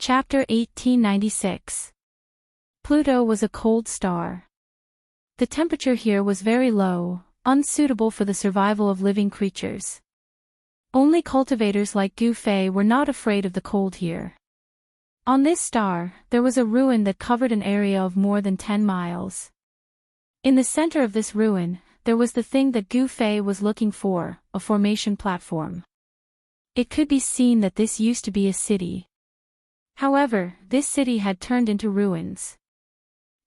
Chapter 1896. Pluto was a cold star. The temperature here was very low, unsuitable for the survival of living creatures. Only cultivators like Gu Fei were not afraid of the cold here. On this star, there was a ruin that covered an area of more than 10 miles. In the center of this ruin, there was the thing that Gu Fei was looking for, a formation platform. It could be seen that this used to be a city. However, this city had turned into ruins.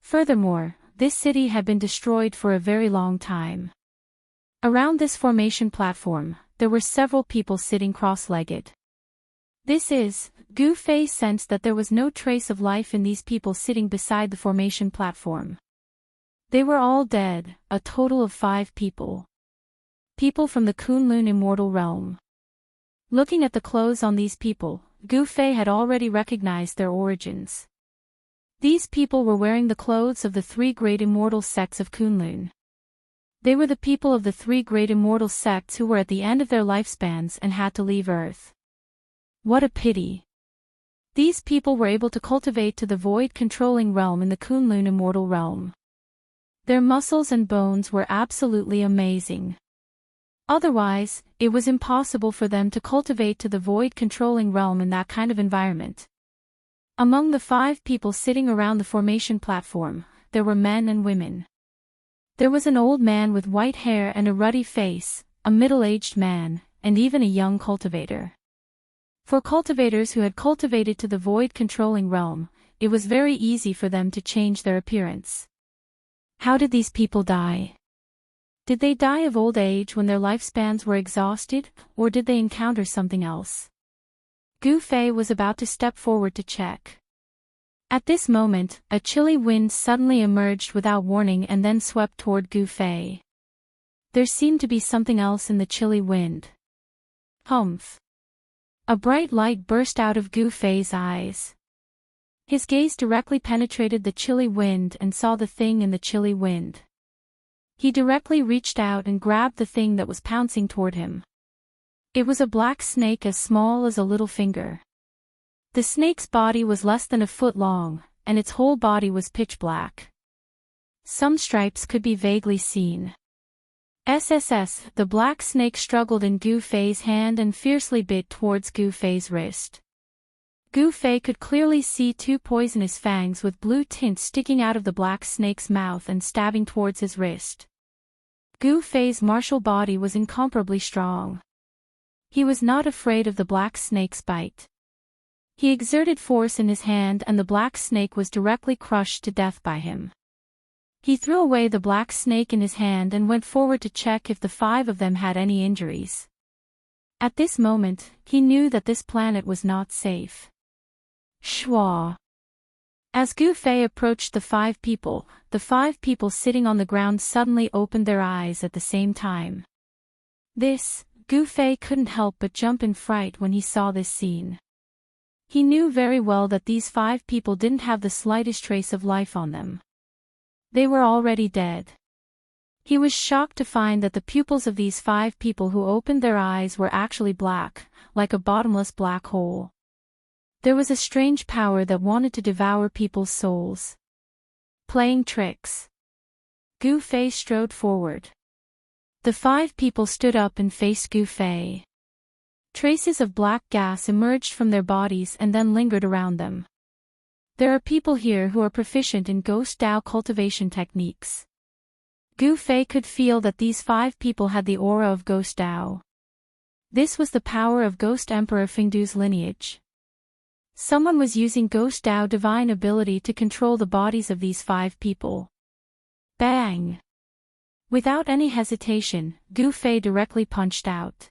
Furthermore, this city had been destroyed for a very long time. Around this formation platform, there were several people sitting cross-legged. Gu Fei sensed that there was no trace of life in these people sitting beside the formation platform. They were all dead, a total of 5 people. People from the Kunlun immortal realm. Looking at the clothes on these people, Gu Fei had already recognized their origins. These people were wearing the clothes of the 3 great immortal sects of Kunlun. They were the people of the 3 great immortal sects who were at the end of their lifespans and had to leave Earth. What a pity. These people were able to cultivate to the void-controlling realm in the Kunlun immortal realm. Their muscles and bones were absolutely amazing. Otherwise, it was impossible for them to cultivate to the void-controlling realm in that kind of environment. Among the 5 people sitting around the formation platform, there were men and women. There was an old man with white hair and a ruddy face, a middle-aged man, and even a young cultivator. For cultivators who had cultivated to the void-controlling realm, it was very easy for them to change their appearance. How did these people die? Did they die of old age when their lifespans were exhausted, or did they encounter something else? Gu Fei was about to step forward to check. At this moment, a chilly wind suddenly emerged without warning and then swept toward Gu Fei. There seemed to be something else in the chilly wind. Humph! A bright light burst out of Gu Fei's eyes. His gaze directly penetrated the chilly wind and saw the thing in the chilly wind. He directly reached out and grabbed the thing that was pouncing toward him. It was a black snake as small as a little finger. The snake's body was less than a foot long, and its whole body was pitch black. Some stripes could be vaguely seen. The black snake struggled in Gu Fei's hand and fiercely bit towards Gu Fei's wrist. Gu Fei could clearly see 2 poisonous fangs with blue tints sticking out of the black snake's mouth and stabbing towards his wrist. Gu Fei's martial body was incomparably strong. He was not afraid of the black snake's bite. He exerted force in his hand and the black snake was directly crushed to death by him. He threw away the black snake in his hand and went forward to check if the 5 of them had any injuries. At this moment, he knew that this planet was not safe. Shwa. As Gu Fei approached the 5 people sitting on the ground suddenly opened their eyes at the same time. Gu Fei couldn't help but jump in fright when he saw this scene. He knew very well that these 5 people didn't have the slightest trace of life on them. They were already dead. He was shocked to find that the pupils of these 5 people who opened their eyes were actually black, like a bottomless black hole. There was a strange power that wanted to devour people's souls. Playing tricks. Gu Fei strode forward. The 5 people stood up and faced Gu Fei. Traces of black gas emerged from their bodies and then lingered around them. There are people here who are proficient in Ghost Dao cultivation techniques. Gu Fei could feel that these 5 people had the aura of Ghost Dao. This was the power of Ghost Emperor Fengdu's lineage. Someone was using Ghost Dao divine ability to control the bodies of these 5 people. Bang! Without any hesitation, Gu Fei directly punched out.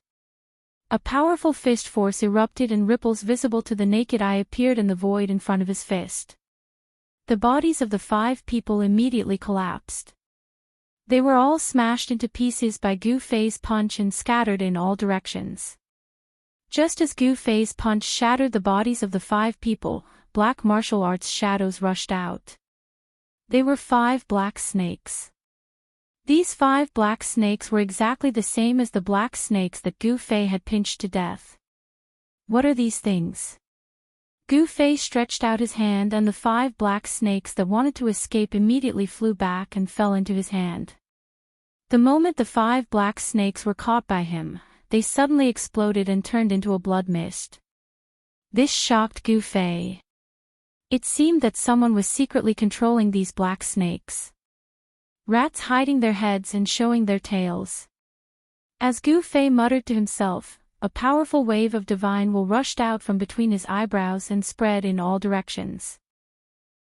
A powerful fist force erupted and ripples visible to the naked eye appeared in the void in front of his fist. The bodies of the 5 people immediately collapsed. They were all smashed into pieces by Gu Fei's punch and scattered in all directions. Just as Gu Fei's punch shattered the bodies of the 5 people, black martial arts shadows rushed out. They were 5 black snakes. These 5 black snakes were exactly the same as the black snakes that Gu Fei had pinched to death. What are these things? Gu Fei stretched out his hand and the 5 black snakes that wanted to escape immediately flew back and fell into his hand. The moment the 5 black snakes were caught by him, they suddenly exploded and turned into a blood mist. This shocked Gu Fei. It seemed that someone was secretly controlling these black snakes. Rats hiding their heads and showing their tails. As Gu Fei muttered to himself, a powerful wave of divine will rushed out from between his eyebrows and spread in all directions.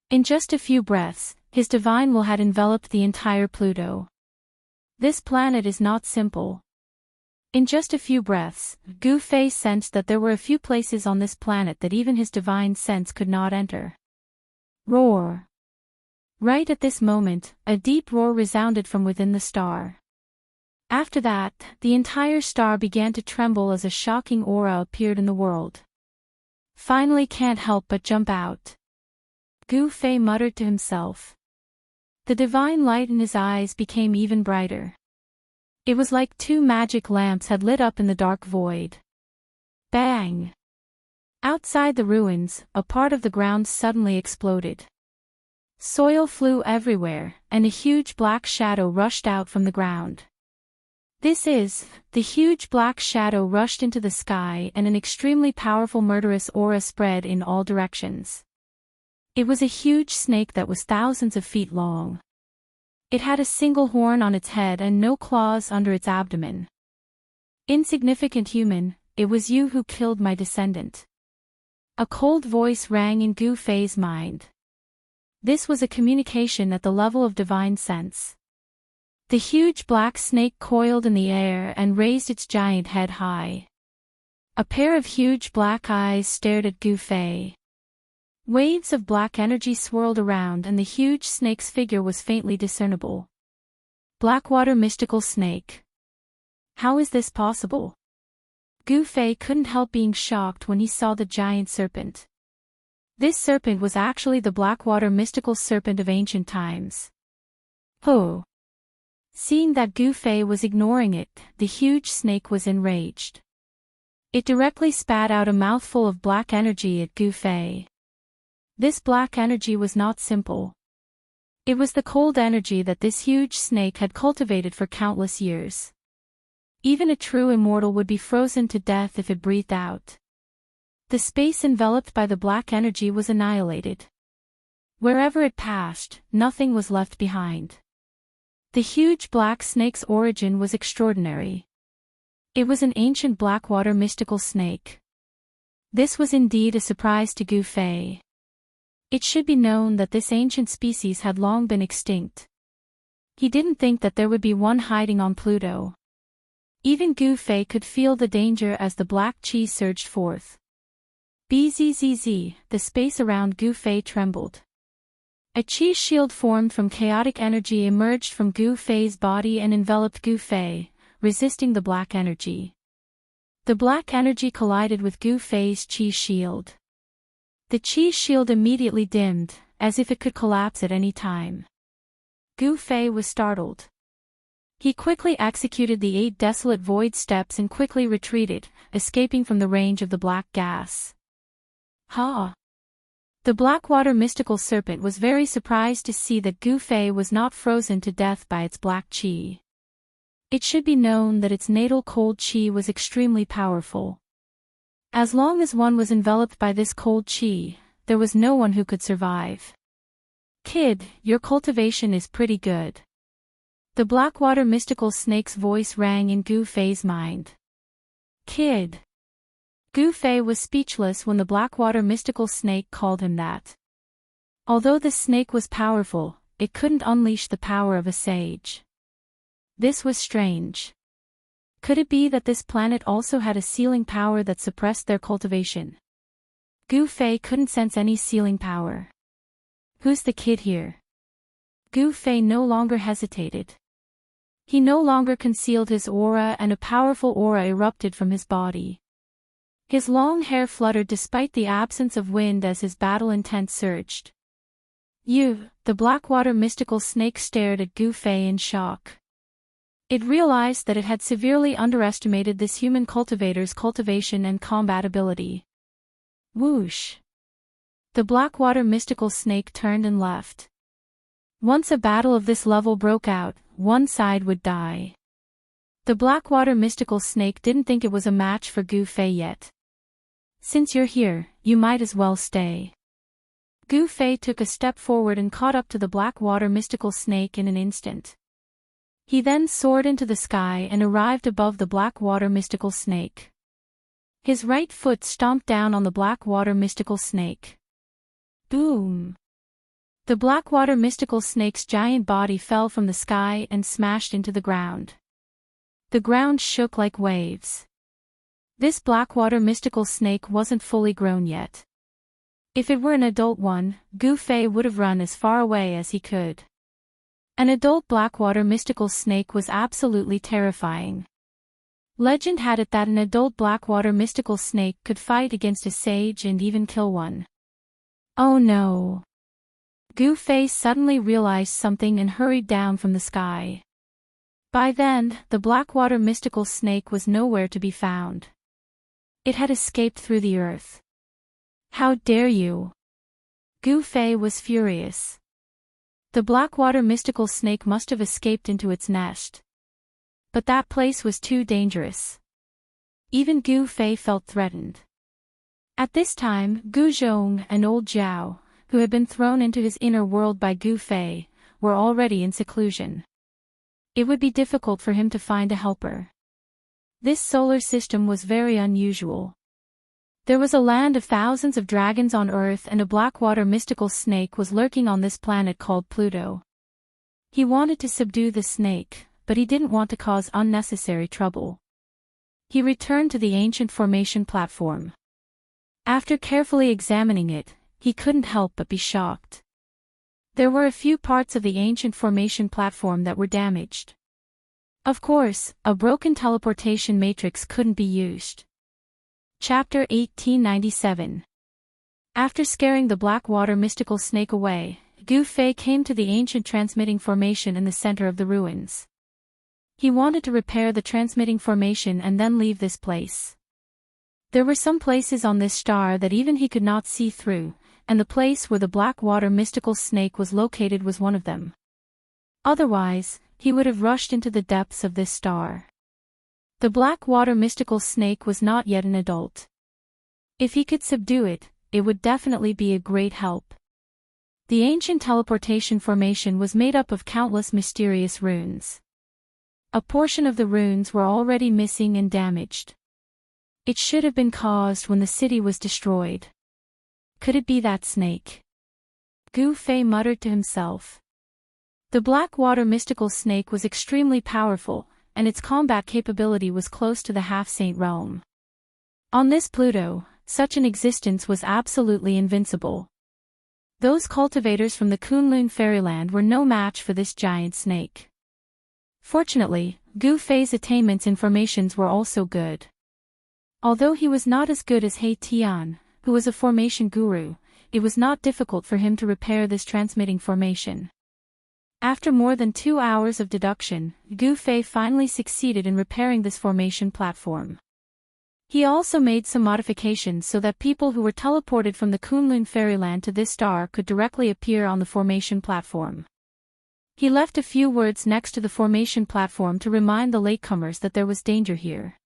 In just a few breaths, his divine will had enveloped the entire Pluto. This planet is not simple. In just a few breaths, Gu Fei sensed that there were a few places on this planet that even his divine sense could not enter. Roar! Right at this moment, a deep roar resounded from within the star. After that, the entire star began to tremble as a shocking aura appeared in the world. Finally can't help but jump out. Gu Fei muttered to himself. The divine light in his eyes became even brighter. It was like 2 magic lamps had lit up in the dark void. Bang! Outside the ruins, a part of the ground suddenly exploded. Soil flew everywhere, and a huge black shadow rushed out from the ground. The huge black shadow rushed into the sky and an extremely powerful murderous aura spread in all directions. It was a huge snake that was thousands of feet long. It had a single horn on its head and no claws under its abdomen. Insignificant human, it was you who killed my descendant. A cold voice rang in Gu Fei's mind. This was a communication at the level of divine sense. The huge black snake coiled in the air and raised its giant head high. A pair of huge black eyes stared at Gu Fei. Waves of black energy swirled around and the huge snake's figure was faintly discernible. Blackwater mystical snake. How is this possible? Gu Fei couldn't help being shocked when he saw the giant serpent. This serpent was actually the Blackwater mystical serpent of ancient times. Oh! Seeing that Gu Fei was ignoring it, the huge snake was enraged. It directly spat out a mouthful of black energy at Gu Fei. This black energy was not simple. It was the cold energy that this huge snake had cultivated for countless years. Even a true immortal would be frozen to death if it breathed out. The space enveloped by the black energy was annihilated. Wherever it passed, nothing was left behind. The huge black snake's origin was extraordinary. It was an ancient Blackwater mystical snake. This was indeed a surprise to Gu Fei. It should be known that this ancient species had long been extinct. He didn't think that there would be one hiding on Pluto. Even Gu Fei could feel the danger as the black chi surged forth. Bzzz, the space around Gu Fei trembled. A chi shield formed from chaotic energy emerged from Gu Fei's body and enveloped Gu Fei, resisting the black energy. The black energy collided with Gu Fei's chi shield. The chi shield immediately dimmed, as if it could collapse at any time. Gu Fei was startled. He quickly executed the 8 desolate void steps and quickly retreated, escaping from the range of the black gas. Ha! The Blackwater mystical serpent was very surprised to see that Gu Fei was not frozen to death by its black chi. It should be known that its natal cold chi was extremely powerful. As long as one was enveloped by this cold chi, there was no one who could survive. Kid, your cultivation is pretty good. The Blackwater mystical snake's voice rang in Gu Fei's mind. Kid. Gu Fei was speechless when the Blackwater mystical snake called him that. Although the snake was powerful, it couldn't unleash the power of a sage. This was strange. Could it be that this planet also had a sealing power that suppressed their cultivation? Gu Fei couldn't sense any sealing power. Who's the kid here? Gu Fei no longer hesitated. He no longer concealed his aura and a powerful aura erupted from his body. His long hair fluttered despite the absence of wind as his battle intent surged. The Blackwater mystical snake stared at Gu Fei in shock. It realized that it had severely underestimated this human cultivator's cultivation and combat ability. Whoosh! The Blackwater mystical snake turned and left. Once a battle of this level broke out, one side would die. The Blackwater mystical snake didn't think it was a match for Gu Fei yet. Since you're here, you might as well stay. Gu Fei took a step forward and caught up to the Blackwater mystical snake in an instant. He then soared into the sky and arrived above the Blackwater mystical snake. His right foot stomped down on the Blackwater mystical snake. Boom! The Blackwater mystical snake's giant body fell from the sky and smashed into the ground. The ground shook like waves. This Blackwater mystical snake wasn't fully grown yet. If it were an adult one, Gu Fei would have run as far away as he could. An adult Blackwater mystical snake was absolutely terrifying. Legend had it that an adult Blackwater mystical snake could fight against a sage and even kill one. Oh no! Gu Fei suddenly realized something and hurried down from the sky. By then, the Blackwater mystical snake was nowhere to be found. It had escaped through the earth. How dare you! Gu Fei was furious. The Blackwater mystical snake must have escaped into its nest. But that place was too dangerous. Even Gu Fei felt threatened. At this time, Gu Zhong and old Zhao, who had been thrown into his inner world by Gu Fei, were already in seclusion. It would be difficult for him to find a helper. This solar system was very unusual. There was a land of thousands of dragons on Earth, and a Blackwater mystical snake was lurking on this planet called Pluto. He wanted to subdue the snake, but he didn't want to cause unnecessary trouble. He returned to the ancient formation platform. After carefully examining it, he couldn't help but be shocked. There were a few parts of the ancient formation platform that were damaged. Of course, a broken teleportation matrix couldn't be used. Chapter 1897. After scaring the Blackwater mystical snake away, Gu Fei came to the ancient transmitting formation in the center of the ruins. He wanted to repair the transmitting formation and then leave this place. There were some places on this star that even he could not see through, and the place where the Blackwater mystical snake was located was one of them. Otherwise, he would have rushed into the depths of this star. The Blackwater mystical snake was not yet an adult. If he could subdue it, it would definitely be a great help. The ancient teleportation formation was made up of countless mysterious runes. A portion of the runes were already missing and damaged. It should have been caused when the city was destroyed. Could it be that snake? Gu Fei muttered to himself. The Blackwater mystical snake was extremely powerful, and its combat capability was close to the half-saint realm. On this Pluto, such an existence was absolutely invincible. Those cultivators from the Kunlun fairyland were no match for this giant snake. Fortunately, Gu Fei's attainments in formations were also good. Although he was not as good as He Tian, who was a formation guru, it was not difficult for him to repair this transmitting formation. After more than 2 hours of deduction, Gu Fei finally succeeded in repairing this formation platform. He also made some modifications so that people who were teleported from the Kunlun fairyland to this star could directly appear on the formation platform. He left a few words next to the formation platform to remind the latecomers that there was danger here.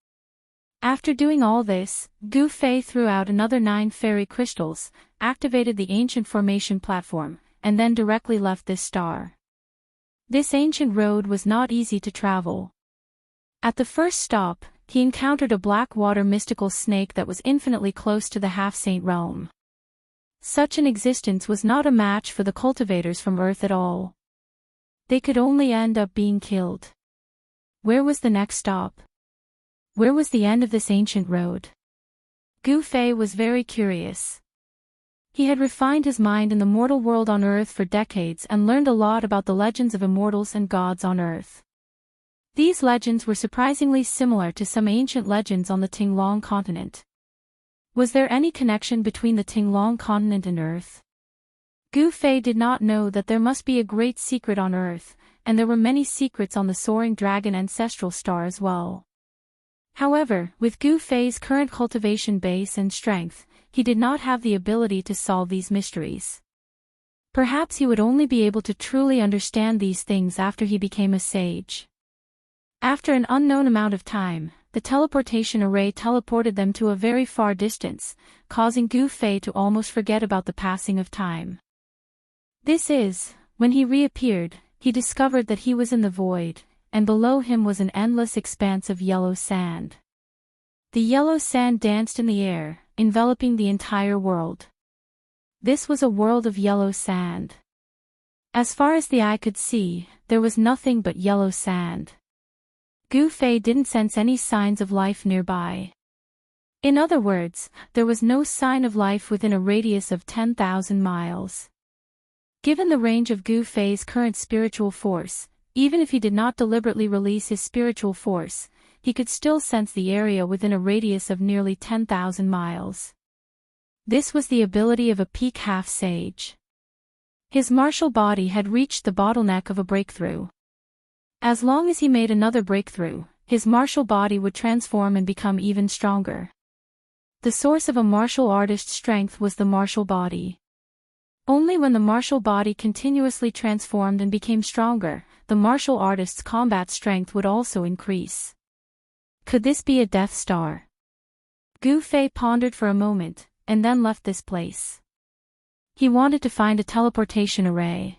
After doing all this, Gu Fei threw out another 9 fairy crystals, activated the ancient formation platform, and then directly left this star. This ancient road was not easy to travel. At the first stop, he encountered a Blackwater mystical snake that was infinitely close to the half-saint realm. Such an existence was not a match for the cultivators from Earth at all. They could only end up being killed. Where was the next stop? Where was the end of this ancient road? Gu Fei was very curious. He had refined his mind in the mortal world on Earth for decades and learned a lot about the legends of immortals and gods on Earth. These legends were surprisingly similar to some ancient legends on the Tinglong continent. Was there any connection between the Tinglong continent and Earth? Gu Fei did not know that there must be a great secret on Earth, and there were many secrets on the soaring dragon ancestral star as well. However, with Gu Fei's current cultivation base and strength, he did not have the ability to solve these mysteries. Perhaps he would only be able to truly understand these things after he became a sage. After an unknown amount of time, the teleportation array teleported them to a very far distance, causing Gu Fei to almost forget about the passing of time. When he reappeared, he discovered that he was in the void, and below him was an endless expanse of yellow sand. The yellow sand danced in the air, enveloping the entire world. This was a world of yellow sand. As far as the eye could see, there was nothing but yellow sand. Gu Fei didn't sense any signs of life nearby. In other words, there was no sign of life within a radius of 10,000 miles. Given the range of Gu Fei's current spiritual force, even if he did not deliberately release his spiritual force, he could still sense the area within a radius of nearly 10,000 miles. This was the ability of a peak half-sage. His martial body had reached the bottleneck of a breakthrough. As long as he made another breakthrough, his martial body would transform and become even stronger. The source of a martial artist's strength was the martial body. Only when the martial body continuously transformed and became stronger, the martial artist's combat strength would also increase. Could this be a Death Star? Gu Fei pondered for a moment, and then left this place. He wanted to find a teleportation array.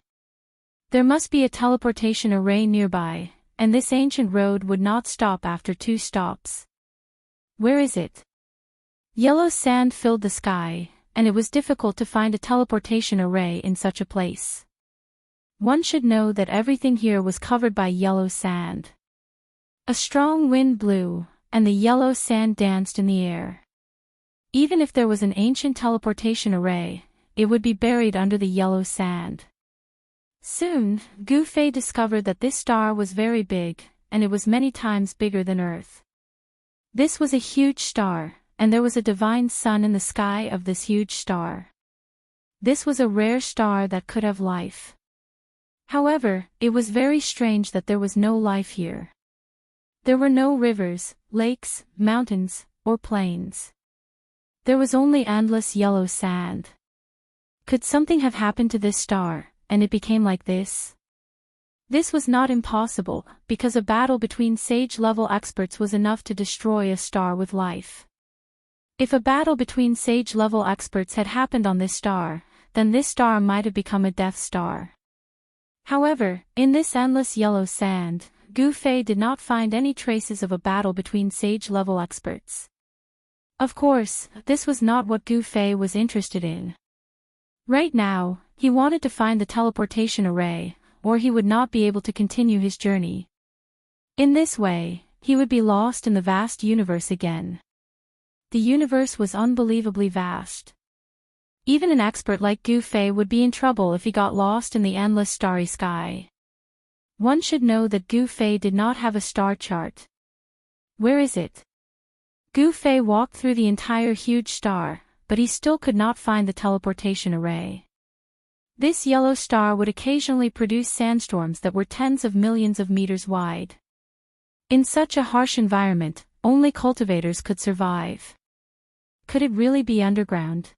There must be a teleportation array nearby, and this ancient road would not stop after 2 stops. Where is it? Yellow sand filled the sky, and it was difficult to find a teleportation array in such a place. One should know that everything here was covered by yellow sand. A strong wind blew, and the yellow sand danced in the air. Even if there was an ancient teleportation array, it would be buried under the yellow sand. Soon, Gu Fei discovered that this star was very big, and it was many times bigger than Earth. This was a huge star, and there was a divine sun in the sky of this huge star. This was a rare star that could have life. However, it was very strange that there was no life here. There were no rivers, lakes, mountains, or plains. There was only endless yellow sand. Could something have happened to this star, and it became like this? This was not impossible, because a battle between sage-level experts was enough to destroy a star with life. If a battle between sage-level experts had happened on this star, then this star might have become a Death Star. However, in this endless yellow sand, Gu Fei did not find any traces of a battle between sage-level experts. Of course, this was not what Gu Fei was interested in. Right now, he wanted to find the teleportation array, or he would not be able to continue his journey. In this way, he would be lost in the vast universe again. The universe was unbelievably vast. Even an expert like Gu Fei would be in trouble if he got lost in the endless starry sky. One should know that Gu Fei did not have a star chart. Where is it? Gu Fei walked through the entire huge star, but he still could not find the teleportation array. This yellow star would occasionally produce sandstorms that were tens of millions of meters wide. In such a harsh environment, only cultivators could survive. Could it really be underground?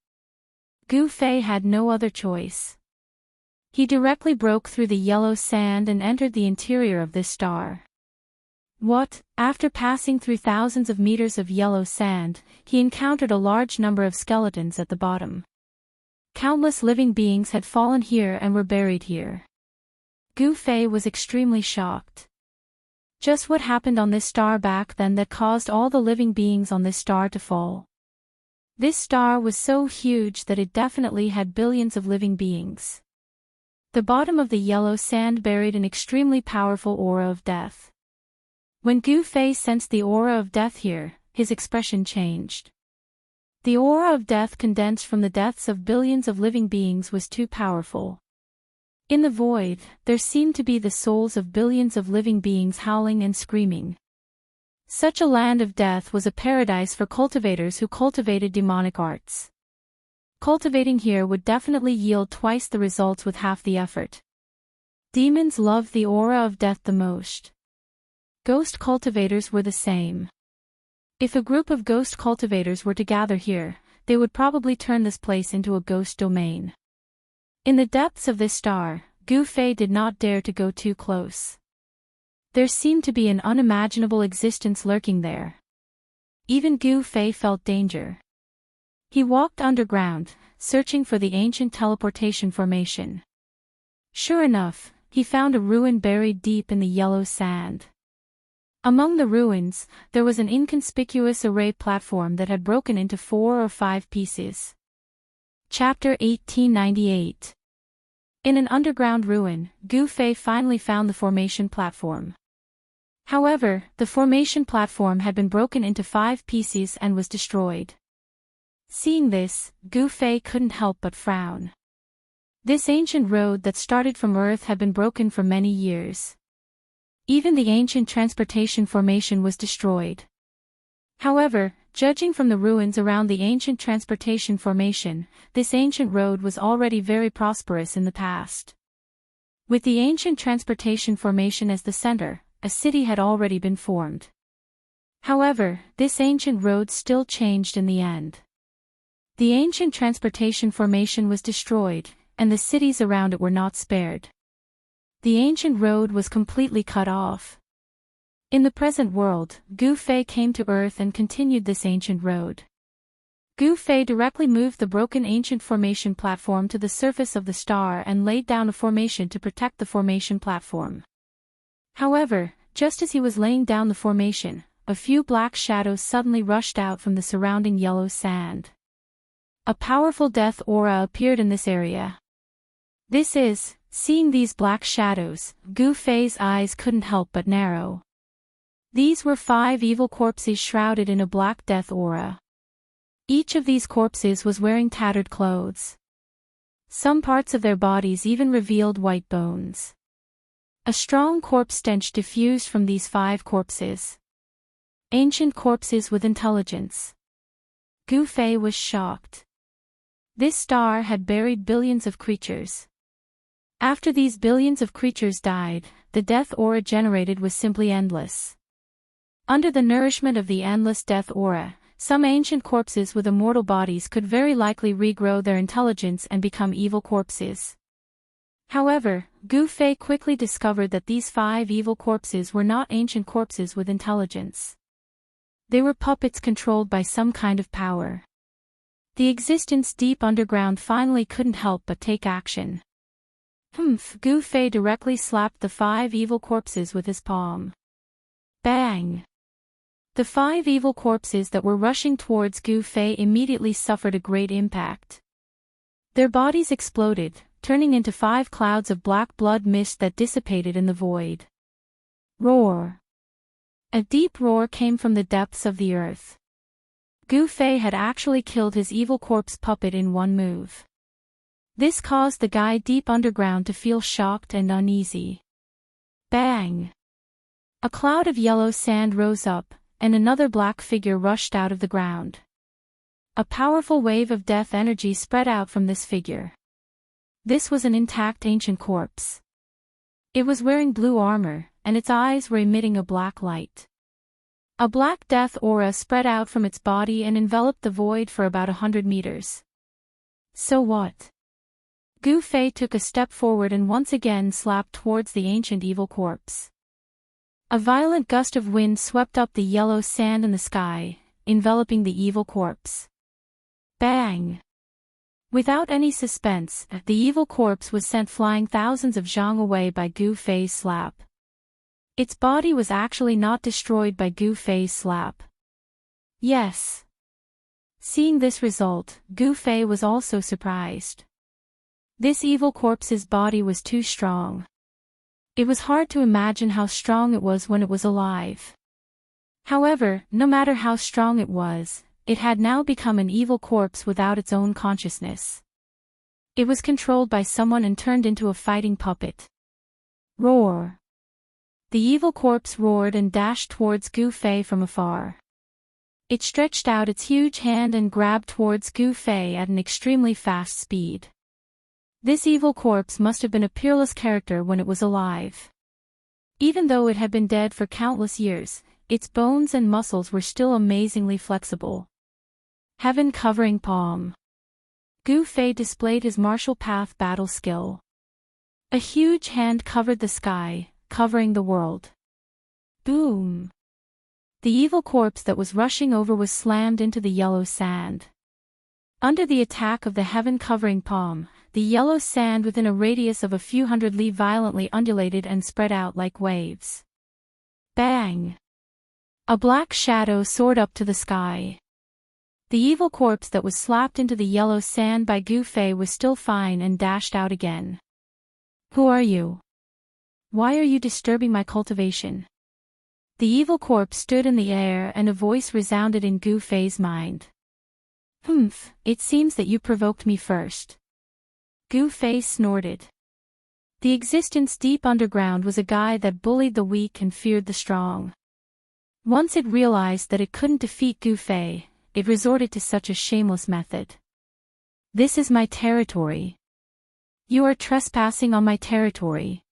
Gu Fei had no other choice. He directly broke through the yellow sand and entered the interior of this star. After passing through thousands of meters of yellow sand, he encountered a large number of skeletons at the bottom. Countless living beings had fallen here and were buried here. Gu Fei was extremely shocked. Just what happened on this star back then that caused all the living beings on this star to fall? This star was so huge that it definitely had billions of living beings. The bottom of the yellow sand buried an extremely powerful aura of death. When Gu Fei sensed the aura of death here, his expression changed. The aura of death condensed from the deaths of billions of living beings was too powerful. In the void, there seemed to be the souls of billions of living beings howling and screaming. Such a land of death was a paradise for cultivators who cultivated demonic arts. Cultivating here would definitely yield twice the results with half the effort. Demons loved the aura of death the most. Ghost cultivators were the same. If a group of ghost cultivators were to gather here, they would probably turn this place into a ghost domain. In the depths of this star, Gu Fei did not dare to go too close. There seemed to be an unimaginable existence lurking there. Even Gu Fei felt danger. He walked underground, searching for the ancient teleportation formation. Sure enough, he found a ruin buried deep in the yellow sand. Among the ruins, there was an inconspicuous array platform that had broken into 4 or 5 pieces. Chapter 1898. In an underground ruin, Gu Fei finally found the formation platform. However, the formation platform had been broken into 5 pieces and was destroyed. Seeing this, Gu Fei couldn't help but frown. This ancient road that started from Earth had been broken for many years. Even the ancient transportation formation was destroyed. However, judging from the ruins around the ancient transportation formation, this ancient road was already very prosperous in the past. With the ancient transportation formation as the center, a city had already been formed. However, this ancient road still changed in the end. The ancient transportation formation was destroyed, and the cities around it were not spared. The ancient road was completely cut off. In the present world, Gu Fei came to Earth and continued this ancient road. Gu Fei directly moved the broken ancient formation platform to the surface of the star and laid down a formation to protect the formation platform. However, just as he was laying down the formation, a few black shadows suddenly rushed out from the surrounding yellow sand. A powerful death aura appeared in this area. Seeing these black shadows, Gu Fei's eyes couldn't help but narrow. These were 5 evil corpses shrouded in a black death aura. Each of these corpses was wearing tattered clothes. Some parts of their bodies even revealed white bones. A strong corpse stench diffused from these 5 corpses. Ancient corpses with intelligence. Gu Fei was shocked. This star had buried billions of creatures. After these billions of creatures died, the death aura generated was simply endless. Under the nourishment of the endless death aura, some ancient corpses with immortal bodies could very likely regrow their intelligence and become evil corpses. However, Gu Fei quickly discovered that these 5 evil corpses were not ancient corpses with intelligence. They were puppets controlled by some kind of power. The existence deep underground finally couldn't help but take action. Gu Fei directly slapped the 5 evil corpses with his palm. Bang! The 5 evil corpses that were rushing towards Gu Fei immediately suffered a great impact. Their bodies exploded, turning into 5 clouds of black blood mist that dissipated in the void. Roar! A deep roar came from the depths of the earth. Gu Fei had actually killed his evil corpse puppet in one move. This caused the guy deep underground to feel shocked and uneasy. Bang! A cloud of yellow sand rose up, and another black figure rushed out of the ground. A powerful wave of death energy spread out from this figure. This was an intact ancient corpse. It was wearing blue armor, and its eyes were emitting a black light. A black death aura spread out from its body and enveloped the void for about 100 meters. So what? Gu Fei took a step forward and once again slapped towards the ancient evil corpse. A violent gust of wind swept up the yellow sand in the sky, enveloping the evil corpse. Bang! Without any suspense, the evil corpse was sent flying thousands of zhang away by Gu Fei's slap. Its body was actually not destroyed by Gu Fei's slap. Yes. Seeing this result, Gu Fei was also surprised. This evil corpse's body was too strong. It was hard to imagine how strong it was when it was alive. However, no matter how strong it was, it had now become an evil corpse without its own consciousness. It was controlled by someone and turned into a fighting puppet. Roar! The evil corpse roared and dashed towards Gu Fei from afar. It stretched out its huge hand and grabbed towards Gu Fei at an extremely fast speed. This evil corpse must have been a peerless character when it was alive. Even though it had been dead for countless years, its bones and muscles were still amazingly flexible. Heaven covering palm. Gu Fei displayed his martial path battle skill. A huge hand covered the sky, covering the world. Boom! The evil corpse that was rushing over was slammed into the yellow sand. Under the attack of the heaven-covering palm, the yellow sand within a radius of a few hundred li violently undulated and spread out like waves. Bang! A black shadow soared up to the sky. The evil corpse that was slapped into the yellow sand by Gu Fei was still fine and dashed out again. Who are you? Why are you disturbing my cultivation? The evil corpse stood in the air and a voice resounded in Gu Fei's mind. Humph, it seems that you provoked me first. Gu Fei snorted. The existence deep underground was a guy that bullied the weak and feared the strong. Once it realized that it couldn't defeat Gu Fei, it resorted to such a shameless method. This is my territory. You are trespassing on my territory.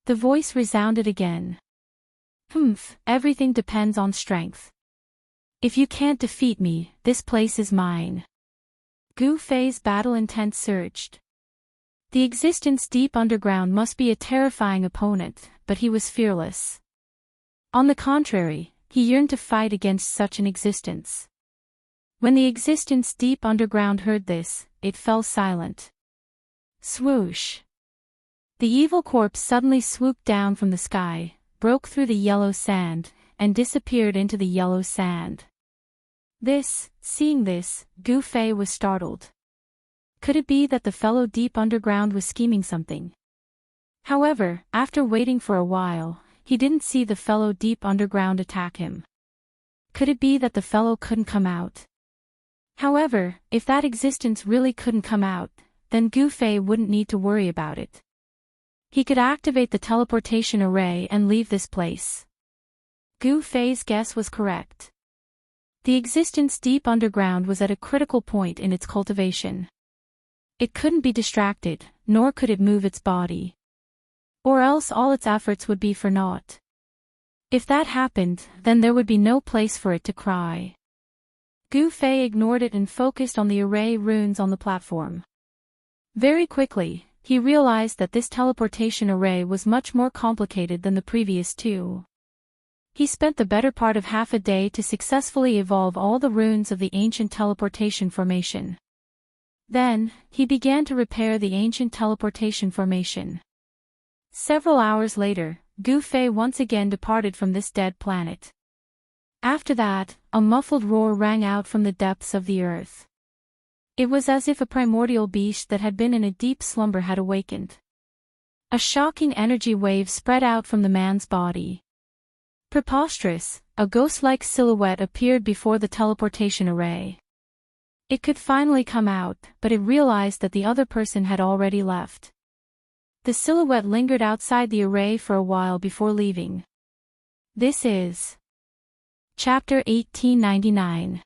The voice resounded again. Humph, everything depends on strength. If you can't defeat me, this place is mine. Gu Fei's battle intent surged. The existence deep underground must be a terrifying opponent, but he was fearless. On the contrary, he yearned to fight against such an existence. When the existence deep underground heard this, it fell silent. Swoosh! The evil corpse suddenly swooped down from the sky, broke through the yellow sand, and disappeared into the yellow sand. Seeing this, Gu Fei was startled. Could it be that the fellow deep underground was scheming something? However, after waiting for a while, he didn't see the fellow deep underground attack him. Could it be that the fellow couldn't come out? However, if that existence really couldn't come out, then Gu Fei wouldn't need to worry about it. He could activate the teleportation array and leave this place. Gu Fei's guess was correct. The existence deep underground was at a critical point in its cultivation. It couldn't be distracted, nor could it move its body. Or else all its efforts would be for naught. If that happened, then there would be no place for it to cry. Gu Fei ignored it and focused on the array runes on the platform. Very quickly, he realized that this teleportation array was much more complicated than the previous two. He spent the better part of half a day to successfully evolve all the runes of the ancient teleportation formation. Then, he began to repair the ancient teleportation formation. Several hours later, Gu Fei once again departed from this dead planet. After that, a muffled roar rang out from the depths of the earth. It was as if a primordial beast that had been in a deep slumber had awakened. A shocking energy wave spread out from the man's body. Preposterous, a ghost-like silhouette appeared before the teleportation array. It could finally come out, but it realized that the other person had already left. The silhouette lingered outside the array for a while before leaving. This is Chapter 1899.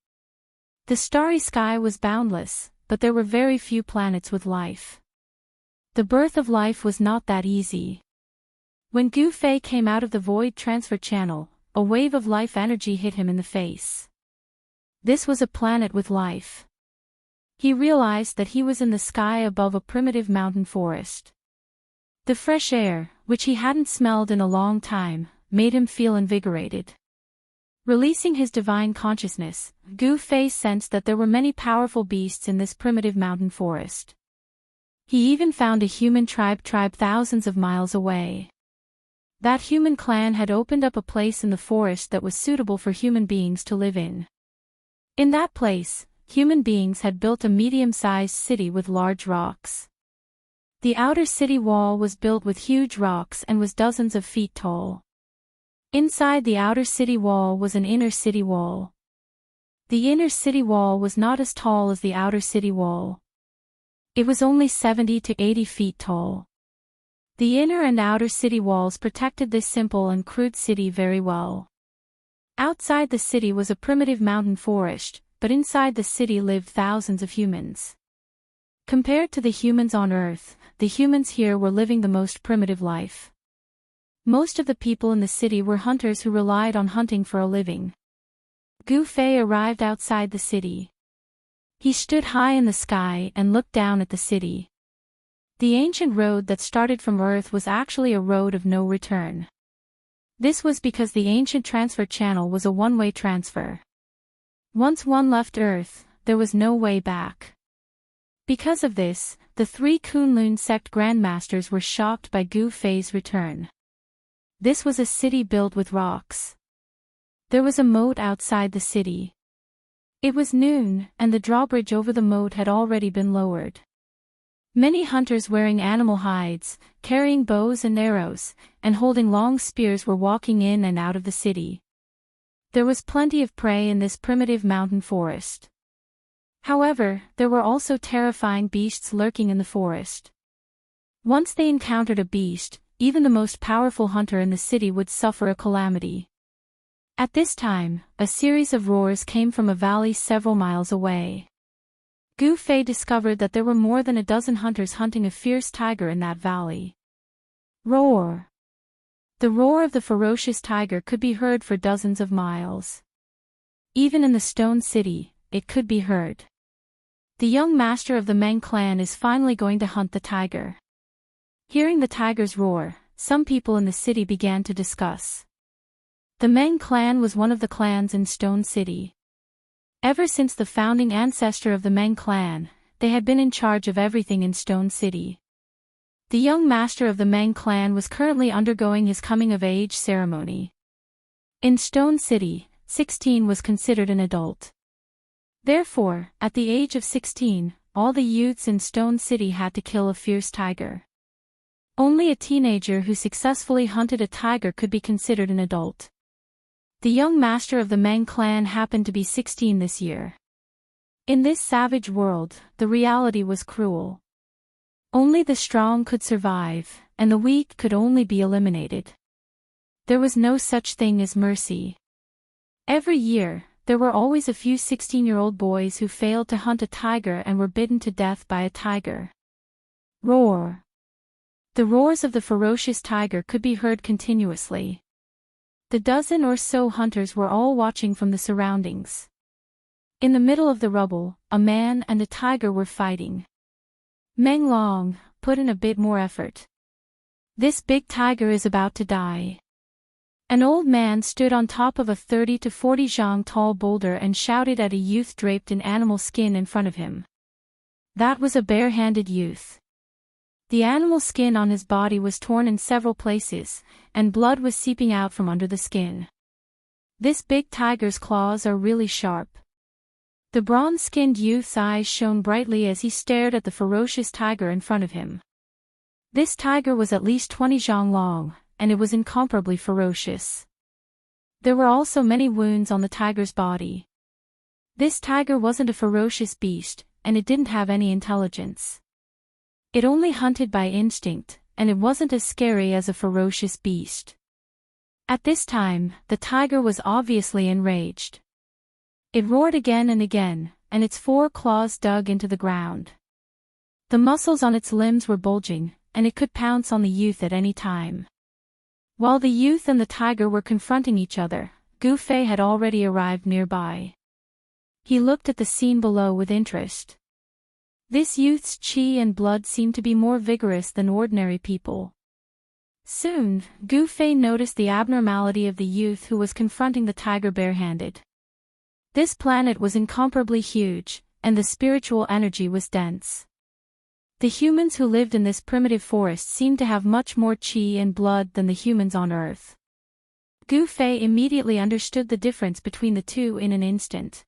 The starry sky was boundless, but there were very few planets with life. The birth of life was not that easy. When Gu Fei came out of the void transfer channel, a wave of life energy hit him in the face. This was a planet with life. He realized that he was in the sky above a primitive mountain forest. The fresh air, which he hadn't smelled in a long time, made him feel invigorated. Releasing his divine consciousness, Gu Fei sensed that there were many powerful beasts in this primitive mountain forest. He even found a human tribe thousands of miles away. That human clan had opened up a place in the forest that was suitable for human beings to live in. In that place, human beings had built a medium-sized city with large rocks. The outer city wall was built with huge rocks and was dozens of feet tall. Inside the outer city wall was an inner city wall. The inner city wall was not as tall as the outer city wall. It was only 70 to 80 feet tall. The inner and outer city walls protected this simple and crude city very well. Outside the city was a primitive mountain forest, but inside the city lived thousands of humans. Compared to the humans on Earth, the humans here were living the most primitive life. Most of the people in the city were hunters who relied on hunting for a living. Gu Fei arrived outside the city. He stood high in the sky and looked down at the city. The ancient road that started from Earth was actually a road of no return. This was because the ancient transfer channel was a one-way transfer. Once one left Earth, there was no way back. Because of this, the three Kunlun sect grandmasters were shocked by Gu Fei's return. This was a city built with rocks. There was a moat outside the city. It was noon, and the drawbridge over the moat had already been lowered. Many hunters wearing animal hides, carrying bows and arrows, and holding long spears were walking in and out of the city. There was plenty of prey in this primitive mountain forest. However, there were also terrifying beasts lurking in the forest. Once they encountered a beast, even the most powerful hunter in the city would suffer a calamity. At this time, a series of roars came from a valley several miles away. Gu Fei discovered that there were more than a dozen hunters hunting a fierce tiger in that valley. Roar! The roar of the ferocious tiger could be heard for dozens of miles. Even in the stone city, it could be heard. The young master of the Meng clan is finally going to hunt the tiger. Hearing the tiger's roar, some people in the city began to discuss. The Meng clan was one of the clans in Stone City. Ever since the founding ancestor of the Meng clan, they had been in charge of everything in Stone City. The young master of the Meng clan was currently undergoing his coming-of-age ceremony. In Stone City, 16 was considered an adult. Therefore, at the age of 16, all the youths in Stone City had to kill a fierce tiger. Only a teenager who successfully hunted a tiger could be considered an adult. The young master of the Meng clan happened to be 16 this year. In this savage world, the reality was cruel. Only the strong could survive, and the weak could only be eliminated. There was no such thing as mercy. Every year, there were always a few 16-year-old boys who failed to hunt a tiger and were bitten to death by a tiger. Roar! The roars of the ferocious tiger could be heard continuously. The dozen or so hunters were all watching from the surroundings. In the middle of the rubble, a man and a tiger were fighting. Meng Long, put in a bit more effort. This big tiger is about to die. An old man stood on top of a 30 to 40 zhang tall boulder and shouted at a youth draped in animal skin in front of him. That was a bare-handed youth. The animal skin on his body was torn in several places, and blood was seeping out from under the skin. This big tiger's claws are really sharp. The bronze-skinned youth's eyes shone brightly as he stared at the ferocious tiger in front of him. This tiger was at least 20 zhang long, and it was incomparably ferocious. There were also many wounds on the tiger's body. This tiger wasn't a ferocious beast, and it didn't have any intelligence. It only hunted by instinct, and it wasn't as scary as a ferocious beast. At this time, the tiger was obviously enraged. It roared again and again, and its 4 claws dug into the ground. The muscles on its limbs were bulging, and it could pounce on the youth at any time. While the youth and the tiger were confronting each other, Gu Fei had already arrived nearby. He looked at the scene below with interest. This youth's qi and blood seemed to be more vigorous than ordinary people. Soon, Gu Fei noticed the abnormality of the youth who was confronting the tiger barehanded. This planet was incomparably huge, and the spiritual energy was dense. The humans who lived in this primitive forest seemed to have much more qi and blood than the humans on Earth. Gu Fei immediately understood the difference between the two in an instant.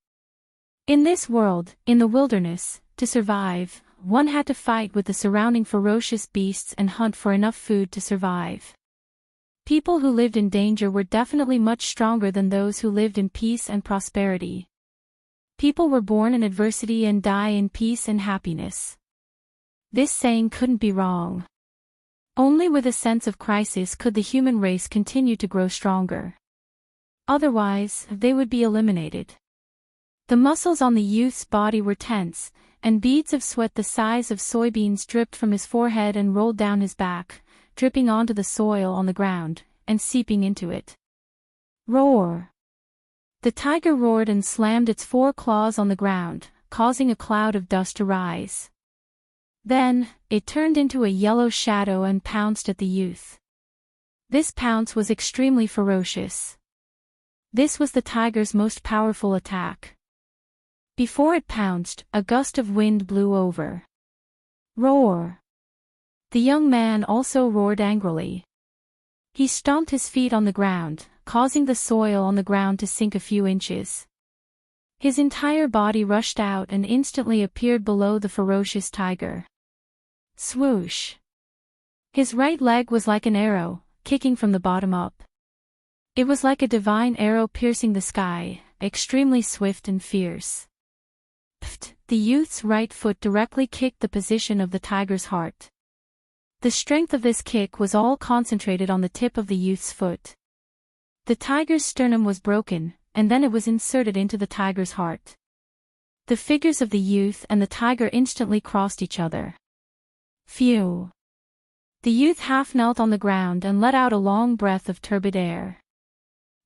In this world, in the wilderness, to survive, one had to fight with the surrounding ferocious beasts and hunt for enough food to survive. People who lived in danger were definitely much stronger than those who lived in peace and prosperity. People were born in adversity and die in peace and happiness. This saying couldn't be wrong. Only with a sense of crisis could the human race continue to grow stronger. Otherwise, they would be eliminated. The muscles on the youth's body were tense, and beads of sweat the size of soybeans dripped from his forehead and rolled down his back, dripping onto the soil on the ground, and seeping into it. Roar! The tiger roared and slammed its 4 claws on the ground, causing a cloud of dust to rise. Then, it turned into a yellow shadow and pounced at the youth. This pounce was extremely ferocious. This was the tiger's most powerful attack. Before it pounced, a gust of wind blew over. Roar! The young man also roared angrily. He stomped his feet on the ground, causing the soil on the ground to sink a few inches. His entire body rushed out and instantly appeared below the ferocious tiger. Swoosh! His right leg was like an arrow, kicking from the bottom up. It was like a divine arrow piercing the sky, extremely swift and fierce. Pft! The youth's right foot directly kicked the position of the tiger's heart. The strength of this kick was all concentrated on the tip of the youth's foot. The tiger's sternum was broken, and then it was inserted into the tiger's heart. The figures of the youth and the tiger instantly crossed each other. Phew! The youth half knelt on the ground and let out a long breath of turbid air.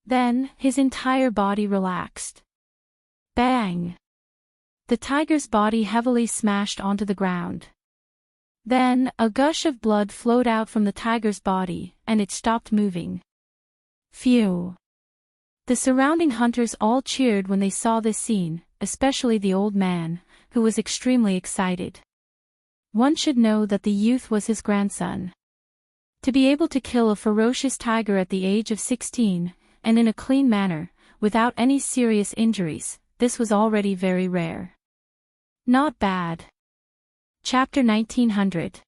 Then, his entire body relaxed. Bang! The tiger's body heavily smashed onto the ground. Then, a gush of blood flowed out from the tiger's body, and it stopped moving. Phew! The surrounding hunters all cheered when they saw this scene, especially the old man, who was extremely excited. One should know that the youth was his grandson. To be able to kill a ferocious tiger at the age of 16, and in a clean manner, without any serious injuries, this was already very rare. Not bad. Chapter 1900.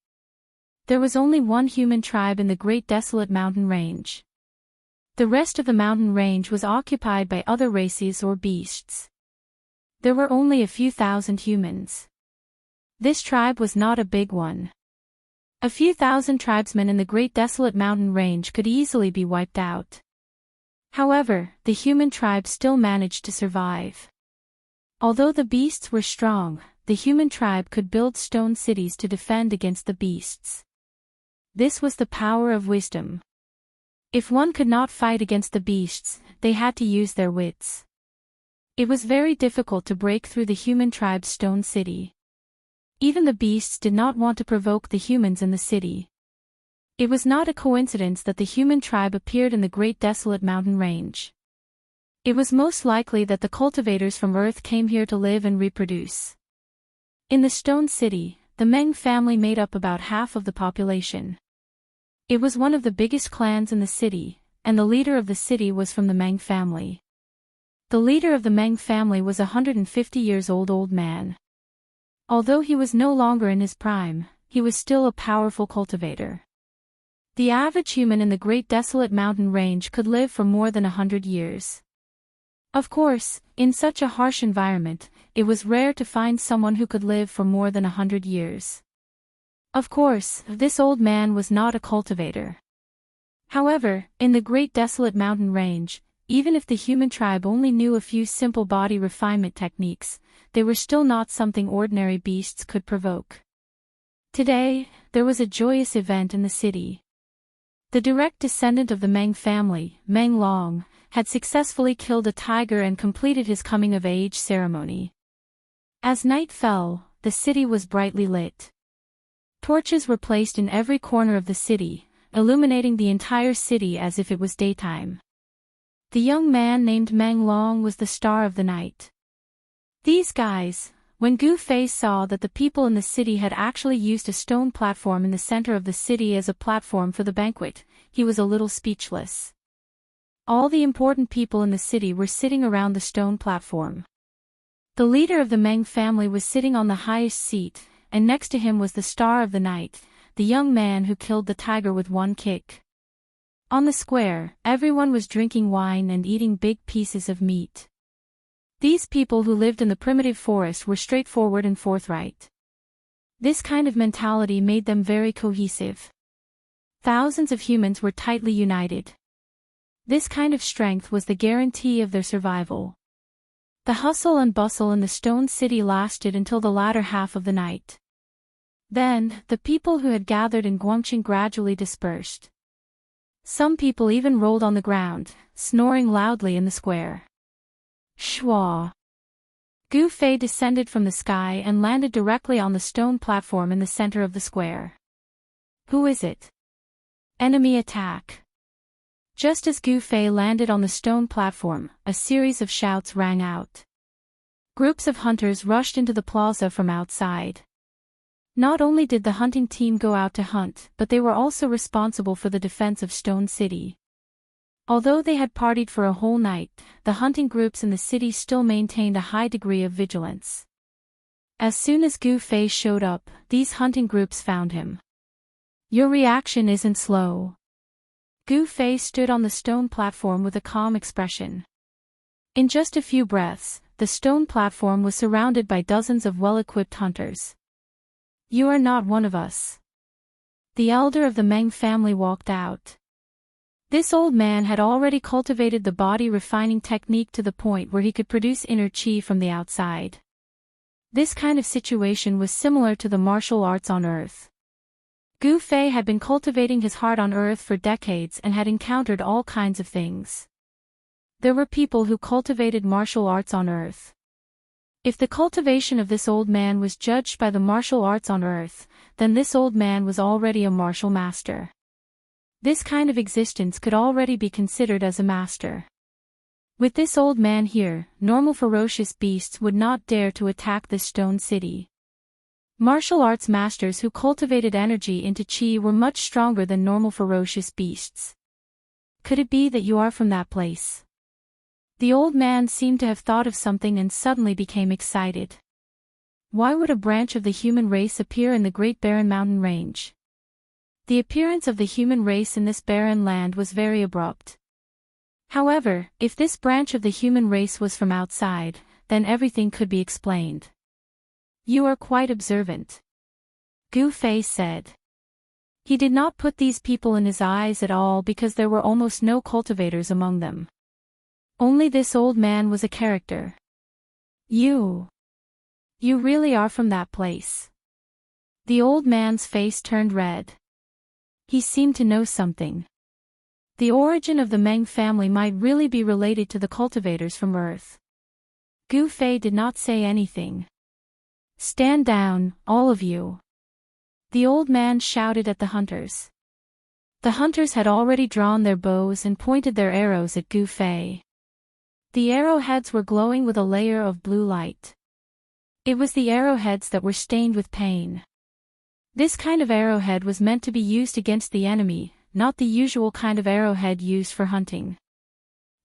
There was only one human tribe in the Great Desolate Mountain Range. The rest of the mountain range was occupied by other races or beasts. There were only a few thousand humans. This tribe was not a big one. A few thousand tribesmen in the Great Desolate Mountain Range could easily be wiped out. However, the human tribe still managed to survive. Although the beasts were strong, the human tribe could build stone cities to defend against the beasts. This was the power of wisdom. If one could not fight against the beasts, they had to use their wits. It was very difficult to break through the human tribe's stone city. Even the beasts did not want to provoke the humans in the city. It was not a coincidence that the human tribe appeared in the Great Desolate Mountain Range. It was most likely that the cultivators from Earth came here to live and reproduce. In the Stone City, the Meng family made up about half of the population. It was one of the biggest clans in the city, and the leader of the city was from the Meng family. The leader of the Meng family was a 150 years old man. Although he was no longer in his prime, he was still a powerful cultivator. The average human in the Great Desolate Mountain Range could live for more than 100 years. Of course, in such a harsh environment, it was rare to find someone who could live for more than 100 years. Of course, this old man was not a cultivator. However, in the Great Desolate Mountain Range, even if the human tribe only knew a few simple body refinement techniques, they were still not something ordinary beasts could provoke. Today, there was a joyous event in the city. The direct descendant of the Meng family, Meng Long, had successfully killed a tiger and completed his coming-of-age ceremony. As night fell, the city was brightly lit. Torches were placed in every corner of the city, illuminating the entire city as if it was daytime. The young man named Meng Long was the star of the night. These guys, when Gu Fei saw that the people in the city had actually used a stone platform in the center of the city as a platform for the banquet, he was a little speechless. All the important people in the city were sitting around the stone platform. The leader of the Meng family was sitting on the highest seat, and next to him was the star of the night, the young man who killed the tiger with one kick. On the square, everyone was drinking wine and eating big pieces of meat. These people who lived in the primitive forest were straightforward and forthright. This kind of mentality made them very cohesive. Thousands of humans were tightly united. This kind of strength was the guarantee of their survival. The hustle and bustle in the stone city lasted until the latter half of the night. Then, the people who had gathered in Guangqing gradually dispersed. Some people even rolled on the ground, snoring loudly in the square. Shwa! Gu Fei descended from the sky and landed directly on the stone platform in the center of the square. Who is it? Enemy attack. Just as Gu Fei landed on the stone platform, a series of shouts rang out. Groups of hunters rushed into the plaza from outside. Not only did the hunting team go out to hunt, but they were also responsible for the defense of Stone City. Although they had partied for a whole night, the hunting groups in the city still maintained a high degree of vigilance. As soon as Gu Fei showed up, these hunting groups found him. Your reaction isn't slow. Gu Fei stood on the stone platform with a calm expression. In just a few breaths, the stone platform was surrounded by dozens of well-equipped hunters. You are not one of us. The elder of the Meng family walked out. This old man had already cultivated the body refining technique to the point where he could produce inner qi from the outside. This kind of situation was similar to the martial arts on Earth. Gu Fei had been cultivating his heart on Earth for decades and had encountered all kinds of things. There were people who cultivated martial arts on Earth. If the cultivation of this old man was judged by the martial arts on Earth, then this old man was already a martial master. This kind of existence could already be considered as a master. With this old man here, normal ferocious beasts would not dare to attack this stone city. Martial arts masters who cultivated energy into qi were much stronger than normal ferocious beasts. Could it be that you are from that place? The old man seemed to have thought of something and suddenly became excited. Why would a branch of the human race appear in the Great Barren Mountain Range? The appearance of the human race in this barren land was very abrupt. However, if this branch of the human race was from outside, then everything could be explained. You are quite observant. Gu Fei said. He did not put these people in his eyes at all because there were almost no cultivators among them. Only this old man was a character. You really are from that place. The old man's face turned red. He seemed to know something. The origin of the Meng family might really be related to the cultivators from Earth. Gu Fei did not say anything. Stand down, all of you. The old man shouted at the hunters. The hunters had already drawn their bows and pointed their arrows at Gu Fei. The arrowheads were glowing with a layer of blue light. It was the arrowheads that were stained with pain. This kind of arrowhead was meant to be used against the enemy, not the usual kind of arrowhead used for hunting.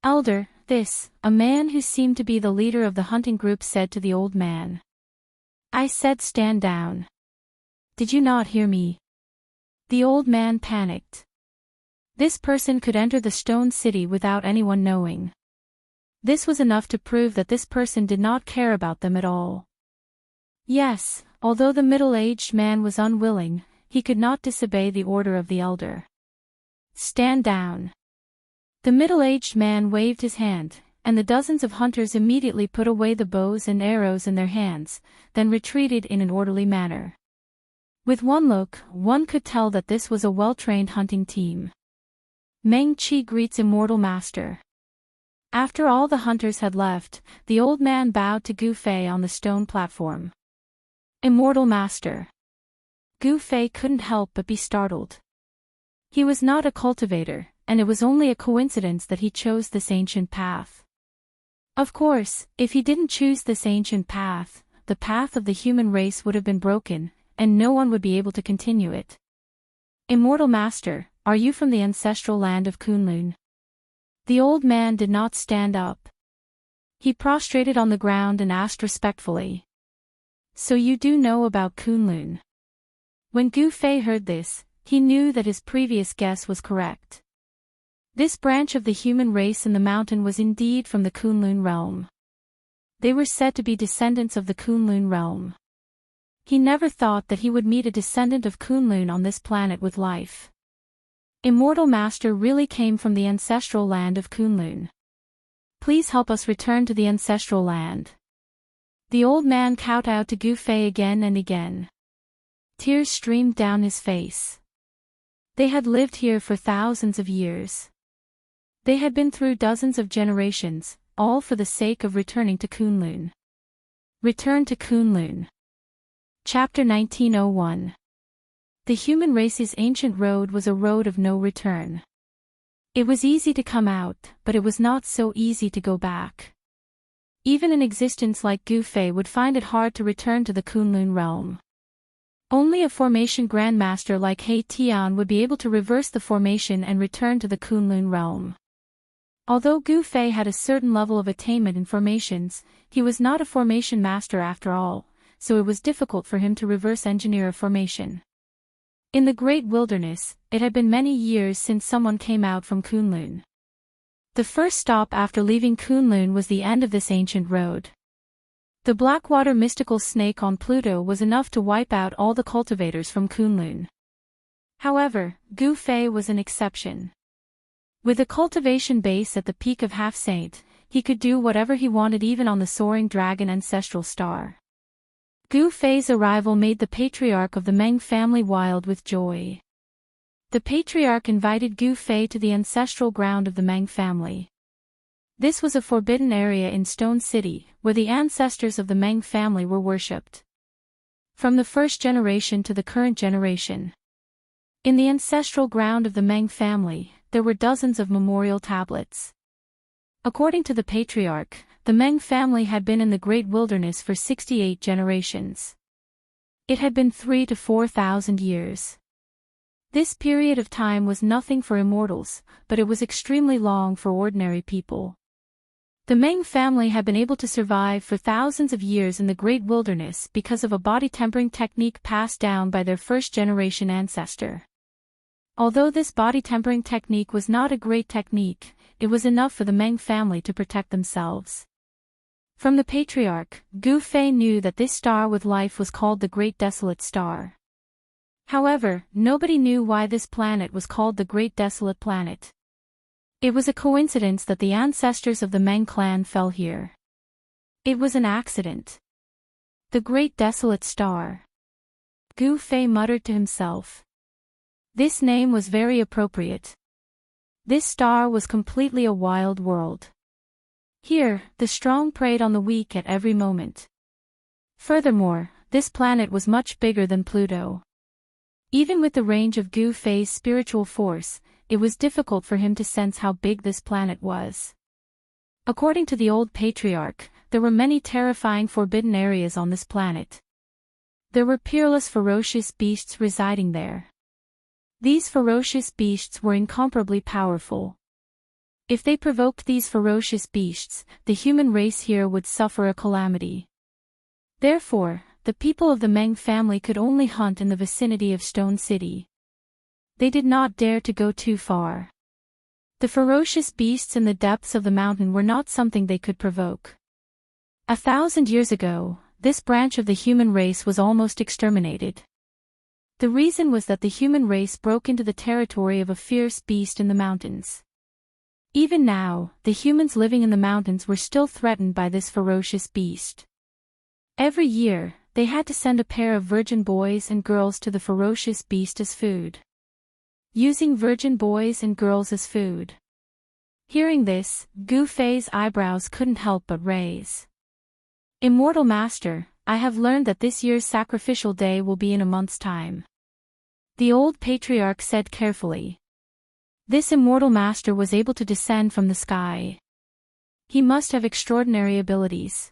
Elder, a man who seemed to be the leader of the hunting group said to the old man. I said stand down. Did you not hear me? The old man panicked. This person could enter the stone city without anyone knowing. This was enough to prove that this person did not care about them at all. Yes, although the middle-aged man was unwilling, he could not disobey the order of the elder. Stand down. The middle-aged man waved his hand, and the dozens of hunters immediately put away the bows and arrows in their hands, then retreated in an orderly manner. With one look, one could tell that this was a well-trained hunting team. Meng Qi greets Immortal Master. After all the hunters had left, the old man bowed to Gu Fei on the stone platform. Immortal Master. Gu Fei couldn't help but be startled. He was not a cultivator, and it was only a coincidence that he chose this ancient path. Of course, if he didn't choose this ancient path, the path of the human race would have been broken, and no one would be able to continue it. Immortal Master, are you from the ancestral land of Kunlun? The old man did not stand up. He prostrated on the ground and asked respectfully. So you do know about Kunlun? When Gu Fei heard this, he knew that his previous guess was correct. This branch of the human race in the mountain was indeed from the Kunlun realm. They were said to be descendants of the Kunlun realm. He never thought that he would meet a descendant of Kunlun on this planet with life. Immortal Master really came from the ancestral land of Kunlun. Please help us return to the ancestral land. The old man kowtowed to Gu Fei again and again. Tears streamed down his face. They had lived here for thousands of years. They had been through dozens of generations, all for the sake of returning to Kunlun. Return to Kunlun. Chapter 1901. The human race's ancient road was a road of no return. It was easy to come out, but it was not so easy to go back. Even an existence like Gu Fei would find it hard to return to the Kunlun realm. Only a formation grandmaster like He Tian would be able to reverse the formation and return to the Kunlun realm. Although Gu Fei had a certain level of attainment in formations, he was not a formation master after all, so it was difficult for him to reverse engineer a formation. In the great wilderness, it had been many years since someone came out from Kunlun. The first stop after leaving Kunlun was the end of this ancient road. The Blackwater mystical snake on Pluto was enough to wipe out all the cultivators from Kunlun. However, Gu Fei was an exception. With a cultivation base at the peak of Half Saint, he could do whatever he wanted even on the soaring dragon ancestral star. Gu Fei's arrival made the patriarch of the Meng family wild with joy. The patriarch invited Gu Fei to the ancestral ground of the Meng family. This was a forbidden area in Stone City, where the ancestors of the Meng family were worshipped. From the first generation to the current generation. In the ancestral ground of the Meng family, there were dozens of memorial tablets. According to the patriarch, the Meng family had been in the Great Wilderness for 68 generations. It had been 3,000 to 4,000 years. This period of time was nothing for immortals, but it was extremely long for ordinary people. The Meng family had been able to survive for thousands of years in the Great Wilderness because of a body-tempering technique passed down by their first-generation ancestor. Although this body-tempering technique was not a great technique, it was enough for the Meng family to protect themselves. From the patriarch, Gu Fei knew that this star with life was called the Great Desolate Star. However, nobody knew why this planet was called the Great Desolate Planet. It was a coincidence that the ancestors of the Meng clan fell here. It was an accident. The Great Desolate Star. Gu Fei muttered to himself. This name was very appropriate. This star was completely a wild world. Here, the strong preyed on the weak at every moment. Furthermore, this planet was much bigger than Pluto. Even with the range of Gu Fei's spiritual force, it was difficult for him to sense how big this planet was. According to the old patriarch, there were many terrifying forbidden areas on this planet. There were peerless ferocious beasts residing there. These ferocious beasts were incomparably powerful. If they provoked these ferocious beasts, the human race here would suffer a calamity. Therefore, the people of the Meng family could only hunt in the vicinity of Stone City. They did not dare to go too far. The ferocious beasts in the depths of the mountain were not something they could provoke. 1,000 years ago, this branch of the human race was almost exterminated. The reason was that the human race broke into the territory of a fierce beast in the mountains. Even now, the humans living in the mountains were still threatened by this ferocious beast. Every year, they had to send a pair of virgin boys and girls to the ferocious beast as food. Using virgin boys and girls as food. Hearing this, Gu Fei's eyebrows couldn't help but raise. Immortal Master, I have learned that this year's sacrificial day will be in a month's time. The old patriarch said carefully. This immortal master was able to descend from the sky. He must have extraordinary abilities.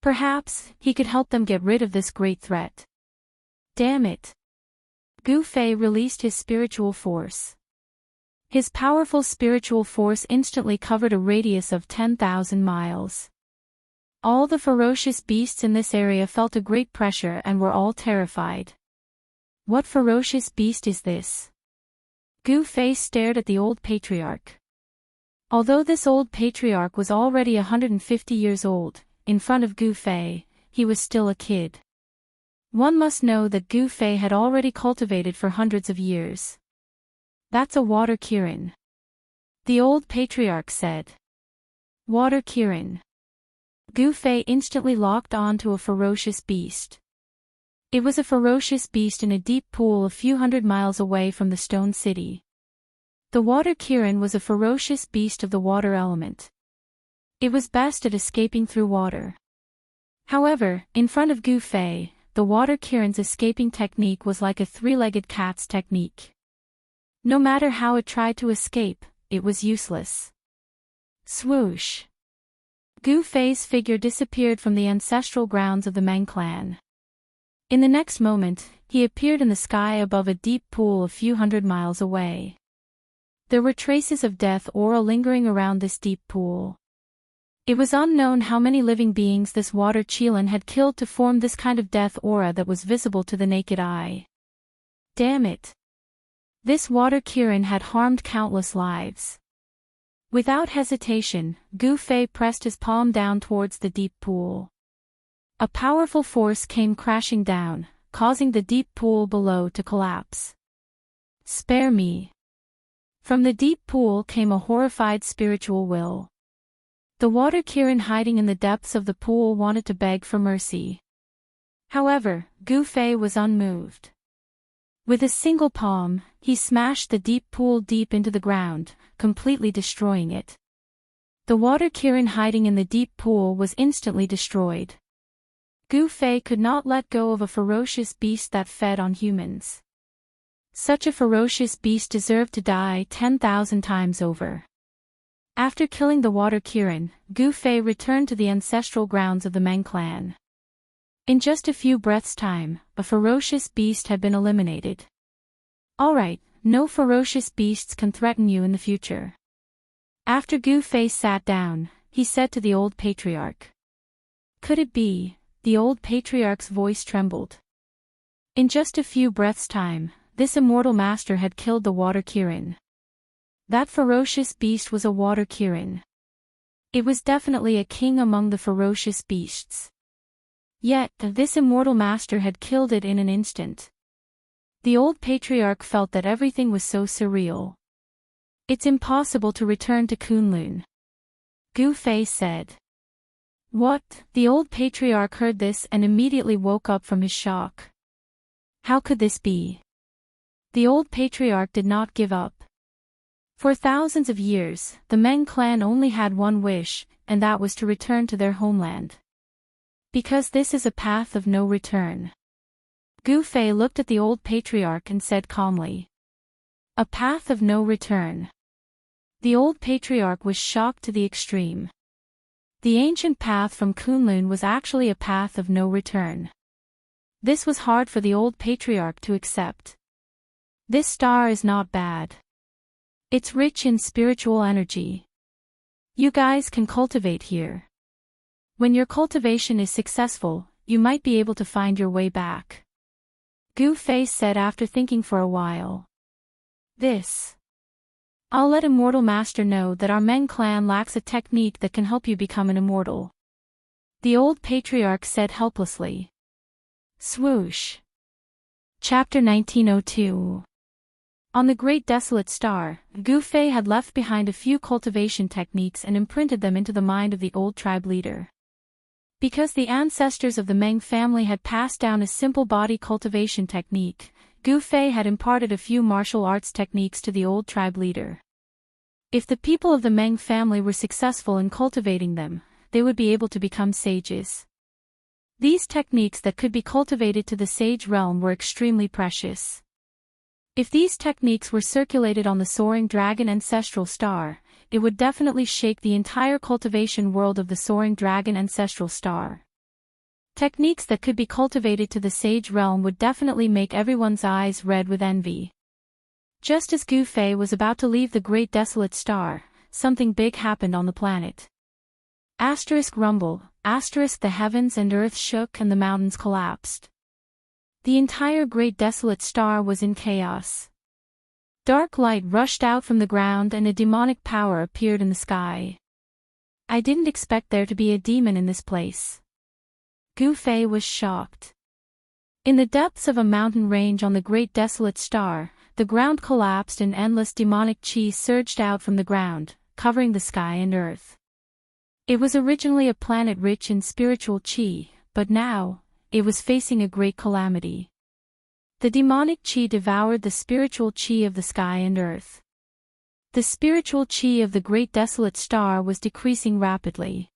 Perhaps, he could help them get rid of this great threat. Damn it. Gu Fei released his spiritual force. His powerful spiritual force instantly covered a radius of 10,000 miles. All the ferocious beasts in this area felt a great pressure and were all terrified. What ferocious beast is this? Gu Fei stared at the old patriarch. Although this old patriarch was already 150 years old, in front of Gu Fei, he was still a kid. One must know that Gu Fei had already cultivated for hundreds of years. That's a water Kirin. The old patriarch said. Water Kirin. Gu Fei instantly locked on to a ferocious beast. It was a ferocious beast in a deep pool a few hundred miles away from the Stone City. The water Kirin was a ferocious beast of the water element. It was best at escaping through water. However, in front of Gu Fei, the water Kirin's escaping technique was like a three-legged cat's technique. No matter how it tried to escape, it was useless. Swoosh! Gu Fei's figure disappeared from the ancestral grounds of the Meng clan. In the next moment, he appeared in the sky above a deep pool a few hundred miles away. There were traces of death aura lingering around this deep pool. It was unknown how many living beings this water Qilin had killed to form this kind of death aura that was visible to the naked eye. Damn it! This water Kirin had harmed countless lives. Without hesitation, Gu Fei pressed his palm down towards the deep pool. A powerful force came crashing down, causing the deep pool below to collapse. Spare me! From the deep pool came a horrified spiritual will. The water Kirin hiding in the depths of the pool wanted to beg for mercy. However, Gu Fei was unmoved. With a single palm, he smashed the deep pool deep into the ground, completely destroying it. The water Kirin hiding in the deep pool was instantly destroyed. Gu Fei could not let go of a ferocious beast that fed on humans. Such a ferocious beast deserved to die 10,000 times over. After killing the water Kirin, Gu Fei returned to the ancestral grounds of the Meng clan. In just a few breaths' time, a ferocious beast had been eliminated. Alright, no ferocious beasts can threaten you in the future. After Gu Fei sat down, he said to the old patriarch. Could it be? The old patriarch's voice trembled. In just a few breaths' time, this immortal master had killed the water Kirin. That ferocious beast was a water Kirin. It was definitely a king among the ferocious beasts. Yet, this immortal master had killed it in an instant. The old patriarch felt that everything was so surreal. It's impossible to return to Kunlun. Gu Fei said. What? The old patriarch heard this and immediately woke up from his shock. How could this be? The old patriarch did not give up. For thousands of years, the Meng clan only had one wish, and that was to return to their homeland. Because this is a path of no return. Gu Fei looked at the old patriarch and said calmly. A path of no return. The old patriarch was shocked to the extreme. The ancient path from Kunlun was actually a path of no return. This was hard for the old patriarch to accept. This star is not bad. It's rich in spiritual energy. You guys can cultivate here. When your cultivation is successful, you might be able to find your way back. Gu Fei said after thinking for a while. I'll let Immortal Master know that our Meng clan lacks a technique that can help you become an immortal. The old patriarch said helplessly. Swoosh. Chapter 1902. On the Great Desolate Star, Gu Fei had left behind a few cultivation techniques and imprinted them into the mind of the old tribe leader. Because the ancestors of the Meng family had passed down a simple body cultivation technique, Gu Fei had imparted a few martial arts techniques to the old tribe leader. If the people of the Meng family were successful in cultivating them, they would be able to become sages. These techniques that could be cultivated to the sage realm were extremely precious. If these techniques were circulated on the soaring dragon ancestral star, it would definitely shake the entire cultivation world of the soaring dragon ancestral star. Techniques that could be cultivated to the sage realm would definitely make everyone's eyes red with envy. Just as Gu Fei was about to leave the Great Desolate Star, something big happened on the planet. Rumble, the heavens and earth shook and the mountains collapsed. The entire Great Desolate Star was in chaos. Dark light rushed out from the ground and a demonic power appeared in the sky. I didn't expect there to be a demon in this place. Gu Fei was shocked. In the depths of a mountain range on the Great Desolate Star, the ground collapsed and endless demonic chi surged out from the ground, covering the sky and earth. It was originally a planet rich in spiritual chi, but now, it was facing a great calamity. The demonic chi devoured the spiritual chi of the sky and earth. The spiritual chi of the Great Desolate Star was decreasing rapidly.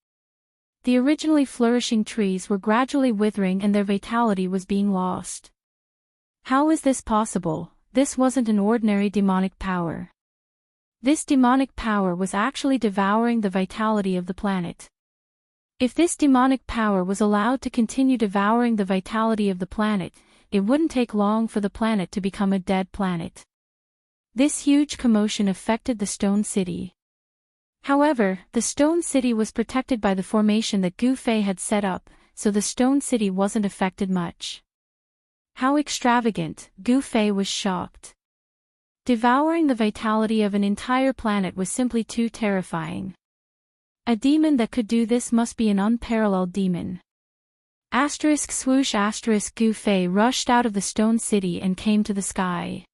The originally flourishing trees were gradually withering and their vitality was being lost. How is this possible? This wasn't an ordinary demonic power. This demonic power was actually devouring the vitality of the planet. If this demonic power was allowed to continue devouring the vitality of the planet, it wouldn't take long for the planet to become a dead planet. This huge commotion affected the Stone City. However, the Stone City was protected by the formation that Gu Fei had set up, so the Stone City wasn't affected much. How extravagant, Gu Fei was shocked. Devouring the vitality of an entire planet was simply too terrifying. A demon that could do this must be an unparalleled demon. Swoosh Gu Fei rushed out of the Stone City and came to the sky.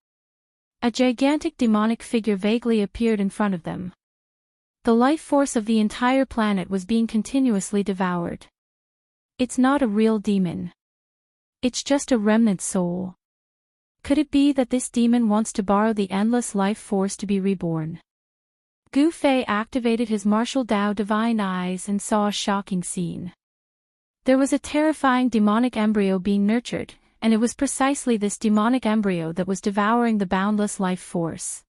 A gigantic demonic figure vaguely appeared in front of them. The life force of the entire planet was being continuously devoured. It's not a real demon. It's just a remnant soul. Could it be that this demon wants to borrow the endless life force to be reborn? Gu Fei activated his martial Dao divine eyes and saw a shocking scene. There was a terrifying demonic embryo being nurtured, and it was precisely this demonic embryo that was devouring the boundless life force.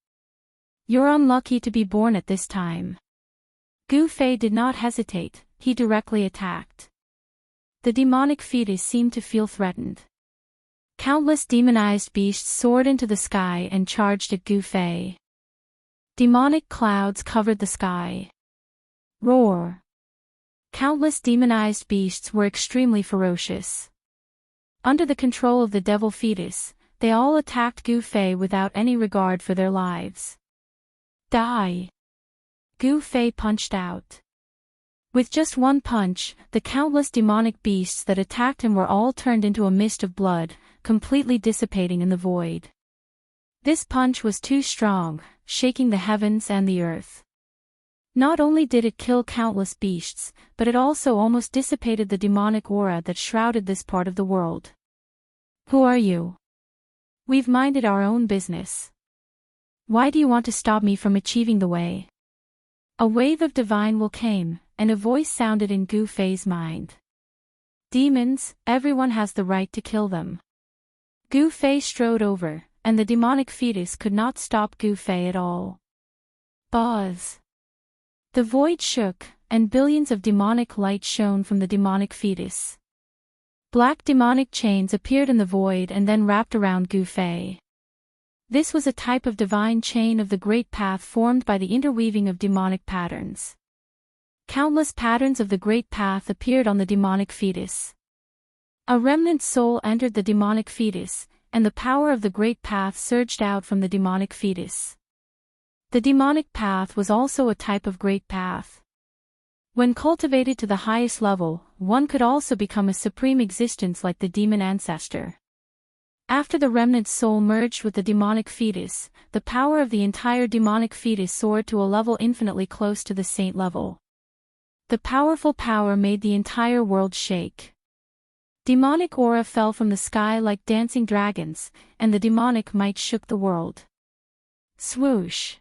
You're unlucky to be born at this time. Gu Fei did not hesitate, he directly attacked. The demonic fetus seemed to feel threatened. Countless demonized beasts soared into the sky and charged at Gu Fei. Demonic clouds covered the sky. Roar! Countless demonized beasts were extremely ferocious. Under the control of the devil fetus, they all attacked Gu Fei without any regard for their lives. Die! Gu Fei punched out. With just one punch, the countless demonic beasts that attacked him were all turned into a mist of blood, completely dissipating in the void. This punch was too strong, shaking the heavens and the earth. Not only did it kill countless beasts, but it also almost dissipated the demonic aura that shrouded this part of the world. Who are you? We've minded our own business. Why do you want to stop me from achieving the way? A wave of divine will came, and a voice sounded in Gu Fei's mind. Demons, everyone has the right to kill them. Gu Fei strode over, and the demonic fetus could not stop Gu Fei at all. Buzz! The void shook, and billions of demonic light shone from the demonic fetus. Black demonic chains appeared in the void and then wrapped around Gu Fei. This was a type of divine chain of the Great Path formed by the interweaving of demonic patterns. Countless patterns of the Great Path appeared on the demonic fetus. A remnant soul entered the demonic fetus, and the power of the Great Path surged out from the demonic fetus. The demonic path was also a type of Great Path. When cultivated to the highest level, one could also become a supreme existence like the demon ancestor. After the remnant soul merged with the demonic fetus, the power of the entire demonic fetus soared to a level infinitely close to the saint level. The powerful power made the entire world shake. Demonic aura fell from the sky like dancing dragons, and the demonic might shook the world. Swoosh!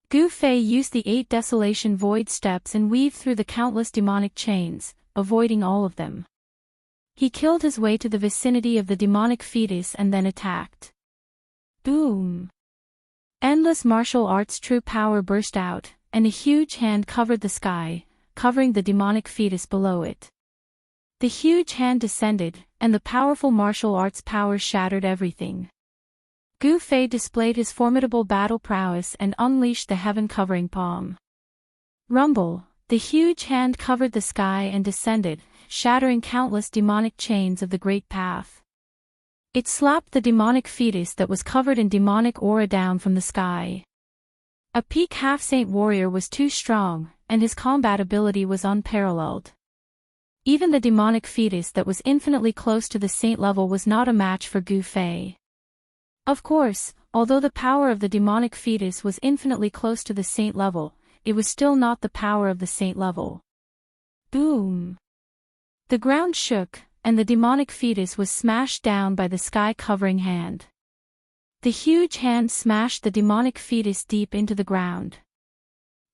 Gu Fei used the 8 desolation void steps and weaved through the countless demonic chains, avoiding all of them. He killed his way to the vicinity of the demonic fetus and then attacked. Boom! Endless martial arts true power burst out, and a huge hand covered the sky, covering the demonic fetus below it. The huge hand descended, and the powerful martial arts power shattered everything. Gu Fei displayed his formidable battle prowess and unleashed the heaven-covering palm. Rumble! The huge hand covered the sky and descended, shattering countless demonic chains of the Great Path. It slapped the demonic fetus that was covered in demonic aura down from the sky. A peak half-saint warrior was too strong, and his combat ability was unparalleled. Even the demonic fetus that was infinitely close to the saint level was not a match for Gu Fei. Of course, although the power of the demonic fetus was infinitely close to the saint level, it was still not the power of the saint level. Boom! The ground shook, and the demonic fetus was smashed down by the sky-covering hand. The huge hand smashed the demonic fetus deep into the ground.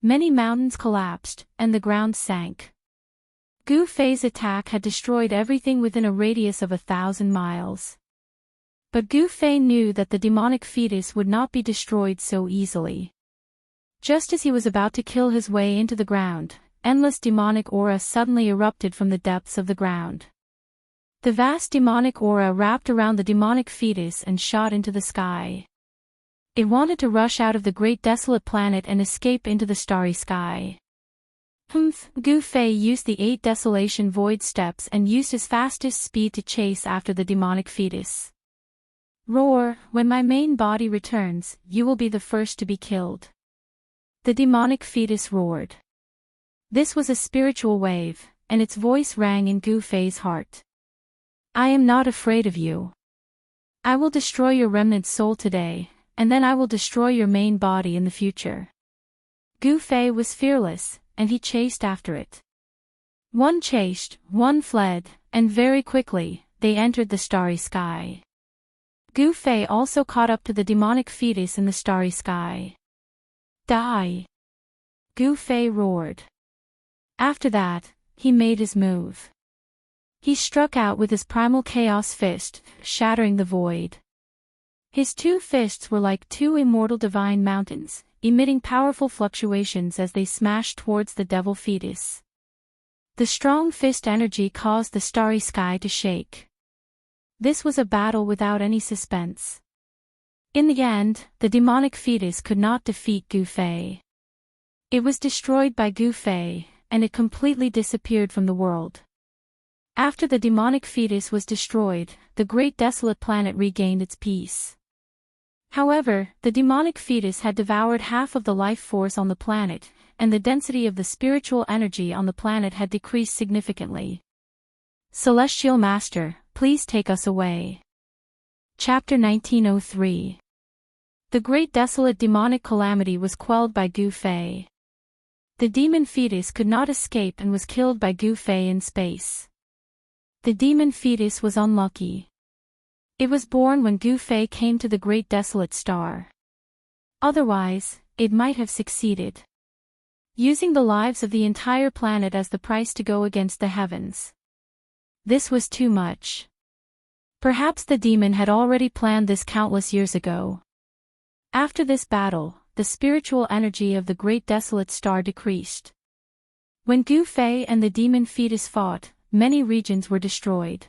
Many mountains collapsed, and the ground sank. Gu Fei's attack had destroyed everything within a radius of 1,000 miles. But Gu Fei knew that the demonic fetus would not be destroyed so easily. Just as he was about to kill his way into the ground, endless demonic aura suddenly erupted from the depths of the ground. The vast demonic aura wrapped around the demonic fetus and shot into the sky. It wanted to rush out of the great desolate planet and escape into the starry sky. Gu Fei used the 8 desolation void steps and used his fastest speed to chase after the demonic fetus. Roar, when my main body returns, you will be the first to be killed. The demonic fetus roared. This was a spiritual wave, and its voice rang in Gu Fei's heart. I am not afraid of you. I will destroy your remnant soul today, and then I will destroy your main body in the future. Gu Fei was fearless, and he chased after it. One chased, one fled, and very quickly, they entered the starry sky. Gu Fei also caught up to the demonic fetus in the starry sky. Die! Gu Fei roared. After that, he made his move. He struck out with his primal chaos fist, shattering the void. His 2 fists were like 2 immortal divine mountains, emitting powerful fluctuations as they smashed towards the devil fetus. The strong fist energy caused the starry sky to shake. This was a battle without any suspense. In the end, the demonic fetus could not defeat Gu Fei. It was destroyed by Gu Fei, and it completely disappeared from the world. After the demonic fetus was destroyed, the great desolate planet regained its peace. However, the demonic fetus had devoured half of the life force on the planet, and the density of the spiritual energy on the planet had decreased significantly. Celestial Master, please take us away. Chapter 1903. The great desolate demonic calamity was quelled by Gu Fei. The demon fetus could not escape and was killed by Gu Fei in space. The demon fetus was unlucky. It was born when Gu Fei came to the great desolate star. Otherwise, it might have succeeded. Using the lives of the entire planet as the price to go against the heavens. This was too much. Perhaps the demon had already planned this countless years ago. After this battle, the spiritual energy of the great desolate star decreased. When Gu Fei and the demon fetus fought, many regions were destroyed.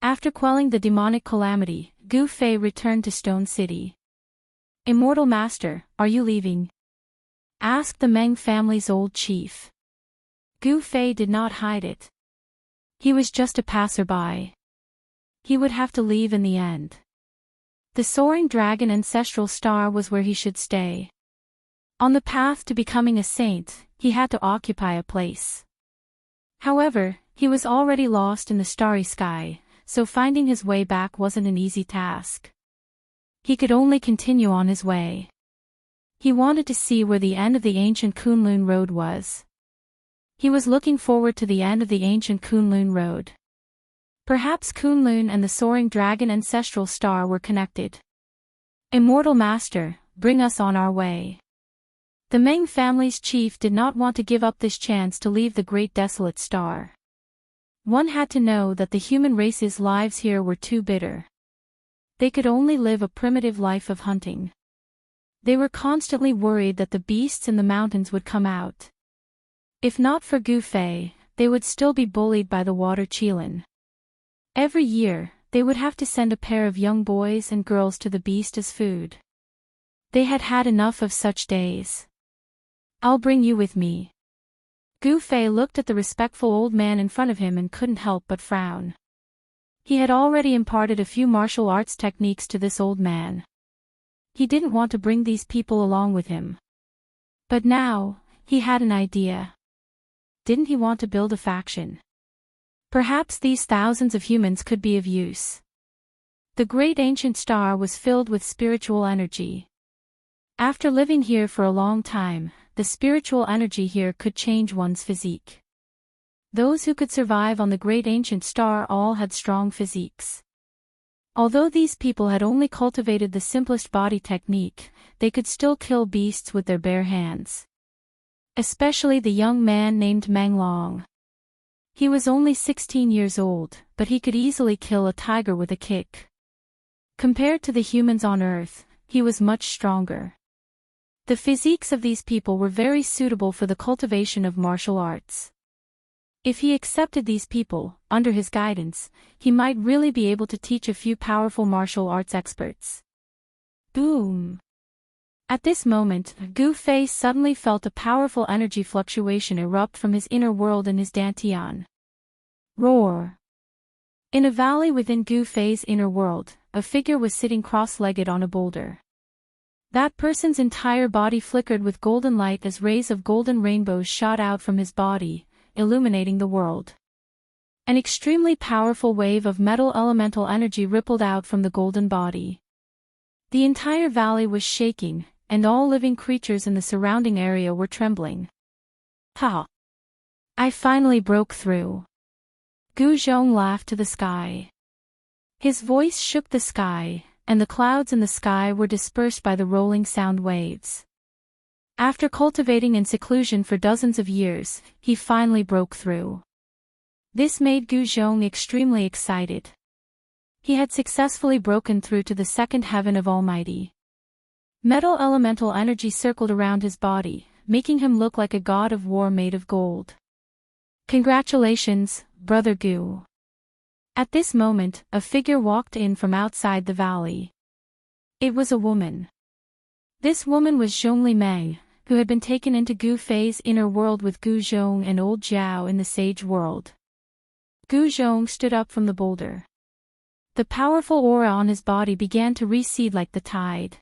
After quelling the demonic calamity, Gu Fei returned to Stone City. Immortal Master, are you leaving? Asked the Meng family's old chief. Gu Fei did not hide it. He was just a passerby. He would have to leave in the end. The soaring dragon ancestral star was where he should stay. On the path to becoming a saint, he had to occupy a place. However, he was already lost in the starry sky, so finding his way back wasn't an easy task. He could only continue on his way. He wanted to see where the end of the ancient Kunlun Road was. He was looking forward to the end of the ancient Kunlun Road. Perhaps Kunlun and the soaring dragon ancestral star were connected. Immortal Master, bring us on our way. The Meng family's chief did not want to give up this chance to leave the great desolate star. One had to know that the human race's lives here were too bitter. They could only live a primitive life of hunting. They were constantly worried that the beasts in the mountains would come out. If not for Gu Fei, they would still be bullied by the water Qilin. Every year, they would have to send a pair of young boys and girls to the beast as food. They had had enough of such days. I'll bring you with me. Gu Fei looked at the respectful old man in front of him and couldn't help but frown. He had already imparted a few martial arts techniques to this old man. He didn't want to bring these people along with him. But now, he had an idea. Didn't he want to build a faction? Perhaps these thousands of humans could be of use. The great ancient star was filled with spiritual energy. After living here for a long time, the spiritual energy here could change one's physique. Those who could survive on the great ancient star all had strong physiques. Although these people had only cultivated the simplest body technique, they could still kill beasts with their bare hands. Especially the young man named Meng Long. He was only 16 years old, but he could easily kill a tiger with a kick. Compared to the humans on Earth, he was much stronger. The physiques of these people were very suitable for the cultivation of martial arts. If he accepted these people, under his guidance, he might really be able to teach a few powerful martial arts experts. Boom! At this moment, Gu Fei suddenly felt a powerful energy fluctuation erupt from his inner world and his dantian. Roar! In a valley within Gu Fei's inner world, a figure was sitting cross-legged on a boulder. That person's entire body flickered with golden light as rays of golden rainbows shot out from his body, illuminating the world. An extremely powerful wave of metal elemental energy rippled out from the golden body. The entire valley was shaking, and all living creatures in the surrounding area were trembling. Ha! I finally broke through. Gu Zhong laughed to the sky. His voice shook the sky, and the clouds in the sky were dispersed by the rolling sound waves. After cultivating in seclusion for dozens of years, he finally broke through. This made Gu Zhong extremely excited. He had successfully broken through to the second heaven of Almighty. Metal elemental energy circled around his body, making him look like a god of war made of gold. Congratulations, Brother Gu. At this moment, a figure walked in from outside the valley. It was a woman. This woman was Zhongli Meng, who had been taken into Gu Fei's inner world with Gu Zhong and Old Zhao in the Sage world. Gu Zhong stood up from the boulder. The powerful aura on his body began to recede like the tide.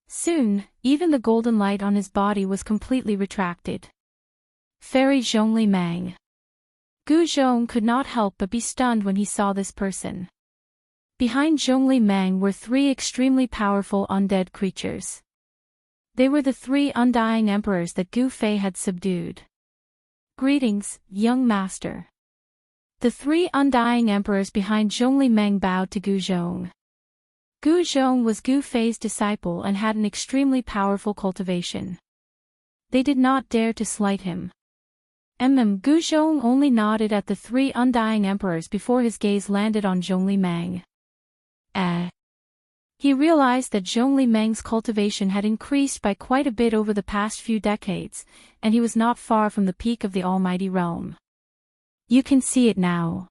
Soon, even the golden light on his body was completely retracted. Fairy Zhongli Meng. Gu Zhong could not help but be stunned when he saw this person. Behind Zhongli Meng were three extremely powerful undead creatures. They were the three undying emperors that Gu Fei had subdued. Greetings, young master. The three undying emperors behind Zhongli Meng bowed to Gu Zhong. Gu Zhong was Gu Fei's disciple and had an extremely powerful cultivation. They did not dare to slight him. Gu Zhong only nodded at the three undying emperors before his gaze landed on Zhongli Meng. He realized that Zhongli Meng's cultivation had increased by quite a bit over the past few decades, and he was not far from the peak of the Almighty Realm. You can see it now.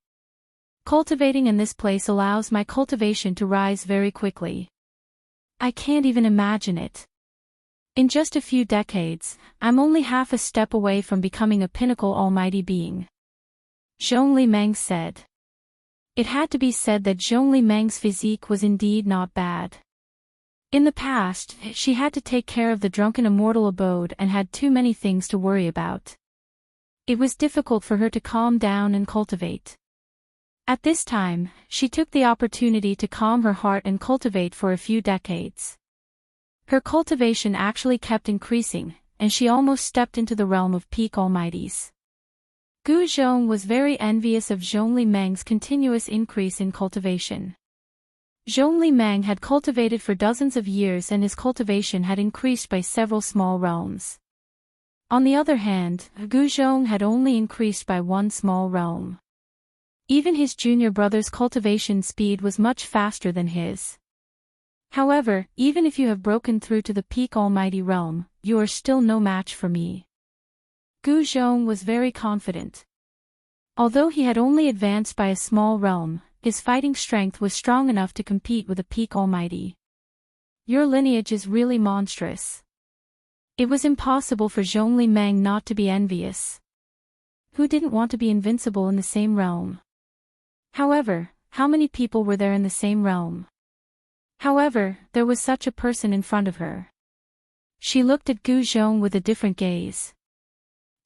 Cultivating in this place allows my cultivation to rise very quickly. I can't even imagine it. In just a few decades, I'm only half a step away from becoming a pinnacle almighty being. Zhongli Meng said. It had to be said that Zhongli Meng's physique was indeed not bad. In the past, she had to take care of the drunken immortal abode and had too many things to worry about. It was difficult for her to calm down and cultivate. At this time, she took the opportunity to calm her heart and cultivate for a few decades. Her cultivation actually kept increasing, and she almost stepped into the realm of peak almighties. Gu Zhong was very envious of Zhongli Meng's continuous increase in cultivation. Zhongli Meng had cultivated for dozens of years and his cultivation had increased by several small realms. On the other hand, Gu Zhong had only increased by one small realm. Even his junior brother's cultivation speed was much faster than his. However, even if you have broken through to the peak almighty realm, you are still no match for me. Gu Zhong was very confident. Although he had only advanced by a small realm, his fighting strength was strong enough to compete with a peak almighty. Your lineage is really monstrous. It was impossible for Zhongli Meng not to be envious. Who didn't want to be invincible in the same realm? However, how many people were there in the same realm? However, there was such a person in front of her. She looked at Gu Zhong with a different gaze.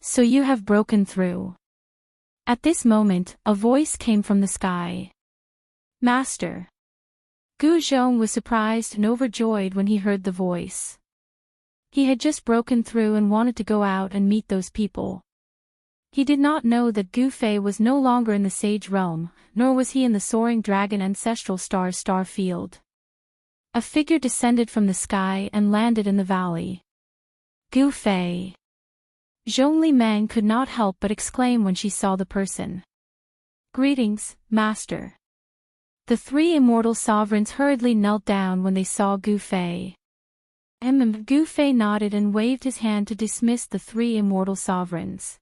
So you have broken through. At this moment, a voice came from the sky. Master. Gu Zhong was surprised and overjoyed when he heard the voice. He had just broken through and wanted to go out and meet those people. He did not know that Gu Fei was no longer in the Sage realm, nor was he in the Soaring Dragon Ancestral Star's star field. A figure descended from the sky and landed in the valley. Gu Fei. Zhongli Meng could not help but exclaim when she saw the person. "Greetings, Master." The three immortal sovereigns hurriedly knelt down when they saw Gu Fei. Gu Fei nodded and waved his hand to dismiss the three immortal sovereigns.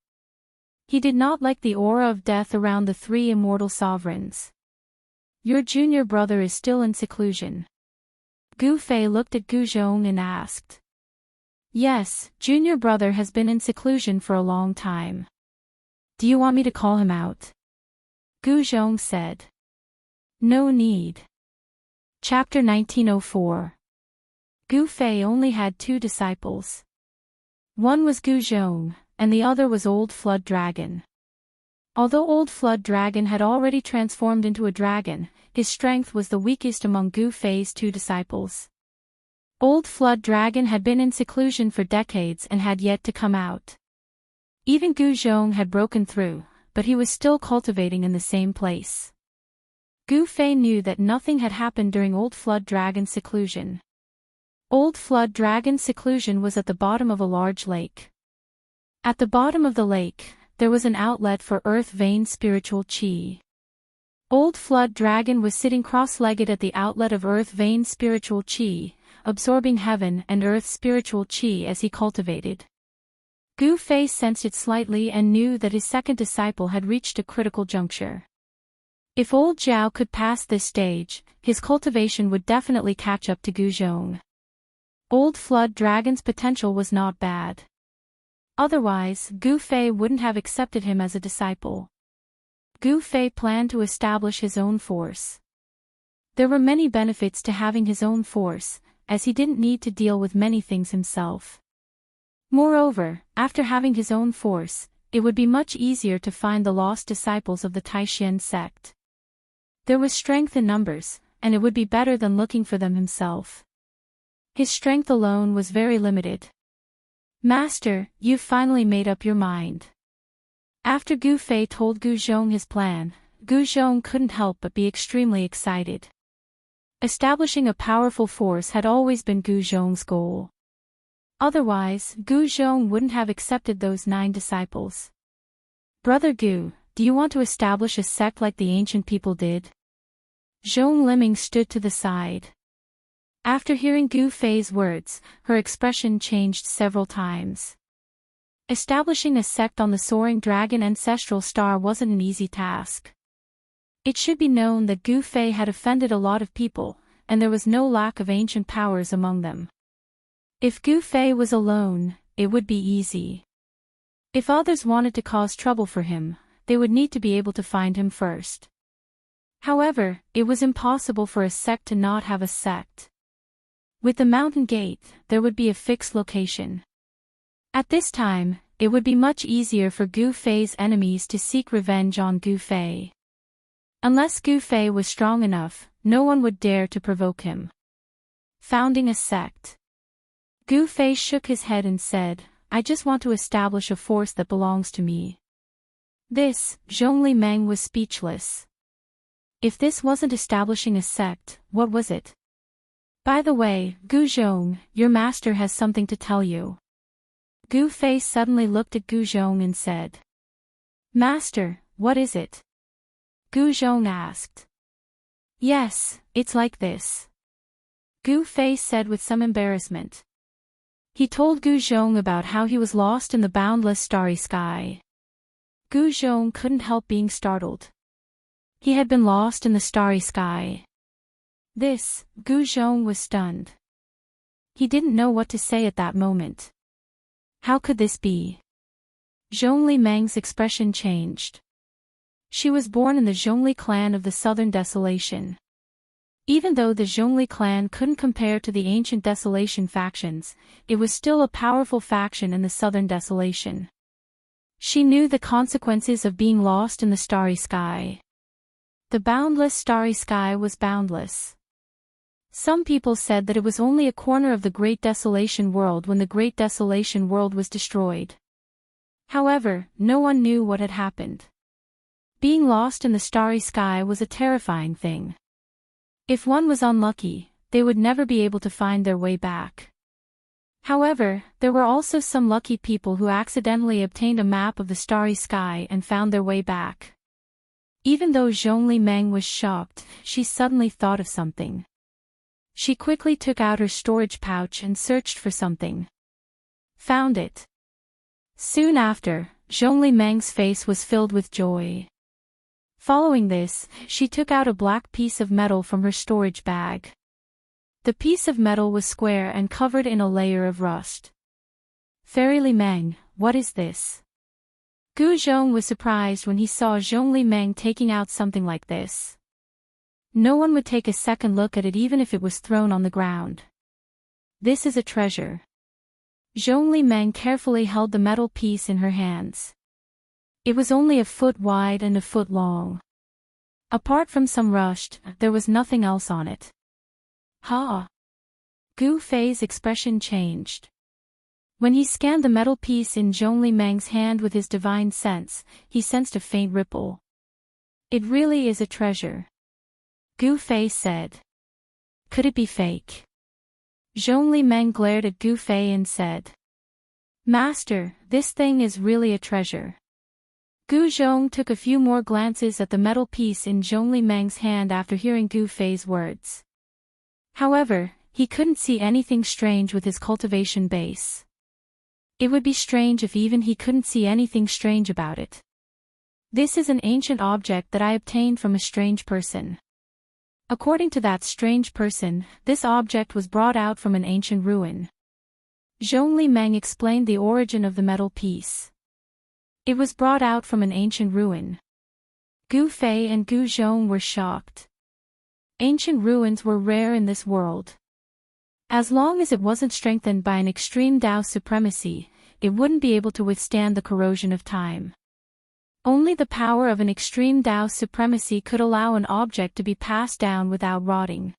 He did not like the aura of death around the three immortal sovereigns. "Your junior brother is still in seclusion." Gu Fei looked at Gu Zhong and asked. "Yes, junior brother has been in seclusion for a long time." "Do you want me to call him out?" Gu Zhong said. "No need." Chapter 1904. Gu Fei only had two disciples. One was Gu Zhong, and the other was Old Flood Dragon. Although Old Flood Dragon had already transformed into a dragon, his strength was the weakest among Gu Fei's two disciples. Old Flood Dragon had been in seclusion for decades and had yet to come out. Even Gu Zhong had broken through, but he was still cultivating in the same place. Gu Fei knew that nothing had happened during Old Flood Dragon's seclusion. Old Flood Dragon's seclusion was at the bottom of a large lake. At the bottom of the lake, there was an outlet for Earth Vein spiritual qi. Old Flood Dragon was sitting cross-legged at the outlet of Earth Vein spiritual qi, absorbing heaven and earth spiritual qi as he cultivated. Gu Fei sensed it slightly and knew that his second disciple had reached a critical juncture. If Old Zhao could pass this stage, his cultivation would definitely catch up to Gu Zhong. Old Flood Dragon's potential was not bad. Otherwise, Gu Fei wouldn't have accepted him as a disciple. Gu Fei planned to establish his own force. There were many benefits to having his own force, as he didn't need to deal with many things himself. Moreover, after having his own force, it would be much easier to find the lost disciples of the Taishan sect. There was strength in numbers, and it would be better than looking for them himself. His strength alone was very limited. "Master, you've finally made up your mind." After Gu Fei told Gu Zhong his plan, Gu Zhong couldn't help but be extremely excited. Establishing a powerful force had always been Gu Zhong's goal. Otherwise, Gu Zhong wouldn't have accepted those 9 disciples. "Brother Gu, do you want to establish a sect like the ancient people did?" Zhong Liming stood to the side. After hearing Gu Fei's words, her expression changed several times. Establishing a sect on the soaring dragon ancestral star wasn't an easy task. It should be known that Gu Fei had offended a lot of people, and there was no lack of ancient powers among them. If Gu Fei was alone, it would be easy. If others wanted to cause trouble for him, they would need to be able to find him first. However, it was impossible for a sect to not have a sect. With the mountain gate, there would be a fixed location. At this time, it would be much easier for Gu Fei's enemies to seek revenge on Gu Fei. Unless Gu Fei was strong enough, no one would dare to provoke him. Founding a sect. Gu Fei shook his head and said, "I just want to establish a force that belongs to me." This, Zhongli Meng was speechless. If this wasn't establishing a sect, what was it? "By the way, Gu Zhong, your master has something to tell you." Gu Fei suddenly looked at Gu Zhong and said. "Master, what is it?" Gu Zhong asked. "Yes, it's like this," Gu Fei said with some embarrassment. He told Gu Zhong about how he was lost in the boundless starry sky. Gu Zhong couldn't help being startled. He had been lost in the starry sky. This, Gu Zhong was stunned. He didn't know what to say at that moment. How could this be? Zhongli Meng's expression changed. She was born in the Zhongli clan of the Southern Desolation. Even though the Zhongli clan couldn't compare to the ancient Desolation factions, it was still a powerful faction in the Southern Desolation. She knew the consequences of being lost in the starry sky. The boundless starry sky was boundless. Some people said that it was only a corner of the Great Desolation World when the Great Desolation World was destroyed. However, no one knew what had happened. Being lost in the starry sky was a terrifying thing. If one was unlucky, they would never be able to find their way back. However, there were also some lucky people who accidentally obtained a map of the starry sky and found their way back. Even though Zhongli Meng was shocked, she suddenly thought of something. She quickly took out her storage pouch and searched for something. Found it. Soon after, Zhongli Meng's face was filled with joy. Following this, she took out a black piece of metal from her storage bag. The piece of metal was square and covered in a layer of rust. Fairy Li Meng, what is this? Gu Zhong was surprised when he saw Zhongli Meng taking out something like this. No one would take a second look at it even if it was thrown on the ground. This is a treasure. Zhongli Meng carefully held the metal piece in her hands. It was only a foot wide and a foot long. Apart from some rust, there was nothing else on it. Ha! Gu Fei's expression changed. When he scanned the metal piece in Zhongli Meng's hand with his divine sense, he sensed a faint ripple. It really is a treasure. Gu Fei said. Could it be fake? Zhongli Meng glared at Gu Fei and said. Master, this thing is really a treasure. Gu Zhong took a few more glances at the metal piece in Zhongli Meng's hand after hearing Gu Fei's words. However, he couldn't see anything strange with his cultivation base. It would be strange if even he couldn't see anything strange about it. This is an ancient object that I obtained from a strange person. According to that strange person, this object was brought out from an ancient ruin. Zhongli Meng explained the origin of the metal piece. It was brought out from an ancient ruin. Gu Fei and Gu Zhong were shocked. Ancient ruins were rare in this world. As long as it wasn't strengthened by an extreme Tao supremacy, it wouldn't be able to withstand the corrosion of time. Only the power of an extreme Tao supremacy could allow an object to be passed down without rotting.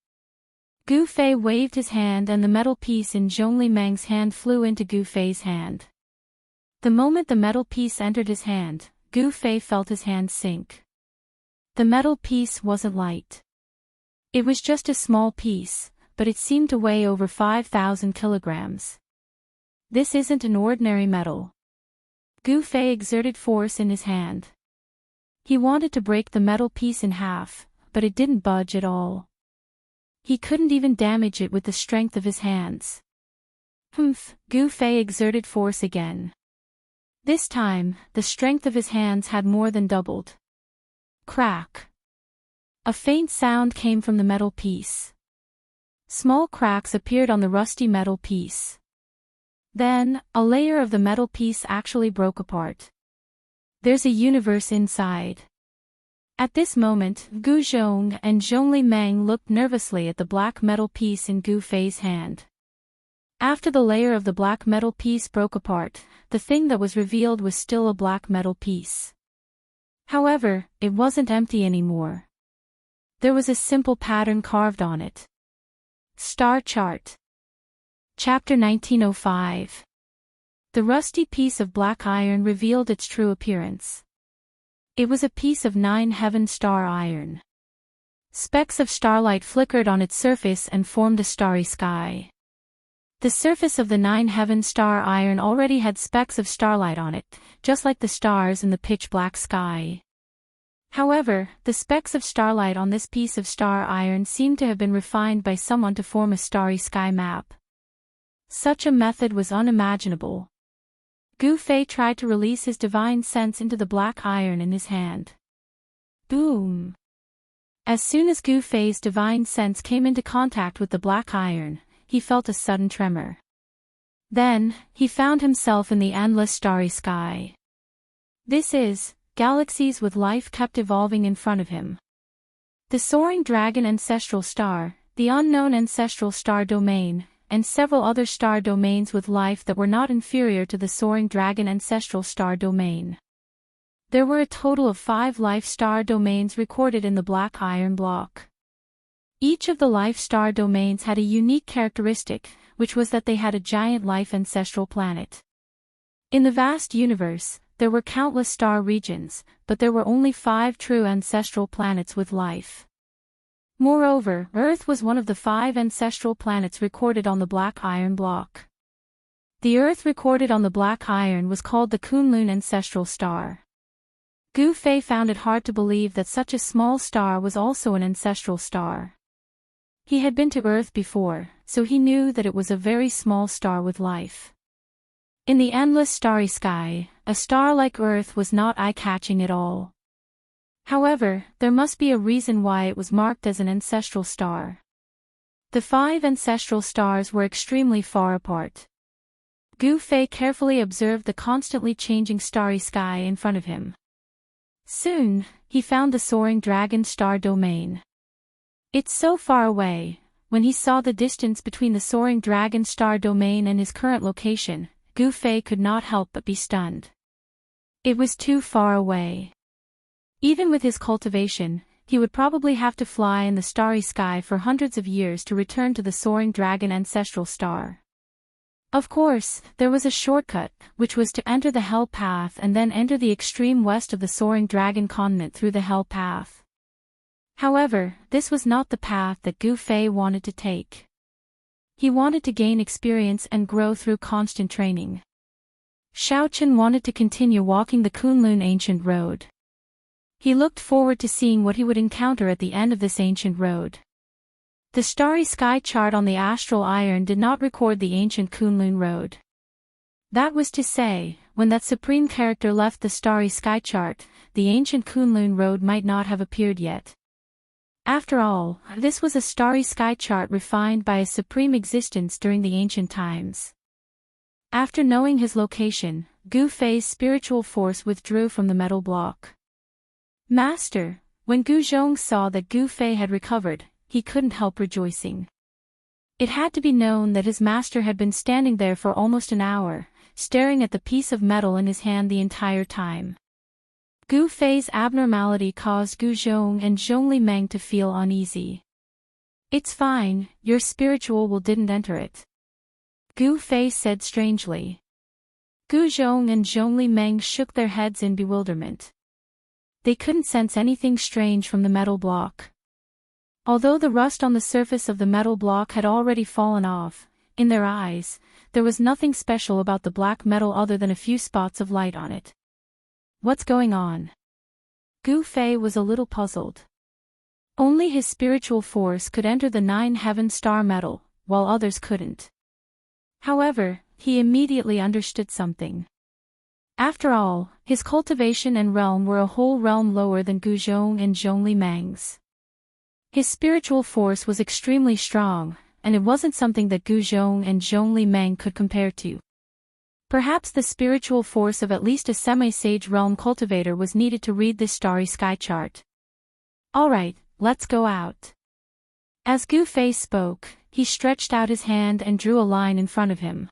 Gu Fei waved his hand and the metal piece in Zhongli Meng's hand flew into Gu Fei's hand. The moment the metal piece entered his hand, Gu Fei felt his hand sink. The metal piece wasn't light. It was just a small piece, but it seemed to weigh over 5,000 kilograms. This isn't an ordinary metal. Gu Fei exerted force in his hand. He wanted to break the metal piece in half, but it didn't budge at all. He couldn't even damage it with the strength of his hands. Gu Fei exerted force again. This time, the strength of his hands had more than doubled. Crack! A faint sound came from the metal piece. Small cracks appeared on the rusty metal piece. Then, a layer of the metal piece actually broke apart. There's a universe inside. At this moment, Gu Zhong and Zhongli Meng looked nervously at the black metal piece in Gu Fei's hand. After the layer of the black metal piece broke apart, the thing that was revealed was still a black metal piece. However, it wasn't empty anymore. There was a simple pattern carved on it. Star Chart. Chapter 1905. The rusty piece of black iron revealed its true appearance. It was a piece of 9 heaven star iron. Specks of starlight flickered on its surface and formed a starry sky. The surface of the 9 heaven star iron already had specks of starlight on it, just like the stars in the pitch-black sky. However, the specks of starlight on this piece of star iron seemed to have been refined by someone to form a starry sky map. Such a method was unimaginable. Gu Fei tried to release his divine sense into the black iron in his hand. Boom! As soon as Gu Fei's divine sense came into contact with the black iron, he felt a sudden tremor. Then, he found himself in the endless starry sky. This is, galaxies with life kept evolving in front of him. The soaring dragon ancestral star, the unknown ancestral star domain, and several other star domains with life that were not inferior to the soaring dragon ancestral star domain. There were a total of 5 life star domains recorded in the black iron block. Each of the life star domains had a unique characteristic, which was that they had a giant life ancestral planet. In the vast universe, there were countless star regions, but there were only 5 true ancestral planets with life. Moreover, Earth was one of the 5 ancestral planets recorded on the black iron block. The Earth recorded on the black iron was called the Kunlun ancestral star. Gu Fei found it hard to believe that such a small star was also an ancestral star. He had been to Earth before, so he knew that it was a very small star with life. In the endless starry sky, a star like Earth was not eye-catching at all. However, there must be a reason why it was marked as an ancestral star. The 5 ancestral stars were extremely far apart. Gu Fei carefully observed the constantly changing starry sky in front of him. Soon, he found the soaring dragon star domain. It's so far away. When he saw the distance between the soaring dragon star domain and his current location, Gu Fei could not help but be stunned. It was too far away. Even with his cultivation, he would probably have to fly in the starry sky for hundreds of years to return to the soaring dragon ancestral star. Of course, there was a shortcut, which was to enter the Hell Path and then enter the extreme west of the soaring dragon continent through the Hell Path. However, this was not the path that Gu Fei wanted to take. He wanted to gain experience and grow through constant training. Xiaochen wanted to continue walking the Kunlun ancient road. He looked forward to seeing what he would encounter at the end of this ancient road. The starry sky chart on the astral iron did not record the ancient Kunlun road. That was to say, when that supreme character left the starry sky chart, the ancient Kunlun road might not have appeared yet. After all, this was a starry sky chart refined by a supreme existence during the ancient times. After knowing his location, Gu Fei's spiritual force withdrew from the metal block. Master, when Gu Zhong saw that Gu Fei had recovered, he couldn't help rejoicing. It had to be known that his master had been standing there for almost an hour, staring at the piece of metal in his hand the entire time. Gu Fei's abnormality caused Gu Zhong and Zhongli Meng to feel uneasy. It's fine, your spiritual will didn't enter it. Gu Fei said strangely. Gu Zhong and Zhongli Meng shook their heads in bewilderment. They couldn't sense anything strange from the metal block. Although the rust on the surface of the metal block had already fallen off, in their eyes, there was nothing special about the black metal other than a few spots of light on it. What's going on? Gu Fei was a little puzzled. Only his spiritual force could enter the 9 heaven star metal, while others couldn't. However, he immediately understood something. After all, his cultivation and realm were a whole realm lower than Gu Zhong and Zhongli Meng's. His spiritual force was extremely strong, and it wasn't something that Gu Zhong and Zhongli Meng could compare to. Perhaps the spiritual force of at least a semi-sage realm cultivator was needed to read this starry sky chart. Alright, let's go out. As Gu Fei spoke, he stretched out his hand and drew a line in front of him.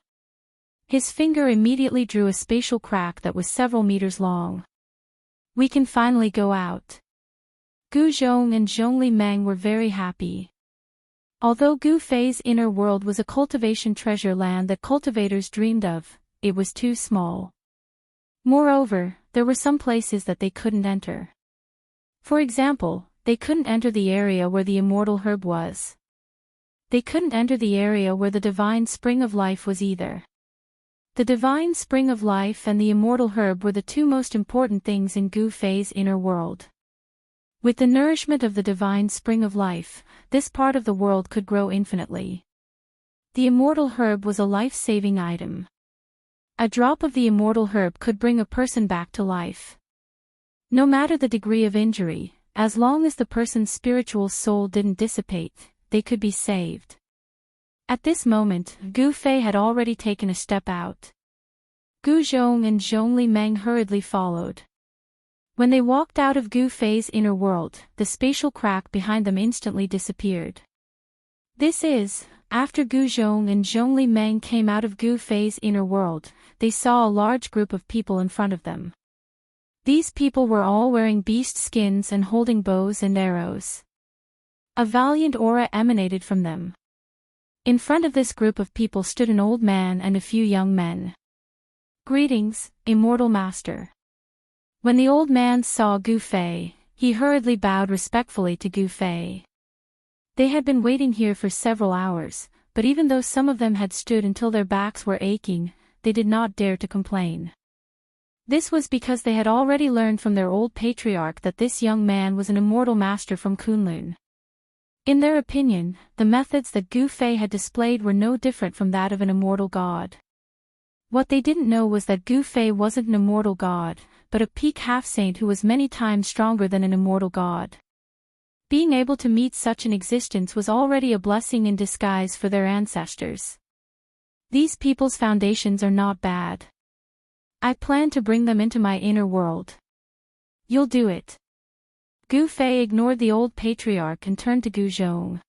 His finger immediately drew a spatial crack that was several meters long. We can finally go out. Gu Zhong and Zhongli Meng were very happy. Although Gu Fei's inner world was a cultivation treasure land that cultivators dreamed of, it was too small. Moreover, there were some places that they couldn't enter. For example, they couldn't enter the area where the immortal herb was. They couldn't enter the area where the divine spring of life was either. The divine spring of life and the immortal herb were the 2 most important things in Gu Fei's inner world. With the nourishment of the divine spring of life, this part of the world could grow infinitely. The immortal herb was a life-saving item. A drop of the immortal herb could bring a person back to life. No matter the degree of injury, as long as the person's spiritual soul didn't dissipate, they could be saved. At this moment, Gu Fei had already taken a step out. Gu Zhong and Zhongli Meng hurriedly followed. When they walked out of Gu Fei's inner world, the spatial crack behind them instantly disappeared. This is, after Gu Zhong and Zhongli Meng came out of Gu Fei's inner world, they saw a large group of people in front of them. These people were all wearing beast skins and holding bows and arrows. A valiant aura emanated from them. In front of this group of people stood an old man and a few young men. Greetings, Immortal Master. When the old man saw Gu Fei, he hurriedly bowed respectfully to Gu Fei. They had been waiting here for several hours, but even though some of them had stood until their backs were aching, they did not dare to complain. This was because they had already learned from their old patriarch that this young man was an immortal master from Kunlun. In their opinion, the methods that Gu Fei had displayed were no different from that of an immortal god. What they didn't know was that Gu Fei wasn't an immortal god, but a peak half-saint who was many times stronger than an immortal god. Being able to meet such an existence was already a blessing in disguise for their ancestors. These people's foundations are not bad. I plan to bring them into my inner world. You'll do it. Gu Fei ignored the old patriarch and turned to Gu Zhong.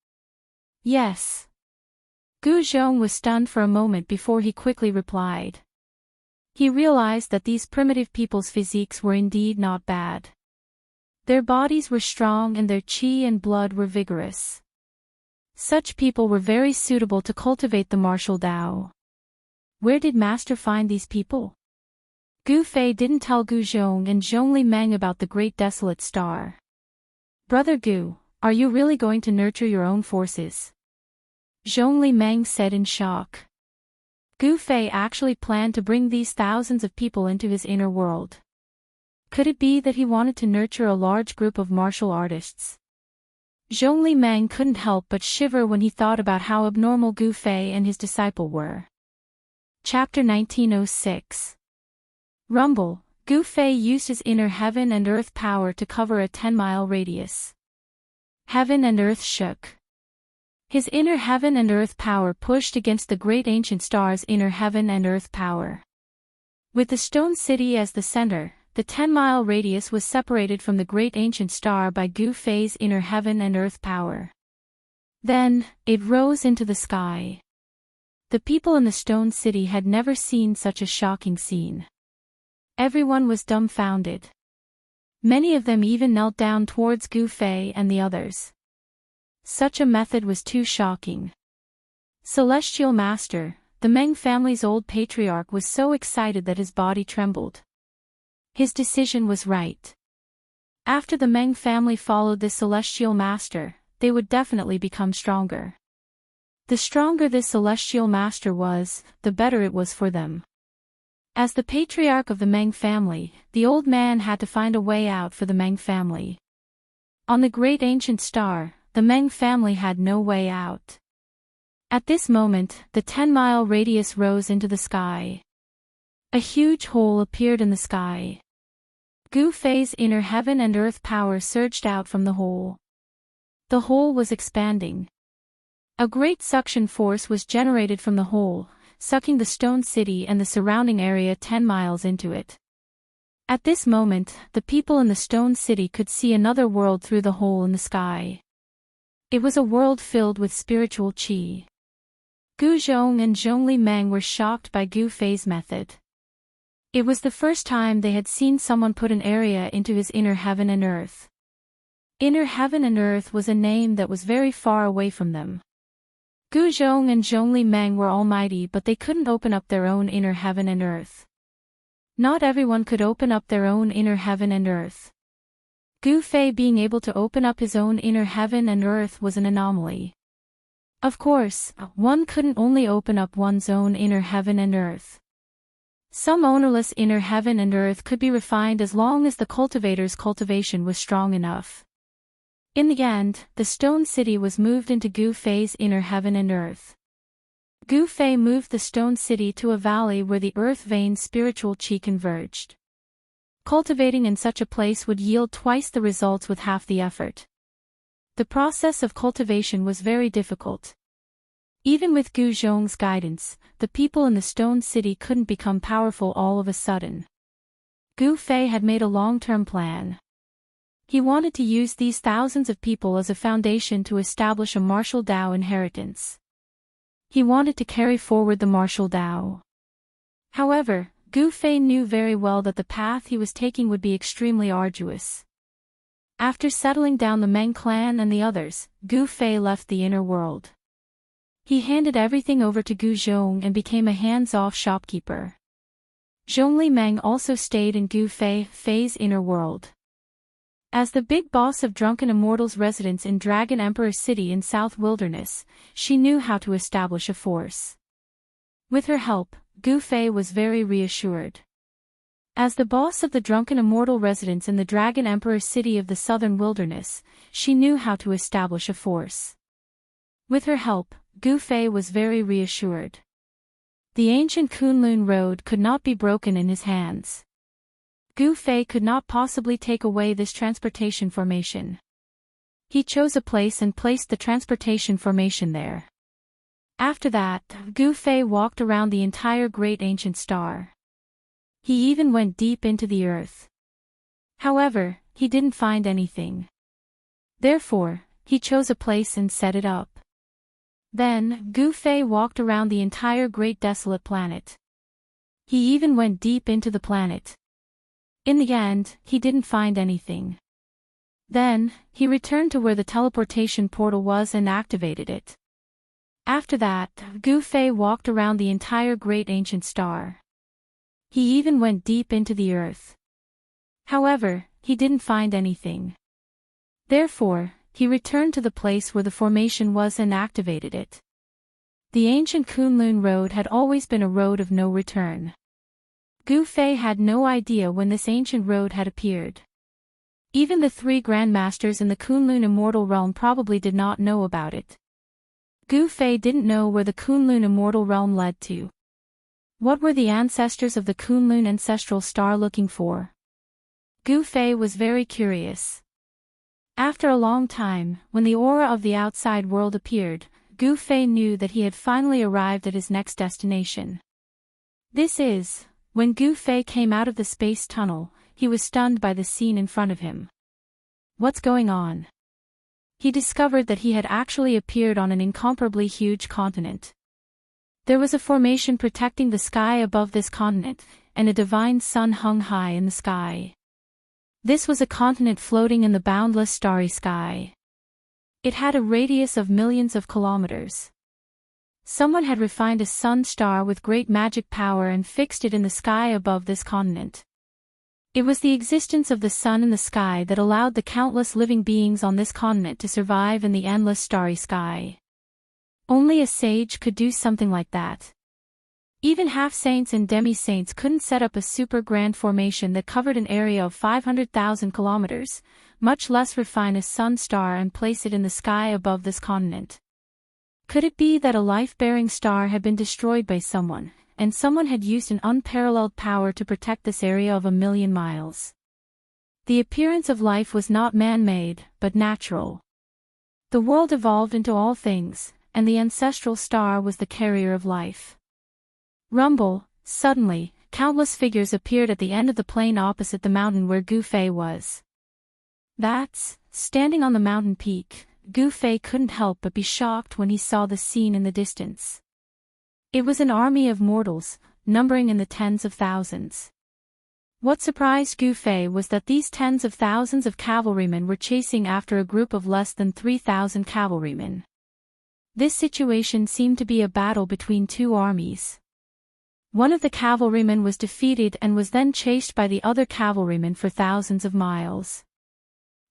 Yes. Gu Zhong was stunned for a moment before he quickly replied. He realized that these primitive people's physiques were indeed not bad. Their bodies were strong and their qi and blood were vigorous. Such people were very suitable to cultivate the martial Tao. Where did Master find these people? Gu Fei didn't tell Gu Zhong and Zhongli Meng about the Great Desolate Star. Brother Gu, are you really going to nurture your own forces? Zhongli Meng said in shock. Gu Fei actually planned to bring these thousands of people into his inner world. Could it be that he wanted to nurture a large group of martial artists? Zhongli Meng couldn't help but shiver when he thought about how abnormal Gu Fei and his disciple were. Chapter 1906. Rumble. Gu Fei used his inner heaven and earth power to cover a 10-mile radius. Heaven and earth shook. His inner heaven and earth power pushed against the great ancient star's inner heaven and earth power. With the stone city as the center, the 10-mile radius was separated from the great ancient star by Gu Fei's inner heaven and earth power. Then, it rose into the sky. The people in the stone city had never seen such a shocking scene. Everyone was dumbfounded. Many of them even knelt down towards Gu Fei and the others. Such a method was too shocking. Celestial Master, the Meng family's old patriarch, was so excited that his body trembled. His decision was right. After the Meng family followed this Celestial Master, they would definitely become stronger. The stronger this Celestial Master was, the better it was for them. As the patriarch of the Meng family, the old man had to find a way out for the Meng family. On the great ancient star, the Meng family had no way out. At this moment, the 10-mile radius rose into the sky. A huge hole appeared in the sky. Gu Fei's inner heaven and earth power surged out from the hole. The hole was expanding. A great suction force was generated from the hole, sucking the stone city and the surrounding area 10 miles into it. At this moment, the people in the stone city could see another world through the hole in the sky. It was a world filled with spiritual qi. Gu Zhong and Zhongli Meng were shocked by Gu Fei's method. It was the first time they had seen someone put an area into his inner heaven and earth. Inner heaven and earth was a name that was very far away from them. Gu Zhong and Zhongli Meng were almighty, but they couldn't open up their own inner heaven and earth. Not everyone could open up their own inner heaven and earth. Gu Fei being able to open up his own inner heaven and earth was an anomaly. Of course, one couldn't only open up one's own inner heaven and earth. Some ownerless inner heaven and earth could be refined as long as the cultivator's cultivation was strong enough. In the end, the stone city was moved into Gu Fei's inner heaven and earth. Gu Fei moved the stone city to a valley where the earth vein spiritual qi converged. Cultivating in such a place would yield twice the results with half the effort. The process of cultivation was very difficult. Even with Gu Zhong's guidance, the people in the stone city couldn't become powerful all of a sudden. Gu Fei had made a long-term plan. He wanted to use these thousands of people as a foundation to establish a martial Tao inheritance. He wanted to carry forward the martial Tao. However, Gu Fei knew very well that the path he was taking would be extremely arduous. After settling down the Meng clan and the others, Gu Fei left the inner world. He handed everything over to Gu Zhong and became a hands-off shopkeeper. Zhongli Meng also stayed in Gu Fei's inner world. As the big boss of Drunken Immortal's residence in Dragon Emperor City in South Wilderness, she knew how to establish a force. With her help, Gu Fei was very reassured. As the boss of the Drunken Immortal residence in the Dragon Emperor City of the Southern Wilderness, she knew how to establish a force. With her help, Gu Fei was very reassured. The ancient Kunlun road could not be broken in his hands. Gu Fei could not possibly take away this transportation formation. He chose a place and placed the transportation formation there. After that, Gu Fei walked around the entire great ancient star. He even went deep into the earth. However, he didn't find anything. Therefore, he chose a place and set it up. Then, Gu Fei walked around the entire great desolate planet. He even went deep into the planet. In the end, he didn't find anything. Then, he returned to where the teleportation portal was and activated it. After that, Gu Fei walked around the entire great ancient star. He even went deep into the earth. However, he didn't find anything. Therefore, he returned to the place where the formation was and activated it. The ancient Kunlun road had always been a road of no return. Gu Fei had no idea when this ancient road had appeared. Even the three grandmasters in the Kunlun immortal realm probably did not know about it. Gu Fei didn't know where the Kunlun immortal realm led to. What were the ancestors of the Kunlun ancestral star looking for? Gu Fei was very curious. After a long time, when the aura of the outside world appeared, Gu Fei knew that he had finally arrived at his next destination. When Gu Fei came out of the space tunnel, he was stunned by the scene in front of him. What's going on? He discovered that he had actually appeared on an incomparably huge continent. There was a formation protecting the sky above this continent, and a divine sun hung high in the sky. This was a continent floating in the boundless starry sky. It had a radius of millions of kilometers. Someone had refined a sun star with great magic power and fixed it in the sky above this continent. It was the existence of the sun in the sky that allowed the countless living beings on this continent to survive in the endless starry sky. Only a sage could do something like that. Even half-saints and demi-saints couldn't set up a super grand formation that covered an area of 500,000 kilometers, much less refine a sun star and place it in the sky above this continent. Could it be that a life-bearing star had been destroyed by someone, and someone had used an unparalleled power to protect this area of 1,000,000 miles? The appearance of life was not man-made, but natural. The world evolved into all things, and the ancestral star was the carrier of life. Rumble, suddenly, countless figures appeared at the end of the plain opposite the mountain where Gu Fei was. Standing on the mountain peak, Gu Fei couldn't help but be shocked when he saw the scene in the distance. It was an army of mortals, numbering in the tens of thousands. What surprised Gu Fei was that these tens of thousands of cavalrymen were chasing after a group of less than 3,000 cavalrymen. This situation seemed to be a battle between two armies. One of the cavalrymen was defeated and was then chased by the other cavalrymen for thousands of miles.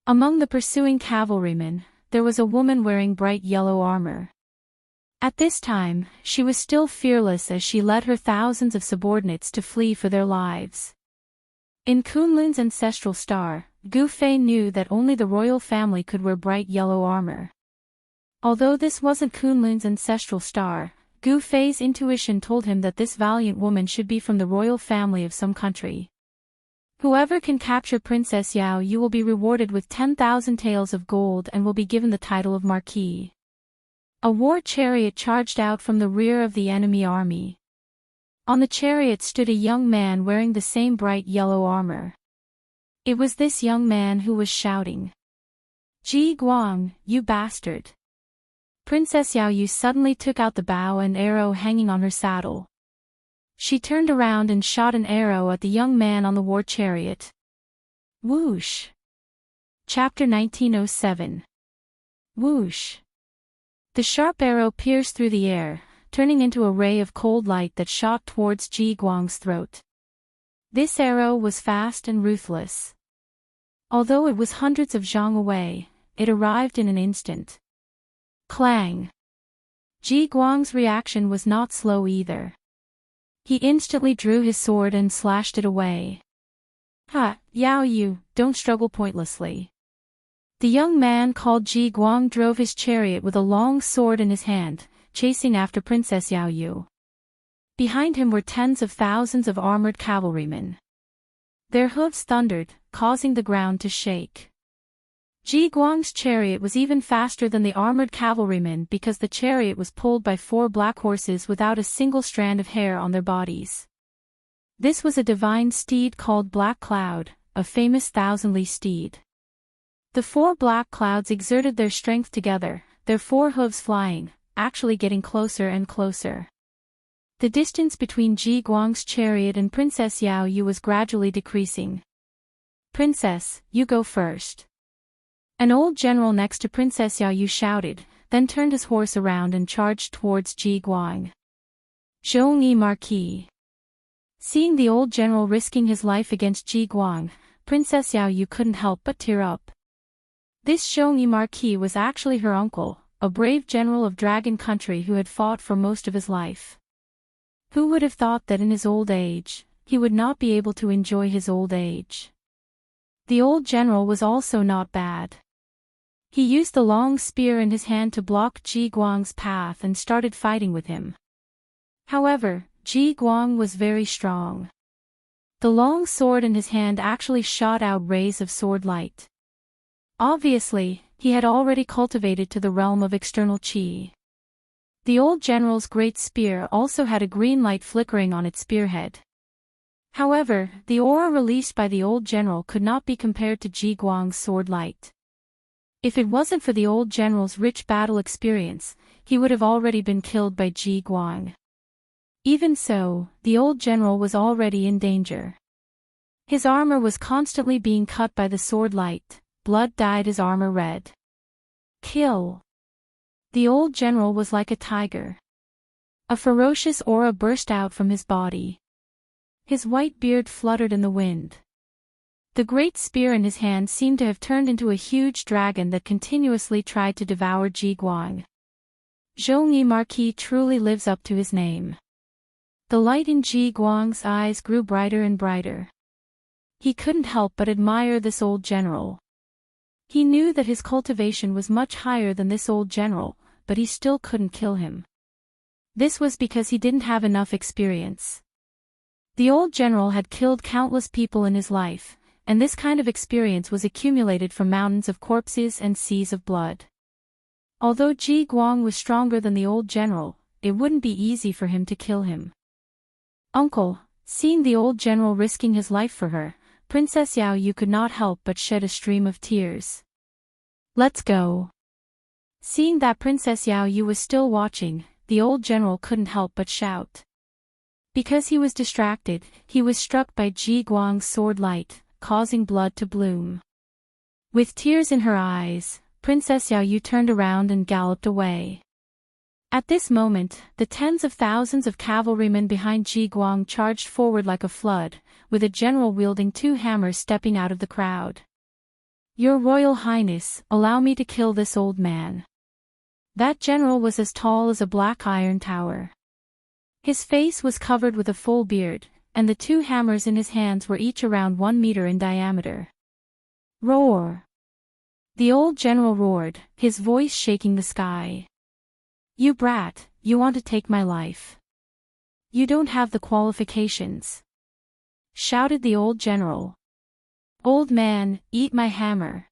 Among the pursuing cavalrymen, there was a woman wearing bright yellow armor. At this time, she was still fearless as she led her thousands of subordinates to flee for their lives. In Kunlun's ancestral star, Gu Fei knew that only the royal family could wear bright yellow armor. Although this wasn't Kunlun's ancestral star, Gu Fei's intuition told him that this valiant woman should be from the royal family of some country. Whoever can capture Princess Yao Yu will be rewarded with 10,000 taels of gold and will be given the title of Marquis. A war chariot charged out from the rear of the enemy army. On the chariot stood a young man wearing the same bright yellow armor. It was this young man who was shouting, "Ji Guang, you bastard!" Princess Yao Yu suddenly took out the bow and arrow hanging on her saddle. She turned around and shot an arrow at the young man on the war chariot. Whoosh! Chapter 1907. Whoosh! The sharp arrow pierced through the air, turning into a ray of cold light that shot towards Ji Guang's throat. This arrow was fast and ruthless. Although it was hundreds of zhang away, it arrived in an instant. Clang! Ji Guang's reaction was not slow either. He instantly drew his sword and slashed it away. Ha, Yao Yu, don't struggle pointlessly. The young man called Ji Guang drove his chariot with a long sword in his hand, chasing after Princess Yao Yu. Behind him were tens of thousands of armored cavalrymen. Their hooves thundered, causing the ground to shake. Ji Guang's chariot was even faster than the armored cavalrymen because the chariot was pulled by 4 black horses without a single strand of hair on their bodies. This was a divine steed called Black Cloud, a famous thousandly steed. The 4 black clouds exerted their strength together, their 4 hooves flying, actually getting closer and closer. The distance between Ji Guang's chariot and Princess Yao Yu was gradually decreasing. Princess, you go first. An old general next to Princess Yao Yu shouted, then turned his horse around and charged towards Ji Guang. Zhongyi Marquis. Seeing the old general risking his life against Ji Guang, Princess Yao Yu couldn't help but tear up. This Zhongyi Marquis was actually her uncle, a brave general of Dragon Country who had fought for most of his life. Who would have thought that in his old age, he would not be able to enjoy his old age? The old general was also not bad. He used the long spear in his hand to block Ji Guang's path and started fighting with him. However, Ji Guang was very strong. The long sword in his hand actually shot out rays of sword light. Obviously, he had already cultivated to the realm of external qi. The old general's great spear also had a green light flickering on its spearhead. However, the aura released by the old general could not be compared to Ji Guang's sword light. If it wasn't for the old general's rich battle experience, he would have already been killed by Ji Guang. Even so, the old general was already in danger. His armor was constantly being cut by the sword light, blood dyed his armor red. Kill! The old general was like a tiger. A ferocious aura burst out from his body. His white beard fluttered in the wind. The great spear in his hand seemed to have turned into a huge dragon that continuously tried to devour Ji Guang. Zhongyi Marquis truly lives up to his name. The light in Ji Guang's eyes grew brighter and brighter. He couldn't help but admire this old general. He knew that his cultivation was much higher than this old general, but he still couldn't kill him. This was because he didn't have enough experience. The old general had killed countless people in his life, and this kind of experience was accumulated from mountains of corpses and seas of blood. Although Ji Guang was stronger than the old general, it wouldn't be easy for him to kill him. Uncle, seeing the old general risking his life for her, Princess Yao Yu could not help but shed a stream of tears. Let's go. Seeing that Princess Yao Yu was still watching, the old general couldn't help but shout. Because he was distracted, he was struck by Ji Guang's sword light, causing blood to bloom. With tears in her eyes, Princess Yao Yu turned around and galloped away. At this moment, the tens of thousands of cavalrymen behind Ji Guang charged forward like a flood, with a general wielding 2 hammers stepping out of the crowd. Your Royal Highness, allow me to kill this old man. That general was as tall as a black iron tower. His face was covered with a full beard, and the 2 hammers in his hands were each around 1 meter in diameter. Roar! The old general roared, his voice shaking the sky. You brat, you want to take my life. You don't have the qualifications. Shouted the old general. Old man, eat my hammer.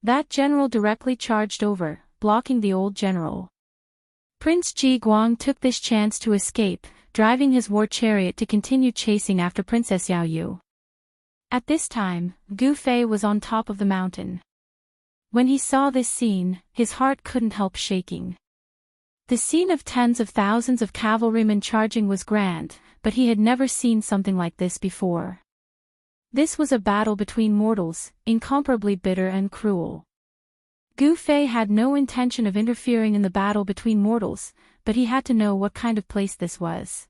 That general directly charged over, blocking the old general. Prince Ji Guang took this chance to escape, driving his war chariot to continue chasing after Princess Yao Yu. At this time, Gu Fei was on top of the mountain. When he saw this scene, his heart couldn't help shaking. The scene of tens of thousands of cavalrymen charging was grand, but he had never seen something like this before. This was a battle between mortals, incomparably bitter and cruel. Gu Fei had no intention of interfering in the battle between mortals, but he had to know what kind of place this was.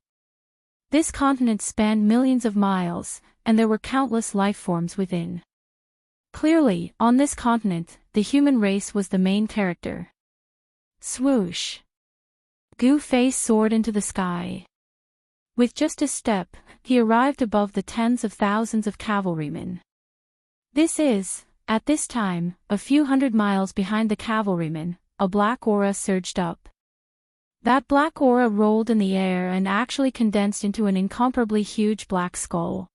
This continent spanned millions of miles, and there were countless life forms within. Clearly, on this continent, the human race was the main character. Swoosh! Gu Fei soared into the sky. With just a step, he arrived above the tens of thousands of cavalrymen. This is, at this time, a few hundred miles behind the cavalrymen. A black aura surged up. That black aura rolled in the air and actually condensed into an incomparably huge black skull.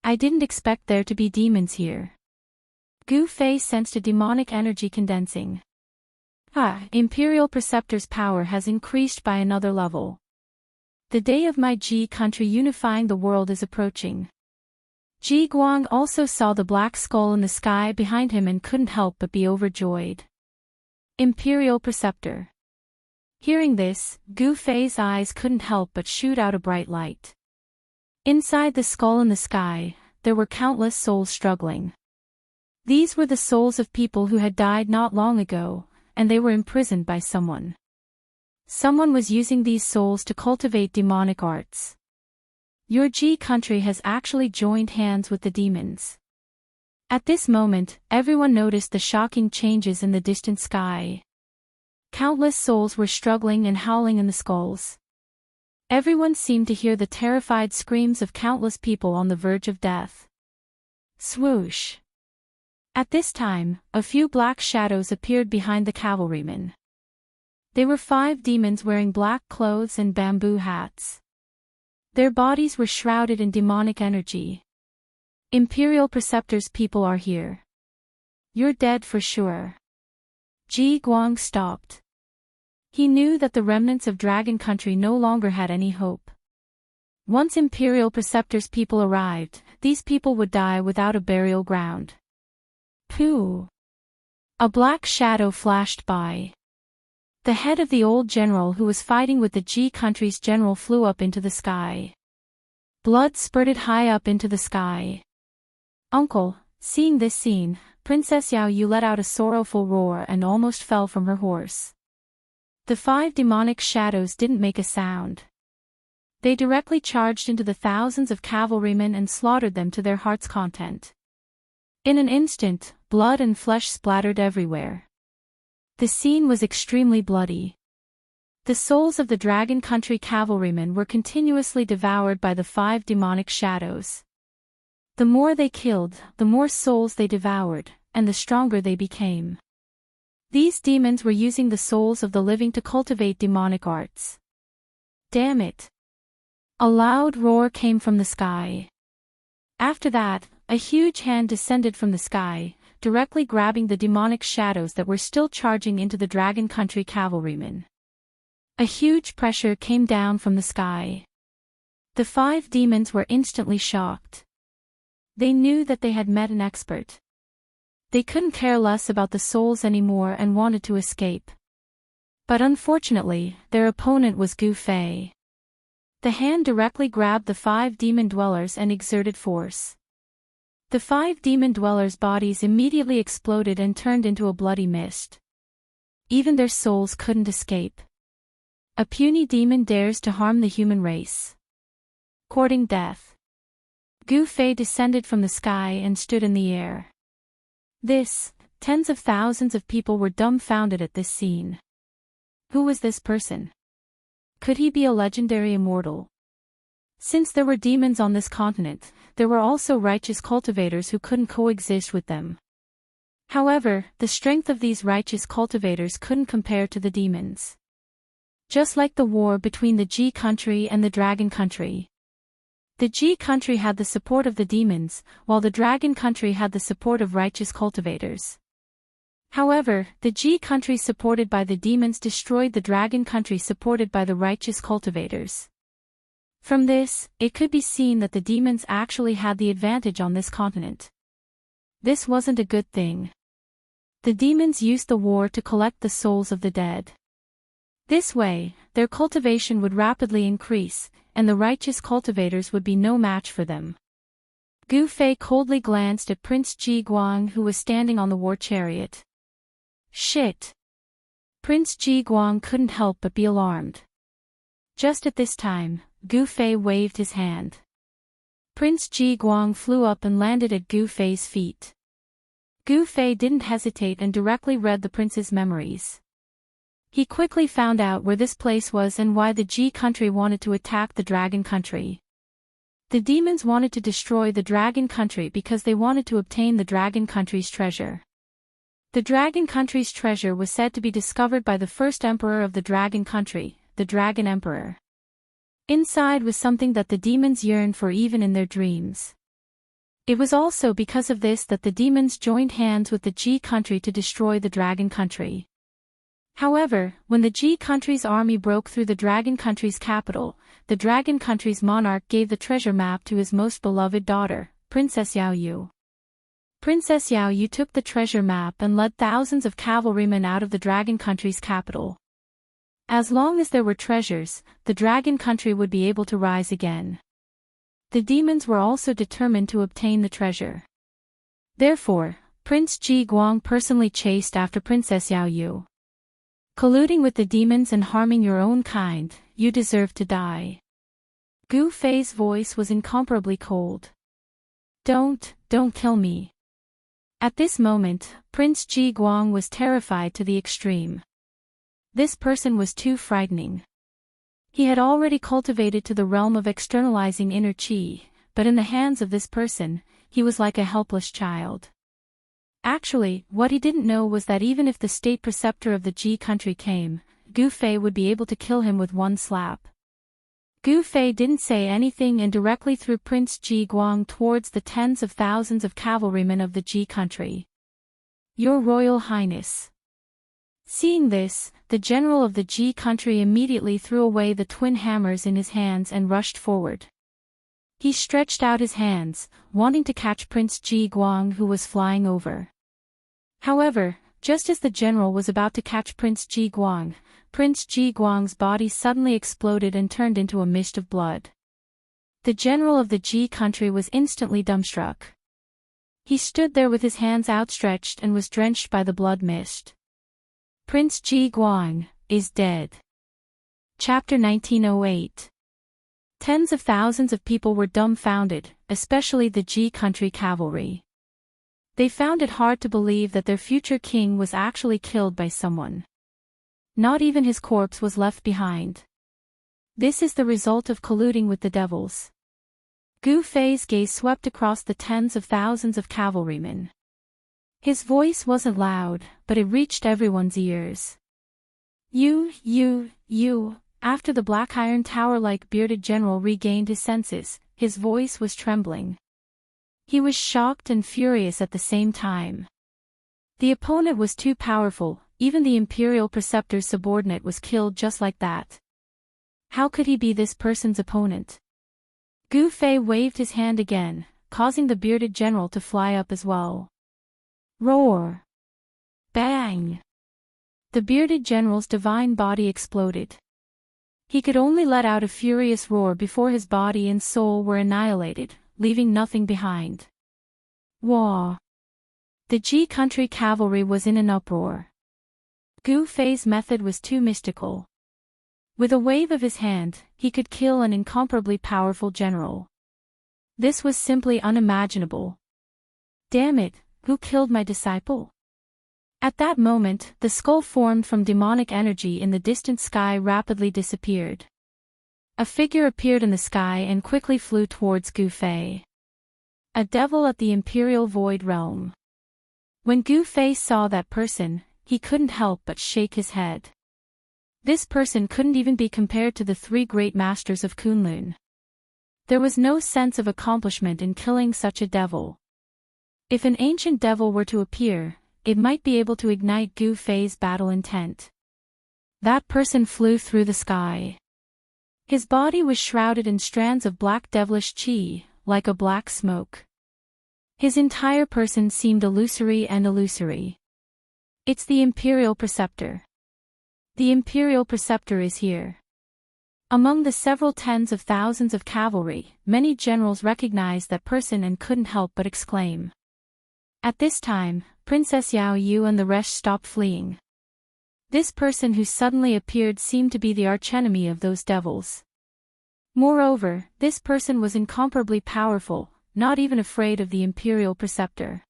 I didn't expect there to be demons here. Gu Fei sensed a demonic energy condensing. Imperial Preceptor's power has increased by another level. The day of my Ji country unifying the world is approaching. Ji Guang also saw the black skull in the sky behind him and couldn't help but be overjoyed. Imperial Preceptor. Hearing this, Gu Fei's eyes couldn't help but shoot out a bright light. Inside the skull in the sky, there were countless souls struggling. These were the souls of people who had died not long ago, and they were imprisoned by someone. Someone was using these souls to cultivate demonic arts. Your Ji country has actually joined hands with the demons. At this moment, everyone noticed the shocking changes in the distant sky. Countless souls were struggling and howling in the skulls. Everyone seemed to hear the terrified screams of countless people on the verge of death. Swoosh! At this time, a few black shadows appeared behind the cavalrymen. They were 5 demons wearing black clothes and bamboo hats. Their bodies were shrouded in demonic energy. Imperial Preceptor's people are here. You're dead for sure. Ji Guang stopped. He knew that the remnants of Dragon Country no longer had any hope. Once Imperial Preceptor's people arrived, these people would die without a burial ground. Pooh! A black shadow flashed by. The head of the old general who was fighting with the Ji country's general flew up into the sky. Blood spurted high up into the sky. Uncle, seeing this scene, Princess Yao Yu let out a sorrowful roar and almost fell from her horse. The 5 demonic shadows didn't make a sound. They directly charged into the thousands of cavalrymen and slaughtered them to their heart's content. In an instant, blood and flesh splattered everywhere. The scene was extremely bloody. The souls of the Dragon Country cavalrymen were continuously devoured by the 5 demonic shadows. The more they killed, the more souls they devoured, and the stronger they became. These demons were using the souls of the living to cultivate demonic arts. Damn it! A loud roar came from the sky. After that, a huge hand descended from the sky, directly grabbing the demonic shadows that were still charging into the Dragon Country cavalrymen. A huge pressure came down from the sky. The 5 demons were instantly shocked. They knew that they had met an expert. They couldn't care less about the souls anymore and wanted to escape. But unfortunately, their opponent was Gu Fei. The hand directly grabbed the 5 demon dwellers and exerted force. The 5 demon dwellers' bodies immediately exploded and turned into a bloody mist. Even their souls couldn't escape. A puny demon dares to harm the human race. Courting death. Gu Fei descended from the sky and stood in the air. Tens of thousands of people were dumbfounded at this scene. Who was this person? Could he be a legendary immortal? Since there were demons on this continent, there were also righteous cultivators who couldn't coexist with them. However, the strength of these righteous cultivators couldn't compare to the demons. Just like the war between the Ji country and the Dragon country. The Ji country had the support of the demons, while the Dragon country had the support of righteous cultivators. However, the Ji country supported by the demons destroyed the Dragon country supported by the righteous cultivators. From this, it could be seen that the demons actually had the advantage on this continent. This wasn't a good thing. The demons used the war to collect the souls of the dead. This way, their cultivation would rapidly increase, and the righteous cultivators would be no match for them. Gu Fei coldly glanced at Prince Ji Guang who was standing on the war chariot. Shit! Prince Ji Guang couldn't help but be alarmed. Just at this time, Gu Fei waved his hand. Prince Ji Guang flew up and landed at Gu Fei's feet. Gu Fei didn't hesitate and directly read the prince's memories. He quickly found out where this place was and why the Ji country wanted to attack the Dragon country. The demons wanted to destroy the Dragon country because they wanted to obtain the Dragon country's treasure. The Dragon country's treasure was said to be discovered by the first emperor of the Dragon country, the Dragon Emperor. Inside was something that the demons yearned for even in their dreams. It was also because of this that the demons joined hands with the Ji country to destroy the Dragon country. However, when the Ji country's army broke through the Dragon country's capital, the Dragon country's monarch gave the treasure map to his most beloved daughter, Princess Yao Yu. Princess Yao Yu took the treasure map and led thousands of cavalrymen out of the Dragon country's capital. As long as there were treasures, the Dragon country would be able to rise again. The demons were also determined to obtain the treasure. Therefore, Prince Ji Guang personally chased after Princess Yao Yu. Colluding with the demons and harming your own kind, you deserve to die. Gu Fei's voice was incomparably cold. Don't kill me. At this moment, Prince Ji Guang was terrified to the extreme. This person was too frightening. He had already cultivated to the realm of externalizing inner qi, but in the hands of this person, he was like a helpless child. Actually, what he didn't know was that even if the state preceptor of the Ji country came, Gu Fei would be able to kill him with one slap. Gu Fei didn't say anything and directly threw Prince Ji Guang towards the tens of thousands of cavalrymen of the Ji country. Your Royal Highness. Seeing this, the general of the Ji country immediately threw away the twin hammers in his hands and rushed forward. He stretched out his hands, wanting to catch Prince Ji Guang who was flying over. However, just as the general was about to catch Prince Ji Guang's body suddenly exploded and turned into a mist of blood. The general of the Ji country was instantly dumbstruck. He stood there with his hands outstretched and was drenched by the blood mist. Prince Ji Guang is dead. Chapter 1908. Tens of thousands of people were dumbfounded, especially the Ji country cavalry. They found it hard to believe that their future king was actually killed by someone. Not even his corpse was left behind. This is the result of colluding with the devils. Gu Fei's gaze swept across the tens of thousands of cavalrymen. His voice wasn't loud, but it reached everyone's ears. You. After the black iron tower-like bearded general regained his senses, his voice was trembling. He was shocked and furious at the same time. The opponent was too powerful, even the imperial preceptor's subordinate was killed just like that. How could he be this person's opponent? Gu Fei waved his hand again, causing the bearded general to fly up as well. Roar! Bang! The bearded general's divine body exploded. He could only let out a furious roar before his body and soul were annihilated, leaving nothing behind. Wah! The Ji country cavalry was in an uproar. Gu Fei's method was too mystical. With a wave of his hand, he could kill an incomparably powerful general. This was simply unimaginable. Damn it, who killed my disciple? At that moment, the skull formed from demonic energy in the distant sky rapidly disappeared. A figure appeared in the sky and quickly flew towards Gu Fei. A devil at the Imperial Void Realm. When Gu Fei saw that person, he couldn't help but shake his head. This person couldn't even be compared to the three great masters of Kunlun. There was no sense of accomplishment in killing such a devil. If an ancient devil were to appear, it might be able to ignite Gu Fei's battle intent. That person flew through the sky. His body was shrouded in strands of black devilish qi, like a black smoke. His entire person seemed illusory. It's the Imperial Preceptor. The Imperial Preceptor is here. Among the several tens of thousands of cavalry, many generals recognized that person and couldn't help but exclaim. At this time, Princess Yao Yu and the rest stopped fleeing. This person who suddenly appeared seemed to be the archenemy of those devils. Moreover, this person was incomparably powerful, not even afraid of the Imperial Preceptor.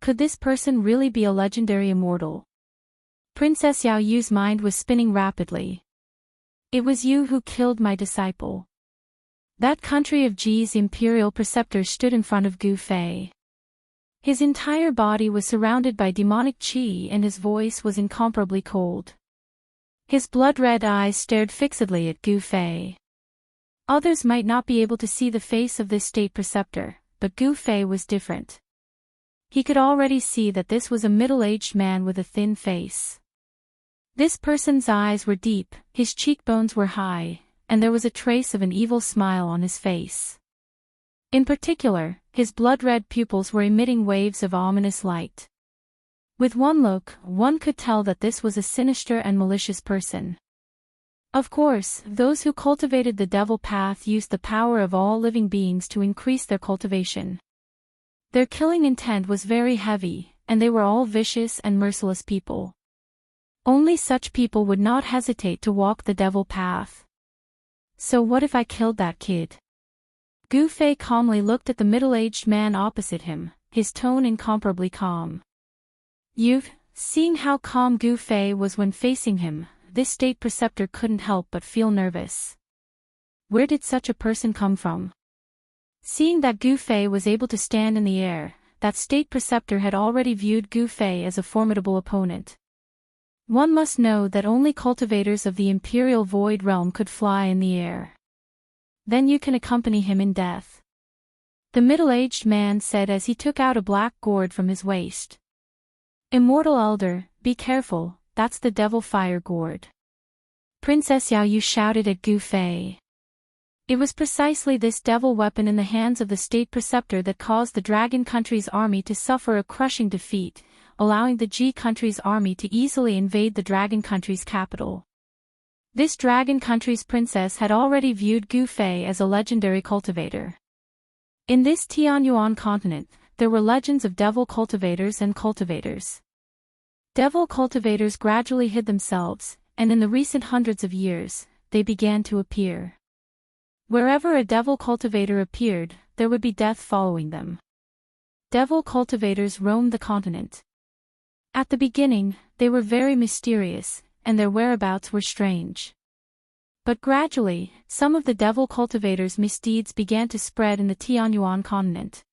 Could this person really be a legendary immortal? Princess Yao Yu's mind was spinning rapidly. It was you who killed my disciple. That country of Ji's imperial preceptor stood in front of Gu Fei. His entire body was surrounded by demonic qi and his voice was incomparably cold. His blood-red eyes stared fixedly at Gu Fei. Others might not be able to see the face of this state preceptor, but Gu Fei was different. He could already see that this was a middle-aged man with a thin face. This person's eyes were deep, his cheekbones were high, and there was a trace of an evil smile on his face. In particular, his blood-red pupils were emitting waves of ominous light. With one look, one could tell that this was a sinister and malicious person. Of course, those who cultivated the devil path used the power of all living beings to increase their cultivation. Their killing intent was very heavy, and they were all vicious and merciless people. Only such people would not hesitate to walk the devil path. So what if I killed that kid? Gu Fei calmly looked at the middle-aged man opposite him, his tone incomparably calm. Seeing how calm Gu Fei was when facing him, this state preceptor couldn't help but feel nervous. Where did such a person come from? Seeing that Gu Fei was able to stand in the air, that state preceptor had already viewed Gu Fei as a formidable opponent. One must know that only cultivators of the Imperial Void Realm could fly in the air. Then you can accompany him in death. The middle-aged man said as he took out a black gourd from his waist. Immortal Elder, be careful, that's the devil fire gourd. Princess Yao Yu shouted at Gu Fei. It was precisely this devil weapon in the hands of the state preceptor that caused the Dragon Country's army to suffer a crushing defeat, allowing the Ji Country's army to easily invade the Dragon Country's capital. This Dragon Country's princess had already viewed Gu Fei as a legendary cultivator. In this Tianyuan continent, there were legends of devil cultivators and cultivators. Devil cultivators gradually hid themselves, and in the recent hundreds of years, they began to appear. Wherever a devil cultivator appeared, there would be death following them. Devil cultivators roamed the continent. At the beginning, they were very mysterious, and their whereabouts were strange. But gradually, some of the devil cultivators' misdeeds began to spread in the Tianyuan continent.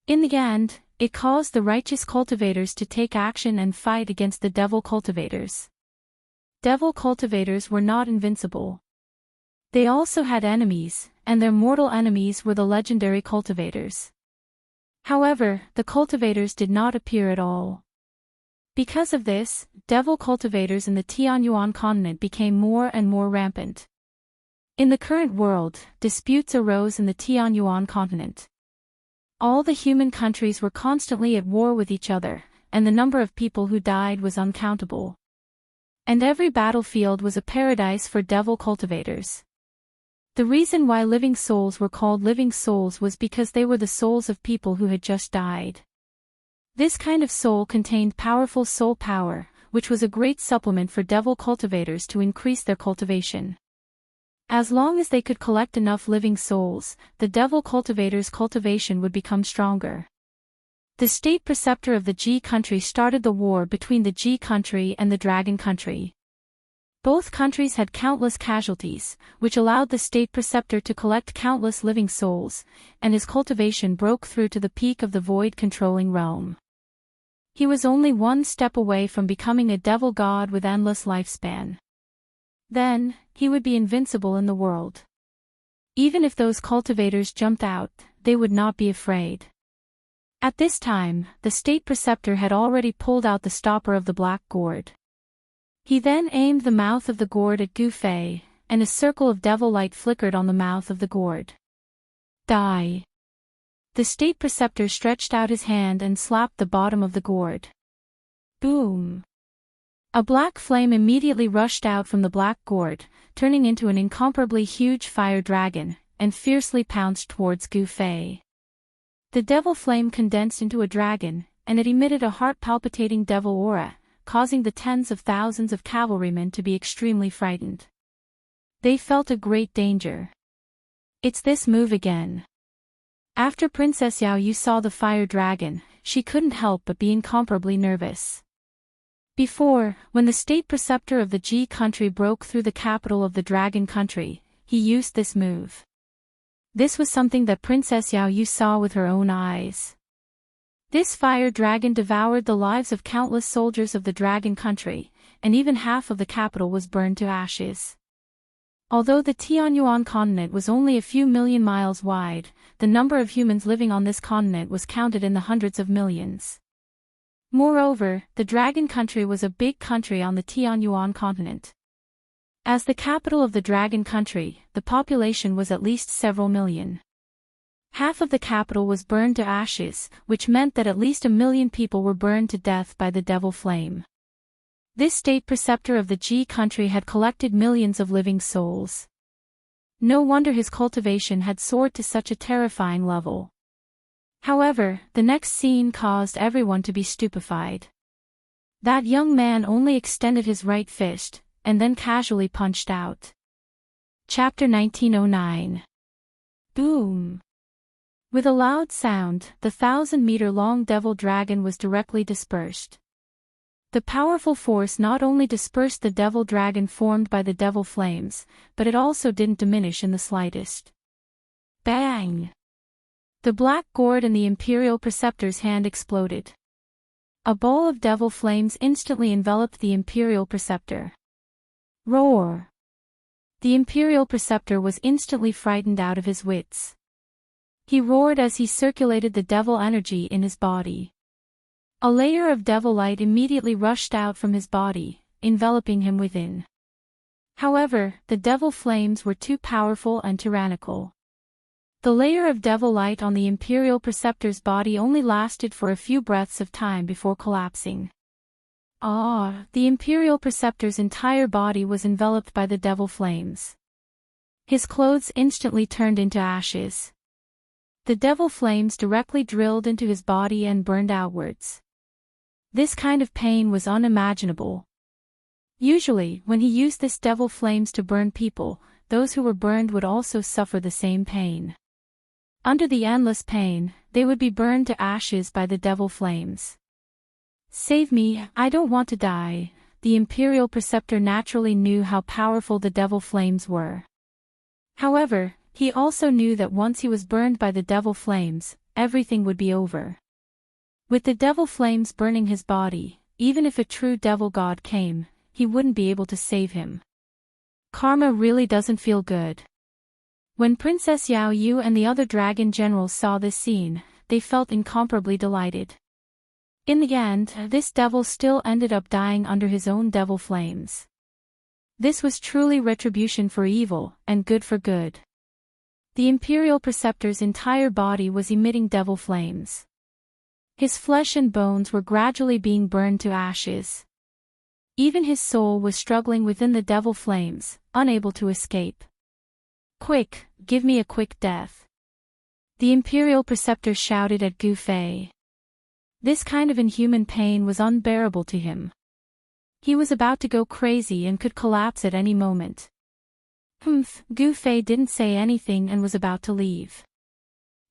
In the end, it caused the righteous cultivators to take action and fight against the devil cultivators. Devil cultivators were not invincible. They also had enemies, and their mortal enemies were the legendary cultivators. However, the cultivators did not appear at all. Because of this, devil cultivators in the Tianyuan continent became more and more rampant. In the current world, disputes arose in the Tianyuan continent. All the human countries were constantly at war with each other, and the number of people who died was uncountable. And every battlefield was a paradise for devil cultivators. The reason why living souls were called living souls was because they were the souls of people who had just died. This kind of soul contained powerful soul power, which was a great supplement for devil cultivators to increase their cultivation. As long as they could collect enough living souls, the devil cultivators' cultivation would become stronger. The state preceptor of the Ji country started the war between the Ji country and the Dragon country. Both countries had countless casualties, which allowed the state preceptor to collect countless living souls, and his cultivation broke through to the peak of the void-controlling realm. He was only one step away from becoming a devil god with endless lifespan. Then, he would be invincible in the world. Even if those cultivators jumped out, they would not be afraid. At this time, the state preceptor had already pulled out the stopper of the black gourd. He then aimed the mouth of the gourd at Gu Fei, and a circle of devil light flickered on the mouth of the gourd. Die! The state preceptor stretched out his hand and slapped the bottom of the gourd. Boom! A black flame immediately rushed out from the black gourd, turning into an incomparably huge fire dragon, and fiercely pounced towards Gu Fei. The devil flame condensed into a dragon, and it emitted a heart-palpitating devil aura, causing the tens of thousands of cavalrymen to be extremely frightened. They felt a great danger. It's this move again. After Princess Yao Yu saw the fire dragon, she couldn't help but be incomparably nervous. Before, when the state preceptor of the Ji country broke through the capital of the dragon country, he used this move. This was something that Princess Yao Yu saw with her own eyes. This fire dragon devoured the lives of countless soldiers of the dragon country, and even half of the capital was burned to ashes. Although the Tianyuan continent was only a few million miles wide, the number of humans living on this continent was counted in the hundreds of millions. Moreover, the dragon country was a big country on the Tianyuan continent. As the capital of the dragon country, the population was at least several million. Half of the capital was burned to ashes, which meant that at least 1 million people were burned to death by the devil flame. This state preceptor of the Ji country had collected millions of living souls. No wonder his cultivation had soared to such a terrifying level. However, the next scene caused everyone to be stupefied. That young man only extended his right fist, and then casually punched out. Chapter 1909. Boom! With a loud sound, the 1,000-meter-long devil dragon was directly dispersed. The powerful force not only dispersed the devil dragon formed by the devil flames, but it also didn't diminish in the slightest. Bang! The black gourd in the Imperial Preceptor's hand exploded. A ball of devil flames instantly enveloped the Imperial Preceptor. Roar! The Imperial Preceptor was instantly frightened out of his wits. He roared as he circulated the devil energy in his body. A layer of devil light immediately rushed out from his body, enveloping him within. However, the devil flames were too powerful and tyrannical. The layer of devil light on the Imperial Preceptor's body only lasted for a few breaths of time before collapsing. The Imperial Preceptor's entire body was enveloped by the devil flames. His clothes instantly turned into ashes. The devil flames directly drilled into his body and burned outwards. This kind of pain was unimaginable. Usually, when he used this devil flames to burn people, those who were burned would also suffer the same pain. Under the endless pain, they would be burned to ashes by the devil flames. Save me, I don't want to die. The Imperial Preceptor naturally knew how powerful the devil flames were. However, he also knew that once he was burned by the devil flames, everything would be over. With the devil flames burning his body, even if a true devil god came, he wouldn't be able to save him. Karma really doesn't feel good. When Princess Yao Yu and the other dragon generals saw this scene, they felt incomparably delighted. In the end, this devil still ended up dying under his own devil flames. This was truly retribution for evil, and good for good. The Imperial Preceptor's entire body was emitting devil flames. His flesh and bones were gradually being burned to ashes. Even his soul was struggling within the devil flames, unable to escape. Quick, give me a quick death. The Imperial Preceptor shouted at Gu Fei. This kind of inhuman pain was unbearable to him. He was about to go crazy and could collapse at any moment. Gu Fei didn't say anything and was about to leave.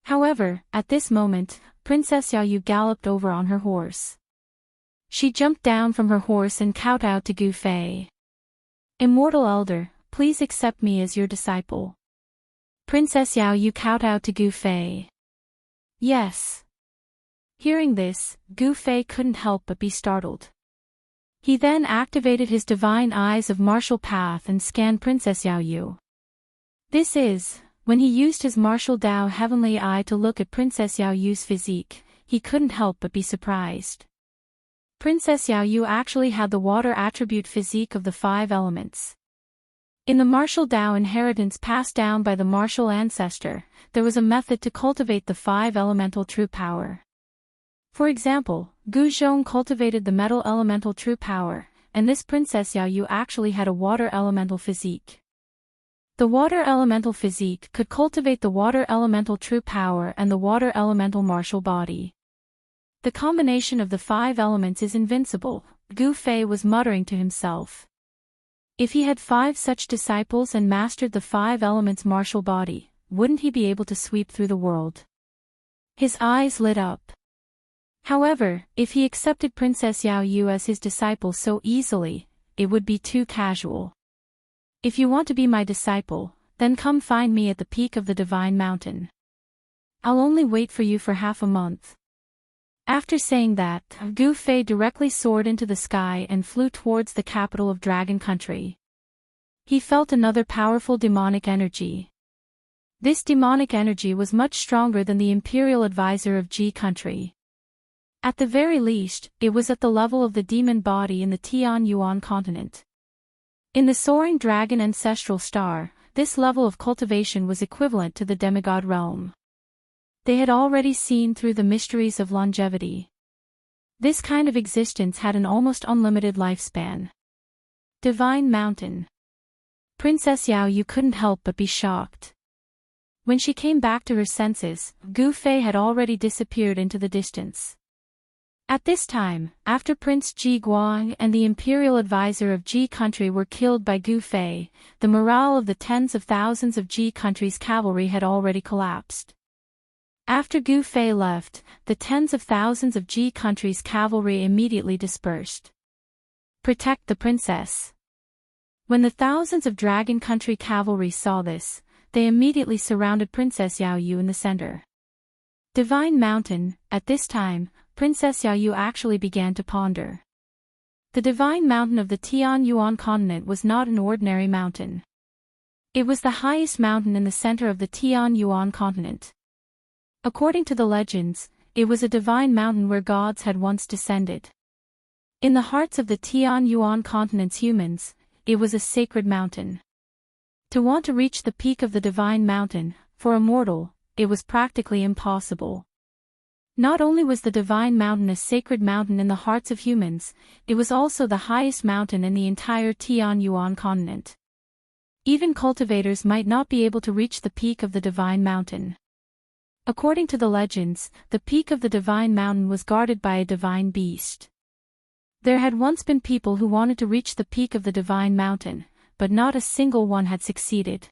However, at this moment, Princess Yao Yu galloped over on her horse. She jumped down from her horse and kowtowed to Gu Fei. Immortal Elder, please accept me as your disciple. Princess Yao Yu kowtowed to Gu Fei. Yes. Hearing this, Gu Fei couldn't help but be startled. He then activated his divine eyes of martial path and scanned Princess Yao Yu. This is, when he used his martial Dao heavenly eye to look at Princess Yao Yu's physique, he couldn't help but be surprised. Princess Yao Yu actually had the water attribute physique of the 5 elements. In the martial Dao inheritance passed down by the martial ancestor, there was a method to cultivate the 5 elemental true power. For example, Gu Zhong cultivated the metal elemental true power, and this Princess Yao Yu actually had a water elemental physique. The water elemental physique could cultivate the water elemental true power and the water elemental martial body. The combination of the 5 elements is invincible, Gu Fei was muttering to himself. If he had 5 such disciples and mastered the 5 elements martial body, wouldn't he be able to sweep through the world? His eyes lit up. However, if he accepted Princess Yao Yu as his disciple so easily, it would be too casual. If you want to be my disciple, then come find me at the peak of the Divine Mountain. I'll only wait for you for half a month. After saying that, Gu Fei directly soared into the sky and flew towards the capital of Dragon Country. He felt another powerful demonic energy. This demonic energy was much stronger than the imperial advisor of Ji Country. At the very least, it was at the level of the demon body in the Tian Yuan continent. In the soaring dragon ancestral star, this level of cultivation was equivalent to the demigod realm. They had already seen through the mysteries of longevity. This kind of existence had an almost unlimited lifespan. Divine Mountain. Princess Yao Yu couldn't help but be shocked. When she came back to her senses, Gu Fei had already disappeared into the distance. At this time, after Prince Ji Guang and the imperial advisor of Ji Country were killed by Gu Fei, the morale of the tens of thousands of Ji Country's cavalry had already collapsed. After Gu Fei left, the tens of thousands of Ji Country's cavalry immediately dispersed. Protect the princess. When the thousands of Dragon Country cavalry saw this, they immediately surrounded Princess Yao Yu in the center. Divine Mountain. At this time, Princess Yao Yu actually began to ponder. The Divine Mountain of the Tian Yuan continent was not an ordinary mountain. It was the highest mountain in the center of the Tian Yuan continent. According to the legends, it was a divine mountain where gods had once descended. In the hearts of the Tian Yuan continent's humans, it was a sacred mountain. To want to reach the peak of the divine mountain, for a mortal, it was practically impossible. Not only was the Divine Mountain a sacred mountain in the hearts of humans, it was also the highest mountain in the entire Tian Yuan continent. Even cultivators might not be able to reach the peak of the Divine Mountain. According to the legends, the peak of the Divine Mountain was guarded by a divine beast. There had once been people who wanted to reach the peak of the Divine Mountain, but not a single one had succeeded.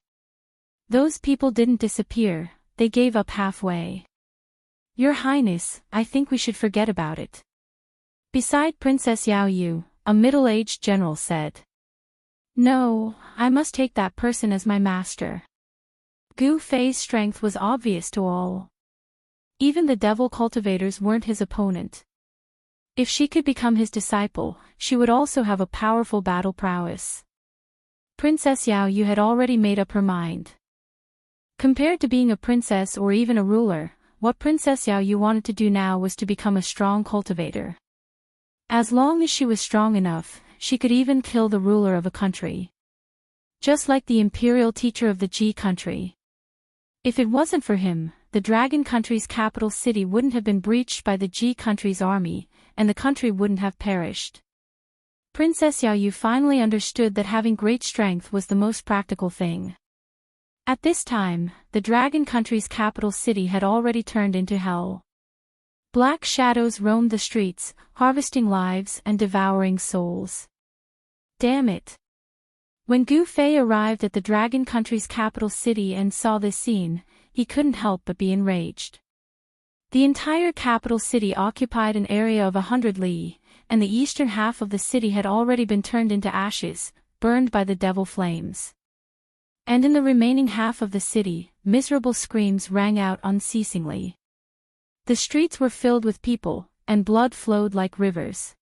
Those people didn't disappear, they gave up halfway. Your Highness, I think we should forget about it. Beside Princess Yao Yu, a middle-aged general said. No, I must take that person as my master. Gu Fei's strength was obvious to all. Even the devil cultivators weren't his opponent. If she could become his disciple, she would also have a powerful battle prowess. Princess Yao Yu had already made up her mind. Compared to being a princess or even a ruler, what Princess Yao Yu wanted to do now was to become a strong cultivator. As long as she was strong enough, she could even kill the ruler of a country. Just like the imperial teacher of the Ji country. If it wasn't for him, the Dragon Country's capital city wouldn't have been breached by the Ji country's army, and the country wouldn't have perished. Princess Yao Yu finally understood that having great strength was the most practical thing. At this time, the Dragon Country's capital city had already turned into hell. Black shadows roamed the streets, harvesting lives and devouring souls. Damn it! When Gu Fei arrived at the Dragon Country's capital city and saw this scene, he couldn't help but be enraged. The entire capital city occupied an area of 100 li, and the eastern half of the city had already been turned into ashes, burned by the devil flames. And in the remaining half of the city, miserable screams rang out unceasingly. The streets were filled with people, and blood flowed like rivers.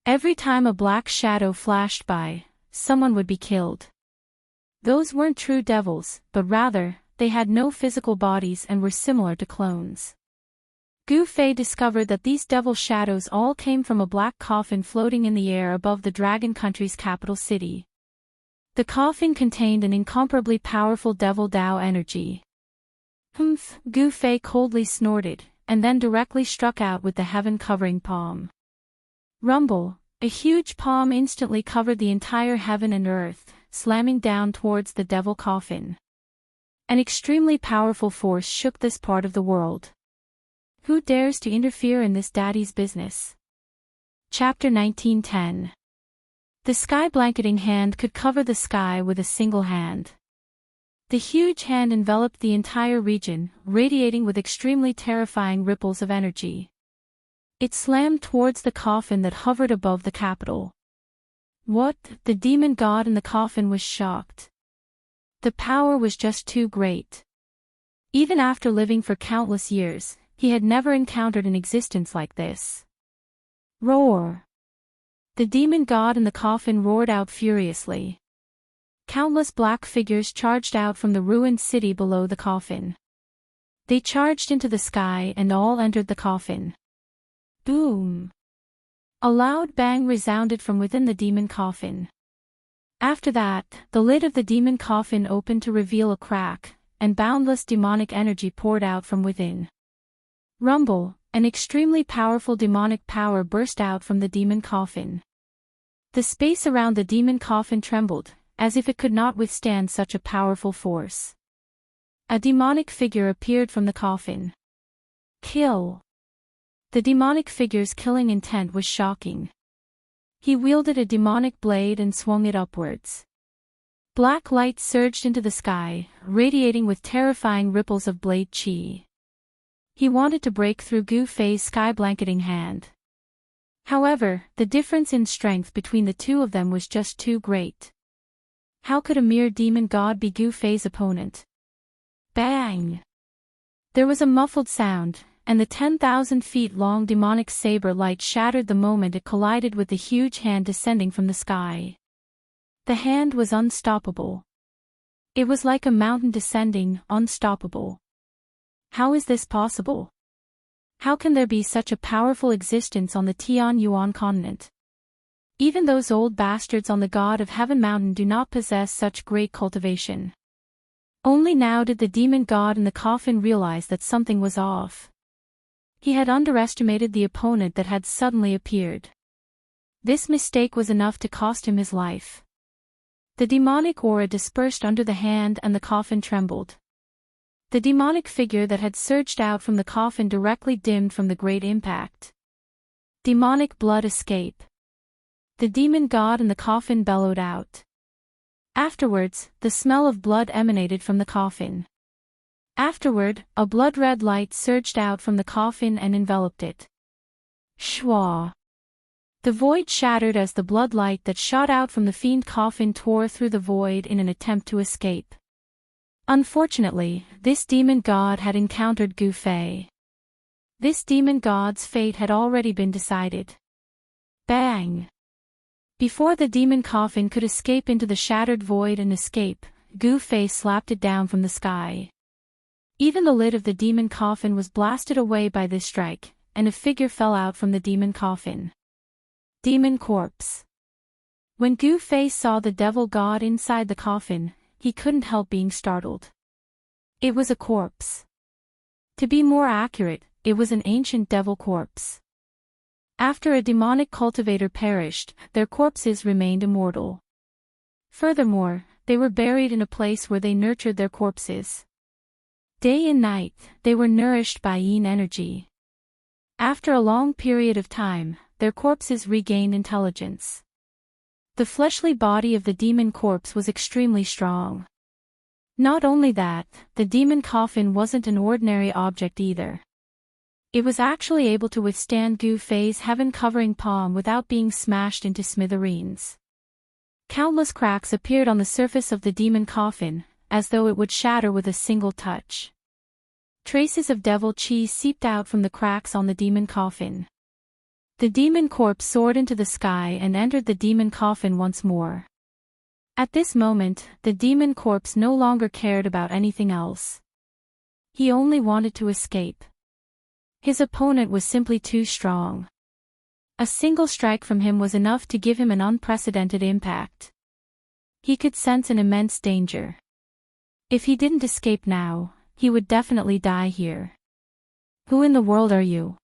Every time a black shadow flashed by, someone would be killed. Those weren't true devils, but rather, they had no physical bodies and were similar to clones. Gu Fei discovered that these devil shadows all came from a black coffin floating in the air above the Dragon Country's capital city. The coffin contained an incomparably powerful devil Dao energy. Humph! Gu Fei coldly snorted, and then directly struck out with the heaven-covering palm. Rumble! A huge palm instantly covered the entire heaven and earth, slamming down towards the devil coffin. An extremely powerful force shook this part of the world. Who dares to interfere in this daddy's business? Chapter 1910. The sky blanketing hand could cover the sky with a single hand. The huge hand enveloped the entire region, radiating with extremely terrifying ripples of energy. It slammed towards the coffin that hovered above the capital. What? The demon god in the coffin was shocked. The power was just too great. Even after living for countless years, he had never encountered an existence like this. Roar! The demon god in the coffin roared out furiously. Countless black figures charged out from the ruined city below the coffin. They charged into the sky and all entered the coffin. Boom! A loud bang resounded from within the demon coffin. After that, the lid of the demon coffin opened to reveal a crack, and boundless demonic energy poured out from within. Rumble, an extremely powerful demonic power burst out from the demon coffin. The space around the demon coffin trembled, as if it could not withstand such a powerful force. A demonic figure appeared from the coffin. Kill! The demonic figure's killing intent was shocking. He wielded a demonic blade and swung it upwards. Black light surged into the sky, radiating with terrifying ripples of blade chi. He wanted to break through Gu Fei's sky-blanketing hand. However, the difference in strength between the two of them was just too great. How could a mere demon god be Gu Fei's opponent? Bang! There was a muffled sound, and the 10,000 feet long demonic saber light shattered the moment it collided with the huge hand descending from the sky. The hand was unstoppable. It was like a mountain descending, unstoppable. How is this possible? How can there be such a powerful existence on the Tian Yuan continent? Even those old bastards on the God of Heaven mountain do not possess such great cultivation. Only now did the demon god in the coffin realize that something was off. He had underestimated the opponent that had suddenly appeared. This mistake was enough to cost him his life. The demonic aura dispersed under the hand and the coffin trembled. The demonic figure that had surged out from the coffin directly dimmed from the great impact. Demonic blood escape. The demon god in the coffin bellowed out. Afterwards, the smell of blood emanated from the coffin. Afterward, a blood-red light surged out from the coffin and enveloped it. Shwa! The void shattered as the blood light that shot out from the fiend coffin tore through the void in an attempt to escape. Unfortunately, this demon god had encountered Gu Fei. This demon god's fate had already been decided. Bang! Before the demon coffin could escape into the shattered void and escape, Gu Fei slapped it down from the sky. Even the lid of the demon coffin was blasted away by this strike, and a figure fell out from the demon coffin. Demon corpse. When Gu Fei saw the devil god inside the coffin, he couldn't help being startled. It was a corpse. To be more accurate, it was an ancient devil corpse. After a demonic cultivator perished, their corpses remained immortal. Furthermore, they were buried in a place where they nurtured their corpses. Day and night, they were nourished by yin energy. After a long period of time, their corpses regained intelligence. The fleshly body of the demon corpse was extremely strong. Not only that, the demon coffin wasn't an ordinary object either. It was actually able to withstand Gu Fei's heaven-covering palm without being smashed into smithereens. Countless cracks appeared on the surface of the demon coffin, as though it would shatter with a single touch. Traces of devil chi seeped out from the cracks on the demon coffin. The demon corpse soared into the sky and entered the demon coffin once more. At this moment, the demon corpse no longer cared about anything else. He only wanted to escape. His opponent was simply too strong. A single strike from him was enough to give him an unprecedented impact. He could sense an immense danger. If he didn't escape now, he would definitely die here. Who in the world are you?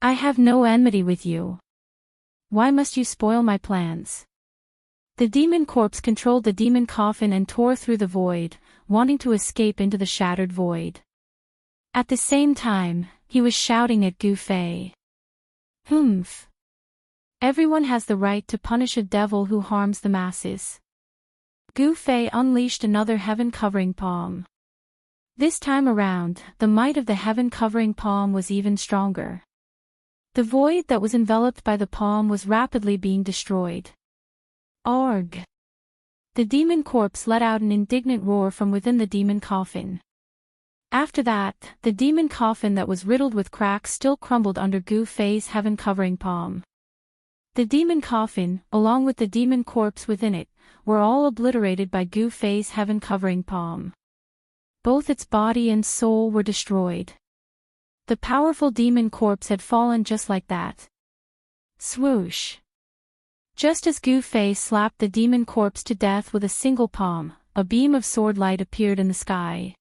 I have no enmity with you. Why must you spoil my plans? The demon corpse controlled the demon coffin and tore through the void, wanting to escape into the shattered void. At the same time, he was shouting at Gu Fei. Humph. Everyone has the right to punish a devil who harms the masses. Gu Fei unleashed another heaven-covering palm. This time around, the might of the heaven-covering palm was even stronger. The void that was enveloped by the palm was rapidly being destroyed. Arg! The demon corpse let out an indignant roar from within the demon coffin. After that, the demon coffin that was riddled with cracks still crumbled under Gu Fei's heaven-covering palm. The demon coffin, along with the demon corpse within it, were all obliterated by Gu Fei's heaven-covering palm. Both its body and soul were destroyed. The powerful demon corpse had fallen just like that. Swoosh! Just as Gu Fei slapped the demon corpse to death with a single palm, a beam of sword light appeared in the sky.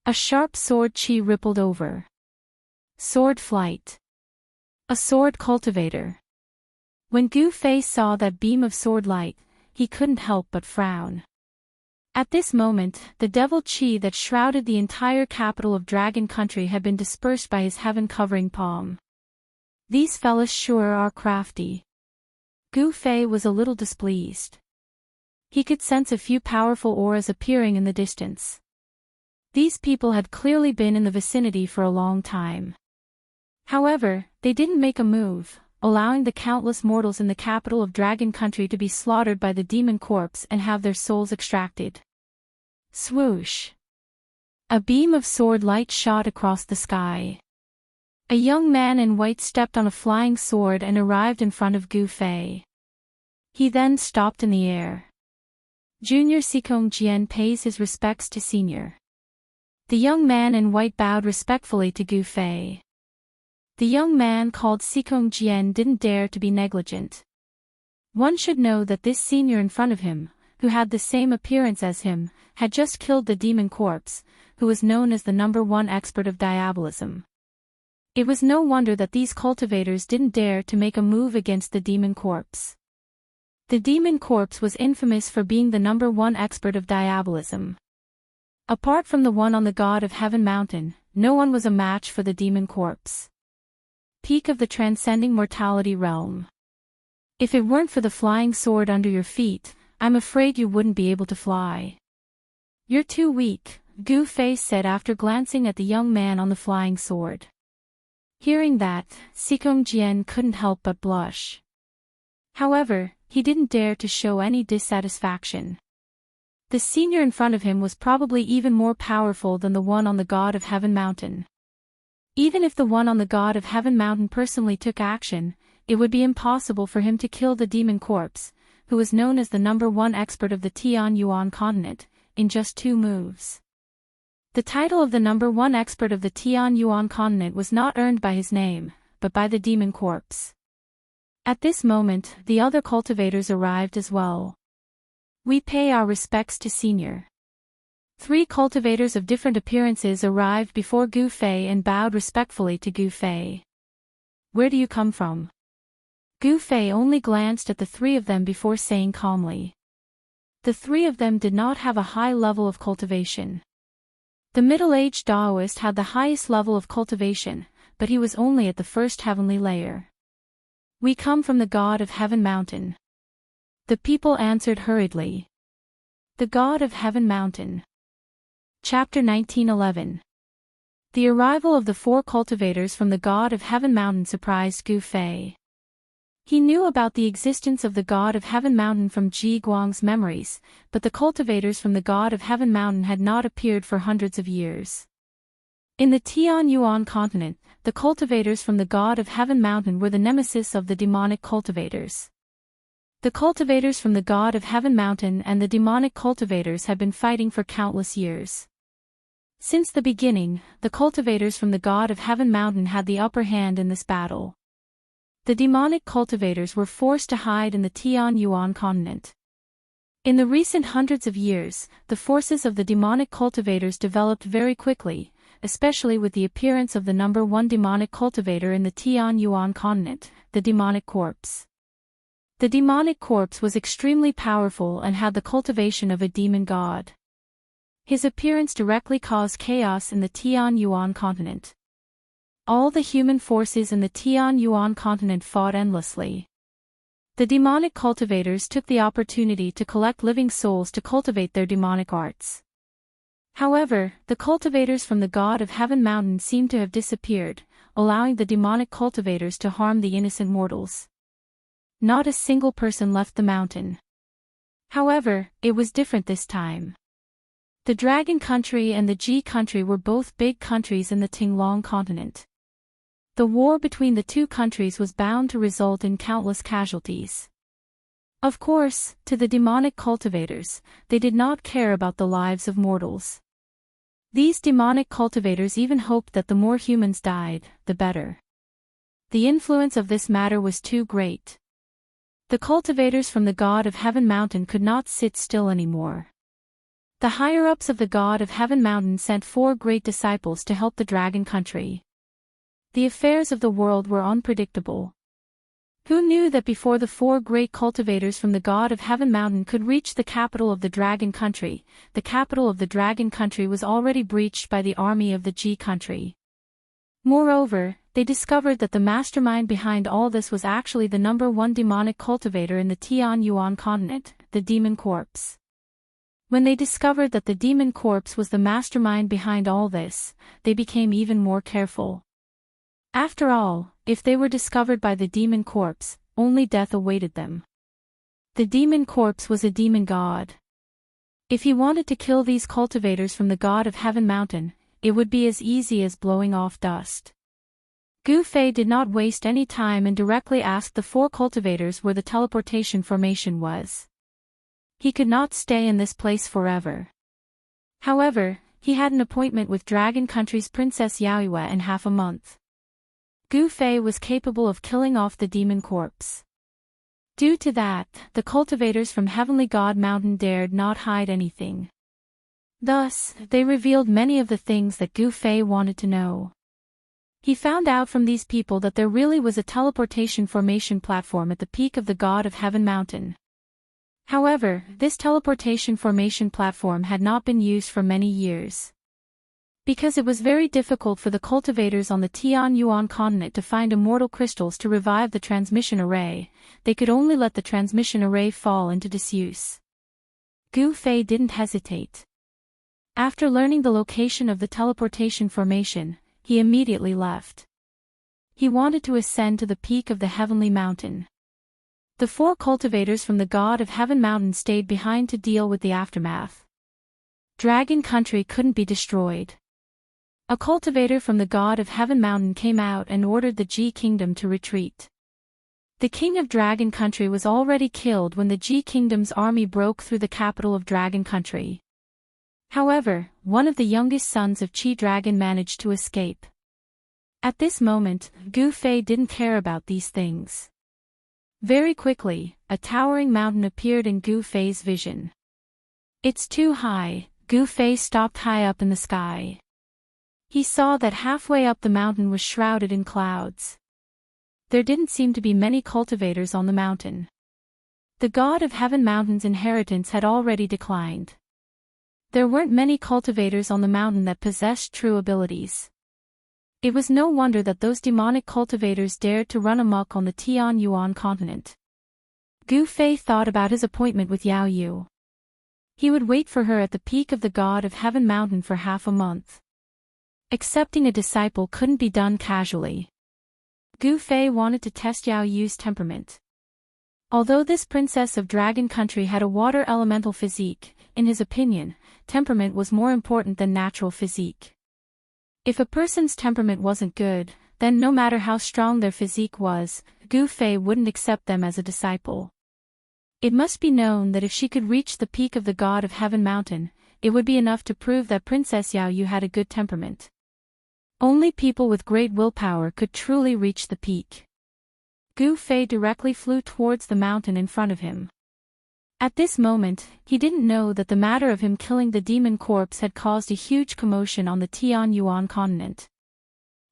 A sharp sword chi rippled over. Sword flight. A sword cultivator. When Gu Fei saw that beam of sword light, he couldn't help but frown. At this moment, the devil chi that shrouded the entire capital of Dragon Country had been dispersed by his heaven-covering palm. These fellas sure are crafty. Gu Fei was a little displeased. He could sense a few powerful auras appearing in the distance. These people had clearly been in the vicinity for a long time. However, they didn't make a move, allowing the countless mortals in the capital of Dragon Country to be slaughtered by the demon corpse and have their souls extracted. Swoosh! A beam of sword light shot across the sky. A young man in white stepped on a flying sword and arrived in front of Gu Fei. He then stopped in the air. Junior Sikong Jian pays his respects to Senior. The young man in white bowed respectfully to Gu Fei. The young man called Sikong Jian didn't dare to be negligent. One should know that this senior in front of him, who had the same appearance as him, had just killed the demon corpse, who was known as the #1 expert of diabolism. It was no wonder that these cultivators didn't dare to make a move against the demon corpse. The demon corpse was infamous for being the #1 expert of diabolism. Apart from the one on the God of Heaven Mountain, no one was a match for the demon corpse. Peak of the transcending mortality realm. If it weren't for the flying sword under your feet, I'm afraid you wouldn't be able to fly. You're too weak, Gu Fei said after glancing at the young man on the flying sword. Hearing that, Sikong Jian couldn't help but blush. However, he didn't dare to show any dissatisfaction. The senior in front of him was probably even more powerful than the one on the God of Heaven Mountain. Even if the one on the God of Heaven Mountain personally took action, it would be impossible for him to kill the demon corpse, who was known as the #1 expert of the Tianyuan continent, in just 2 moves. The title of the #1 expert of the Tianyuan continent was not earned by his name, but by the demon corpse. At this moment, the other cultivators arrived as well. We pay our respects to Senior. 3 cultivators of different appearances arrived before Gu Fei and bowed respectfully to Gu Fei. Where do you come from? Gu Fei only glanced at the 3 of them before saying calmly. The 3 of them did not have a high level of cultivation. The middle-aged Taoist had the highest level of cultivation, but he was only at the first heavenly layer. We come from the God of Heaven Mountain. The people answered hurriedly. The God of Heaven Mountain. Chapter 1911. The arrival of the 4 cultivators from the God of Heaven Mountain surprised Gu Fei. He knew about the existence of the God of Heaven Mountain from Ji Guang's memories, but the cultivators from the God of Heaven Mountain had not appeared for hundreds of years. In the Tianyuan continent, the cultivators from the God of Heaven Mountain were the nemesis of the demonic cultivators. The cultivators from the God of Heaven Mountain and the demonic cultivators had been fighting for countless years. Since the beginning, the cultivators from the God of Heaven Mountain had the upper hand in this battle. The demonic cultivators were forced to hide in the Tianyuan continent. In the recent hundreds of years, the forces of the demonic cultivators developed very quickly, especially with the appearance of the #1 demonic cultivator in the Tianyuan continent, the demonic corpse. The demonic corpse was extremely powerful and had the cultivation of a demon god. His appearance directly caused chaos in the Tianyuan continent. All the human forces in the Tianyuan continent fought endlessly. The demonic cultivators took the opportunity to collect living souls to cultivate their demonic arts. However, the cultivators from the god of Heaven Mountain seemed to have disappeared, allowing the demonic cultivators to harm the innocent mortals. Not a single person left the mountain. However, it was different this time. The Dragon Country and the G Country were both big countries in the Tinglong continent. The war between the two countries was bound to result in countless casualties. Of course, to the demonic cultivators, they did not care about the lives of mortals. These demonic cultivators even hoped that the more humans died, the better. The influence of this matter was too great. The cultivators from the god of Heaven Mountain could not sit still anymore. The higher-ups of the god of Heaven Mountain sent 4 great disciples to help the Dragon Country. The affairs of the world were unpredictable. Who knew that before the 4 great cultivators from the god of Heaven Mountain could reach the capital of the Dragon Country, the capital of the Dragon Country was already breached by the army of the G Country. Moreover, they discovered that the mastermind behind all this was actually the #1 demonic cultivator in the Tian Yuan continent, the Demon Corpse. When they discovered that the Demon Corpse was the mastermind behind all this, they became even more careful. After all, if they were discovered by the Demon Corpse, only death awaited them. The Demon Corpse was a demon god. If he wanted to kill these cultivators from the god of Heaven Mountain, it would be as easy as blowing off dust. Gu Fei did not waste any time and directly asked the 4 cultivators where the teleportation formation was. He could not stay in this place forever. However, he had an appointment with Dragon Country's Princess Yaoyue in half a month. Gu Fei was capable of killing off the Demon Corpse. Due to that, the cultivators from Heavenly God Mountain dared not hide anything. Thus, they revealed many of the things that Gu Fei wanted to know. He found out from these people that there really was a teleportation formation platform at the peak of the God of Heaven Mountain. However, this teleportation formation platform had not been used for many years. Because it was very difficult for the cultivators on the Tian Yuan continent to find immortal crystals to revive the transmission array, they could only let the transmission array fall into disuse. Gu Fei didn't hesitate. After learning the location of the teleportation formation, he immediately left. He wanted to ascend to the peak of the Heavenly Mountain. The 4 cultivators from the god of Heaven Mountain stayed behind to deal with the aftermath. Dragon Country couldn't be destroyed. A cultivator from the god of Heaven Mountain came out and ordered the G Kingdom to retreat. The king of Dragon Country was already killed when the G Kingdom's army broke through the capital of Dragon Country. However, one of the youngest sons of Chi Dragon managed to escape. At this moment, Gu Fei didn't care about these things. Very quickly, a towering mountain appeared in Gu Fei's vision. It's too high. Gu Fei stopped high up in the sky. He saw that halfway up the mountain was shrouded in clouds. There didn't seem to be many cultivators on the mountain. The god of Heaven Mountain's inheritance had already declined. There weren't many cultivators on the mountain that possessed true abilities. It was no wonder that those demonic cultivators dared to run amok on the Tian Yuan continent. Gu Fei thought about his appointment with Yao Yu. He would wait for her at the peak of the god of Heaven Mountain for half a month. Accepting a disciple couldn't be done casually. Gu Fei wanted to test Yao Yu's temperament. Although this princess of Dragon Country had a water elemental physique, in his opinion, temperament was more important than natural physique. If a person's temperament wasn't good, then no matter how strong their physique was, Gu Fei wouldn't accept them as a disciple. It must be known that if she could reach the peak of the god of Heaven Mountain, it would be enough to prove that Princess Yao Yu had a good temperament. Only people with great willpower could truly reach the peak. Gu Fei directly flew towards the mountain in front of him. At this moment, he didn't know that the matter of him killing the demon corpse had caused a huge commotion on the Tian Yuan continent.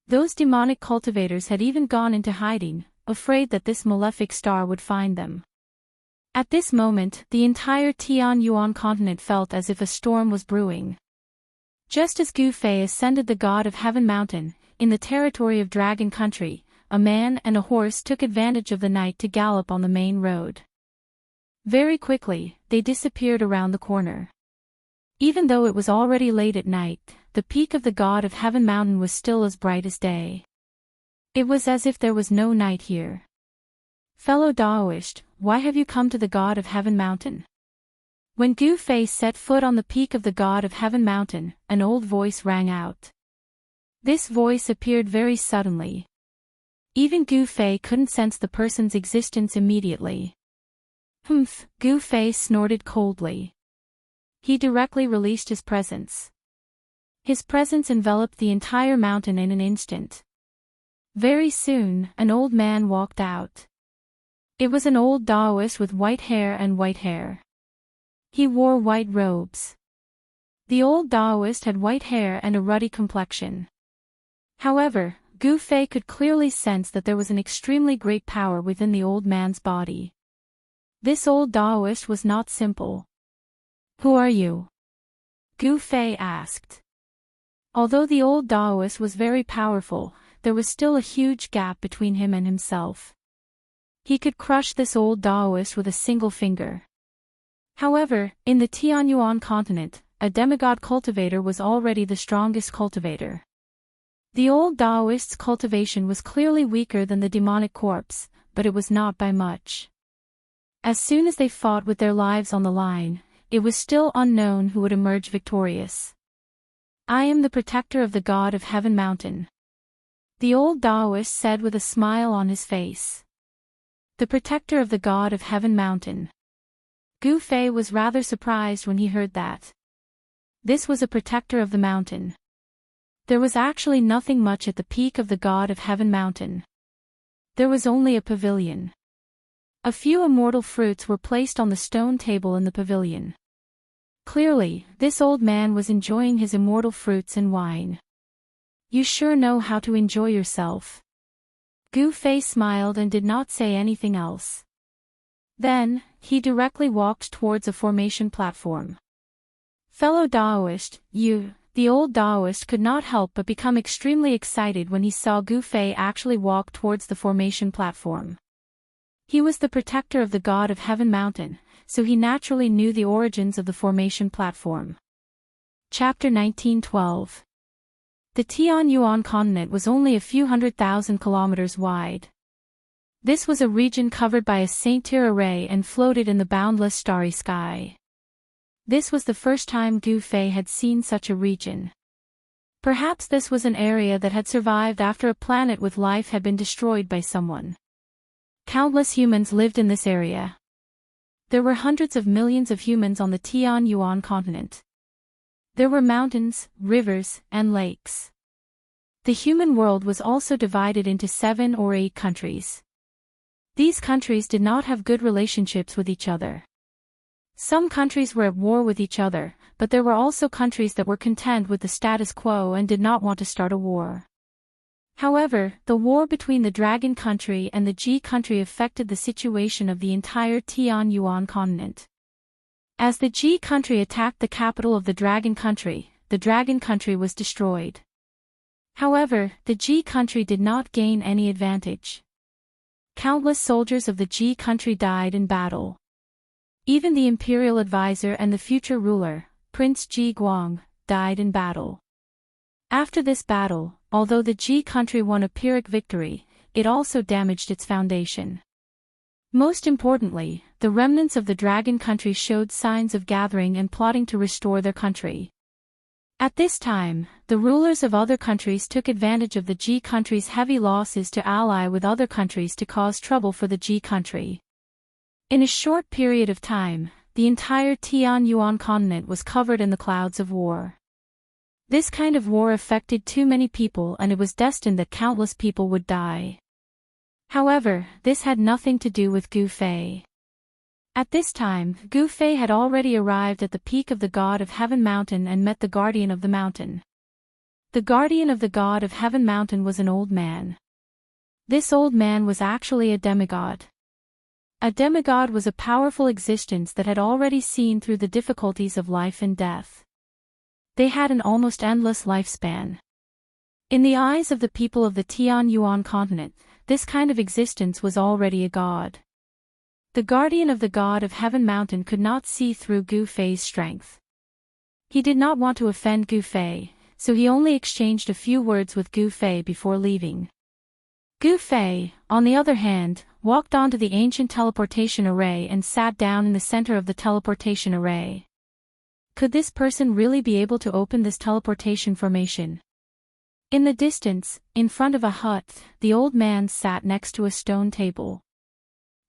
Those demonic cultivators had even gone into hiding, afraid that this malefic star would find them. At this moment, the entire Tian Yuan continent felt as if a storm was brewing. Just as Gu Fei ascended the god of Heaven Mountain, in the territory of Dragon Country, a man and a horse took advantage of the night to gallop on the main road. Very quickly, they disappeared around the corner. Even though it was already late at night, the peak of the God of Heaven mountain was still as bright as day. It was as if there was no night here. Fellow Daoist, why have you come to the God of Heaven mountain? When Gu Fei set foot on the peak of the God of Heaven mountain, an old voice rang out. This voice appeared very suddenly. Even Gu Fei couldn't sense the person's existence immediately. Humph, Gu Fei snorted coldly. He directly released his presence. His presence enveloped the entire mountain in an instant. Very soon, an old man walked out. It was an old Daoist with white hair and white hair. He wore white robes. The old Daoist had white hair and a ruddy complexion. However, Gu Fei could clearly sense that there was an extremely great power within the old man's body. This old Daoist was not simple. Who are you? Gu Fei asked. Although the old Daoist was very powerful, there was still a huge gap between him and himself. He could crush this old Daoist with a single finger. However, in the Tianyuan continent, a demigod cultivator was already the strongest cultivator. The old Daoist's cultivation was clearly weaker than the demonic corpse, but it was not by much. As soon as they fought with their lives on the line, it was still unknown who would emerge victorious. I am the protector of the God of Heaven mountain. The old Daoist said with a smile on his face. The protector of the God of Heaven mountain. Gu Fei was rather surprised when he heard that. This was a protector of the mountain. There was actually nothing much at the peak of the God of Heaven mountain. There was only a pavilion. A few immortal fruits were placed on the stone table in the pavilion. Clearly, this old man was enjoying his immortal fruits and wine. You sure know how to enjoy yourself. Gu Fei smiled and did not say anything else. Then, he directly walked towards a formation platform. Fellow Daoist, you, the old Daoist could not help but become extremely excited when he saw Gu Fei actually walk towards the formation platform. He was the protector of the God of Heaven mountain, so he naturally knew the origins of the formation platform. Chapter 1912. The Tianyuan continent was only a few 100,000 kilometers wide. This was a region covered by a Saint-Cyr array and floated in the boundless starry sky. This was the first time Gu Fei had seen such a region. Perhaps this was an area that had survived after a planet with life had been destroyed by someone. Countless humans lived in this area. There were hundreds of millions of humans on the Tianyuan continent. There were mountains, rivers, and lakes. The human world was also divided into 7 or 8 countries. These countries did not have good relationships with each other. Some countries were at war with each other, but there were also countries that were content with the status quo and did not want to start a war. However, the war between the Dragon Country and the Ji Country affected the situation of the entire Tianyuan continent. As the Ji Country attacked the capital of the Dragon Country was destroyed. However, the Ji Country did not gain any advantage. Countless soldiers of the Ji Country died in battle. Even the imperial advisor and the future ruler, Prince Ji Guang, died in battle. After this battle, although the Ji Country won a Pyrrhic victory, it also damaged its foundation. Most importantly, the remnants of the Dragon Country showed signs of gathering and plotting to restore their country. At this time, the rulers of other countries took advantage of the Ji Country's heavy losses to ally with other countries to cause trouble for the Ji Country. In a short period of time, the entire Tianyuan continent was covered in the clouds of war. This kind of war affected too many people and it was destined that countless people would die. However, this had nothing to do with Gu Fei. At this time, Gu Fei had already arrived at the peak of the God of Heaven mountain and met the guardian of the mountain. The guardian of the God of Heaven mountain was an old man. This old man was actually a demigod. A demigod was a powerful existence that had already seen through the difficulties of life and death. They had an almost endless lifespan. In the eyes of the people of the Tianyuan continent, this kind of existence was already a god. The guardian of the god of Heaven Mountain could not see through Gu Fei's strength. He did not want to offend Gu Fei, so he only exchanged a few words with Gu Fei before leaving. Gu Fei, on the other hand, walked onto the ancient teleportation array and sat down in the center of the teleportation array. Could this person really be able to open this teleportation formation? In the distance, in front of a hut, the old man sat next to a stone table.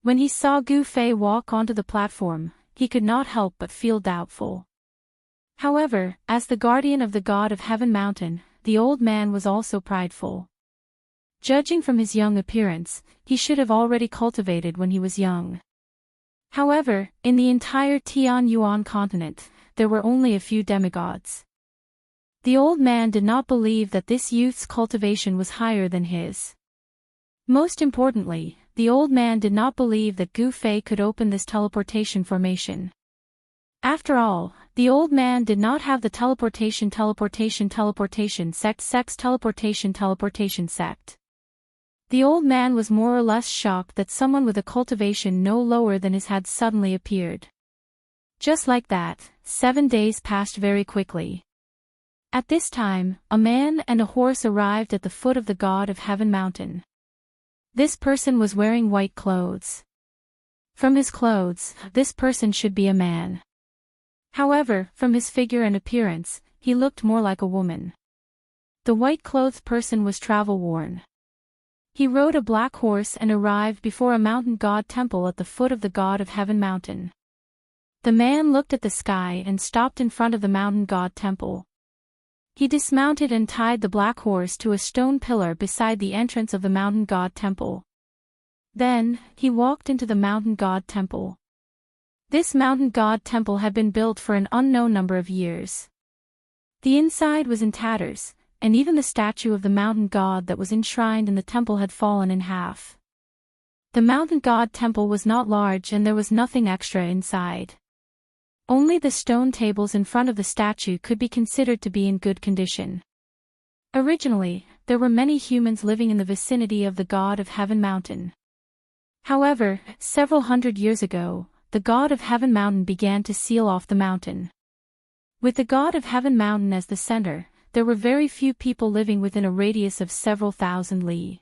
When he saw Gu Fei walk onto the platform, he could not help but feel doubtful. However, as the guardian of the god of Heaven Mountain, the old man was also prideful. Judging from his young appearance, he should have already cultivated when he was young. However, in the entire Tian Yuan continent, there were only a few demigods. The old man did not believe that this youth's cultivation was higher than his. Most importantly, the old man did not believe that Gu Fei could open this teleportation formation. After all, the old man did not have the teleportation sect. The old man was more or less shocked that someone with a cultivation no lower than his had suddenly appeared. Just like that, 7 days passed very quickly. At this time, a man and a horse arrived at the foot of the god of Heaven Mountain. This person was wearing white clothes. From his clothes, this person should be a man. However, from his figure and appearance, he looked more like a woman. The white-clothed person was travel-worn. He rode a black horse and arrived before a mountain god temple at the foot of the god of Heaven Mountain. The man looked at the sky and stopped in front of the mountain god temple. He dismounted and tied the black horse to a stone pillar beside the entrance of the mountain god temple. Then, he walked into the mountain god temple. This mountain god temple had been built for an unknown number of years. The inside was in tatters, and even the statue of the mountain god that was enshrined in the temple had fallen in half. The mountain god temple was not large and there was nothing extra inside. Only the stone tables in front of the statue could be considered to be in good condition. Originally, there were many humans living in the vicinity of the god of Heaven Mountain. However, several hundred years ago, the god of Heaven Mountain began to seal off the mountain. With the god of Heaven Mountain as the center, there were very few people living within a radius of several thousand li.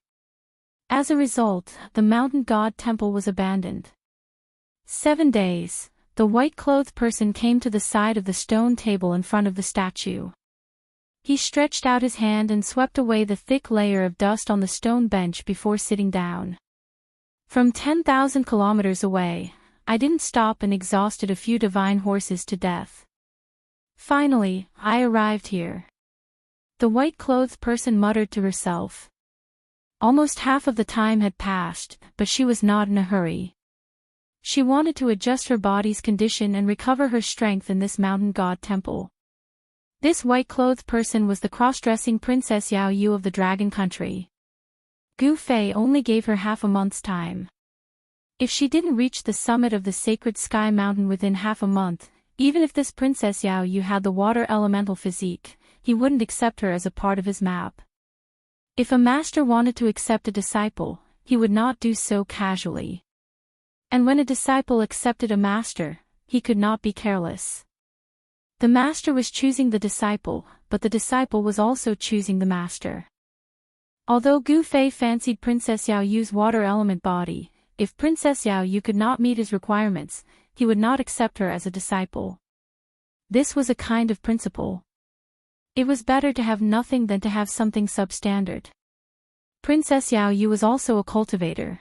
As a result, the mountain god temple was abandoned. 7 days, the white-clothed person came to the side of the stone table in front of the statue. He stretched out his hand and swept away the thick layer of dust on the stone bench before sitting down. From 10,000 kilometers away, I didn't stop and exhausted a few divine horses to death. Finally, I arrived here. The white-clothed person muttered to herself. Almost half of the time had passed, but she was not in a hurry. She wanted to adjust her body's condition and recover her strength in this mountain god temple. This white-clothed person was the cross-dressing Princess Yao Yu of the Dragon Country. Gu Fei only gave her half a month's time. If she didn't reach the summit of the sacred sky mountain within half a month, even if this Princess Yao Yu had the water elemental physique, he wouldn't accept her as a part of his map. If a master wanted to accept a disciple, he would not do so casually. And when a disciple accepted a master, he could not be careless. The master was choosing the disciple, but the disciple was also choosing the master. Although Gu Fei fancied Princess Yao Yu's water element body, if Princess Yao Yu could not meet his requirements, he would not accept her as a disciple. This was a kind of principle. It was better to have nothing than to have something substandard. Princess Yao Yu was also a cultivator.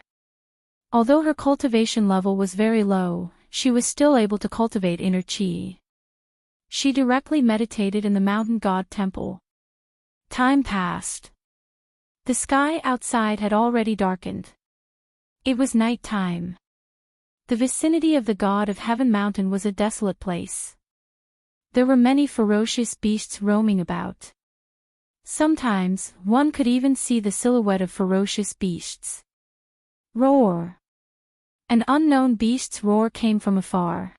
Although her cultivation level was very low, she was still able to cultivate inner qi. She directly meditated in the mountain god temple. Time passed. The sky outside had already darkened. It was night time. The vicinity of the god of Heaven Mountain was a desolate place. There were many ferocious beasts roaming about. Sometimes, one could even see the silhouette of ferocious beasts. Roar! An unknown beast's roar came from afar.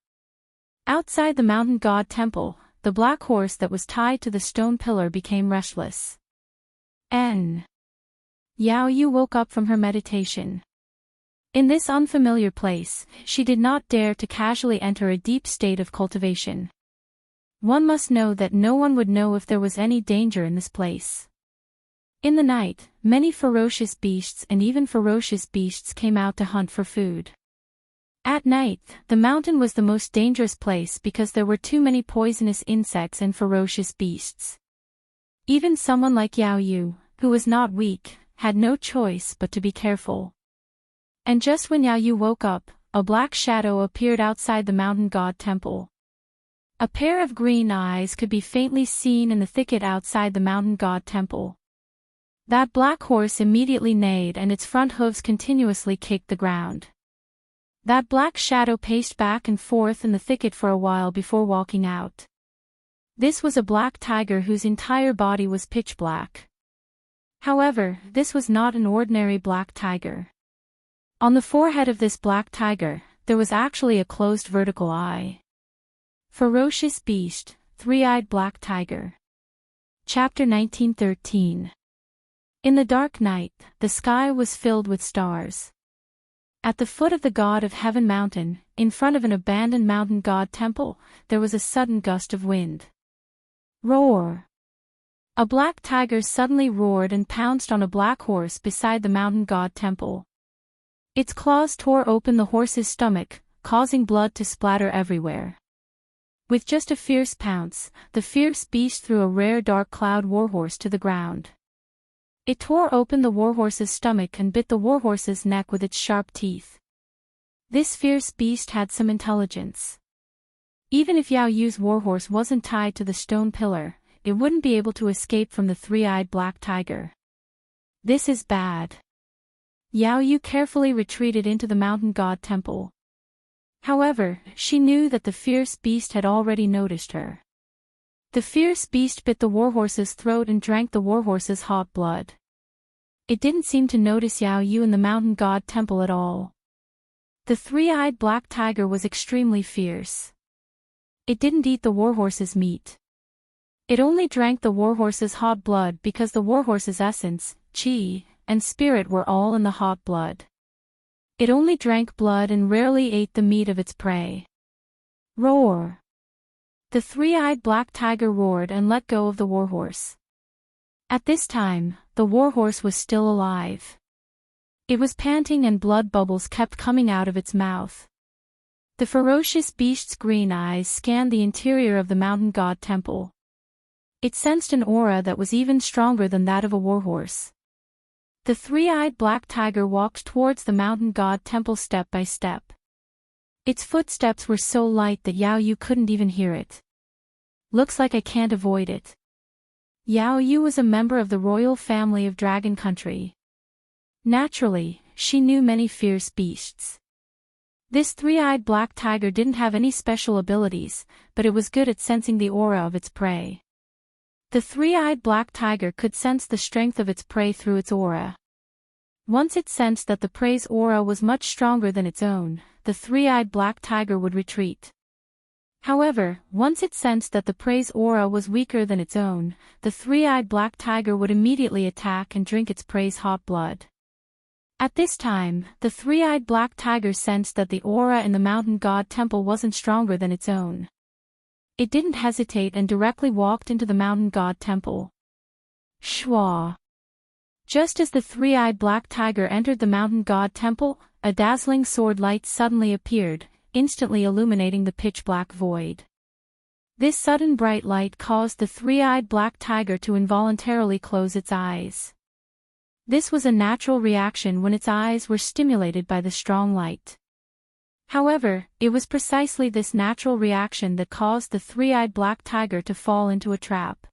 Outside the mountain god temple, the black horse that was tied to the stone pillar became restless. Yao Yu woke up from her meditation. In this unfamiliar place, she did not dare to casually enter a deep state of cultivation. One must know that no one would know if there was any danger in this place. In the night, many ferocious beasts and even ferocious beasts came out to hunt for food. At night, the mountain was the most dangerous place because there were too many poisonous insects and ferocious beasts. Even someone like Yao Yu, who was not weak, had no choice but to be careful. And just when Yao Yu woke up, a black shadow appeared outside the mountain god temple. A pair of green eyes could be faintly seen in the thicket outside the mountain god temple. That black horse immediately neighed and its front hooves continuously kicked the ground. That black shadow paced back and forth in the thicket for a while before walking out. This was a black tiger whose entire body was pitch black. However, this was not an ordinary black tiger. On the forehead of this black tiger, there was actually a closed vertical eye. Ferocious Beast, Three-Eyed Black Tiger. Chapter 1913. In the dark night, the sky was filled with stars. At the foot of the God of Heaven mountain, in front of an abandoned mountain god temple, there was a sudden gust of wind. Roar! A black tiger suddenly roared and pounced on a black horse beside the mountain god temple. Its claws tore open the horse's stomach, causing blood to splatter everywhere. With just a fierce pounce, the fierce beast threw a rare dark cloud warhorse to the ground. It tore open the warhorse's stomach and bit the warhorse's neck with its sharp teeth. This fierce beast had some intelligence. Even if Yao Yu's warhorse wasn't tied to the stone pillar, it wouldn't be able to escape from the three-eyed black tiger. This is bad. Yao Yu carefully retreated into the mountain god temple. However, she knew that the fierce beast had already noticed her. The fierce beast bit the warhorse's throat and drank the warhorse's hot blood. It didn't seem to notice Yao Yu in the mountain god temple at all. The three-eyed black tiger was extremely fierce. It didn't eat the warhorse's meat. It only drank the warhorse's hot blood because the warhorse's essence, qi, and spirit were all in the hot blood. It only drank blood and rarely ate the meat of its prey. Roar! The three-eyed black tiger roared and let go of the warhorse. At this time, the warhorse was still alive. It was panting and blood bubbles kept coming out of its mouth. The ferocious beast's green eyes scanned the interior of the mountain god temple. It sensed an aura that was even stronger than that of a warhorse. The three-eyed black tiger walked towards the mountain god temple step by step. Its footsteps were so light that Yao Yu couldn't even hear it. Looks like I can't avoid it. Yao Yu was a member of the royal family of Dragon Country. Naturally, she knew many fierce beasts. This three-eyed black tiger didn't have any special abilities, but it was good at sensing the aura of its prey. The three-eyed black tiger could sense the strength of its prey through its aura. Once it sensed that the prey's aura was much stronger than its own, the three-eyed black tiger would retreat. However, once it sensed that the prey's aura was weaker than its own, the three-eyed black tiger would immediately attack and drink its prey's hot blood. At this time, the three-eyed black tiger sensed that the aura in the mountain god temple wasn't stronger than its own. It didn't hesitate and directly walked into the mountain god temple. Shwa! Just as the three-eyed black tiger entered the mountain god temple, a dazzling sword light suddenly appeared, instantly illuminating the pitch-black void. This sudden bright light caused the three-eyed black tiger to involuntarily close its eyes. This was a natural reaction when its eyes were stimulated by the strong light. However, it was precisely this natural reaction that caused the three-eyed black tiger to fall into a trap.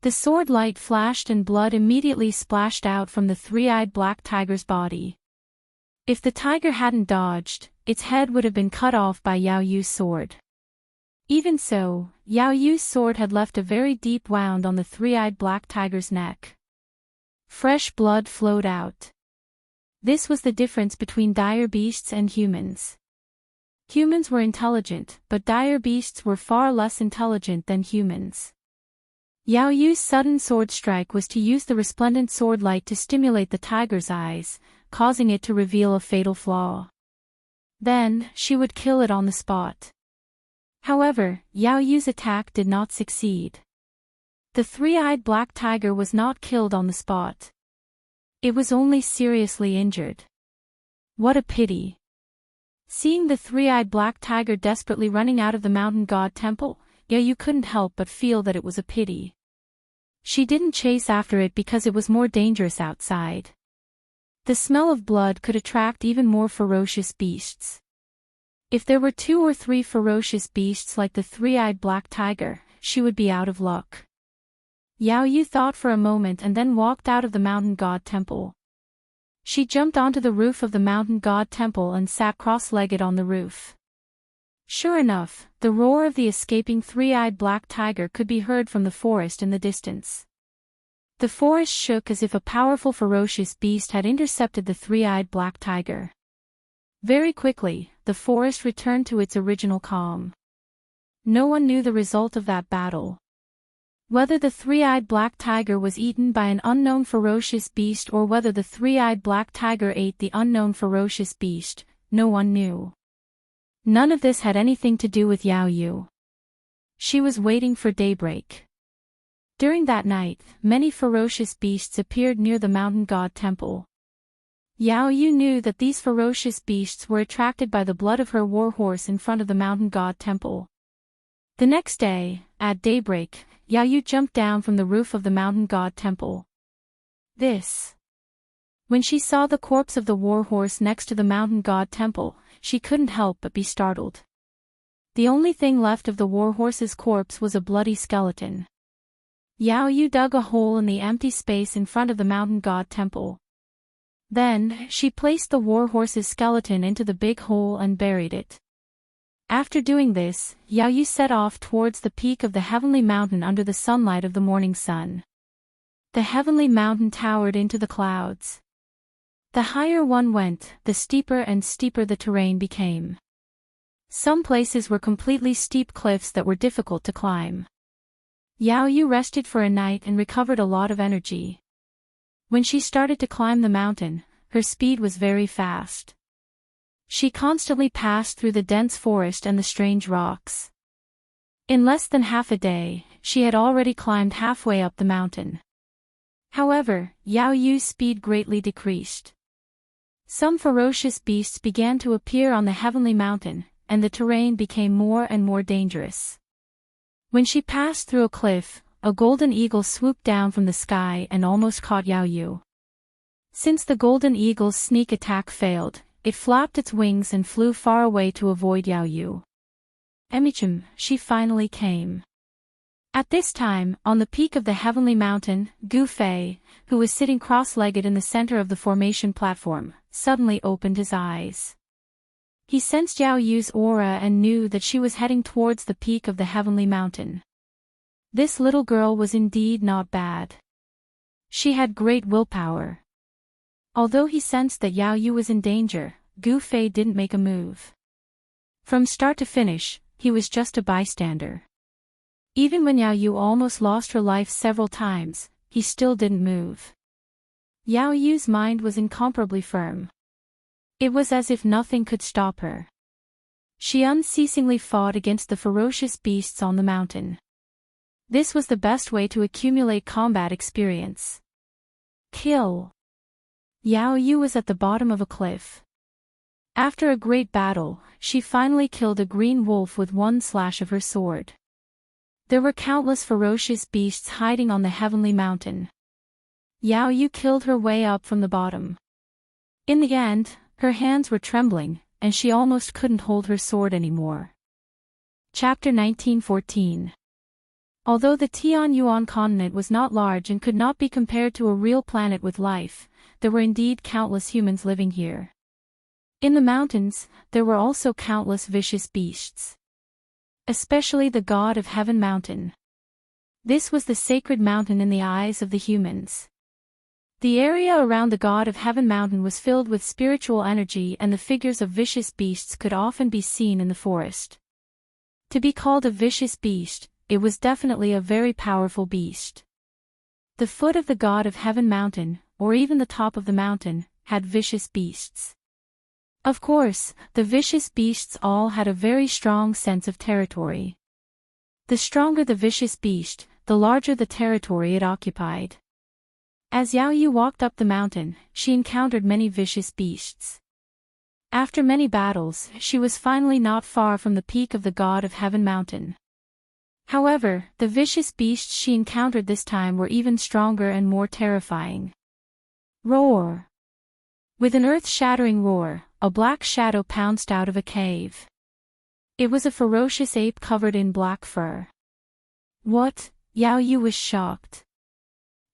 The sword light flashed and blood immediately splashed out from the three-eyed black tiger's body. If the tiger hadn't dodged, its head would have been cut off by Yao Yu's sword. Even so, Yao Yu's sword had left a very deep wound on the three-eyed black tiger's neck. Fresh blood flowed out. This was the difference between dire beasts and humans. Humans were intelligent, but dire beasts were far less intelligent than humans. Yao Yu's sudden sword strike was to use the resplendent sword light to stimulate the tiger's eyes, causing it to reveal a fatal flaw. Then, she would kill it on the spot. However, Yao Yu's attack did not succeed. The three-eyed black tiger was not killed on the spot. It was only seriously injured. What a pity. Seeing the three-eyed black tiger desperately running out of the mountain god temple, Yao Yu couldn't help but feel that it was a pity. She didn't chase after it because it was more dangerous outside. The smell of blood could attract even more ferocious beasts. If there were 2 or 3 ferocious beasts like the three-eyed black tiger, she would be out of luck. Yao Yu thought for a moment and then walked out of the mountain god temple. She jumped onto the roof of the mountain god temple and sat cross-legged on the roof. Sure enough, the roar of the escaping three-eyed black tiger could be heard from the forest in the distance. The forest shook as if a powerful ferocious beast had intercepted the three-eyed black tiger. Very quickly, the forest returned to its original calm. No one knew the result of that battle. Whether the three-eyed black tiger was eaten by an unknown ferocious beast or whether the three-eyed black tiger ate the unknown ferocious beast, no one knew. None of this had anything to do with Yao Yu. She was waiting for daybreak. During that night, many ferocious beasts appeared near the mountain god temple. Yao Yu knew that these ferocious beasts were attracted by the blood of her warhorse in front of the mountain god temple. The next day, at daybreak, Yao Yu jumped down from the roof of the mountain god temple. When she saw the corpse of the warhorse next to the mountain god temple, she couldn't help but be startled. The only thing left of the warhorse's corpse was a bloody skeleton. Yao Yu dug a hole in the empty space in front of the mountain god temple. Then, she placed the warhorse's skeleton into the big hole and buried it. After doing this, Yao Yu set off towards the peak of the heavenly mountain under the sunlight of the morning sun. The heavenly mountain towered into the clouds. The higher one went, the steeper and steeper the terrain became. Some places were completely steep cliffs that were difficult to climb. Yao Yu rested for a night and recovered a lot of energy. When she started to climb the mountain, her speed was very fast. She constantly passed through the dense forest and the strange rocks. In less than half a day, she had already climbed halfway up the mountain. However, Yao Yu's speed greatly decreased. Some ferocious beasts began to appear on the heavenly mountain, and the terrain became more and more dangerous. When she passed through a cliff, a golden eagle swooped down from the sky and almost caught Yao Yu. Since the golden eagle's sneak attack failed, it flapped its wings and flew far away to avoid Yao Yu. Emichim, she finally came. At this time, on the peak of the heavenly mountain, Gu Fei, who was sitting cross-legged in the center of the formation platform, suddenly opened his eyes. He sensed Yao Yu's aura and knew that she was heading towards the peak of the heavenly mountain. This little girl was indeed not bad. She had great willpower. Although he sensed that Yao Yu was in danger, Gu Fei didn't make a move. From start to finish, he was just a bystander. Even when Yao Yu almost lost her life several times, he still didn't move. Yao Yu's mind was incomparably firm. It was as if nothing could stop her. She unceasingly fought against the ferocious beasts on the mountain. This was the best way to accumulate combat experience. Kill. Yao Yu was at the bottom of a cliff. After a great battle, she finally killed a green wolf with one slash of her sword. There were countless ferocious beasts hiding on the heavenly mountain. Yao Yu killed her way up from the bottom. In the end, her hands were trembling, and she almost couldn't hold her sword anymore. Chapter 1914. Although the Tianyuan continent was not large and could not be compared to a real planet with life, there were indeed countless humans living here. In the mountains, there were also countless vicious beasts. Especially the god of Heaven Mountain. This was the sacred mountain in the eyes of the humans. The area around the god of Heaven Mountain was filled with spiritual energy and the figures of vicious beasts could often be seen in the forest. To be called a vicious beast, it was definitely a very powerful beast. The foot of the god of heaven mountain, or even the top of the mountain, had vicious beasts. Of course, the vicious beasts all had a very strong sense of territory. The stronger the vicious beast, the larger the territory it occupied. As Yao Yu walked up the mountain, she encountered many vicious beasts. After many battles, she was finally not far from the peak of the god of heaven mountain. However, the vicious beasts she encountered this time were even stronger and more terrifying. Roar! With an earth-shattering roar, a black shadow pounced out of a cave. It was a ferocious ape covered in black fur. What? Yao Yu was shocked.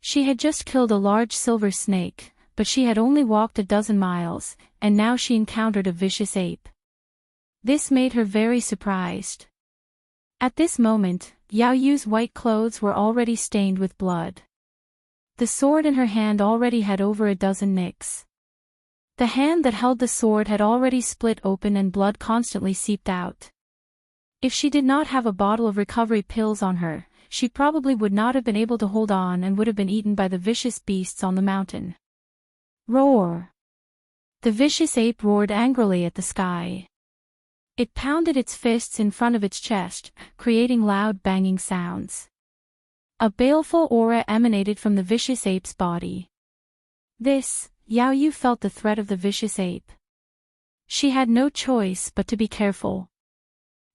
She had just killed a large silver snake, but she had only walked a dozen miles, and now she encountered a vicious ape. This made her very surprised. At this moment, Yao Yu's white clothes were already stained with blood. The sword in her hand already had over a dozen nicks. The hand that held the sword had already split open and blood constantly seeped out. If she did not have a bottle of recovery pills on her, she probably would not have been able to hold on and would have been eaten by the vicious beasts on the mountain. Roar! The vicious ape roared angrily at the sky. It pounded its fists in front of its chest, creating loud banging sounds. A baleful aura emanated from the vicious ape's body. Yao Yu felt the threat of the vicious ape. She had no choice but to be careful.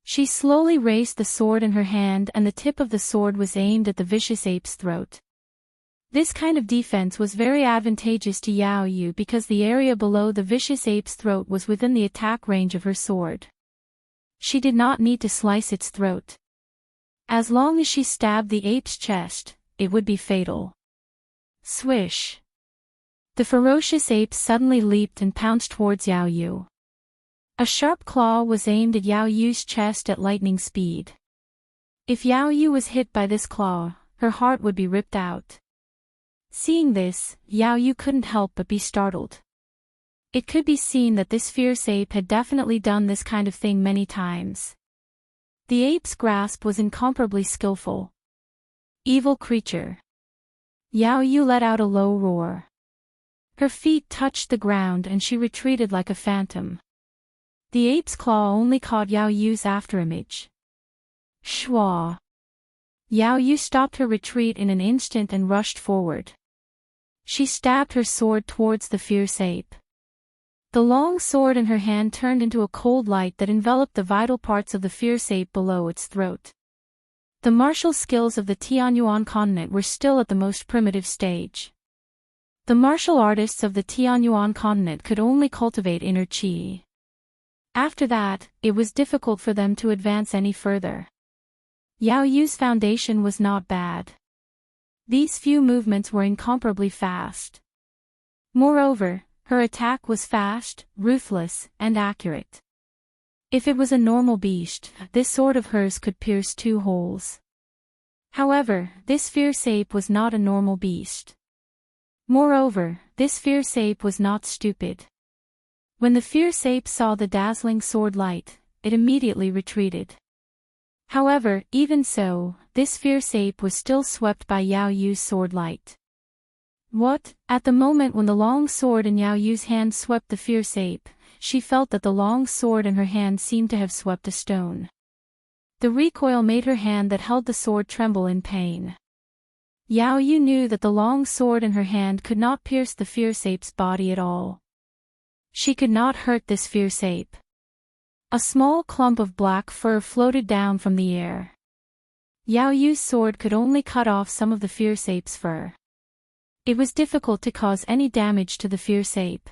She slowly raised the sword in her hand and the tip of the sword was aimed at the vicious ape's throat. This kind of defense was very advantageous to Yao Yu because the area below the vicious ape's throat was within the attack range of her sword. She did not need to slice its throat. As long as she stabbed the ape's chest, it would be fatal. Swish! The ferocious ape suddenly leaped and pounced towards Yao Yu. A sharp claw was aimed at Yao Yu's chest at lightning speed. If Yao Yu was hit by this claw, her heart would be ripped out. Seeing this, Yao Yu couldn't help but be startled. It could be seen that this fierce ape had definitely done this kind of thing many times. The ape's grasp was incomparably skillful. Evil creature! Yao Yu let out a low roar. Her feet touched the ground and she retreated like a phantom. The ape's claw only caught Yao Yu's afterimage. Shwa! Yao Yu stopped her retreat in an instant and rushed forward. She stabbed her sword towards the fierce ape. The long sword in her hand turned into a cold light that enveloped the vital parts of the fierce ape below its throat. The martial skills of the Tianyuan continent were still at the most primitive stage. The martial artists of the Tianyuan continent could only cultivate inner qi. After that, it was difficult for them to advance any further. Yao Yu's foundation was not bad. These few movements were incomparably fast. Moreover, her attack was fast, ruthless, and accurate. If it was a normal beast, this sword of hers could pierce 2 holes. However, this fierce ape was not a normal beast. Moreover, this fierce ape was not stupid. When the fierce ape saw the dazzling sword light, it immediately retreated. However, even so, this fierce ape was still swept by Yao Yu's sword light. What? At the moment when the long sword in Yao Yu's hand swept the fierce ape, she felt that the long sword in her hand seemed to have swept a stone. The recoil made her hand that held the sword tremble in pain. Yao Yu knew that the long sword in her hand could not pierce the fierce ape's body at all. She could not hurt this fierce ape. A small clump of black fur floated down from the air. Yao Yu's sword could only cut off some of the fierce ape's fur. It was difficult to cause any damage to the fierce ape.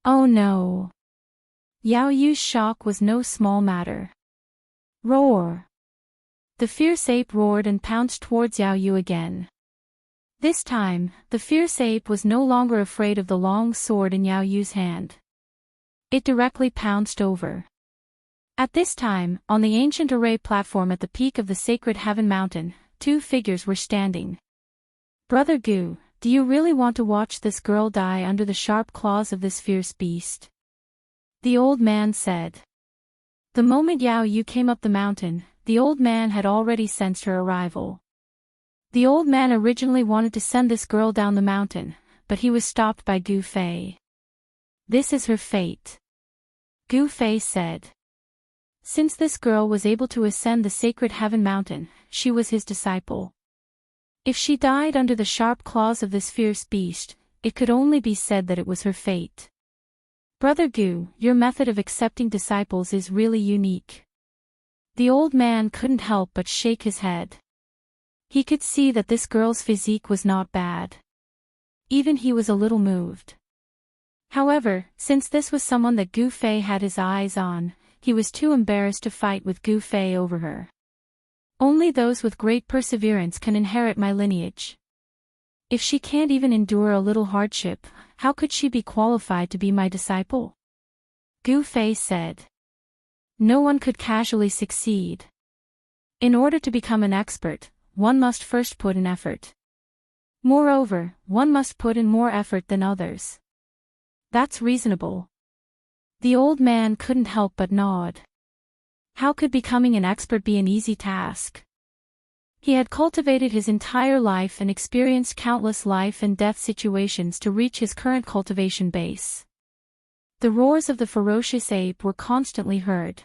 Oh no! Yao Yu's shock was no small matter. Roar! The fierce ape roared and pounced towards Yao Yu again. This time, the fierce ape was no longer afraid of the long sword in Yao Yu's hand. It directly pounced over. At this time, on the ancient array platform at the peak of the sacred heaven mountain, 2 figures were standing. Brother Gu, do you really want to watch this girl die under the sharp claws of this fierce beast? The old man said. The moment Yao Yu came up the mountain, the old man had already sensed her arrival. The old man originally wanted to send this girl down the mountain, but he was stopped by Gu Fei. "This is her fate," Gu Fei said. Since this girl was able to ascend the sacred heaven mountain, she was his disciple. If she died under the sharp claws of this fierce beast, it could only be said that it was her fate. "Brother Gu, your method of accepting disciples is really unique." The old man couldn't help but shake his head. He could see that this girl's physique was not bad. Even he was a little moved. However, since this was someone that Gu Fei had his eyes on, he was too embarrassed to fight with Gu Fei over her. "Only those with great perseverance can inherit my lineage. If she can't even endure a little hardship, how could she be qualified to be my disciple?" Gu Fei said. "No one could casually succeed. In order to become an expert, one must first put in effort. Moreover, one must put in more effort than others." "That's reasonable." The old man couldn't help but nod. How could becoming an expert be an easy task? He had cultivated his entire life and experienced countless life and death situations to reach his current cultivation base. The roars of the ferocious ape were constantly heard.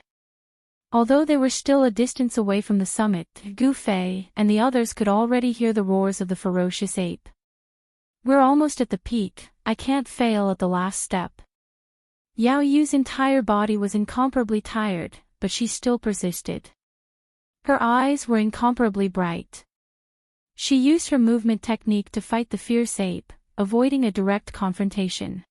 Although they were still a distance away from the summit, Gu Fei and the others could already hear the roars of the ferocious ape. "We're almost at the peak, I can't fail at the last step." Yao Yu's entire body was incomparably tired, but she still persisted. Her eyes were incomparably bright. She used her movement technique to fight the fierce ape, avoiding a direct confrontation.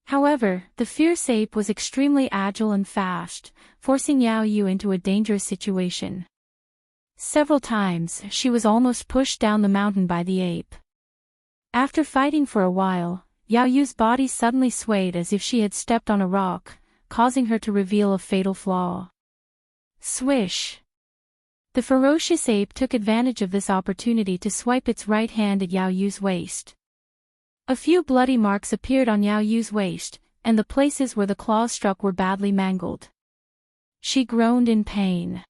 However, the fierce ape was extremely agile and fast, forcing Yao Yu into a dangerous situation. Several times, she was almost pushed down the mountain by the ape. After fighting for a while, Yao Yu's body suddenly swayed as if she had stepped on a rock, causing her to reveal a fatal flaw. Swish! The ferocious ape took advantage of this opportunity to swipe its right hand at Yao Yu's waist. A few bloody marks appeared on Yao Yu's waist, and the places where the claws struck were badly mangled. She groaned in pain.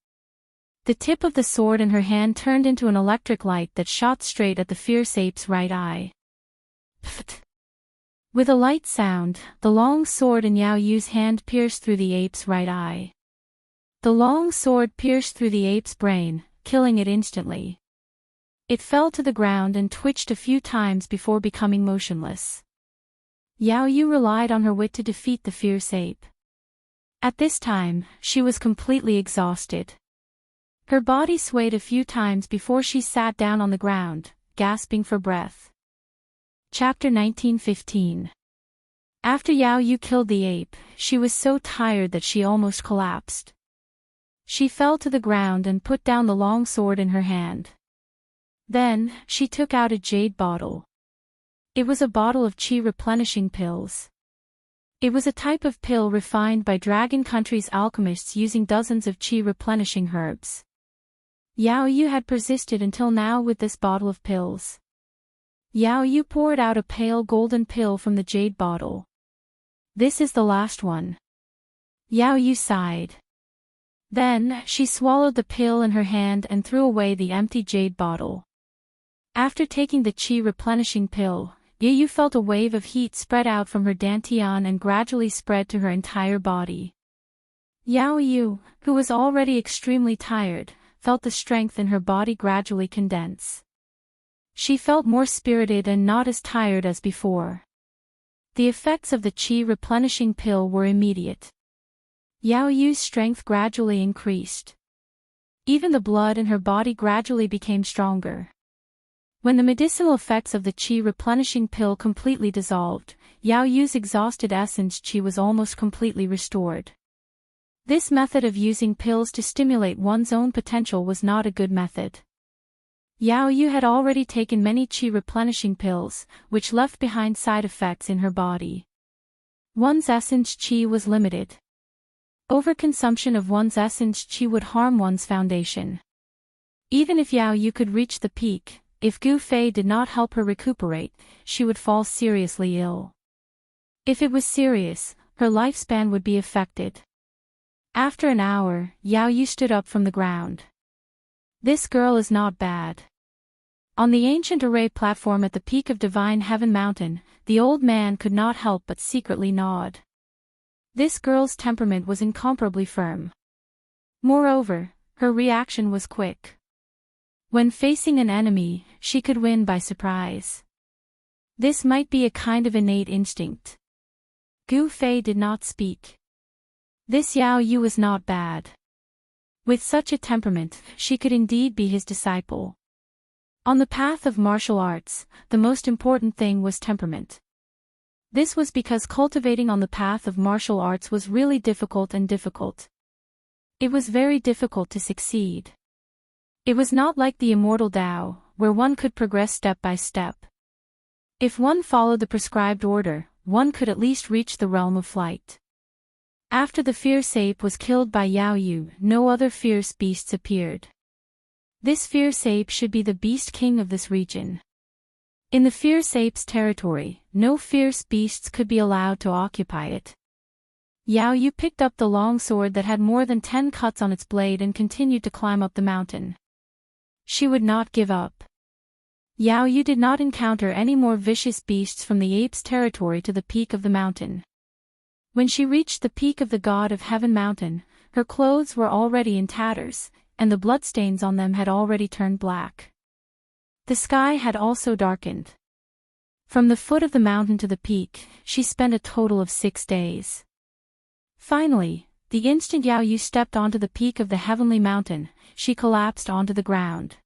The tip of the sword in her hand turned into an electric light that shot straight at the fierce ape's right eye. Pfft! With a light sound, the long sword in Yao Yu's hand pierced through the ape's right eye. The long sword pierced through the ape's brain, killing it instantly. It fell to the ground and twitched a few times before becoming motionless. Yao Yu relied on her wit to defeat the fierce ape. At this time, she was completely exhausted. Her body swayed a few times before she sat down on the ground, gasping for breath. Chapter 19:15. After Yao Yu killed the ape, she was so tired that she almost collapsed. She fell to the ground and put down the long sword in her hand. Then, she took out a jade bottle. It was a bottle of chi replenishing pills. It was a type of pill refined by Dragon Country's alchemists using dozens of chi replenishing herbs. Yao Yu had persisted until now with this bottle of pills. Yao Yu poured out a pale golden pill from the jade bottle. "This is the last one." Yao Yu sighed. Then, she swallowed the pill in her hand and threw away the empty jade bottle. After taking the chi replenishing pill, Yao Yu felt a wave of heat spread out from her dantian and gradually spread to her entire body. Yao Yu, who was already extremely tired, felt the strength in her body gradually condense. She felt more spirited and not as tired as before. The effects of the chi replenishing pill were immediate. Yao Yu's strength gradually increased. Even the blood in her body gradually became stronger. When the medicinal effects of the chi replenishing pill completely dissolved, Yao Yu's exhausted essence chi was almost completely restored. This method of using pills to stimulate one's own potential was not a good method. Yao Yu had already taken many chi replenishing pills, which left behind side effects in her body. One's essence chi was limited. Overconsumption of one's essence chi would harm one's foundation. Even if Yao Yu could reach the peak, if Gu Fei did not help her recuperate, she would fall seriously ill. If it was serious, her lifespan would be affected. After an hour, Yao Yu stood up from the ground. This girl is not bad. On the ancient array platform at the peak of Divine Heaven Mountain, the old man could not help but secretly nod. This girl's temperament was incomparably firm. Moreover, her reaction was quick. When facing an enemy, she could win by surprise. This might be a kind of innate instinct. Gu Fei did not speak. This Yao Yu was not bad. With such a temperament, she could indeed be his disciple. On the path of martial arts, the most important thing was temperament. This was because cultivating on the path of martial arts was really difficult. It was very difficult to succeed. It was not like the immortal Tao, where one could progress step by step. If one followed the prescribed order, one could at least reach the realm of flight. After the fierce ape was killed by Yao Yu, no other fierce beasts appeared. This fierce ape should be the beast king of this region. In the fierce ape's territory, no fierce beasts could be allowed to occupy it. Yao Yu picked up the long sword that had more than 10 cuts on its blade and continued to climb up the mountain. She would not give up. Yao Yu did not encounter any more vicious beasts from the ape's territory to the peak of the mountain. When she reached the peak of the God of Heaven Mountain, her clothes were already in tatters, and the bloodstains on them had already turned black. The sky had also darkened. From the foot of the mountain to the peak, she spent a total of 6 days. Finally, the instant Yao Yu stepped onto the peak of the heavenly mountain, she collapsed onto the ground.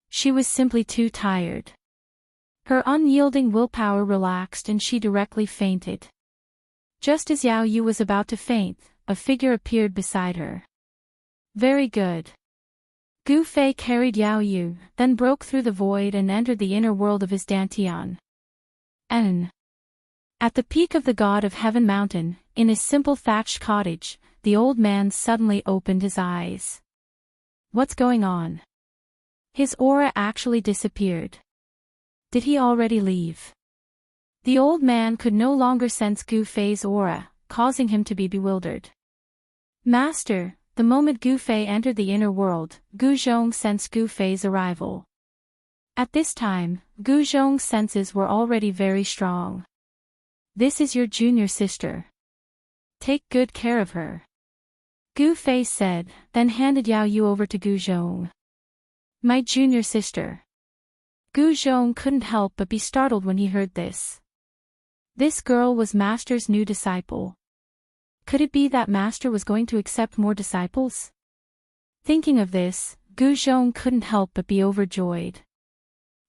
She was simply too tired. Her unyielding willpower relaxed and she directly fainted. Just as Yao Yu was about to faint, a figure appeared beside her. Very good. Gu Fei carried Yao Yu, then broke through the void and entered the inner world of his dantian. At the peak of the God of Heaven Mountain, in his simple thatched cottage, the old man suddenly opened his eyes. What's going on? His aura actually disappeared. Did he already leave? The old man could no longer sense Gu Fei's aura, causing him to be bewildered. Master, the moment Gu Fei entered the inner world, Gu Zhong sensed Gu Fei's arrival. At this time, Gu Zhong's senses were already very strong. This is your junior sister. Take good care of her. Gu Fei said, then handed Yao Yu over to Gu Zhong. My junior sister. Gu Zhong couldn't help but be startled when he heard this. This girl was Master's new disciple. Could it be that Master was going to accept more disciples? Thinking of this, Gu Zhong couldn't help but be overjoyed.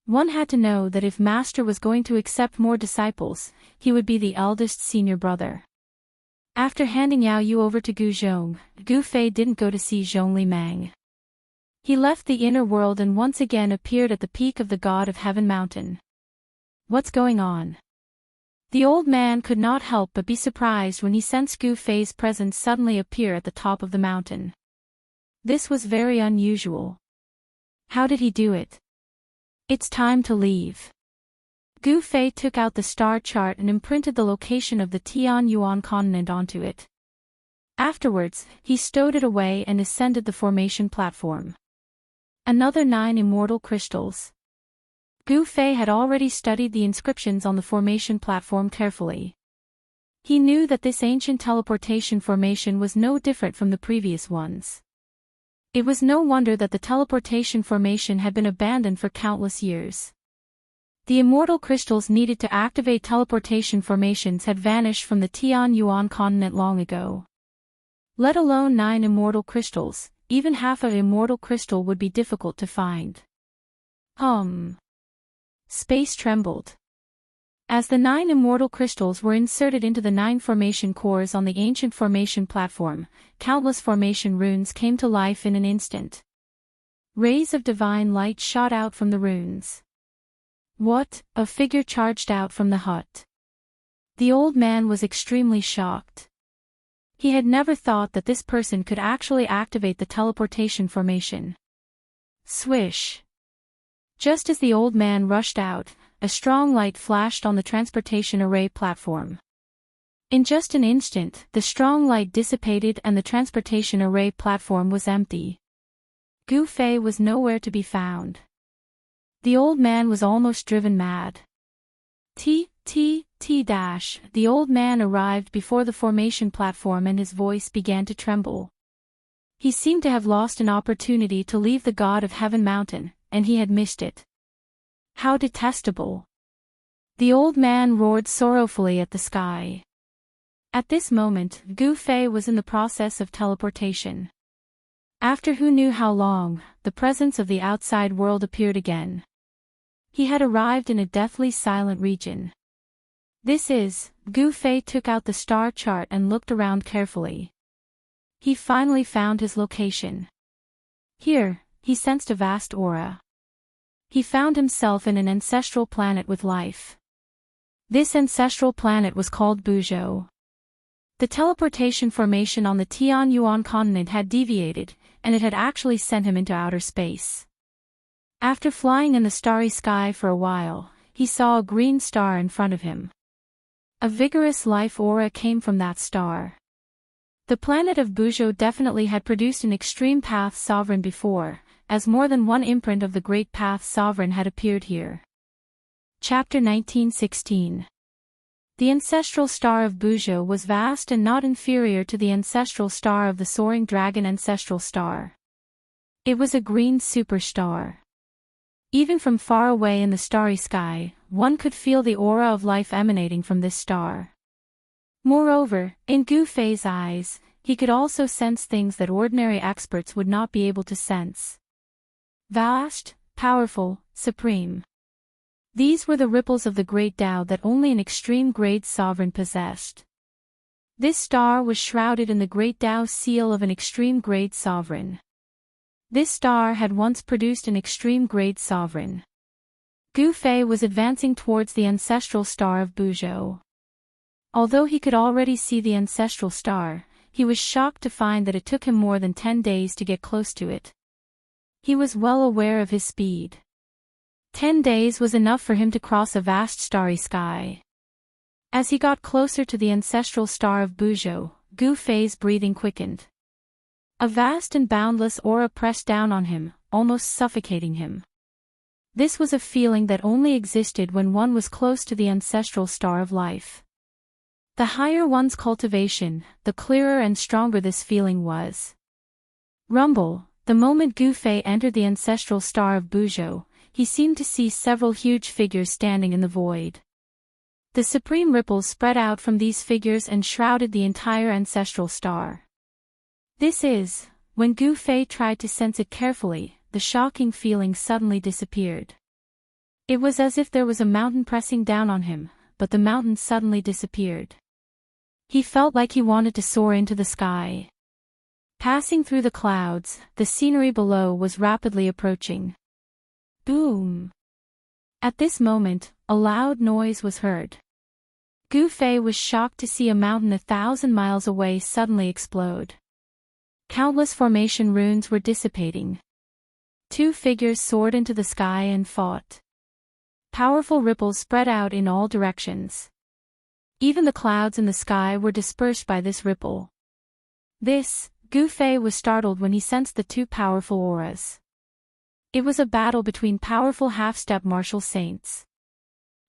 One had to know that if Master was going to accept more disciples, he would be the eldest senior brother. After handing Yao Yu over to Gu Zhong, Gu Fei didn't go to see Zhong Li Mang. He left the inner world and once again appeared at the peak of the God of Heaven Mountain. What's going on? The old man could not help but be surprised when he sensed Gu Fei's presence suddenly appear at the top of the mountain. This was very unusual. How did he do it? It's time to leave. Gu Fei took out the star chart and imprinted the location of the Tian Yuan continent onto it. Afterwards, he stowed it away and ascended the formation platform. Another 9 immortal crystals. Gu Fei had already studied the inscriptions on the formation platform carefully. He knew that this ancient teleportation formation was no different from the previous ones. It was no wonder that the teleportation formation had been abandoned for countless years. The immortal crystals needed to activate teleportation formations had vanished from the Tian Yuan continent long ago. Let alone 9 immortal crystals, even half an immortal crystal would be difficult to find. Space trembled. As the 9 immortal crystals were inserted into the 9 formation cores on the ancient formation platform, countless formation runes came to life in an instant. Rays of divine light shot out from the runes. What? A figure charged out from the hut. The old man was extremely shocked. He had never thought that this person could actually activate the teleportation formation. Swish. Just as the old man rushed out, a strong light flashed on the transportation array platform. In just an instant, the strong light dissipated and the transportation array platform was empty. Gu Fei was nowhere to be found. The old man was almost driven mad. The old man arrived before the formation platform and his voice began to tremble. He seemed to have lost an opportunity to leave the God of Heaven mountain, and he had missed it. How detestable! The old man roared sorrowfully at the sky. At this moment, Gu Fei was in the process of teleportation. After who knew how long, the presence of the outside world appeared again. He had arrived in a deathly silent region. Gu Fei took out the star chart and looked around carefully. He finally found his location. Here, he sensed a vast aura. He found himself in an ancestral planet with life. This ancestral planet was called Buzhou. The teleportation formation on the Tianyuan continent had deviated, and it had actually sent him into outer space. After flying in the starry sky for a while, he saw a green star in front of him. A vigorous life aura came from that star. The planet of Buzhou definitely had produced an extreme path sovereign before, as more than one imprint of the great path sovereign had appeared here. Chapter 1916. The ancestral star of Buzhou was vast and not inferior to the ancestral star of the soaring dragon ancestral star. It was a green superstar. Even from far away in the starry sky, one could feel the aura of life emanating from this star. Moreover, in Gu Fei's eyes, he could also sense things that ordinary experts would not be able to sense. Vast, powerful, supreme. These were the ripples of the great Tao that only an extreme grade sovereign possessed. This star was shrouded in the great Tao seal of an extreme grade sovereign. This star had once produced an extreme grade sovereign. Gu Fei was advancing towards the ancestral star of Buzhou. Although he could already see the ancestral star, he was shocked to find that it took him more than 10 days to get close to it. He was well aware of his speed. 10 days was enough for him to cross a vast starry sky. As he got closer to the ancestral star of Buzhou, Gu Fei's breathing quickened. A vast and boundless aura pressed down on him, almost suffocating him. This was a feeling that only existed when one was close to the ancestral star of life. The higher one's cultivation, the clearer and stronger this feeling was. Rumble, the moment Gu Fei entered the ancestral star of Buzhou, he seemed to see several huge figures standing in the void. The supreme ripples spread out from these figures and shrouded the entire ancestral star. When Gu Fei tried to sense it carefully, the shocking feeling suddenly disappeared. It was as if there was a mountain pressing down on him, but the mountain suddenly disappeared. He felt like he wanted to soar into the sky. Passing through the clouds, the scenery below was rapidly approaching. Boom! At this moment, a loud noise was heard. Gu Fei was shocked to see a mountain 1,000 miles away suddenly explode. Countless formation runes were dissipating. Two figures soared into the sky and fought. Powerful ripples spread out in all directions. Even the clouds in the sky were dispersed by this ripple. Gu Fei was startled when he sensed the two powerful auras. It was a battle between powerful half-step martial saints.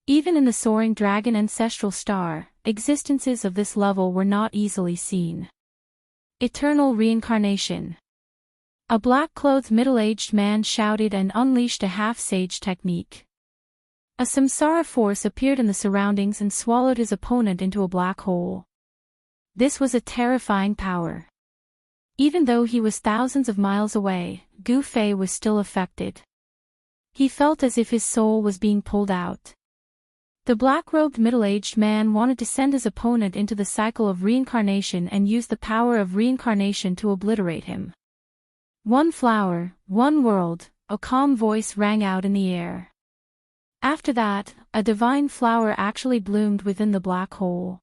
Even in the soaring dragon ancestral star, existences of this level were not easily seen. Eternal reincarnation. A black-clothed middle-aged man shouted and unleashed a half-sage technique. A samsara force appeared in the surroundings and swallowed his opponent into a black hole. This was a terrifying power. Even though he was thousands of miles away, Gu Fei was still affected. He felt as if his soul was being pulled out. The black-robed middle-aged man wanted to send his opponent into the cycle of reincarnation and use the power of reincarnation to obliterate him. One flower, one world, a calm voice rang out in the air. After that, a divine flower actually bloomed within the black hole.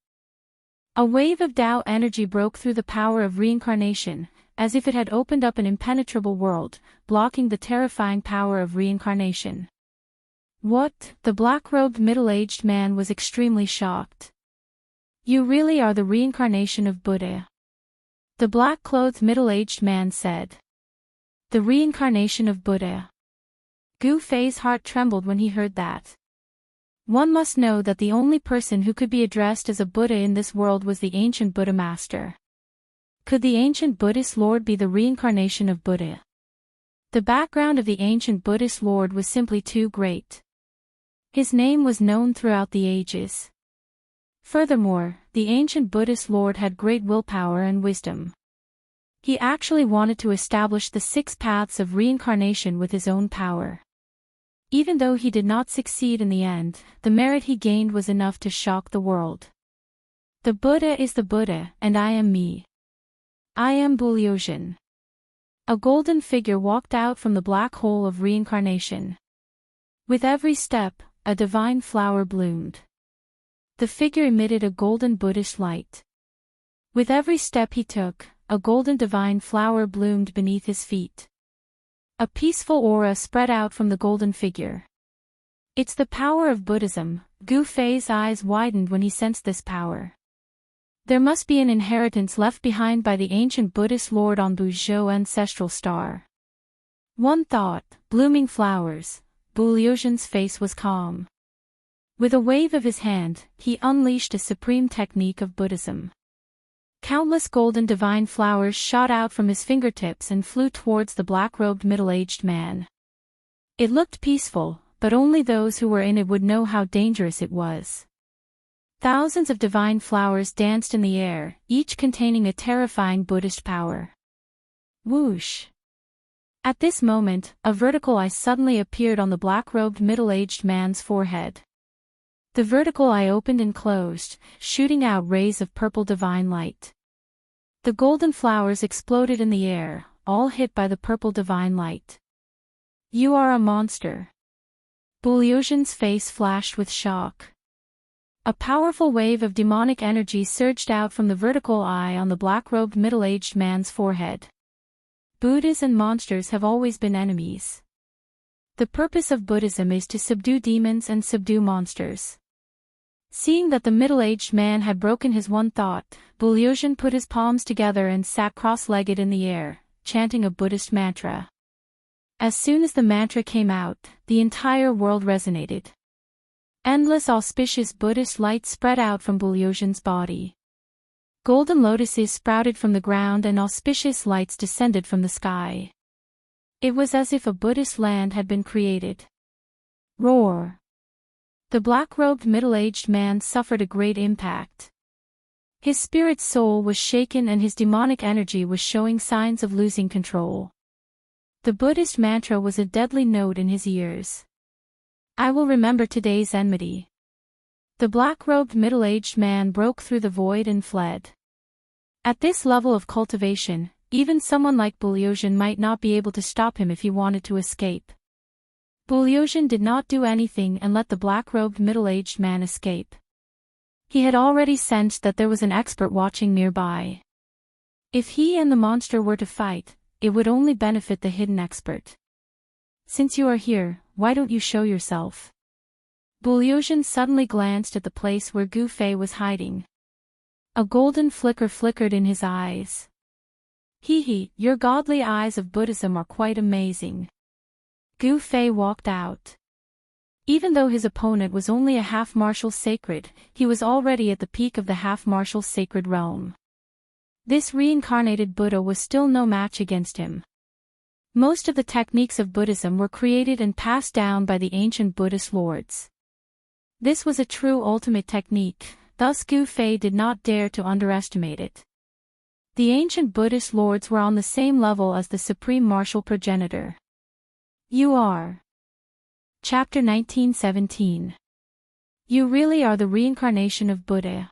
A wave of Tao energy broke through the power of reincarnation, as if it had opened up an impenetrable world, blocking the terrifying power of reincarnation. What? The black-robed middle-aged man was extremely shocked. You really are the reincarnation of Buddha. The black-clothed middle-aged man said. The reincarnation of Buddha. Gu Fei's heart trembled when he heard that. One must know that the only person who could be addressed as a Buddha in this world was the ancient Buddha master. Could the ancient Buddhist Lord be the reincarnation of Buddha? The background of the ancient Buddhist Lord was simply too great. His name was known throughout the ages. Furthermore, the ancient Buddhist Lord had great willpower and wisdom. He actually wanted to establish the 6 paths of reincarnation with his own power. Even though he did not succeed in the end, the merit he gained was enough to shock the world. The Buddha is the Buddha, and I am me. I am Buliozhen. A golden figure walked out from the black hole of reincarnation. With every step, a divine flower bloomed. The figure emitted a golden Buddhist light. With every step he took, a golden divine flower bloomed beneath his feet. A peaceful aura spread out from the golden figure. It's the power of Buddhism. Gu Fei's eyes widened when he sensed this power. There must be an inheritance left behind by the ancient Buddhist Lord on Buzhou ancestral star. One thought, blooming flowers. Buliozhen's face was calm. With a wave of his hand, he unleashed a supreme technique of Buddhism. Countless golden divine flowers shot out from his fingertips and flew towards the black-robed middle-aged man. It looked peaceful, but only those who were in it would know how dangerous it was. Thousands of divine flowers danced in the air, each containing a terrifying Buddhist power. Whoosh! At this moment, a vertical eye suddenly appeared on the black-robed middle-aged man's forehead. The vertical eye opened and closed, shooting out rays of purple divine light. The golden flowers exploded in the air, all hit by the purple divine light. You are a monster. Buliozhen's face flashed with shock. A powerful wave of demonic energy surged out from the vertical eye on the black-robed middle-aged man's forehead. Buddhas and monsters have always been enemies. The purpose of Buddhism is to subdue demons and subdue monsters. Seeing that the middle-aged man had broken his one thought, Buliozhen put his palms together and sat cross-legged in the air, chanting a Buddhist mantra. As soon as the mantra came out, the entire world resonated. Endless auspicious Buddhist light spread out from Buliozhen's body. Golden lotuses sprouted from the ground and auspicious lights descended from the sky. It was as if a Buddhist land had been created. Roar! The black-robed middle-aged man suffered a great impact. His spirit's soul was shaken and his demonic energy was showing signs of losing control. The Buddhist mantra was a deadly note in his ears. I will remember today's enmity. The black-robed middle-aged man broke through the void and fled. At this level of cultivation, even someone like Buliozhen might not be able to stop him if he wanted to escape. Buliozhen did not do anything and let the black-robed middle-aged man escape. He had already sensed that there was an expert watching nearby. If he and the monster were to fight, it would only benefit the hidden expert. Since you are here, why don't you show yourself? Buliozhen suddenly glanced at the place where Gu Fei was hiding. A golden flicker flickered in his eyes. Hee, your godly eyes of Buddhism are quite amazing. Gu Fei walked out. Even though his opponent was only a half-martial sacred, he was already at the peak of the half-martial sacred realm. This reincarnated Buddha was still no match against him. Most of the techniques of Buddhism were created and passed down by the ancient Buddhist lords. This was a true ultimate technique, thus Gu Fei did not dare to underestimate it. The ancient Buddhist lords were on the same level as the supreme martial progenitor. You are. Chapter 1917. You really are the reincarnation of Buddha.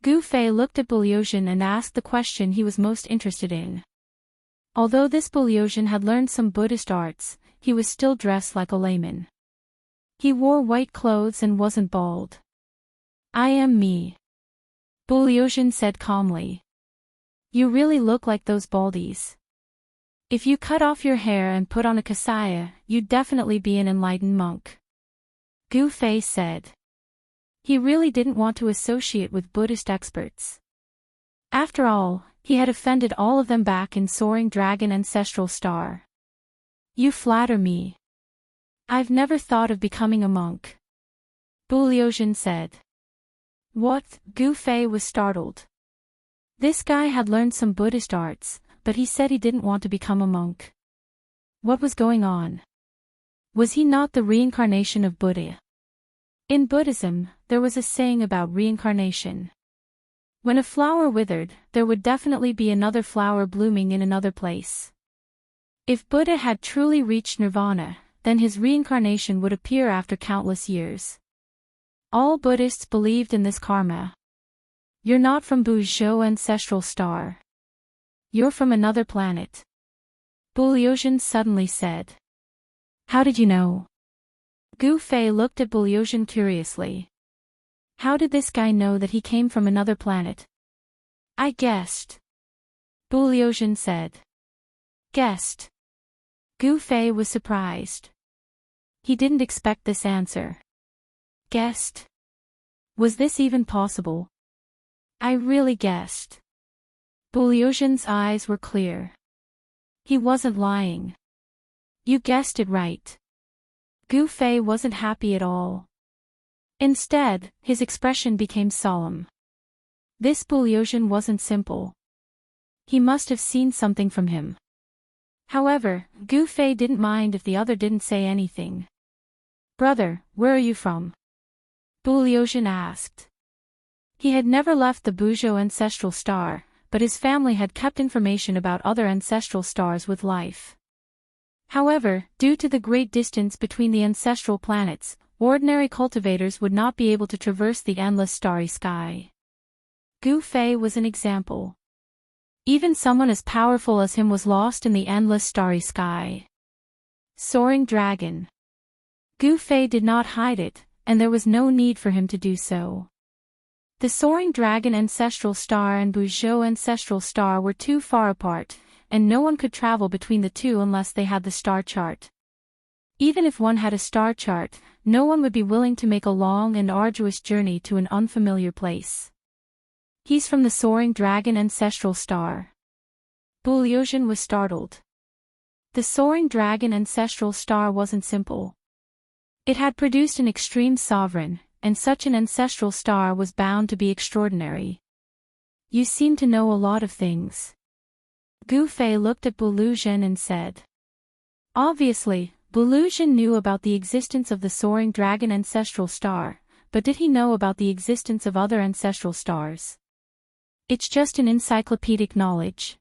Gu Fei looked at Buliozhen and asked the question he was most interested in. Although this Buliozhen had learned some Buddhist arts, he was still dressed like a layman. He wore white clothes and wasn't bald. I am me. Buliozhen said calmly. You really look like those baldies. If you cut off your hair and put on a kasaya, you'd definitely be an enlightened monk. Gu Fei said. He really didn't want to associate with Buddhist experts. After all, he had offended all of them back in Soaring Dragon Ancestral Star. You flatter me. I've never thought of becoming a monk, Buliozhin said. What? Gu Fei was startled. This guy had learned some Buddhist arts, but he said he didn't want to become a monk. What was going on? Was he not the reincarnation of Buddha? In Buddhism, there was a saying about reincarnation. When a flower withered, there would definitely be another flower blooming in another place. If Buddha had truly reached nirvana, then his reincarnation would appear after countless years. All Buddhists believed in this karma. You're not from Buzhou Ancestral Star. You're from another planet, Buliozhin suddenly said. How did you know? Gu Fei looked at Buliozhin curiously. How did this guy know that he came from another planet? I guessed, Buliozhin said. Guessed? Gu Fei was surprised. He didn't expect this answer. Guessed? Was this even possible? I really guessed. Buliozhin's eyes were clear. He wasn't lying. You guessed it right. Gu Fei wasn't happy at all. Instead, his expression became solemn. This Buliozhin wasn't simple. He must have seen something from him. However, Gu Fei didn't mind if the other didn't say anything. Brother, where are you from? Buliozhin asked. He had never left the Buzhou Ancestral Star, but his family had kept information about other ancestral stars with life. However, due to the great distance between the ancestral planets, ordinary cultivators would not be able to traverse the endless starry sky. Gu Fei was an example. Even someone as powerful as him was lost in the endless starry sky. Soaring Dragon. Gu Fei did not hide it, and there was no need for him to do so. The Soaring Dragon Ancestral Star and Buzhou Ancestral Star were too far apart, and no one could travel between the two unless they had the star chart. Even if one had a star chart, no one would be willing to make a long and arduous journey to an unfamiliar place. He's from the Soaring Dragon Ancestral Star. Buliozhin was startled. The Soaring Dragon Ancestral Star wasn't simple. It had produced an extreme sovereign, and such an ancestral star was bound to be extraordinary. You seem to know a lot of things. Gu Fei looked at Buliozhin and said. Obviously, Buliozhin knew about the existence of the Soaring Dragon Ancestral Star, but did he know about the existence of other ancestral stars? It's just an encyclopedic knowledge.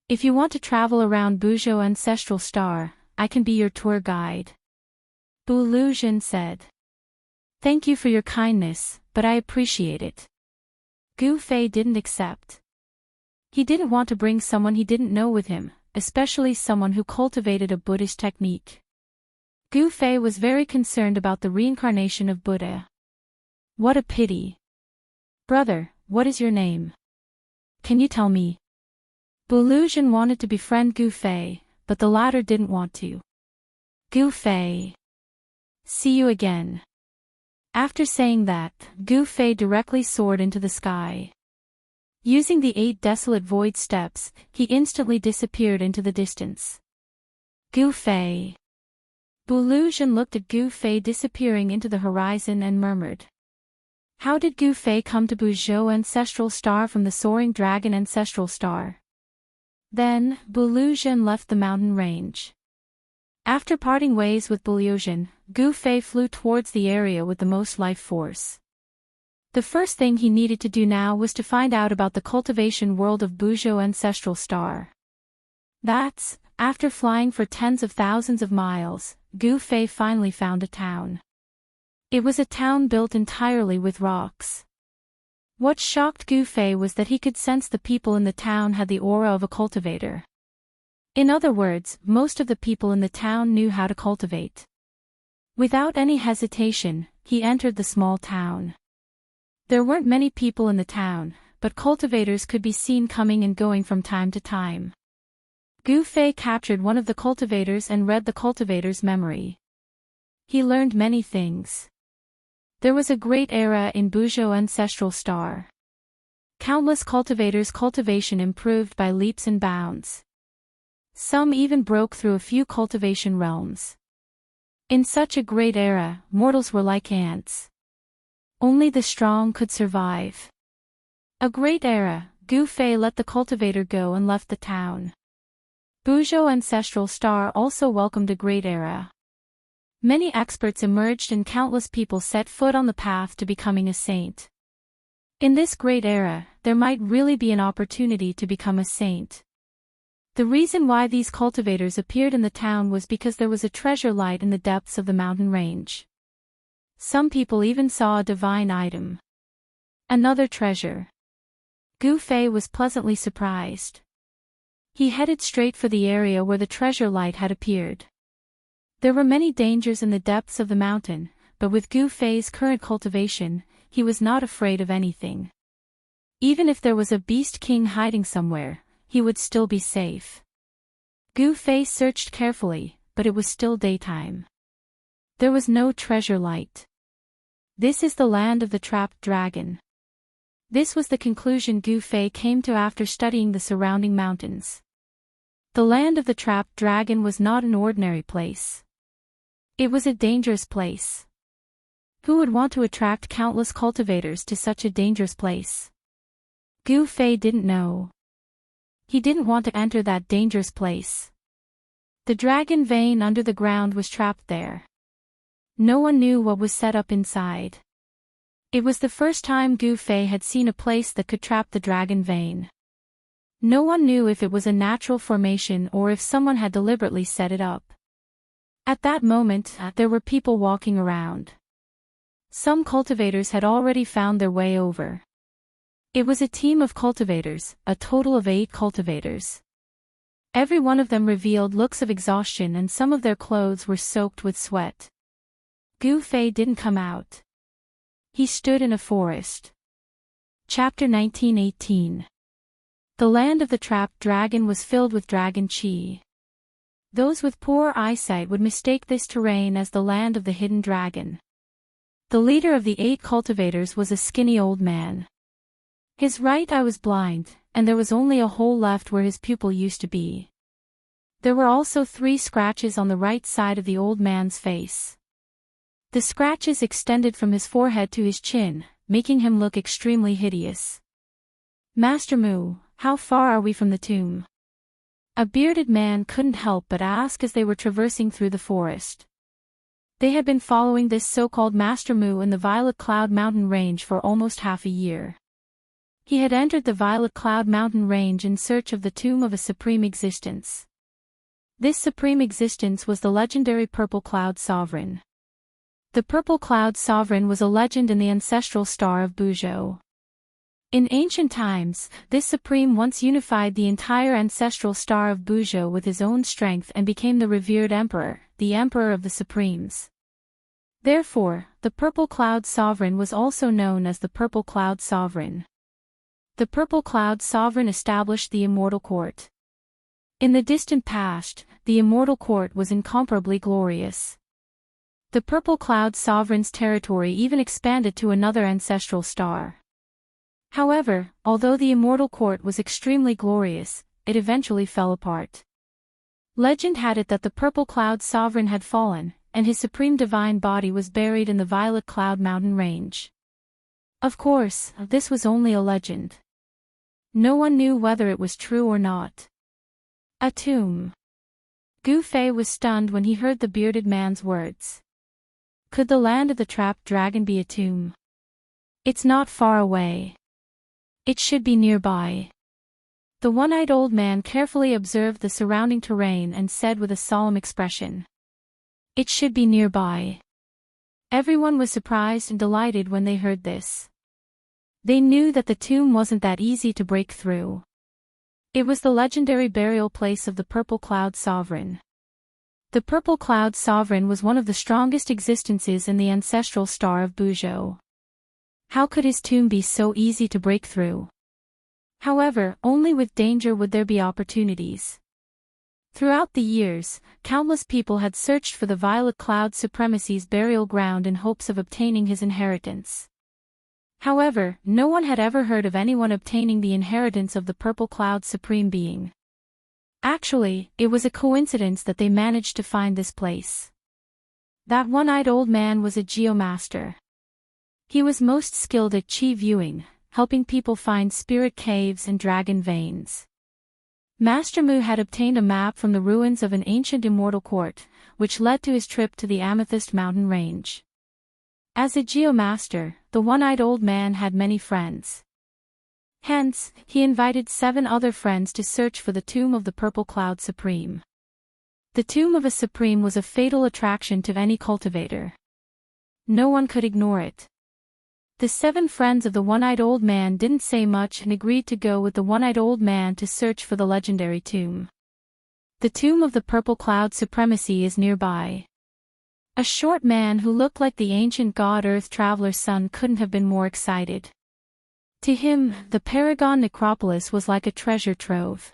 If you want to travel around Buzhou Ancestral Star, I can be your tour guide, Buliozhin said. Thank you for your kindness, but I appreciate it. Gu Fei didn't accept. He didn't want to bring someone he didn't know with him, especially someone who cultivated a Buddhist technique. Gu Fei was very concerned about the reincarnation of Buddha. What a pity. Brother, what is your name? Can you tell me? Buliozhin wanted to befriend Gu Fei, but the latter didn't want to. Gu Fei. See you again. After saying that, Gu Fei directly soared into the sky. Using the 8 desolate void steps, he instantly disappeared into the distance. Gu Fei. Buliozhin looked at Gu Fei disappearing into the horizon and murmured. How did Gu Fei come to Buzhou Ancestral Star from the Soaring Dragon Ancestral Star? Then, Buliozhin left the mountain range. After parting ways with Buliozhin, Gu Fei flew towards the area with the most life force. The first thing he needed to do now was to find out about the cultivation world of Buzhou Ancestral Star. That's, after flying for tens of thousands of miles, Gu Fei finally found a town. It was a town built entirely with rocks. What shocked Gu Fei was that he could sense the people in the town had the aura of a cultivator. In other words, most of the people in the town knew how to cultivate. Without any hesitation, he entered the small town. There weren't many people in the town, but cultivators could be seen coming and going from time to time. Gu Fei captured one of the cultivators and read the cultivator's memory. He learned many things. There was a great era in Bujo ancestral star. Countless cultivators' cultivation improved by leaps and bounds. Some even broke through a few cultivation realms. In such a great era, mortals were like ants. Only the strong could survive. A great era, Gu Fei let the cultivator go and left the town. Bujo ancestral star also welcomed a great era. Many experts emerged and countless people set foot on the path to becoming a saint. In this great era, there might really be an opportunity to become a saint. The reason why these cultivators appeared in the town was because there was a treasure light in the depths of the mountain range. Some people even saw a divine item. Another treasure. Gu Fei was pleasantly surprised. He headed straight for the area where the treasure light had appeared. There were many dangers in the depths of the mountain, but with Gu Fei's current cultivation, he was not afraid of anything. Even if there was a beast king hiding somewhere, he would still be safe. Gu Fei searched carefully, but it was still daytime. There was no treasure light. This is the land of the trapped dragon. This was the conclusion Gu Fei came to after studying the surrounding mountains. The land of the trapped dragon was not an ordinary place. It was a dangerous place. Who would want to attract countless cultivators to such a dangerous place? Gu Fei didn't know. He didn't want to enter that dangerous place. The dragon vein under the ground was trapped there. No one knew what was set up inside. It was the first time Gu Fei had seen a place that could trap the dragon vein. No one knew if it was a natural formation or if someone had deliberately set it up. At that moment, there were people walking around. Some cultivators had already found their way over. It was a team of cultivators, a total of 8 cultivators. Every one of them revealed looks of exhaustion and some of their clothes were soaked with sweat. Gu Fei didn't come out. He stood in a forest. Chapter 1918. The land of the trapped dragon was filled with dragon chi. Those with poor eyesight would mistake this terrain as the land of the hidden dragon. The leader of the 8 cultivators was a skinny old man. His right eye was blind, and there was only a hole left where his pupil used to be. There were also 3 scratches on the right side of the old man's face. The scratches extended from his forehead to his chin, making him look extremely hideous. Master Mu, how far are we from the tomb? A bearded man couldn't help but ask as they were traversing through the forest. They had been following this so-called Master Mu in the Violet Cloud Mountain Range for almost half a year. He had entered the Violet Cloud Mountain Range in search of the tomb of a supreme existence. This supreme existence was the legendary Purple Cloud Sovereign. The Purple Cloud Sovereign was a legend in the ancestral star of Bujo. In ancient times, this supreme once unified the entire ancestral star of Bujo with his own strength and became the revered emperor, the emperor of the supremes. Therefore, the Purple Cloud Sovereign was also known as the Purple Cloud Sovereign. The Purple Cloud Sovereign established the Immortal Court. In the distant past, the Immortal Court was incomparably glorious. The Purple Cloud Sovereign's territory even expanded to another ancestral star. However, although the Immortal Court was extremely glorious, it eventually fell apart. Legend had it that the Purple Cloud Sovereign had fallen, and his supreme divine body was buried in the Violet Cloud Mountain Range. Of course, this was only a legend. No one knew whether it was true or not. A tomb. Gu Fei was stunned when he heard the bearded man's words. Could the land of the trapped dragon be a tomb? It's not far away. It should be nearby. The one-eyed old man carefully observed the surrounding terrain and said with a solemn expression. It should be nearby. Everyone was surprised and delighted when they heard this. They knew that the tomb wasn't that easy to break through. It was the legendary burial place of the Purple Cloud Sovereign. The Purple Cloud Sovereign was one of the strongest existences in the ancestral star of Bujo. How could his tomb be so easy to break through? However, only with danger would there be opportunities. Throughout the years, countless people had searched for the Violet Cloud Supremacy's burial ground in hopes of obtaining his inheritance. However, no one had ever heard of anyone obtaining the inheritance of the Purple Cloud Supreme Being. Actually, it was a coincidence that they managed to find this place. That one-eyed old man was a geomaster. He was most skilled at chi viewing, helping people find spirit caves and dragon veins. Master Mu had obtained a map from the ruins of an ancient immortal court, which led to his trip to the Amethyst Mountain Range. As a geomaster, the one-eyed old man had many friends. Hence, he invited 7 other friends to search for the tomb of the Purple Cloud Supreme. The tomb of a Supreme was a fatal attraction to any cultivator. No one could ignore it. The 7 friends of the one-eyed old man didn't say much and agreed to go with the one-eyed old man to search for the legendary tomb. The tomb of the Purple Cloud Supremacy is nearby. A short man who looked like the ancient god Earth Traveler's son couldn't have been more excited. To him, the Paragon Necropolis was like a treasure trove.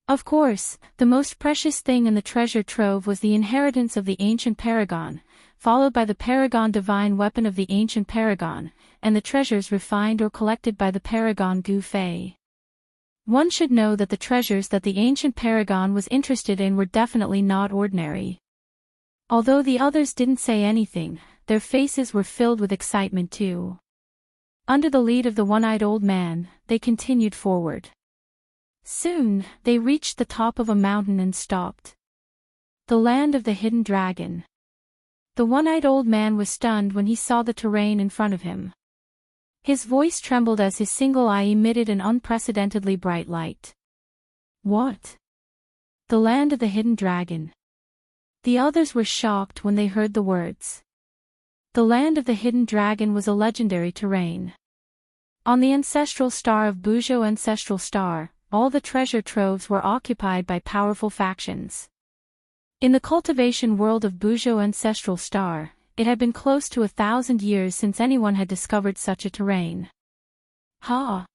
Of course, the most precious thing in the treasure trove was the inheritance of the ancient Paragon, followed by the Paragon Divine Weapon of the ancient Paragon, and the treasures refined or collected by the Paragon Gu Fei. One should know that the treasures that the ancient Paragon was interested in were definitely not ordinary. Although the others didn't say anything, their faces were filled with excitement too. Under the lead of the one-eyed old man, they continued forward. Soon, they reached the top of a mountain and stopped. The land of the hidden dragon. The one-eyed old man was stunned when he saw the terrain in front of him. His voice trembled as his single eye emitted an unprecedentedly bright light. What? The land of the hidden dragon. The others were shocked when they heard the words. The land of the hidden dragon was a legendary terrain. On the ancestral star of Bujo Ancestral Star, all the treasure troves were occupied by powerful factions. In the cultivation world of Bujo Ancestral Star, it had been close to 1,000 years since anyone had discovered such a terrain. Ha!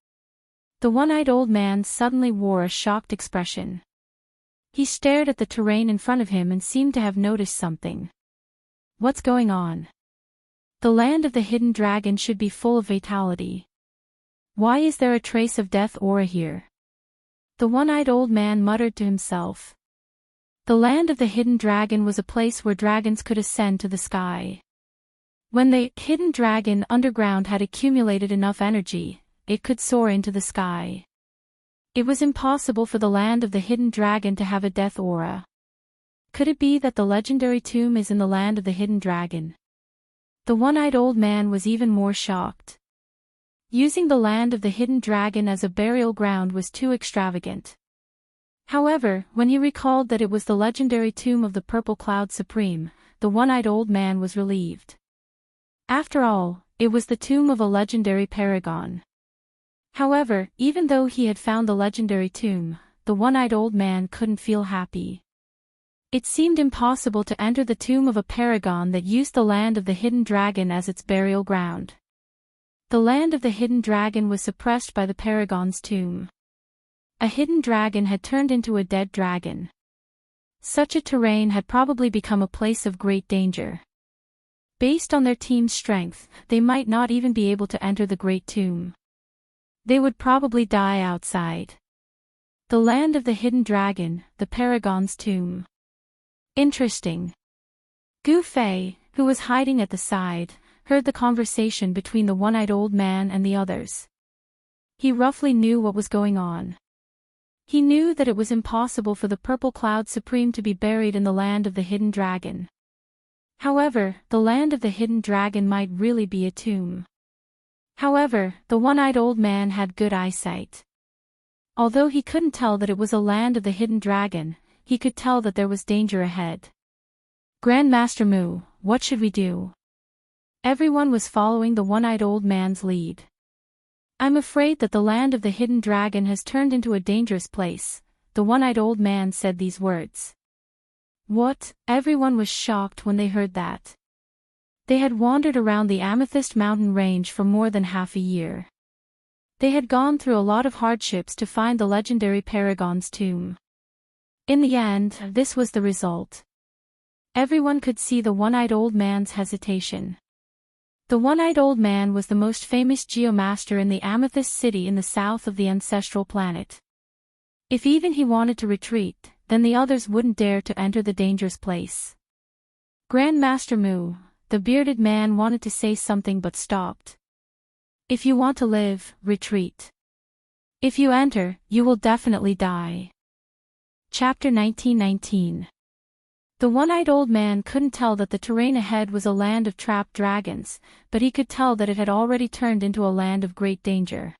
The one-eyed old man suddenly wore a shocked expression. He stared at the terrain in front of him and seemed to have noticed something. What's going on? The land of the hidden dragon should be full of vitality. Why is there a trace of death aura here? The one-eyed old man muttered to himself. The land of the hidden dragon was a place where dragons could ascend to the sky. When the hidden dragon underground had accumulated enough energy, it could soar into the sky. It was impossible for the land of the hidden dragon to have a death aura. Could it be that the legendary tomb is in the land of the hidden dragon? The one-eyed old man was even more shocked. Using the land of the hidden dragon as a burial ground was too extravagant. However, when he recalled that it was the legendary tomb of the Purple Cloud Supreme, the one-eyed old man was relieved. After all, it was the tomb of a legendary paragon. However, even though he had found the legendary tomb, the one-eyed old man couldn't feel happy. It seemed impossible to enter the tomb of a paragon that used the land of the hidden dragon as its burial ground. The land of the hidden dragon was suppressed by the paragon's tomb. A hidden dragon had turned into a dead dragon. Such a terrain had probably become a place of great danger. Based on their team's strength, they might not even be able to enter the great tomb. They would probably die outside. The land of the hidden dragon, the paragon's tomb. Interesting. Gu Fei, who was hiding at the side, heard the conversation between the one-eyed old man and the others. He roughly knew what was going on. He knew that it was impossible for the Purple Cloud Supreme to be buried in the land of the hidden dragon. However, the land of the hidden dragon might really be a tomb. However, the one-eyed old man had good eyesight. Although he couldn't tell that it was a land of the hidden dragon, he could tell that there was danger ahead. Grandmaster Mu, what should we do? Everyone was following the one-eyed old man's lead. I'm afraid that the land of the hidden dragon has turned into a dangerous place. The one-eyed old man said these words. What? Everyone was shocked when they heard that. They had wandered around the Amethyst Mountain Range for more than half a year. They had gone through a lot of hardships to find the legendary Paragon's tomb. In the end, this was the result. Everyone could see the one-eyed old man's hesitation. The one-eyed old man was the most famous geomaster in the Amethyst City in the south of the ancestral planet. If even he wanted to retreat, then the others wouldn't dare to enter the dangerous place. Grandmaster Mu, the bearded man, wanted to say something but stopped. If you want to live, retreat. If you enter, you will definitely die. Chapter 1919. The one-eyed old man couldn't tell that the terrain ahead was a land of trapped dragons, but he could tell that it had already turned into a land of great danger.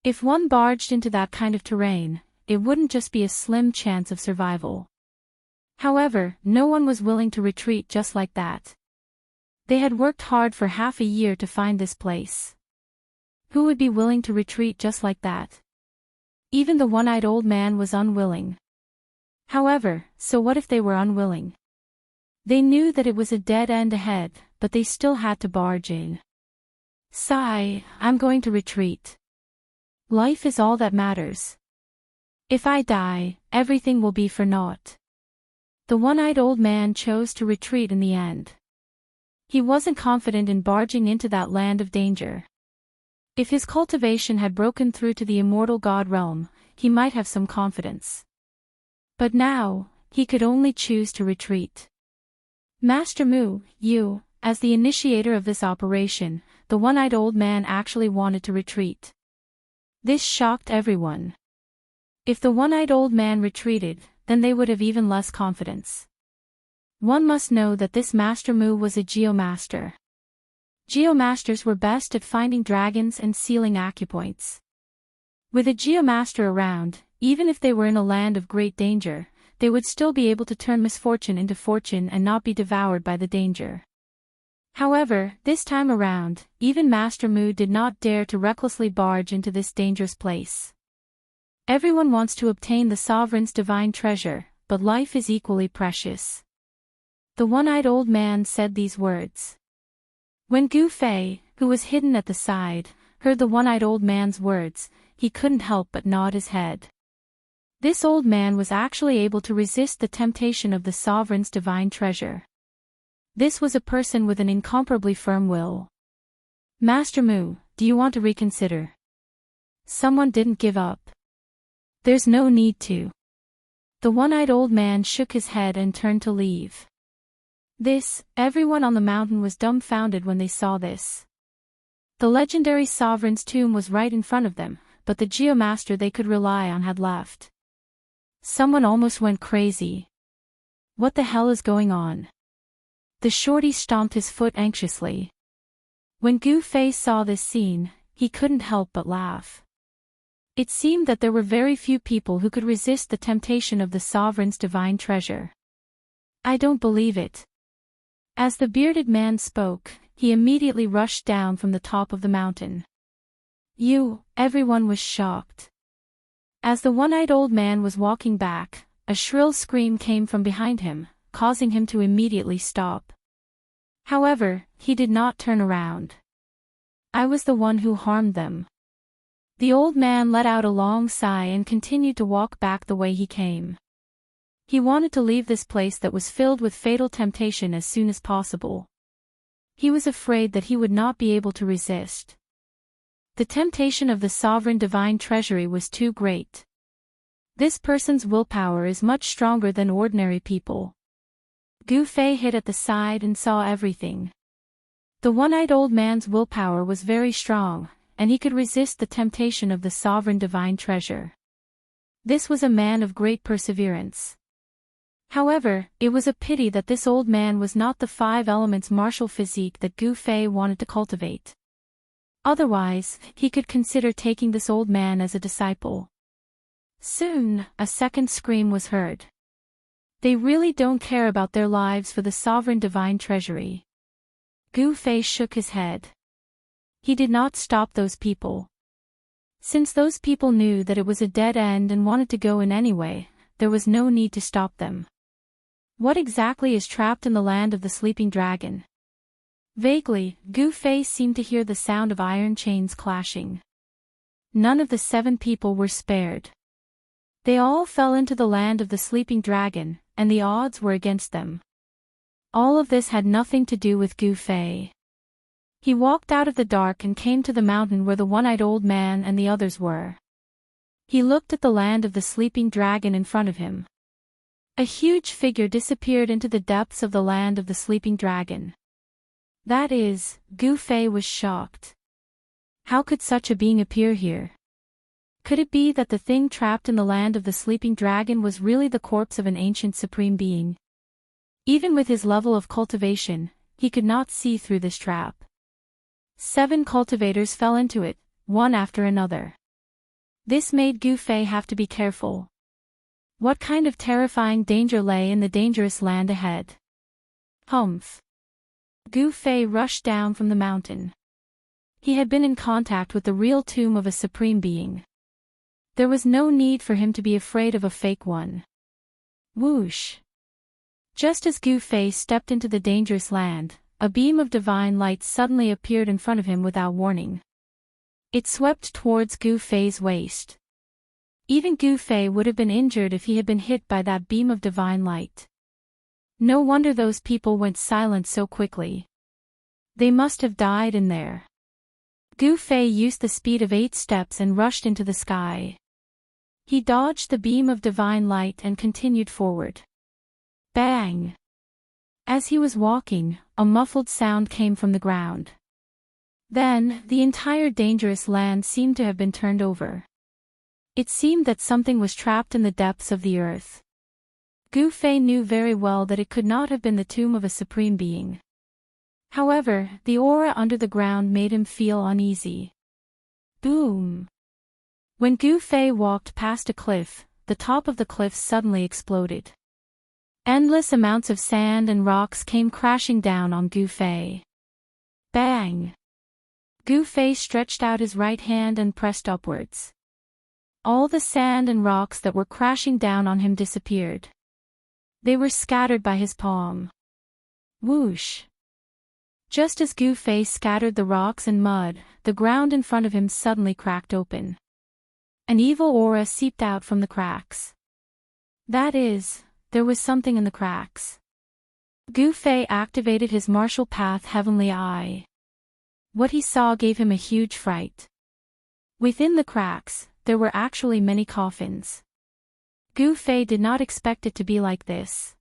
If one barged into that kind of terrain, it wouldn't just be a slim chance of survival. However, no one was willing to retreat just like that. They had worked hard for half a year to find this place. Who would be willing to retreat just like that? Even the one-eyed old man was unwilling. However, so what if they were unwilling? They knew that it was a dead end ahead, but they still had to barge in. Sigh, I'm going to retreat. Life is all that matters. If I die, everything will be for naught. The one-eyed old man chose to retreat in the end. He wasn't confident in barging into that land of danger. If his cultivation had broken through to the immortal god realm, he might have some confidence. But now, he could only choose to retreat. Master Mu, you, as the initiator of this operation, the one-eyed old man actually wanted to retreat. This shocked everyone. If the one-eyed old man retreated, then they would have even less confidence. One must know that this Master Mu was a geomaster. Geomasters were best at finding dragons and sealing acupoints. With a geomaster around, even if they were in a land of great danger, they would still be able to turn misfortune into fortune and not be devoured by the danger. However, this time around, even Master Mu did not dare to recklessly barge into this dangerous place. Everyone wants to obtain the sovereign's divine treasure, but life is equally precious. The one-eyed old man said these words. When Gu Fei, who was hidden at the side, heard the one-eyed old man's words, he couldn't help but nod his head. This old man was actually able to resist the temptation of the sovereign's divine treasure. This was a person with an incomparably firm will. Master Mu, do you want to reconsider? Someone didn't give up. There's no need to. The one-eyed old man shook his head and turned to leave. Everyone on the mountain was dumbfounded when they saw this. The legendary sovereign's tomb was right in front of them, but the geomaster they could rely on had left. Someone almost went crazy. What the hell is going on? The shorty stomped his foot anxiously. When Gu Fei saw this scene, he couldn't help but laugh. It seemed that there were very few people who could resist the temptation of the sovereign's divine treasure. I don't believe it. As the bearded man spoke, he immediately rushed down from the top of the mountain. Everyone was shocked. As the one-eyed old man was walking back, a shrill scream came from behind him, causing him to immediately stop. However, he did not turn around. I was the one who harmed them. The old man let out a long sigh and continued to walk back the way he came. He wanted to leave this place that was filled with fatal temptation as soon as possible. He was afraid that he would not be able to resist. The temptation of the sovereign divine treasury was too great. This person's willpower is much stronger than ordinary people. Gu Fei hid at the side and saw everything. The one-eyed old man's willpower was very strong, and he could resist the temptation of the sovereign divine treasure. This was a man of great perseverance. However, it was a pity that this old man was not the five elements martial physique that Gu Fei wanted to cultivate. Otherwise, he could consider taking this old man as a disciple. Soon, a second scream was heard. They really don't care about their lives for the sovereign divine treasury. Gu Fei shook his head. He did not stop those people. Since those people knew that it was a dead end and wanted to go in anyway, there was no need to stop them. What exactly is trapped in the land of the sleeping dragon? Vaguely, Gu Fei seemed to hear the sound of iron chains clashing. None of the 7 people were spared. They all fell into the land of the sleeping dragon, and the odds were against them. All of this had nothing to do with Gu Fei. He walked out of the dark and came to the mountain where the one-eyed old man and the others were. He looked at the land of the sleeping dragon in front of him. A huge figure disappeared into the depths of the land of the sleeping dragon. That is, Gu Fei was shocked. How could such a being appear here? Could it be that the thing trapped in the land of the sleeping dragon was really the corpse of an ancient supreme being? Even with his level of cultivation, he could not see through this trap. 7 cultivators fell into it, one after another. This made Gu Fei have to be careful. What kind of terrifying danger lay in the dangerous land ahead? Humph! Gu Fei rushed down from the mountain. He had been in contact with the real tomb of a supreme being. There was no need for him to be afraid of a fake one. Whoosh! Just as Gu Fei stepped into the dangerous land, a beam of divine light suddenly appeared in front of him without warning. It swept towards Gu Fei's waist. Even Gu Fei would have been injured if he had been hit by that beam of divine light. No wonder those people went silent so quickly. They must have died in there. Gu Fei used the speed of 8 steps and rushed into the sky. He dodged the beam of divine light and continued forward. Bang! As he was walking, a muffled sound came from the ground. Then, the entire dangerous land seemed to have been turned over. It seemed that something was trapped in the depths of the earth. Gu Fei knew very well that it could not have been the tomb of a supreme being. However, the aura under the ground made him feel uneasy. Boom! When Gu Fei walked past a cliff, the top of the cliff suddenly exploded. Endless amounts of sand and rocks came crashing down on Gu Fei. Bang! Gu Fei stretched out his right hand and pressed upwards. All the sand and rocks that were crashing down on him disappeared. They were scattered by his palm. Whoosh! Just as Gu Fei scattered the rocks and mud, the ground in front of him suddenly cracked open. An evil aura seeped out from the cracks. That is, there was something in the cracks. Gu Fei activated his martial path Heavenly Eye. What he saw gave him a huge fright. Within the cracks, there were actually many coffins. Gu Fei did not expect it to be like this.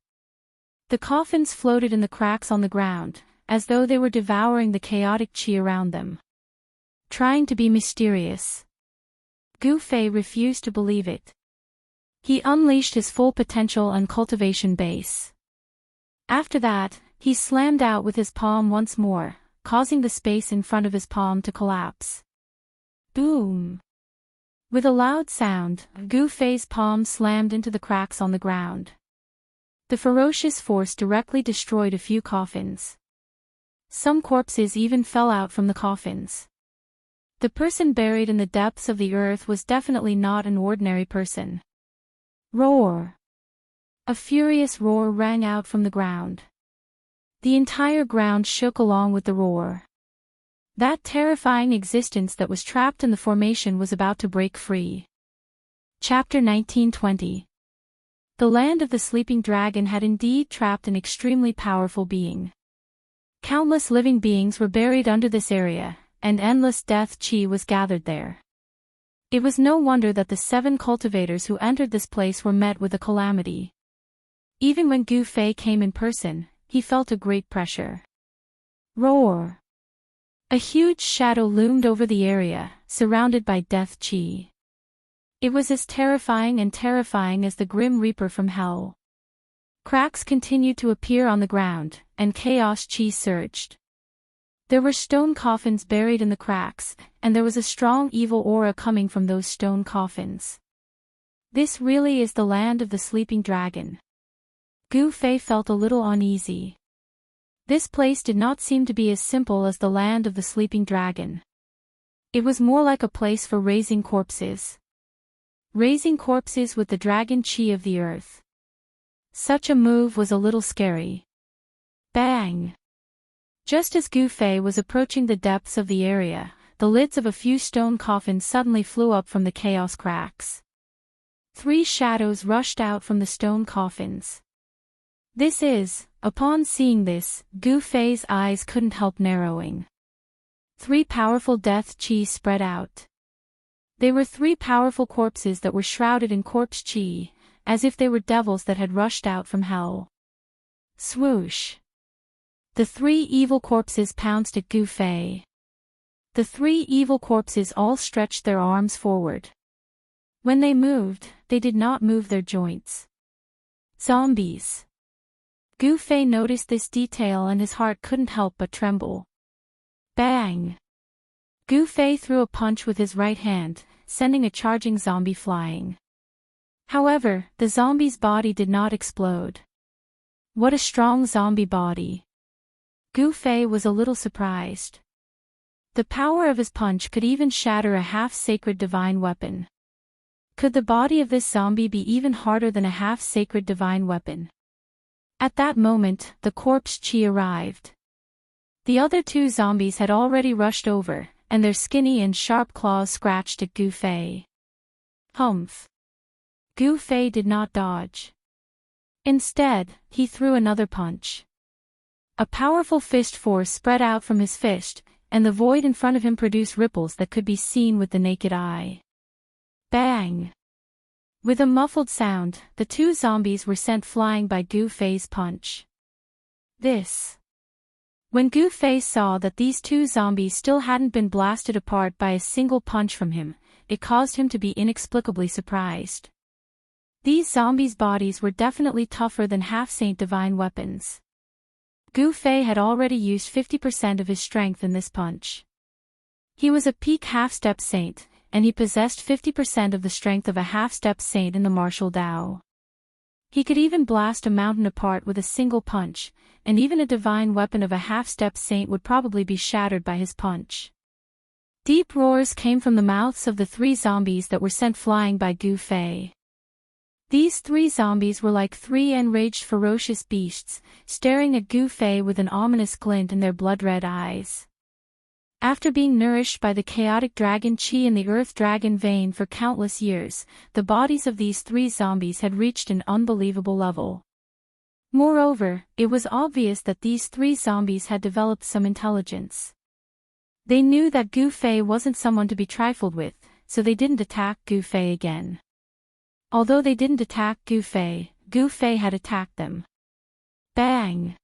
The coffins floated in the cracks on the ground, as though they were devouring the chaotic qi around them. Trying to be mysterious. Gu Fei refused to believe it. He unleashed his full potential and cultivation base. After that, he slammed out with his palm once more, causing the space in front of his palm to collapse. Boom! With a loud sound, Gu Fei's palm slammed into the cracks on the ground. The ferocious force directly destroyed a few coffins. Some corpses even fell out from the coffins. The person buried in the depths of the earth was definitely not an ordinary person. Roar! A furious roar rang out from the ground. The entire ground shook along with the roar. That terrifying existence that was trapped in the formation was about to break free. Chapter 1920. The land of the sleeping dragon had indeed trapped an extremely powerful being. Countless living beings were buried under this area, and endless death qi was gathered there. It was no wonder that the 7 cultivators who entered this place were met with a calamity. Even when Gu Fei came in person, he felt a great pressure. Roar! A huge shadow loomed over the area, surrounded by death qi. It was as terrifying as the Grim Reaper from hell. Cracks continued to appear on the ground, and chaos qi surged. There were stone coffins buried in the cracks, and there was a strong evil aura coming from those stone coffins. This really is the land of the sleeping dragon. Gu Fei felt a little uneasy. This place did not seem to be as simple as the land of the sleeping dragon. It was more like a place for raising corpses. Raising corpses with the dragon qi of the earth. Such a move was a little scary. Bang! Just as Gu Fei was approaching the depths of the area, the lids of a few stone coffins suddenly flew up from the chaos cracks. 3 shadows rushed out from the stone coffins. Upon seeing this, Gu Fei's eyes couldn't help narrowing. 3 powerful death chi spread out. They were 3 powerful corpses that were shrouded in corpse chi, as if they were devils that had rushed out from hell. Swoosh! The 3 evil corpses pounced at Gu Fei. The 3 evil corpses all stretched their arms forward. When they moved, they did not move their joints. Zombies! Gu Fei noticed this detail and his heart couldn't help but tremble. Bang! Gu Fei threw a punch with his right hand, sending a charging zombie flying. However, the zombie's body did not explode. What a strong zombie body! Gu Fei was a little surprised. The power of his punch could even shatter a half-sacred divine weapon. Could the body of this zombie be even harder than a half-sacred divine weapon? At that moment, the corpse chi arrived. The other 2 zombies had already rushed over, and their skinny and sharp claws scratched at Gu Fei. Humph! Gu Fei did not dodge. Instead, he threw another punch. A powerful fist force spread out from his fist, and the void in front of him produced ripples that could be seen with the naked eye. Bang! With a muffled sound, the 2 zombies were sent flying by Gu Fei's punch. When Gu Fei saw that these 2 zombies still hadn't been blasted apart by a single punch from him, it caused him to be inexplicably surprised. These zombies' bodies were definitely tougher than half-saint divine weapons. Gu Fei had already used 50% of his strength in this punch. He was a peak half-step saint, and he possessed 50% of the strength of a half-step saint in the martial Dao. He could even blast a mountain apart with a single punch, and even a divine weapon of a half-step saint would probably be shattered by his punch. Deep roars came from the mouths of the 3 zombies that were sent flying by Gu Fei. These 3 zombies were like 3 enraged ferocious beasts, staring at Gu Fei with an ominous glint in their blood-red eyes. After being nourished by the chaotic dragon chi in the earth dragon vein for countless years, the bodies of these 3 zombies had reached an unbelievable level. Moreover, it was obvious that these 3 zombies had developed some intelligence. They knew that Gu Fei wasn't someone to be trifled with, so they didn't attack Gu Fei again. Although they didn't attack Gu Fei had attacked them. Bang!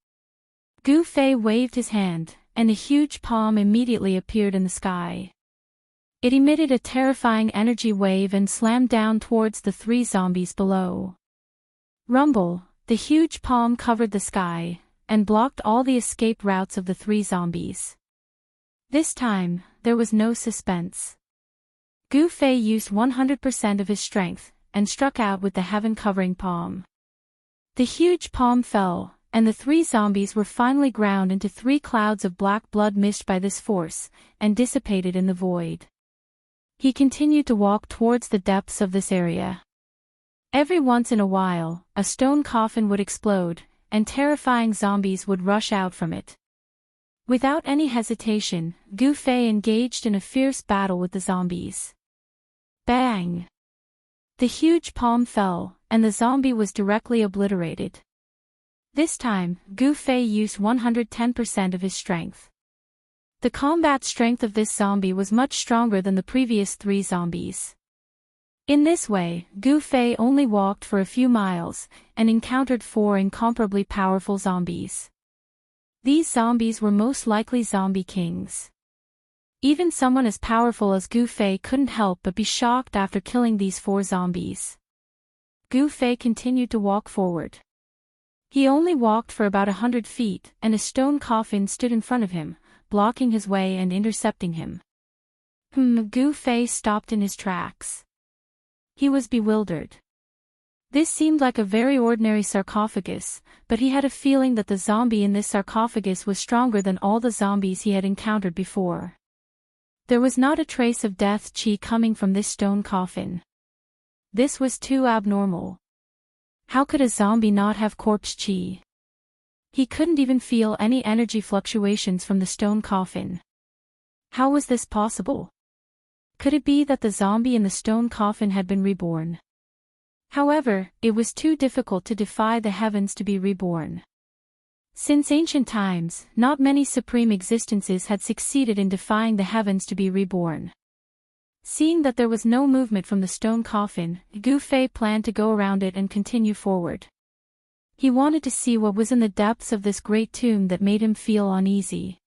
Gu Fei waved his hand, and a huge palm immediately appeared in the sky. It emitted a terrifying energy wave and slammed down towards the 3 zombies below. Rumble! The huge palm covered the sky, and blocked all the escape routes of the 3 zombies. This time, there was no suspense. Gu Fei used 100% of his strength, and struck out with the heaven-covering palm. The huge palm fell, and the 3 zombies were finally ground into 3 clouds of black blood mist by this force, and dissipated in the void. He continued to walk towards the depths of this area. Every once in a while, a stone coffin would explode, and terrifying zombies would rush out from it. Without any hesitation, Gu Fei engaged in a fierce battle with the zombies. Bang! The huge palm fell, and the zombie was directly obliterated. This time, Gu Fei used 110% of his strength. The combat strength of this zombie was much stronger than the previous 3 zombies. In this way, Gu Fei only walked for a few miles, and encountered 4 incomparably powerful zombies. These zombies were most likely zombie kings. Even someone as powerful as Gu Fei couldn't help but be shocked after killing these 4 zombies. Gu Fei continued to walk forward. He only walked for about 100 feet, and a stone coffin stood in front of him, blocking his way and intercepting him. Gu Fei stopped in his tracks. He was bewildered. This seemed like a very ordinary sarcophagus, but he had a feeling that the zombie in this sarcophagus was stronger than all the zombies he had encountered before. There was not a trace of death chi coming from this stone coffin. This was too abnormal. How could a zombie not have corpse chi? He couldn't even feel any energy fluctuations from the stone coffin. How was this possible? Could it be that the zombie in the stone coffin had been reborn? However, it was too difficult to defy the heavens to be reborn. Since ancient times, not many supreme existences had succeeded in defying the heavens to be reborn. Seeing that there was no movement from the stone coffin, Gu Fei planned to go around it and continue forward. He wanted to see what was in the depths of this great tomb that made him feel uneasy.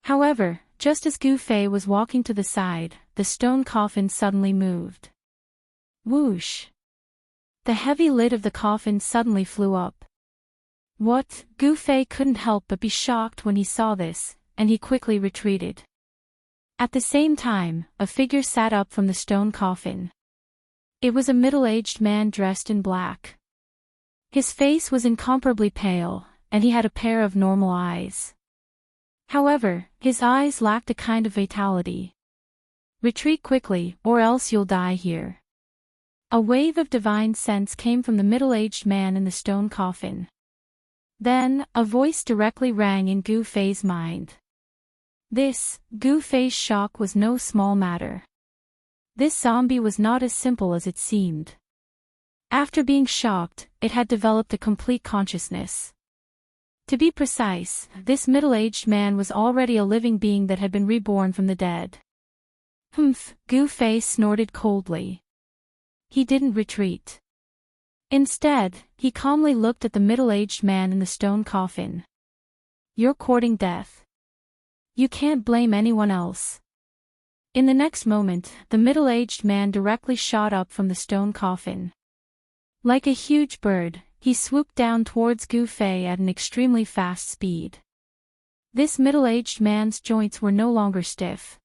However, just as Gu Fei was walking to the side, the stone coffin suddenly moved. Whoosh! The heavy lid of the coffin suddenly flew up. What? Gu Fei couldn't help but be shocked when he saw this, and he quickly retreated. At the same time, a figure sat up from the stone coffin. It was a middle-aged man dressed in black. His face was incomparably pale, and he had a pair of normal eyes. However, his eyes lacked a kind of vitality. Retreat quickly, or else you'll die here. A wave of divine sense came from the middle-aged man in the stone coffin. Then, a voice directly rang in Gu Fei's mind. Gu Fei's shock was no small matter. This zombie was not as simple as it seemed. After being shocked, it had developed a complete consciousness. To be precise, this middle-aged man was already a living being that had been reborn from the dead. Humph, Gu Fei snorted coldly. He didn't retreat. Instead, he calmly looked at the middle-aged man in the stone coffin. You're courting death. You can't blame anyone else. In the next moment, the middle-aged man directly shot up from the stone coffin. Like a huge bird, he swooped down towards Gu Fei at an extremely fast speed. This middle-aged man's joints were no longer stiff.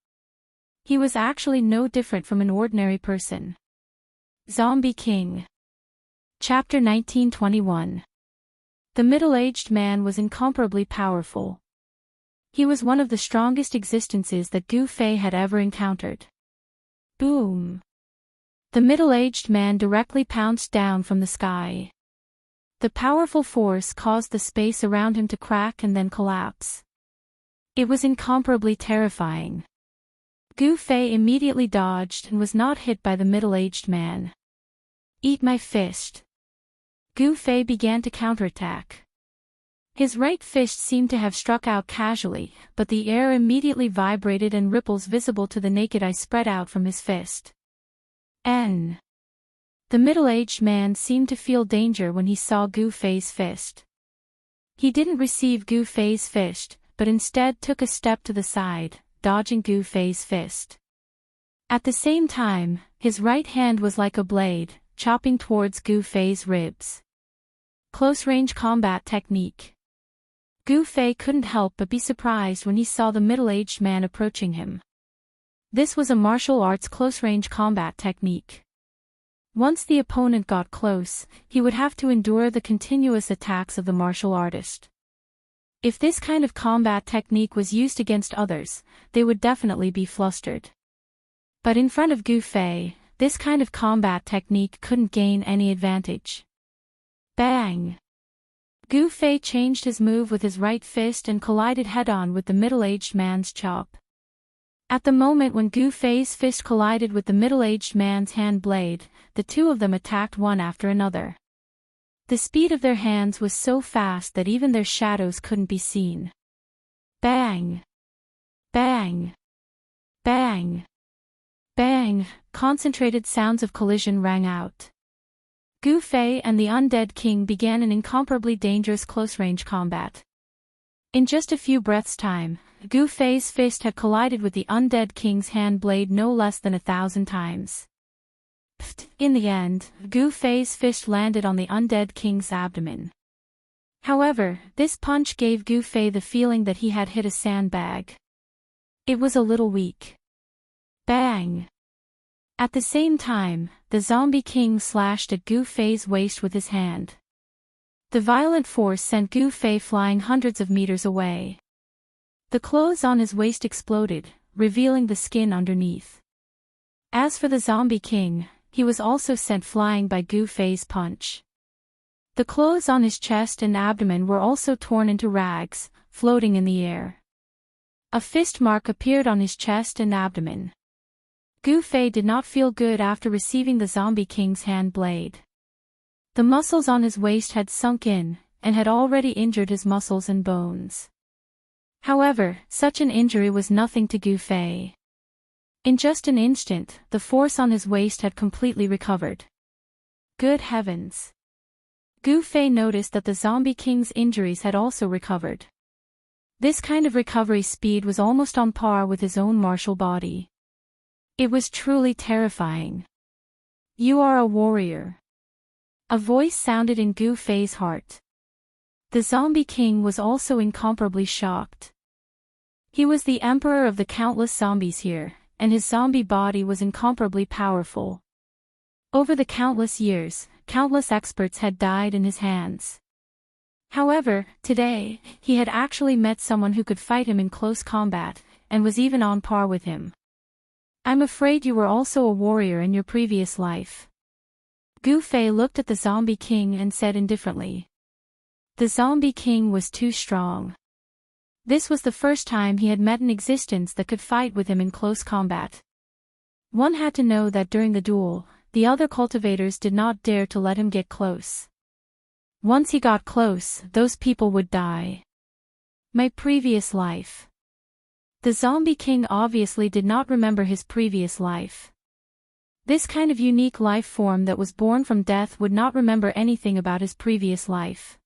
He was actually no different from an ordinary person. Zombie King. Chapter 1921. The middle-aged man was incomparably powerful. He was one of the strongest existences that Gu Fei had ever encountered. Boom! The middle-aged man directly pounced down from the sky. The powerful force caused the space around him to crack and then collapse. It was incomparably terrifying. Gu Fei immediately dodged and was not hit by the middle-aged man. Eat my fist. Gu Fei began to counterattack. His right fist seemed to have struck out casually, but the air immediately vibrated and ripples visible to the naked eye spread out from his fist. The middle-aged man seemed to feel danger when he saw Gu Fei's fist. He didn't receive Gu Fei's fist, but instead took a step to the side, dodging Gu Fei's fist. At the same time, his right hand was like a blade, chopping towards Gu Fei's ribs. Close-range combat technique. Gu Fei couldn't help but be surprised when he saw the middle-aged man approaching him. This was a martial arts close-range combat technique. Once the opponent got close, he would have to endure the continuous attacks of the martial artist. If this kind of combat technique was used against others, they would definitely be flustered. But in front of Gu Fei, this kind of combat technique couldn't gain any advantage. Bang! Gu Fei changed his move with his right fist and collided head-on with the middle-aged man's chop. At the moment when Gu Fei's fist collided with the middle-aged man's hand blade, the two of them attacked one after another. The speed of their hands was so fast that even their shadows couldn't be seen. Bang! Bang! Bang! Bang! Concentrated sounds of collision rang out. Gu Fei and the Undead King began an incomparably dangerous close-range combat. In just a few breaths' time, Gu Fei's fist had collided with the Undead King's hand blade no less than 1,000 times. In the end, Gu Fei's fist landed on the Undead King's abdomen. However, this punch gave Gu Fei the feeling that he had hit a sandbag. It was a little weak. Bang! At the same time, the Zombie King slashed at Gu Fei's waist with his hand. The violent force sent Gu Fei flying hundreds of meters away. The clothes on his waist exploded, revealing the skin underneath. As for the Zombie King, he was also sent flying by Gu Fei's punch. The clothes on his chest and abdomen were also torn into rags, floating in the air. A fist mark appeared on his chest and abdomen. Gu Fei did not feel good after receiving the Zombie King's hand blade. The muscles on his waist had sunk in, and had already injured his muscles and bones. However, such an injury was nothing to Gu Fei. In just an instant, the force on his waist had completely recovered. Good heavens! Gu Fei noticed that the Zombie King's injuries had also recovered. This kind of recovery speed was almost on par with his own martial body. It was truly terrifying. You are a warrior. A voice sounded in Gu Fei's heart. The Zombie King was also incomparably shocked. He was the emperor of the countless zombies here, and his zombie body was incomparably powerful. Over the countless years, countless experts had died in his hands. However, today, he had actually met someone who could fight him in close combat, and was even on par with him. I'm afraid you were also a warrior in your previous life. Gu Fei looked at the Zombie King and said indifferently. The Zombie King was too strong. This was the first time he had met an existence that could fight with him in close combat. One had to know that during the duel, the other cultivators did not dare to let him get close. Once he got close, those people would die. My previous life. The Zombie King obviously did not remember his previous life. This kind of unique life form that was born from death would not remember anything about his previous life.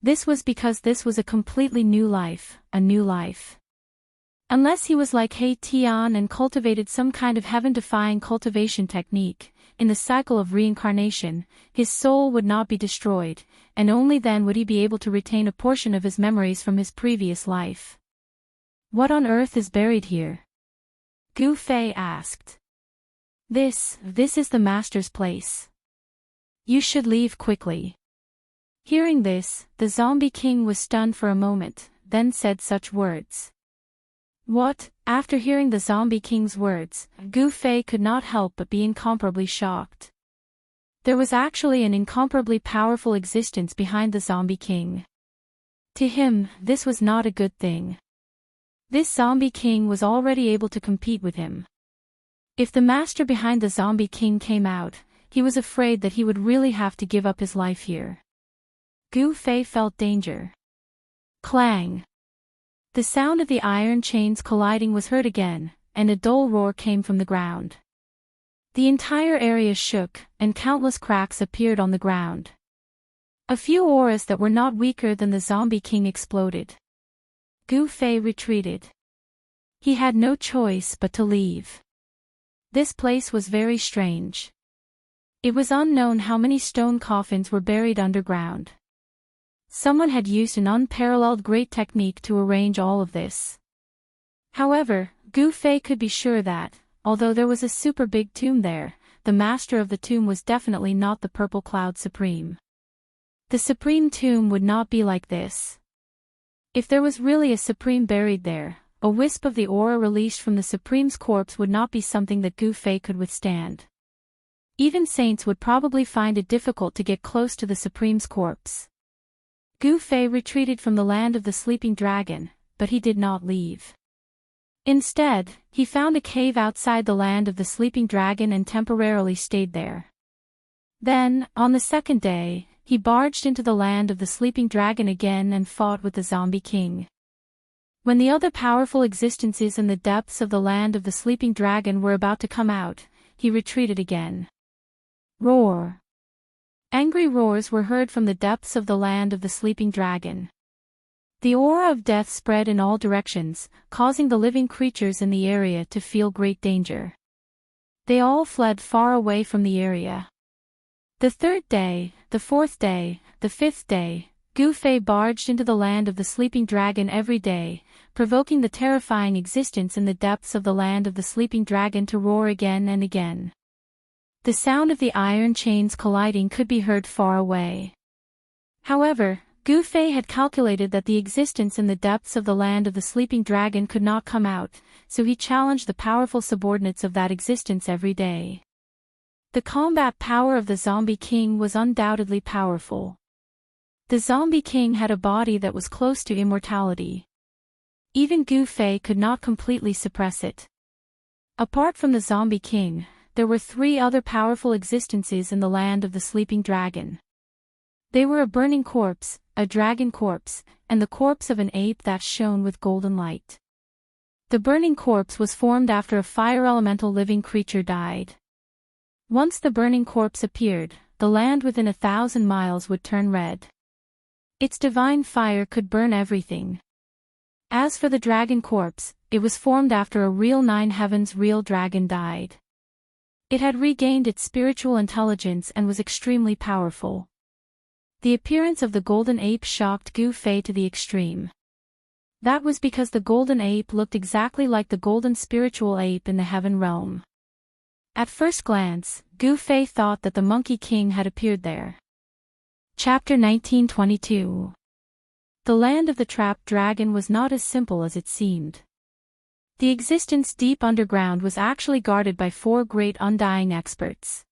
This was because this was a completely new life, a new life. Unless he was like He Tian and cultivated some kind of heaven-defying cultivation technique, in the cycle of reincarnation, his soul would not be destroyed, and only then would he be able to retain a portion of his memories from his previous life. What on earth is buried here? Gu Fei asked. This is the master's place. You should leave quickly. Hearing this, the Zombie King was stunned for a moment, then said such words. What? After hearing the Zombie King's words, Gu Fei could not help but be incomparably shocked. There was actually an incomparably powerful existence behind the Zombie King. To him, this was not a good thing. This Zombie King was already able to compete with him. If the master behind the Zombie King came out, he was afraid that he would really have to give up his life here. Gu Fei felt danger. Clang! The sound of the iron chains colliding was heard again, and a dull roar came from the ground. The entire area shook, and countless cracks appeared on the ground. A few auras that were not weaker than the Zombie King exploded. Gu Fei retreated. He had no choice but to leave. This place was very strange. It was unknown how many stone coffins were buried underground. Someone had used an unparalleled great technique to arrange all of this. However, Gu Fei could be sure that, although there was a super big tomb there, the master of the tomb was definitely not the Purple Cloud Supreme. The Supreme Tomb would not be like this. If there was really a Supreme buried there, a wisp of the aura released from the Supreme's corpse would not be something that Gu Fei could withstand. Even saints would probably find it difficult to get close to the Supreme's corpse. Gu Fei retreated from the land of the sleeping dragon, but he did not leave. Instead, he found a cave outside the land of the sleeping dragon and temporarily stayed there. Then, on the second day, he barged into the land of the sleeping dragon again and fought with the Zombie King. When the other powerful existences in the depths of the land of the sleeping dragon were about to come out, he retreated again. Roar! Angry roars were heard from the depths of the land of the sleeping dragon. The aura of death spread in all directions, causing the living creatures in the area to feel great danger. They all fled far away from the area. The third day, the fourth day, the fifth day, Gu Fei barged into the land of the sleeping dragon every day, provoking the terrifying existence in the depths of the land of the sleeping dragon to roar again and again. The sound of the iron chains colliding could be heard far away. However, Gu Fei had calculated that the existence in the depths of the land of the sleeping dragon could not come out, so he challenged the powerful subordinates of that existence every day. The combat power of the Zombie King was undoubtedly powerful. The Zombie King had a body that was close to immortality. Even Gu Fei could not completely suppress it. Apart from the Zombie King, there were 3 other powerful existences in the land of the sleeping dragon. They were a burning corpse, a dragon corpse, and the corpse of an ape that shone with golden light. The burning corpse was formed after a fire elemental living creature died. Once the burning corpse appeared, the land within 1,000 miles would turn red. Its divine fire could burn everything. As for the dragon corpse, it was formed after a real 9 heavens real dragon died. It had regained its spiritual intelligence and was extremely powerful. The appearance of the golden ape shocked Gu Fei to the extreme. That was because the golden ape looked exactly like the golden spiritual ape in the heaven realm. At first glance, Gu Fei thought that the Monkey King had appeared there. Chapter 1922. The land of the trapped dragon was not as simple as it seemed. The existence deep underground was actually guarded by 4 great undying experts.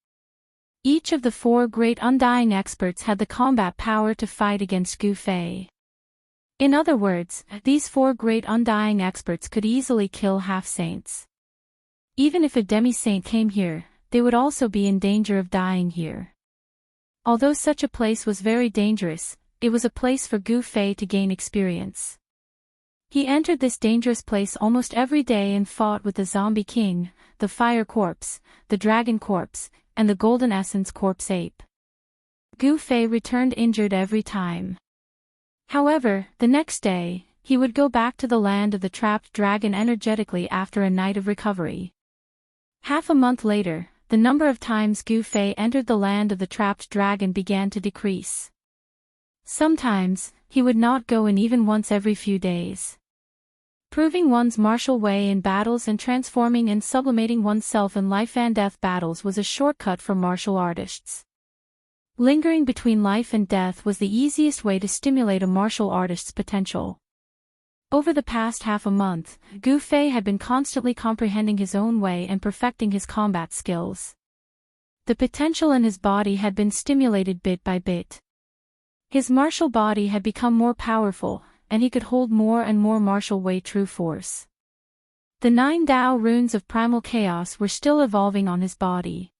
Each of the 4 great undying experts had the combat power to fight against Gu Fei. In other words, these 4 great undying experts could easily kill half-saints. Even if a demi-saint came here, they would also be in danger of dying here. Although such a place was very dangerous, it was a place for Gu Fei to gain experience. He entered this dangerous place almost every day and fought with the Zombie King, the Fire Corpse, the Dragon Corpse, and the Golden Essence Corpse Ape. Gu Fei returned injured every time. However, the next day, he would go back to the land of the trapped dragon energetically after a night of recovery. Half a month later, the number of times Gu Fei entered the land of the trapped dragon began to decrease. Sometimes, he would not go in even once every few days. Proving one's martial way in battles and transforming and sublimating oneself in life and death battles was a shortcut for martial artists. Lingering between life and death was the easiest way to stimulate a martial artist's potential. Over the past half a month, Gu Fei had been constantly comprehending his own way and perfecting his combat skills. The potential in his body had been stimulated bit by bit. His martial body had become more powerful, and he could hold more and more martial way true force. The 9 Dao runes of primal chaos were still evolving on his body.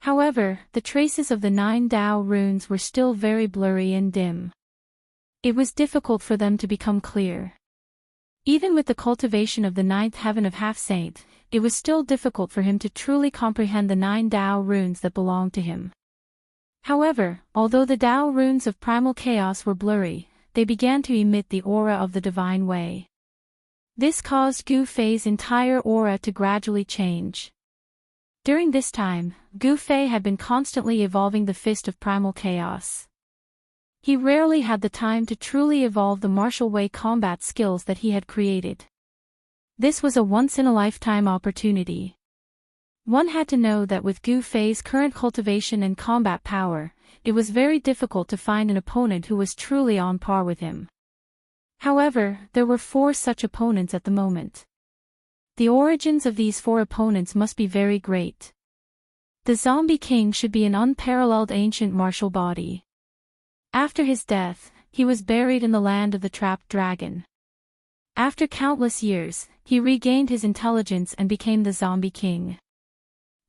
However, the traces of the 9 Dao runes were still very blurry and dim. It was difficult for them to become clear. Even with the cultivation of the 9th heaven of half-saint, it was still difficult for him to truly comprehend the 9 Dao runes that belonged to him. However, although the Dao runes of primal chaos were blurry, they began to emit the aura of the divine way. This caused Gu Fei's entire aura to gradually change. During this time, Gu Fei had been constantly evolving the fist of primal chaos. He rarely had the time to truly evolve the martial way combat skills that he had created. This was a once-in-a-lifetime opportunity. One had to know that with Gu Fei's current cultivation and combat power, it was very difficult to find an opponent who was truly on par with him. However, there were 4 such opponents at the moment. The origins of these 4 opponents must be very great. The Zombie King should be an unparalleled ancient martial body. After his death, he was buried in the land of the trapped dragon. After countless years, he regained his intelligence and became the Zombie King.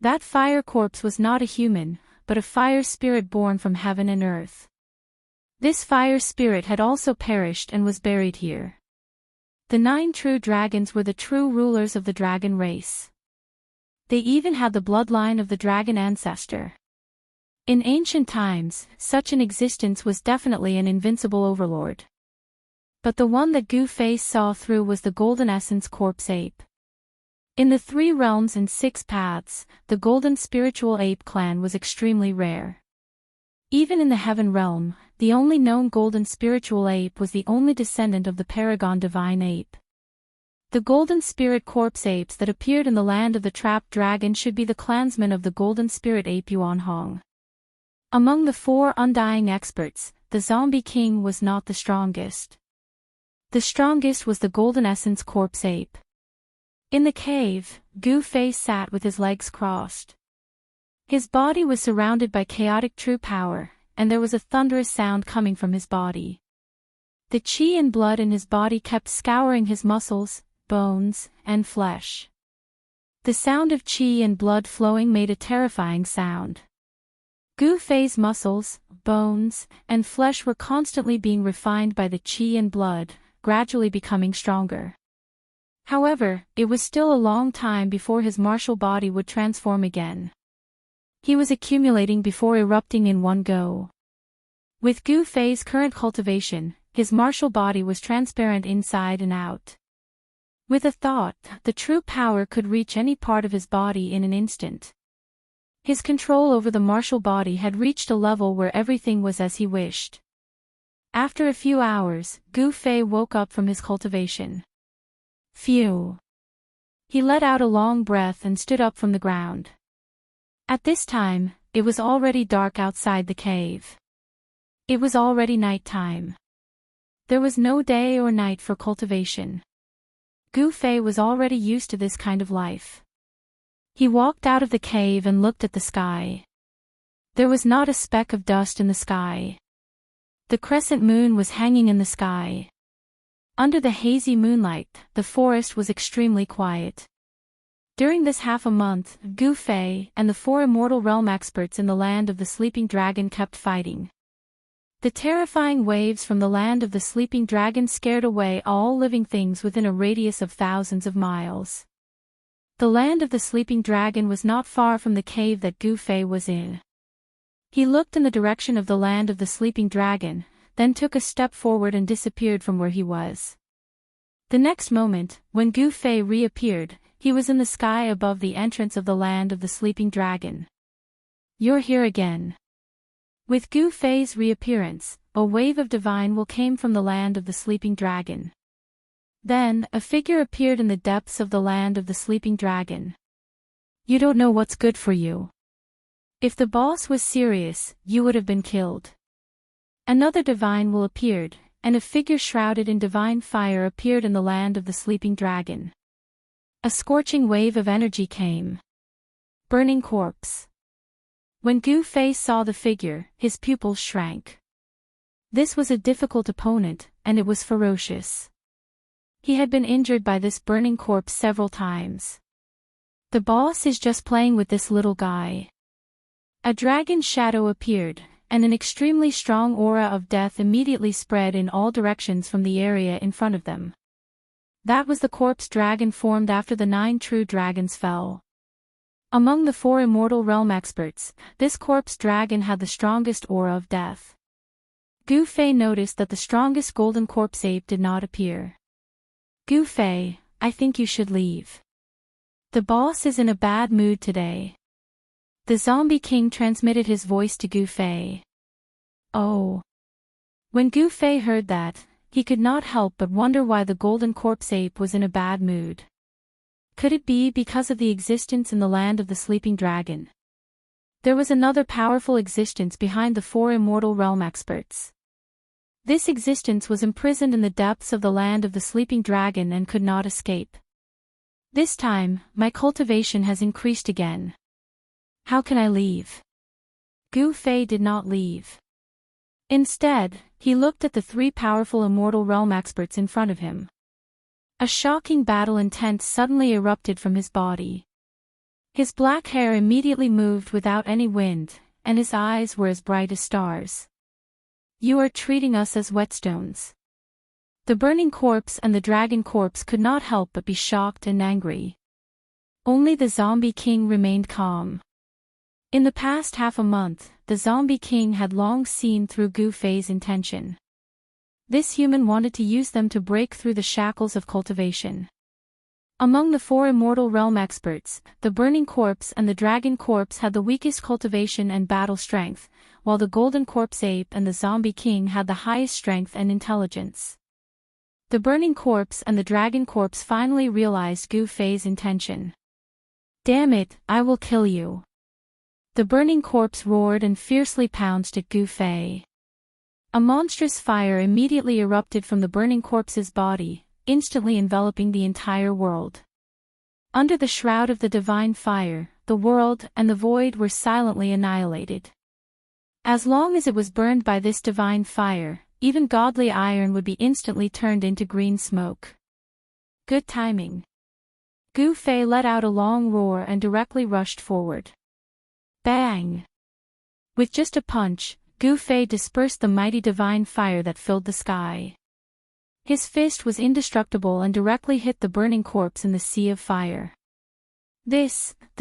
That fire corpse was not a human, but a fire spirit born from heaven and earth. This fire spirit had also perished and was buried here. The 9 true dragons were the true rulers of the dragon race. They even had the bloodline of the dragon ancestor. In ancient times, such an existence was definitely an invincible overlord. But the one that Gu Fei saw through was the Golden Essence Corpse Ape. In the 3 realms and 6 paths, the Golden Spiritual Ape clan was extremely rare. Even in the Heaven realm, the only known Golden Spiritual Ape was the only descendant of the Paragon Divine Ape. The Golden Spirit Corpse Apes that appeared in the land of the Trapped Dragon should be the clansmen of the Golden Spirit Ape Yuan Hong. Among the 4 undying experts, the Zombie King was not the strongest. The strongest was the Golden Essence Corpse Ape. In the cave, Gu Fei sat with his legs crossed. His body was surrounded by chaotic true power, and there was a thunderous sound coming from his body. The qi and blood in his body kept scouring his muscles, bones, and flesh. The sound of qi and blood flowing made a terrifying sound. Gu Fei's muscles, bones, and flesh were constantly being refined by the qi and blood, gradually becoming stronger. However, it was still a long time before his martial body would transform again. He was accumulating before erupting in one go. With Gu Fei's current cultivation, his martial body was transparent inside and out. With a thought, the true power could reach any part of his body in an instant. His control over the martial body had reached a level where everything was as he wished. After a few hours, Gu Fei woke up from his cultivation. Phew! He let out a long breath and stood up from the ground. At this time, it was already dark outside the cave. It was already night time. There was no day or night for cultivation. Gu Fei was already used to this kind of life. He walked out of the cave and looked at the sky. There was not a speck of dust in the sky. The crescent moon was hanging in the sky. Under the hazy moonlight, the forest was extremely quiet. During this half a month, Gu Fei and the 4 immortal realm experts in the land of the sleeping dragon kept fighting. The terrifying waves from the land of the sleeping dragon scared away all living things within a radius of thousands of miles. The land of the sleeping dragon was not far from the cave that Gu Fei was in. He looked in the direction of the land of the sleeping dragon, then took a step forward and disappeared from where he was. The next moment, when Gu Fei reappeared, he was in the sky above the entrance of the land of the sleeping dragon. "You're here again." With Gu Fei's reappearance, a wave of divine will came from the land of the sleeping dragon. Then, a figure appeared in the depths of the land of the sleeping dragon. "You don't know what's good for you. If the boss was serious, you would have been killed." Another divine will appeared, and a figure shrouded in divine fire appeared in the land of the sleeping dragon. A scorching wave of energy came. Burning corpse. When Gu Fei saw the figure, his pupils shrank. This was a difficult opponent, and it was ferocious. He had been injured by this burning corpse several times. The boss is just playing with this little guy. A dragon's shadow appeared, and an extremely strong aura of death immediately spread in all directions from the area in front of them. That was the corpse dragon formed after the 9 true dragons fell. Among the 4 immortal realm experts, this corpse dragon had the strongest aura of death. Gu Fei noticed that the strongest golden corpse ape did not appear. "Gu Fei, I think you should leave. The boss is in a bad mood today." The zombie king transmitted his voice to Gu Fei. Oh. When Gu Fei heard that, he could not help but wonder why the golden corpse ape was in a bad mood. Could it be because of the existence in the land of the sleeping dragon? There was another powerful existence behind the 4 immortal realm experts. This existence was imprisoned in the depths of the land of the sleeping dragon and could not escape. This time, my cultivation has increased again. How can I leave? Gu Fei did not leave. Instead, he looked at the 3 powerful immortal realm experts in front of him. A shocking battle intent suddenly erupted from his body. His black hair immediately moved without any wind, and his eyes were as bright as stars. "You are treating us as whetstones." The burning corpse and the dragon corpse could not help but be shocked and angry. Only the zombie king remained calm. In the past half a month, the zombie king had long seen through Gu Fei's intention. This human wanted to use them to break through the shackles of cultivation. Among the 4 immortal realm experts, the burning corpse and the dragon corpse had the weakest cultivation and battle strength, while the golden corpse ape and the zombie king had the highest strength and intelligence. The burning corpse and the dragon corpse finally realized Gu Fei's intention. "Damn it, I will kill you." The burning corpse roared and fiercely pounced at Gu Fei. A monstrous fire immediately erupted from the burning corpse's body, instantly enveloping the entire world. Under the shroud of the divine fire, the world and the void were silently annihilated. As long as it was burned by this divine fire, even godly iron would be instantly turned into green smoke. Good timing. Gu Fei let out a long roar and directly rushed forward. Bang! With just a punch, Gu Fei dispersed the mighty divine fire that filled the sky. His fist was indestructible and directly hit the burning corpse in the sea of fire. The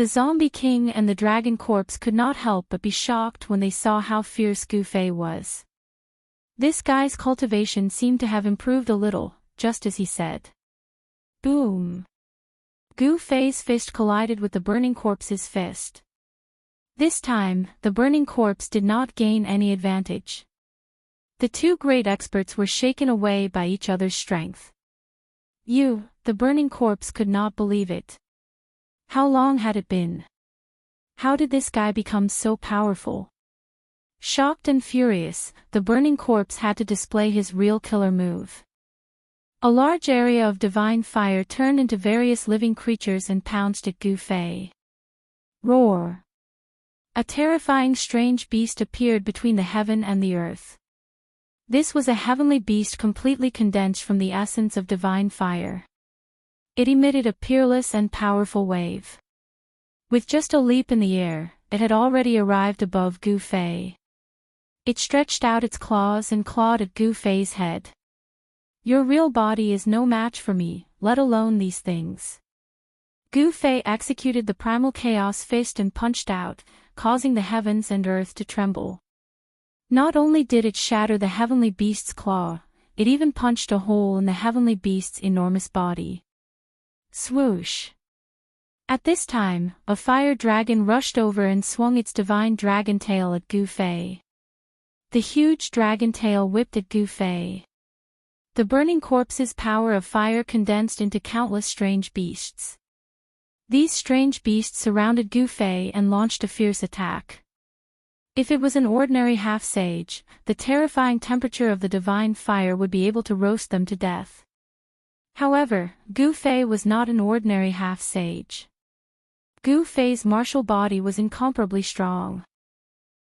Zombie King and the Dragon Corpse could not help but be shocked when they saw how fierce Gu Fei was. This guy's cultivation seemed to have improved a little, just as he said. Boom! Gu Fei's fist collided with the burning corpse's fist. This time, the burning corpse did not gain any advantage. The two great experts were shaken away by each other's strength. The burning corpse could not believe it. How long had it been? How did this guy become so powerful? Shocked and furious, the burning corpse had to display his real killer move. A large area of divine fire turned into various living creatures and pounced at Gu Fei. Roar! A terrifying strange beast appeared between the heaven and the earth. This was a heavenly beast completely condensed from the essence of divine fire. It emitted a peerless and powerful wave. With just a leap in the air, it had already arrived above Gu Fei. It stretched out its claws and clawed at Gu Fei's head. Your real body is no match for me, let alone these things. Gu Fei executed the primal chaos fist and punched out, causing the heavens and earth to tremble. Not only did it shatter the heavenly beast's claw, it even punched a hole in the heavenly beast's enormous body. Swoosh! At this time, a fire dragon rushed over and swung its divine dragon tail at Gu Fei. The huge dragon tail whipped at Gu Fei. The burning corpse's power of fire condensed into countless strange beasts. These strange beasts surrounded Gu Fei and launched a fierce attack. If it was an ordinary half-sage, the terrifying temperature of the divine fire would be able to roast them to death. However, Gu Fei was not an ordinary half-sage. Gu Fei's martial body was incomparably strong.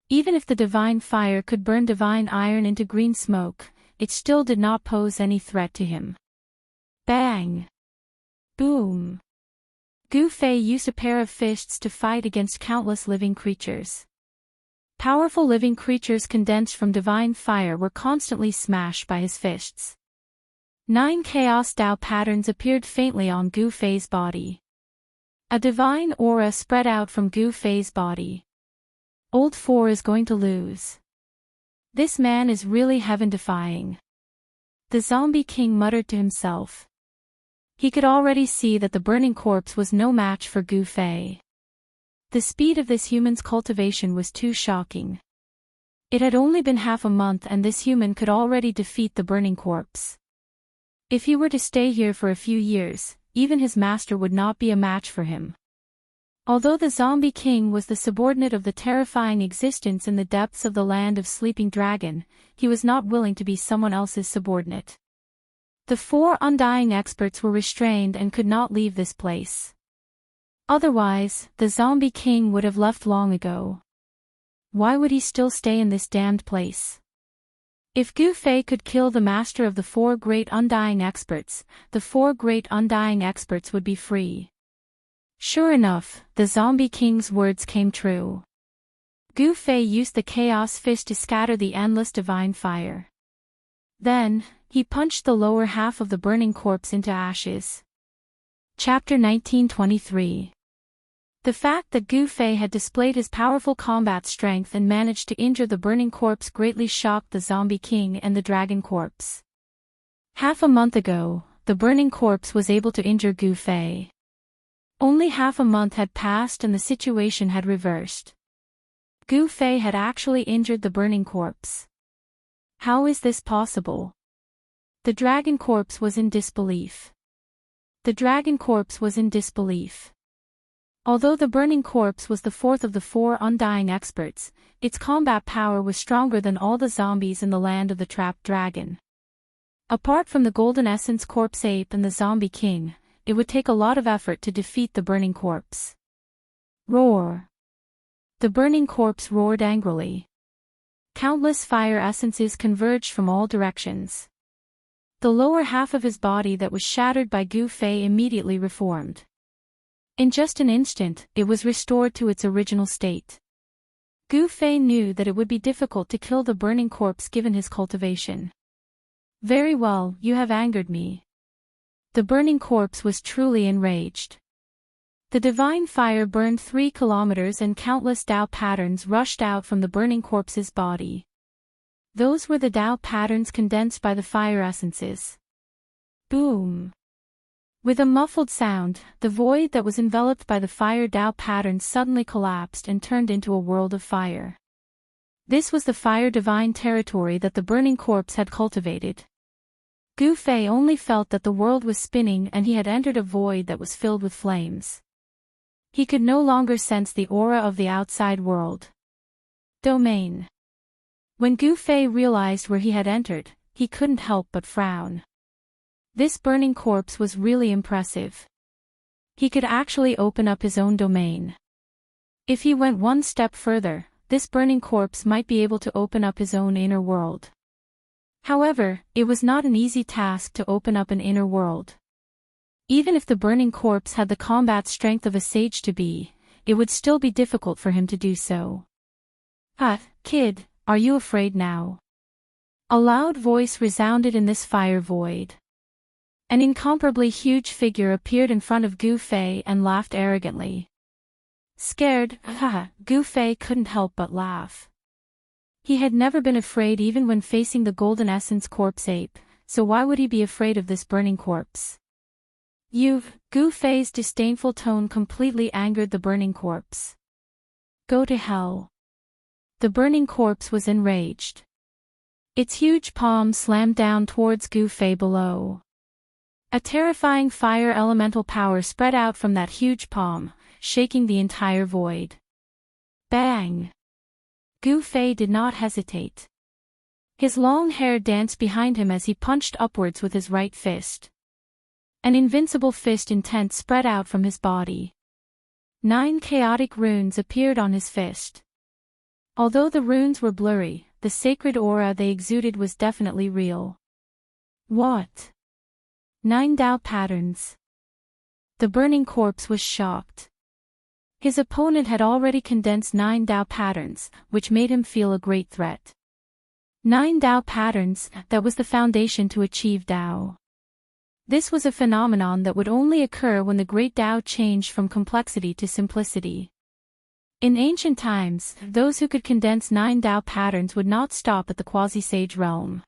Even if the divine fire could burn divine iron into green smoke, it still did not pose any threat to him. Bang! Boom! Gu Fei used a pair of fists to fight against countless living creatures. Powerful living creatures condensed from divine fire were constantly smashed by his fists. 9 Chaos Dao patterns appeared faintly on Gu Fei's body. A divine aura spread out from Gu Fei's body. Old 4 is going to lose. This man is really heaven-defying. The Zombie King muttered to himself. He could already see that the burning corpse was no match for Gu Fei. The speed of this human's cultivation was too shocking. It had only been half a month and this human could already defeat the burning corpse. If he were to stay here for a few years, even his master would not be a match for him. Although the Zombie King was the subordinate of the terrifying existence in the depths of the land of Sleeping Dragon, he was not willing to be someone else's subordinate. The 4 undying experts were restrained and could not leave this place. Otherwise, the Zombie King would have left long ago. Why would he still stay in this damned place? If Gu Fei could kill the master of the 4 great undying experts, the 4 great undying experts would be free. Sure enough, the Zombie King's words came true. Gu Fei used the Chaos Fist to scatter the endless divine fire. Then, he punched the lower half of the burning corpse into ashes. Chapter 1923. The fact that Gu Fei had displayed his powerful combat strength and managed to injure the burning corpse greatly shocked the Zombie King and the Dragon Corpse. Half a month ago, the burning corpse was able to injure Gu Fei. Only half a month had passed and the situation had reversed. Gu Fei had actually injured the burning corpse. How is this possible? The Dragon Corpse was in disbelief. The Dragon Corpse was in disbelief. Although the burning corpse was the 4th of the 4 undying experts, its combat power was stronger than all the zombies in the land of the trapped dragon. Apart from the Golden Essence Corpse Ape and the Zombie King, it would take a lot of effort to defeat the burning corpse. Roar! The burning corpse roared angrily. Countless fire essences converged from all directions. The lower half of his body that was shattered by Gu Fei immediately reformed. In just an instant, it was restored to its original state. Gu Fei knew that it would be difficult to kill the burning corpse given his cultivation. Very well, you have angered me. The burning corpse was truly enraged. The divine fire burned 3 kilometers and countless Tao patterns rushed out from the burning corpse's body. Those were the Tao patterns condensed by the fire essences. Boom! With a muffled sound, the void that was enveloped by the fire Tao patterns suddenly collapsed and turned into a world of fire. This was the fire divine territory that the burning corpse had cultivated. Gu Fei only felt that the world was spinning and he had entered a void that was filled with flames. He could no longer sense the aura of the outside world. Domain. When Gu Fei realized where he had entered, he couldn't help but frown. This burning corpse was really impressive. He could actually open up his own domain. If he went one step further, this burning corpse might be able to open up his own inner world. However, it was not an easy task to open up an inner world. Even if the burning corpse had the combat strength of a sage to be, it would still be difficult for him to do so. Kid, are you afraid now? A loud voice resounded in this fire void. An incomparably huge figure appeared in front of Gu Fei and laughed arrogantly. Scared, Gu Fei couldn't help but laugh. He had never been afraid even when facing the Golden Essence Corpse Ape, so why would he be afraid of this burning corpse? Gu Fei's disdainful tone completely angered the burning corpse. Go to hell. The burning corpse was enraged. Its huge palm slammed down towards Gu Fei below. A terrifying fire elemental power spread out from that huge palm, shaking the entire void. Bang! Gu Fei did not hesitate. His long hair danced behind him as he punched upwards with his right fist. An invincible fist intent spread out from his body. 9 chaotic runes appeared on his fist. Although the runes were blurry, the sacred aura they exuded was definitely real. What? 9 Tao patterns. The burning corpse was shocked. His opponent had already condensed 9 Tao patterns, which made him feel a great threat. 9 Tao patterns, that was the foundation to achieve Tao. This was a phenomenon that would only occur when the great Tao changed from complexity to simplicity. In ancient times, those who could condense 9 Tao patterns would not stop at the quasi-sage realm.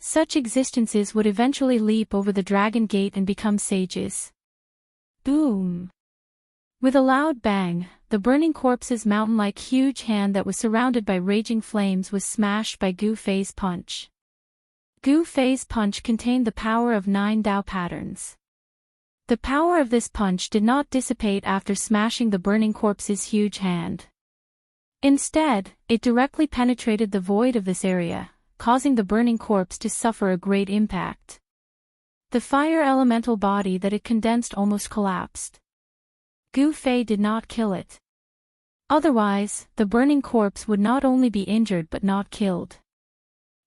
Such existences would eventually leap over the dragon gate and become sages. Boom! With a loud bang, the burning corpse's mountain-like huge hand that was surrounded by raging flames was smashed by Gu Fei's punch. Gu Fei's punch contained the power of 9 Tao patterns. The power of this punch did not dissipate after smashing the burning corpse's huge hand. Instead, it directly penetrated the void of this area, causing the burning corpse to suffer a great impact. The fire elemental body that it condensed almost collapsed. Gu Fei did not kill it. Otherwise, the burning corpse would not only be injured but not killed.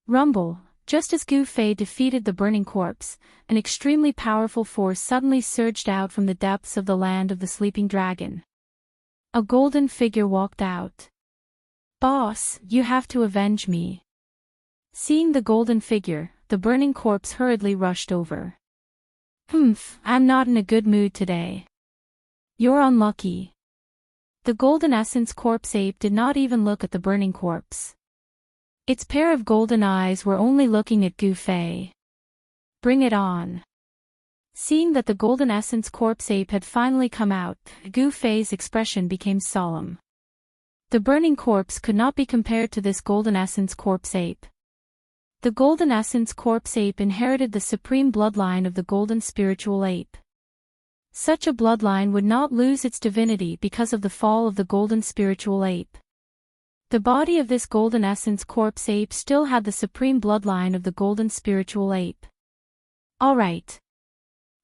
Rumble, just as Gu Fei defeated the burning corpse, an extremely powerful force suddenly surged out from the depths of the land of the sleeping dragon. A golden figure walked out. Boss, you have to avenge me. Seeing the golden figure, the burning corpse hurriedly rushed over. I'm not in a good mood today. You're unlucky. The Golden Essence Corpse Ape did not even look at the burning corpse. Its pair of golden eyes were only looking at Gu Fei. Bring it on. Seeing that the Golden Essence Corpse Ape had finally come out, Gu Fei's expression became solemn. The burning corpse could not be compared to this Golden Essence Corpse Ape. The Golden Essence Corpse Ape inherited the supreme bloodline of the Golden Spiritual Ape. Such a bloodline would not lose its divinity because of the fall of the Golden Spiritual Ape. The body of this Golden Essence Corpse Ape still had the supreme bloodline of the Golden Spiritual Ape. Alright.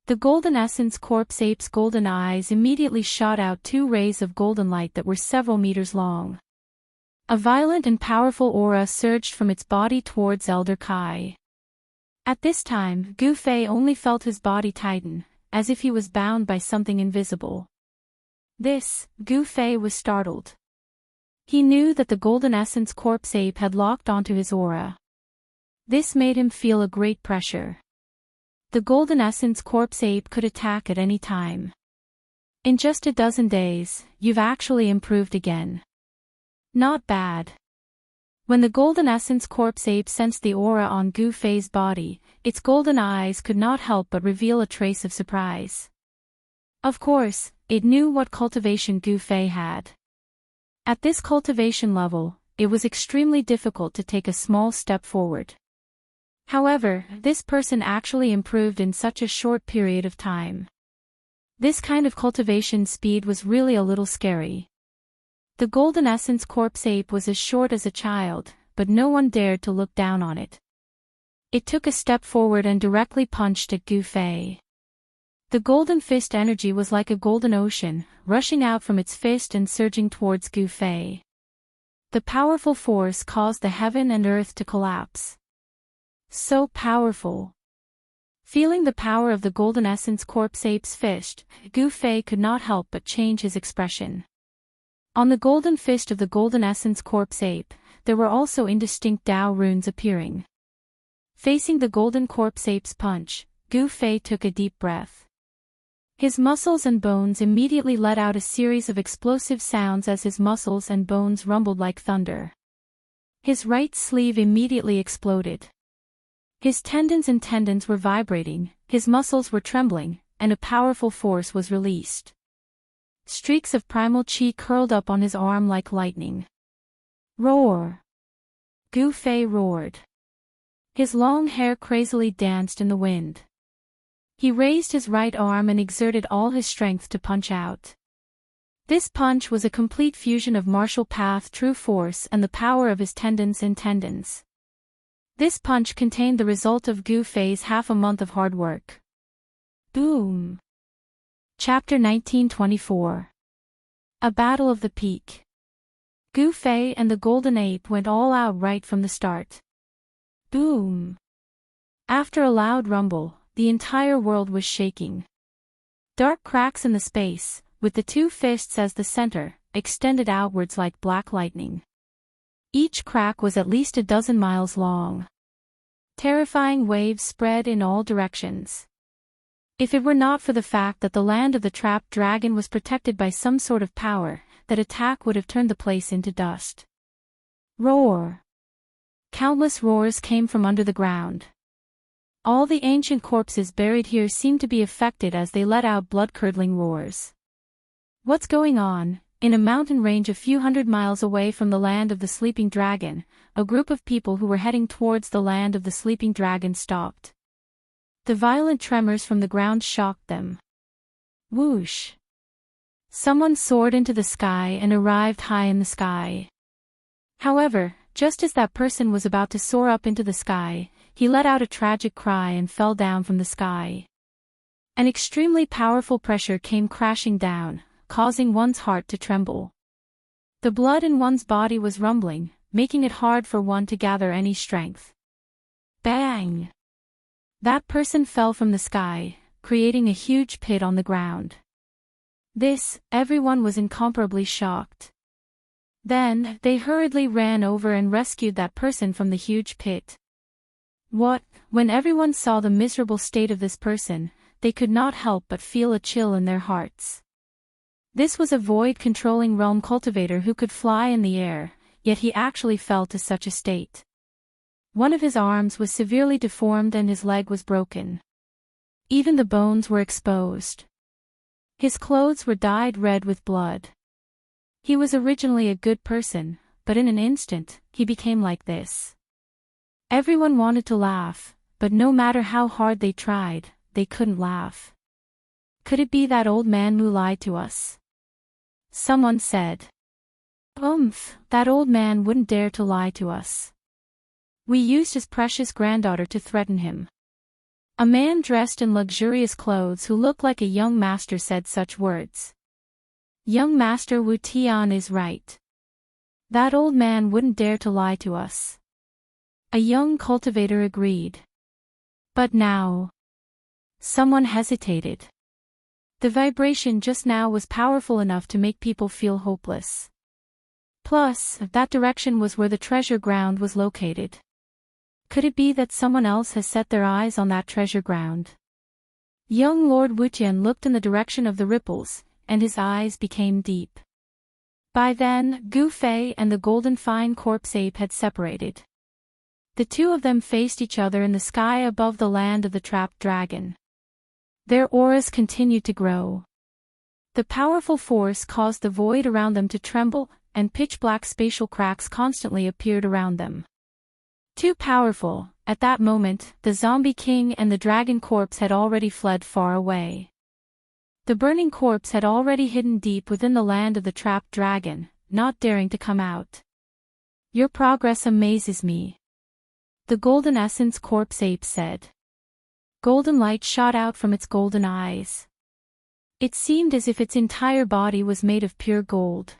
The Golden Essence Corpse Ape's golden eyes immediately shot out 2 rays of golden light that were several meters long. A violent and powerful aura surged from its body towards Elder Kai. At this time, Gu Fei only felt his body tighten, as if he was bound by something invisible. Gu Fei was startled. He knew that the Golden Essence Corpse Ape had locked onto his aura. This made him feel a great pressure. The Golden Essence Corpse Ape could attack at any time. In just a dozen days, you've actually improved again. Not bad. When the Golden Essence Corpse Ape sensed the aura on Gu Fei's body, its golden eyes could not help but reveal a trace of surprise. Of course, it knew what cultivation Gu Fei had. At this cultivation level, it was extremely difficult to take a small step forward. However, this person actually improved in such a short period of time. This kind of cultivation speed was really a little scary. The Golden Essence Corpse Ape was as short as a child, but no one dared to look down on it. It took a step forward and directly punched at Gu Fei. The golden fist energy was like a golden ocean, rushing out from its fist and surging towards Gu Fei. The powerful force caused the heaven and earth to collapse. So powerful. Feeling the power of the Golden Essence Corpse Ape's fist, Gu Fei could not help but change his expression. On the golden fist of the Golden Essence Corpse Ape, there were also indistinct Dao runes appearing. Facing the Golden Corpse Ape's punch, Gu Fei took a deep breath. His muscles and bones immediately let out a series of explosive sounds as his muscles and bones rumbled like thunder. His right sleeve immediately exploded. His tendons were vibrating, his muscles were trembling, and a powerful force was released. Streaks of primal chi curled up on his arm like lightning. Roar! Gu Fei roared. His long hair crazily danced in the wind. He raised his right arm and exerted all his strength to punch out. This punch was a complete fusion of martial path true force and the power of his tendons. This punch contained the result of Gu Fei's half a month of hard work. Boom! Chapter 1924. A Battle of the Peak. Gu Fei and the Golden Ape went all out right from the start. Boom! After a loud rumble, the entire world was shaking. Dark cracks in the space, with the two fists as the center, extended outwards like black lightning. Each crack was at least a dozen miles long. Terrifying waves spread in all directions. If it were not for the fact that the land of the trapped dragon was protected by some sort of power, that attack would have turned the place into dust. Roar! Countless roars came from under the ground. All the ancient corpses buried here seemed to be affected as they let out blood-curdling roars. What's going on? In a mountain range a few hundred miles away from the land of the sleeping dragon, a group of people who were heading towards the land of the sleeping dragon stopped. The violent tremors from the ground shocked them. Whoosh! Someone soared into the sky and arrived high in the sky. However, just as that person was about to soar up into the sky, he let out a tragic cry and fell down from the sky. An extremely powerful pressure came crashing down, causing one's heart to tremble. The blood in one's body was rumbling, making it hard for one to gather any strength. Bang! That person fell from the sky, creating a huge pit on the ground. Everyone was incomparably shocked. Then, they hurriedly ran over and rescued that person from the huge pit. When everyone saw the miserable state of this person, they could not help but feel a chill in their hearts. This was a void-controlling realm cultivator who could fly in the air, yet he actually fell to such a state. One of his arms was severely deformed and his leg was broken. Even the bones were exposed. His clothes were dyed red with blood. He was originally a good person, but in an instant, he became like this. Everyone wanted to laugh, but no matter how hard they tried, they couldn't laugh. Could it be that old man who lied to us? Someone said. That old man wouldn't dare to lie to us. We used his precious granddaughter to threaten him. A man dressed in luxurious clothes who looked like a young master said such words. Young Master Wu Tian is right. That old man wouldn't dare to lie to us. A young cultivator agreed. But now... Someone hesitated. The vibration just now was powerful enough to make people feel hopeless. Plus, that direction was where the treasure ground was located. Could it be that someone else has set their eyes on that treasure ground? Young Lord Wutian looked in the direction of the ripples, and his eyes became deep. By then, Gu Fei and the golden fine corpse ape had separated. The two of them faced each other in the sky above the land of the trapped dragon. Their auras continued to grow. The powerful force caused the void around them to tremble, and pitch-black spatial cracks constantly appeared around them. Too powerful, at that moment, the zombie king and the dragon corpse had already fled far away. The burning corpse had already hidden deep within the land of the trapped dragon, not daring to come out. Your progress amazes me. The golden essence corpse ape said. Golden light shot out from its golden eyes. It seemed as if its entire body was made of pure gold.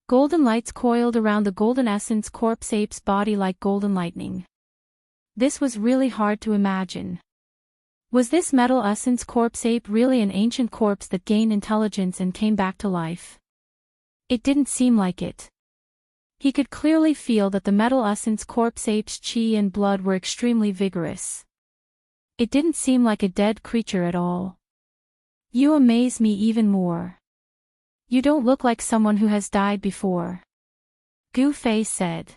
Golden lights coiled around the golden essence corpse ape's body like golden lightning. This was really hard to imagine. Was this metal essence corpse ape really an ancient corpse that gained intelligence and came back to life? It didn't seem like it. He could clearly feel that the metal essence corpse ape's chi and blood were extremely vigorous. It didn't seem like a dead creature at all. You amaze me even more. You don't look like someone who has died before. Gu Fei said.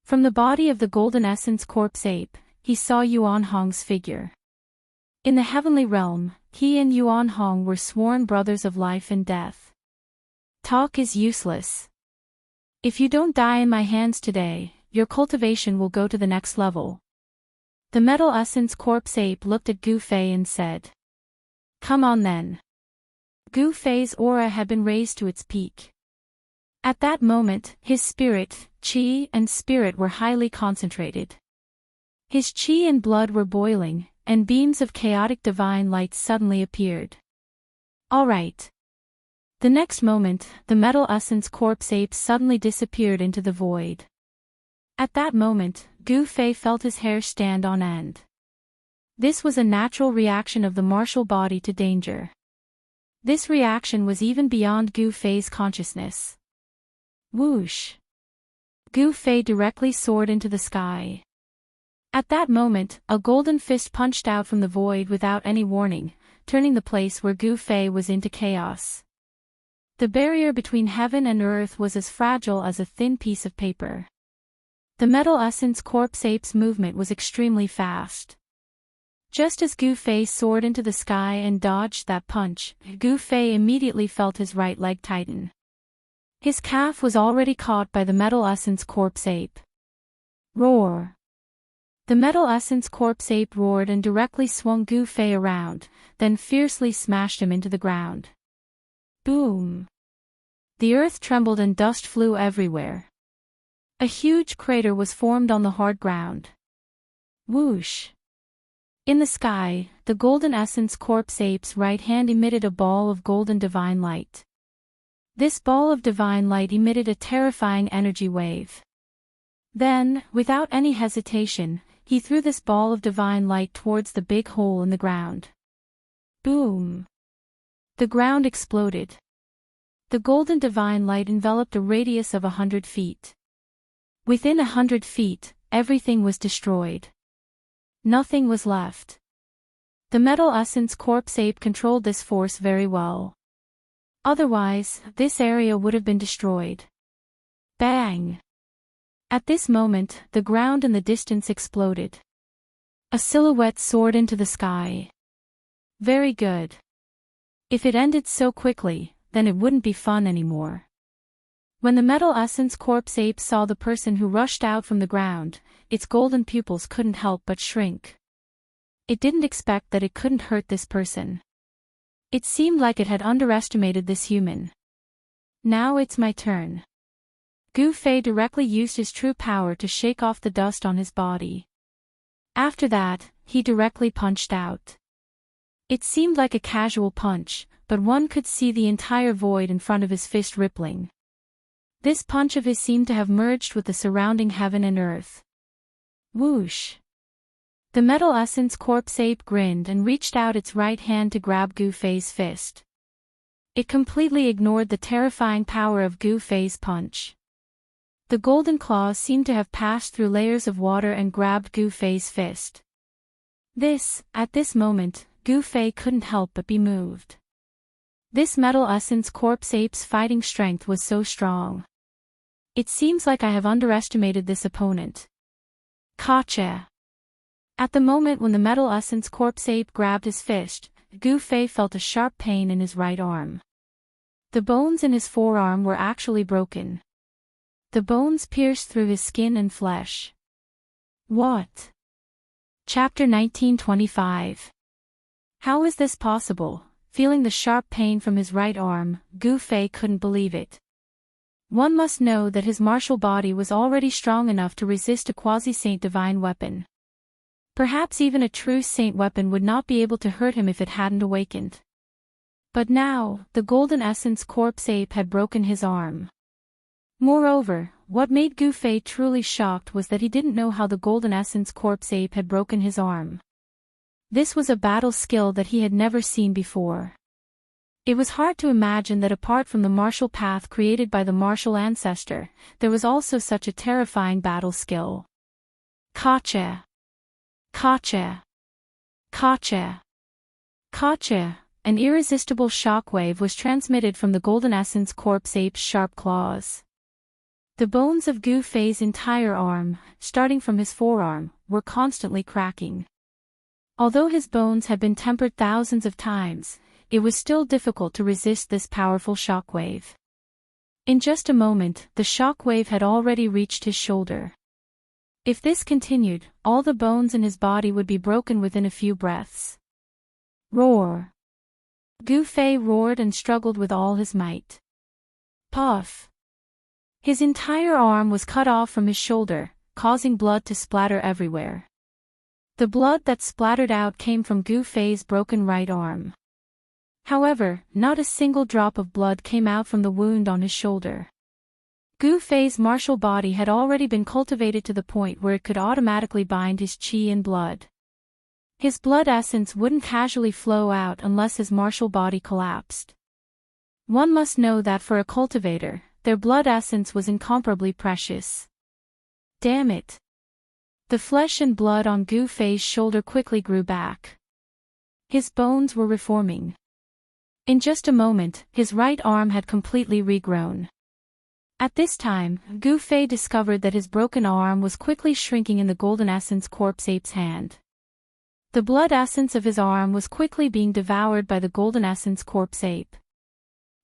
From the body of the golden essence corpse ape, he saw Yuan Hong's figure. In the heavenly realm, he and Yuan Hong were sworn brothers of life and death. Talk is useless. If you don't die in my hands today, your cultivation will go to the next level. The metal essence corpse ape looked at Gu Fei and said. Come on then. Gu Fei's aura had been raised to its peak. At that moment, his spirit, chi and spirit were highly concentrated. His chi and blood were boiling, and beams of chaotic divine light suddenly appeared. All right. The next moment, the metal essence corpse ape suddenly disappeared into the void. At that moment, Gu Fei felt his hair stand on end. This was a natural reaction of the martial body to danger. This reaction was even beyond Gu Fei's consciousness. Whoosh! Gu Fei directly soared into the sky. At that moment, a golden fist punched out from the void without any warning, turning the place where Gu Fei was into chaos. The barrier between heaven and earth was as fragile as a thin piece of paper. The metal essence corpse ape's movement was extremely fast. Just as Gu Fei soared into the sky and dodged that punch, Gu Fei immediately felt his right leg tighten. His calf was already caught by the metal essence corpse ape. Roar! The metal essence corpse ape roared and directly swung Gu Fei around, then fiercely smashed him into the ground. Boom! The earth trembled and dust flew everywhere. A huge crater was formed on the hard ground. Whoosh! In the sky, the golden essence corpse ape's right hand emitted a ball of golden divine light. This ball of divine light emitted a terrifying energy wave. Then, without any hesitation, he threw this ball of divine light towards the big hole in the ground. Boom! The ground exploded. The golden divine light enveloped a radius of 100 feet. Within 100 feet, everything was destroyed. Nothing was left. The metal essence corpse ape controlled this force very well. Otherwise, this area would have been destroyed. Bang! At this moment, the ground in the distance exploded. A silhouette soared into the sky. Very good. If it ended so quickly, then it wouldn't be fun anymore. When the metal essence corpse ape saw the person who rushed out from the ground, its golden pupils couldn't help but shrink. It didn't expect that it couldn't hurt this person. It seemed like it had underestimated this human. Now it's my turn. Gu Fei directly used his true power to shake off the dust on his body. After that, he directly punched out. It seemed like a casual punch, but one could see the entire void in front of his fist rippling. This punch of his seemed to have merged with the surrounding heaven and earth. Whoosh! The Metal Essence Corpse Ape grinned and reached out its right hand to grab Gu Fei's fist. It completely ignored the terrifying power of Gu Fei's punch. The golden claws seemed to have passed through layers of water and grabbed Gu Fei's fist. At this moment, Gu Fei couldn't help but be moved. This Metal Essence Corpse Ape's fighting strength was so strong. It seems like I have underestimated this opponent. Gotcha. At the moment when the Metal Essence Corpse Ape grabbed his fist, Gu Fei felt a sharp pain in his right arm. The bones in his forearm were actually broken. The bones pierced through his skin and flesh. What? Chapter 1925. How is this possible? Feeling the sharp pain from his right arm, Gu Fei couldn't believe it. One must know that his martial body was already strong enough to resist a quasi-saint divine weapon. Perhaps even a true saint weapon would not be able to hurt him if it hadn't awakened. But now, the Golden Essence Corpse Ape had broken his arm. Moreover, what made Gu Fei truly shocked was that he didn't know how the Golden Essence Corpse Ape had broken his arm. This was a battle skill that he had never seen before. It was hard to imagine that apart from the martial path created by the martial ancestor, there was also such a terrifying battle skill. Gotcha! Gotcha! Gotcha! Gotcha! An irresistible shockwave was transmitted from the Golden Essence Corpse Ape's sharp claws. The bones of Gu Fei's entire arm, starting from his forearm, were constantly cracking. Although his bones had been tempered thousands of times, it was still difficult to resist this powerful shockwave. In just a moment, the shockwave had already reached his shoulder. If this continued, all the bones in his body would be broken within a few breaths. Roar! Gu Fei roared and struggled with all his might. Puff! His entire arm was cut off from his shoulder, causing blood to splatter everywhere. The blood that splattered out came from Gu Fei's broken right arm. However, not a single drop of blood came out from the wound on his shoulder. Gu Fei's martial body had already been cultivated to the point where it could automatically bind his qi and blood. His blood essence wouldn't casually flow out unless his martial body collapsed. One must know that for a cultivator, their blood essence was incomparably precious. Damn it! The flesh and blood on Gu Fei's shoulder quickly grew back. His bones were reforming. In just a moment, his right arm had completely regrown. At this time, Gu Fei discovered that his broken arm was quickly shrinking in the Golden Essence Corpse Ape's hand. The blood essence of his arm was quickly being devoured by the Golden Essence Corpse Ape.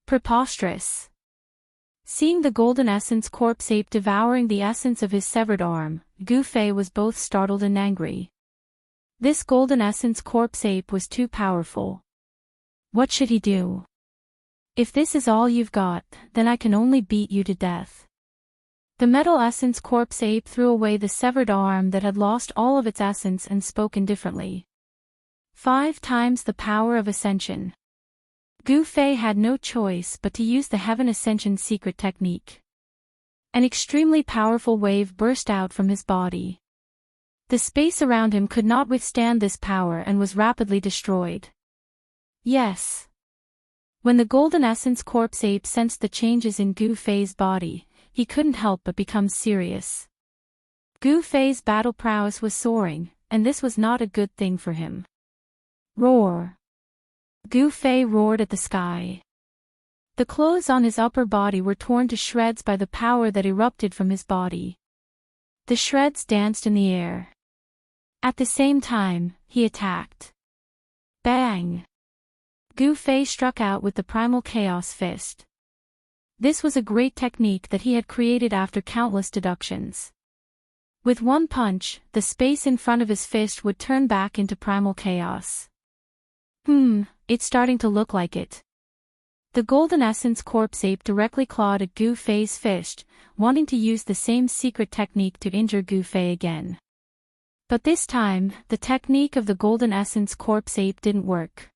Preposterous! Seeing the Golden Essence Corpse Ape devouring the essence of his severed arm, Gu Fei was both startled and angry. This Golden Essence Corpse Ape was too powerful. What should he do? If this is all you've got, then I can only beat you to death. The Metal Essence Corpse Ape threw away the severed arm that had lost all of its essence and spoke indifferently. 5 times the power of ascension. Gu Fei had no choice but to use the Heaven Ascension secret technique. An extremely powerful wave burst out from his body. The space around him could not withstand this power and was rapidly destroyed. Yes. When the Golden Essence Corpse Ape sensed the changes in Gu Fei's body, he couldn't help but become serious. Gu Fei's battle prowess was soaring, and this was not a good thing for him. Roar! Gu Fei roared at the sky. The clothes on his upper body were torn to shreds by the power that erupted from his body. The shreds danced in the air. At the same time, he attacked. Bang! Gu Fei struck out with the Primal Chaos Fist. This was a great technique that he had created after countless deductions. With one punch, the space in front of his fist would turn back into primal chaos. It's starting to look like it. The Golden Essence Corpse Ape directly clawed at Gu Fei's fist, wanting to use the same secret technique to injure Gu Fei again. But this time, the technique of the Golden Essence Corpse Ape didn't work.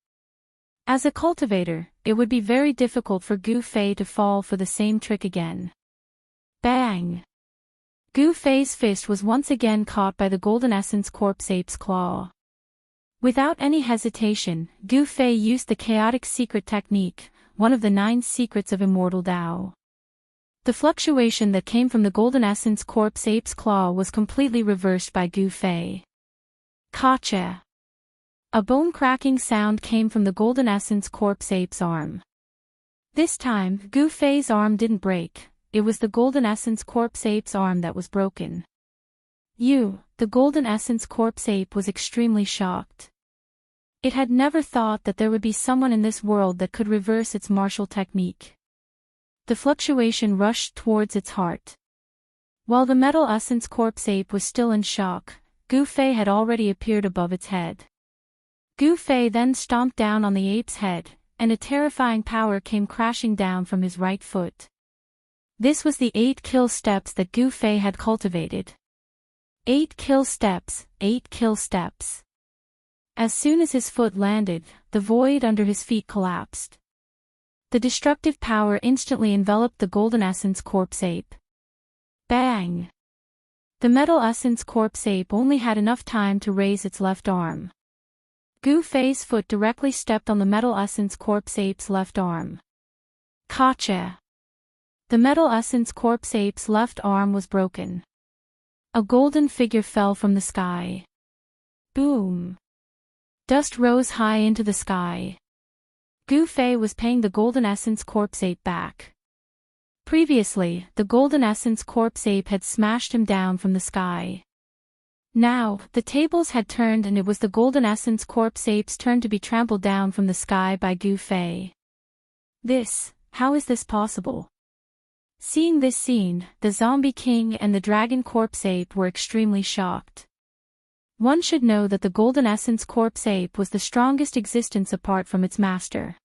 As a cultivator, it would be very difficult for Gu Fei to fall for the same trick again. Bang! Gu Fei's fist was once again caught by the Golden Essence Corpse Ape's claw. Without any hesitation, Gu Fei used the Chaotic Secret Technique, one of the 9 secrets of Immortal Tao. The fluctuation that came from the Golden Essence Corpse Ape's claw was completely reversed by Gu Fei. Gotcha! A bone-cracking sound came from the Golden Essence Corpse Ape's arm. This time, Gu Fei's arm didn't break, it was the Golden Essence Corpse Ape's arm that was broken. The Golden Essence Corpse Ape was extremely shocked. It had never thought that there would be someone in this world that could reverse its martial technique. The fluctuation rushed towards its heart. While the Metal Essence Corpse Ape was still in shock, Gu Fei had already appeared above its head. Gu Fei then stomped down on the ape's head, and a terrifying power came crashing down from his right foot. This was the 8 kill steps that Gu Fei had cultivated. 8 kill steps, 8 kill steps. As soon as his foot landed, the void under his feet collapsed. The destructive power instantly enveloped the Golden Essence Corpse Ape. Bang! The Metal Essence Corpse Ape only had enough time to raise its left arm. Gu Fei's foot directly stepped on the Metal Essence Corpse Ape's left arm. Gotcha! The Metal Essence Corpse Ape's left arm was broken. A golden figure fell from the sky. Boom! Dust rose high into the sky. Gu Fei was paying the Golden Essence Corpse Ape back. Previously, the Golden Essence Corpse Ape had smashed him down from the sky. Now, the tables had turned and it was the Golden Essence Corpse Ape's turn to be trampled down from the sky by Gu Fei. How is this possible? Seeing this scene, the Zombie King and the Dragon Corpse Ape were extremely shocked. One should know that the Golden Essence Corpse Ape was the strongest existence apart from its master.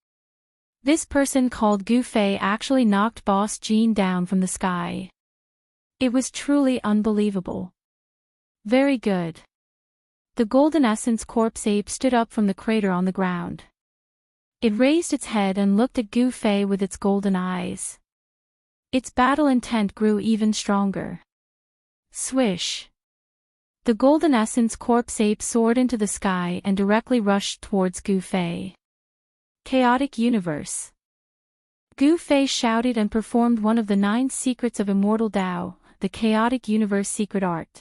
This person called Gu Fei actually knocked Boss Jean down from the sky. It was truly unbelievable. Very good. The Golden Essence Corpse Ape stood up from the crater on the ground. It raised its head and looked at Gu Fei with its golden eyes. Its battle intent grew even stronger. Swish! The Golden Essence Corpse Ape soared into the sky and directly rushed towards Gu Fei. Chaotic Universe. Gu Fei shouted and performed one of the 9 secrets of Immortal Tao, the Chaotic Universe secret art.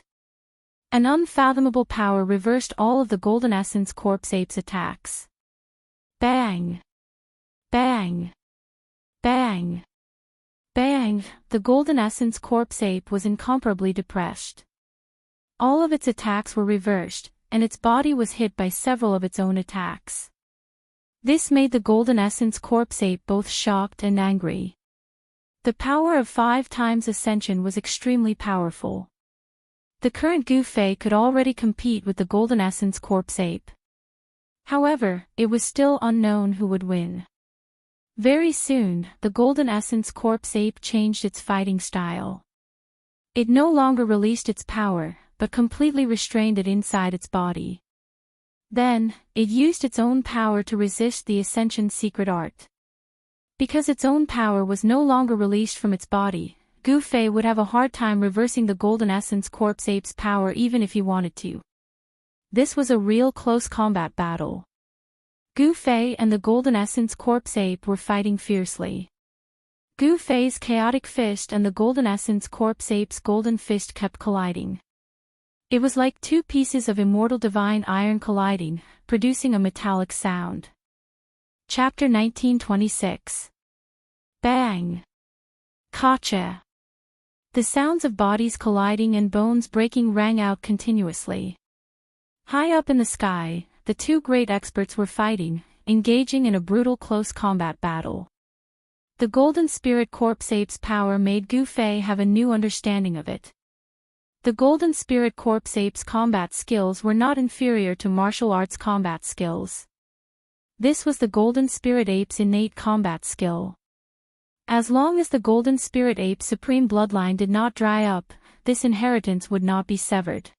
An unfathomable power reversed all of the Golden Essence Corpse Ape's attacks. Bang! Bang! Bang! Bang! The Golden Essence Corpse Ape was incomparably depressed. All of its attacks were reversed, and its body was hit by several of its own attacks. This made the Golden Essence Corpse Ape both shocked and angry. The power of 5 times Ascension was extremely powerful. The current Gu Fei could already compete with the Golden Essence Corpse Ape. However, it was still unknown who would win. Very soon, the Golden Essence Corpse Ape changed its fighting style. It no longer released its power, but completely restrained it inside its body. Then, it used its own power to resist the Ascension secret art. Because its own power was no longer released from its body, Gu Fei would have a hard time reversing the Golden Essence Corpse Ape's power even if he wanted to. This was a real close combat battle. Gu Fei and the Golden Essence Corpse Ape were fighting fiercely. Gu Fei's Chaotic Fist and the Golden Essence Corpse Ape's Golden Fist kept colliding. It was like 2 pieces of immortal divine iron colliding, producing a metallic sound. Chapter 1926. Bang! Gotcha! The sounds of bodies colliding and bones breaking rang out continuously. High up in the sky, the 2 great experts were fighting, engaging in a brutal close combat battle. The Golden Spirit Corpse Ape's power made Gu Fei have a new understanding of it. The Golden Spirit Corpse Ape's combat skills were not inferior to martial arts combat skills. This was the Golden Spirit Ape's innate combat skill. As long as the Golden Spirit Ape's supreme bloodline did not dry up, this inheritance would not be severed.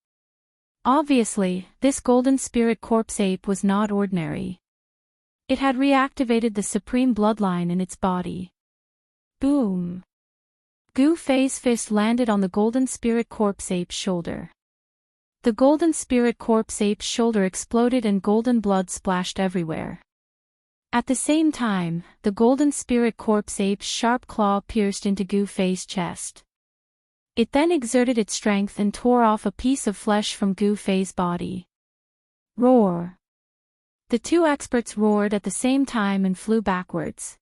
Obviously, this Golden Spirit Corpse Ape was not ordinary. It had reactivated the supreme bloodline in its body. Boom! Gu Fei's fist landed on the Golden Spirit Corpse Ape's shoulder. The Golden Spirit Corpse Ape's shoulder exploded and golden blood splashed everywhere. At the same time, the Golden Spirit Corpse Ape's sharp claw pierced into Gu Fei's chest. It then exerted its strength and tore off a piece of flesh from Gu Fei's body. Roar! The two experts roared at the same time and flew backwards.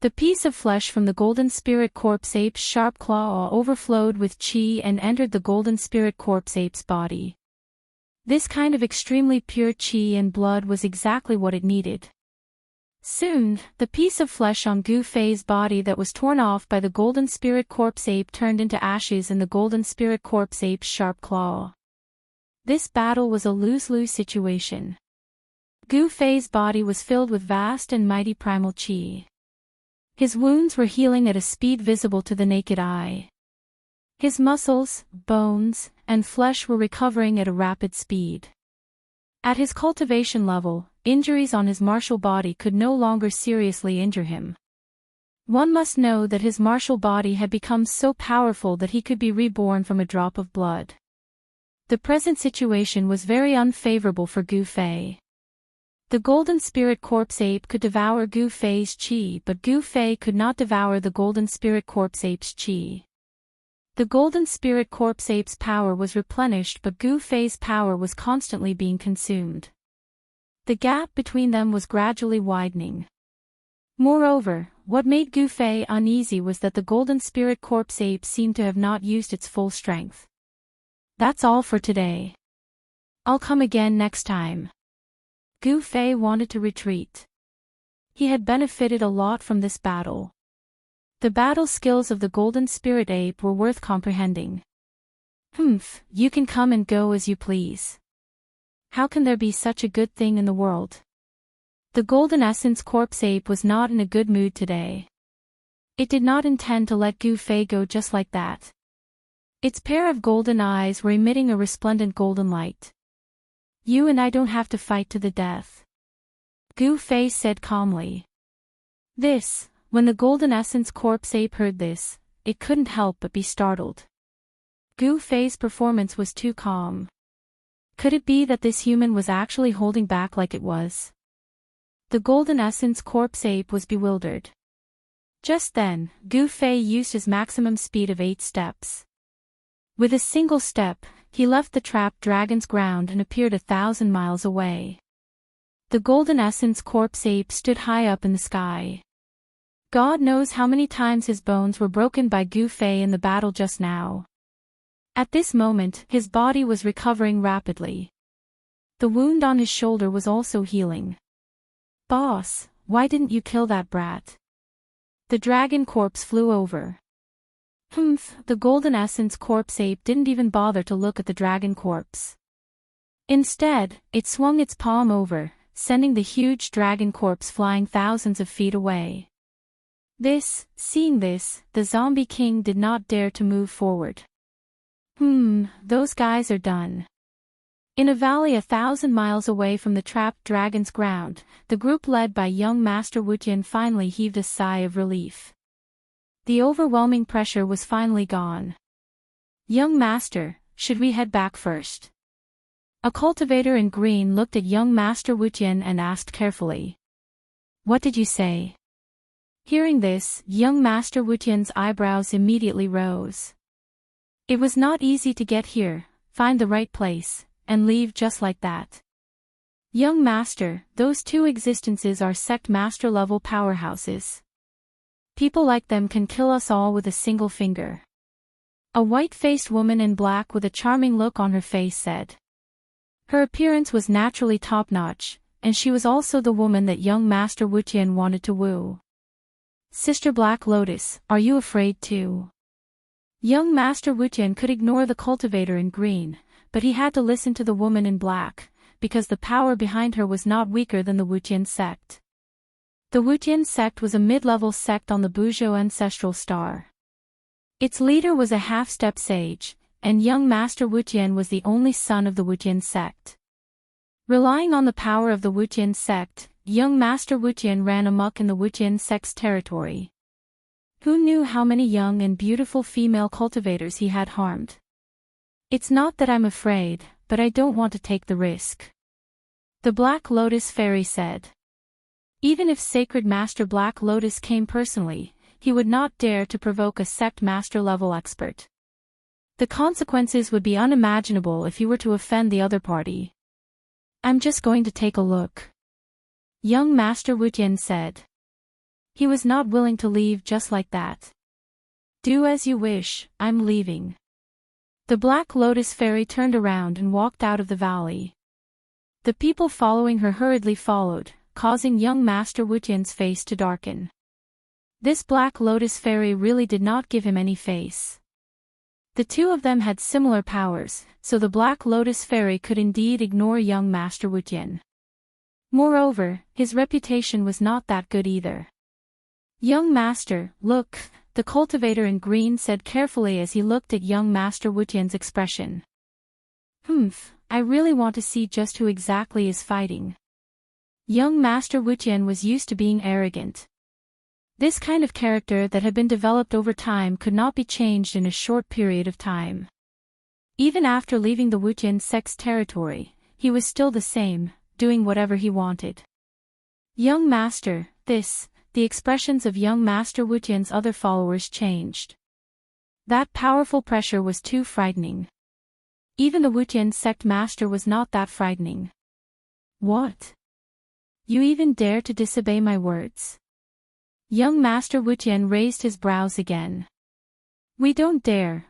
The piece of flesh from the Golden Spirit Corpse Ape's sharp claw overflowed with chi and entered the Golden Spirit Corpse Ape's body. This kind of extremely pure chi and blood was exactly what it needed. Soon, the piece of flesh on Gu Fei's body that was torn off by the Golden Spirit Corpse Ape turned into ashes in the Golden Spirit Corpse Ape's sharp claw. This battle was a lose-lose situation. Gu Fei's body was filled with vast and mighty primal chi. His wounds were healing at a speed visible to the naked eye. His muscles, bones, and flesh were recovering at a rapid speed. At his cultivation level, injuries on his martial body could no longer seriously injure him. One must know that his martial body had become so powerful that he could be reborn from a drop of blood. The present situation was very unfavorable for Gu Fei. The Golden Spirit Corpse Ape could devour Gu Fei's chi, but Gu Fei could not devour the Golden Spirit Corpse Ape's chi. The Golden Spirit Corpse Ape's power was replenished, but Gu Fei's power was constantly being consumed. The gap between them was gradually widening. Moreover, what made Gu Fei uneasy was that the Golden Spirit Corpse Ape seemed to have not used its full strength. That's all for today. I'll come again next time. Gu Fei wanted to retreat. He had benefited a lot from this battle. The battle skills of the Golden Spirit Ape were worth comprehending. You can come and go as you please. How can there be such a good thing in the world? The Golden Essence Corpse Ape was not in a good mood today. It did not intend to let Gu Fei go just like that. Its pair of golden eyes were emitting a resplendent golden light. You and I don't have to fight to the death. Gu Fei said calmly. When the Golden Essence Corpse Ape heard this, it couldn't help but be startled. Gu Fei's performance was too calm. Could it be that this human was actually holding back like it was? The Golden Essence Corpse Ape was bewildered. Just then, Gu Fei used his maximum speed of 8 steps. With a single step, he left the trapped dragon's ground and appeared 1,000 miles away. The Golden Essence Corpse Ape stood high up in the sky. God knows how many times his bones were broken by Gu Fei in the battle just now. At this moment, his body was recovering rapidly. The wound on his shoulder was also healing. Boss, why didn't you kill that brat? The dragon corpse flew over. The Golden Essence Corpse Ape didn't even bother to look at the dragon corpse. Instead, it swung its palm over, sending the huge dragon corpse flying thousands of feet away. Seeing this, the zombie king did not dare to move forward. Those guys are done. In a valley 1,000 miles away from the trapped dragon's ground, the group led by young Master Wutian finally heaved a sigh of relief. The overwhelming pressure was finally gone. Young Master, should we head back first? A cultivator in green looked at young Master Wutian and asked carefully. What did you say? Hearing this, young Master Wutian's eyebrows immediately rose. It was not easy to get here, find the right place, and leave just like that. Young Master, those two existences are sect master level powerhouses. People like them can kill us all with a single finger. A white-faced woman in black with a charming look on her face said. Her appearance was naturally top-notch, and she was also the woman that young Master Wutian wanted to woo. Sister Black Lotus, are you afraid too? Young Master Wutian could ignore the cultivator in green, but he had to listen to the woman in black, because the power behind her was not weaker than the Wutian sect. The Wutian sect was a mid-level sect on the Buzhou ancestral star. Its leader was a half-step sage, and young Master Wutian was the only son of the Wutian sect. Relying on the power of the Wutian sect, young Master Wutian ran amok in the Wutian sect's territory. Who knew how many young and beautiful female cultivators he had harmed? It's not that I'm afraid, but I don't want to take the risk. The Black Lotus Fairy said. Even if Sacred Master Black Lotus came personally, he would not dare to provoke a sect master level expert. The consequences would be unimaginable if he were to offend the other party. I'm just going to take a look. Young Master Wutian said. He was not willing to leave just like that. Do as you wish, I'm leaving. The Black Lotus Fairy turned around and walked out of the valley. The people following her hurriedly followed, causing young Master Wutian's face to darken. This Black Lotus Fairy really did not give him any face. The two of them had similar powers, so the Black Lotus Fairy could indeed ignore young Master Wutian. Moreover, his reputation was not that good either. Young Master, look, the cultivator in green said carefully as he looked at young Master Wutian's expression. I really want to see just who exactly is fighting. Young Master Wutian was used to being arrogant. This kind of character that had been developed over time could not be changed in a short period of time. Even after leaving the Wutian sect's territory, he was still the same, doing whatever he wanted. Young Master, the expressions of young Master Wutian's other followers changed. That powerful pressure was too frightening. Even the Wutian sect master was not that frightening. What? You even dare to disobey my words? Young Master Wutian raised his brows again. We don't dare,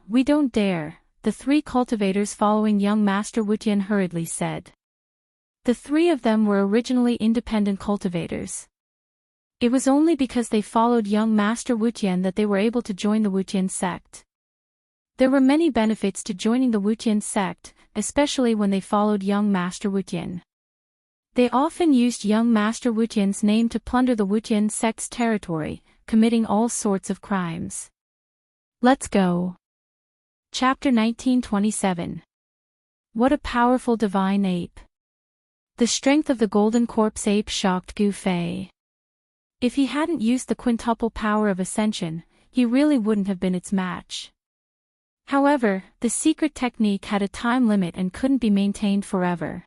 the three cultivators following young Master Wutian hurriedly said. The three of them were originally independent cultivators. It was only because they followed young Master Wutian that they were able to join the Wutian sect. There were many benefits to joining the Wutian sect, especially when they followed young Master Wutian. They often used young Master Wutian's name to plunder the Wutian sect's territory, committing all sorts of crimes. Let's go. Chapter 1927. What a powerful divine ape. The strength of the golden corpse ape shocked Gu Fei. If he hadn't used the quintuple power of ascension, he really wouldn't have been its match. However, the secret technique had a time limit and couldn't be maintained forever.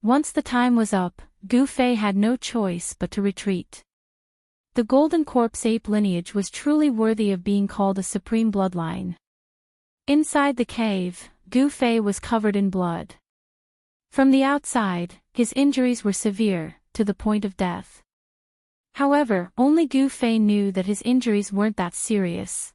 Once the time was up, Gu Fei had no choice but to retreat. The golden corpse ape lineage was truly worthy of being called a supreme bloodline. Inside the cave, Gu Fei was covered in blood. From the outside, his injuries were severe, to the point of death. However, only Gu Fei knew that his injuries weren't that serious.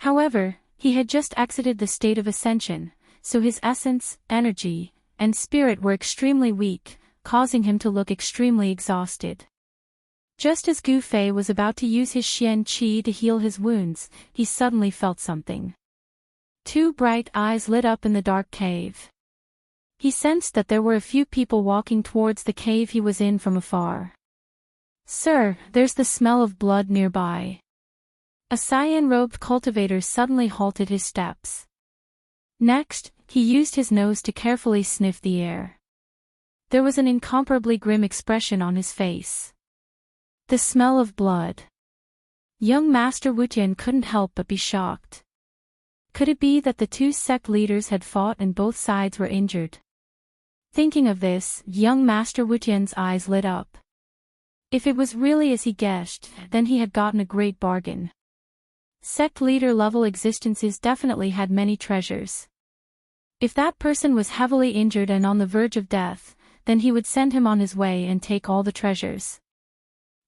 However, he had just exited the state of ascension, so his essence, energy, and spirit were extremely weak, causing him to look extremely exhausted. Just as Gu Fei was about to use his Xian Qi to heal his wounds, he suddenly felt something. Two bright eyes lit up in the dark cave. He sensed that there were a few people walking towards the cave he was in from afar. Sir, there's the smell of blood nearby. A cyan-robed cultivator suddenly halted his steps. Next, he used his nose to carefully sniff the air. There was an incomparably grim expression on his face. The smell of blood. Young Master Wutian couldn't help but be shocked. Could it be that the two sect leaders had fought and both sides were injured? Thinking of this, young Master Wutian's eyes lit up. If it was really as he guessed, then he had gotten a great bargain. Sect leader level existences definitely had many treasures. If that person was heavily injured and on the verge of death, then he would send him on his way and take all the treasures.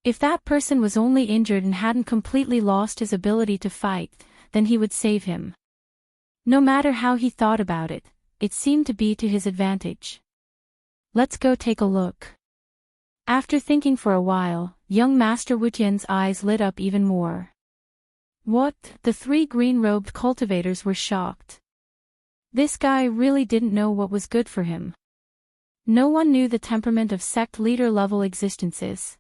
If that person was only injured and hadn't completely lost his ability to fight, then he would save him. No matter how he thought about it, it seemed to be to his advantage. Let's go take a look. After thinking for a while, young Master Wutian's eyes lit up even more. What? The three green-robed cultivators were shocked. This guy really didn't know what was good for him. No one knew the temperament of sect leader-level existences.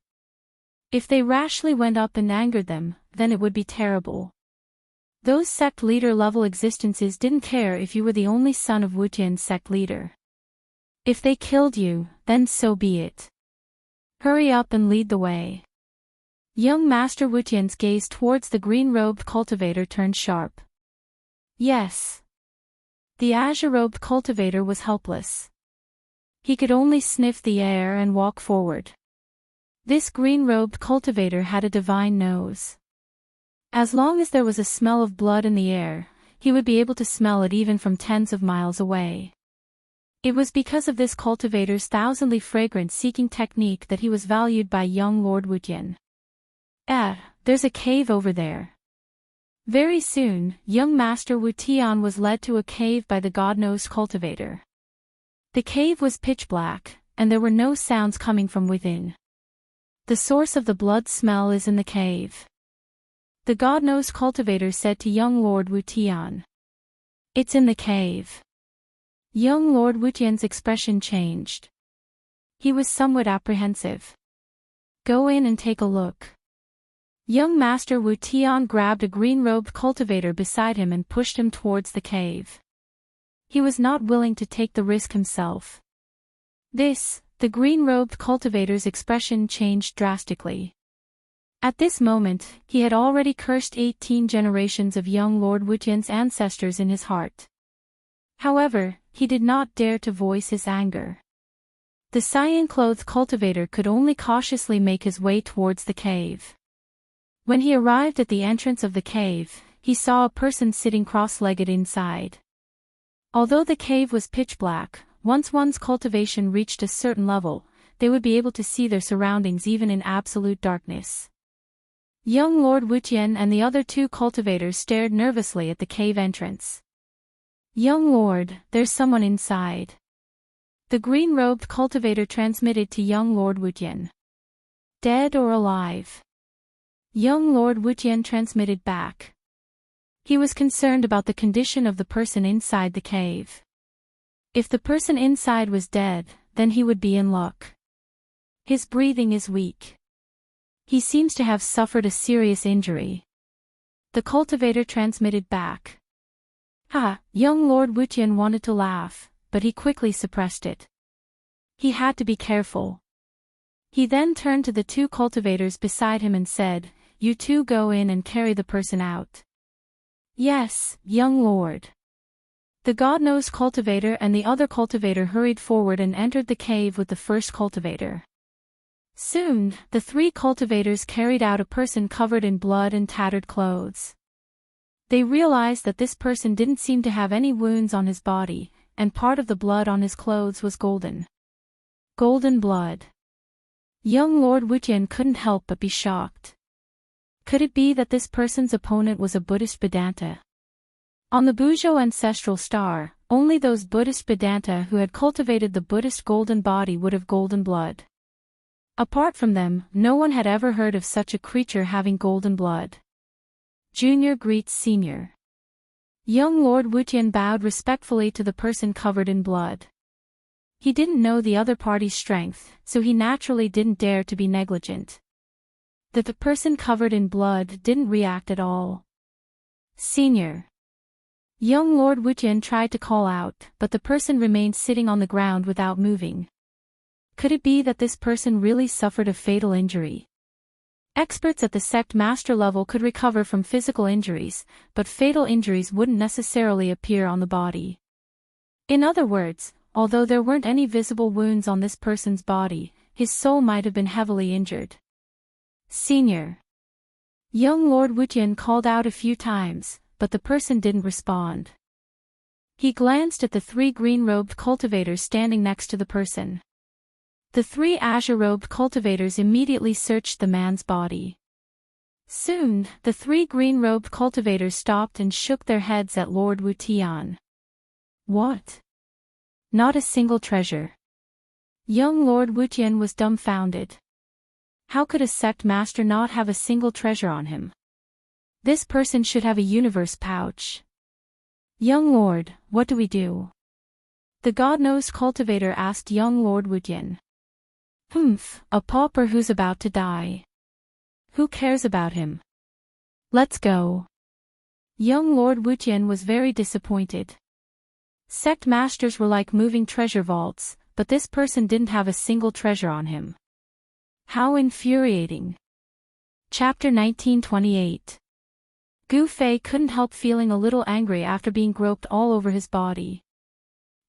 If they rashly went up and angered them, then it would be terrible. Those sect leader-level existences didn't care if you were the only son of Wutian's sect leader. If they killed you, then so be it. Hurry up and lead the way. Young Master Wu Tian's gaze towards the green-robed cultivator turned sharp. Yes. The azure-robed cultivator was helpless. He could only sniff the air and walk forward. This green-robed cultivator had a divine nose. As long as there was a smell of blood in the air, he would be able to smell it even from tens of miles away. It was because of this cultivator's thousandly fragrance-seeking technique that he was valued by young Lord Wu Tian. There's a cave over there. Very soon, young Master Wu Tian was led to a cave by the God-nosed cultivator. The cave was pitch black, and there were no sounds coming from within. The source of the blood smell is in the cave. The God-nosed cultivator said to young Lord Wu Tian. It's in the cave. Young Lord Wu Tian's expression changed. He was somewhat apprehensive. Go in and take a look. Young Master Wu Tian grabbed a green-robed cultivator beside him and pushed him towards the cave. He was not willing to take the risk himself. The green-robed cultivator's expression changed drastically. At this moment, he had already cursed 18 generations of young Lord Wu Tian's ancestors in his heart. However, he did not dare to voice his anger. The cyan-clothed cultivator could only cautiously make his way towards the cave. When he arrived at the entrance of the cave, he saw a person sitting cross-legged inside. Although the cave was pitch black, once one's cultivation reached a certain level, they would be able to see their surroundings even in absolute darkness. Young Lord Wu Tian and the other two cultivators stared nervously at the cave entrance. Young Lord, there's someone inside. The green-robed cultivator transmitted to young Lord Wu Tian. Dead or alive? Young Lord Wu Tian transmitted back. He was concerned about the condition of the person inside the cave. If the person inside was dead, then he would be in luck. His breathing is weak. He seems to have suffered a serious injury. The cultivator transmitted back. Young Lord Wu Tian wanted to laugh, but he quickly suppressed it. He had to be careful. He then turned to the two cultivators beside him and said, "You two go in and carry the person out." "Yes, young lord." The God-nosed cultivator and the other cultivator hurried forward and entered the cave with the first cultivator. Soon, the three cultivators carried out a person covered in blood and tattered clothes. They realized that this person didn't seem to have any wounds on his body, and part of the blood on his clothes was golden. Golden blood. Young Lord Wu Tian couldn't help but be shocked. Could it be that this person's opponent was a Buddhist Vedanta? On the Buzhou ancestral star, only those Buddhist Vedanta who had cultivated the Buddhist golden body would have golden blood. Apart from them, no one had ever heard of such a creature having golden blood. Junior greets senior. Young Lord Wu Tian bowed respectfully to the person covered in blood. He didn't know the other party's strength, so he naturally didn't dare to be negligent. The person covered in blood didn't react at all. Senior. Young Lord Wu Tian tried to call out, but the person remained sitting on the ground without moving. Could it be that this person really suffered a fatal injury? Experts at the sect master level could recover from physical injuries, but fatal injuries wouldn't necessarily appear on the body. In other words, although there weren't any visible wounds on this person's body, his soul might have been heavily injured. Senior. Young Lord Wu Tian called out a few times, but the person didn't respond. He glanced at the three green-robed cultivators standing next to the person. The three azure-robed cultivators immediately searched the man's body. Soon, the three green-robed cultivators stopped and shook their heads at Lord Wu Tian. What? Not a single treasure. Young Lord Wu Tian was dumbfounded. How could a sect master not have a single treasure on him? This person should have a universe pouch. Young Lord, what do we do? The God-nosed cultivator asked young Lord Wu Tian. A pauper who's about to die. Who cares about him? Let's go. Young Lord Wu Tian was very disappointed. Sect masters were like moving treasure vaults, but this person didn't have a single treasure on him. How infuriating. Chapter 1928. Gu Fei couldn't help feeling a little angry after being groped all over his body.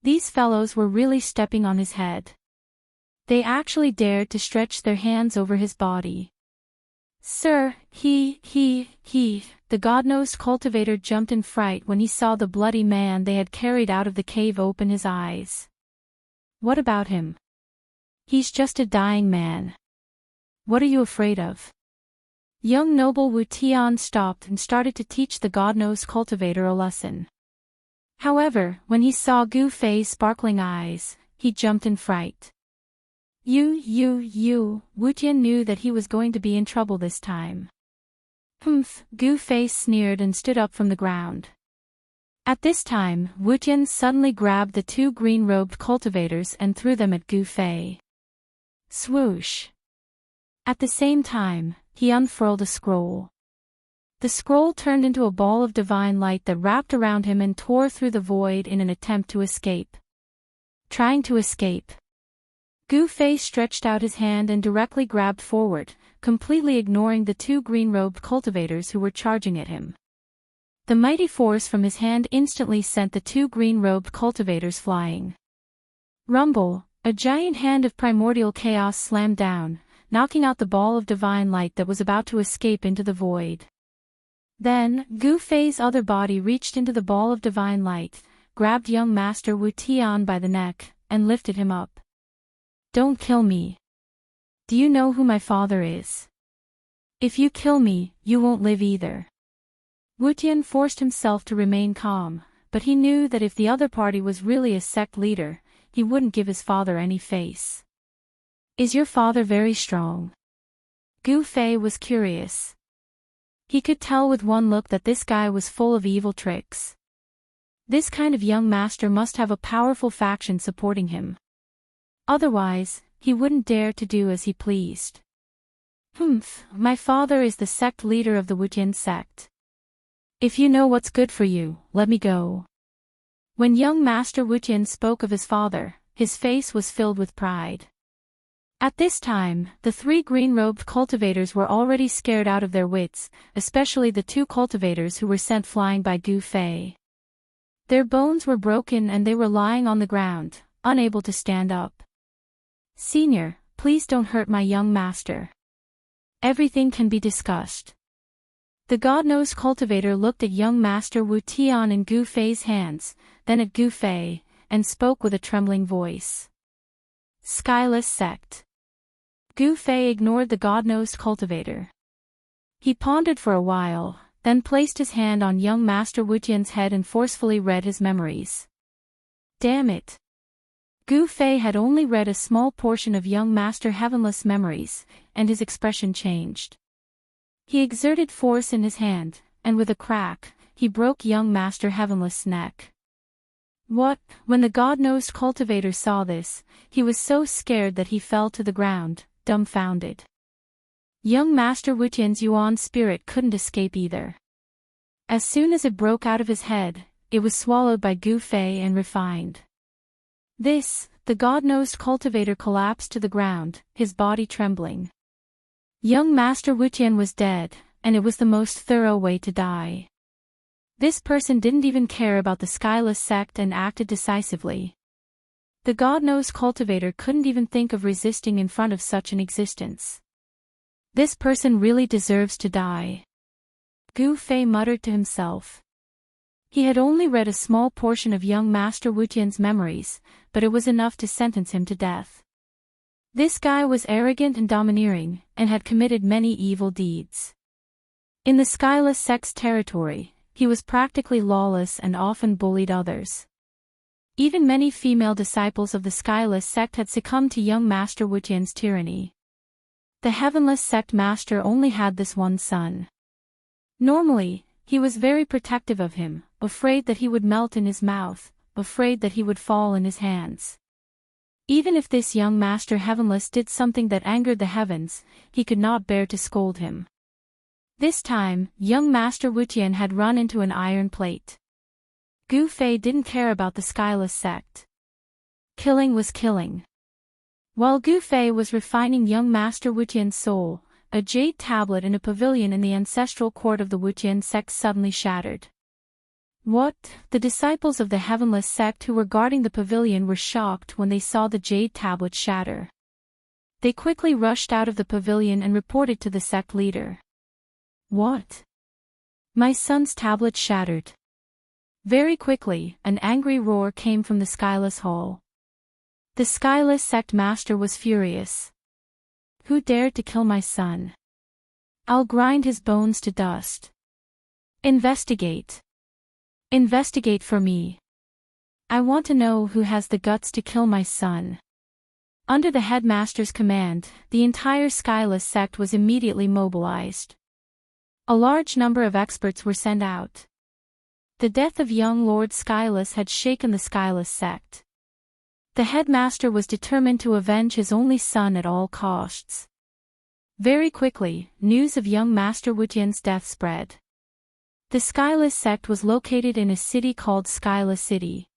These fellows were really stepping on his head. They actually dared to stretch their hands over his body. Sir, the god-nosed cultivator jumped in fright when he saw the bloody man they had carried out of the cave open his eyes. What about him? He's just a dying man. What are you afraid of? Young noble Wu Tian stopped and started to teach the god-nosed cultivator a lesson. However, when he saw Gu Fei's sparkling eyes, he jumped in fright. Wu Tian knew that he was going to be in trouble this time. Humph, Gu Fei sneered and stood up from the ground. At this time, Wu Tian suddenly grabbed the two green-robed cultivators and threw them at Gu Fei. Swoosh! At the same time, he unfurled a scroll. The scroll turned into a ball of divine light that wrapped around him and tore through the void in an attempt to escape. Trying to escape. Gu Fei stretched out his hand and directly grabbed forward, completely ignoring the two green-robed cultivators who were charging at him. The mighty force from his hand instantly sent the two green-robed cultivators flying. Rumble, a giant hand of primordial chaos slammed down, knocking out the ball of divine light that was about to escape into the void. Then, Gu Fei's other body reached into the ball of divine light, grabbed young Master Wu Tian by the neck, and lifted him up. Don't kill me. Do you know who my father is? If you kill me, you won't live either. Wu Tian forced himself to remain calm, but he knew that if the other party was really a sect leader, he wouldn't give his father any face. Is your father very strong? Gu Fei was curious. He could tell with one look that this guy was full of evil tricks. This kind of young master must have a powerful faction supporting him. Otherwise, he wouldn't dare to do as he pleased. Humph, my father is the sect leader of the Wutian sect. If you know what's good for you, let me go. When young Master Wutian spoke of his father, his face was filled with pride. At this time, the three green-robed cultivators were already scared out of their wits, especially the two cultivators who were sent flying by Gu Fei. Their bones were broken and they were lying on the ground, unable to stand up. Senior, please don't hurt my young master. Everything can be discussed. The god-nosed cultivator looked at young Master Wu Tian in Gu Fei's hands, then at Gu Fei, and spoke with a trembling voice. Skyless sect. Gu Fei ignored the god-nosed cultivator. He pondered for a while, then placed his hand on young Master Wu Tian's head and forcefully read his memories. Damn it! Gu Fei had only read a small portion of young Master Heavenless' memories, and his expression changed. He exerted force in his hand, and with a crack, he broke young Master Heavenless' neck. What? When the god-nosed cultivator saw this, he was so scared that he fell to the ground, dumbfounded. Young Master Wutian's Yuan spirit couldn't escape either. As soon as it broke out of his head, it was swallowed by Gu Fei and refined. The god-nosed cultivator collapsed to the ground, his body trembling. Young Master Wutian was dead, and it was the most thorough way to die. This person didn't even care about the Skyless sect and acted decisively. The god-nosed cultivator couldn't even think of resisting in front of such an existence. This person really deserves to die. Gu Fei muttered to himself. He had only read a small portion of young Master Wutian's memories, but it was enough to sentence him to death. This guy was arrogant and domineering, and had committed many evil deeds. In the Skyless sect's territory, he was practically lawless and often bullied others. Even many female disciples of the Skyless sect had succumbed to young Master Wutian's tyranny. The Heavenless sect master only had this one son. Normally, he was very protective of him, afraid that he would melt in his mouth, afraid that he would fall in his hands. Even if this young Master Heavenless did something that angered the heavens, he could not bear to scold him. This time, young Master Wutian had run into an iron plate. Gu Fei didn't care about the Skyless sect. Killing was killing. While Gu Fei was refining young Master Wutian's soul, a jade tablet in a pavilion in the ancestral court of the Wutian sect suddenly shattered. What? The disciples of the Heavenless sect who were guarding the pavilion were shocked when they saw the jade tablet shatter. They quickly rushed out of the pavilion and reported to the sect leader. What? My son's tablet shattered. Very quickly, an angry roar came from the Skyless Hall. The Skyless sect master was furious. Who dared to kill my son? I'll grind his bones to dust. Investigate. Investigate for me. I want to know who has the guts to kill my son. Under the headmaster's command, the entire Skyless sect was immediately mobilized. A large number of experts were sent out. The death of young Lord Skyless had shaken the Skyless sect. The headmaster was determined to avenge his only son at all costs. Very quickly, news of young Master Wutian's death spread. The Skyless sect was located in a city called Skyless City.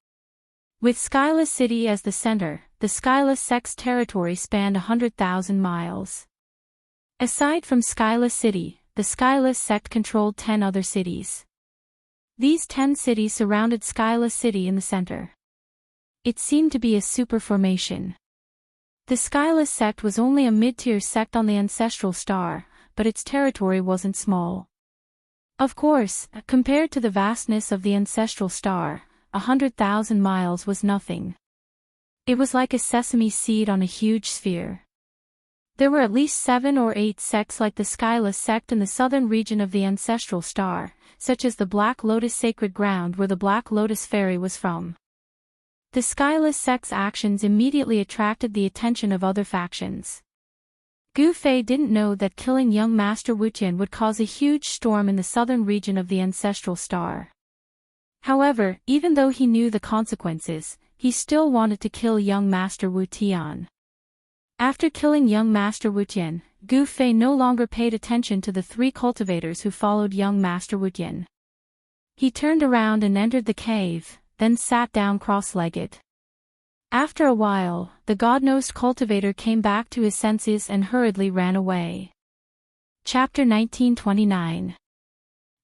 With Skyless City as the center, the Skyless sect's territory spanned 100,000 miles. Aside from Skyless City, the Skyless sect controlled 10 other cities. These 10 cities surrounded Skyless City in the center. It seemed to be a super formation. The Skyless sect was only a mid-tier sect on the ancestral star, but its territory wasn't small. Of course, compared to the vastness of the ancestral star, 100,000 miles was nothing. It was like a sesame seed on a huge sphere. There were at least 7 or 8 sects like the Skyless sect in the southern region of the ancestral star, such as the Black Lotus Sacred Ground where the Black Lotus Fairy was from. The Skyless sect's actions immediately attracted the attention of other factions. Gu Fei didn't know that killing young Master Wutian would cause a huge storm in the southern region of the ancestral star. However, even though he knew the consequences, he still wanted to kill young Master Wutian. After killing young Master Wutian, Gu Fei no longer paid attention to the 3 cultivators who followed young Master Wutian. He turned around and entered the cave, then sat down cross-legged. After a while, the God-nosed cultivator came back to his senses and hurriedly ran away. Chapter 1929.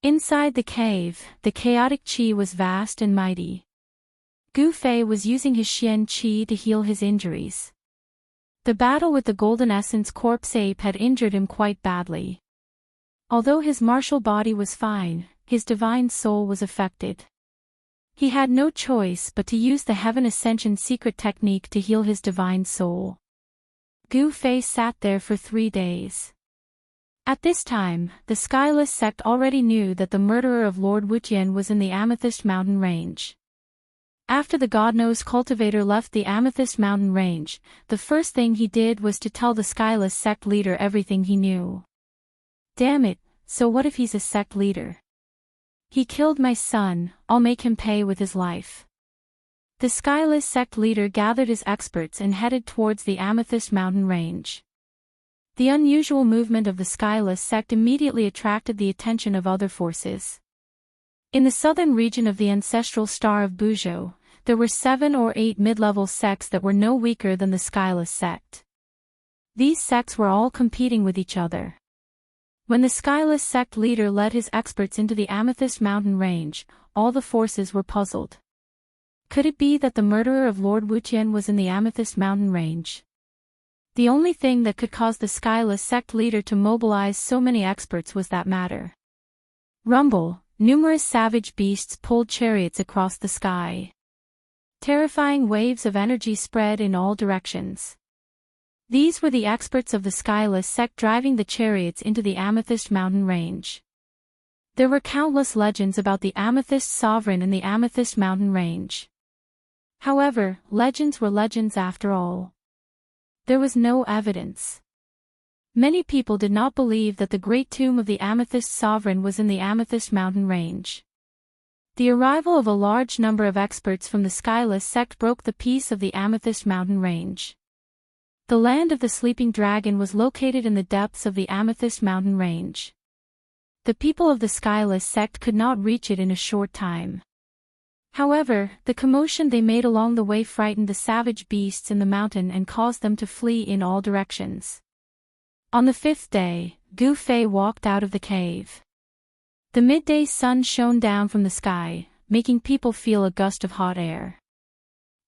Inside the cave, the chaotic qi was vast and mighty. Gu Fei was using his Xian qi to heal his injuries. The battle with the Golden Essence corpse ape had injured him quite badly. Although his martial body was fine, his divine soul was affected. He had no choice but to use the Heaven Ascension secret technique to heal his divine soul. Gu Fei sat there for 3 days. At this time, the Skyless sect already knew that the murderer of Lord Wutian was in the Amethyst Mountain Range. After the God-nosed cultivator left the Amethyst Mountain Range, the first thing he did was to tell the Skyless sect leader everything he knew. Damn it, so what if he's a sect leader? He killed my son, I'll make him pay with his life. The Skyless sect leader gathered his experts and headed towards the Amethyst Mountain Range. The unusual movement of the Skyless sect immediately attracted the attention of other forces. In the southern region of the ancestral star of Buzhou, there were 7 or 8 mid-level sects that were no weaker than the Skyless sect. These sects were all competing with each other. When the Skyless sect leader led his experts into the Amethyst Mountain Range, all the forces were puzzled. Could it be that the murderer of Lord Wutian was in the Amethyst Mountain Range? The only thing that could cause the Skyless sect leader to mobilize so many experts was that matter. Rumble, numerous savage beasts pulled chariots across the sky. Terrifying waves of energy spread in all directions. These were the experts of the Skyless sect driving the chariots into the Amethyst Mountain Range. There were countless legends about the Amethyst Sovereign in the Amethyst Mountain Range. However, legends were legends after all. There was no evidence. Many people did not believe that the great tomb of the Amethyst Sovereign was in the Amethyst Mountain Range. The arrival of a large number of experts from the Skyless sect broke the peace of the Amethyst Mountain Range. The land of the Sleeping Dragon was located in the depths of the Amethyst Mountain Range. The people of the Skyless sect could not reach it in a short time. However, the commotion they made along the way frightened the savage beasts in the mountain and caused them to flee in all directions. On the 5th day, Gu Fei walked out of the cave. The midday sun shone down from the sky, making people feel a gust of hot air.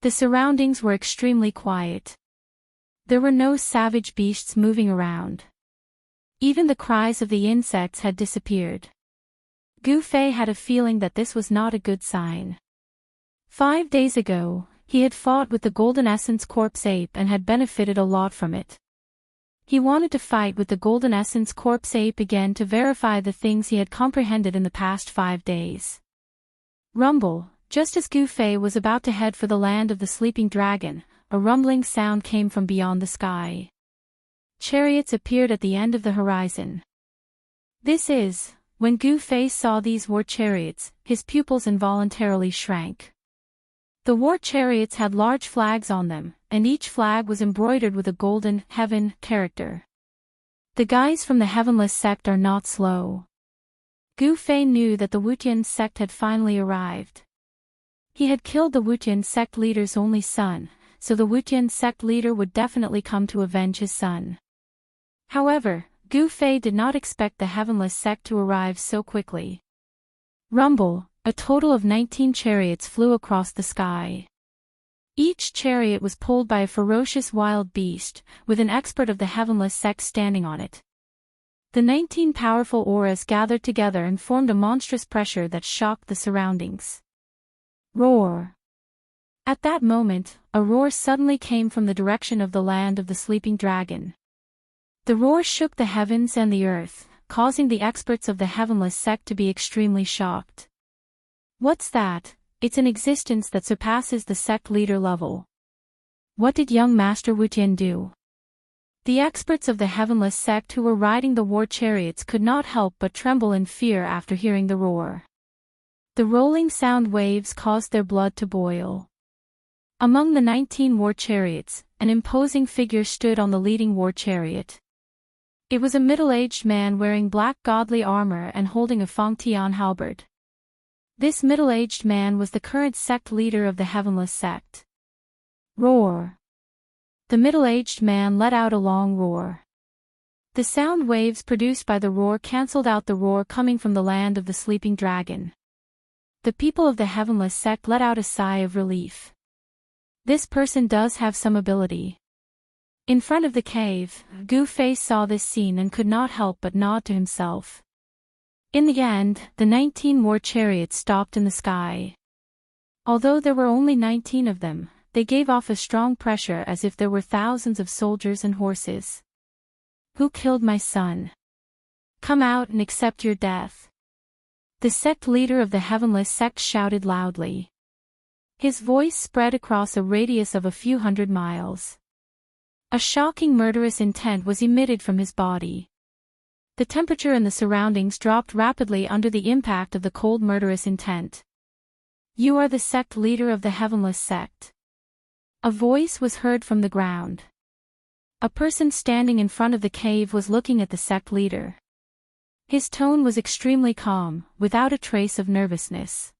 The surroundings were extremely quiet. There were no savage beasts moving around. Even the cries of the insects had disappeared. Gu Fei had a feeling that this was not a good sign. 5 days ago, he had fought with the Golden Essence Corpse Ape and had benefited a lot from it. He wanted to fight with the Golden Essence Corpse Ape again to verify the things he had comprehended in the past 5 days. Rumble, just as Gu Fei was about to head for the land of the sleeping dragon, a rumbling sound came from beyond the sky. Chariots appeared at the end of the horizon. When Gu Fei saw these war chariots, his pupils involuntarily shrank. The war chariots had large flags on them, and each flag was embroidered with a golden heaven character. The guys from the Heavenless sect are not slow. Gu Fei knew that the Wutian sect had finally arrived. He had killed the Wutian sect leader's only son, so the Wutian sect leader would definitely come to avenge his son. However, Gu Fei did not expect the Heavenless sect to arrive so quickly. Rumble, a total of 19 chariots flew across the sky. Each chariot was pulled by a ferocious wild beast, with an expert of the Heavenless sect standing on it. The 19 powerful auras gathered together and formed a monstrous pressure that shocked the surroundings. Roar! At that moment, a roar suddenly came from the direction of the land of the sleeping dragon. The roar shook the heavens and the earth, causing the experts of the Heavenless sect to be extremely shocked. What's that? It's an existence that surpasses the sect leader level. What did young Master Wutian do? The experts of the Heavenless sect who were riding the war chariots could not help but tremble in fear after hearing the roar. The rolling sound waves caused their blood to boil. Among the 19 war chariots, an imposing figure stood on the leading war chariot. It was a middle-aged man wearing black godly armor and holding a Fangtian halberd. This middle-aged man was the current sect leader of the Heavenless sect. Roar! The middle-aged man let out a long roar. The sound waves produced by the roar cancelled out the roar coming from the land of the sleeping dragon. The people of the Heavenless sect let out a sigh of relief. This person does have some ability. In front of the cave, Gu Fei saw this scene and could not help but nod to himself. In the end, the 19 war chariots stopped in the sky. Although there were only 19 of them, they gave off a strong pressure as if there were thousands of soldiers and horses. Who killed my son? Come out and accept your death. The sect leader of the Heavenless sect shouted loudly. His voice spread across a radius of a few hundred miles. A shocking murderous intent was emitted from his body. The temperature in the surroundings dropped rapidly under the impact of the cold murderous intent. You are the sect leader of the Heavenless sect. A voice was heard from the ground. A person standing in front of the cave was looking at the sect leader. His tone was extremely calm, without a trace of nervousness.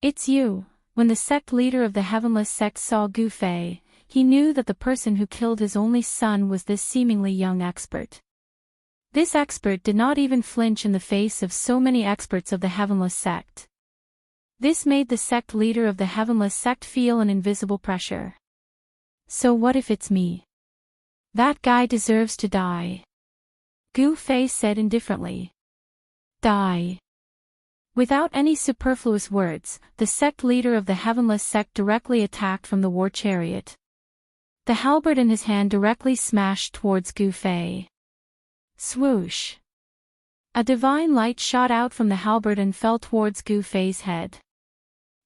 It's you. When the sect leader of the Heavenless sect saw Gu Fei, he knew that the person who killed his only son was this seemingly young expert. This expert did not even flinch in the face of so many experts of the Heavenless sect. This made the sect leader of the Heavenless sect feel an invisible pressure. So what if it's me? That guy deserves to die. Gu Fei said indifferently. Die. Without any superfluous words, the sect leader of the Heavenless sect directly attacked from the war chariot. The halberd in his hand directly smashed towards Gu Fei. Swoosh! A divine light shot out from the halberd and fell towards Gu Fei's head.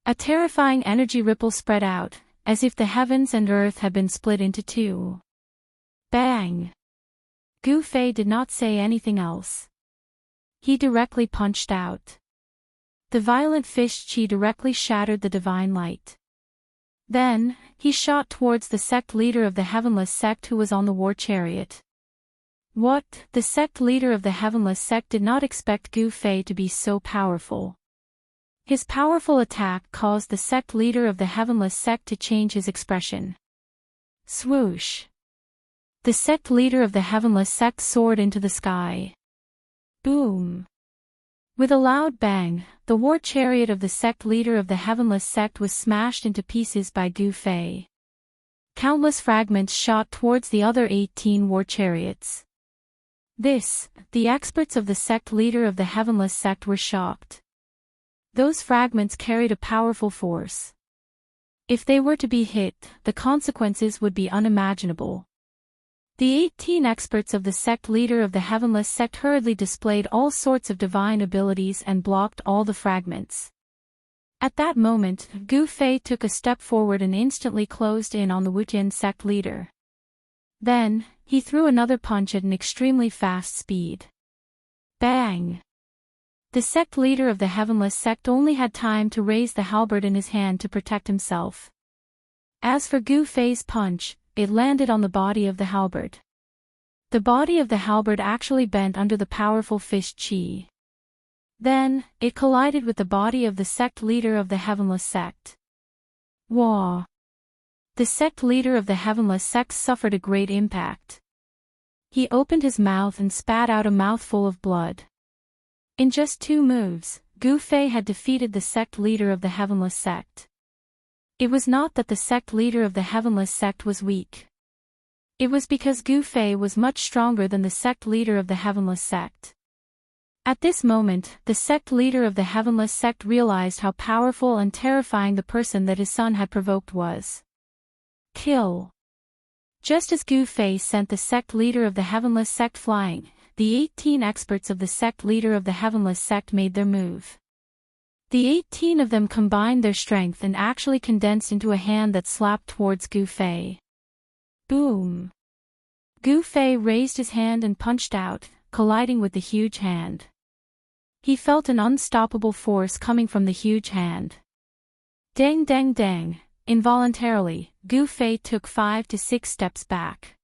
A terrifying energy ripple spread out, as if the heavens and earth had been split into two. Bang! Gu Fei did not say anything else. He directly punched out. The violent fist chi directly shattered the divine light. Then, he shot towards the sect leader of the Heavenless sect who was on the war chariot. What? The sect leader of the Heavenless sect did not expect Gu Fei to be so powerful. His powerful attack caused the sect leader of the Heavenless sect to change his expression. Swoosh! The sect leader of the Heavenless Sect soared into the sky. Boom! With a loud bang, the war chariot of the sect leader of the Heavenless Sect was smashed into pieces by Gu Fei. Countless fragments shot towards the other 18 war chariots. The experts of the sect leader of the Heavenless Sect were shocked. Those fragments carried a powerful force. If they were to be hit, the consequences would be unimaginable. The 18 experts of the sect leader of the Heavenless Sect hurriedly displayed all sorts of divine abilities and blocked all the fragments. At that moment, Gu Fei took a step forward and instantly closed in on the Wujian sect leader. Then, he threw another punch at an extremely fast speed. Bang! The sect leader of the Heavenless Sect only had time to raise the halberd in his hand to protect himself. As for Gu Fei's punch, it landed on the body of the halberd. The body of the halberd actually bent under the powerful fist chi. Then, it collided with the body of the sect leader of the Heavenless Sect. Wah! The sect leader of the Heavenless Sect suffered a great impact. He opened his mouth and spat out a mouthful of blood. In just 2 moves, Gu Fei had defeated the sect leader of the Heavenless Sect. It was not that the sect leader of the Heavenless Sect was weak. It was because Gu Fei was much stronger than the sect leader of the Heavenless Sect. At this moment, the sect leader of the Heavenless Sect realized how powerful and terrifying the person that his son had provoked was. Kill. Just as Gu Fei sent the sect leader of the Heavenless Sect flying, the 18 experts of the sect leader of the Heavenless Sect made their move. The 18 of them combined their strength and actually condensed into a hand that slapped towards Gu Fei. Boom! Gu Fei raised his hand and punched out, colliding with the huge hand. He felt an unstoppable force coming from the huge hand. Dang dang dang! Involuntarily, Gu Fei took 5 to 6 steps back.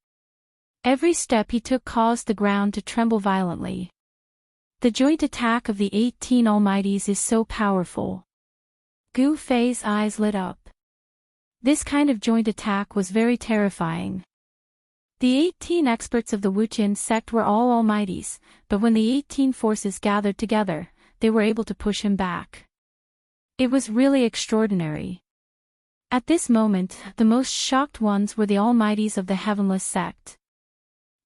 Every step he took caused the ground to tremble violently. The joint attack of the 18 Almighties is so powerful. Gu Fei's eyes lit up. This kind of joint attack was very terrifying. The 18 experts of the Wujian sect were all Almighties, but when the 18 forces gathered together, they were able to push him back. It was really extraordinary. At this moment, the most shocked ones were the Almighties of the Heavenless Sect.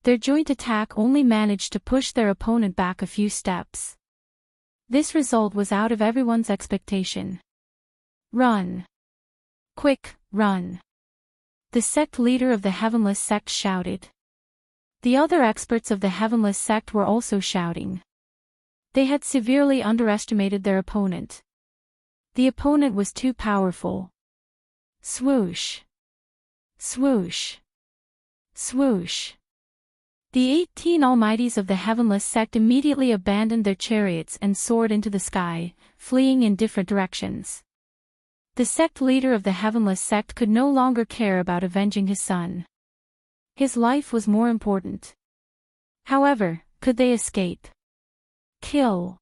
Their joint attack only managed to push their opponent back a few steps. This result was out of everyone's expectation. Run! Quick, run! The sect leader of the Heavenless Sect shouted. The other experts of the Heavenless Sect were also shouting. They had severely underestimated their opponent. The opponent was too powerful. Swoosh! Swoosh! Swoosh! The 18 Almighties of the Heavenless Sect immediately abandoned their chariots and soared into the sky, fleeing in different directions. The sect leader of the Heavenless Sect could no longer care about avenging his son. His life was more important. However, could they escape? Kill!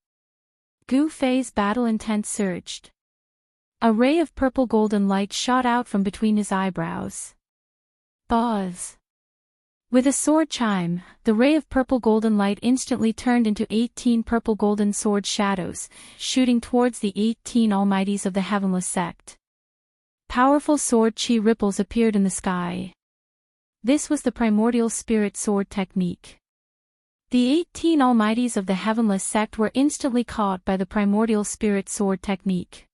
Gu Fei's battle intent surged. A ray of purple-golden light shot out from between his eyebrows. Buzz! With a sword chime, the ray of purple-golden light instantly turned into 18 purple-golden sword shadows, shooting towards the 18 Almighties of the Heavenless Sect. Powerful sword chi ripples appeared in the sky. This was the primordial spirit sword technique. The 18 Almighties of the Heavenless Sect were instantly caught by the primordial spirit sword technique.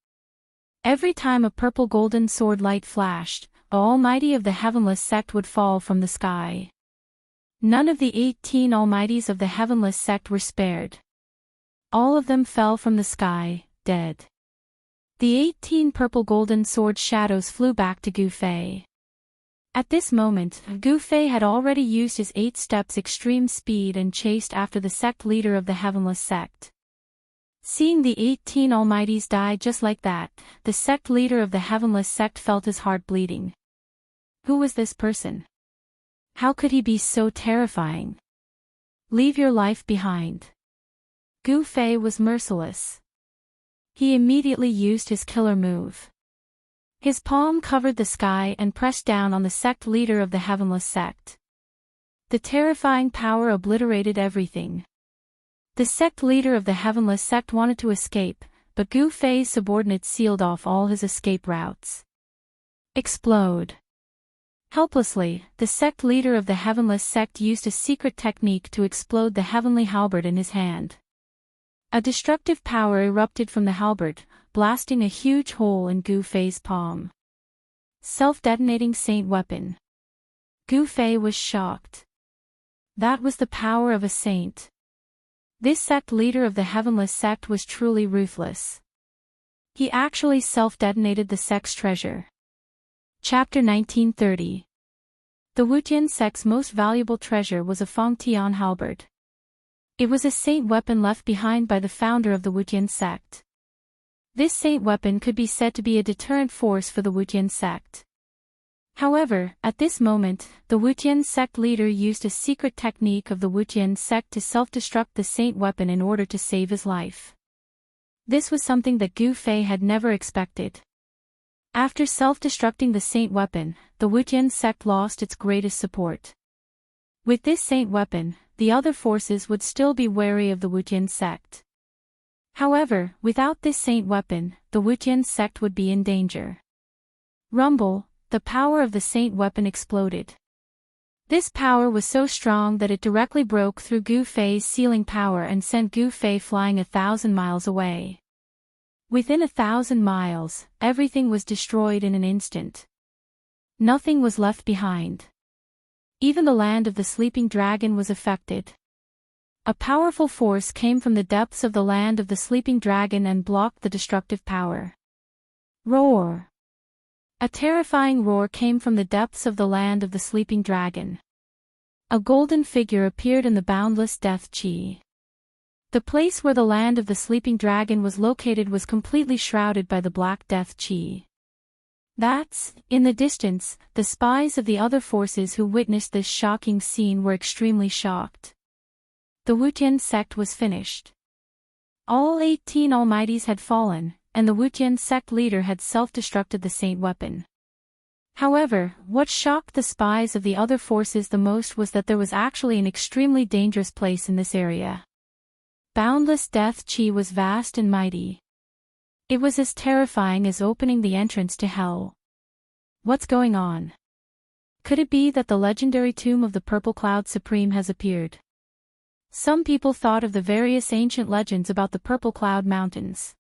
Every time a purple-golden sword light flashed, an Almighty of the Heavenless Sect would fall from the sky. None of the 18 Almighties of the Heavenless Sect were spared. All of them fell from the sky, dead. The 18 purple-golden sword shadows flew back to Gu Fei. At this moment, Gu Fei had already used his 8 steps extreme speed and chased after the sect leader of the Heavenless Sect. Seeing the 18 Almighties die just like that, the sect leader of the Heavenless Sect felt his heart bleeding. Who was this person? How could he be so terrifying? Leave your life behind. Gu Fei was merciless. He immediately used his killer move. His palm covered the sky and pressed down on the sect leader of the Heavenless Sect. The terrifying power obliterated everything. The sect leader of the Heavenless sect wanted to escape, but Gu Fei's subordinates sealed off all his escape routes. Explode. Helplessly, the sect leader of the Heavenless sect used a secret technique to explode the heavenly halberd in his hand. A destructive power erupted from the halberd, blasting a huge hole in Gu Fei's palm. Self-detonating saint weapon. Gu Fei was shocked. That was the power of a saint. This sect leader of the Heavenless sect was truly ruthless. He actually self-detonated the sect's treasure. Chapter 1930. The Wutian sect's most valuable treasure was a Fengtian halberd. It was a saint weapon left behind by the founder of the Wutian sect. This saint weapon could be said to be a deterrent force for the Wutian sect. However, at this moment, the Wutian sect leader used a secret technique of the Wutian sect to self-destruct the saint weapon in order to save his life. This was something that Gu Fei had never expected. After self-destructing the saint weapon, the Wutian sect lost its greatest support. With this saint weapon, the other forces would still be wary of the Wutian sect. However, without this saint weapon, the Wutian sect would be in danger. Rumble, the power of the saint weapon exploded. This power was so strong that it directly broke through Gu Fei's sealing power and sent Gu Fei flying 1,000 miles away. Within 1,000 miles, everything was destroyed in an instant. Nothing was left behind. Even the land of the sleeping dragon was affected. A powerful force came from the depths of the land of the sleeping dragon and blocked the destructive power. Roar! A terrifying roar came from the depths of the land of the sleeping dragon. A golden figure appeared in the boundless death chi. The place where the land of the sleeping dragon was located was completely shrouded by the black death chi. That's, in the distance, the spies of the other forces who witnessed this shocking scene were extremely shocked. The Wutian sect was finished. All 18 almighties had fallen, and the Wutian sect leader had self-destructed the saint weapon. However, what shocked the spies of the other forces the most was that there was actually an extremely dangerous place in this area. Boundless death chi was vast and mighty. It was as terrifying as opening the entrance to hell. What's going on? Could it be that the legendary tomb of the Purple Cloud Supreme has appeared? Some people thought of the various ancient legends about the Purple Cloud Mountains.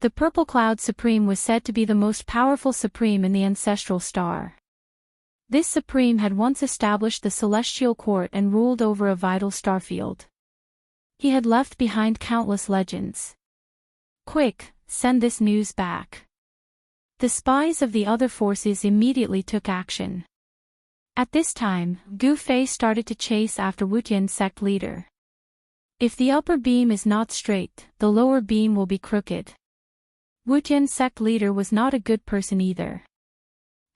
The Purple Cloud Supreme was said to be the most powerful supreme in the ancestral star. This supreme had once established the celestial court and ruled over a vital starfield. He had left behind countless legends. Quick, send this news back. The spies of the other forces immediately took action. At this time, Gu Fei started to chase after Wutian sect leader. If the upper beam is not straight, the lower beam will be crooked. Wutian sect leader was not a good person either.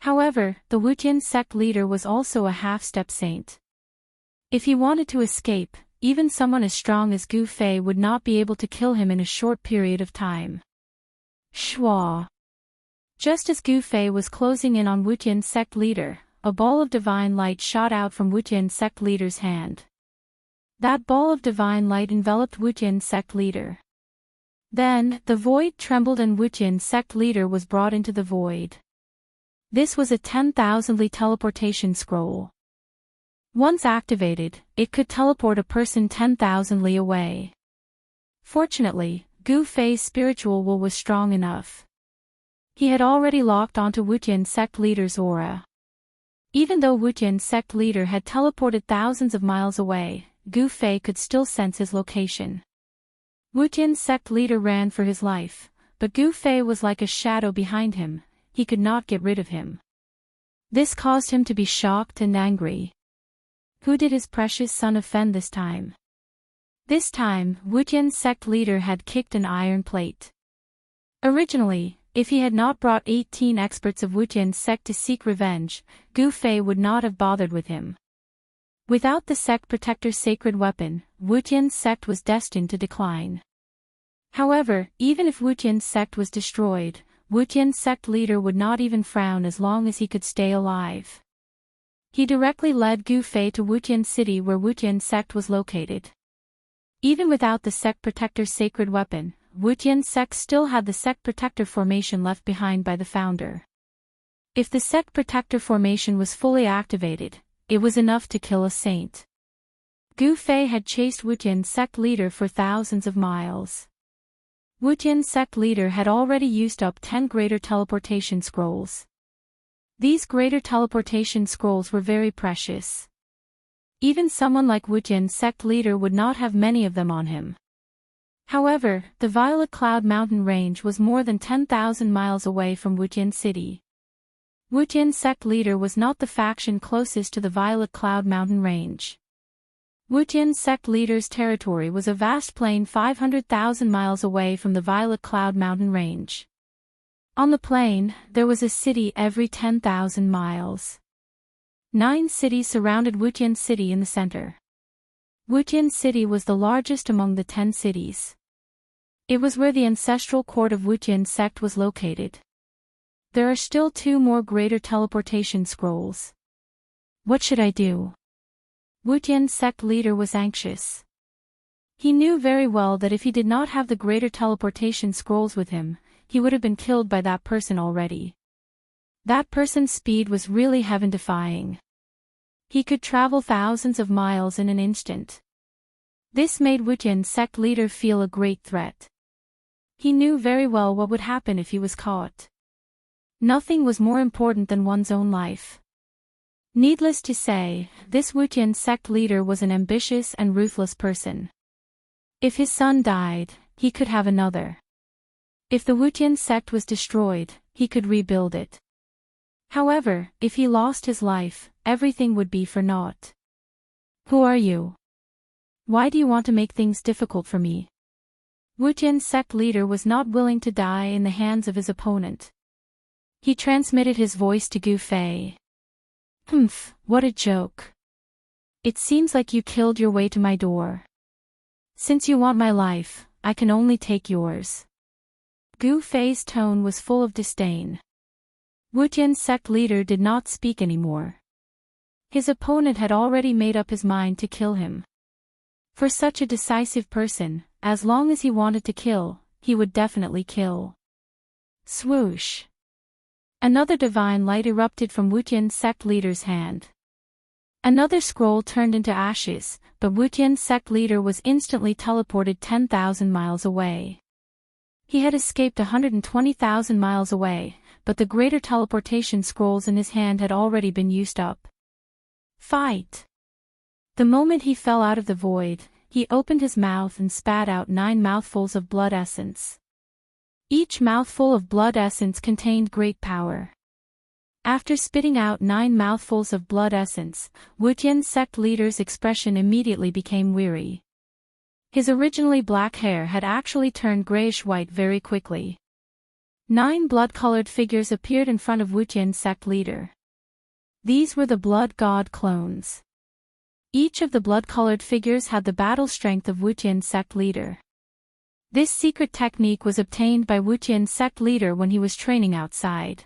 However, the Wutian sect leader was also a half-step saint. If he wanted to escape, even someone as strong as Gu Fei would not be able to kill him in a short period of time. Shwa! Just as Gu Fei was closing in on Wutian sect leader, a ball of divine light shot out from Wutian sect leader's hand. That ball of divine light enveloped Wutian sect leader. Then, the void trembled and Wutian sect leader was brought into the void. This was a 10,000 Li teleportation scroll. Once activated, it could teleport a person 10,000 Li away. Fortunately, Gu Fei's spiritual will was strong enough. He had already locked onto Wutian sect leader's aura. Even though Wutian sect leader had teleported thousands of miles away, Gu Fei could still sense his location. Wutian sect leader ran for his life, but Gu Fei was like a shadow behind him, he could not get rid of him. This caused him to be shocked and angry. Who did his precious son offend this time? This time, Wutian sect leader had kicked an iron plate. Originally, if he had not brought 18 experts of Wutian sect to seek revenge, Gu Fei would not have bothered with him. Without the sect protector's sacred weapon, Wutian sect was destined to decline. However, even if Wutian sect was destroyed, Wutian sect leader would not even frown as long as he could stay alive. He directly led Gu Fei to Wutian City where Wutian sect was located. Even without the sect protector's sacred weapon, Wutian sect still had the sect protector formation left behind by the founder. If the sect protector formation was fully activated, it was enough to kill a saint. Gu Fei had chased Wutian sect leader for thousands of miles. Wutian sect leader had already used up 10 greater teleportation scrolls. These greater teleportation scrolls were very precious. Even someone like Wutian sect leader would not have many of them on him. However, the Violet Cloud Mountain range was more than 10,000 miles away from Wutian City. Wutian sect leader was not the faction closest to the Violet Cloud Mountain range. Wutian sect leader's territory was a vast plain 500,000 miles away from the Violet Cloud Mountain range. On the plain, there was a city every 10,000 miles. 9 cities surrounded Wutian City in the center. Wutian City was the largest among the 10 cities. It was where the ancestral court of Wutian sect was located. There are still 2 more greater teleportation scrolls. What should I do? Wutian sect leader was anxious. He knew very well that if he did not have the greater teleportation scrolls with him, he would have been killed by that person already. That person's speed was really heaven-defying. He could travel thousands of miles in an instant. This made Wutian sect leader feel a great threat. He knew very well what would happen if he was caught. Nothing was more important than one's own life. Needless to say, this Wutian sect leader was an ambitious and ruthless person. If his son died, he could have another. If the Wutian sect was destroyed, he could rebuild it. However, if he lost his life, everything would be for naught. Who are you? Why do you want to make things difficult for me? Wutian sect leader was not willing to die in the hands of his opponent. He transmitted his voice to Gu Fei. Humph, what a joke. It seems like you killed your way to my door. Since you want my life, I can only take yours. Gu Fei's tone was full of disdain. Wutian sect leader did not speak anymore. His opponent had already made up his mind to kill him. For such a decisive person, as long as he wanted to kill, he would definitely kill. Swoosh. Another divine light erupted from Wutian sect leader's hand. Another scroll turned into ashes, but Wutian sect leader was instantly teleported 10,000 miles away. He had escaped 120,000 miles away, but the greater teleportation scrolls in his hand had already been used up. Fight! The moment he fell out of the void, he opened his mouth and spat out 9 mouthfuls of blood essence. Each mouthful of blood essence contained great power. After spitting out 9 mouthfuls of blood essence, Wutian sect leader's expression immediately became weary. His originally black hair had actually turned grayish-white very quickly. 9 blood-colored figures appeared in front of Wutian sect leader. These were the blood god clones. Each of the blood-colored figures had the battle strength of Wutian sect leader. This secret technique was obtained by Wutian sect leader when he was training outside.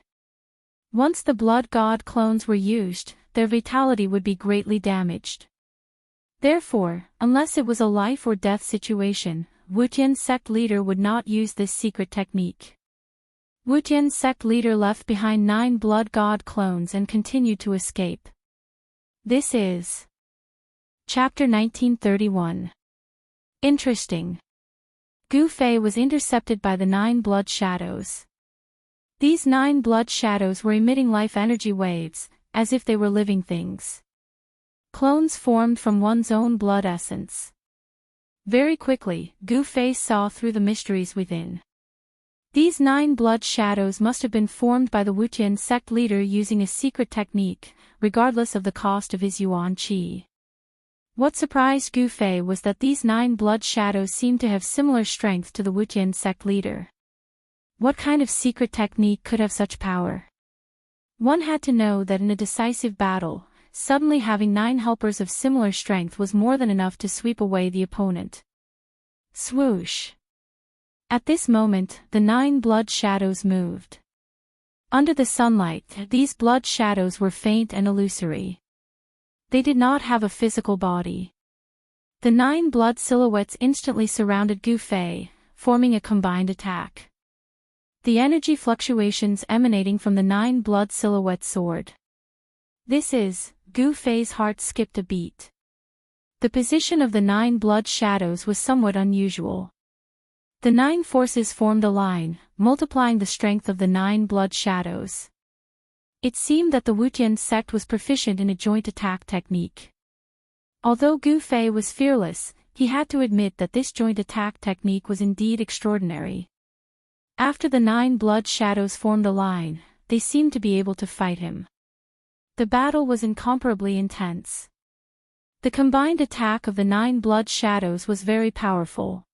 Once the blood god clones were used, their vitality would be greatly damaged. Therefore, unless it was a life or death situation, Wutian sect leader would not use this secret technique. Wutian sect leader left behind 9 blood god clones and continued to escape. This is Chapter 1931. Interesting. Gu Fei was intercepted by the 9 blood shadows. These 9 blood shadows were emitting life energy waves, as if they were living things. Clones formed from one's own blood essence. Very quickly, Gu Fei saw through the mysteries within. These 9 blood shadows must have been formed by the Wutian sect leader using a secret technique, regardless of the cost of his yuan qi. What surprised Gu Fei was that these 9 blood shadows seemed to have similar strength to the Wutian sect leader. What kind of secret technique could have such power? One had to know that in a decisive battle, suddenly having 9 helpers of similar strength was more than enough to sweep away the opponent. Swoosh! At this moment, the 9 blood shadows moved. Under the sunlight, these blood shadows were faint and illusory. They did not have a physical body. The 9 blood silhouettes instantly surrounded Gu Fei, forming a combined attack. The energy fluctuations emanating from the 9 blood silhouettes soared. Gu Fei's heart skipped a beat. The position of the 9 blood shadows was somewhat unusual. The 9 forces formed a line, multiplying the strength of the 9 blood shadows. It seemed that the Wutian sect was proficient in a joint attack technique. Although Gu Fei was fearless, he had to admit that this joint attack technique was indeed extraordinary. After the 9 blood shadows formed a line, they seemed to be able to fight him. The battle was incomparably intense. The combined attack of the 9 blood shadows was very powerful.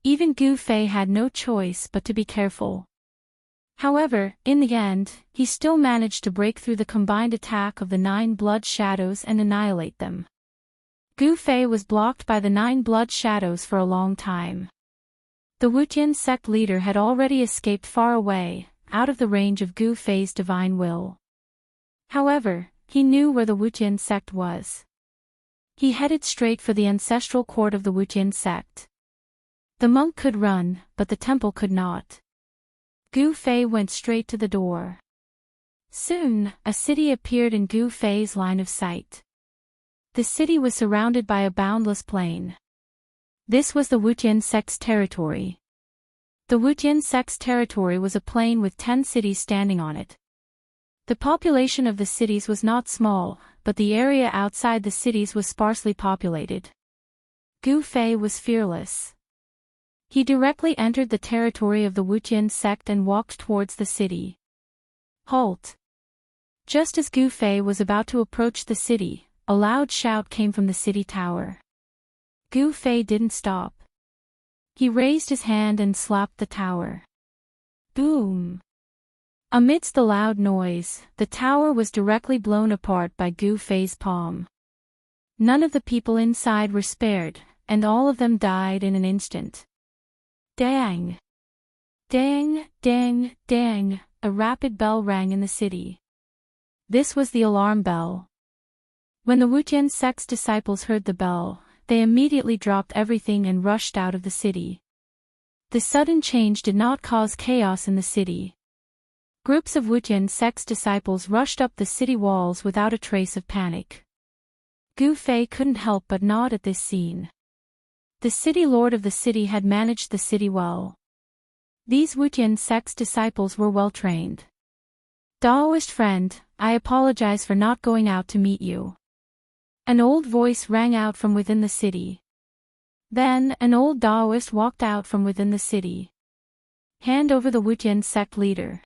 Even Gu Fei had no choice but to be careful. However, in the end, he still managed to break through the combined attack of the 9 blood shadows and annihilate them. Gu Fei was blocked by the 9 blood shadows for a long time. The Wutian sect leader had already escaped far away, out of the range of Gu Fei's divine will. However, he knew where the Wutian sect was. He headed straight for the ancestral court of the Wutian sect. The monk could run, but the temple could not. Gu Fei went straight to the door. Soon, a city appeared in Gu Fei's line of sight. The city was surrounded by a boundless plain. This was the Wutian sect's territory. The Wutian sect's territory was a plain with 10 cities standing on it. The population of the cities was not small, but the area outside the cities was sparsely populated. Gu Fei was fearless. He directly entered the territory of the Wutian sect and walked towards the city. Halt! Just as Gu Fei was about to approach the city, a loud shout came from the city tower. Gu Fei didn't stop. He raised his hand and slapped the tower. Boom! Amidst the loud noise, the tower was directly blown apart by Gu Fei's palm. None of the people inside were spared, and all of them died in an instant. Dang! Dang, dang, dang, a rapid bell rang in the city. This was the alarm bell. When the Wutian sect's disciples heard the bell, they immediately dropped everything and rushed out of the city. The sudden change did not cause chaos in the city. Groups of Wutian sect's disciples rushed up the city walls without a trace of panic. Gu Fei couldn't help but nod at this scene. The city lord of the city had managed the city well. These Wutian sect's disciples were well trained. Daoist friend, I apologize for not going out to meet you. An old voice rang out from within the city. Then, an old Daoist walked out from within the city. Hand over the Wutian sect leader.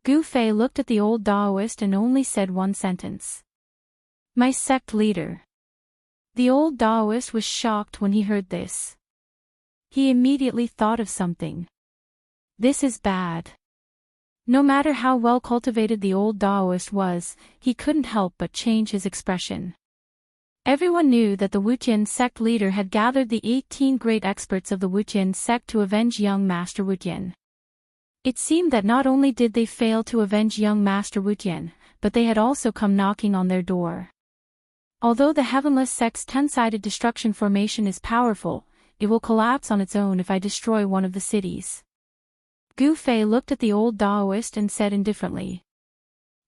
Gu Fei looked at the old Daoist and only said one sentence. My sect leader. The old Daoist was shocked when he heard this. He immediately thought of something. This is bad. No matter how well cultivated the old Daoist was, he couldn't help but change his expression. Everyone knew that the Wutian sect leader had gathered the 18 great experts of the Wutian sect to avenge young Master Wutian. It seemed that not only did they fail to avenge young Master Wutian, but they had also come knocking on their door. Although the Heavenless sect's 10-sided destruction formation is powerful, it will collapse on its own if I destroy one of the cities. Gu Fei looked at the old Daoist and said indifferently.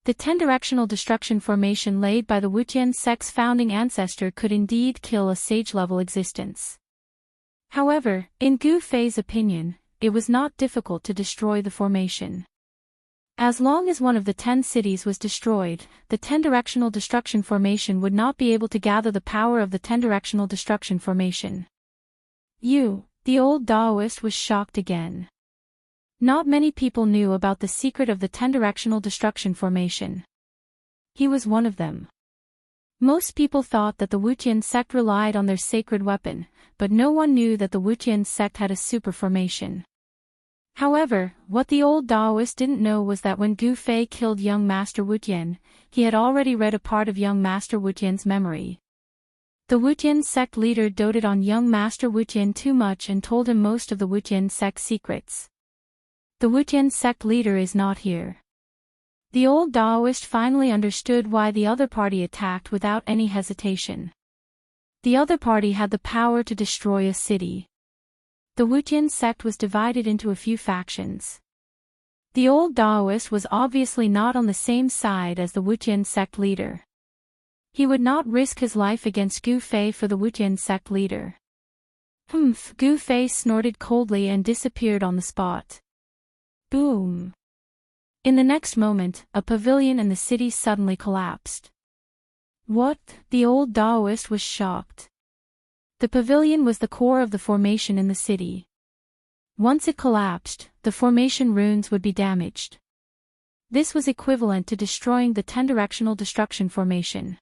The 10-directional destruction formation laid by the Wutian sect's founding ancestor could indeed kill a sage-level existence. However, in Gu Fei's opinion, it was not difficult to destroy the formation. As long as one of the 10 cities was destroyed, the 10-directional destruction formation would not be able to gather the power of the 10-directional destruction formation. The old Daoist was shocked again. Not many people knew about the secret of the 10-directional destruction formation. He was one of them. Most people thought that the Wutian sect relied on their sacred weapon, but no one knew that the Wutian sect had a super formation. However, what the old Daoist didn't know was that when Gu Fei killed young Master Wutian, he had already read a part of young Master Wutian's memory. The Wutian sect leader doted on young Master Wutian too much and told him most of the Wutian sect secrets. The Wutian sect leader is not here. The old Daoist finally understood why the other party attacked without any hesitation. The other party had the power to destroy a city. The Wutian sect was divided into a few factions. The old Daoist was obviously not on the same side as the Wutian sect leader. He would not risk his life against Gu Fei for the Wutian sect leader. Humph! Gu Fei snorted coldly and disappeared on the spot. Boom! In the next moment, a pavilion in the city suddenly collapsed. What? The old Daoist was shocked. The pavilion was the core of the formation in the city. Once it collapsed, the formation runes would be damaged. This was equivalent to destroying the 10-directional destruction formation.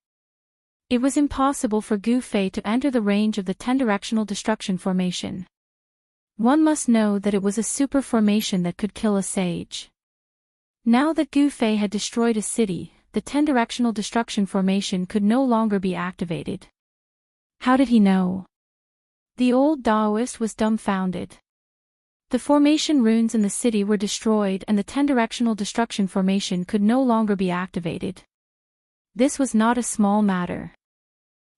It was impossible for Gu Fei to enter the range of the 10-directional destruction formation. One must know that it was a super formation that could kill a sage. Now that Gu Fei had destroyed a city, the 10-directional destruction formation could no longer be activated. How did he know? The old Daoist was dumbfounded. The formation runes in the city were destroyed and the 10-directional destruction formation could no longer be activated. This was not a small matter.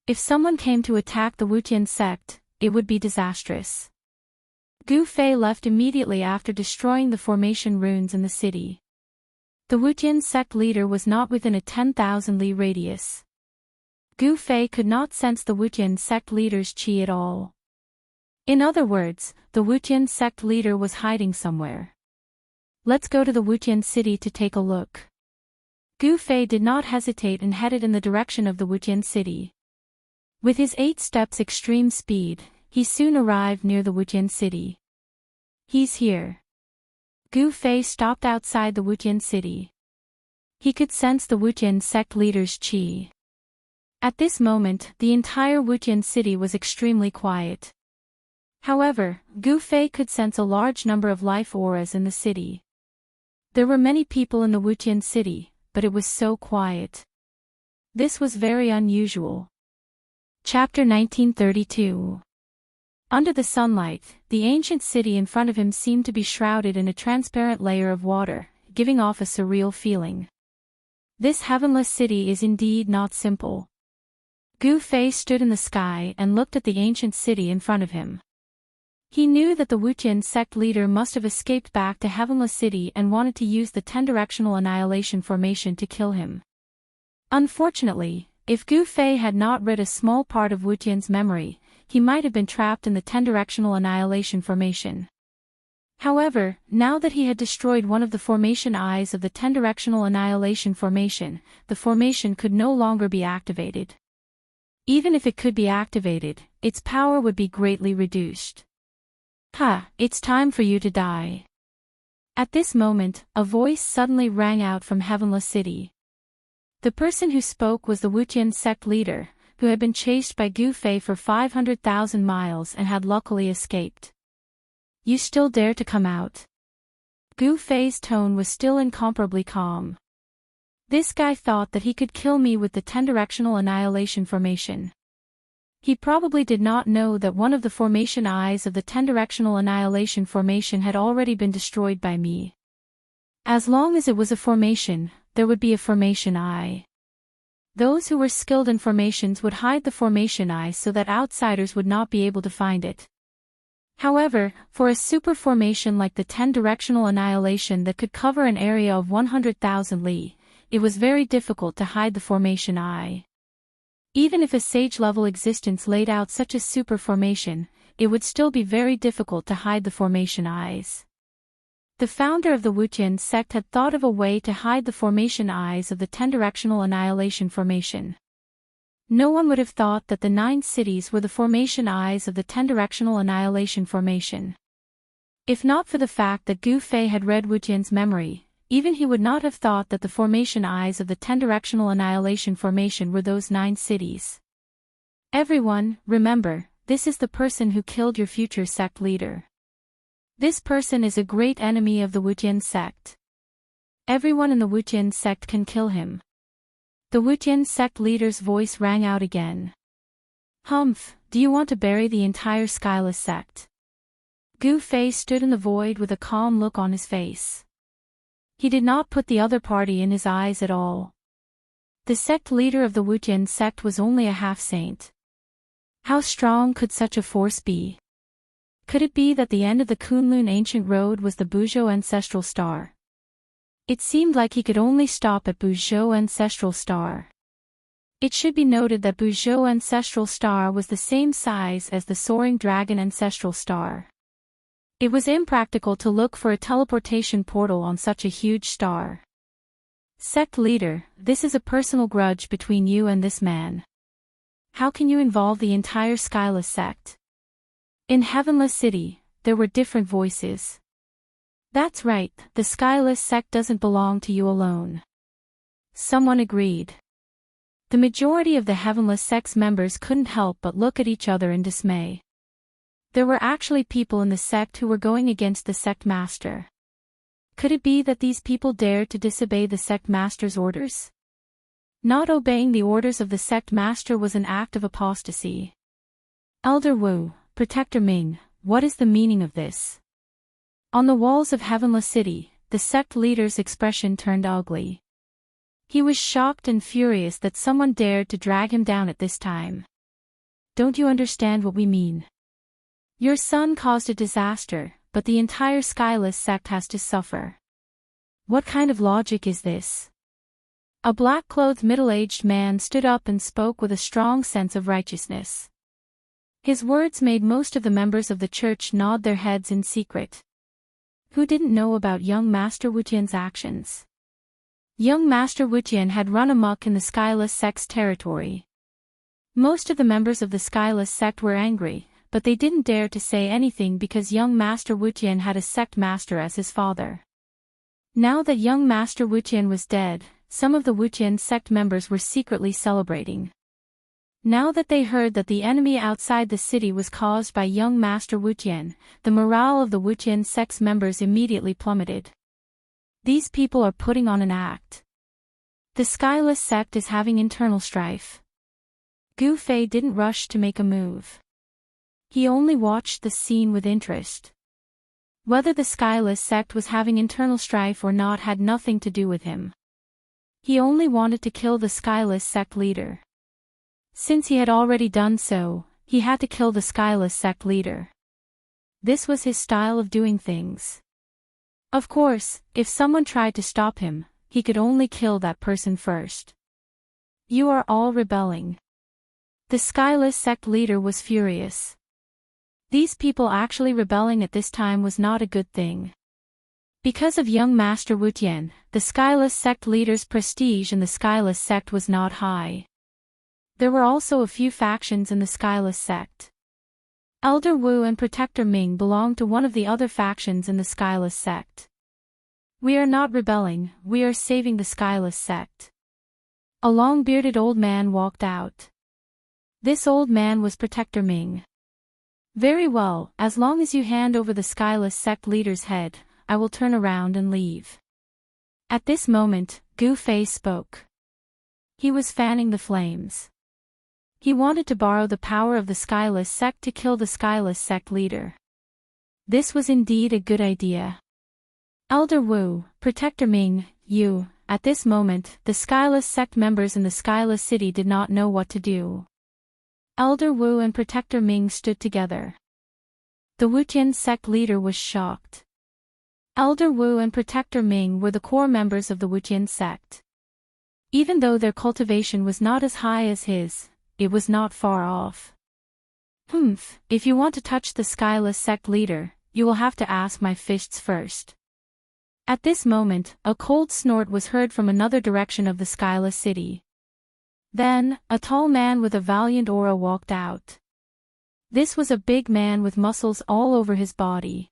If someone came to attack the Wutian sect, it would be disastrous. Gu Fei left immediately after destroying the formation runes in the city. The Wutian sect leader was not within a 10,000 li radius. Gu Fei could not sense the Wutian sect leader's qi at all. In other words, the Wutian sect leader was hiding somewhere. Let's go to the Wutian city to take a look. Gu Fei did not hesitate and headed in the direction of the Wutian city. With his 8 steps extreme speed, he soon arrived near the Wutian city. He's here. Gu Fei stopped outside the Wutian city. He could sense the Wutian sect leader's qi. At this moment, the entire Wutian city was extremely quiet. However, Gu Fei could sense a large number of life auras in the city. There were many people in the Wutian city, but it was so quiet. This was very unusual. Chapter 1932. Under the sunlight, the ancient city in front of him seemed to be shrouded in a transparent layer of water, giving off a surreal feeling. This heavenless city is indeed not simple. Gu Fei stood in the sky and looked at the ancient city in front of him. He knew that the Wutian sect leader must have escaped back to Heavenless City and wanted to use the 10-directional annihilation formation to kill him. Unfortunately, if Gu Fei had not read a small part of Wutian's memory, he might have been trapped in the 10-directional annihilation formation. However, now that he had destroyed one of the formation eyes of the 10-directional annihilation formation, the formation could no longer be activated. Even if it could be activated, its power would be greatly reduced. It's time for you to die. At this moment, a voice suddenly rang out from Heavenless City. The person who spoke was the Wutian sect leader, who had been chased by Gu Fei for 500,000 miles and had luckily escaped. You still dare to come out? Gu Fei's tone was still incomparably calm. This guy thought that he could kill me with the 10-directional annihilation formation. He probably did not know that one of the formation eyes of the 10-directional annihilation formation had already been destroyed by me. As long as it was a formation, there would be a formation eye. Those who were skilled in formations would hide the formation eye so that outsiders would not be able to find it. However, for a super formation like the 10-directional annihilation that could cover an area of 100,000 li, it was very difficult to hide the formation eye. Even if a sage-level existence laid out such a super formation, it would still be very difficult to hide the formation eyes. The founder of the Wutian sect had thought of a way to hide the formation eyes of the 10-directional annihilation formation. No one would have thought that the 9 cities were the formation eyes of the 10-directional annihilation formation. If not for the fact that Gu Fei had read Wutian's memory, even he would not have thought that the formation eyes of the 10-directional annihilation formation were those 9 cities. Everyone, remember, this is the person who killed your future sect leader. This person is a great enemy of the Wutian sect. Everyone in the Wutian sect can kill him. The Wutian sect leader's voice rang out again. Humph, do you want to bury the entire Skyless sect? Gu Fei stood in the void with a calm look on his face. He did not put the other party in his eyes at all. The sect leader of the Wujian sect was only a half-saint. How strong could such a force be? Could it be that the end of the Kunlun ancient road was the Buzhou ancestral star? It seemed like he could only stop at Buzhou ancestral star. It should be noted that Buzhou ancestral star was the same size as the soaring dragon ancestral star. It was impractical to look for a teleportation portal on such a huge star. Sect leader, this is a personal grudge between you and this man. How can you involve the entire Skyless sect? In Heavenless City, there were different voices. That's right, the Skyless sect doesn't belong to you alone. Someone agreed. The majority of the Heavenless sect's members couldn't help but look at each other in dismay. There were actually people in the sect who were going against the sect master. Could it be that these people dared to disobey the sect master's orders? Not obeying the orders of the sect master was an act of apostasy. Elder Wu, Protector Ming, what is the meaning of this? On the walls of Heavenless City, the sect leader's expression turned ugly. He was shocked and furious that someone dared to drag him down at this time. Don't you understand what we mean? Your son caused a disaster, but the entire Skyless sect has to suffer. What kind of logic is this? A black-clothed middle-aged man stood up and spoke with a strong sense of righteousness. His words made most of the members of the church nod their heads in secret. Who didn't know about young Master Wujian's actions? Young Master Wujian had run amok in the Skyless sect's territory. Most of the members of the Skyless sect were angry, but they didn't dare to say anything because young Master Wujian had a sect master as his father. Now that young Master Wujian was dead, some of the Wujian sect members were secretly celebrating. Now that they heard that the enemy outside the city was caused by young Master Wujian, the morale of the Wujian sect's members immediately plummeted. These people are putting on an act. The Skyless sect is having internal strife. Gu Fei didn't rush to make a move. He only watched the scene with interest. Whether the Skyless sect was having internal strife or not had nothing to do with him. He only wanted to kill the Skyless sect leader. Since he had already done so, he had to kill the Skyless sect leader. This was his style of doing things. Of course, if someone tried to stop him, he could only kill that person first. You are all rebelling. The Skyless sect leader was furious. These people actually rebelling at this time was not a good thing. Because of young Master Wujian, the Skyless sect leader's prestige in the Skyless sect was not high. There were also a few factions in the Skyless sect. Elder Wu and Protector Ming belonged to one of the other factions in the Skyless sect. We are not rebelling, we are saving the Skyless sect. A long-bearded old man walked out. This old man was Protector Ming. Very well, as long as you hand over the Skyless sect leader's head, I will turn around and leave. At this moment, Gu Fei spoke. He was fanning the flames. He wanted to borrow the power of the Skyless sect to kill the Skyless sect leader. This was indeed a good idea. Elder Wu, Protector Ming, you, at this moment, the Skyless sect members in the Skyless city did not know what to do. Elder Wu and Protector Ming stood together. The Wujian sect leader was shocked. Elder Wu and Protector Ming were the core members of the Wujian sect. Even though their cultivation was not as high as his, it was not far off. If you want to touch the Skyless sect leader, you will have to ask my fists first. At this moment, a cold snort was heard from another direction of the Skyless city. Then, a tall man with a valiant aura walked out. This was a big man with muscles all over his body.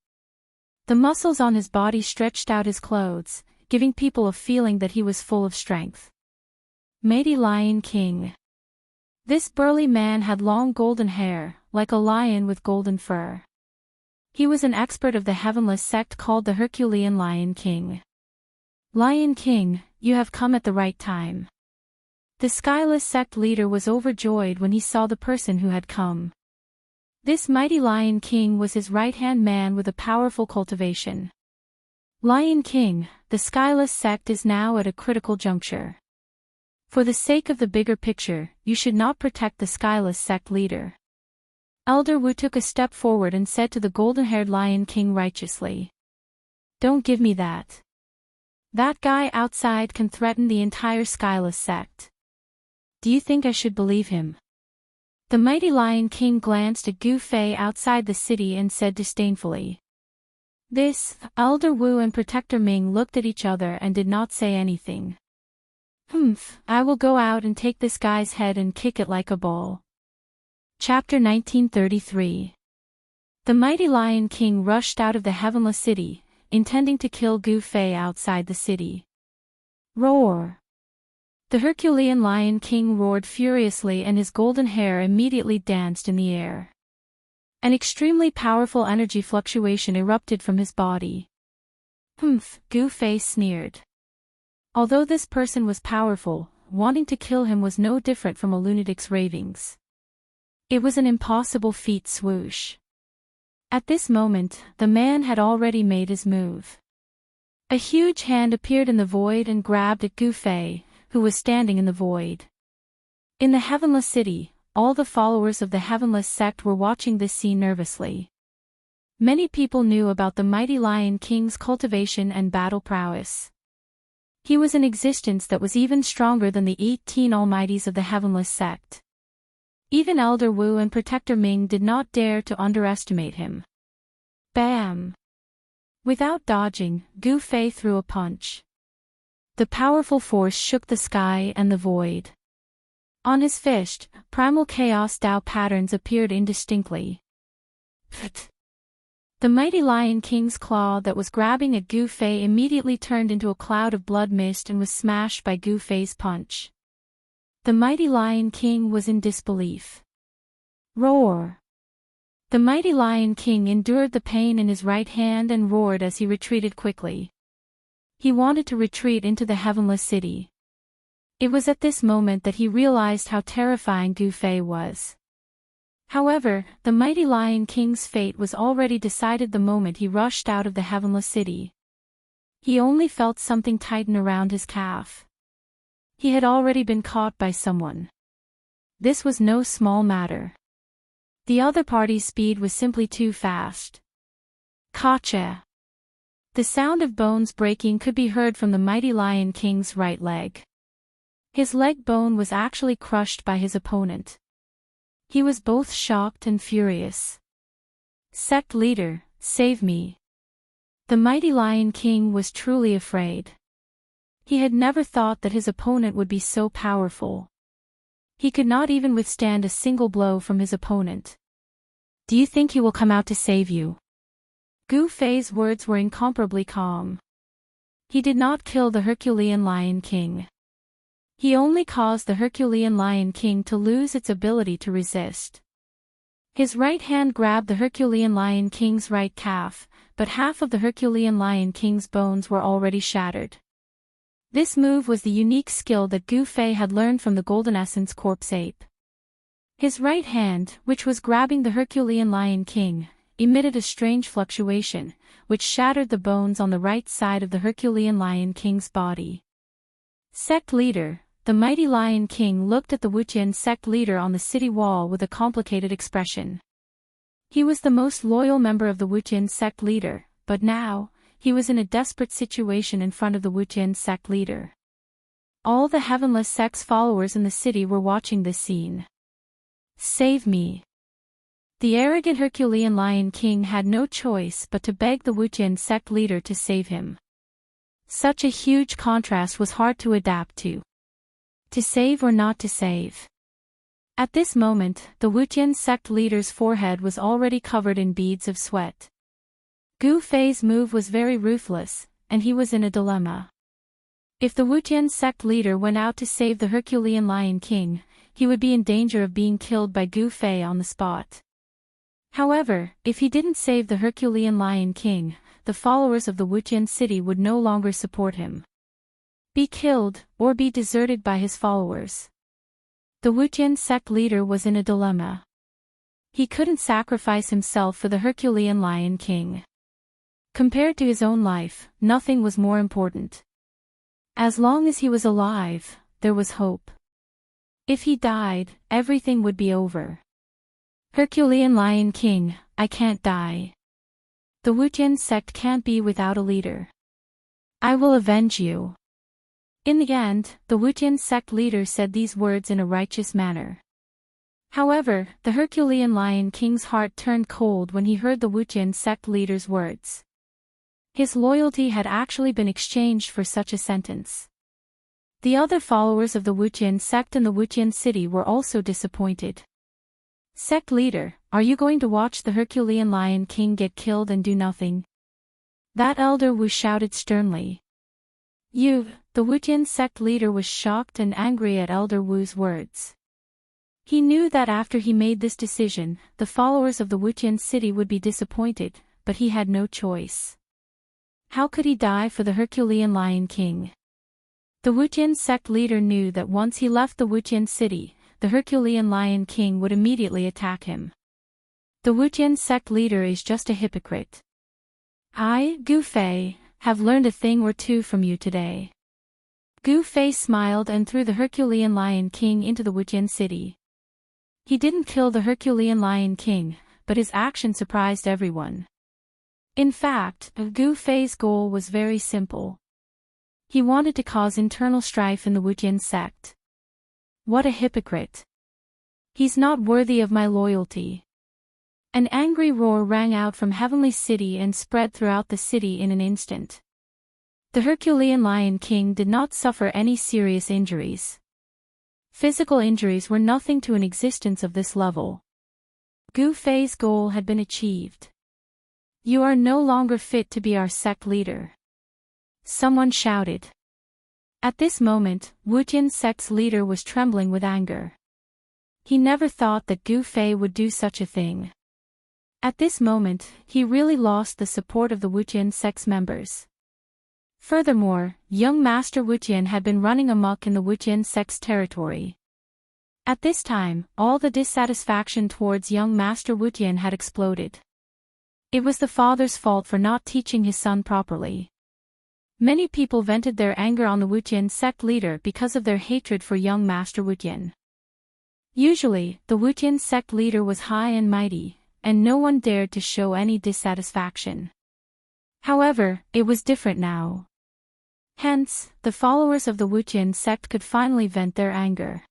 The muscles on his body stretched out his clothes, giving people a feeling that he was full of strength. Mighty Lion King. This burly man had long golden hair, like a lion with golden fur. He was an expert of the Heavenless sect called the Herculean Lion King. Lion King, you have come at the right time. The Skyless sect leader was overjoyed when he saw the person who had come. This mighty Lion King was his right-hand man with a powerful cultivation. Lion King, the Skyless sect is now at a critical juncture. For the sake of the bigger picture, you should not protect the Skyless sect leader. Elder Wu took a step forward and said to the golden-haired Lion King righteously. Don't give me that. That guy outside can threaten the entire Skyless sect. Do you think I should believe him? The mighty Lion King glanced at Gu Fei outside the city and said disdainfully. This, Elder Wu and Protector Ming looked at each other and did not say anything. I will go out and take this guy's head and kick it like a ball. Chapter 1933. The mighty Lion King rushed out of the Heavenless City, intending to kill Gu Fei outside the city. Roar! The Herculean Lion King roared furiously and his golden hair immediately danced in the air. An extremely powerful energy fluctuation erupted from his body. Gu Fei sneered. Although this person was powerful, wanting to kill him was no different from a lunatic's ravings. It was an impossible feat. Swoosh. At this moment, the man had already made his move. A huge hand appeared in the void and grabbed at Gu Fei, who was standing in the void. In the Heavenless City, all the followers of the Heavenless sect were watching this scene nervously. Many people knew about the mighty Lion King's cultivation and battle prowess. He was an existence that was even stronger than the 18 Almighties of the Heavenless sect. Even Elder Wu and Protector Ming did not dare to underestimate him. Bam! Without dodging, Gu Fei threw a punch. The powerful force shook the sky and the void. On his fist, primal chaos Dao patterns appeared indistinctly. Pfft! The mighty Lion King's claw that was grabbing at Gu Fei immediately turned into a cloud of blood mist and was smashed by Gu Fei's punch. The mighty Lion King was in disbelief. Roar! The mighty Lion King endured the pain in his right hand and roared as he retreated quickly. He wanted to retreat into the Heavenless City. It was at this moment that he realized how terrifying Gu Fei was. However, the mighty Lion King's fate was already decided the moment he rushed out of the Heavenless City. He only felt something tighten around his calf. He had already been caught by someone. This was no small matter. The other party's speed was simply too fast. Gotcha! The sound of bones breaking could be heard from the mighty Lion King's right leg. His leg bone was actually crushed by his opponent. He was both shocked and furious. Sect leader, save me. The mighty Lion King was truly afraid. He had never thought that his opponent would be so powerful. He could not even withstand a single blow from his opponent. Do you think he will come out to save you? Gu Fei's words were incomparably calm. He did not kill the Herculean Lion King. He only caused the Herculean Lion King to lose its ability to resist. His right hand grabbed the Herculean Lion King's right calf, but half of the Herculean Lion King's bones were already shattered. This move was the unique skill that Gu Fei had learned from the Golden Essence Corpse Ape. His right hand, which was grabbing the Herculean Lion King, emitted a strange fluctuation, which shattered the bones on the right side of the Herculean Lion King's body. Sect leader, the mighty Lion King looked at the Wuqian sect leader on the city wall with a complicated expression. He was the most loyal member of the Wuqian sect leader, but now, he was in a desperate situation in front of the Wuqian sect leader. All the Heavenless sect's followers in the city were watching this scene. Save me! The arrogant Herculean Lion King had no choice but to beg the Wuqian sect leader to save him. Such a huge contrast was hard to adapt to. To save or not to save? At this moment, the Wuqian sect leader's forehead was already covered in beads of sweat. Gu Fei's move was very ruthless, and he was in a dilemma. If the Wuqian sect leader went out to save the Herculean Lion King, he would be in danger of being killed by Gu Fei on the spot. However, if he didn't save the Herculean Lion King, the followers of the Wuqian city would no longer support him. Be killed, or be deserted by his followers. The Wuqian sect leader was in a dilemma. He couldn't sacrifice himself for the Herculean Lion King. Compared to his own life, nothing was more important. As long as he was alive, there was hope. If he died, everything would be over. Herculean Lion King, I can't die. The Wujian sect can't be without a leader. I will avenge you. In the end, the Wujian sect leader said these words in a righteous manner. However, the Herculean Lion King's heart turned cold when he heard the Wujian sect leader's words. His loyalty had actually been exchanged for such a sentence. The other followers of the Wujian sect in the Wujian city were also disappointed. Sect leader, are you going to watch the Herculean Lion King get killed and do nothing? That elder Wu shouted sternly. The Wujian sect leader was shocked and angry at Elder Wu's words. He knew that after he made this decision, the followers of the Wujian city would be disappointed, but he had no choice. How could he die for the Herculean Lion King? The Wujian sect leader knew that once he left the Wujian city, the Herculean Lion King would immediately attack him. The Wujian sect leader is just a hypocrite. I, Gu Fei, have learned a thing or two from you today. Gu Fei smiled and threw the Herculean Lion King into the Wujian city. He didn't kill the Herculean Lion King, but his action surprised everyone. In fact, Gu Fei's goal was very simple. He wanted to cause internal strife in the Wujian sect. What a hypocrite. He's not worthy of my loyalty. An angry roar rang out from Heavenly City and spread throughout the city in an instant. The Herculean Lion King did not suffer any serious injuries. Physical injuries were nothing to an existence of this level. Gu Fei's goal had been achieved. You are no longer fit to be our sect leader. Someone shouted. At this moment, Wujian sect's leader was trembling with anger. He never thought that Gu Fei would do such a thing. At this moment, he really lost the support of the Wujian sect's members. Furthermore, young Master Wujian had been running amok in the Wujian sect's territory. At this time, all the dissatisfaction towards young Master Wujian had exploded. It was the father's fault for not teaching his son properly. Many people vented their anger on the Wujian sect leader because of their hatred for young Master Wujian. Usually, the Wujian sect leader was high and mighty, and no one dared to show any dissatisfaction. However, it was different now. Hence, the followers of the Wujian sect could finally vent their anger.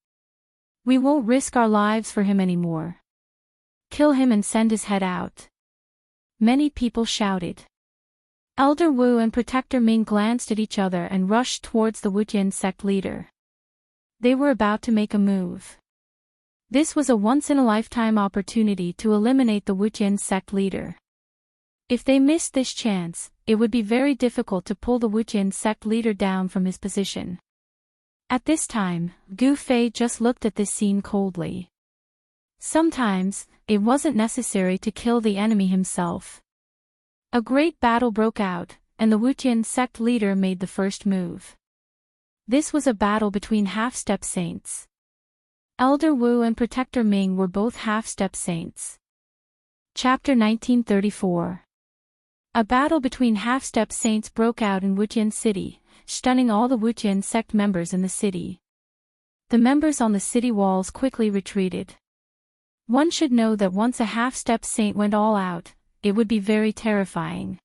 We won't risk our lives for him anymore. Kill him and send his head out. Many people shouted. Elder Wu and Protector Ming glanced at each other and rushed towards the Wujian sect leader. They were about to make a move. This was a once-in-a-lifetime opportunity to eliminate the Wujian sect leader. If they missed this chance, it would be very difficult to pull the Wujian sect leader down from his position. At this time, Gu Fei just looked at this scene coldly. Sometimes, it wasn't necessary to kill the enemy himself. A great battle broke out, and the Wujian sect leader made the first move. This was a battle between half-step saints. Elder Wu and Protector Ming were both half-step saints. Chapter 1934. A battle between half-step saints broke out in Wujian City, stunning all the Wujian sect members in the city. The members on the city walls quickly retreated. One should know that once a half-step saint went all out, it would be very terrifying.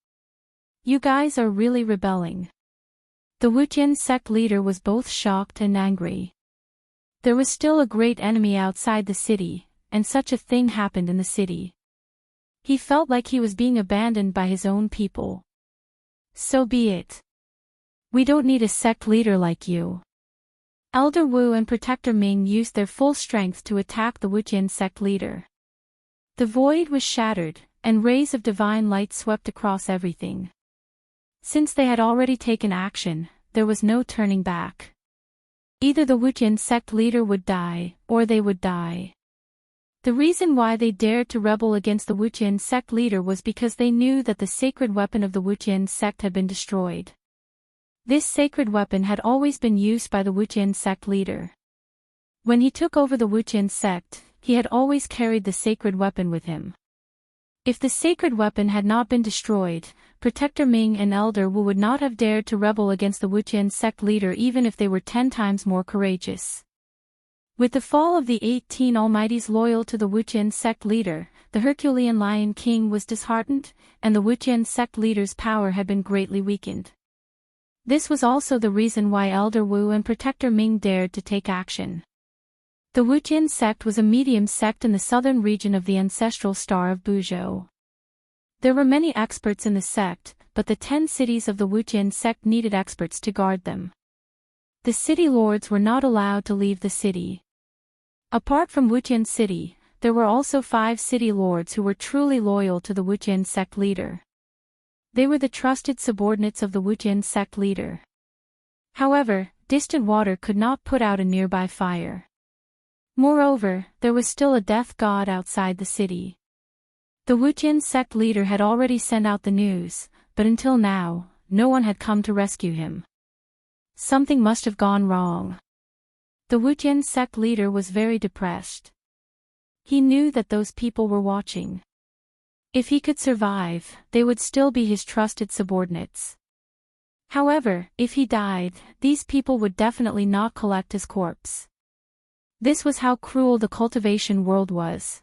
You guys are really rebelling. The Wujian sect leader was both shocked and angry. There was still a great enemy outside the city, and such a thing happened in the city. He felt like he was being abandoned by his own people. So be it. We don't need a sect leader like you. Elder Wu and Protector Ming used their full strength to attack the Wujian sect leader. The void was shattered, and rays of divine light swept across everything. Since they had already taken action, there was no turning back. Either the Wujian sect leader would die, or they would die. The reason why they dared to rebel against the Wujian sect leader was because they knew that the sacred weapon of the Wujian sect had been destroyed. This sacred weapon had always been used by the Wujian sect leader. When he took over the Wujian sect, he had always carried the sacred weapon with him. If the sacred weapon had not been destroyed, Protector Ming and Elder Wu would not have dared to rebel against the Wuqian sect leader even if they were 10 times more courageous. With the fall of the 18 Almighties loyal to the Wuqian sect leader, the Herculean Lion King was disheartened, and the Wuqian sect leader's power had been greatly weakened. This was also the reason why Elder Wu and Protector Ming dared to take action. The Wuqian sect was a medium sect in the southern region of the ancestral star of Buzhou. There were many experts in the sect, but the 10 cities of the Wuqian sect needed experts to guard them. The city lords were not allowed to leave the city. Apart from Wuqian City, there were also 5 city lords who were truly loyal to the Wuqian sect leader. They were the trusted subordinates of the Wuqian sect leader. However, distant water could not put out a nearby fire. Moreover, there was still a death god outside the city. The Wuqian sect leader had already sent out the news, but until now, no one had come to rescue him. Something must have gone wrong. The Wuqian sect leader was very depressed. He knew that those people were watching. If he could survive, they would still be his trusted subordinates. However, if he died, these people would definitely not collect his corpse. This was how cruel the cultivation world was.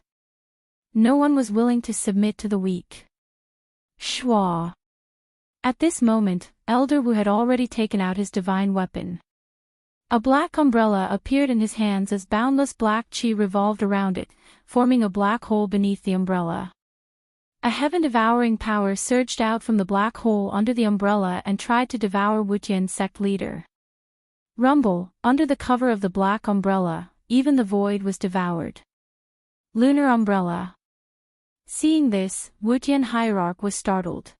No one was willing to submit to the weak. Shua. At this moment, Elder Wu had already taken out his divine weapon. A black umbrella appeared in his hands as boundless black qi revolved around it, forming a black hole beneath the umbrella. A heaven-devouring power surged out from the black hole under the umbrella and tried to devour Wuqian sect leader. Rumble, under the cover of the black umbrella, even the void was devoured. Lunar umbrella. Seeing this, Wuqian hierarch was startled.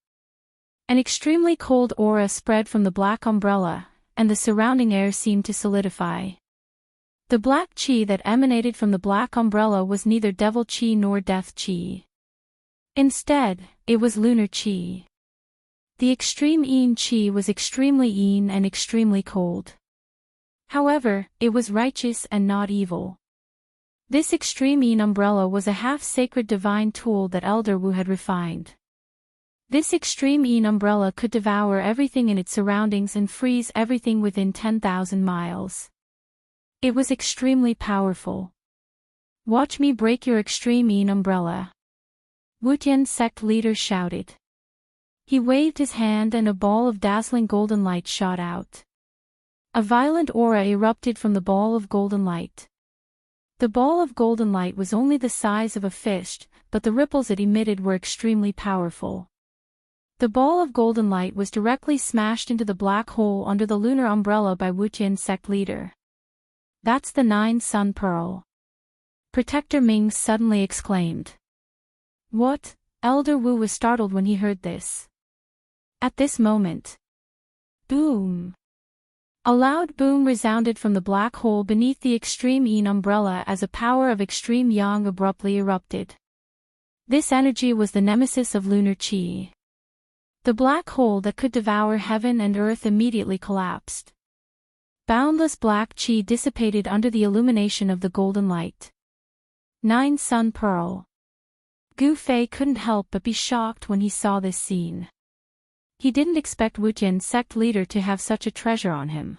An extremely cold aura spread from the black umbrella, and the surrounding air seemed to solidify. The black qi that emanated from the black umbrella was neither devil qi nor death qi. Instead, it was lunar qi. The extreme yin qi was extremely yin and extremely cold. However, it was righteous and not evil. This extreme yin umbrella was a half-sacred divine tool that Elder Wu had refined. This extreme yin umbrella could devour everything in its surroundings and freeze everything within 10,000 miles. It was extremely powerful. Watch me break your extreme yin umbrella. Wuqian sect leader shouted. He waved his hand and a ball of dazzling golden light shot out. A violent aura erupted from the ball of golden light. The ball of golden light was only the size of a fist, but the ripples it emitted were extremely powerful. The ball of golden light was directly smashed into the black hole under the lunar umbrella by Wuqian sect leader. That's the 9 Sun Pearl. Protector Ming suddenly exclaimed. What? Elder Wu was startled when he heard this. At this moment. Boom! A loud boom resounded from the black hole beneath the extreme yin umbrella as a power of extreme yang abruptly erupted. This energy was the nemesis of lunar qi. The black hole that could devour heaven and earth immediately collapsed. Boundless black qi dissipated under the illumination of the golden light. 9 Sun Pearl. Gu Fei couldn't help but be shocked when he saw this scene. He didn't expect Wuqian sect leader to have such a treasure on him.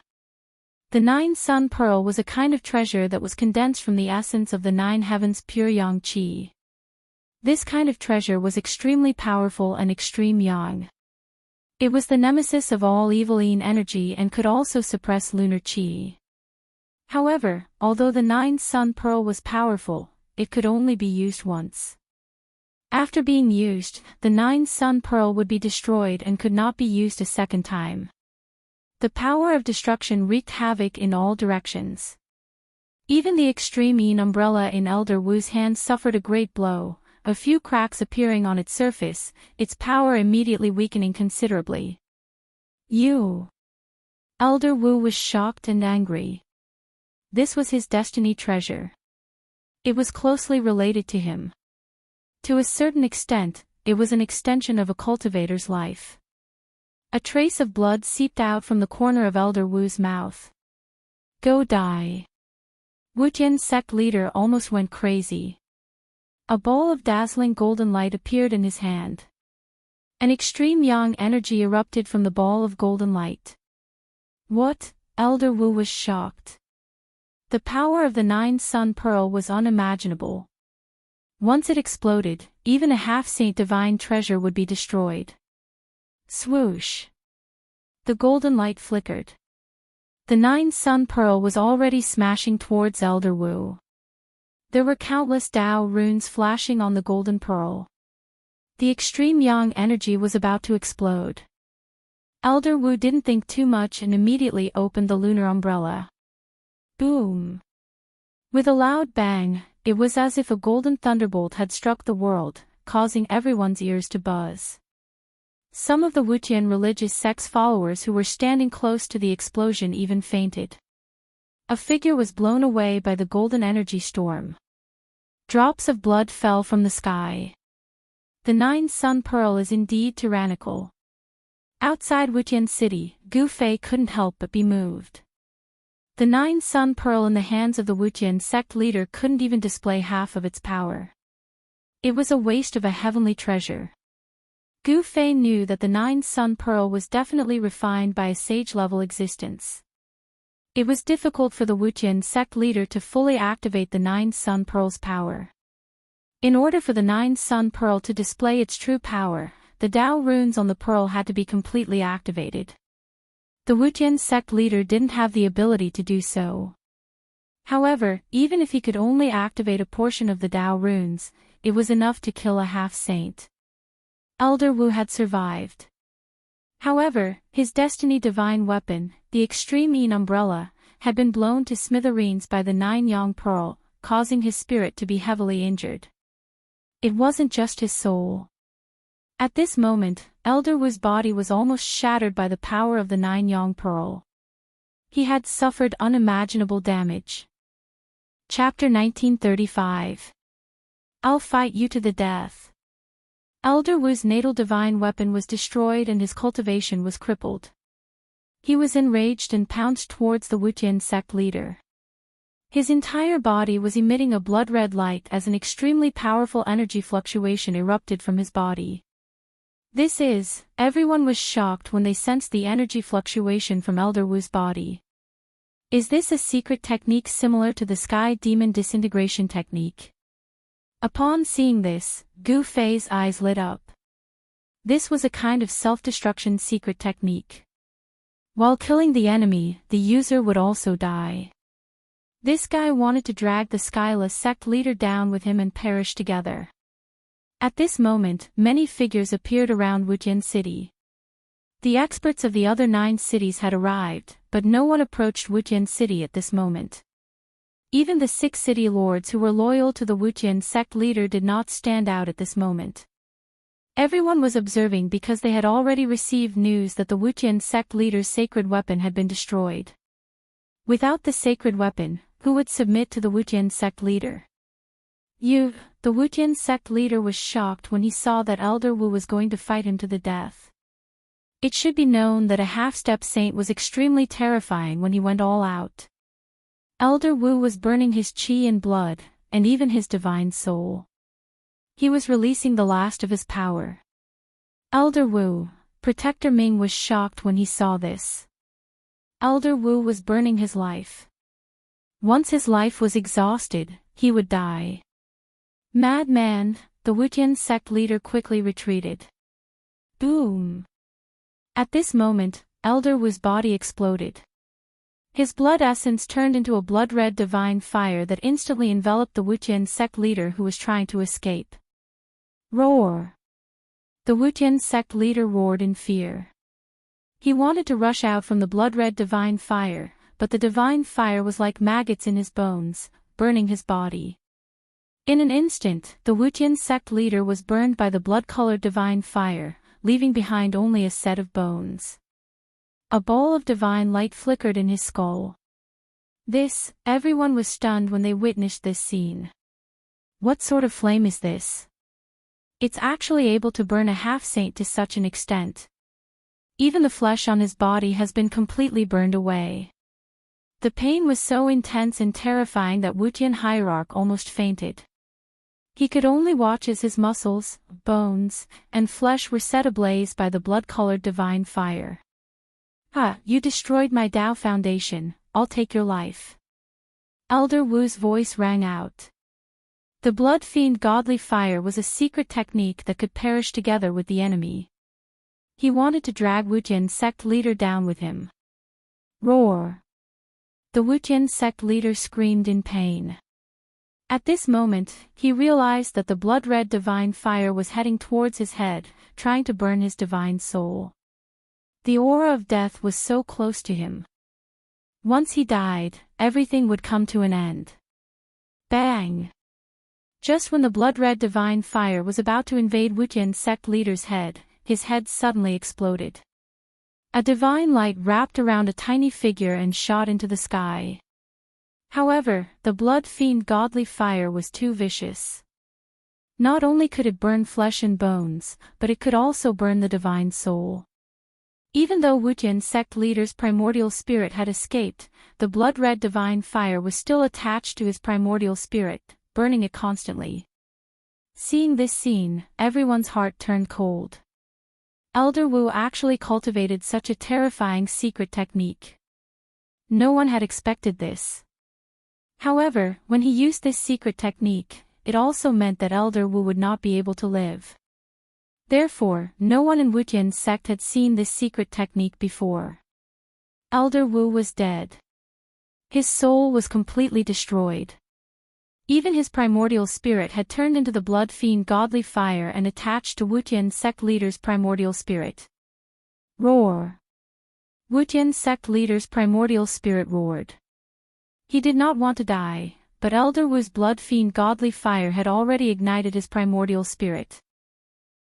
The 9 Sun Pearl was a kind of treasure that was condensed from the essence of the 9 heavens pure yang qi. This kind of treasure was extremely powerful and extreme yang. It was the nemesis of all evil yin energy and could also suppress lunar qi. However, although the 9 Sun Pearl was powerful, it could only be used once. After being used, the 9 Sun Pearl would be destroyed and could not be used a second time. The power of destruction wreaked havoc in all directions. Even the extreme yin umbrella in Elder Wu's hand suffered a great blow, a few cracks appearing on its surface, its power immediately weakening considerably. You! Elder Wu was shocked and angry. This was his destiny treasure. It was closely related to him. To a certain extent, it was an extension of a cultivator's life. A trace of blood seeped out from the corner of Elder Wu's mouth. Go die. Wuqian sect leader almost went crazy. A ball of dazzling golden light appeared in his hand. An extreme yang energy erupted from the ball of golden light. What? Elder Wu was shocked. The power of the 9-sun pearl was unimaginable. Once it exploded, even a half-saint divine treasure would be destroyed. Swoosh! The golden light flickered. The 9-sun pearl was already smashing towards Elder Wu. There were countless Dao runes flashing on the golden pearl. The extreme yang energy was about to explode. Elder Wu didn't think too much and immediately opened the lunar umbrella. Boom! With a loud bang, it was as if a golden thunderbolt had struck the world, causing everyone's ears to buzz. Some of the Wutian religious sect's followers who were standing close to the explosion even fainted. A figure was blown away by the golden energy storm. Drops of blood fell from the sky. The 9-sun pearl is indeed tyrannical. Outside Wutian City, Gu Fei couldn't help but be moved. The 9-sun pearl in the hands of the Wutian sect leader couldn't even display half of its power. It was a waste of a heavenly treasure. Gu Fei knew that the 9-sun pearl was definitely refined by a sage-level existence. It was difficult for the Wutian sect leader to fully activate the 9-sun pearl's power. In order for the 9-sun pearl to display its true power, the Dao runes on the pearl had to be completely activated. The Wutian sect leader didn't have the ability to do so. However, even if he could only activate a portion of the Dao runes, it was enough to kill a half-saint. Elder Wu had survived. However, his destiny divine weapon, the Extreme Yin Umbrella, had been blown to smithereens by the 9-yang pearl, causing his spirit to be heavily injured. It wasn't just his soul. At this moment, Elder Wu's body was almost shattered by the power of the 9-yang pearl. He had suffered unimaginable damage. Chapter 1935. I'll fight you to the death. Elder Wu's natal divine weapon was destroyed and his cultivation was crippled. He was enraged and pounced towards the Wutian sect leader. His entire body was emitting a blood-red light as an extremely powerful energy fluctuation erupted from his body. Everyone was shocked when they sensed the energy fluctuation from Elder Wu's body. Is this a secret technique similar to the Sky Demon disintegration technique? Upon seeing this, Gu Fei's eyes lit up. This was a kind of self-destruction secret technique. While killing the enemy, the user would also die. This guy wanted to drag the Skyla sect leader down with him and perish together. At this moment, many figures appeared around Wutian City. The experts of the other 9 cities had arrived, but no one approached Wutian City at this moment. Even the 6 city lords who were loyal to the Wutian sect leader did not stand out at this moment. Everyone was observing because they had already received news that the Wutian sect leader's sacred weapon had been destroyed. Without the sacred weapon, who would submit to the Wutian sect leader? The Wutian sect leader was shocked when he saw that Elder Wu was going to fight him to the death. It should be known that a half-step saint was extremely terrifying when he went all out. Elder Wu was burning his qi and blood, and even his divine soul. He was releasing the last of his power. Elder Wu, Protector Ming was shocked when he saw this. Elder Wu was burning his life. Once his life was exhausted, he would die. Madman, the Wutian sect leader quickly retreated. Boom! At this moment, Elder Wu's body exploded. His blood essence turned into a blood-red divine fire that instantly enveloped the Wutian sect leader who was trying to escape. Roar! The Wutian sect leader roared in fear. He wanted to rush out from the blood-red divine fire, but the divine fire was like maggots in his bones, burning his body. In an instant, the Wutian sect leader was burned by the blood-colored divine fire, leaving behind only a set of bones. A ball of divine light flickered in his skull. Everyone was stunned when they witnessed this scene. What sort of flame is this? It's actually able to burn a half-saint to such an extent. Even the flesh on his body has been completely burned away. The pain was so intense and terrifying that Wutian Hierarch almost fainted. He could only watch as his muscles, bones, and flesh were set ablaze by the blood-colored divine fire. "Ah, you destroyed my Tao foundation, I'll take your life." Elder Wu's voice rang out. The blood-fiend godly fire was a secret technique that could perish together with the enemy. He wanted to drag Wujin sect leader down with him. Roar! The Wujin sect leader screamed in pain. At this moment, he realized that the blood-red divine fire was heading towards his head, trying to burn his divine soul. The aura of death was so close to him. Once he died, everything would come to an end. Bang! Just when the blood-red divine fire was about to invade Wujin sect leader's head, his head suddenly exploded. A divine light wrapped around a tiny figure and shot into the sky. However, the blood-fiend godly fire was too vicious. Not only could it burn flesh and bones, but it could also burn the divine soul. Even though Wujin sect leader's primordial spirit had escaped, the blood-red divine fire was still attached to his primordial spirit, burning it constantly. Seeing this scene, everyone's heart turned cold. Elder Wu actually cultivated such a terrifying secret technique. No one had expected this. However, when he used this secret technique, it also meant that Elder Wu would not be able to live. Therefore, no one in Wujin's sect had seen this secret technique before. Elder Wu was dead. His soul was completely destroyed. Even his primordial spirit had turned into the blood-fiend godly fire and attached to Wujin sect leader's primordial spirit. Roar! Wujin sect leader's primordial spirit roared. He did not want to die, but Elder Wu's blood-fiend godly fire had already ignited his primordial spirit.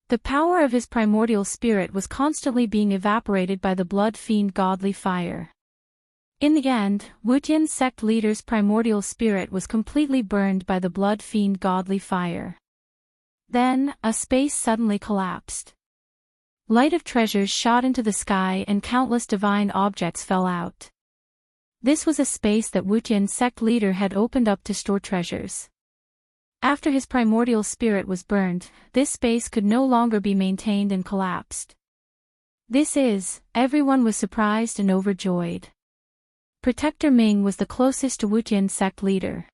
The power of his primordial spirit was constantly being evaporated by the blood-fiend godly fire. In the end, Wujin sect leader's primordial spirit was completely burned by the blood-fiend godly fire. Then, a space suddenly collapsed. Light of treasures shot into the sky and countless divine objects fell out. This was a space that Wujin sect leader had opened up to store treasures. After his primordial spirit was burned, this space could no longer be maintained and collapsed. Everyone was surprised and overjoyed. Protector Ming was the closest to Wujin sect leader.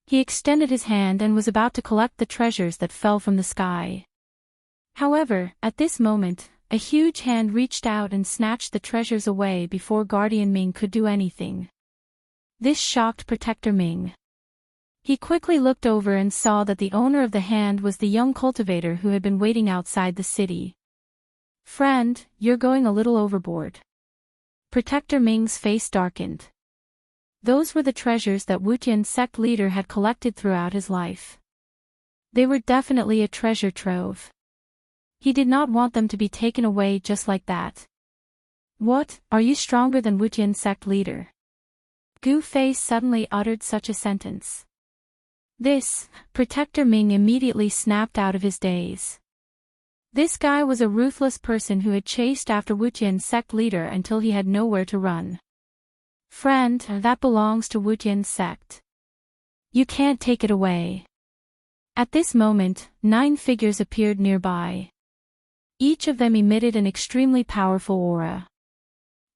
He extended his hand and was about to collect the treasures that fell from the sky. However, at this moment, a huge hand reached out and snatched the treasures away before Guardian Ming could do anything. This shocked Protector Ming. He quickly looked over and saw that the owner of the hand was the young cultivator who had been waiting outside the city. "Friend, you're going a little overboard." Protector Ming's face darkened. Those were the treasures that Wujin sect leader had collected throughout his life. They were definitely a treasure trove. He did not want them to be taken away just like that. "What, are you stronger than Wujin sect leader?" Gu Fei suddenly uttered such a sentence. Protector Ming immediately snapped out of his daze. This guy was a ruthless person who had chased after Wujin sect leader until he had nowhere to run. "Friend, that belongs to Wujin sect. You can't take it away." At this moment, 9 figures appeared nearby. Each of them emitted an extremely powerful aura.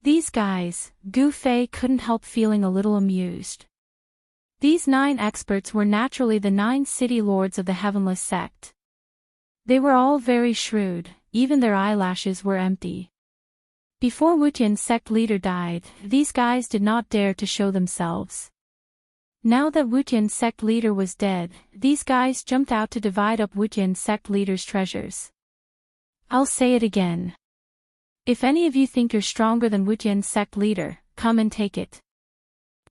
These guys, Gu Fei couldn't help feeling a little amused. These 9 experts were naturally the 9 city lords of the Heavenless sect. They were all very shrewd, even their eyelashes were empty. Before Wujin sect leader died, these guys did not dare to show themselves. Now that Wujin sect leader was dead, these guys jumped out to divide up Wujin sect leader's treasures. I'll say it again. If any of you think you're stronger than Wujin sect leader, come and take it.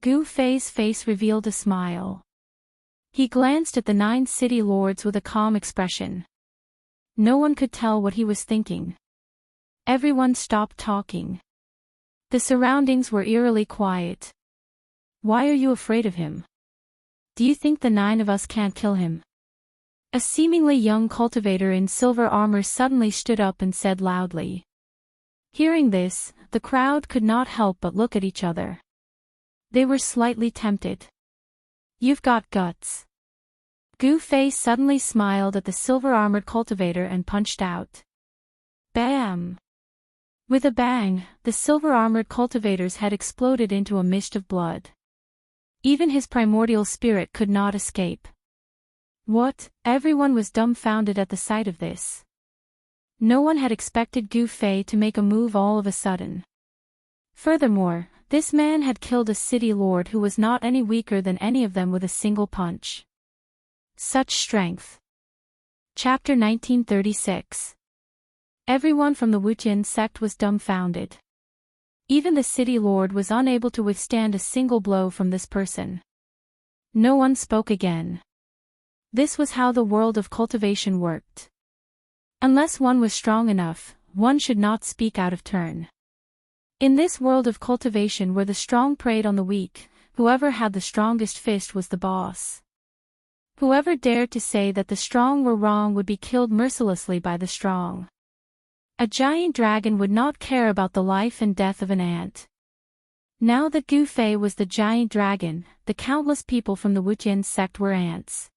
Gu Fei's face revealed a smile. He glanced at the 9 city lords with a calm expression. No one could tell what he was thinking. Everyone stopped talking. The surroundings were eerily quiet. "Why are you afraid of him? Do you think the 9 of us can't kill him?" A seemingly young cultivator in silver armor suddenly stood up and said loudly. Hearing this, the crowd could not help but look at each other. They were slightly tempted. "You've got guts." Gu Fei suddenly smiled at the silver-armored cultivator and punched out. Bam! With a bang, the silver-armored cultivator's head exploded into a mist of blood. Even his primordial spirit could not escape. What? Everyone was dumbfounded at the sight of this. No one had expected Gu Fei to make a move all of a sudden. Furthermore, this man had killed a city lord who was not any weaker than any of them with a single punch. Such strength. Chapter 1936. Everyone from the Wuqian sect was dumbfounded. Even the city lord was unable to withstand a single blow from this person. No one spoke again. This was how the world of cultivation worked. Unless one was strong enough, one should not speak out of turn. In this world of cultivation where the strong preyed on the weak, whoever had the strongest fist was the boss. Whoever dared to say that the strong were wrong would be killed mercilessly by the strong. A giant dragon would not care about the life and death of an ant. Now that Gu Fei was the giant dragon, the countless people from the Wuqian sect were ants.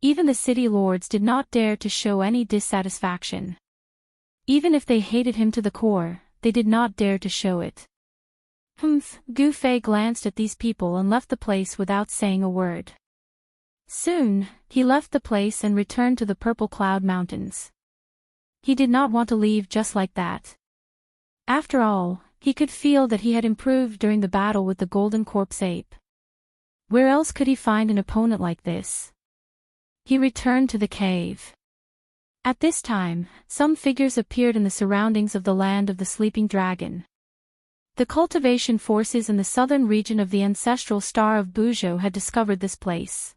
Even the city lords did not dare to show any dissatisfaction. Even if they hated him to the core, they did not dare to show it. Gu Fei glanced at these people and left the place without saying a word. Soon, he left the place and returned to the Purple Cloud Mountains. He did not want to leave just like that. After all, he could feel that he had improved during the battle with the Golden Corpse Ape. Where else could he find an opponent like this? He returned to the cave. At this time, some figures appeared in the surroundings of the land of the sleeping dragon. The cultivation forces in the southern region of the ancestral star of Buzhou had discovered this place.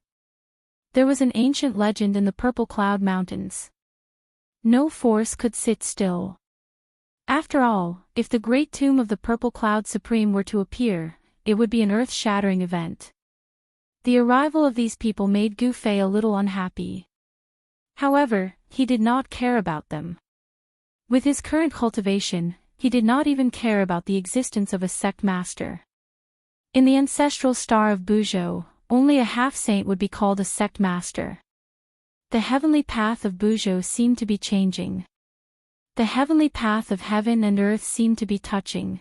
There was an ancient legend in the Purple Cloud Mountains. No force could sit still. After all, if the great tomb of the Purple Cloud Supreme were to appear, it would be an earth-shattering event. The arrival of these people made Gu Fei a little unhappy. However, he did not care about them. With his current cultivation, he did not even care about the existence of a sect master. In the ancestral star of Buzhou, only a half-saint would be called a sect master. The heavenly path of Buzhou seemed to be changing. The heavenly path of heaven and earth seemed to be touching.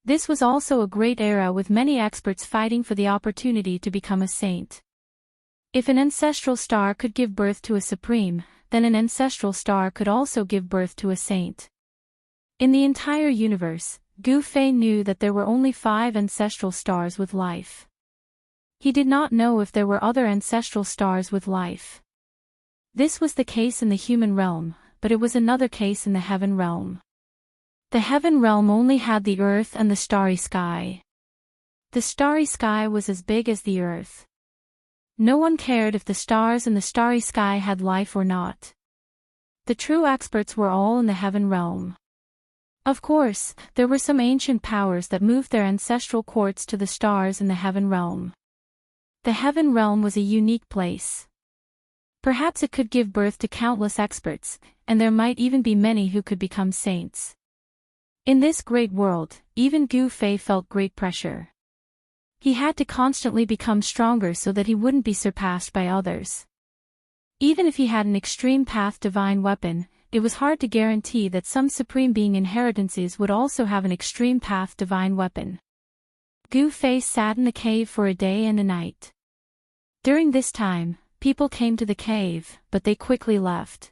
This was also a great era with many experts fighting for the opportunity to become a saint. If an ancestral star could give birth to a supreme, then an ancestral star could also give birth to a saint. In the entire universe, Gu Fei knew that there were only 5 ancestral stars with life. He did not know if there were other ancestral stars with life. This was the case in the human realm, but it was another case in the heaven realm. The heaven realm only had the earth and the starry sky. The starry sky was as big as the earth. No one cared if the stars in the starry sky had life or not. The true experts were all in the heaven realm. Of course, there were some ancient powers that moved their ancestral courts to the stars in the heaven realm. The heaven realm was a unique place. Perhaps it could give birth to countless experts, and there might even be many who could become saints. In this great world, even Gu Fei felt great pressure. He had to constantly become stronger so that he wouldn't be surpassed by others. Even if he had an extreme path divine weapon, it was hard to guarantee that some supreme being inheritances would also have an extreme path divine weapon. Gu Fei sat in the cave for a day and a night. During this time, people came to the cave, but they quickly left.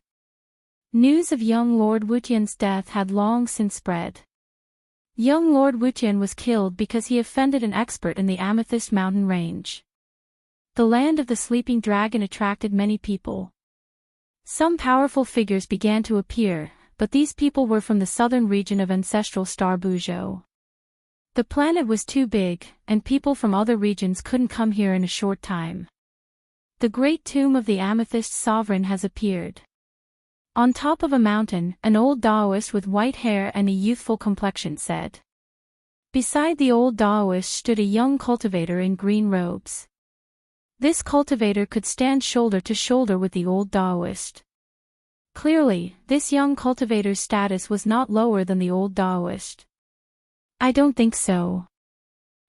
News of young Lord Wuqian's death had long since spread. Young Lord Wuqian was killed because he offended an expert in the Amethyst Mountain Range. The land of the sleeping dragon attracted many people. Some powerful figures began to appear, but these people were from the southern region of ancestral star Buzhou. The planet was too big, and people from other regions couldn't come here in a short time. The great tomb of the Amethyst Sovereign has appeared. On top of a mountain, an old Taoist with white hair and a youthful complexion said. Beside the old Taoist stood a young cultivator in green robes. This cultivator could stand shoulder to shoulder with the old Taoist. Clearly, this young cultivator's status was not lower than the old Taoist. I don't think so.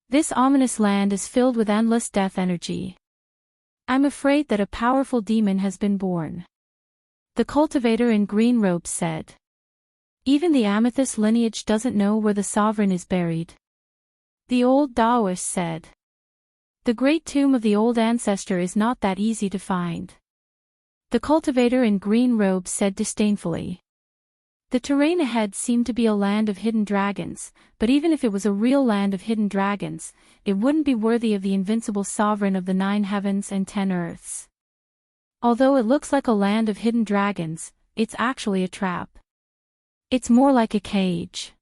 This ominous land is filled with endless death energy. I'm afraid that a powerful demon has been born. The cultivator in green robes said. Even the amethyst lineage doesn't know where the sovereign is buried. The old Taoist said. The great tomb of the old ancestor is not that easy to find. The cultivator in green robes said disdainfully. The terrain ahead seemed to be a land of hidden dragons, but even if it was a real land of hidden dragons, it wouldn't be worthy of the invincible sovereign of the 9 heavens and 10 earths. Although it looks like a land of hidden dragons, it's actually a trap. It's more like a cage.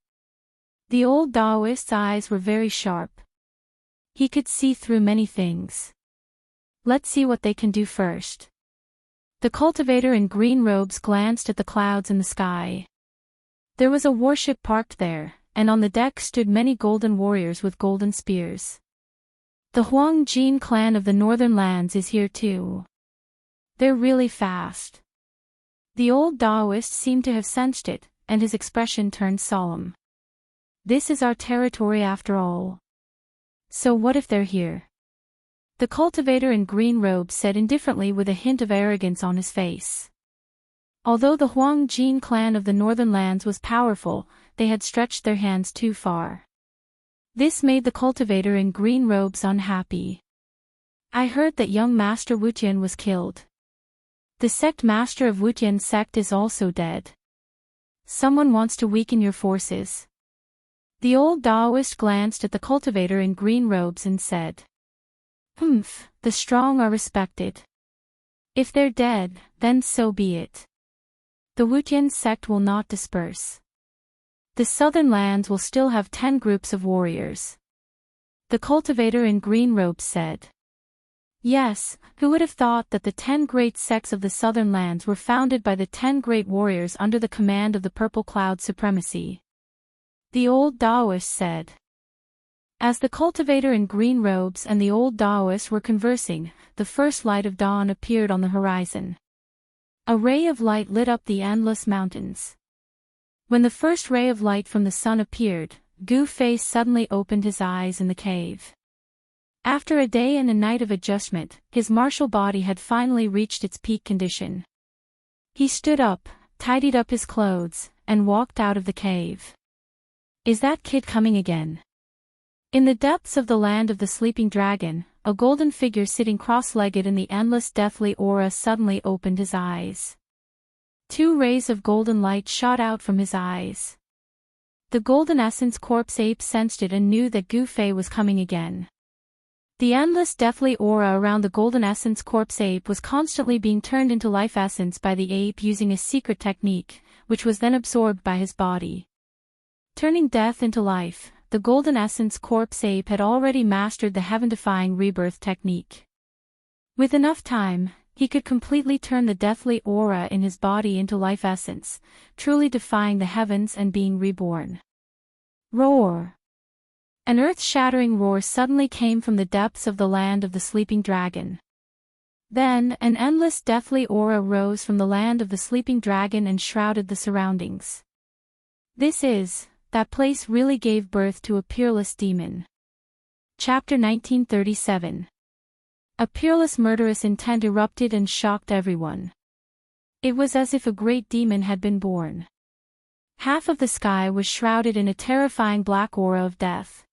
The old Taoist's eyes were very sharp. He could see through many things. Let's see what they can do first. The cultivator in green robes glanced at the clouds in the sky. There was a warship parked there, and on the deck stood many golden warriors with golden spears. The Huang Jin clan of the northern lands is here too. They're really fast. The old Taoist seemed to have sensed it, and his expression turned solemn. This is our territory after all. So what if they're here? The cultivator in green robes said indifferently with a hint of arrogance on his face. Although the Huang Jin clan of the northern lands was powerful, they had stretched their hands too far. This made the cultivator in green robes unhappy. I heard that young Master Wutian was killed. The sect master of Wutian sect is also dead. Someone wants to weaken your forces. The old Taoist glanced at the cultivator in green robes and said. The strong are respected. If they're dead, then so be it. The Wutian sect will not disperse. The southern lands will still have 10 groups of warriors. The cultivator in green robes said. Yes, who would have thought that the 10 great sects of the southern lands were founded by the 10 great warriors under the command of the purple cloud supremacy? The old Taoist said. As the cultivator in green robes and the old Taoist were conversing, the first light of dawn appeared on the horizon. A ray of light lit up the endless mountains. When the first ray of light from the sun appeared, Gu Fei suddenly opened his eyes in the cave. After a day and a night of adjustment, his martial body had finally reached its peak condition. He stood up, tidied up his clothes, and walked out of the cave. Is that kid coming again? In the depths of the land of the sleeping dragon, a golden figure sitting cross-legged in the endless deathly aura suddenly opened his eyes. 2 rays of golden light shot out from his eyes. The golden essence corpse ape sensed it and knew that Gu Fei was coming again. The endless deathly aura around the golden essence corpse ape was constantly being turned into life essence by the ape using a secret technique, which was then absorbed by his body. Turning death into life, the golden essence corpse ape had already mastered the heaven-defying rebirth technique. With enough time, he could completely turn the deathly aura in his body into life essence, truly defying the heavens and being reborn. Roar! An earth-shattering roar suddenly came from the depths of the land of the sleeping dragon. Then, an endless deathly aura rose from the land of the sleeping dragon and shrouded the surroundings. That place really gave birth to a peerless demon. Chapter 1937. A peerless murderous intent erupted and shocked everyone. It was as if a great demon had been born. Half of the sky was shrouded in a terrifying black aura of death.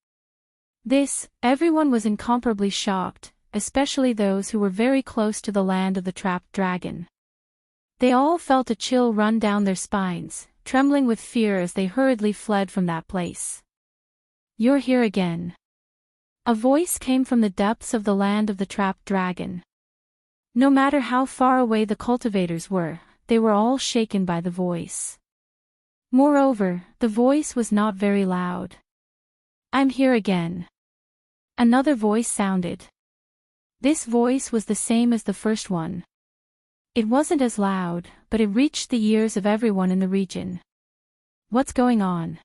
Everyone was incomparably shocked, especially those who were very close to the land of the trapped dragon. They all felt a chill run down their spines, trembling with fear as they hurriedly fled from that place. You're here again. A voice came from the depths of the land of the trapped dragon. No matter how far away the cultivators were, they were all shaken by the voice. Moreover, the voice was not very loud. I'm here again. Another voice sounded. This voice was the same as the first one. It wasn't as loud, but it reached the ears of everyone in the region. What's going on?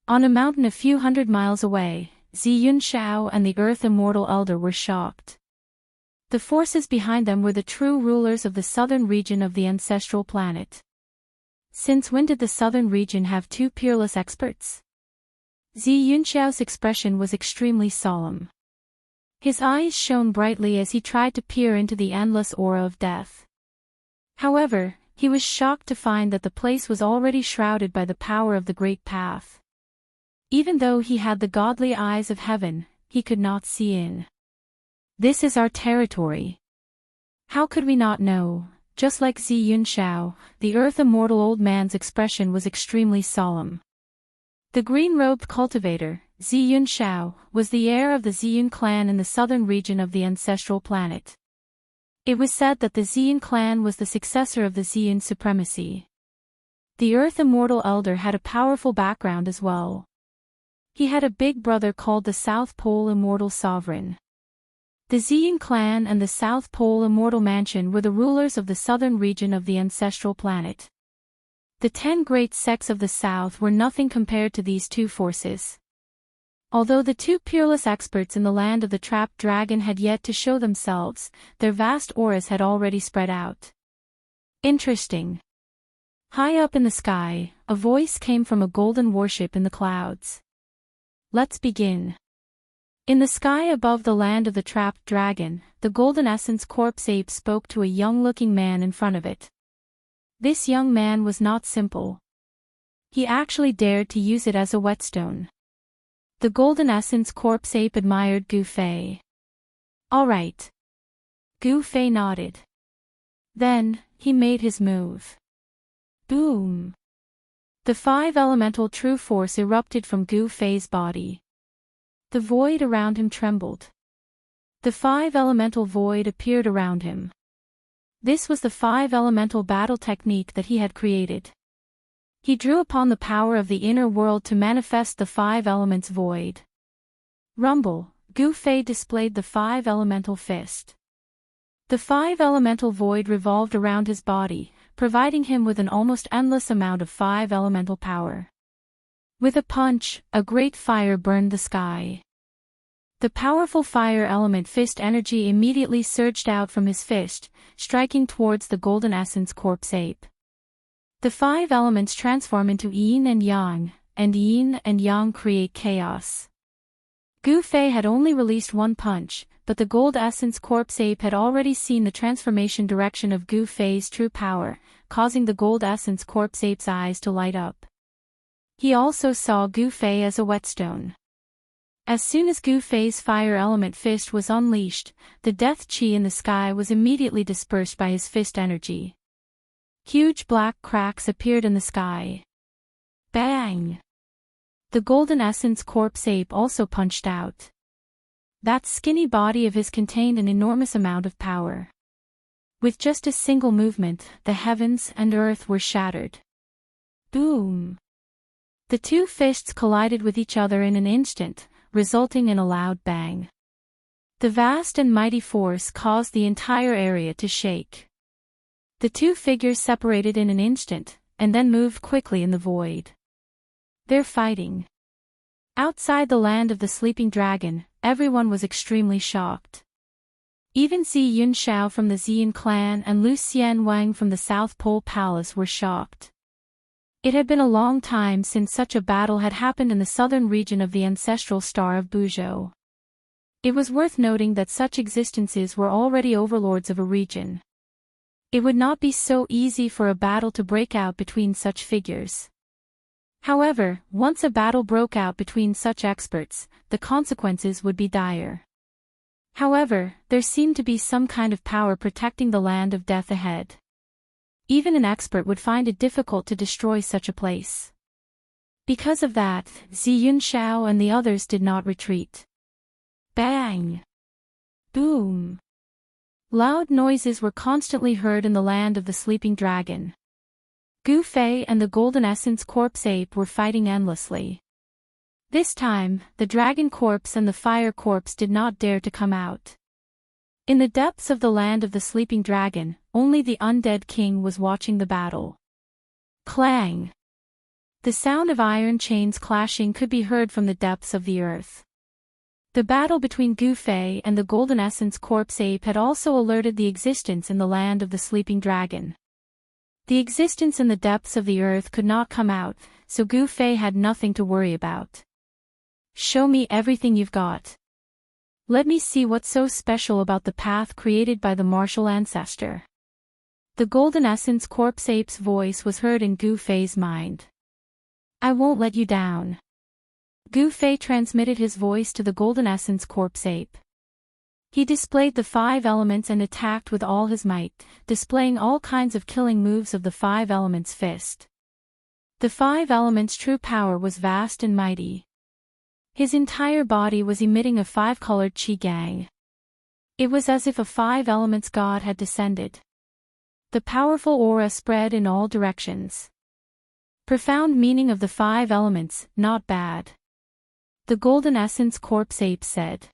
On a mountain a few hundred miles away, Zi Yunxiao and the Earth Immortal Elder were shocked. The forces behind them were the true rulers of the southern region of the ancestral planet. Since when did the southern region have 2 peerless experts? Zi Yunxiao's expression was extremely solemn. His eyes shone brightly as he tried to peer into the endless aura of death. However, he was shocked to find that the place was already shrouded by the power of the Great Path. Even though he had the godly eyes of heaven, he could not see in. This is our territory. How could we not know? Just like Zi Yunshao, the earth immortal old man's expression was extremely solemn. The green-robed cultivator, Zi Yunshao, was the heir of the Ziyun clan in the southern region of the ancestral planet. It was said that the Ziyun clan was the successor of the Ziyun supremacy. The earth immortal elder had a powerful background as well. He had a big brother called the South Pole Immortal Sovereign. The Ziyun clan and the South Pole Immortal Mansion were the rulers of the southern region of the ancestral planet. The 10 great sects of the south were nothing compared to these two forces. Although the two peerless experts in the land of the trapped dragon had yet to show themselves, their vast auras had already spread out. Interesting. High up in the sky, a voice came from a golden warship in the clouds. Let's begin. In the sky above the land of the trapped dragon, the Golden Essence Corpse Ape spoke to a young-looking man in front of it. This young man was not simple. He actually dared to use it as a whetstone. The Golden Essence Corpse Ape admired Gu Fei. All right. Gu Fei nodded. Then, he made his move. Boom! The 5 elemental true force erupted from Gu Fei's body. The void around him trembled. The 5 elemental void appeared around him. This was the 5 elemental battle technique that he had created. He drew upon the power of the inner world to manifest the 5 elements void. Rumble, Gu Fei displayed the 5 elemental fist. The 5 elemental void revolved around his body, providing him with an almost endless amount of 5 elemental power. With a punch, a great fire burned the sky. The powerful fire element fist energy immediately surged out from his fist, striking towards the Golden Essence Corpse Ape. The 5 elements transform into yin and yang, and yin and yang create chaos. Gu Fei had only released one punch, but the Gold Essence Corpse Ape had already seen the transformation direction of Gu Fei's true power, causing the Gold Essence Corpse Ape's eyes to light up. He also saw Gu Fei as a whetstone. As soon as Gu Fei's fire element fist was unleashed, the death chi in the sky was immediately dispersed by his fist energy. Huge black cracks appeared in the sky. Bang! The Golden Essence Corpse Ape also punched out. That skinny body of his contained an enormous amount of power. With just a single movement, the heavens and earth were shattered. Boom! The two fists collided with each other in an instant, resulting in a loud bang. The vast and mighty force caused the entire area to shake. The two figures separated in an instant, and then moved quickly in the void. They're fighting. Outside the land of the sleeping dragon, everyone was extremely shocked. Even Zi Yunshao from the Ziyun clan and Lu Xianwang from the South Pole Palace were shocked. It had been a long time since such a battle had happened in the southern region of the ancestral star of Buzhou. It was worth noting that such existences were already overlords of a region. It would not be so easy for a battle to break out between such figures. However, once a battle broke out between such experts, the consequences would be dire. However, there seemed to be some kind of power protecting the land of death ahead. Even an expert would find it difficult to destroy such a place. Because of that, Zi Yunshao and the others did not retreat. Bang! Boom! Loud noises were constantly heard in the land of the sleeping dragon. Gu Fei and the Golden Essence Corpse Ape were fighting endlessly. This time, the Dragon Corpse and the Fire Corpse did not dare to come out. In the depths of the land of the sleeping dragon, only the undead king was watching the battle. Clang! The sound of iron chains clashing could be heard from the depths of the earth. The battle between Gu Fei and the Golden Essence Corpse Ape had also alerted the existence in the land of the sleeping dragon. The existence in the depths of the earth could not come out, so Gu Fei had nothing to worry about. Show me everything you've got. Let me see what's so special about the path created by the martial ancestor. The Golden Essence Corpse Ape's voice was heard in Gu Fei's mind. I won't let you down. Gu Fei transmitted his voice to the Golden Essence Corpse Ape. He displayed the 5 elements and attacked with all his might, displaying all kinds of killing moves of the 5 elements fist. The 5 elements' true power was vast and mighty. His entire body was emitting a 5-colored qi gang. It was as if a 5 elements god had descended. The powerful aura spread in all directions. Profound meaning of the 5 elements, not bad. The Golden Essence Corpse Ape said.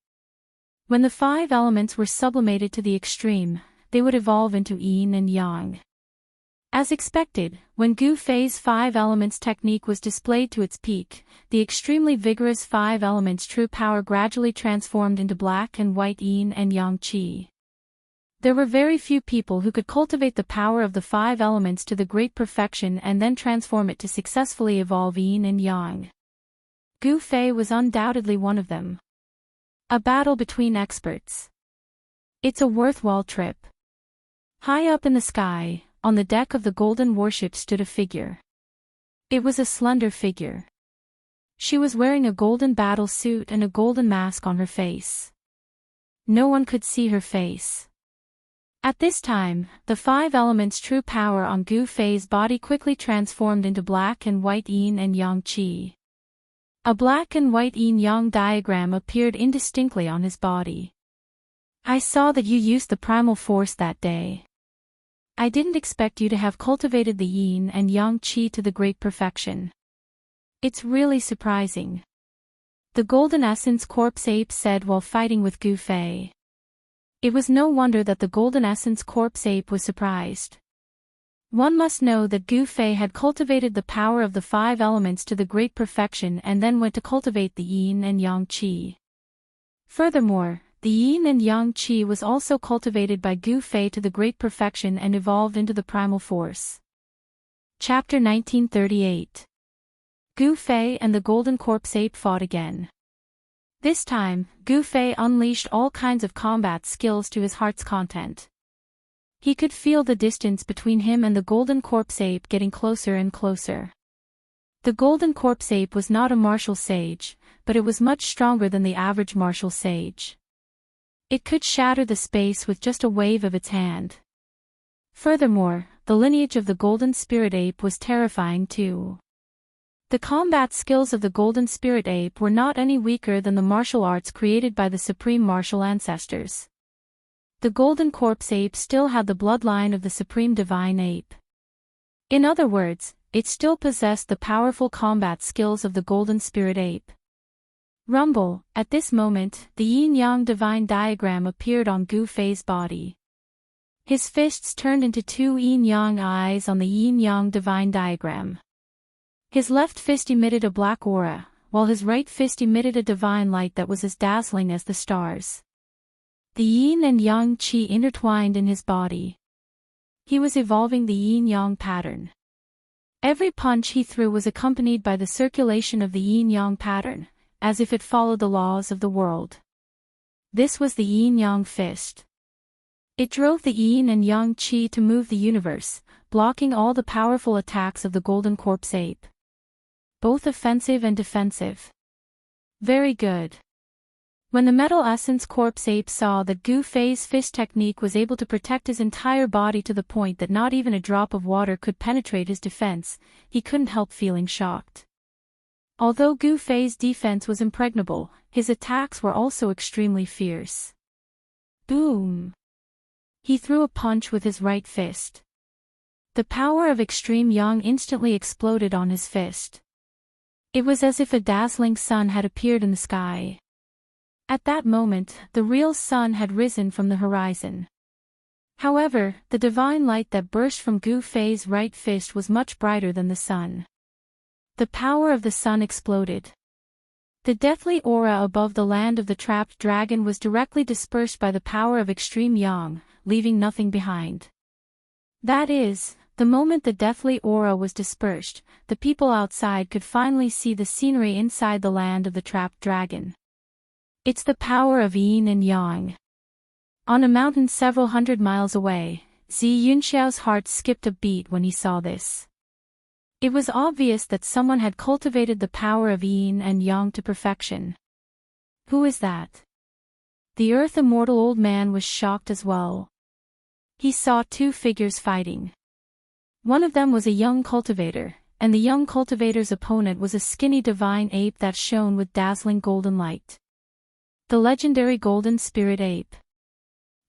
When the 5 elements were sublimated to the extreme, they would evolve into yin and yang. As expected, when Gu Fei's 5 elements technique was displayed to its peak, the extremely vigorous 5 elements true power gradually transformed into black and white yin and yang qi. There were very few people who could cultivate the power of the 5 elements to the great perfection and then transform it to successfully evolve yin and yang. Gu Fei was undoubtedly one of them. A battle between experts. It's a worthwhile trip. High up in the sky, on the deck of the golden warship stood a figure. It was a slender figure. She was wearing a golden battle suit and a golden mask on her face. No one could see her face. At this time, the 5 elements' true power on Gu Fei's body quickly transformed into black and white yin and yang qi. A black and white yin-yang diagram appeared indistinctly on his body. I saw that you used the primal force that day. I didn't expect you to have cultivated the yin and yang qi to the great perfection. It's really surprising. The Golden Essence Corpse Ape said while fighting with Gu Fei. It was no wonder that the Golden Essence Corpse Ape was surprised. One must know that Gu Fei had cultivated the power of the 5 elements to the great perfection and then went to cultivate the yin and yang qi. Furthermore, the yin and yang qi was also cultivated by Gu Fei to the great perfection and evolved into the primal force. Chapter 1938. Gu Fei and the Golden Corpse Ape fought again. This time, Gu Fei unleashed all kinds of combat skills to his heart's content. He could feel the distance between him and the Golden Corpse Ape getting closer and closer. The Golden Corpse Ape was not a martial sage, but it was much stronger than the average martial sage. It could shatter the space with just a wave of its hand. Furthermore, the lineage of the Golden Spirit Ape was terrifying too. The combat skills of the Golden Spirit Ape were not any weaker than the martial arts created by the Supreme Martial Ancestors. The Golden Corpse Ape still had the bloodline of the Supreme Divine Ape. In other words, it still possessed the powerful combat skills of the Golden Spirit Ape. Rumble, at this moment, the yin-yang divine diagram appeared on Gu Fei's body. His fists turned into 2 yin-yang eyes on the yin-yang divine diagram. His left fist emitted a black aura, while his right fist emitted a divine light that was as dazzling as the stars. The yin and yang qi intertwined in his body. He was evolving the yin-yang pattern. Every punch he threw was accompanied by the circulation of the yin-yang pattern, as if it followed the laws of the world. This was the yin-yang fist. It drove the yin and yang qi to move the universe, blocking all the powerful attacks of the Golden Corpse Ape. Both offensive and defensive. Very good. When the Metal Essence Corpse Ape saw that Gu Fei's fist technique was able to protect his entire body to the point that not even a drop of water could penetrate his defense, he couldn't help feeling shocked. Although Gu Fei's defense was impregnable, his attacks were also extremely fierce. Boom! He threw a punch with his right fist. The power of extreme yang instantly exploded on his fist. It was as if a dazzling sun had appeared in the sky. At that moment, the real sun had risen from the horizon. However, the divine light that burst from Gu Fei's right fist was much brighter than the sun. The power of the sun exploded. The deathly aura above the land of the trapped dragon was directly dispersed by the power of extreme yang, leaving nothing behind. That is, the moment the deathly aura was dispersed, the people outside could finally see the scenery inside the land of the trapped dragon. It's the power of yin and yang. On a mountain several hundred miles away, Zi Yunxiao's heart skipped a beat when he saw this. It was obvious that someone had cultivated the power of yin and yang to perfection. Who is that? The Earth Immortal old man was shocked as well. He saw two figures fighting. One of them was a young cultivator, and the young cultivator's opponent was a skinny divine ape that shone with dazzling golden light. The legendary golden spirit ape.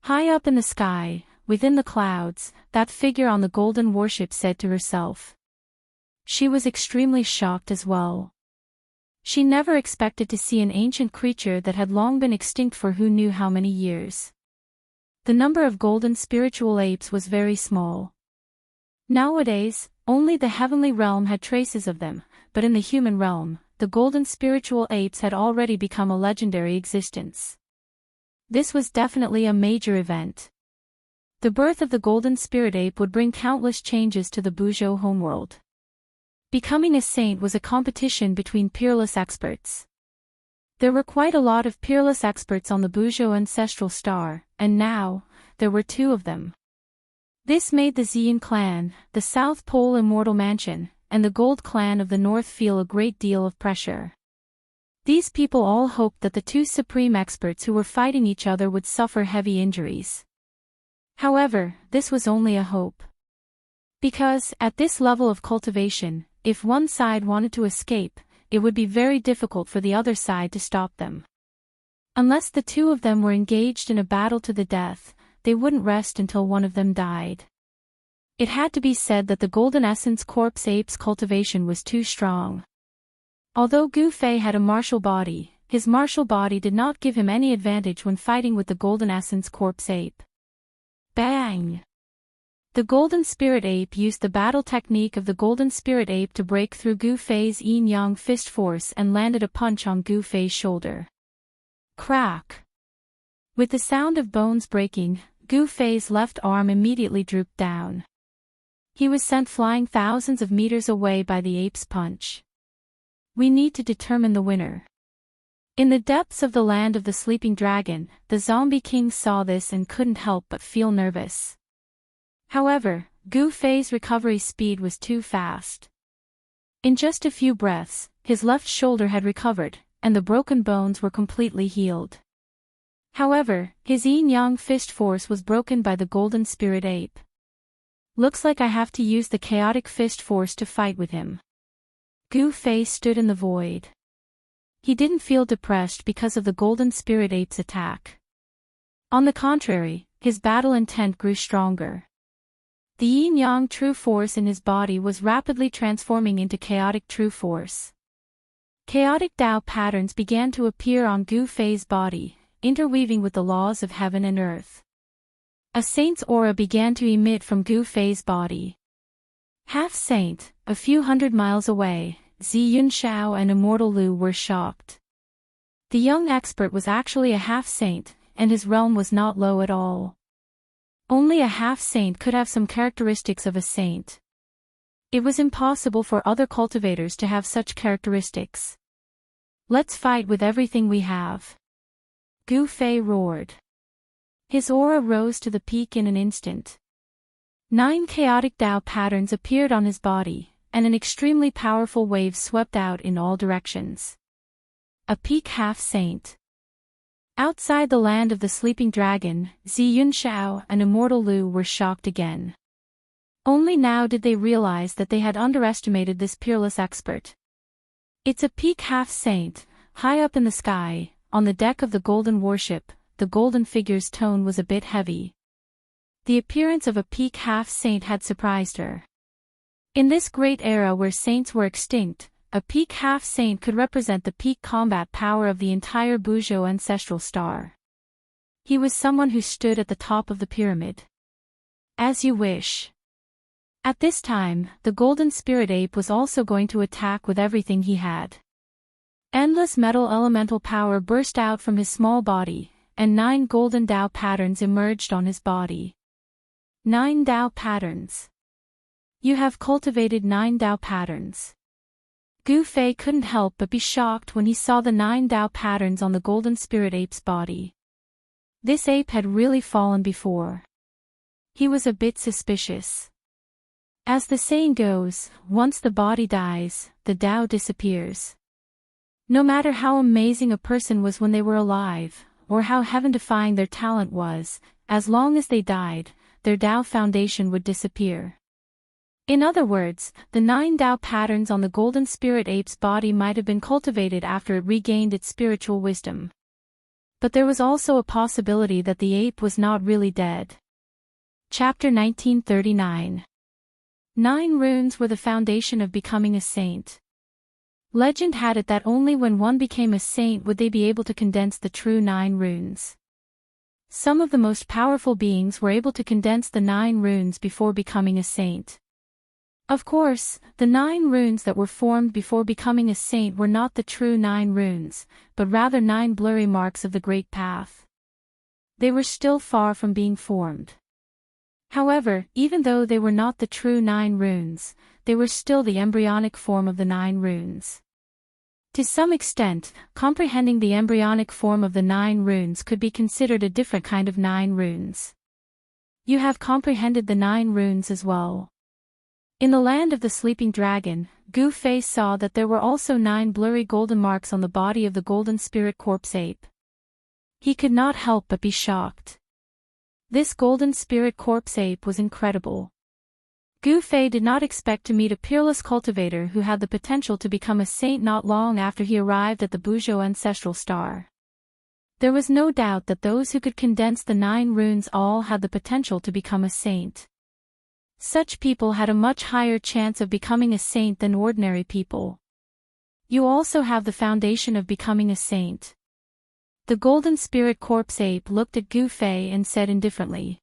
High up in the sky, within the clouds, that figure on the golden warship said to herself. She was extremely shocked as well. She never expected to see an ancient creature that had long been extinct for who knew how many years. The number of golden spiritual apes was very small. Nowadays, only the heavenly realm had traces of them, but in the human realm, the golden spiritual apes had already become a legendary existence. This was definitely a major event. The birth of the golden spirit ape would bring countless changes to the Buzhou homeworld. Becoming a saint was a competition between peerless experts. There were quite a lot of peerless experts on the Buzhou ancestral star, and now, there were two of them. This made the Xian clan, the South Pole Immortal Mansion, and the Gold clan of the North feel a great deal of pressure. These people all hoped that the two supreme experts who were fighting each other would suffer heavy injuries. However, this was only a hope. Because, at this level of cultivation, if one side wanted to escape, it would be very difficult for the other side to stop them. Unless the two of them were engaged in a battle to the death, they wouldn't rest until one of them died. It had to be said that the Golden Essence Corpse ape's cultivation was too strong. Although Gu Fei had a martial body, his martial body did not give him any advantage when fighting with the Golden Essence Corpse ape. Bang! The Golden Spirit Ape used the battle technique of the Golden Spirit Ape to break through Gu Fei's yin-yang fist force and landed a punch on Gu Fei's shoulder. Crack! With the sound of bones breaking, Gu Fei's left arm immediately drooped down. He was sent flying thousands of meters away by the ape's punch. We need to determine the winner. In the depths of the land of the sleeping dragon, the zombie king saw this and couldn't help but feel nervous. However, Gu Fei's recovery speed was too fast. In just a few breaths, his left shoulder had recovered, and the broken bones were completely healed. However, his yin-yang fist force was broken by the Golden Spirit Ape. Looks like I have to use the chaotic fist force to fight with him. Gu Fei stood in the void. He didn't feel depressed because of the Golden Spirit Ape's attack. On the contrary, his battle intent grew stronger. The yin-yang true force in his body was rapidly transforming into chaotic true force. Chaotic Tao patterns began to appear on Gu Fei's body, interweaving with the laws of heaven and earth. A saint's aura began to emit from Gu Fei's body. Half-saint, a few hundred miles away, Zi Yunxiao and Immortal Lu were shocked. The young expert was actually a half-saint, and his realm was not low at all. Only a half-saint could have some characteristics of a saint. It was impossible for other cultivators to have such characteristics. Let's fight with everything we have. Gu Fei roared. His aura rose to the peak in an instant. 9 chaotic Tao patterns appeared on his body, and an extremely powerful wave swept out in all directions. A peak half-saint. Outside the land of the sleeping dragon, Zi Yunxiao and Immortal Lu were shocked again. Only now did they realize that they had underestimated this peerless expert. It's a peak half-saint, high up in the sky, on the deck of the golden warship. The golden figure's tone was a bit heavy. The appearance of a peak half-saint had surprised her. In this great era where saints were extinct, a peak half-saint could represent the peak combat power of the entire Buzhou ancestral star. He was someone who stood at the top of the pyramid. As you wish. At this time, the Golden Spirit Ape was also going to attack with everything he had. Endless metal elemental power burst out from his small body, and 9 golden Tao patterns emerged on his body. 9 Tao patterns. You have cultivated 9 Tao patterns. Gu Fei couldn't help but be shocked when he saw the 9 Dao patterns on the golden spirit ape's body. This ape had really fallen before. He was a bit suspicious. As the saying goes, once the body dies, the Dao disappears. No matter how amazing a person was when they were alive, or how heaven-defying their talent was, as long as they died, their Dao foundation would disappear. In other words, the 9 Dao patterns on the golden spirit ape's body might have been cultivated after it regained its spiritual wisdom. But there was also a possibility that the ape was not really dead. Chapter 1939. 9 runes were the foundation of becoming a saint. Legend had it that only when one became a saint would they be able to condense the true 9 runes. Some of the most powerful beings were able to condense the 9 runes before becoming a saint. Of course, the 9 runes that were formed before becoming a saint were not the true 9 runes, but rather 9 blurry marks of the Great Path. They were still far from being formed. However, even though they were not the true 9 runes, they were still the embryonic form of the 9 runes. To some extent, comprehending the embryonic form of the 9 runes could be considered a different kind of 9 runes. You have comprehended the 9 runes as well. In the land of the sleeping dragon, Gu Fei saw that there were also 9 blurry golden marks on the body of the golden spirit corpse ape. He could not help but be shocked. This golden spirit corpse ape was incredible. Gu Fei did not expect to meet a peerless cultivator who had the potential to become a saint not long after he arrived at the Buzhou ancestral star. There was no doubt that those who could condense the 9 runes all had the potential to become a saint. Such people had a much higher chance of becoming a saint than ordinary people. You also have the foundation of becoming a saint. The golden spirit corpse ape looked at Gu Fei and said indifferently.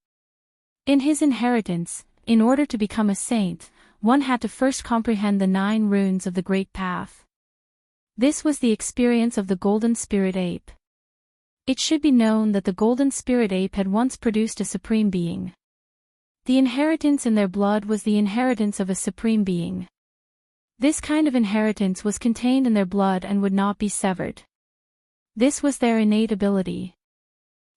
In his inheritance, in order to become a saint, one had to first comprehend the 9 runes of the Great Path. This was the experience of the golden spirit ape. It should be known that the golden spirit ape had once produced a supreme being. The inheritance in their blood was the inheritance of a supreme being. This kind of inheritance was contained in their blood and would not be severed. This was their innate ability.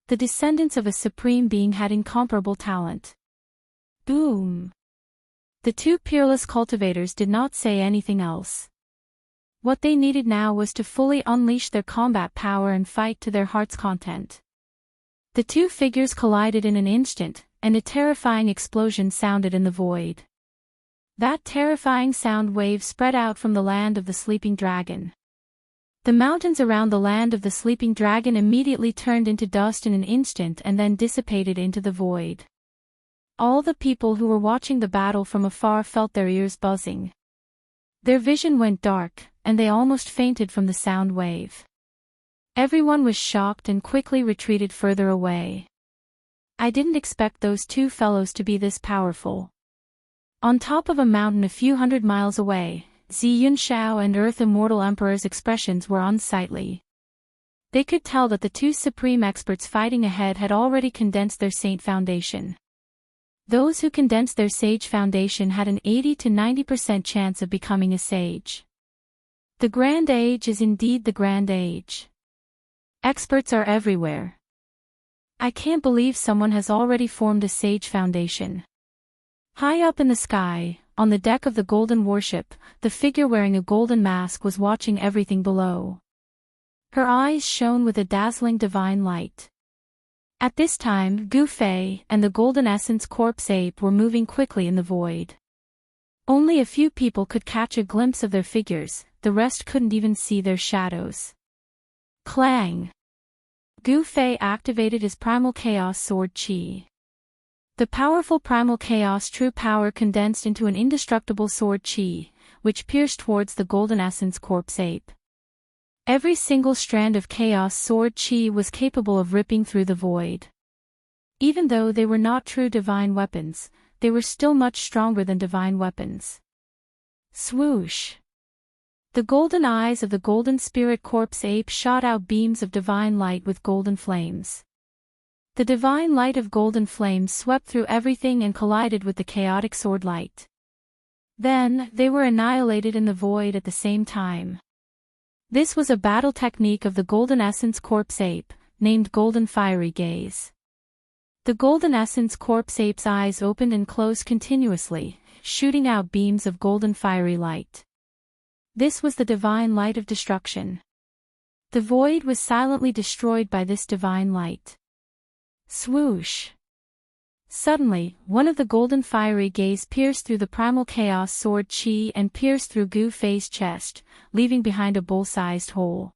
The descendants of a supreme being had incomparable talent. Boom! The 2 peerless cultivators did not say anything else. What they needed now was to fully unleash their combat power and fight to their heart's content. The 2 figures collided in an instant, and a terrifying explosion sounded in the void. That terrifying sound wave spread out from the land of the sleeping dragon. The mountains around the land of the sleeping dragon immediately turned into dust in an instant and then dissipated into the void. All the people who were watching the battle from afar felt their ears buzzing. Their vision went dark, and they almost fainted from the sound wave. Everyone was shocked and quickly retreated further away. I didn't expect those 2 fellows to be this powerful. On top of a mountain a few hundred miles away, Zi Yunshao and Earth Immortal Emperor's expressions were unsightly. They could tell that the 2 supreme experts fighting ahead had already condensed their saint foundation. Those who condensed their sage foundation had an 80 to 90% chance of becoming a sage. The grand age is indeed the grand age. Experts are everywhere. I can't believe someone has already formed a sage foundation. High up in the sky, on the deck of the golden warship, the figure wearing a golden mask was watching everything below. Her eyes shone with a dazzling divine light. At this time, Gu Fei and the golden essence corpse ape were moving quickly in the void. Only a few people could catch a glimpse of their figures, the rest couldn't even see their shadows. Clang! Gu Fei activated his primal chaos sword chi. The powerful primal chaos true power condensed into an indestructible sword chi, which pierced towards the golden essence corpse ape. Every single strand of chaos sword chi was capable of ripping through the void. Even though they were not true divine weapons, they were still much stronger than divine weapons. Swoosh! The golden eyes of the golden spirit corpse ape shot out beams of divine light with golden flames. The divine light of golden flames swept through everything and collided with the chaotic sword light. Then, they were annihilated in the void at the same time. This was a battle technique of the Golden Essence Corpse Ape, named Golden Fiery Gaze. The Golden Essence Corpse Ape's eyes opened and closed continuously, shooting out beams of golden fiery light. This was the divine light of destruction. The void was silently destroyed by this divine light. Swoosh! Suddenly, one of the golden fiery gaze pierced through the primal chaos sword chi and pierced through Gu Fei's chest, leaving behind a bowl-sized hole.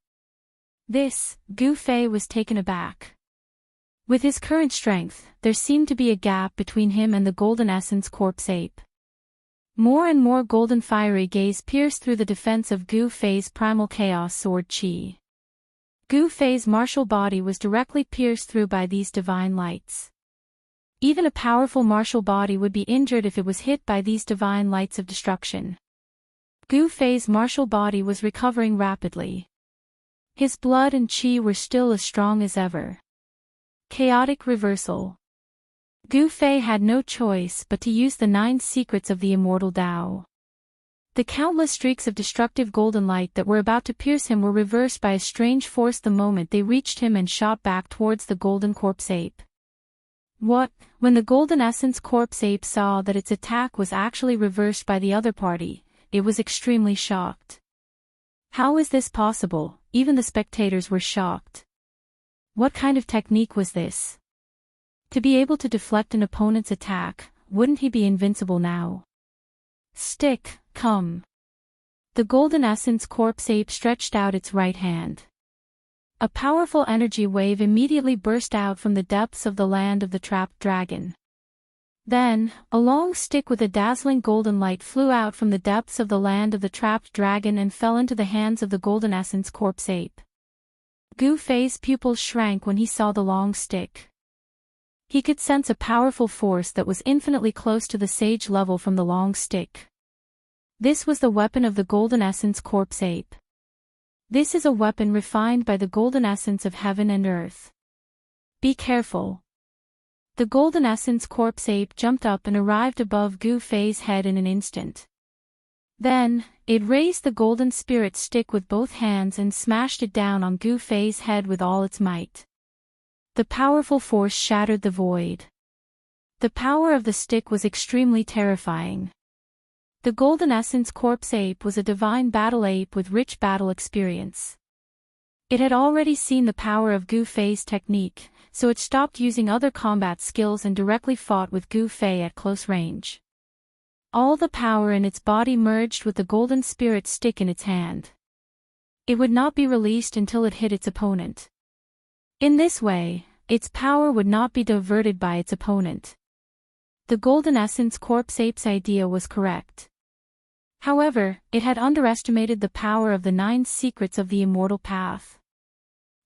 Gu Fei was taken aback. With his current strength, there seemed to be a gap between him and the Golden Essence Corpse Ape. More and more golden fiery gaze pierced through the defense of Gu Fei's primal chaos sword chi. Gu Fei's martial body was directly pierced through by these divine lights. Even a powerful martial body would be injured if it was hit by these divine lights of destruction. Gu Fei's martial body was recovering rapidly. His blood and chi were still as strong as ever. Chaotic reversal. Gu Fei had no choice but to use the 9 secrets of the immortal Tao. The countless streaks of destructive golden light that were about to pierce him were reversed by a strange force the moment they reached him and shot back towards the Golden Corpse Ape. When the Golden Essence Corpse Ape saw that its attack was actually reversed by the other party, it was extremely shocked. How is this possible? Even the spectators were shocked. What kind of technique was this? To be able to deflect an opponent's attack, wouldn't he be invincible now? Stick, come. The Golden Essence Corpse Ape stretched out its right hand. A powerful energy wave immediately burst out from the depths of the land of the trapped dragon. Then, a long stick with a dazzling golden light flew out from the depths of the land of the trapped dragon and fell into the hands of the Golden Essence Corpse Ape. Gu Fei's pupils shrank when he saw the long stick. He could sense a powerful force that was infinitely close to the sage level from the long stick. This was the weapon of the Golden Essence Corpse Ape. This is a weapon refined by the golden essence of heaven and earth. Be careful. The Golden Essence Corpse Ape jumped up and arrived above Gu Fei's head in an instant. Then, it raised the golden spirit stick with both hands and smashed it down on Gu Fei's head with all its might. The powerful force shattered the void. The power of the stick was extremely terrifying. The Golden Essence Corpse Ape was a divine battle ape with rich battle experience. It had already seen the power of Gu Fei's technique, so it stopped using other combat skills and directly fought with Gu Fei at close range. All the power in its body merged with the golden spirit stick in its hand. It would not be released until it hit its opponent. In this way, its power would not be diverted by its opponent. The Golden Essence Corpse Ape's idea was correct. However, it had underestimated the power of the 9 secrets of the immortal path.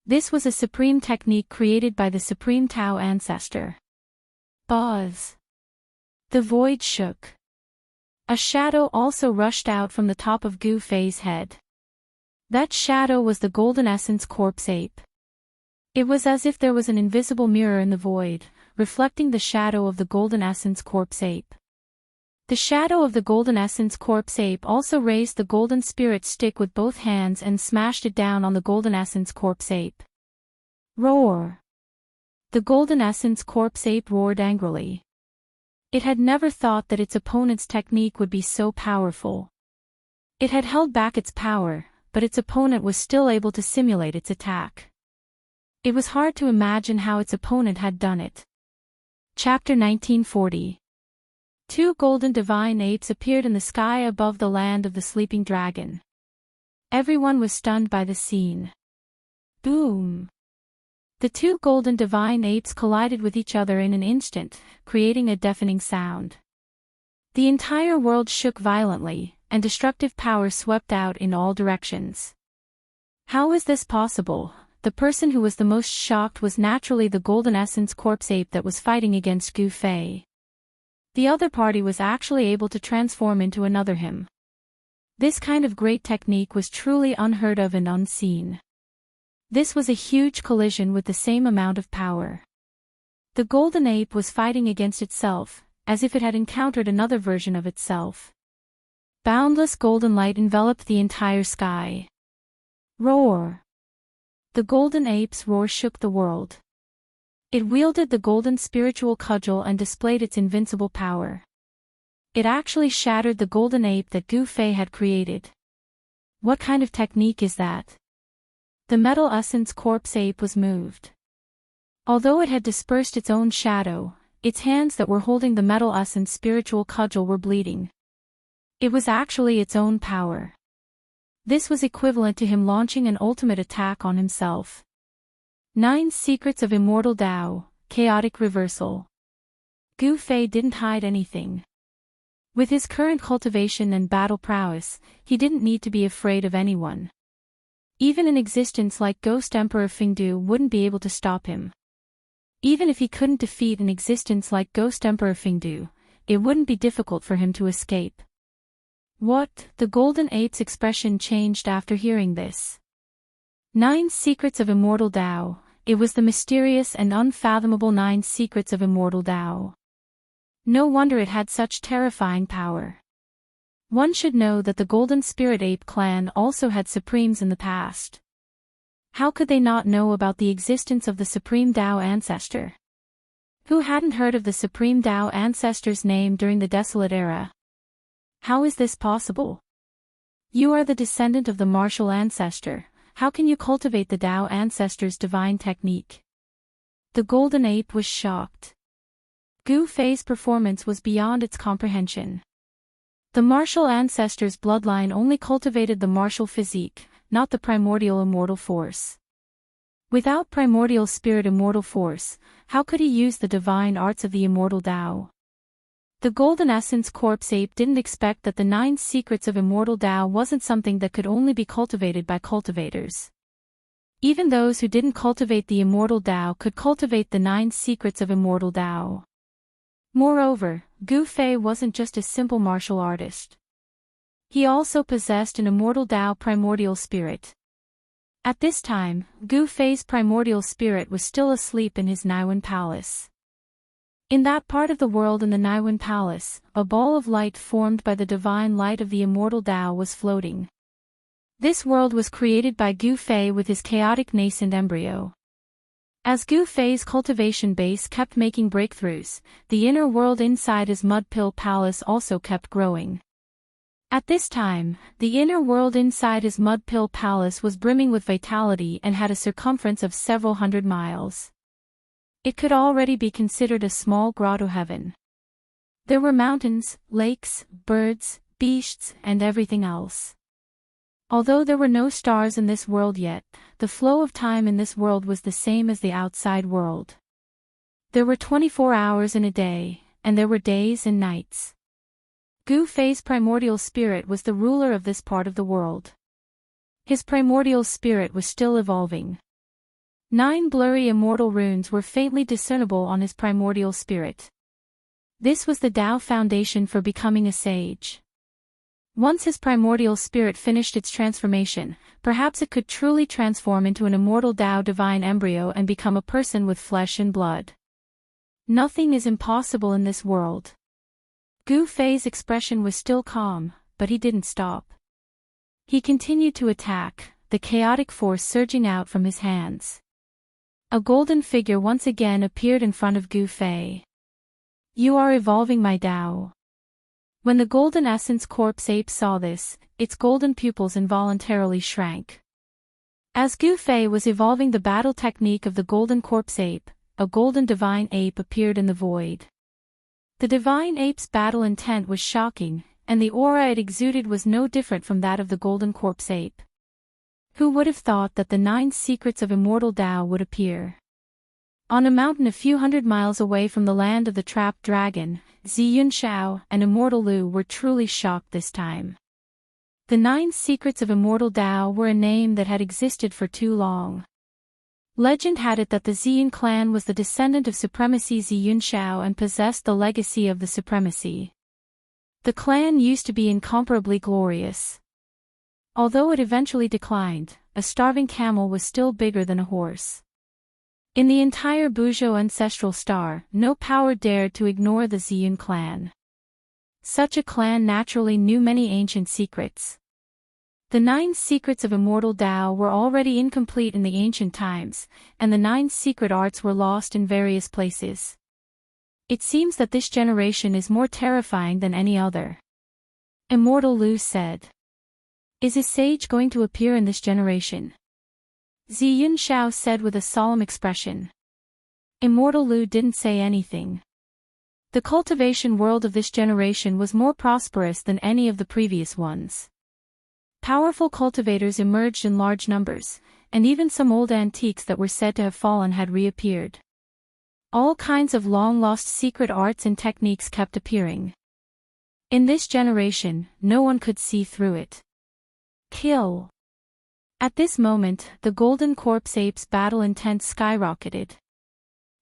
This was a supreme technique created by the Supreme Tao ancestor. Buzz! The void shook. A shadow also rushed out from the top of Gu Fei's head. That shadow was the Golden Essence Corpse Ape. It was as if there was an invisible mirror in the void, reflecting the shadow of the Golden Essence Corpse Ape. The shadow of the Golden Essence Corpse Ape also raised the golden spirit stick with both hands and smashed it down on the Golden Essence Corpse Ape. Roar! The Golden Essence Corpse Ape roared angrily. It had never thought that its opponent's technique would be so powerful. It had held back its power, but its opponent was still able to simulate its attack. It was hard to imagine how its opponent had done it. Chapter 1940. 2 golden divine apes appeared in the sky above the land of the sleeping dragon. Everyone was stunned by the scene. Boom! The 2 golden divine apes collided with each other in an instant, creating a deafening sound. The entire world shook violently, and destructive power swept out in all directions. How is this possible? The person who was the most shocked was naturally the Golden Essence Corpse Ape that was fighting against Gu Fei. The other party was actually able to transform into another him. This kind of great technique was truly unheard of and unseen. This was a huge collision with the same amount of power. The golden ape was fighting against itself, as if it had encountered another version of itself. Boundless golden light enveloped the entire sky. Roar! The golden ape's roar shook the world. It wielded the golden spiritual cudgel and displayed its invincible power. It actually shattered the golden ape that Gu Fei had created. What kind of technique is that? The metal essence corpse ape was moved. Although it had dispersed its own shadow, its hands that were holding the metal essence spiritual cudgel were bleeding. It was actually its own power. This was equivalent to him launching an ultimate attack on himself. 9 Secrets of Immortal Tao, Chaotic Reversal. Gu Fei didn't hide anything. With his current cultivation and battle prowess, he didn't need to be afraid of anyone. Even an existence like Ghost Emperor Fingdu wouldn't be able to stop him. Even if he couldn't defeat an existence like Ghost Emperor Fingdu, it wouldn't be difficult for him to escape. What? The golden ape's expression changed after hearing this. 9 Secrets of Immortal Tao. It was the mysterious and unfathomable 9 Secrets of Immortal Tao. No wonder it had such terrifying power. One should know that the Golden Spirit Ape clan also had supremes in the past. How could they not know about the existence of the Supreme Tao Ancestor? Who hadn't heard of the Supreme Tao Ancestor's name during the Desolate Era? How is this possible? You are the descendant of the martial ancestor. How can you cultivate the Tao Ancestor's divine technique? The Golden Ape was shocked. Gu Fei's performance was beyond its comprehension. The martial ancestor's bloodline only cultivated the martial physique, not the primordial immortal force. Without primordial spirit immortal force, how could he use the divine arts of the immortal Tao? The Golden Essence Corpse Ape didn't expect that the 9 Secrets of Immortal Tao wasn't something that could only be cultivated by cultivators. Even those who didn't cultivate the immortal Tao could cultivate the 9 Secrets of Immortal Tao. Moreover, Gu Fei wasn't just a simple martial artist. He also possessed an immortal Tao primordial spirit. At this time, Gu Fei's primordial spirit was still asleep in his Naiwen Palace. In that part of the world in the Naiwen Palace, a ball of light formed by the divine light of the immortal Tao was floating. This world was created by Gu Fei with his chaotic nascent embryo. As Gu Fei's cultivation base kept making breakthroughs, the inner world inside his Mud Pill Palace also kept growing. At this time, the inner world inside his Mud Pill Palace was brimming with vitality and had a circumference of several hundred miles. It could already be considered a small grotto heaven. There were mountains, lakes, birds, beasts, and everything else. Although there were no stars in this world yet, the flow of time in this world was the same as the outside world. There were 24 hours in a day, and there were days and nights. Gu Fei's primordial spirit was the ruler of this part of the world. His primordial spirit was still evolving. 9 blurry immortal runes were faintly discernible on his primordial spirit. This was the Tao foundation for becoming a sage. Once his primordial spirit finished its transformation, perhaps it could truly transform into an immortal Tao divine embryo and become a person with flesh and blood. Nothing is impossible in this world. Gu Fei's expression was still calm, but he didn't stop. He continued to attack, the chaotic force surging out from his hands. A golden figure once again appeared in front of Gu Fei. You are evolving my Tao. When the Golden Essence Corpse Ape saw this, its golden pupils involuntarily shrank. As Gu Fei was evolving the battle technique of the Golden Corpse Ape, a golden divine ape appeared in the void. The divine ape's battle intent was shocking, and the aura it exuded was no different from that of the Golden Corpse Ape. Who would have thought that the 9 Secrets of Immortal Tao would appear? On a mountain a few hundred miles away from the land of the trapped dragon, Ziyun Shao and Immortal Lu were truly shocked this time. The 9 Secrets of Immortal Tao were a name that had existed for too long. Legend had it that the Ziyun clan was the descendant of supremacy Ziyun Shao and possessed the legacy of the supremacy. The clan used to be incomparably glorious. Although it eventually declined, a starving camel was still bigger than a horse. In the entire Buzhou ancestral star, no power dared to ignore the Ziyun clan. Such a clan naturally knew many ancient secrets. The 9 secrets of immortal Tao were already incomplete in the ancient times, and the 9 secret arts were lost in various places. It seems that this generation is more terrifying than any other. Immortal Lu said. Is a sage going to appear in this generation? Ziyun Shao said with a solemn expression. Immortal Lu didn't say anything. The cultivation world of this generation was more prosperous than any of the previous ones. Powerful cultivators emerged in large numbers, and even some old antiques that were said to have fallen had reappeared. All kinds of long-lost secret arts and techniques kept appearing. In this generation, no one could see through it. Kill. At this moment, the Golden Corpse Ape's battle intent skyrocketed.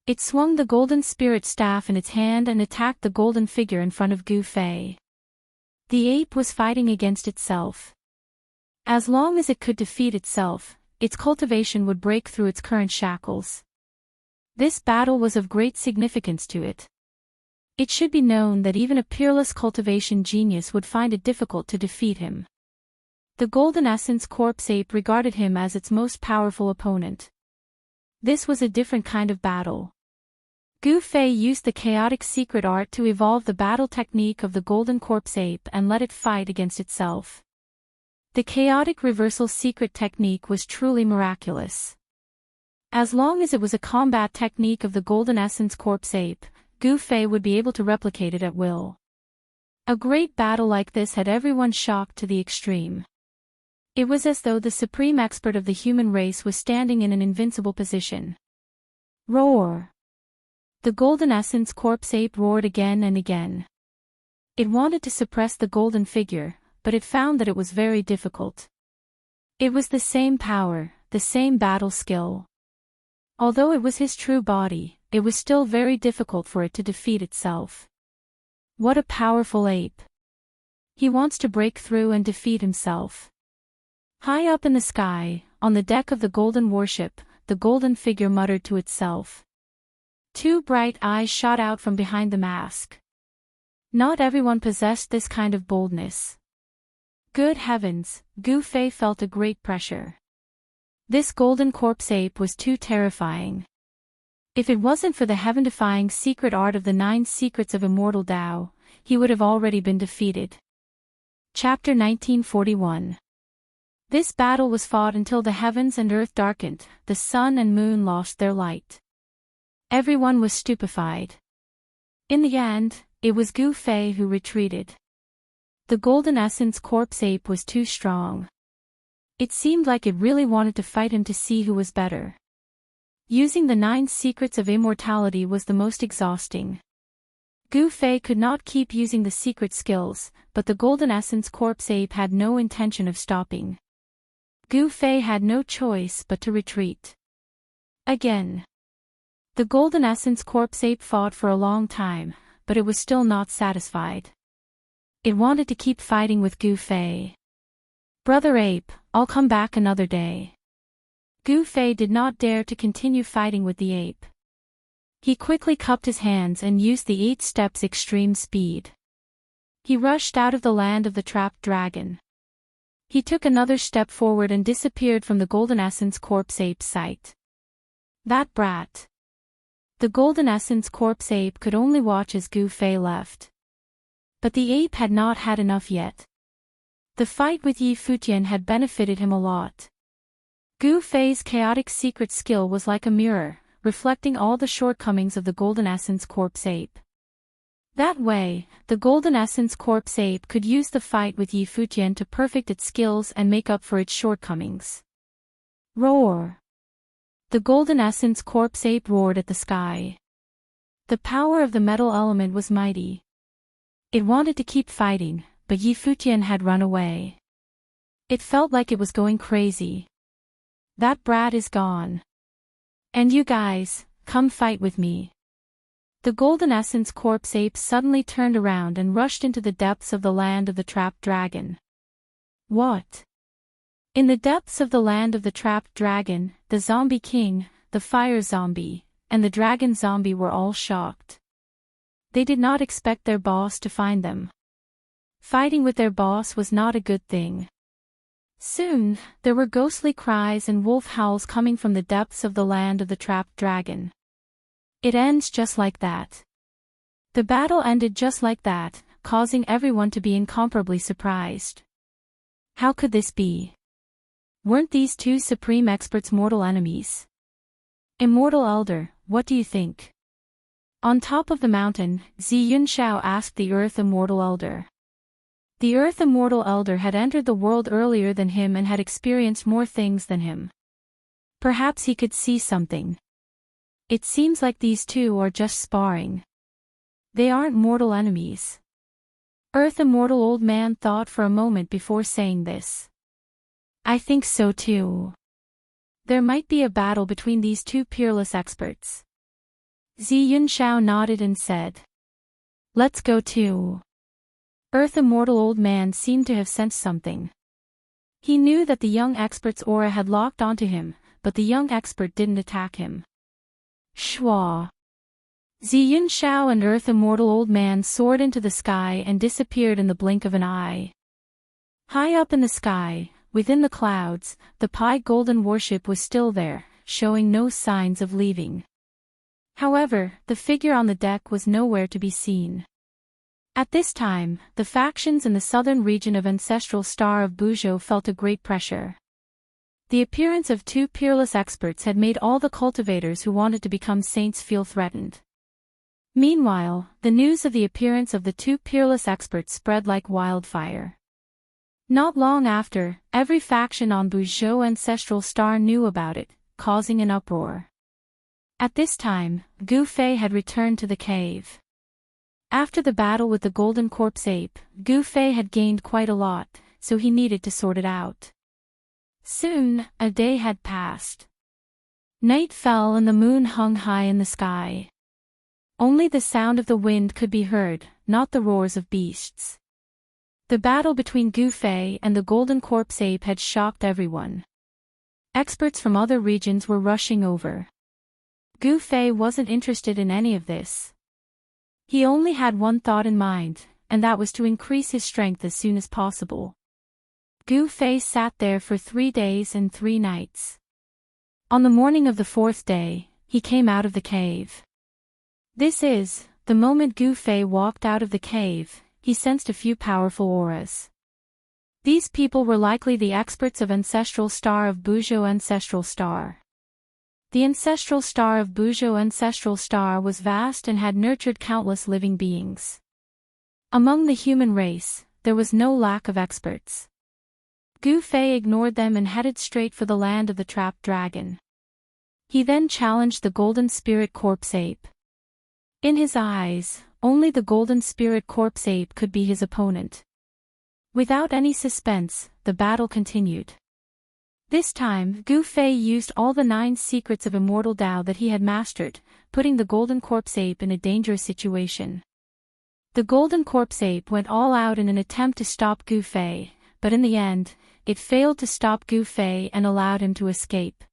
It swung the golden spirit staff in its hand and attacked the golden figure in front of Gu Fei. The ape was fighting against itself. As long as it could defeat itself, its cultivation would break through its current shackles. This battle was of great significance to it. It should be known that even a peerless cultivation genius would find it difficult to defeat him. The Golden Essence Corpse Ape regarded him as its most powerful opponent. This was a different kind of battle. Gu Fei used the chaotic secret art to evolve the battle technique of the Golden Corpse Ape and let it fight against itself. The chaotic reversal secret technique was truly miraculous. As long as it was a combat technique of the Golden Essence Corpse Ape, Gu Fei would be able to replicate it at will. A great battle like this had everyone shocked to the extreme. It was as though the supreme expert of the human race was standing in an invincible position. Roar! The Golden Essence Corpse Ape roared again and again. It wanted to suppress the golden figure, but it found that it was very difficult. It was the same power, the same battle skill. Although it was his true body, it was still very difficult for it to defeat itself. What a powerful ape! He wants to break through and defeat himself. High up in the sky, on the deck of the golden warship, the golden figure muttered to itself. 2 bright eyes shot out from behind the mask. Not everyone possessed this kind of boldness. Good heavens, Gu Fei felt a great pressure. This Golden Corpse Ape was too terrifying. If it wasn't for the heaven-defying secret art of the 9 secrets of immortal Tao, he would have already been defeated. Chapter 1941. This battle was fought until the heavens and earth darkened, the sun and moon lost their light. Everyone was stupefied. In the end, it was Gu Fei who retreated. The Golden Essence Corpse Ape was too strong. It seemed like it really wanted to fight him to see who was better. Using the 9 secrets of immortality was the most exhausting. Gu Fei could not keep using the secret skills, but the Golden Essence Corpse Ape had no intention of stopping. Gu Fei had no choice but to retreat. Again. The Golden Essence Corpse Ape fought for a long time, but it was still not satisfied. It wanted to keep fighting with Gu Fei. Brother Ape, I'll come back another day. Gu Fei did not dare to continue fighting with the ape. He quickly cupped his hands and used the 8 steps extreme speed. He rushed out of the land of the trapped dragon. He took another step forward and disappeared from the Golden Essence Corpse Ape's sight. That brat. The Golden Essence Corpse Ape could only watch as Gu Fei left. But the ape had not had enough yet. The fight with Yi Futian had benefited him a lot. Gu Fei's chaotic secret skill was like a mirror, reflecting all the shortcomings of the Golden Essence Corpse Ape. That way, the Golden Essence Corpse Ape could use the fight with Yi Futian to perfect its skills and make up for its shortcomings. Roar! The Golden Essence Corpse Ape roared at the sky. The power of the metal element was mighty. It wanted to keep fighting, but Yi Futian had run away. It felt like it was going crazy. That brat is gone. And you guys, come fight with me. The Golden Essence Corpse Ape suddenly turned around and rushed into the depths of the land of the trapped dragon. What? In the depths of the land of the trapped dragon, the Zombie King, the Fire Zombie, and the Dragon Zombie were all shocked. They did not expect their boss to find them. Fighting with their boss was not a good thing. Soon, there were ghostly cries and wolf howls coming from the depths of the land of the trapped dragon. It ends just like that. The battle ended just like that, causing everyone to be incomparably surprised. How could this be? Weren't these two supreme experts mortal enemies? Immortal Elder, what do you think? On top of the mountain, Zi Yunxiao asked the Earth Immortal Elder. The Earth Immortal Elder had entered the world earlier than him and had experienced more things than him. Perhaps he could see something. It seems like these two are just sparring. They aren't mortal enemies. Earth Immortal Old Man thought for a moment before saying this. I think so too. There might be a battle between these two peerless experts. Zi Yunxiao nodded and said. Let's go too. Earth Immortal Old Man seemed to have sensed something. He knew that the young expert's aura had locked onto him, but the young expert didn't attack him. Shwa. Zi Yunxiao and Earth Immortal Old Man soared into the sky and disappeared in the blink of an eye. High up in the sky, within the clouds, the Pi Golden warship was still there, showing no signs of leaving. However, the figure on the deck was nowhere to be seen. At this time, the factions in the southern region of Ancestral Star of Buzhou felt a great pressure. The appearance of two peerless experts had made all the cultivators who wanted to become saints feel threatened. Meanwhile, the news of the appearance of the two peerless experts spread like wildfire. Not long after, every faction on Buzhou Ancestral Star knew about it, causing an uproar. At this time, Gu Fei had returned to the cave. After the battle with the Golden Corpse Ape, Gu Fei had gained quite a lot, so he needed to sort it out. Soon, a day had passed. Night fell and the moon hung high in the sky. Only the sound of the wind could be heard, not the roars of beasts. The battle between Gu Fei and the Golden Corpse Ape had shocked everyone. Experts from other regions were rushing over. Gu Fei wasn't interested in any of this. He only had one thought in mind, and that was to increase his strength as soon as possible. Gu Fei sat there for 3 days and 3 nights. On the morning of the 4th day, he came out of the cave. The moment Gu Fei walked out of the cave, he sensed a few powerful auras. These people were likely the experts of Ancestral Star of Buzhou Ancestral Star. The Ancestral Star of Buzhou Ancestral Star was vast and had nurtured countless living beings. Among the human race, there was no lack of experts. Gu Fei ignored them and headed straight for the land of the trapped dragon. He then challenged the Golden Spirit Corpse Ape. In his eyes, only the Golden Spirit Corpse Ape could be his opponent. Without any suspense, the battle continued. This time, Gu Fei used all the 9 secrets of Immortal Tao that he had mastered, putting the Golden Corpse Ape in a dangerous situation. The Golden Corpse Ape went all out in an attempt to stop Gu Fei, but in the end, it failed to stop Gu Fei and allowed him to escape.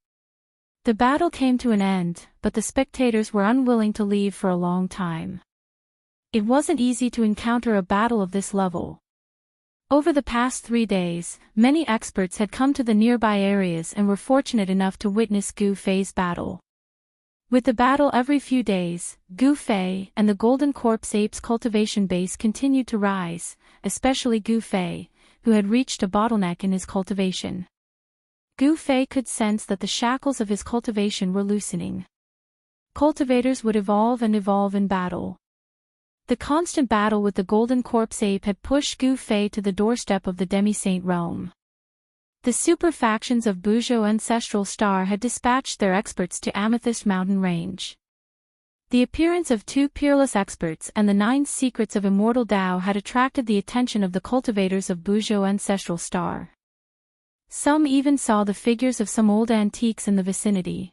The battle came to an end, but the spectators were unwilling to leave for a long time. It wasn't easy to encounter a battle of this level. Over the past 3 days, many experts had come to the nearby areas and were fortunate enough to witness Gu Fei's battle. With the battle every few days, Gu Fei and the Golden Corpse Ape's cultivation base continued to rise, especially Gu Fei, who had reached a bottleneck in his cultivation. Gu Fei could sense that the shackles of his cultivation were loosening. Cultivators would evolve and evolve in battle. The constant battle with the Golden Corpse Ape had pushed Gu Fei to the doorstep of the Demi-Saint realm. The super factions of Buzhou Ancestral Star had dispatched their experts to Amethyst Mountain Range. The appearance of 2 peerless experts and the 9 secrets of Immortal Tao had attracted the attention of the cultivators of Buzhou Ancestral Star. Some even saw the figures of some old antiques in the vicinity.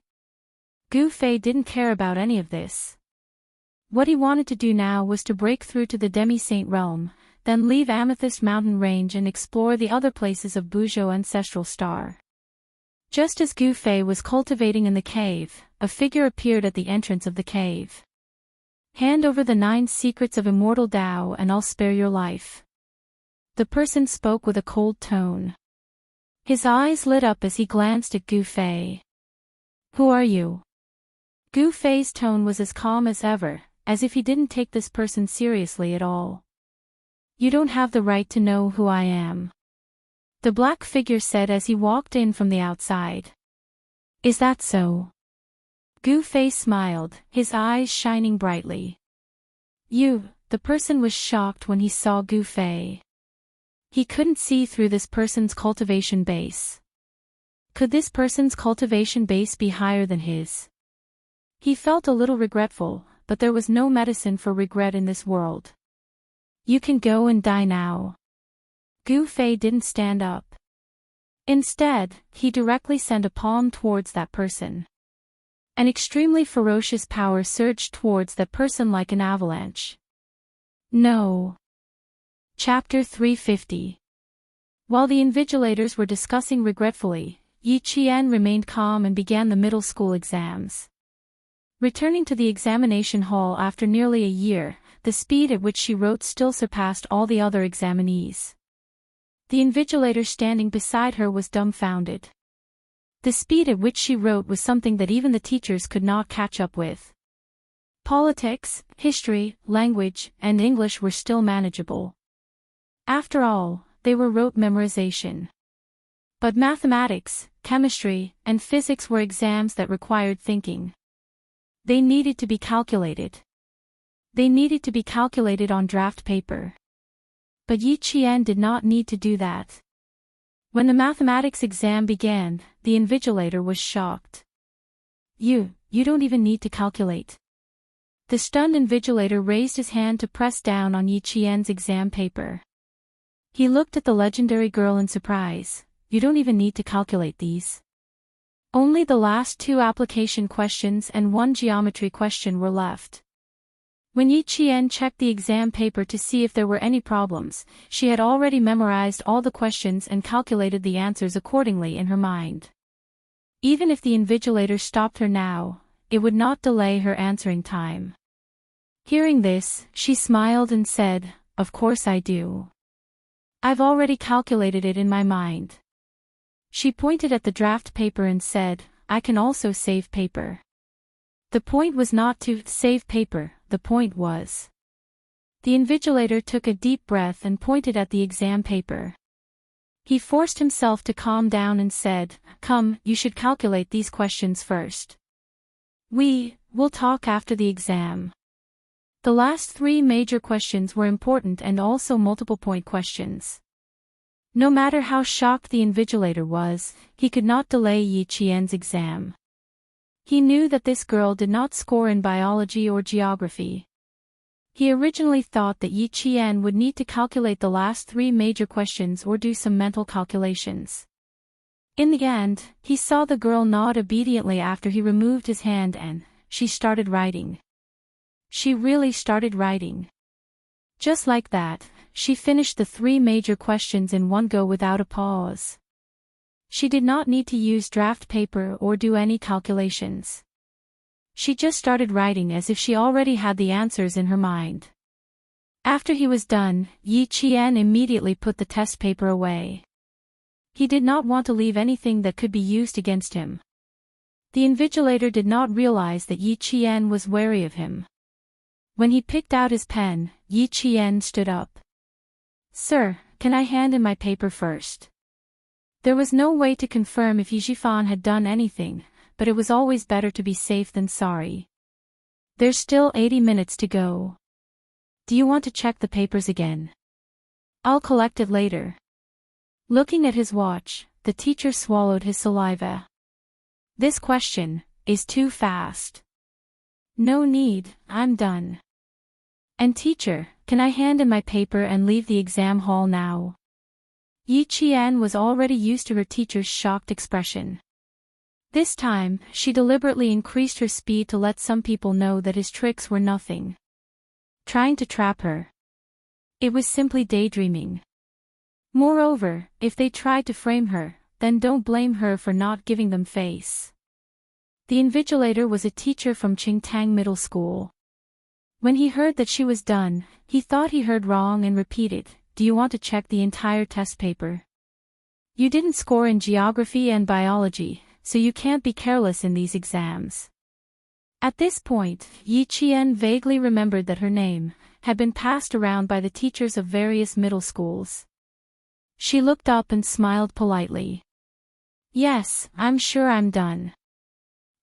Gu Fei didn't care about any of this. What he wanted to do now was to break through to the Demi-Saint realm, then leave Amethyst Mountain Range and explore the other places of Buzhou Ancestral Star. Just as Gu Fei was cultivating in the cave, a figure appeared at the entrance of the cave. Hand over the 9 secrets of Immortal Tao and I'll spare your life. The person spoke with a cold tone. His eyes lit up as he glanced at Gu Fei. Who are you? Gu Fei's tone was as calm as ever, as if he didn't take this person seriously at all. You don't have the right to know who I am, the black figure said as he walked in from the outside. Is that so? Gu Fei smiled, his eyes shining brightly. The person was shocked when he saw Gu Fei. He couldn't see through this person's cultivation base. Could this person's cultivation base be higher than his? He felt a little regretful, but there was no medicine for regret in this world. You can go and die now. Gu Fei didn't stand up. Instead, he directly sent a palm towards that person. An extremely ferocious power surged towards that person like an avalanche. No. Chapter 350. While the invigilators were discussing regretfully, Yi Qian remained calm and began the middle school exams. Returning to the examination hall after nearly a year, the speed at which she wrote still surpassed all the other examinees. The invigilator standing beside her was dumbfounded. The speed at which she wrote was something that even the teachers could not catch up with. Politics, history, language, and English were still manageable. After all, they were rote memorization. But mathematics, chemistry, and physics were exams that required thinking. They needed to be calculated. They needed to be calculated on draft paper. But Yi Qian did not need to do that. When the mathematics exam began, the invigilator was shocked. You don't even need to calculate. The stunned invigilator raised his hand to press down on Yi Qian's exam paper. He looked at the legendary girl in surprise. You don't even need to calculate these. Only the last 2 application questions and 1 geometry question were left. When Yi Qian checked the exam paper to see if there were any problems, she had already memorized all the questions and calculated the answers accordingly in her mind. Even if the invigilator stopped her now, it would not delay her answering time. Hearing this, she smiled and said, Of course I do. I've already calculated it in my mind. She pointed at the draft paper and said, I can also save paper. The point was not to save paper, the point was. The invigilator took a deep breath and pointed at the exam paper. He forced himself to calm down and said, Come, you should calculate these questions first. We'll talk after the exam. The last 3 major questions were important and also multiple-point questions. No matter how shocked the invigilator was, he could not delay Yi Qian's exam. He knew that this girl did not score in biology or geography. He originally thought that Yi Qian would need to calculate the last 3 major questions or do some mental calculations. In the end, he saw the girl nod obediently after he removed his hand and she started writing. She really started writing. Just like that, she finished the 3 major questions in one go without a pause. She did not need to use draft paper or do any calculations. She just started writing as if she already had the answers in her mind. After he was done, Yi Qian immediately put the test paper away. He did not want to leave anything that could be used against him. The invigilator did not realize that Yi Qian was wary of him. When he picked out his pen, Yi Qian stood up. Sir, can I hand in my paper first? There was no way to confirm if Yi Jifan had done anything, but it was always better to be safe than sorry. There's still 80 minutes to go. Do you want to check the papers again? I'll collect it later. Looking at his watch, the teacher swallowed his saliva. This question is too fast. No need, I'm done. And teacher, can I hand in my paper and leave the exam hall now? Yi Qian was already used to her teacher's shocked expression. This time, she deliberately increased her speed to let some people know that his tricks were nothing. Trying to trap her. It was simply daydreaming. Moreover, if they tried to frame her, then don't blame her for not giving them face. The invigilator was a teacher from Qingtang Middle School. When he heard that she was done, he thought he heard wrong and repeated, do you want to check the entire test paper? You didn't score in geography and biology, so you can't be careless in these exams. At this point, Yi Qian vaguely remembered that her name had been passed around by the teachers of various middle schools. She looked up and smiled politely. Yes, I'm sure I'm done.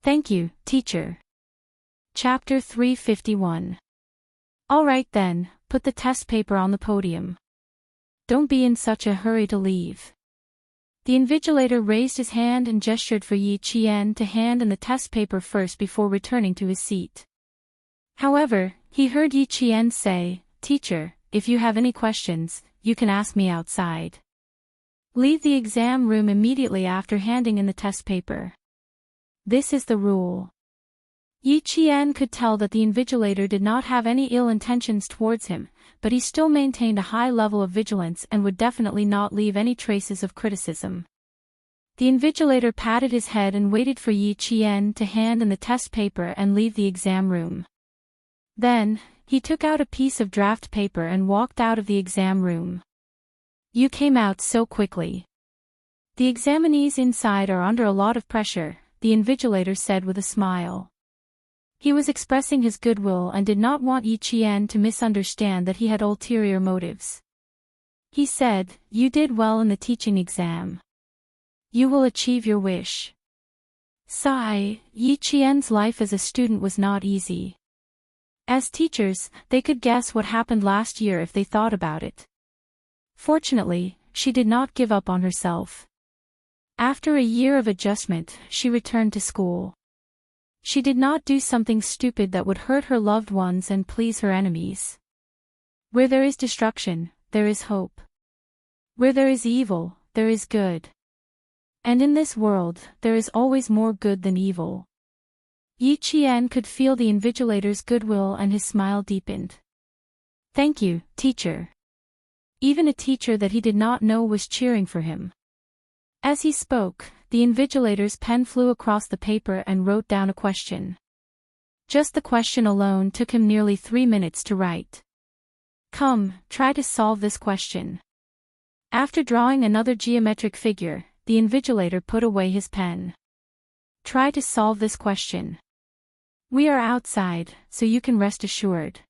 Thank you, teacher. Chapter 351. All right then, put the test paper on the podium. Don't be in such a hurry to leave. The invigilator raised his hand and gestured for Yi Qian to hand in the test paper first before returning to his seat. However, he heard Yi Qian say, "Teacher, if you have any questions, you can ask me outside. Leave the exam room immediately after handing in the test paper. This is the rule." Yi Qian could tell that the invigilator did not have any ill intentions towards him, but he still maintained a high level of vigilance and would definitely not leave any traces of criticism. The invigilator patted his head and waited for Yi Qian to hand in the test paper and leave the exam room. Then, he took out a piece of draft paper and walked out of the exam room. You came out so quickly. The examinees inside are under a lot of pressure, the invigilator said with a smile. He was expressing his goodwill and did not want Yi Qian to misunderstand that he had ulterior motives. He said, "You did well in the teaching exam. You will achieve your wish." Sigh, Yi Qian's life as a student was not easy. As teachers, they could guess what happened last year if they thought about it. Fortunately, she did not give up on herself. After a year of adjustment, she returned to school. She did not do something stupid that would hurt her loved ones and please her enemies. Where there is destruction, there is hope. Where there is evil, there is good. And in this world, there is always more good than evil. Yi Qian could feel the invigilator's goodwill and his smile deepened. Thank you, teacher. Even a teacher that he did not know was cheering for him. As he spoke, the invigilator's pen flew across the paper and wrote down a question. Just the question alone took him nearly 3 minutes to write. Come, try to solve this question. After drawing another geometric figure, the invigilator put away his pen. Try to solve this question. We are outside, so you can rest assured.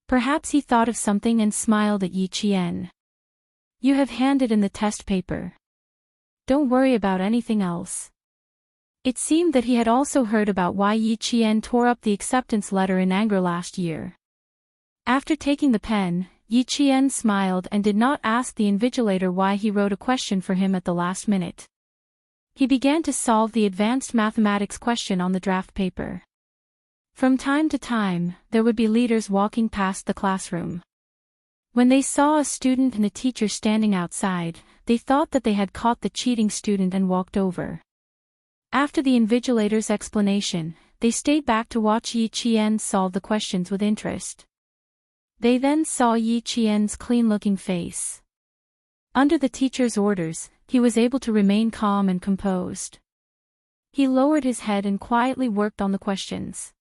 Perhaps he thought of something and smiled at Yi Qian. You have handed in the test paper. Don't worry about anything else. It seemed that he had also heard about why Yi Qian tore up the acceptance letter in anger last year. After taking the pen, Yi Qian smiled and did not ask the invigilator why he wrote a question for him at the last minute. He began to solve the advanced mathematics question on the draft paper. From time to time, there would be leaders walking past the classroom. When they saw a student and a teacher standing outside, they thought that they had caught the cheating student and walked over. After the invigilator's explanation, they stayed back to watch Yi Qian solve the questions with interest. They then saw Yi Qian's clean-looking face. Under the teacher's orders, he was able to remain calm and composed. He lowered his head and quietly worked on the questions.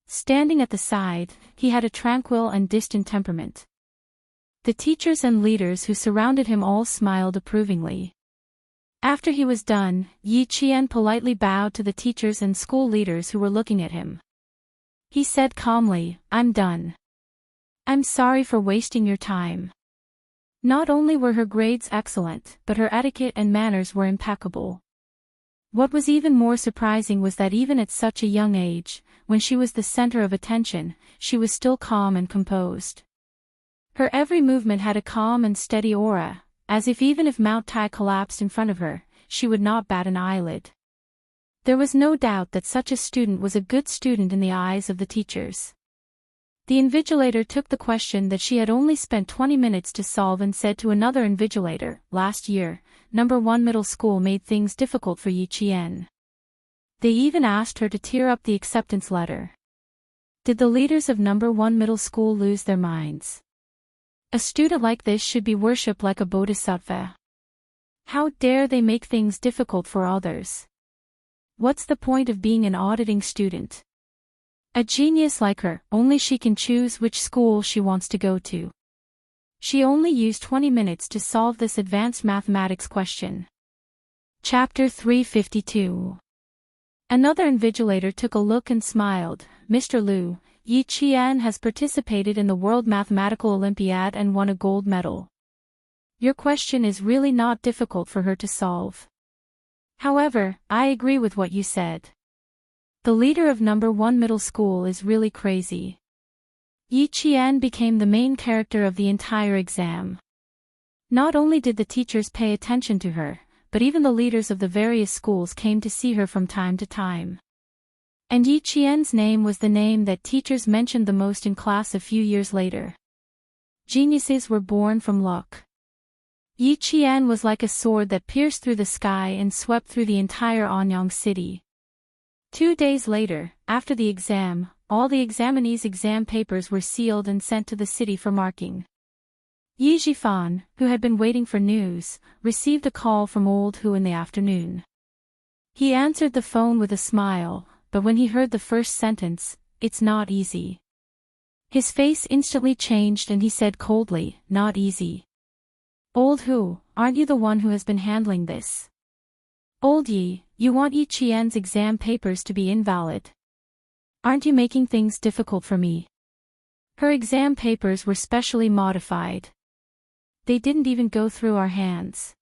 Standing at the side, he had a tranquil and distant temperament. The teachers and leaders who surrounded him all smiled approvingly. After he was done, Yi Qian politely bowed to the teachers and school leaders who were looking at him. He said calmly, "I'm done. I'm sorry for wasting your time." Not only were her grades excellent, but her etiquette and manners were impeccable. What was even more surprising was that even at such a young age, when she was the center of attention, she was still calm and composed. Her every movement had a calm and steady aura, as if even if Mount Tai collapsed in front of her, she would not bat an eyelid. There was no doubt that such a student was a good student in the eyes of the teachers. The invigilator took the question that she had only spent 20 minutes to solve and said to another invigilator, "Last year, number 1 middle school made things difficult for Yi Qian. They even asked her to tear up the acceptance letter. Did the leaders of number 1 middle school lose their minds? A student like this should be worshipped like a bodhisattva. How dare they make things difficult for others? What's the point of being an auditing student? A genius like her, only she can choose which school she wants to go to. She only used 20 minutes to solve this advanced mathematics question. Chapter 352. Another invigilator took a look and smiled. Mr. Liu, Yi Qian has participated in the World Mathematical Olympiad and won a gold medal. Your question is really not difficult for her to solve. However, I agree with what you said. The leader of number 1 middle school is really crazy. Yi Qian became the main character of the entire exam. Not only did the teachers pay attention to her, but even the leaders of the various schools came to see her from time to time. And Yi Qian's name was the name that teachers mentioned the most in class a few years later. Geniuses were born from luck. Yi Qian was like a sword that pierced through the sky and swept through the entire Anyang city. 2 days later, after the exam, all the examinees' exam papers were sealed and sent to the city for marking. Yi Zhifan, who had been waiting for news, received a call from Old Hu in the afternoon. He answered the phone with a smile, but when he heard the first sentence, "It's not easy," his face instantly changed and he said coldly, "Not easy. Old Hu, aren't you the one who has been handling this? Old Yi, you want Yi Qian's exam papers to be invalid. Aren't you making things difficult for me? Her exam papers were specially modified. They didn't even go through our hands.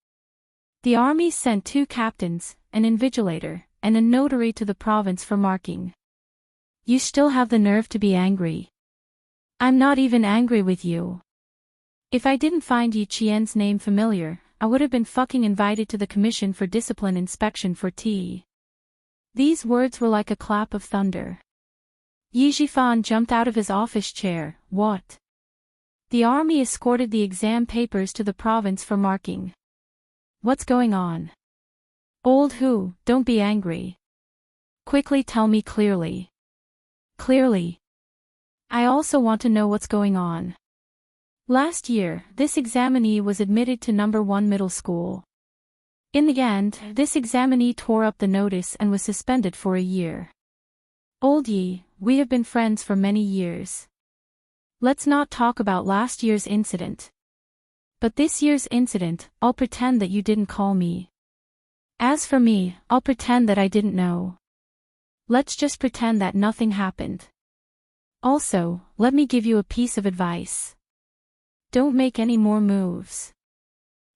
The army sent 2 captains, an invigilator, and a notary to the province for marking. You still have the nerve to be angry. I'm not even angry with you. If I didn't find Yi Qian's name familiar, I would have been fucking invited to the Commission for Discipline Inspection for tea." These words were like a clap of thunder. Yi Zhifan jumped out of his office chair. What? The army escorted the exam papers to the province for marking. What's going on? Old Hu, don't be angry. Quickly tell me clearly. Clearly. I also want to know what's going on. Last year, this examinee was admitted to number 1 middle school. In the end, this examinee tore up the notice and was suspended for a year. Old Yi, we have been friends for many years. Let's not talk about last year's incident. But this year's incident, I'll pretend that you didn't call me. As for me, I'll pretend that I didn't know. Let's just pretend that nothing happened. Also, let me give you a piece of advice. Don't make any more moves.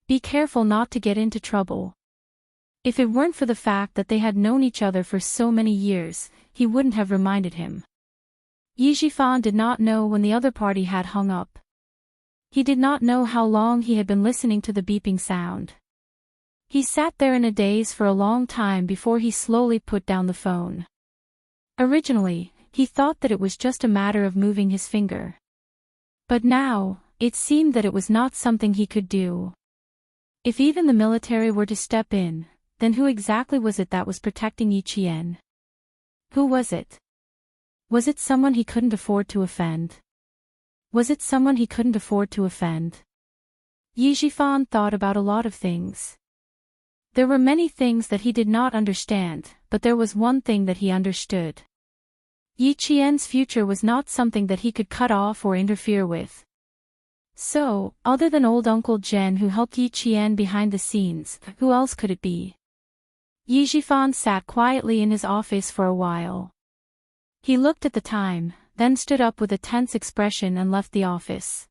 Be careful not to get into trouble. If it weren't for the fact that they had known each other for so many years, he wouldn't have reminded him. Yi Zhifan did not know when the other party had hung up. He did not know how long he had been listening to the beeping sound. He sat there in a daze for a long time before he slowly put down the phone. Originally, he thought that it was just a matter of moving his finger. But now, it seemed that it was not something he could do. If even the military were to step in, then who exactly was it that was protecting Yi Qian? Who was it? Was it someone he couldn't afford to offend? Was it someone he couldn't afford to offend? Yi Zhifan thought about a lot of things. There were many things that he did not understand, but there was one thing that he understood. Yi Qian's future was not something that he could cut off or interfere with. So, other than old Uncle Zhen who helped Yi Qian behind the scenes, who else could it be? Yi Zhifan sat quietly in his office for a while. He looked at the time, then stood up with a tense expression and left the office.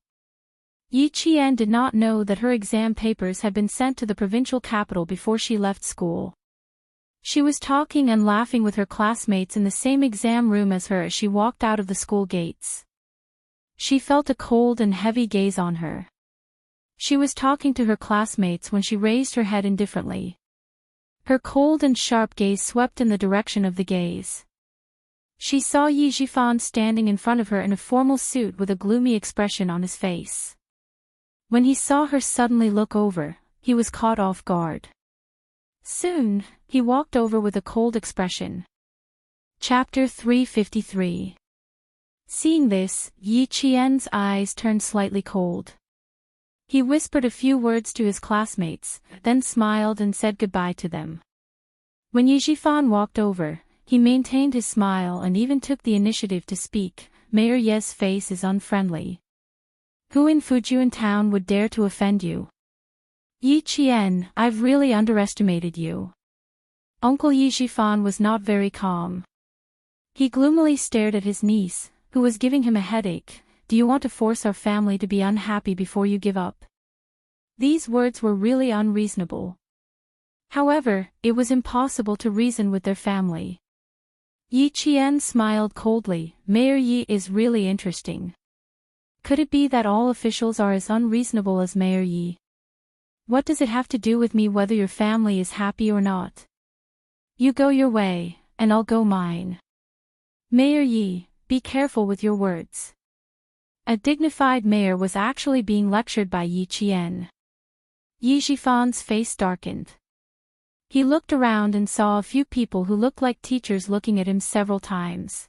Yi Qian did not know that her exam papers had been sent to the provincial capital before she left school. She was talking and laughing with her classmates in the same exam room as her as she walked out of the school gates. She felt a cold and heavy gaze on her. She was talking to her classmates when she raised her head indifferently. Her cold and sharp gaze swept in the direction of the gaze. She saw Yi Zhifan standing in front of her in a formal suit with a gloomy expression on his face. When he saw her suddenly look over, he was caught off guard. Soon, he walked over with a cold expression. Chapter 353. Seeing this, Yi Qian's eyes turned slightly cold. He whispered a few words to his classmates, then smiled and said goodbye to them. When Yi Zhifan walked over, he maintained his smile and even took the initiative to speak. Mayor Ye's face is unfriendly. Who in Fujian town would dare to offend you? Yi Qian, I've really underestimated you. Uncle Yi Jifan was not very calm. He gloomily stared at his niece, who was giving him a headache. Do you want to force our family to be unhappy before you give up? These words were really unreasonable. However, it was impossible to reason with their family. Yi Qian smiled coldly. Mayor Yi is really interesting. Could it be that all officials are as unreasonable as Mayor Yi? What does it have to do with me whether your family is happy or not? You go your way, and I'll go mine. Mayor Yi, be careful with your words. A dignified mayor was actually being lectured by Yi Qian. Yi Jifan's face darkened. He looked around and saw a few people who looked like teachers looking at him several times.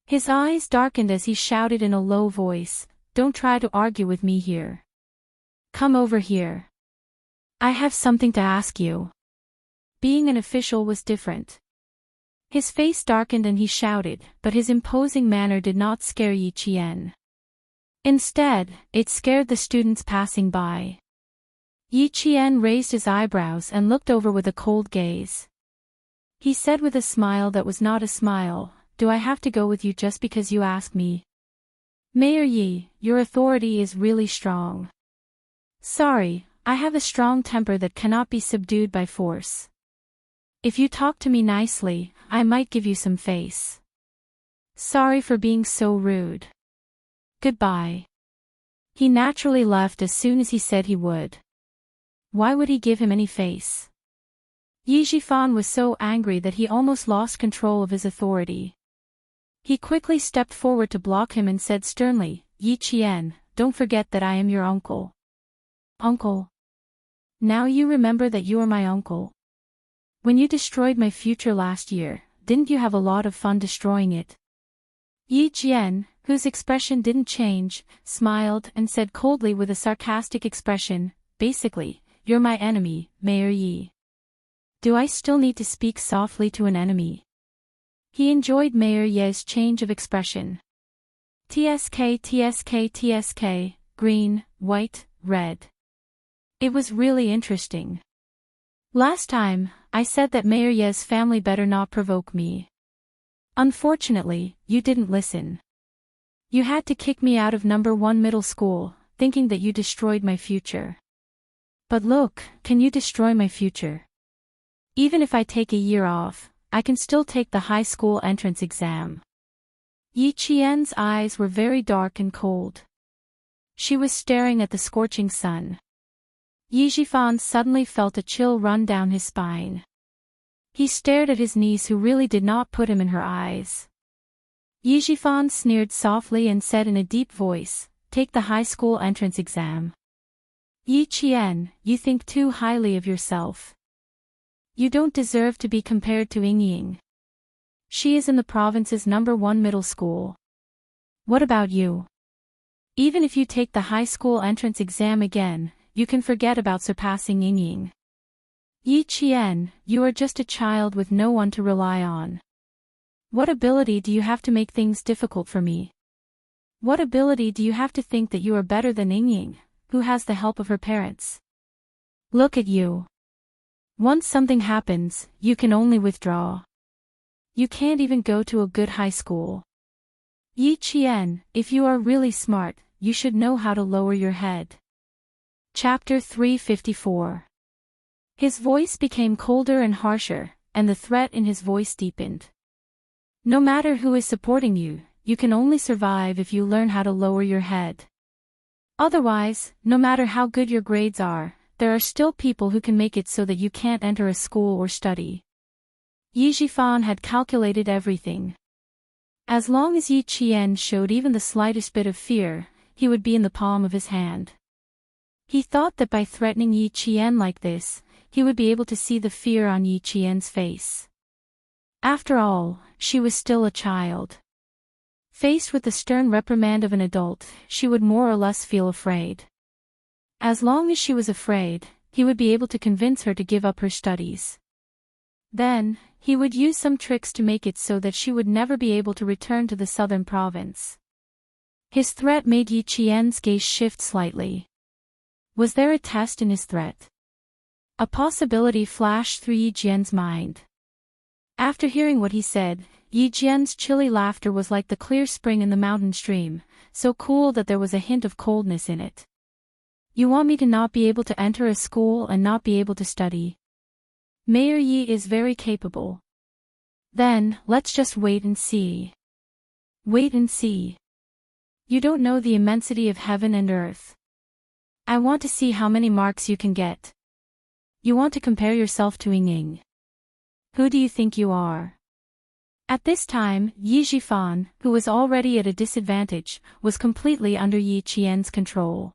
His eyes darkened as he shouted in a low voice, "Don't try to argue with me here. Come over here. I have something to ask you." Being an official was different. His face darkened and he shouted, but his imposing manner did not scare Yi Qian. Instead, it scared the students passing by. Yi Qian raised his eyebrows and looked over with a cold gaze. He said with a smile that was not a smile, "Do I have to go with you just because you ask me?" Mayor Yi, your authority is really strong. Sorry, I have a strong temper that cannot be subdued by force. If you talk to me nicely, I might give you some face. Sorry for being so rude. Goodbye. He naturally left as soon as he said he would. Why would he give him any face? Yi Jifan was so angry that he almost lost control of his authority. He quickly stepped forward to block him and said sternly, "Yi Qian, don't forget that I am your uncle." Uncle? Now you remember that you are my uncle. When you destroyed my future last year, didn't you have a lot of fun destroying it? Yi Jian, whose expression didn't change, smiled and said coldly with a sarcastic expression, "Basically, you're my enemy, Mayor Yi." Do I still need to speak softly to an enemy? He enjoyed Mayor Ye's change of expression. TSK TSK TSK, green, white, red. It was really interesting. Last time, I said that Mayor Ye's family better not provoke me. Unfortunately, you didn't listen. You had to kick me out of number 1 middle school, thinking that you destroyed my future. But look, can you destroy my future? Even if I take a year off, I can still take the high school entrance exam. Yi Qian's eyes were very dark and cold. She was staring at the scorching sun. Yi Jifan suddenly felt a chill run down his spine. He stared at his niece who really did not put him in her eyes. Yi Jifan sneered softly and said in a deep voice, "Take the high school entrance exam." Yi Qian, you think too highly of yourself. You don't deserve to be compared to Ying. She is in the province's number 1 middle school. What about you? Even if you take the high school entrance exam again, you can forget about surpassing Ying. Yi Qian, you are just a child with no one to rely on. What ability do you have to make things difficult for me? What ability do you have to think that you are better than Ying, who has the help of her parents? Look at you. Once something happens, you can only withdraw. You can't even go to a good high school. Yi Qian, if you are really smart, you should know how to lower your head. Chapter 354. His voice became colder and harsher, and the threat in his voice deepened. No matter who is supporting you, you can only survive if you learn how to lower your head. Otherwise, no matter how good your grades are, there are still people who can make it so that you can't enter a school or study. Yi Jifan had calculated everything. As long as Yi Qian showed even the slightest bit of fear, he would be in the palm of his hand. He thought that by threatening Yi Qian like this, he would be able to see the fear on Yi Qian's face. After all, she was still a child. Faced with the stern reprimand of an adult, she would more or less feel afraid. As long as she was afraid, he would be able to convince her to give up her studies. Then, he would use some tricks to make it so that she would never be able to return to the southern province. His threat made Yi Qian's gaze shift slightly. Was there a test in his threat? A possibility flashed through Yi Qian's mind. After hearing what he said, Yi Qian's chilly laughter was like the clear spring in the mountain stream, so cool that there was a hint of coldness in it. You want me to not be able to enter a school and not be able to study? Mayor Yi is very capable. Then, let's just wait and see. Wait and see. You don't know the immensity of heaven and earth. I want to see how many marks you can get. You want to compare yourself to Ying. Who do you think you are? At this time, Yi Zhifan, who was already at a disadvantage, was completely under Yi Qian's control.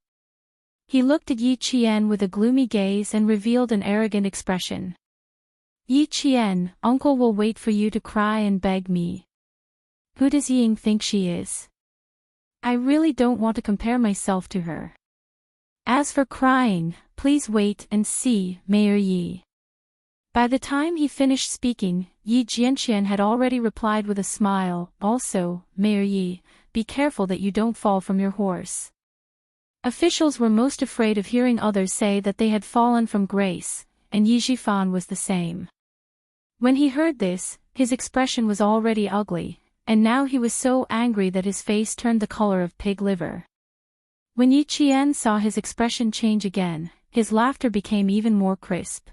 He looked at Yi Qian with a gloomy gaze and revealed an arrogant expression. Yi Qian, uncle will wait for you to cry and beg me. Who does Ying think she is? I really don't want to compare myself to her. As for crying, please wait and see, Mayor Yi. By the time he finished speaking, Yi Jianqian had already replied with a smile, also, Mayor Yi, be careful that you don't fall from your horse. Officials were most afraid of hearing others say that they had fallen from grace, and Yi Zhifan was the same. When he heard this, his expression was already ugly, and now he was so angry that his face turned the color of pig liver. When Yi Qian saw his expression change again, his laughter became even more crisp.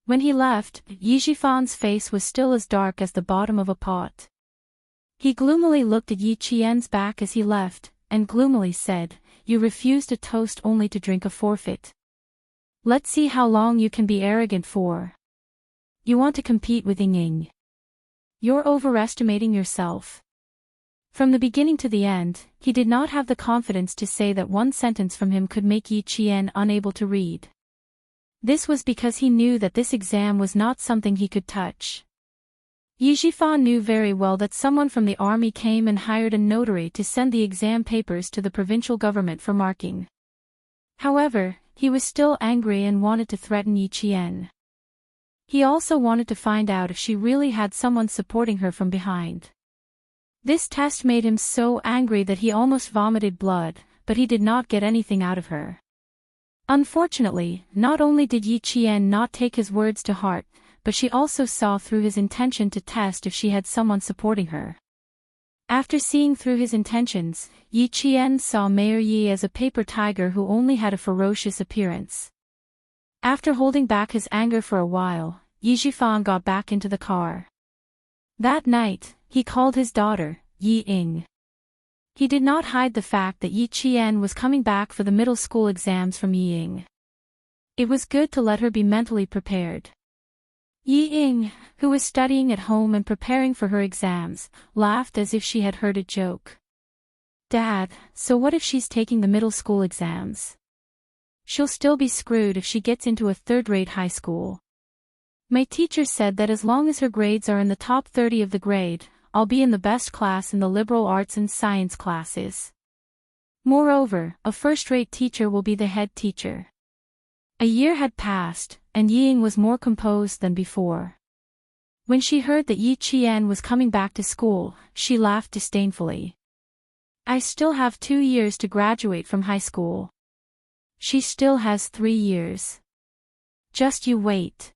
When he left, Yi Zhifan's face was still as dark as the bottom of a pot. He gloomily looked at Yi Qian's back as he left, and gloomily said, "You refused a toast only to drink a forfeit. Let's see how long you can be arrogant for. You want to compete with Ying. You're overestimating yourself." From the beginning to the end, he did not have the confidence to say that one sentence from him could make Yi Qian unable to read. This was because he knew that this exam was not something he could touch. Yi Zhifan knew very well that someone from the army came and hired a notary to send the exam papers to the provincial government for marking. However, he was still angry and wanted to threaten Yi Qian. He also wanted to find out if she really had someone supporting her from behind. This test made him so angry that he almost vomited blood, but he did not get anything out of her. Unfortunately, not only did Yi Qian not take his words to heart, but she also saw through his intention to test if she had someone supporting her. After seeing through his intentions, Yi Qian saw Mayor Yi as a paper tiger who only had a ferocious appearance. After holding back his anger for a while, Yi Zhifan got back into the car. That night, he called his daughter, Yi Ying. He did not hide the fact that Yi Qian was coming back for the middle school exams from Yi Ying. It was good to let her be mentally prepared. Yi Ying, who was studying at home and preparing for her exams, laughed as if she had heard a joke. "Dad, so what if she's taking the middle school exams? She'll still be screwed if she gets into a third-rate high school. My teacher said that as long as her grades are in the top 30 of the grade, I'll be in the best class in the liberal arts and science classes. Moreover, a first-rate teacher will be the head teacher." A year had passed, and Yi Ying was more composed than before. When she heard that Yi Qian was coming back to school, she laughed disdainfully. "I still have 2 years to graduate from high school. She still has 3 years. Just you wait.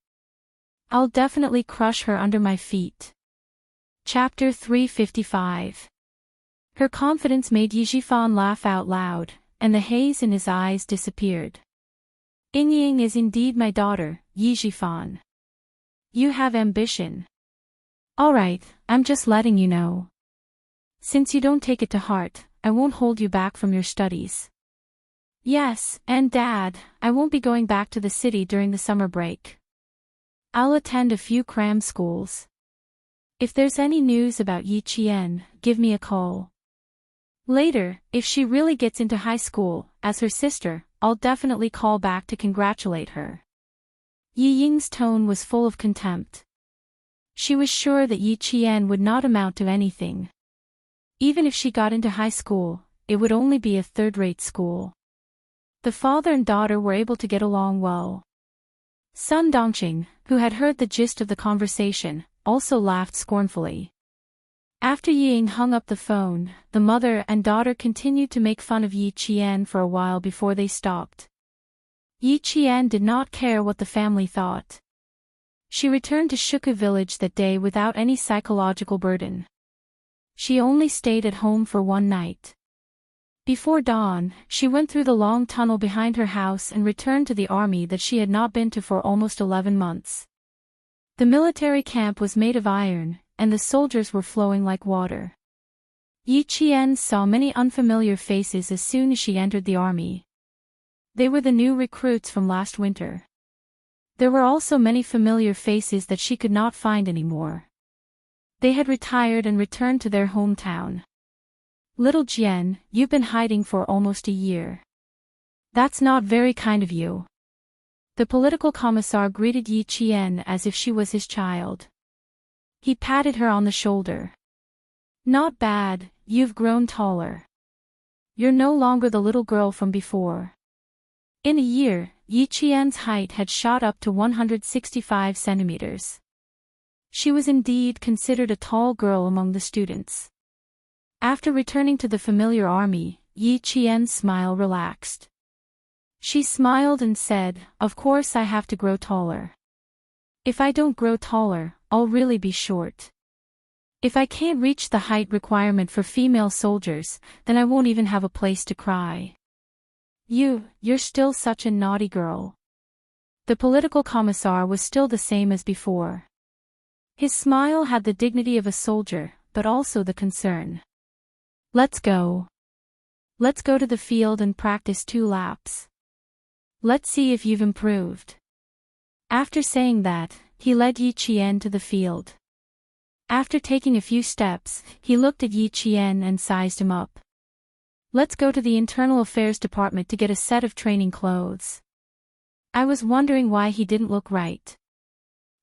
I'll definitely crush her under my feet." Chapter 355. Her confidence made Yi Zhifan laugh out loud, and the haze in his eyes disappeared. "Ying is indeed my daughter, Yi Zhifan. You have ambition. Alright, I'm just letting you know. Since you don't take it to heart, I won't hold you back from your studies. Yes, and Dad, I won't be going back to the city during the summer break. I'll attend a few cram schools. If there's any news about Yi Qian, give me a call. Later, if she really gets into high school, as her sister, I'll definitely call back to congratulate her." Yi Ying's tone was full of contempt. She was sure that Yi Qian would not amount to anything. Even if she got into high school, it would only be a third-rate school. The father and daughter were able to get along well. Sun Dongqing, who had heard the gist of the conversation, also laughed scornfully. After Ying hung up the phone, the mother and daughter continued to make fun of Yi Qian for a while before they stopped. Yi Qian did not care what the family thought. She returned to Shuku village that day without any psychological burden. She only stayed at home for one night. Before dawn, she went through the long tunnel behind her house and returned to the army that she had not been to for almost 11 months. The military camp was made of iron, and the soldiers were flowing like water. Yi Qian saw many unfamiliar faces as soon as she entered the army. They were the new recruits from last winter. There were also many familiar faces that she could not find anymore. They had retired and returned to their hometown. Little Jian, you've been hiding for almost a year. That's not very kind of you. The political commissar greeted Yi Qian as if she was his child. He patted her on the shoulder. Not bad, you've grown taller. You're no longer the little girl from before. In a year, Yi Qian's height had shot up to 165 centimeters. She was indeed considered a tall girl among the students. After returning to the familiar army, Yi Qian's smile relaxed. She smiled and said, "Of course I have to grow taller. If I don't grow taller, I'll really be short. If I can't reach the height requirement for female soldiers, then I won't even have a place to cry. You're still such a naughty girl." The political commissar was still the same as before. His smile had the dignity of a soldier, but also the concern. Let's go. Let's go to the field and practice 2 laps. Let's see if you've improved. After saying that, he led Yi Qian to the field. After taking a few steps, he looked at Yi Qian and sized him up. Let's go to the Internal Affairs Department to get a set of training clothes. I was wondering why he didn't look right.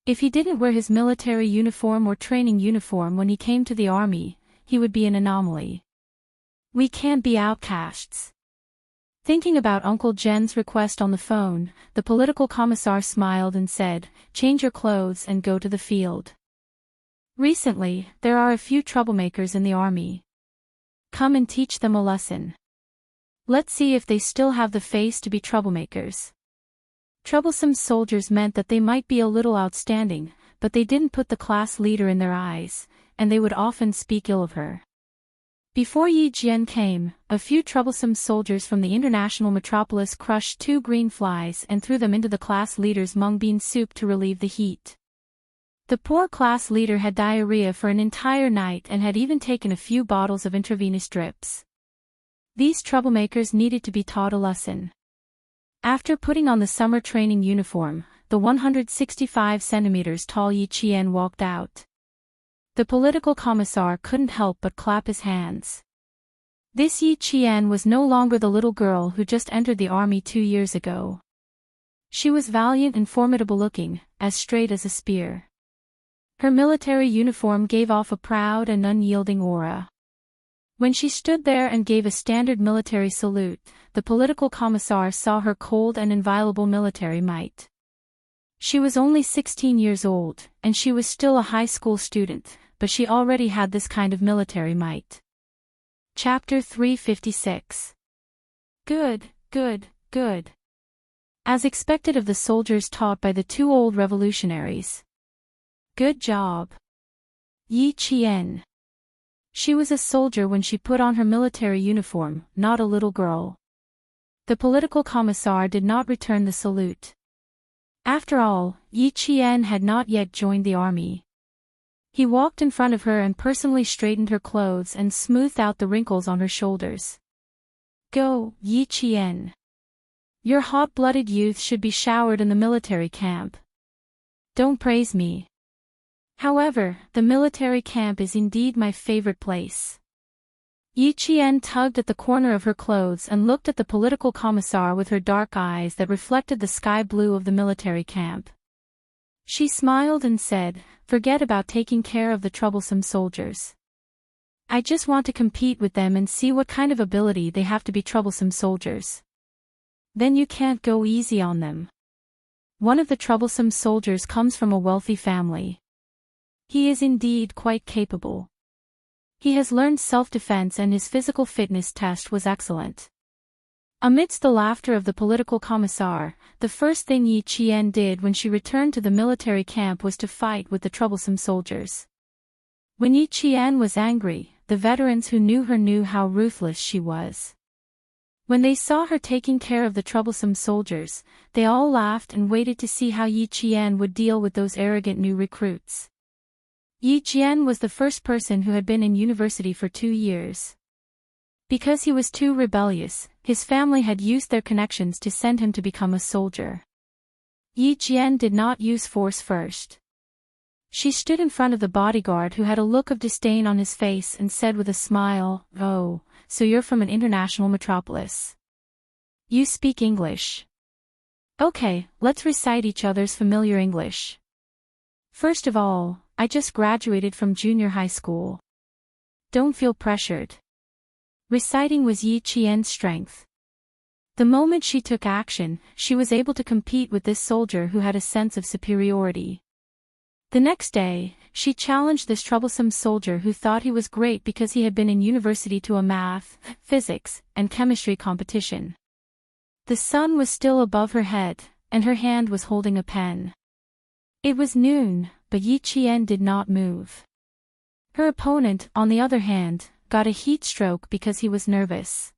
If he didn't wear his military uniform or training uniform when he came to the army, he would be an anomaly. We can't be outcasts. Thinking about Uncle Jen's request on the phone, the political commissar smiled and said, "Change your clothes and go to the field. Recently, there are a few troublemakers in the army. Come and teach them a lesson. Let's see if they still have the face to be troublemakers." Troublesome soldiers meant that they might be a little outstanding, but they didn't put the class leader in their eyes, and they would often speak ill of her. Before Yi Jian came, a few troublesome soldiers from the international metropolis crushed 2 green flies and threw them into the class leader's mung bean soup to relieve the heat. The poor class leader had diarrhea for an entire night and had even taken a few bottles of intravenous drips. These troublemakers needed to be taught a lesson. After putting on the summer training uniform, the 165 centimeters tall Yi Qian walked out. The political commissar couldn't help but clap his hands. This Yi Qian was no longer the little girl who just entered the army 2 years ago. She was valiant and formidable looking, as straight as a spear. Her military uniform gave off a proud and unyielding aura. When she stood there and gave a standard military salute, the political commissar saw her cold and inviolable military might. She was only 16 years old, and she was still a high school student, but she already had this kind of military might. Chapter 356. Good, good, good. As expected of the soldiers taught by the 2 old revolutionaries. Good job. Yi Qian. She was a soldier when she put on her military uniform, not a little girl. The political commissar did not return the salute. After all, Yi Qian had not yet joined the army. He walked in front of her and personally straightened her clothes and smoothed out the wrinkles on her shoulders. Go, Yi Qian. Your hot-blooded youth should be showered in the military camp. Don't praise me. However, the military camp is indeed my favorite place. Yi Qian tugged at the corner of her clothes and looked at the political commissar with her dark eyes that reflected the sky blue of the military camp. She smiled and said, "Forget about taking care of the troublesome soldiers. I just want to compete with them and see what kind of ability they have to be troublesome soldiers. Then you can't go easy on them. One of the troublesome soldiers comes from a wealthy family. He is indeed quite capable. He has learned self-defense and his physical fitness test was excellent. Amidst the laughter of the political commissar, the first thing Yi Qian did when she returned to the military camp was to fight with the troublesome soldiers. When Yi Qian was angry, the veterans who knew her knew how ruthless she was. When they saw her taking care of the troublesome soldiers, they all laughed and waited to see how Yi Qian would deal with those arrogant new recruits. Yi Qian was the first person who had been in university for 2 years. Because he was too rebellious, his family had used their connections to send him to become a soldier. Yi Qian did not use force first. She stood in front of the bodyguard who had a look of disdain on his face and said with a smile, "Oh, so you're from an international metropolis. You speak English. Okay, let's recite each other's familiar English. First of all, I just graduated from junior high school. Don't feel pressured." Reciting was Yi Qian's strength. The moment she took action, she was able to compete with this soldier who had a sense of superiority. The next day, she challenged this troublesome soldier who thought he was great because he had been in university to a math, physics, and chemistry competition. The sun was still above her head, and her hand was holding a pen. It was noon, but Yi Qian did not move. Her opponent, on the other hand, got a heat stroke because he was nervous.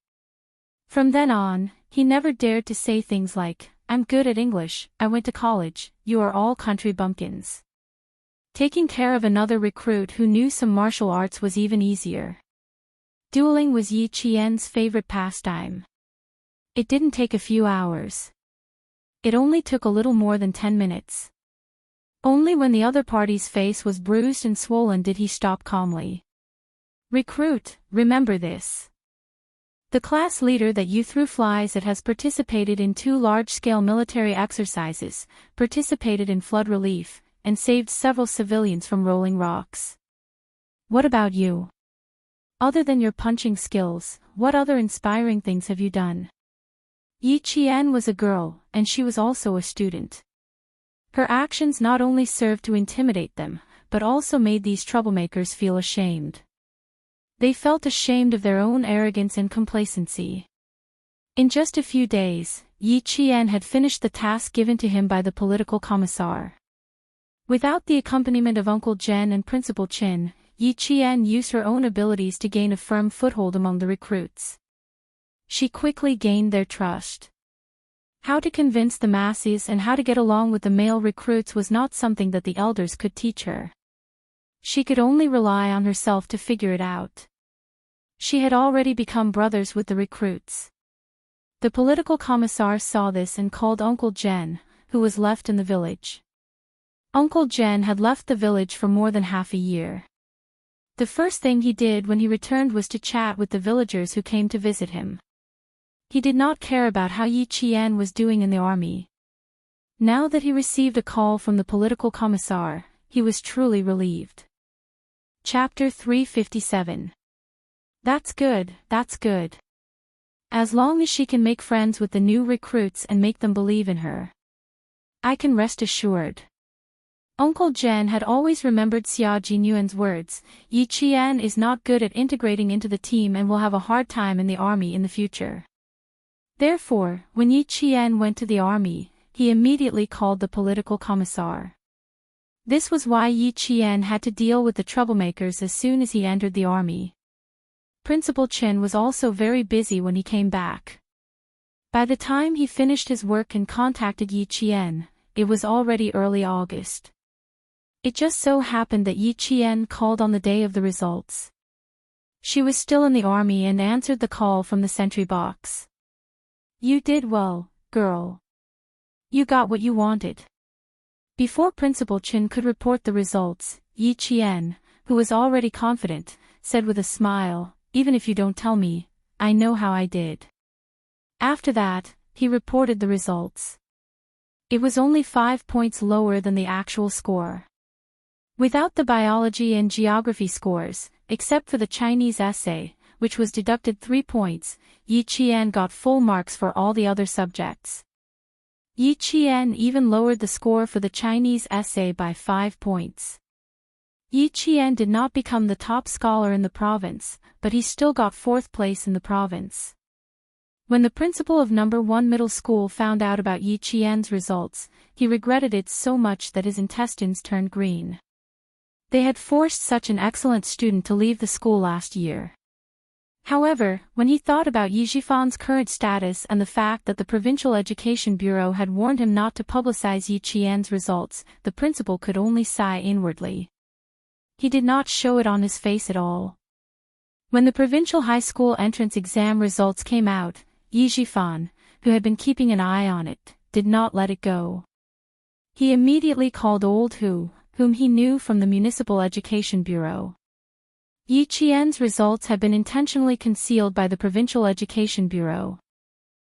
From then on, he never dared to say things like, "I'm good at English, I went to college, you are all country bumpkins." Taking care of another recruit who knew some martial arts was even easier. Dueling was Yi Qian's favorite pastime. It didn't take a few hours. It only took a little more than 10 minutes. Only when the other party's face was bruised and swollen did he stop calmly. "Recruit, remember this. The class leader that you threw flies at has participated in 2 large-scale military exercises, participated in flood relief, and saved several civilians from rolling rocks. What about you? Other than your punching skills, what other inspiring things have you done?" Yi Qian was a girl, and she was also a student. Her actions not only served to intimidate them, but also made these troublemakers feel ashamed. They felt ashamed of their own arrogance and complacency. In just a few days, Yi Qian had finished the task given to him by the political commissar. Without the accompaniment of Uncle Jen and Principal Chin, Yi Qian used her own abilities to gain a firm foothold among the recruits. She quickly gained their trust. How to convince the masses and how to get along with the male recruits was not something that the elders could teach her. She could only rely on herself to figure it out. She had already become brothers with the recruits. The political commissar saw this and called Uncle Jen, who was left in the village. Uncle Jen had left the village for more than half a year. The first thing he did when he returned was to chat with the villagers who came to visit him. He did not care about how Yi Qian was doing in the army. Now that he received a call from the political commissar, he was truly relieved. Chapter 357. That's good, that's good. As long as she can make friends with the new recruits and make them believe in her, I can rest assured. Uncle Jen had always remembered Xia Jinyuan's words, "Yi Qian is not good at integrating into the team and will have a hard time in the army in the future." Therefore, when Yi Qian went to the army, he immediately called the political commissar. This was why Yi Qian had to deal with the troublemakers as soon as he entered the army. Principal Chin was also very busy when he came back. By the time he finished his work and contacted Yi Qian, it was already early August. It just so happened that Yi Qian called on the day of the results. She was still in the army and answered the call from the sentry box. "You did well, girl. You got what you wanted." Before Principal Chin could report the results, Yi Qian, who was already confident, said with a smile, "Even if you don't tell me, I know how I did." After that, he reported the results. It was only 5 points lower than the actual score. Without the biology and geography scores, except for the Chinese essay, which was deducted 3 points, Yi Qian got full marks for all the other subjects. Yi Qian even lowered the score for the Chinese essay by 5 points. Yi Qian did not become the top scholar in the province, but he still got 4th place in the province. When the principal of No. 1 middle school found out about Yi Qian's results, he regretted it so much that his intestines turned green. They had forced such an excellent student to leave the school last year. However, when he thought about Yi Jifan's current status and the fact that the Provincial Education Bureau had warned him not to publicize Yi Qian's results, the principal could only sigh inwardly. He did not show it on his face at all. When the provincial high school entrance exam results came out, Yi Jifan, who had been keeping an eye on it, did not let it go. He immediately called old Hu, whom he knew from the Municipal Education Bureau. Yi Qian's results had been intentionally concealed by the Provincial Education Bureau.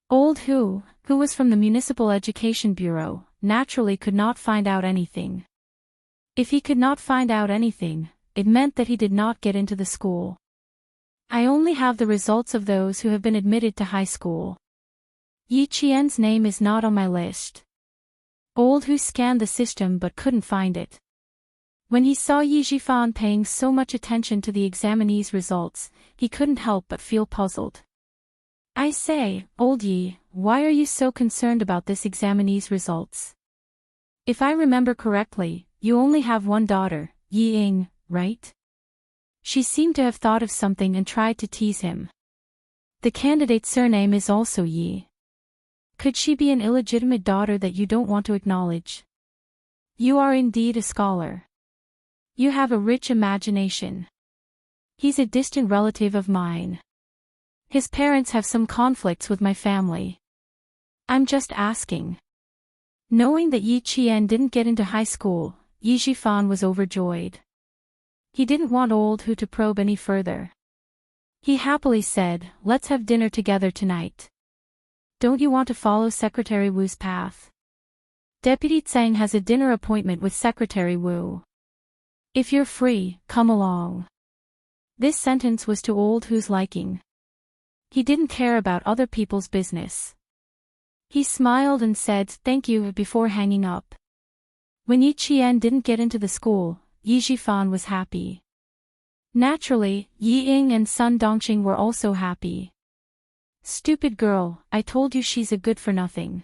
Old Hu, who was from the Municipal Education Bureau, naturally could not find out anything. If he could not find out anything, it meant that he did not get into the school. I only have the results of those who have been admitted to high school. Yi Qian's name is not on my list. Old Hu scanned the system but couldn't find it. When he saw Yi Jifan paying so much attention to the examinee's results, he couldn't help but feel puzzled. I say, old Yi, why are you so concerned about this examinee's results? If I remember correctly, you only have one daughter, Yi Ying, right? She seemed to have thought of something and tried to tease him. The candidate's surname is also Yi. Could she be an illegitimate daughter that you don't want to acknowledge? You are indeed a scholar. You have a rich imagination. He's a distant relative of mine. His parents have some conflicts with my family. I'm just asking. Knowing that Yi Qian didn't get into high school, Yi Jifan was overjoyed. He didn't want old Hu to probe any further. He happily said, let's have dinner together tonight. Don't you want to follow Secretary Wu's path? Deputy Tseng has a dinner appointment with Secretary Wu. If you're free, come along. This sentence was to old Hu's liking. He didn't care about other people's business. He smiled and said thank you before hanging up. When Yi Qian didn't get into the school, Yi Jifan was happy. Naturally, Yi Ying and Sun Dongqing were also happy. Stupid girl, I told you she's a good-for-nothing.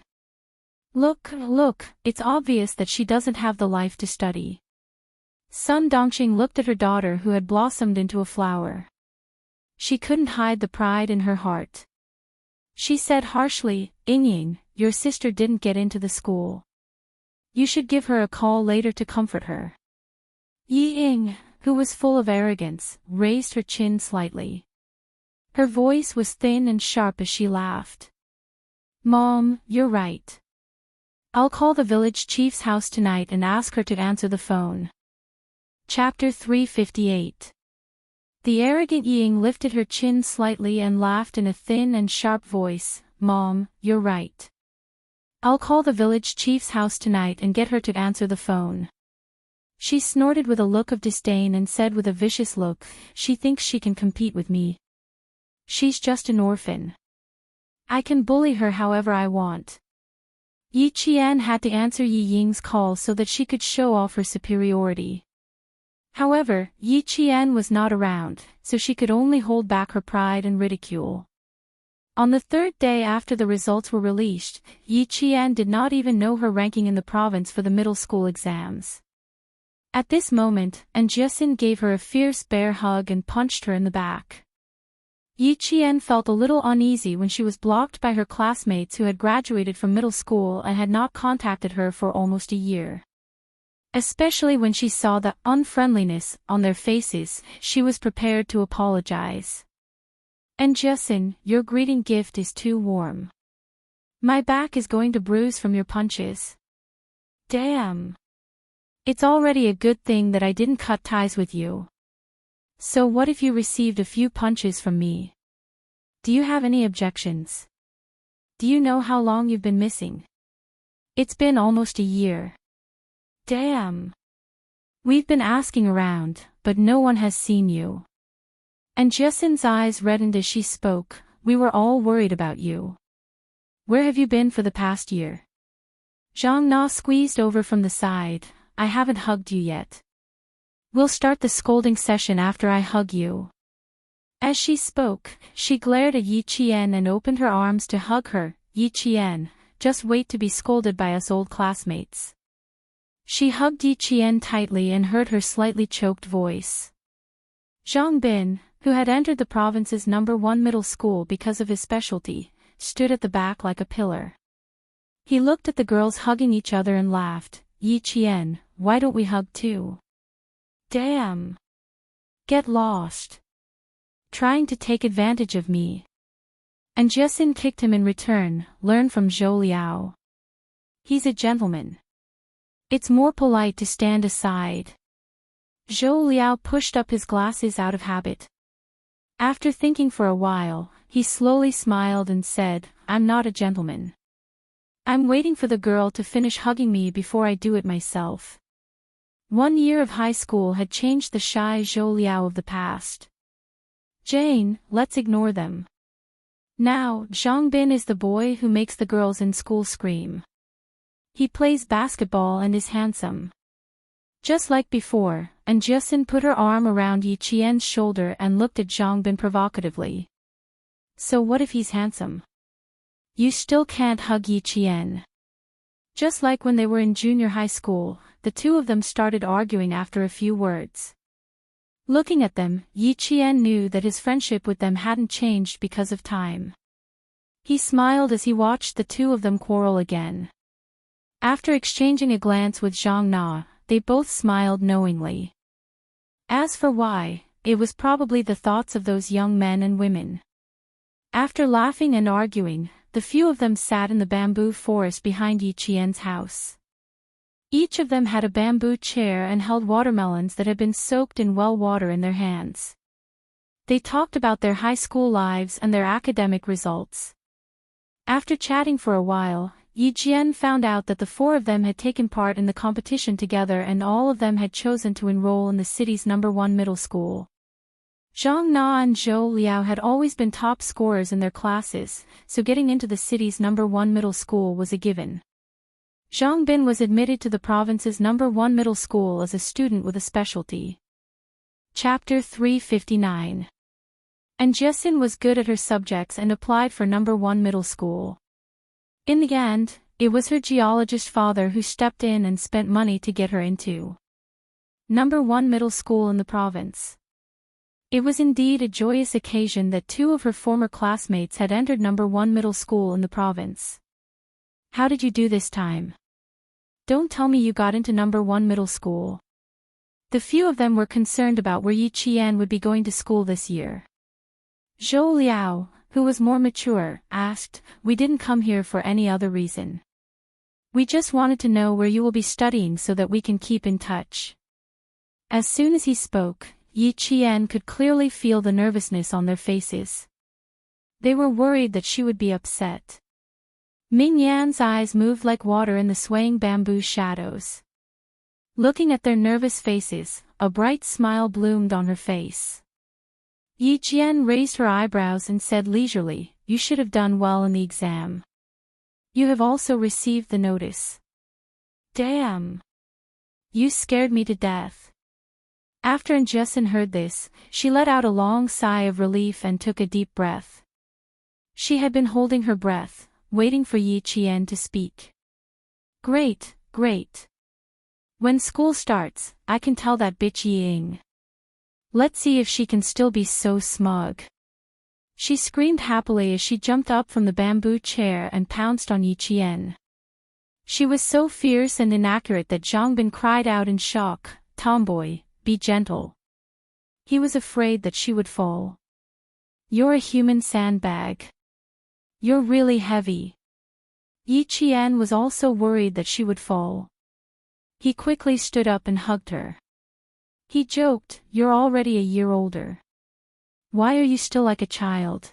Look, it's obvious that she doesn't have the life to study. Sun Dongqing looked at her daughter who had blossomed into a flower. She couldn't hide the pride in her heart. She said harshly, Ying, your sister didn't get into the school. You should give her a call later to comfort her. Yi Ying, who was full of arrogance, raised her chin slightly. Her voice was thin and sharp as she laughed. Mom, you're right. I'll call the village chief's house tonight and ask her to answer the phone. Chapter 358. The arrogant Ying lifted her chin slightly and laughed in a thin and sharp voice. Mom, you're right. I'll call the village chief's house tonight and get her to answer the phone. She snorted with a look of disdain and said with a vicious look, she thinks she can compete with me. She's just an orphan. I can bully her however I want. Yi Qian had to answer Yi Ying's call so that she could show off her superiority. However, Yi Qian was not around, so she could only hold back her pride and ridicule. On the 3rd day after the results were released, Yi Qian did not even know her ranking in the province for the middle school exams. At this moment, Jiaxin gave her a fierce bear hug and punched her in the back. Yi Qian felt a little uneasy when she was blocked by her classmates who had graduated from middle school and had not contacted her for almost a year. Especially when she saw the unfriendliness on their faces, she was prepared to apologize. Jiaxin, your greeting gift is too warm. My back is going to bruise from your punches. Damn. It's already a good thing that I didn't cut ties with you. So what if you received a few punches from me? Do you have any objections? Do you know how long you've been missing? It's been almost a year. Damn. We've been asking around, but no one has seen you. Jiaxin's eyes reddened as she spoke. We were all worried about you. Where have you been for the past year? Zhang Na squeezed over from the side. I haven't hugged you yet. We'll start the scolding session after I hug you. As she spoke, she glared at Yi Qian and opened her arms to hug her. Yi Qian, just wait to be scolded by us old classmates. She hugged Yi Qian tightly and heard her slightly choked voice. Zhang Bin, who had entered the province's #1 middle school because of his specialty, stood at the back like a pillar. He looked at the girls hugging each other and laughed. Yi Qian, why don't we hug too? Damn. Get lost. Trying to take advantage of me. And Jesin kicked him in return. Learn from Zhou Liao. He's a gentleman. It's more polite to stand aside. Zhou Liao pushed up his glasses out of habit. After thinking for a while, he slowly smiled and said, I'm not a gentleman. I'm waiting for the girl to finish hugging me before I do it myself. 1 year of high school had changed the shy Zhou Liao of the past. Jane, let's ignore them. Now, Zhang Bin is the boy who makes the girls in school scream. He plays basketball and is handsome. Just like before, and Jesin put her arm around Yi Qian's shoulder and looked at Zhang Bin provocatively. So what if he's handsome? You still can't hug Yi Qian. Just like when they were in junior high school, the two of them started arguing after a few words. Looking at them, Yi Qian knew that his friendship with them hadn't changed because of time. He smiled as he watched the two of them quarrel again. After exchanging a glance with Zhang Na, they both smiled knowingly. As for why, it was probably the thoughts of those young men and women. After laughing and arguing, the few of them sat in the bamboo forest behind Yi Qian's house. Each of them had a bamboo chair and held watermelons that had been soaked in well water in their hands. They talked about their high school lives and their academic results. After chatting for a while, Yi Qian found out that the 4 of them had taken part in the competition together and all of them had chosen to enroll in the city's #1 middle school. Zhang Na and Zhou Liao had always been top scorers in their classes, so getting into the city's #1 middle school was a given. Zhang Bin was admitted to the province's #1 middle school as a student with a specialty. Chapter 359. And Jesin was good at her subjects and applied for #1 middle school. In the end, it was her geologist father who stepped in and spent money to get her into #1 middle school in the province. It was indeed a joyous occasion that 2 of her former classmates had entered #1 middle school in the province. How did you do this time? Don't tell me you got into #1 middle school. The few of them were concerned about where Yi Qian would be going to school this year. Zhou Liao, who was more mature, asked, We didn't come here for any other reason. We just wanted to know where you will be studying so that we can keep in touch. As soon as he spoke, Yi Qian could clearly feel the nervousness on their faces. They were worried that she would be upset. Ming Yan's eyes moved like water in the swaying bamboo shadows. Looking at their nervous faces, a bright smile bloomed on her face. Yi Qian raised her eyebrows and said leisurely, You should have done well in the exam. You have also received the notice. Damn. You scared me to death. After Jesin heard this, she let out a long sigh of relief and took a deep breath. She had been holding her breath, waiting for Yi Qian to speak. Great, great. When school starts, I can tell that bitch Ying. Let's see if she can still be so smug. She screamed happily as she jumped up from the bamboo chair and pounced on Yi Qian. She was so fierce and inaccurate that Zhang Bin cried out in shock, Tomboy, be gentle. He was afraid that she would fall. You're a human sandbag. You're really heavy. Yi Qian was also worried that she would fall. He quickly stood up and hugged her. He joked, You're already a year older. Why are you still like a child?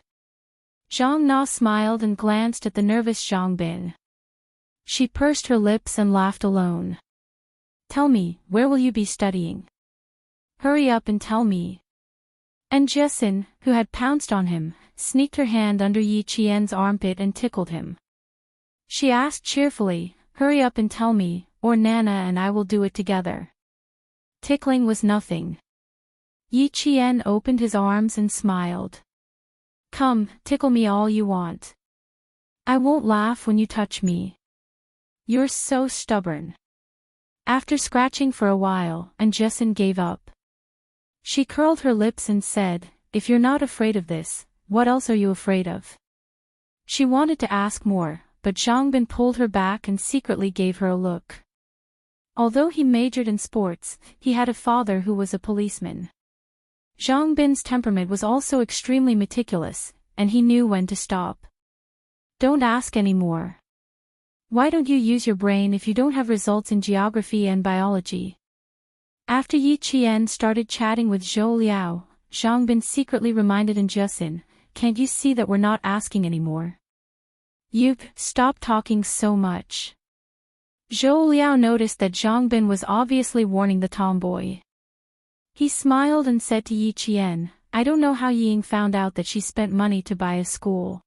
Zhang Na smiled and glanced at the nervous Zhang Bin. She pursed her lips and laughed alone. Tell me, where will you be studying? Hurry up and tell me. And Jesin, who had pounced on him, sneaked her hand under Yi Qian's armpit and tickled him. She asked cheerfully, Hurry up and tell me, or Nana and I will do it together. Tickling was nothing. Yi Qian opened his arms and smiled. Come, tickle me all you want. I won't laugh when you touch me. You're so stubborn. After scratching for a while, Jessin gave up. She curled her lips and said, if you're not afraid of this, what else are you afraid of? She wanted to ask more, but Zhang Bin pulled her back and secretly gave her a look. Although he majored in sports, he had a father who was a policeman. Zhang Bin's temperament was also extremely meticulous, and he knew when to stop. Don't ask any more. Why don't you use your brain if you don't have results in geography and biology? After Yi Qian started chatting with Zhou Liao, Zhang Bin secretly reminded Jessin, can't you see that we're not asking anymore? Yup, stop talking so much. Zhou Liao noticed that Zhang Bin was obviously warning the tomboy. He smiled and said to Yi Qian, I don't know how Ying found out that she spent money to buy a school.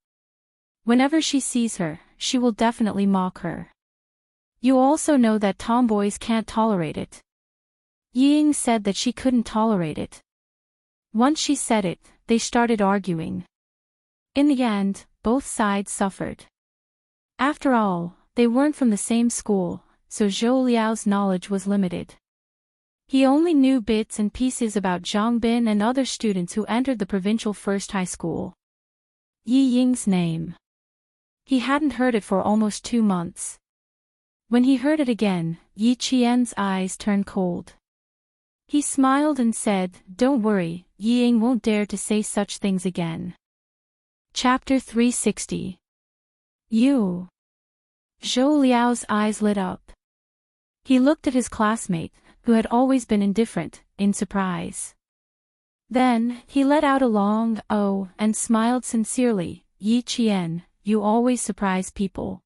Whenever she sees her, she will definitely mock her. You also know that tomboys can't tolerate it. Ying said that she couldn't tolerate it. Once she said it, they started arguing. In the end, both sides suffered. After all, they weren't from the same school, so Zhou Liao's knowledge was limited. He only knew bits and pieces about Zhang Bin and other students who entered the provincial first high school. Yi Ying's name. He hadn't heard it for almost 2 months. When he heard it again, Yi Qian's eyes turned cold. He smiled and said, don't worry, Yi Ying won't dare to say such things again. Chapter 360. You. Zhou Liao's eyes lit up. He looked at his classmate, who had always been indifferent, in surprise. Then, he let out a long "oh" and smiled sincerely. Yi Qian, you always surprise people.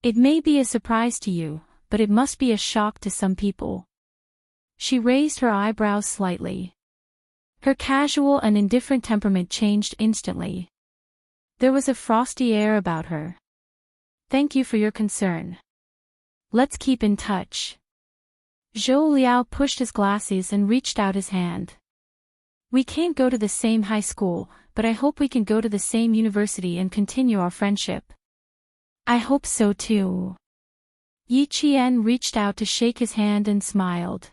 It may be a surprise to you, but it must be a shock to some people. She raised her eyebrows slightly. Her casual and indifferent temperament changed instantly. There was a frosty air about her. Thank you for your concern. Let's keep in touch. Zhou Liao pushed his glasses and reached out his hand. We can't go to the same high school, but I hope we can go to the same university and continue our friendship. I hope so too. Yi Qian reached out to shake his hand and smiled.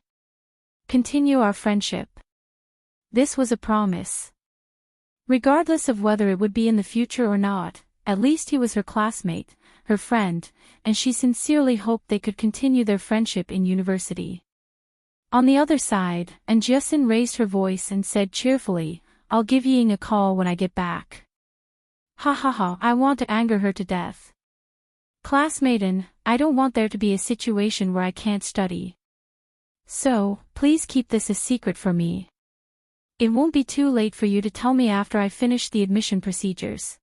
Continue our friendship. This was a promise. Regardless of whether it would be in the future or not, at least he was her classmate, her friend, and she sincerely hoped they could continue their friendship in university. On the other side, Jessin raised her voice and said cheerfully, I'll give Ying a call when I get back. Ha ha ha, I want to anger her to death. Classmaten, I don't want there to be a situation where I can't study. So, please keep this a secret for me. It won't be too late for you to tell me after I finish the admission procedures.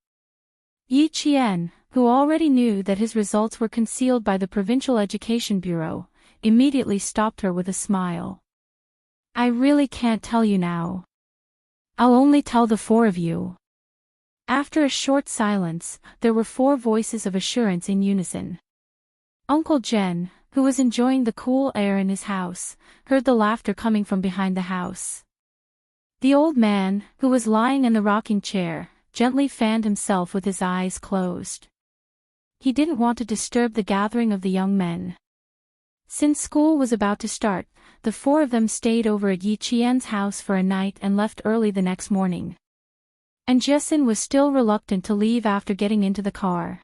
Yi Qian, who already knew that his results were concealed by the Provincial Education Bureau, immediately stopped her with a smile. I really can't tell you now. I'll only tell the 4 of you. After a short silence, there were 4 voices of assurance in unison. Uncle Jen, who was enjoying the cool air in his house, heard the laughter coming from behind the house. The old man, who was lying in the rocking chair, gently fanned himself with his eyes closed. He didn't want to disturb the gathering of the young men. Since school was about to start, the 4 of them stayed over at Yi Qian's house for a night and left early the next morning. And Jessin was still reluctant to leave after getting into the car.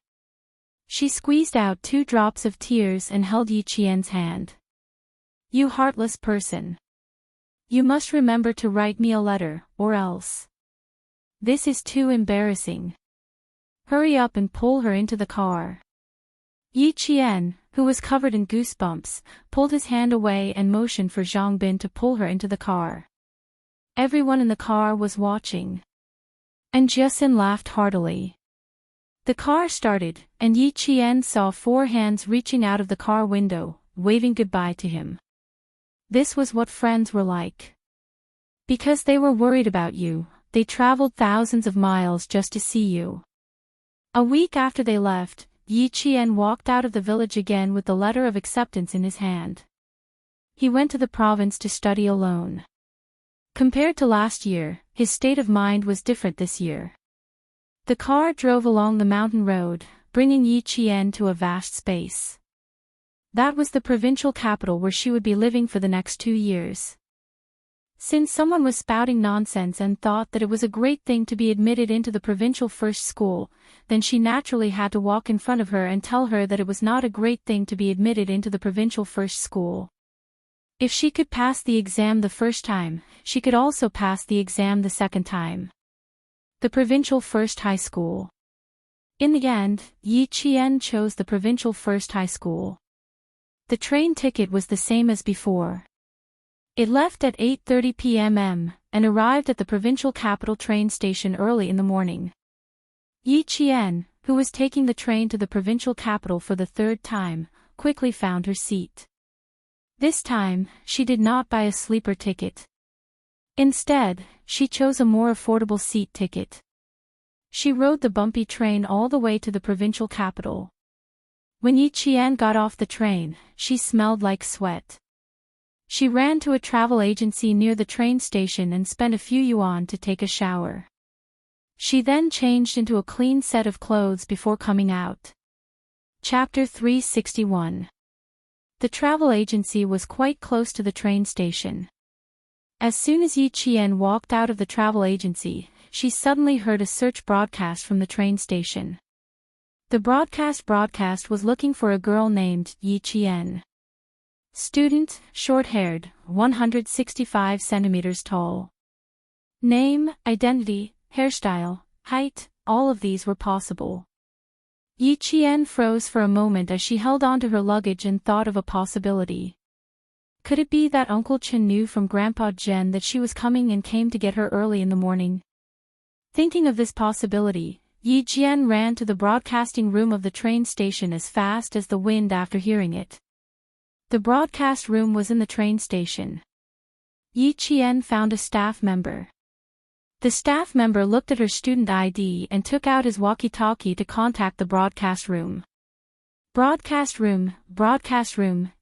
She squeezed out 2 drops of tears and held Yi Qian's hand. You heartless person. You must remember to write me a letter, or else. This is too embarrassing. Hurry up and pull her into the car. Yi Qian, who was covered in goosebumps, pulled his hand away and motioned for Zhang Bin to pull her into the car. Everyone in the car was watching. And Jessin laughed heartily. The car started, and Yi Qian saw 4 hands reaching out of the car window, waving goodbye to him. This was what friends were like. Because they were worried about you, they traveled thousands of miles just to see you. A week after they left, Yi Qian walked out of the village again with the letter of acceptance in his hand. He went to the province to study alone. Compared to last year, his state of mind was different this year. The car drove along the mountain road, bringing Yi Qian to a vast space. That was the provincial capital where she would be living for the next 2 years. Since someone was spouting nonsense and thought that it was a great thing to be admitted into the provincial first school, then she naturally had to walk in front of her and tell her that it was not a great thing to be admitted into the provincial first school. If she could pass the exam the first time, she could also pass the exam the second time. The provincial first high school. In the end, Yi Qian chose the provincial first high school. The train ticket was the same as before. It left at 8:30 p.m. and arrived at the provincial capital train station early in the morning. Yi Qian, who was taking the train to the provincial capital for the third time, quickly found her seat. This time, she did not buy a sleeper ticket. Instead, she chose a more affordable seat ticket. She rode the bumpy train all the way to the provincial capital. When Yi Qian got off the train, she smelled like sweat. She ran to a travel agency near the train station and spent a few yuan to take a shower. She then changed into a clean set of clothes before coming out. Chapter 361. The travel agency was quite close to the train station. As soon as Yi Qian walked out of the travel agency, she suddenly heard a search broadcast from the train station. The broadcast was looking for a girl named Yi Qian. Student, short-haired, 165 centimeters tall. Name, identity, hairstyle, height, all of these were possible. Yi Qian froze for a moment as she held on to her luggage and thought of a possibility. Could it be that Uncle Chen knew from Grandpa Zhen that she was coming and came to get her early in the morning? Thinking of this possibility, Yi Qian ran to the broadcasting room of the train station as fast as the wind after hearing it. The broadcast room was in the train station. Yi Qian found a staff member. The staff member looked at her student ID and took out his walkie-talkie to contact the broadcast room. Broadcast room,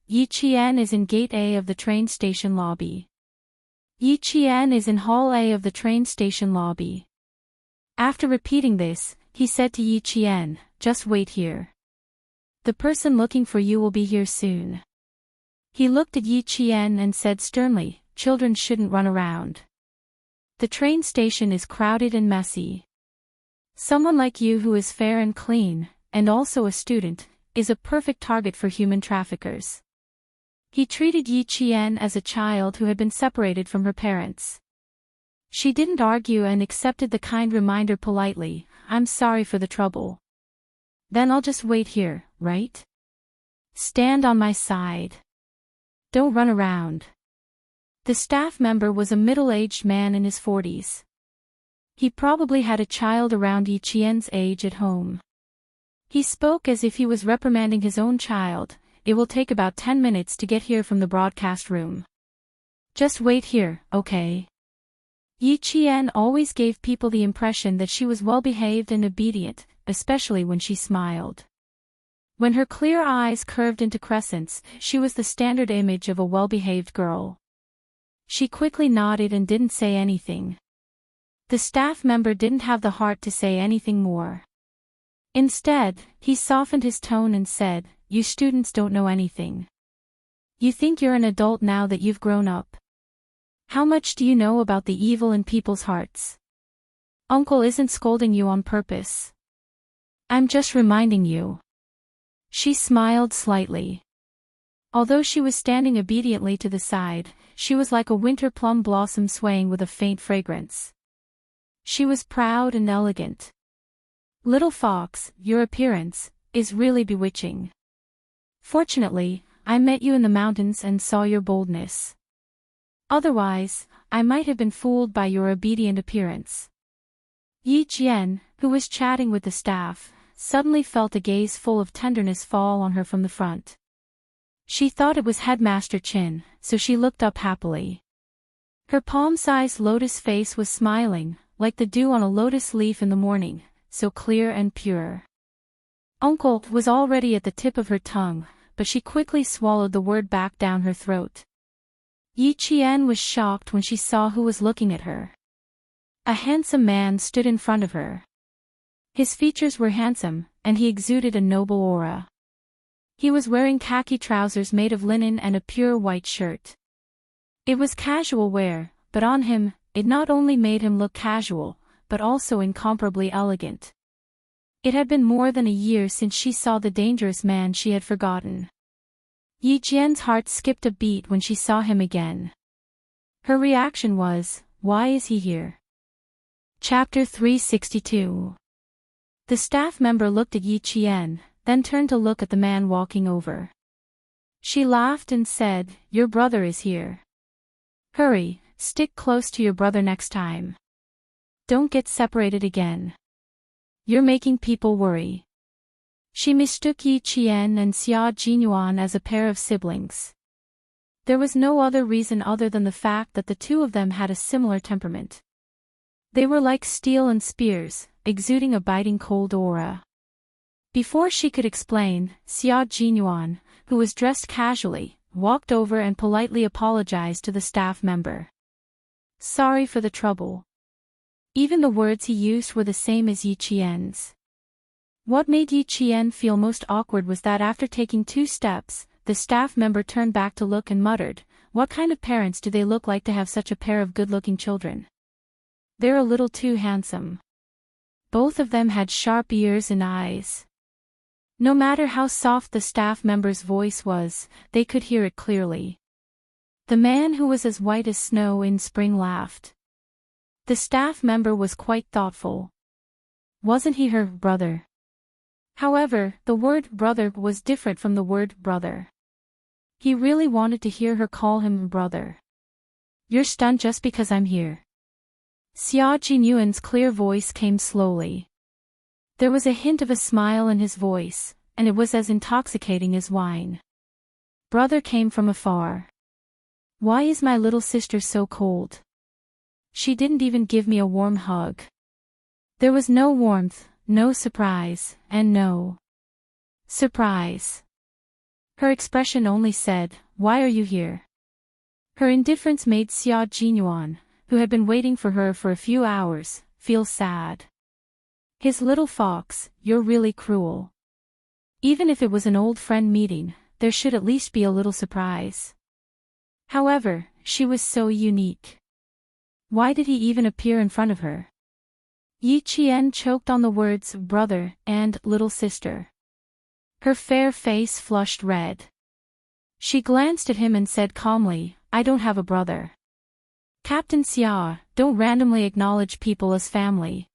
Yi Qian is in Gate A of the train station lobby. Yi Qian is in Hall A of the train station lobby. After repeating this, he said to Yi Qian, "Just wait here. The person looking for you will be here soon." He looked at Yi Qian and said sternly, "Children shouldn't run around. The train station is crowded and messy. Someone like you who is fair and clean, and also a student, is a perfect target for human traffickers." He treated Yi Qian as a child who had been separated from her parents. She didn't argue and accepted the kind reminder politely, "I'm sorry for the trouble. Then I'll just wait here, right? Stand on my side. Don't run around." The staff member was a middle-aged man in his 40s. He probably had a child around Yi Qian's age at home. He spoke as if he was reprimanding his own child. "It will take about 10 minutes to get here from the broadcast room. Just wait here, okay?" Yi Qian always gave people the impression that she was well-behaved and obedient, especially when she smiled. When her clear eyes curved into crescents, she was the standard image of a well-behaved girl. She quickly nodded and didn't say anything. The staff member didn't have the heart to say anything more. Instead, he softened his tone and said, "You students don't know anything. You think you're an adult now that you've grown up. How much do you know about the evil in people's hearts? Uncle isn't scolding you on purpose. I'm just reminding you." She smiled slightly. Although she was standing obediently to the side, she was like a winter plum blossom swaying with a faint fragrance. She was proud and elegant. "Little fox, your appearance is really bewitching. Fortunately, I met you in the mountains and saw your boldness. Otherwise, I might have been fooled by your obedient appearance." Yi Qian, who was chatting with the staff, suddenly felt a gaze full of tenderness fall on her from the front. She thought it was Headmaster Qin, so she looked up happily. Her palm-sized lotus face was smiling, like the dew on a lotus leaf in the morning, so clear and pure. "Uncle" was already at the tip of her tongue, but she quickly swallowed the word back down her throat. Yi Qian was shocked when she saw who was looking at her. A handsome man stood in front of her. His features were handsome, and he exuded a noble aura. He was wearing khaki trousers made of linen and a pure white shirt. It was casual wear, but on him, it not only made him look casual, but also incomparably elegant. It had been more than a year since she saw the dangerous man she had forgotten. Yi Qian's heart skipped a beat when she saw him again. Her reaction was, "Why is he here?" Chapter 362. The staff member looked at Yi Qian, then turned to look at the man walking over. She laughed and said, "Your brother is here. Hurry, stick close to your brother next time. Don't get separated again. You're making people worry." She mistook Yi Qian and Xia Jinyuan as a pair of siblings. There was no other reason other than the fact that the two of them had a similar temperament. They were like steel and spears, exuding a biting cold aura. Before she could explain, Xia Jinyuan, who was dressed casually, walked over and politely apologized to the staff member. "Sorry for the trouble." Even the words he used were the same as Yi Qian's. What made Yi Qian feel most awkward was that after taking 2 steps, the staff member turned back to look and muttered, "What kind of parents do they look like to have such a pair of good-looking children? They're a little too handsome." Both of them had sharp ears and eyes. No matter how soft the staff member's voice was, they could hear it clearly. The man who was as white as snow in spring laughed. The staff member was quite thoughtful. Wasn't he her brother? However, the word brother was different from the word brother. He really wanted to hear her call him brother. "You're stunned just because I'm here." Xia Jinyuan's clear voice came slowly. There was a hint of a smile in his voice, and it was as intoxicating as wine. "Brother came from afar. Why is my little sister so cold? She didn't even give me a warm hug." There was no warmth, no surprise, and no surprise. Her expression only said, "Why are you here?" Her indifference made Xia Jinyuan, who had been waiting for her for a few hours, feel sad. "His little fox, you're really cruel. Even if it was an old friend meeting, there should at least be a little surprise." However, she was so unique. Why did he even appear in front of her? Yi Qian choked on the words "brother" and "little sister." Her fair face flushed red. She glanced at him and said calmly, "I don't have a brother." "Captain Xia, don't randomly acknowledge people as family."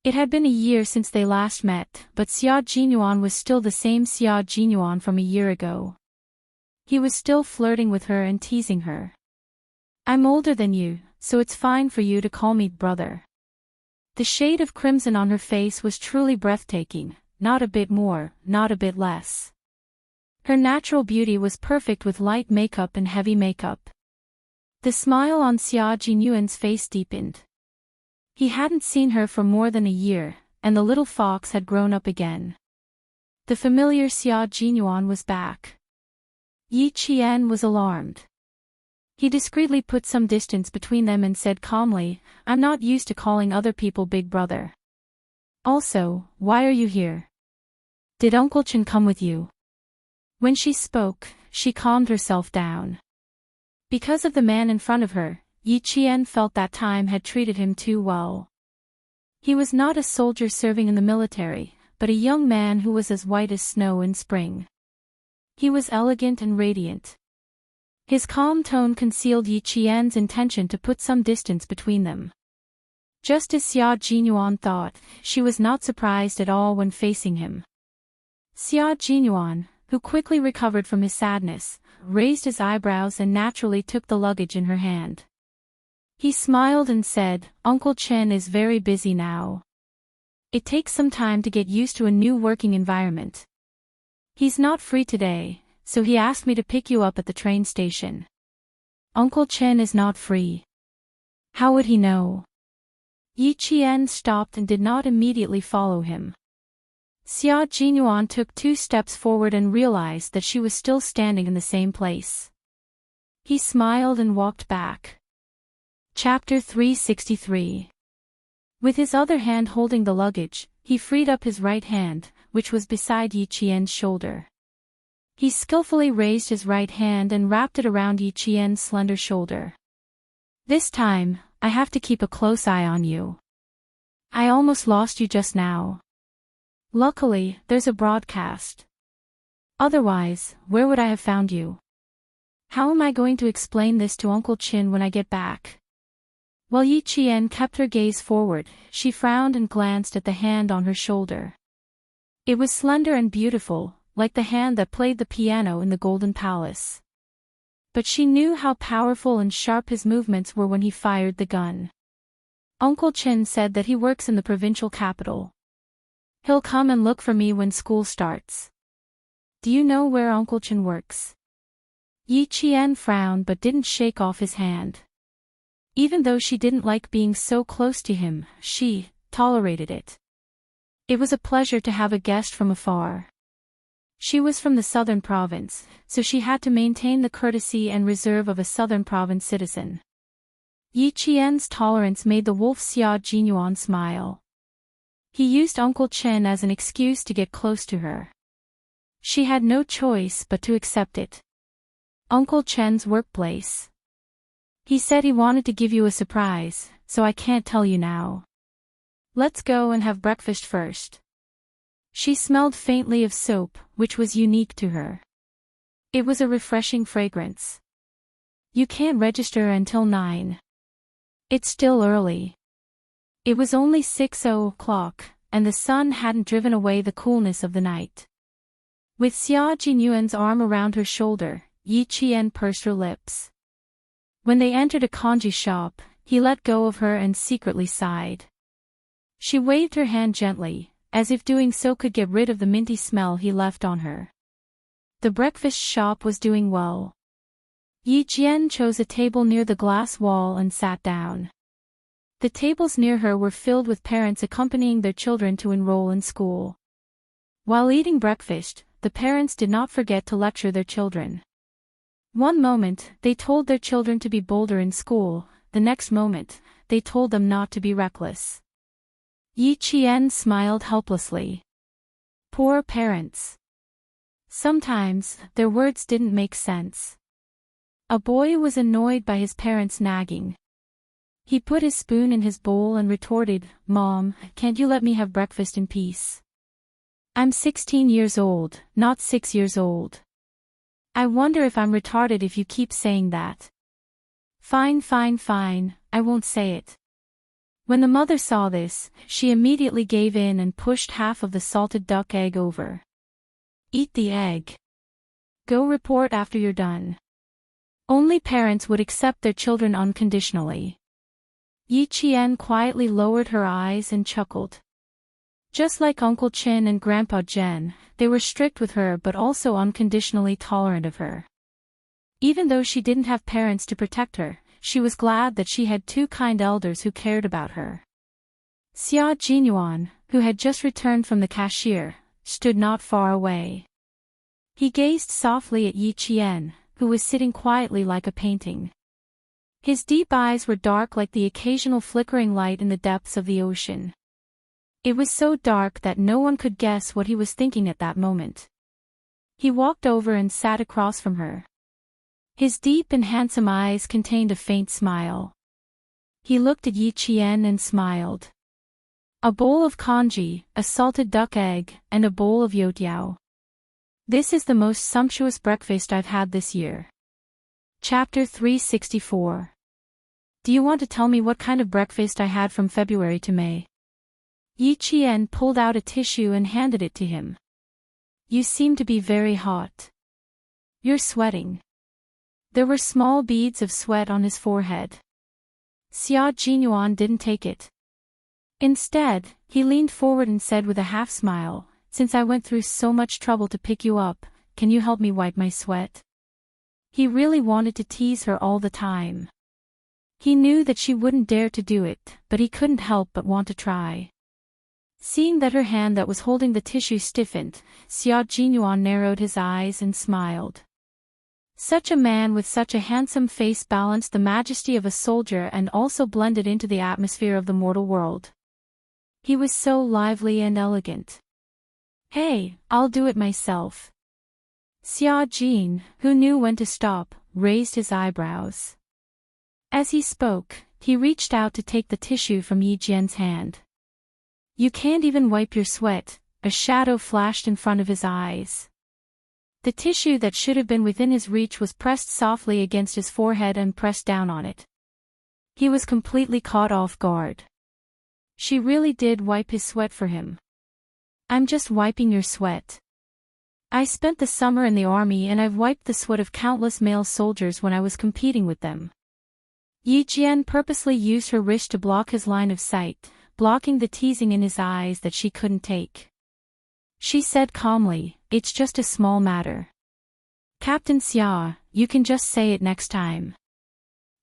It had been a year since they last met, but Xia Jinyuan was still the same Xia Jinyuan from a year ago. He was still flirting with her and teasing her. "I'm older than you, so it's fine for you to call me brother." The shade of crimson on her face was truly breathtaking, not a bit more, not a bit less. Her natural beauty was perfect with light makeup and heavy makeup. The smile on Xia Jinyuan's face deepened. He hadn't seen her for more than a year, and the little fox had grown up again. The familiar Xia Jinyuan was back. Yi Qian was alarmed. He discreetly put some distance between them and said calmly, "I'm not used to calling other people big brother. Also, why are you here? Did Uncle Chen come with you?" When she spoke, she calmed herself down. Because of the man in front of her, Yi Qian felt that time had treated him too well. He was not a soldier serving in the military, but a young man who was as white as snow in spring. He was elegant and radiant. His calm tone concealed Yi Qian's intention to put some distance between them. Just as Xia Jinyuan thought, she was not surprised at all when facing him. Xia Jinyuan, who quickly recovered from his sadness, raised his eyebrows and naturally took the luggage in her hand. He smiled and said, "Uncle Chen is very busy now. It takes some time to get used to a new working environment. He's not free today, so he asked me to pick you up at the train station." "Uncle Chen is not free. How would he know?" Yi Qian stopped and did not immediately follow him. Xia Jinyuan took 2 steps forward and realized that she was still standing in the same place. He smiled and walked back. Chapter 363. With his other hand holding the luggage, he freed up his right hand, which was beside Yi Qian's shoulder. He skillfully raised his right hand and wrapped it around Yi Qian's slender shoulder. This time, I have to keep a close eye on you. I almost lost you just now. Luckily, there's a broadcast. Otherwise, where would I have found you? How am I going to explain this to Uncle Qin when I get back? While Yi Qian kept her gaze forward, she frowned and glanced at the hand on her shoulder. It was slender and beautiful, like the hand that played the piano in the Golden Palace. But she knew how powerful and sharp his movements were when he fired the gun. Uncle Qin said that he works in the provincial capital. He'll come and look for me when school starts. Do you know where Uncle Qin works? Yi Qian frowned but didn't shake off his hand. Even though she didn't like being so close to him, she tolerated it. It was a pleasure to have a guest from afar. She was from the southern province, so she had to maintain the courtesy and reserve of a southern province citizen. Yi Qian's tolerance made the wolf Xia Jinyuan smile. He used Uncle Qin as an excuse to get close to her. She had no choice but to accept it. Uncle Chen's workplace. He said he wanted to give you a surprise, so I can't tell you now. Let's go and have breakfast first. She smelled faintly of soap, which was unique to her. It was a refreshing fragrance. You can't register until 9. It's still early. It was only 6:00, and the sun hadn't driven away the coolness of the night. With Xia Jinyuan's arm around her shoulder, Yi Qian pursed her lips. When they entered a kanji shop, he let go of her and secretly sighed. She waved her hand gently, as if doing so could get rid of the minty smell he left on her. The breakfast shop was doing well. Yi Qian chose a table near the glass wall and sat down. The tables near her were filled with parents accompanying their children to enroll in school. While eating breakfast, the parents did not forget to lecture their children. One moment, they told their children to be bolder in school, the next moment, they told them not to be reckless. Yi Qian smiled helplessly. Poor parents. Sometimes, their words didn't make sense. A boy was annoyed by his parents nagging. He put his spoon in his bowl and retorted, "Mom, can't you let me have breakfast in peace? I'm 16 years old, not 6 years old. I wonder if I'm retarded if you keep saying that." Fine, I won't say it. When the mother saw this, she immediately gave in and pushed half of the salted duck egg over. Eat the egg. Go report after you're done. Only parents would accept their children unconditionally. Yi Qian quietly lowered her eyes and chuckled. Just like Uncle Qin and Grandpa Zhen, they were strict with her but also unconditionally tolerant of her. Even though she didn't have parents to protect her, she was glad that she had two kind elders who cared about her. Xia Jinyuan, who had just returned from the cashier, stood not far away. He gazed softly at Yi Qian, who was sitting quietly like a painting. His deep eyes were dark like the occasional flickering light in the depths of the ocean. It was so dark that no one could guess what he was thinking at that moment. He walked over and sat across from her. His deep and handsome eyes contained a faint smile. He looked at Yi Qian and smiled. A bowl of congee, a salted duck egg, and a bowl of youtiao. This is the most sumptuous breakfast I've had this year. Chapter 364. Do you want to tell me what kind of breakfast I had from February to May? Yi Qian pulled out a tissue and handed it to him. You seem to be very hot. You're sweating. There were small beads of sweat on his forehead. Xia Jinyuan didn't take it. Instead, he leaned forward and said with a half-smile, "Since I went through so much trouble to pick you up, can you help me wipe my sweat?" He really wanted to tease her all the time. He knew that she wouldn't dare to do it, but he couldn't help but want to try. Seeing that her hand that was holding the tissue stiffened, Xia Jinyuan narrowed his eyes and smiled. Such a man with such a handsome face balanced the majesty of a soldier and also blended into the atmosphere of the mortal world. He was so lively and elegant. "Hey, I'll do it myself." Xia Jin, who knew when to stop, raised his eyebrows. As he spoke, he reached out to take the tissue from Yi Jian's hand. "You can't even wipe your sweat," a shadow flashed in front of his eyes. The tissue that should have been within his reach was pressed softly against his forehead and pressed down on it. He was completely caught off guard. She really did wipe his sweat for him. "I'm just wiping your sweat. I spent the summer in the army and I've wiped the sweat of countless male soldiers when I was competing with them." Yi Jian purposely used her wrist to block his line of sight, blocking the teasing in his eyes that she couldn't take. She said calmly, "It's just a small matter. Captain Xia, you can just say it next time."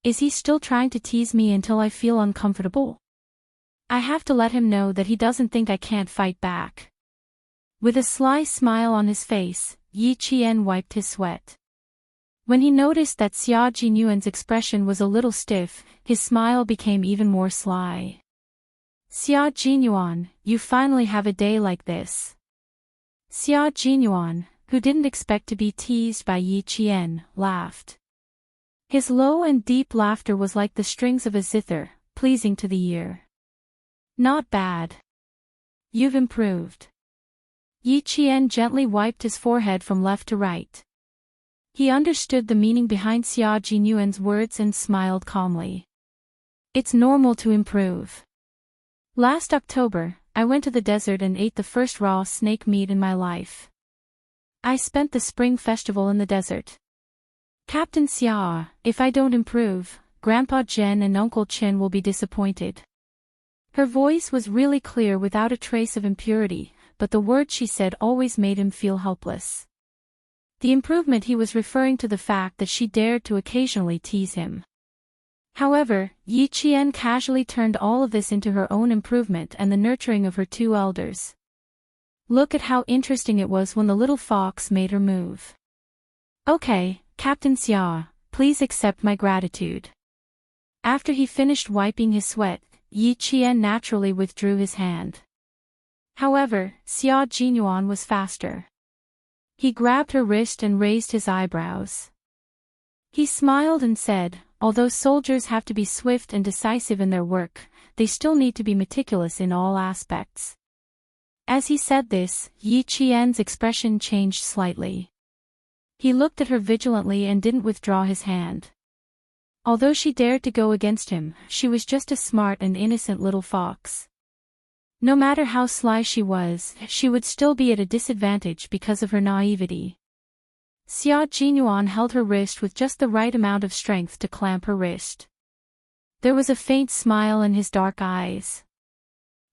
Is he still trying to tease me until I feel uncomfortable? I have to let him know that he doesn't think I can't fight back. With a sly smile on his face, Yi Qian wiped his sweat. When he noticed that Xia Jinyuan's expression was a little stiff, his smile became even more sly. "Xia Jinyuan, you finally have a day like this." Xia Jinyuan, who didn't expect to be teased by Yi Qian, laughed. His low and deep laughter was like the strings of a zither, pleasing to the ear. "Not bad. You've improved." Yi Qian gently wiped his forehead from left to right. He understood the meaning behind Xia Jinyuan's words and smiled calmly. "It's normal to improve. Last October, I went to the desert and ate the first raw snake meat in my life. I spent the spring festival in the desert. Captain Xia, if I don't improve, Grandpa Zhen and Uncle Chen will be disappointed." Her voice was really clear without a trace of impurity, but the words she said always made him feel helpless. The improvement he was referring to the fact that she dared to occasionally tease him. However, Yi Qian casually turned all of this into her own improvement and the nurturing of her two elders. Look at how interesting it was when the little fox made her move. "Okay, Captain Xia, please accept my gratitude." After he finished wiping his sweat, Yi Qian naturally withdrew his hand. However, Xia Jinyuan was faster. He grabbed her wrist and raised his eyebrows. He smiled and said, "Although soldiers have to be swift and decisive in their work, they still need to be meticulous in all aspects." As he said this, Yi Qian's expression changed slightly. He looked at her vigilantly and didn't withdraw his hand. Although she dared to go against him, she was just a smart and innocent little fox. No matter how sly she was, she would still be at a disadvantage because of her naivety. Xia Jinyuan held her wrist with just the right amount of strength to clamp her wrist. There was a faint smile in his dark eyes.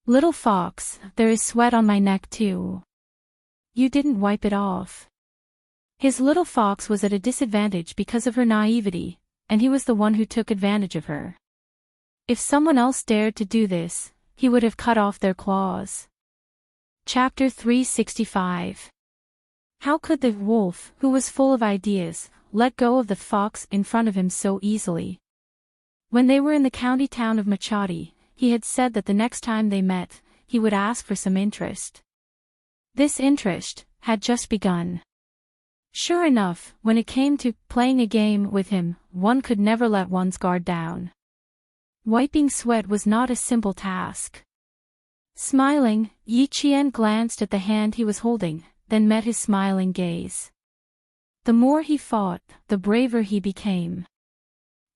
"Little fox, there is sweat on my neck too. You didn't wipe it off." His little fox was at a disadvantage because of her naivety, and he was the one who took advantage of her. If someone else dared to do this, he would have cut off their claws. Chapter 365. How could the wolf, who was full of ideas, let go of the fox in front of him so easily? When they were in the county town of Machadi, he had said that the next time they met, he would ask for some interest. This interest had just begun. Sure enough, when it came to playing a game with him, one could never let one's guard down. Wiping sweat was not a simple task. Smiling, Yi Qian glanced at the hand he was holding, then met his smiling gaze. The more he fought, the braver he became.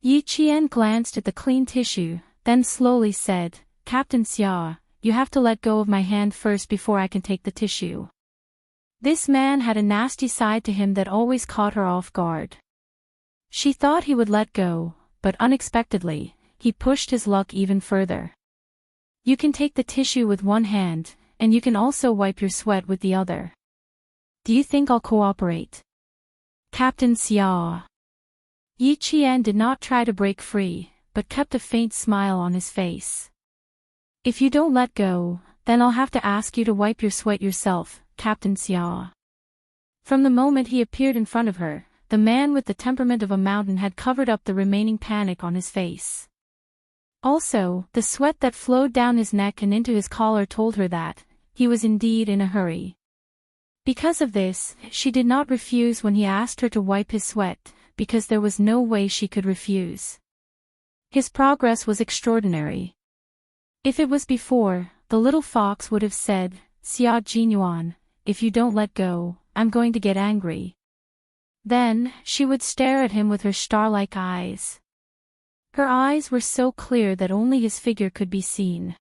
Yi Qian glanced at the clean tissue, then slowly said, "Captain Xia, you have to let go of my hand first before I can take the tissue." This man had a nasty side to him that always caught her off guard. She thought he would let go, but unexpectedly, he pushed his luck even further. "You can take the tissue with one hand, and you can also wipe your sweat with the other. Do you think I'll cooperate?" Captain Xia. Yi Qian did not try to break free, but kept a faint smile on his face. "If you don't let go, then I'll have to ask you to wipe your sweat yourself, Captain Xia." From the moment he appeared in front of her, the man with the temperament of a mountain had covered up the remaining panic on his face. Also, the sweat that flowed down his neck and into his collar told her that he was indeed in a hurry. Because of this, she did not refuse when he asked her to wipe his sweat, because there was no way she could refuse. His progress was extraordinary. If it was before, the little fox would have said, "Xia Jinyuan, if you don't let go, I'm going to get angry." Then, she would stare at him with her star-like eyes. Her eyes were so clear that only his figure could be seen.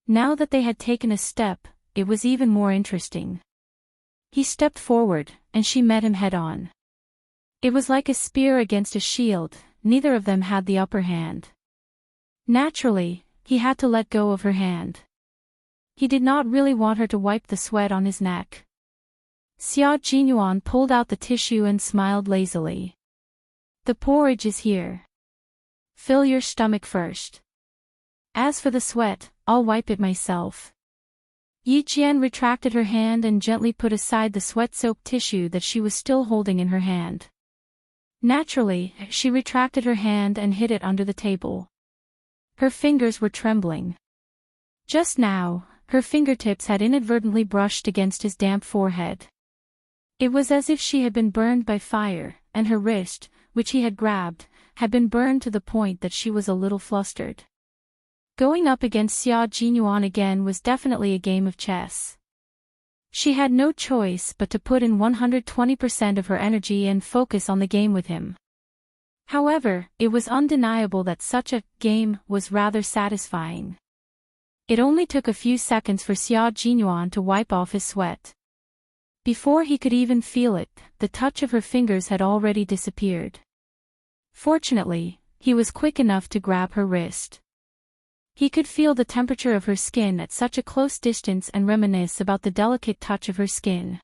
Now that they had taken a step, it was even more interesting. He stepped forward, and she met him head-on. It was like a spear against a shield, neither of them had the upper hand. Naturally, he had to let go of her hand. He did not really want her to wipe the sweat on his neck. Xia Jinyuan pulled out the tissue and smiled lazily. "The porridge is here. Fill your stomach first. As for the sweat, I'll wipe it myself." Yi Qian retracted her hand and gently put aside the sweat-soaked tissue that she was still holding in her hand. Naturally, she retracted her hand and hid it under the table. Her fingers were trembling. Just now, her fingertips had inadvertently brushed against his damp forehead. It was as if she had been burned by fire, and her wrist, which he had grabbed, had been burned to the point that she was a little flustered. Going up against Xia Jinyuan again was definitely a game of chess. She had no choice but to put in 120% of her energy and focus on the game with him. However, it was undeniable that such a game was rather satisfying. It only took a few seconds for Xia Jinyuan to wipe off his sweat. Before he could even feel it, the touch of her fingers had already disappeared. Fortunately, he was quick enough to grab her wrist. He could feel the temperature of her skin at such a close distance and reminisce about the delicate touch of her skin.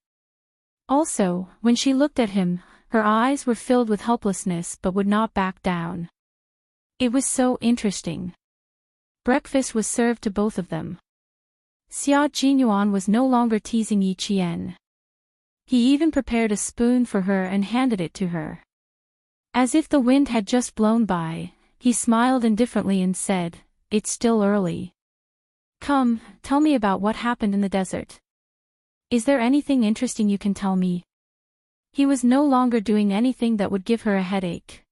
Also, when she looked at him, her eyes were filled with helplessness but would not back down. It was so interesting. Breakfast was served to both of them. Xia Jinyuan was no longer teasing Yi Qian. He even prepared a spoon for her and handed it to her. As if the wind had just blown by, he smiled indifferently and said, "It's still early. Come, tell me about what happened in the desert. Is there anything interesting you can tell me?" He was no longer doing anything that would give her a headache.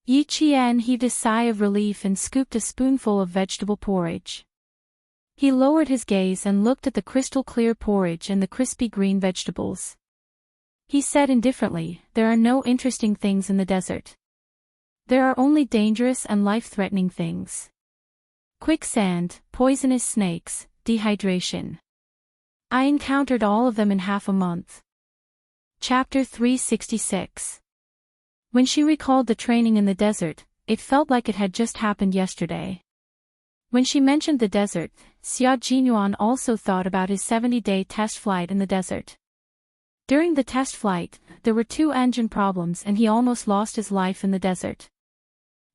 Yi Qian heaved a sigh of relief and scooped a spoonful of vegetable porridge. He lowered his gaze and looked at the crystal-clear porridge and the crispy green vegetables. He said indifferently, "There are no interesting things in the desert. There are only dangerous and life-threatening things. Quicksand, poisonous snakes, dehydration. I encountered all of them in half a month." Chapter 366. When she recalled the training in the desert, it felt like it had just happened yesterday. When she mentioned the desert, Xia Jinyuan also thought about his 70-day test flight in the desert. During the test flight, there were 2 engine problems and he almost lost his life in the desert.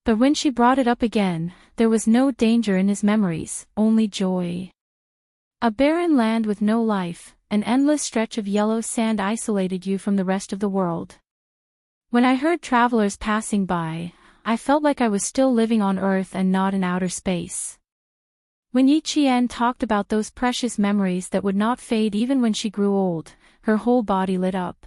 But when she brought it up again, there was no danger in his memories, only joy. A barren land with no life, an endless stretch of yellow sand isolated you from the rest of the world. When I heard travelers passing by, I felt like I was still living on Earth and not in outer space. When Yi Qian talked about those precious memories that would not fade even when she grew old, her whole body lit up.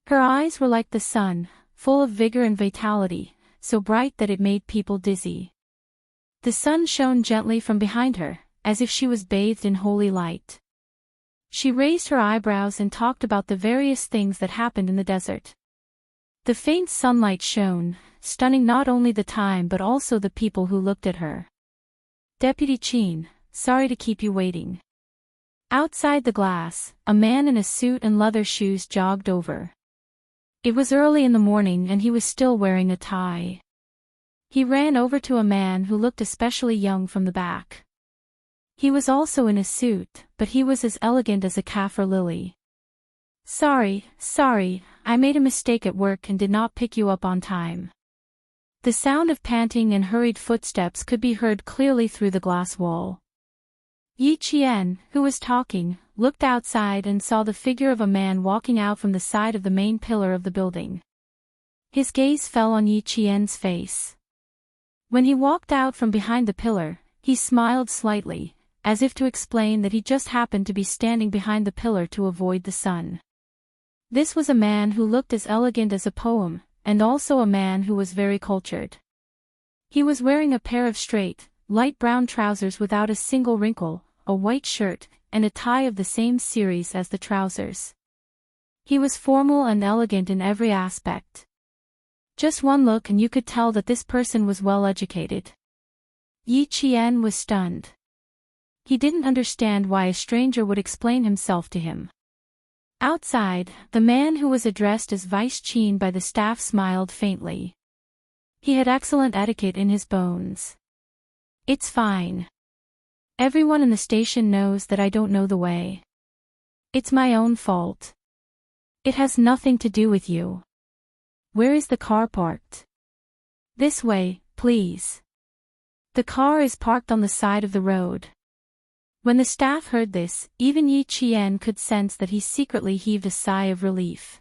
Her eyes were like the sun, full of vigor and vitality, so bright that it made people dizzy. The sun shone gently from behind her, as if she was bathed in holy light. She raised her eyebrows and talked about the various things that happened in the desert. The faint sunlight shone, stunning not only the time but also the people who looked at her. "Deputy Qin, sorry to keep you waiting." Outside the glass, a man in a suit and leather shoes jogged over. It was early in the morning and he was still wearing a tie. He ran over to a man who looked especially young from the back. He was also in a suit, but he was as elegant as a kaffir lily. Sorry, I made a mistake at work and did not pick you up on time." The sound of panting and hurried footsteps could be heard clearly through the glass wall. Yi Qian, who was talking, looked outside and saw the figure of a man walking out from the side of the main pillar of the building. His gaze fell on Yi Qian's face. When he walked out from behind the pillar, he smiled slightly, as if to explain that he just happened to be standing behind the pillar to avoid the sun. This was a man who looked as elegant as a poem, and also a man who was very cultured. He was wearing a pair of straight, light brown trousers without a single wrinkle, a white shirt, and a tie of the same series as the trousers. He was formal and elegant in every aspect. Just one look and you could tell that this person was well educated. Yi Qian was stunned. He didn't understand why a stranger would explain himself to him. Outside, the man who was addressed as Vice Qin by the staff smiled faintly. He had excellent etiquette in his bones. It's fine. Everyone in the station knows that I don't know the way. It's my own fault. It has nothing to do with you. Where is the car parked? This way, please. The car is parked on the side of the road. When the staff heard this, even Yi Qian could sense that he secretly heaved a sigh of relief.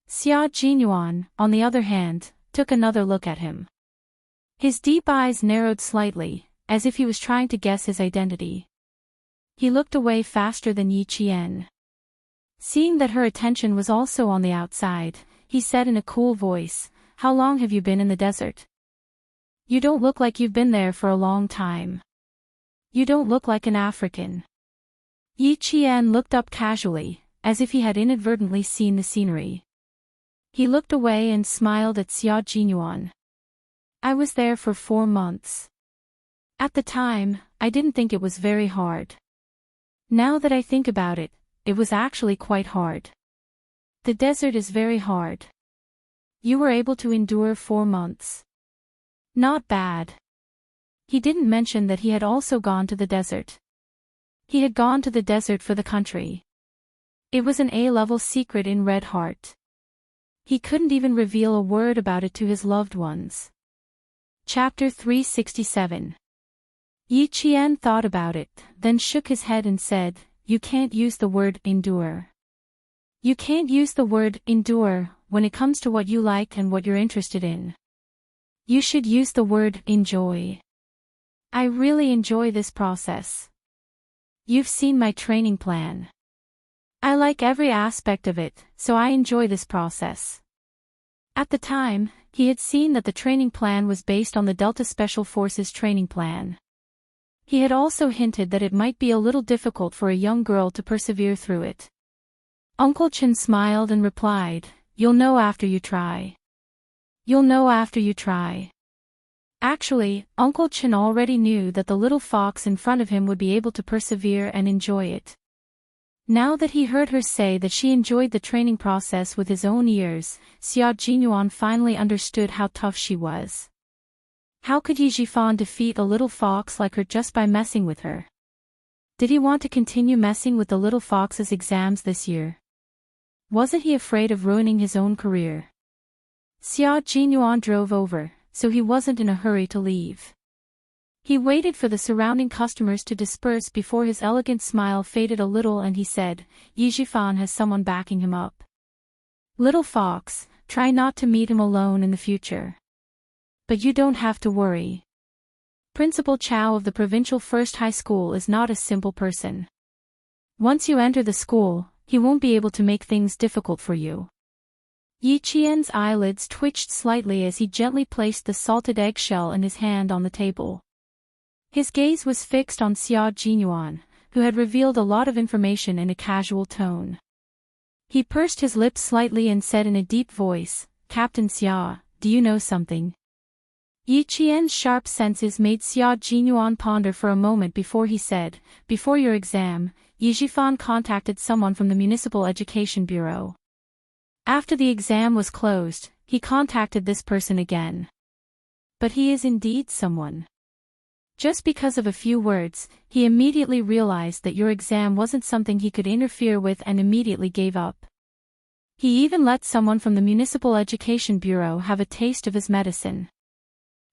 Xia Jinyuan, on the other hand, took another look at him. His deep eyes narrowed slightly, as if he was trying to guess his identity. He looked away faster than Yi Qian. Seeing that her attention was also on the outside, he said in a cool voice, "How long have you been in the desert? You don't look like you've been there for a long time. You don't look like an African." Yi Qian looked up casually, as if he had inadvertently seen the scenery. He looked away and smiled at Xia Jinyuan. "I was there for 4 months. At the time, I didn't think it was very hard. Now that I think about it, it was actually quite hard. The desert is very hard. You were able to endure 4 months. Not bad." He didn't mention that he had also gone to the desert. He had gone to the desert for the country. It was an A-level secret in Red Heart. He couldn't even reveal a word about it to his loved ones. Chapter 367. Yi Qian thought about it, then shook his head and said, "You can't use the word endure. You can't use the word endure when it comes to what you like and what you're interested in. You should use the word enjoy. I really enjoy this process. You've seen my training plan. I like every aspect of it, so I enjoy this process." At the time, he had seen that the training plan was based on the Delta Special Forces training plan. He had also hinted that it might be a little difficult for a young girl to persevere through it. Uncle Chen smiled and replied, "You'll know after you try. You'll know after you try." Actually, Uncle Chen already knew that the little fox in front of him would be able to persevere and enjoy it. Now that he heard her say that she enjoyed the training process with his own ears, Xia Jinyuan finally understood how tough she was. How could Yi Jifan defeat a little fox like her just by messing with her? Did he want to continue messing with the little fox's exams this year? Wasn't he afraid of ruining his own career? Xia Jinyuan drove over, so he wasn't in a hurry to leave. He waited for the surrounding customers to disperse before his elegant smile faded a little and he said, "Yi Jifan has someone backing him up. Little fox, try not to meet him alone in the future. But you don't have to worry. Principal Chow of the Provincial First High School is not a simple person. Once you enter the school, he won't be able to make things difficult for you." Yi Qian's eyelids twitched slightly as he gently placed the salted eggshell in his hand on the table. His gaze was fixed on Xia Jinyuan, who had revealed a lot of information in a casual tone. He pursed his lips slightly and said in a deep voice, "Captain Xia, do you know something?" Yi Qian's sharp senses made Xia Jinyuan ponder for a moment before he said, "Before your exam, Yi Jifan contacted someone from the Municipal Education Bureau. After the exam was closed, he contacted this person again. But he is indeed someone. Just because of a few words, he immediately realized that your exam wasn't something he could interfere with and immediately gave up. He even let someone from the Municipal Education Bureau have a taste of his medicine."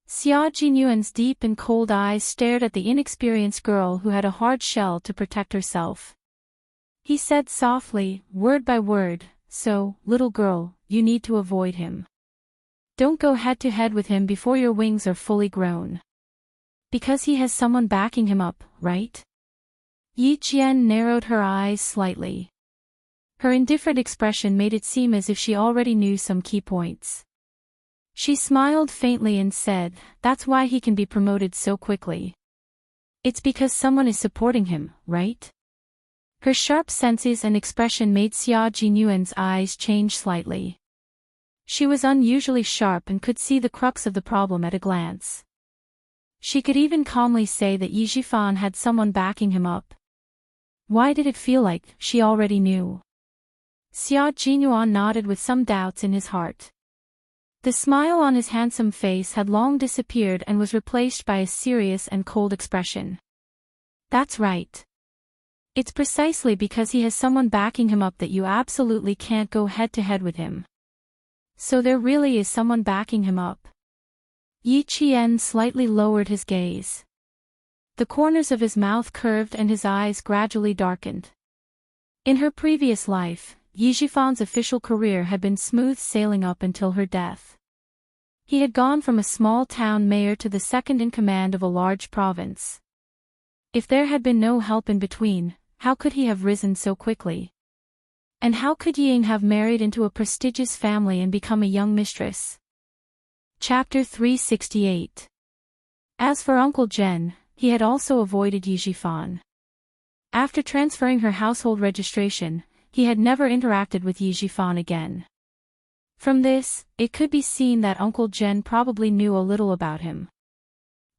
Xia Jinyuan's deep and cold eyes stared at the inexperienced girl who had a hard shell to protect herself. He said softly, word by word, so, little girl, you need to avoid him. Don't go head to head with him before your wings are fully grown. Because he has someone backing him up, right? Yi Qian narrowed her eyes slightly. Her indifferent expression made it seem as if she already knew some key points. She smiled faintly and said, that's why he can be promoted so quickly. It's because someone is supporting him, right? Her sharp senses and expression made Xia Jinyuan's eyes change slightly. She was unusually sharp and could see the crux of the problem at a glance. She could even calmly say that Yi Zhifan had someone backing him up. Why did it feel like she already knew? Xia Jinyuan nodded with some doubts in his heart. The smile on his handsome face had long disappeared and was replaced by a serious and cold expression. That's right. It's precisely because he has someone backing him up that you absolutely can't go head to head with him. So there really is someone backing him up. Yi Qian slightly lowered his gaze. The corners of his mouth curved and his eyes gradually darkened. In her previous life, Yi Zhifan's official career had been smooth sailing up until her death. He had gone from a small town mayor to the second in command of a large province. If there had been no help in between, how could he have risen so quickly? And how could Ying have married into a prestigious family and become a young mistress? Chapter 368. As for Uncle Zhen, he had also avoided Yi Zhifan. After transferring her household registration, he had never interacted with Yi Zhifan again. From this, it could be seen that Uncle Zhen probably knew a little about him.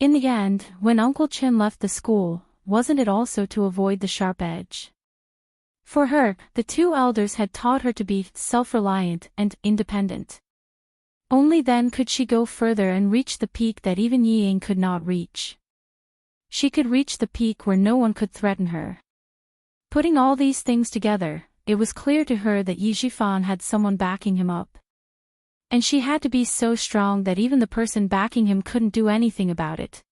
In the end, when Uncle Chen left the school, wasn't it also to avoid the sharp edge? For her, the two elders had taught her to be self-reliant and independent. Only then could she go further and reach the peak that even Yi Ying could not reach. She could reach the peak where no one could threaten her. Putting all these things together, it was clear to her that Yi Zhifan had someone backing him up. And she had to be so strong that even the person backing him couldn't do anything about it.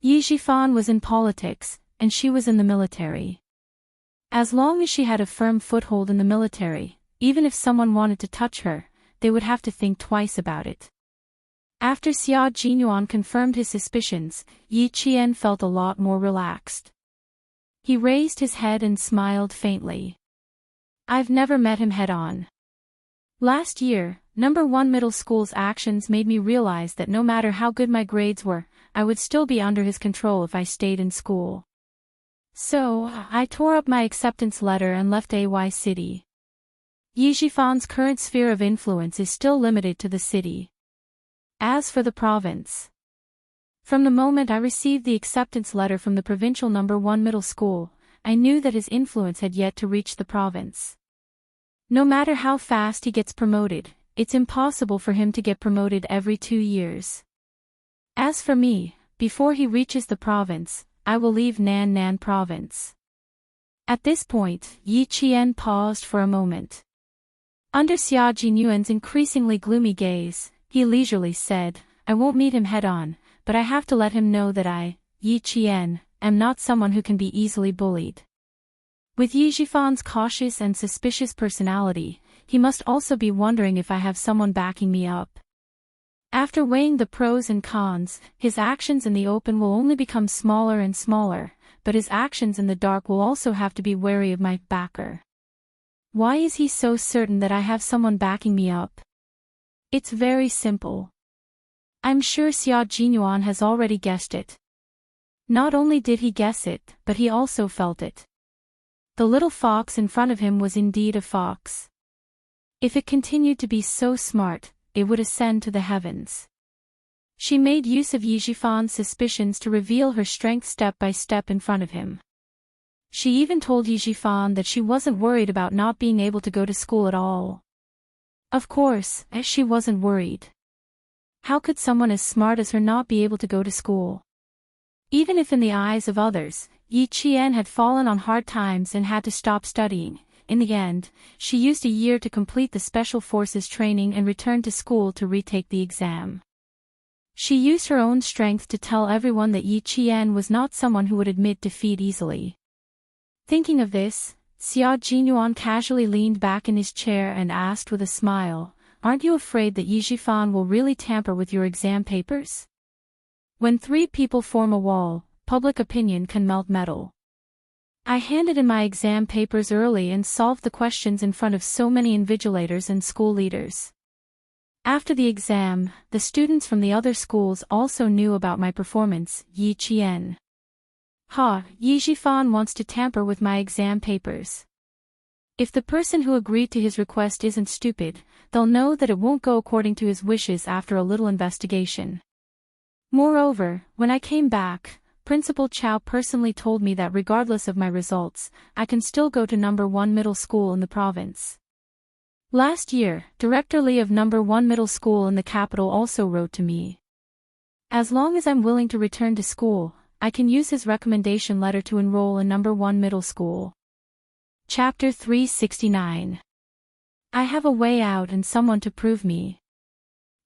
Yi Zhifan was in politics, and she was in the military. As long as she had a firm foothold in the military, even if someone wanted to touch her, they would have to think twice about it. After Xia Jinyuan confirmed his suspicions, Yi Qian felt a lot more relaxed. He raised his head and smiled faintly. I've never met him head-on. Last year, No. 1 middle school's actions made me realize that no matter how good my grades were, I would still be under his control if I stayed in school. So, I tore up my acceptance letter and left AY City. Yi Zhifan's current sphere of influence is still limited to the city. As for the province, from the moment I received the acceptance letter from the provincial No. 1 middle school, I knew that his influence had yet to reach the province. No matter how fast he gets promoted, it's impossible for him to get promoted every 2 years. As for me, before he reaches the province, I will leave Nan province. At this point, Yi Qian paused for a moment. Under Xia Jinyuan's increasingly gloomy gaze, he leisurely said, I won't meet him head-on, but I have to let him know that I, Yi Qian, am not someone who can be easily bullied. With Yi Zhifan's cautious and suspicious personality, he must also be wondering if I have someone backing me up. After weighing the pros and cons, his actions in the open will only become smaller and smaller, but his actions in the dark will also have to be wary of my backer. Why is he so certain that I have someone backing me up? It's very simple. I'm sure Xia Jinyuan has already guessed it. Not only did he guess it, but he also felt it. The little fox in front of him was indeed a fox. If it continued to be so smart, it would ascend to the heavens. She made use of Yi Zhifan's suspicions to reveal her strength step by step in front of him. She even told Yi Zhifan that she wasn't worried about not being able to go to school at all. Of course, she wasn't worried. How could someone as smart as her not be able to go to school? Even if in the eyes of others, Yi Qian had fallen on hard times and had to stop studying, in the end, she used a year to complete the Special Forces training and returned to school to retake the exam. She used her own strength to tell everyone that Yi Qian was not someone who would admit defeat easily. Thinking of this, Xia Jinyuan casually leaned back in his chair and asked with a smile, "Aren't you afraid that Yi Zhifan will really tamper with your exam papers? When three people form a wall, public opinion can melt metal. I handed in my exam papers early and solved the questions in front of so many invigilators and school leaders. After the exam, the students from the other schools also knew about my performance." Yi Qian. Yi Zhifan wants to tamper with my exam papers. If the person who agreed to his request isn't stupid, they'll know that it won't go according to his wishes after a little investigation. Moreover, when I came back, Principal Chow personally told me that regardless of my results, I can still go to number 1 middle school in the province. Last year, Director Li of number 1 middle school in the capital also wrote to me. As long as I'm willing to return to school, I can use his recommendation letter to enroll in number 1 middle school. Chapter 369. I have a way out and someone to prove me.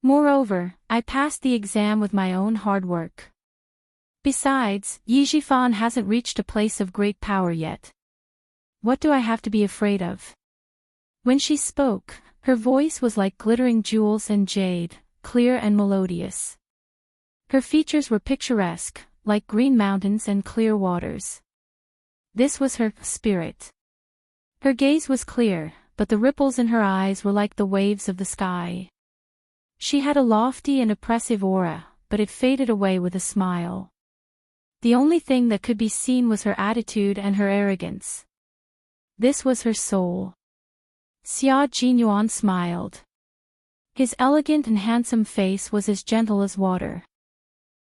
Moreover, I passed the exam with my own hard work. Besides, Yi Zhifan hasn't reached a place of great power yet. What do I have to be afraid of? When she spoke, her voice was like glittering jewels and jade, clear and melodious. Her features were picturesque, like green mountains and clear waters. This was her spirit. Her gaze was clear, but the ripples in her eyes were like the waves of the sky. She had a lofty and oppressive aura, but it faded away with a smile. The only thing that could be seen was her attitude and her arrogance. This was her soul. Xia Jinyuan smiled. His elegant and handsome face was as gentle as water.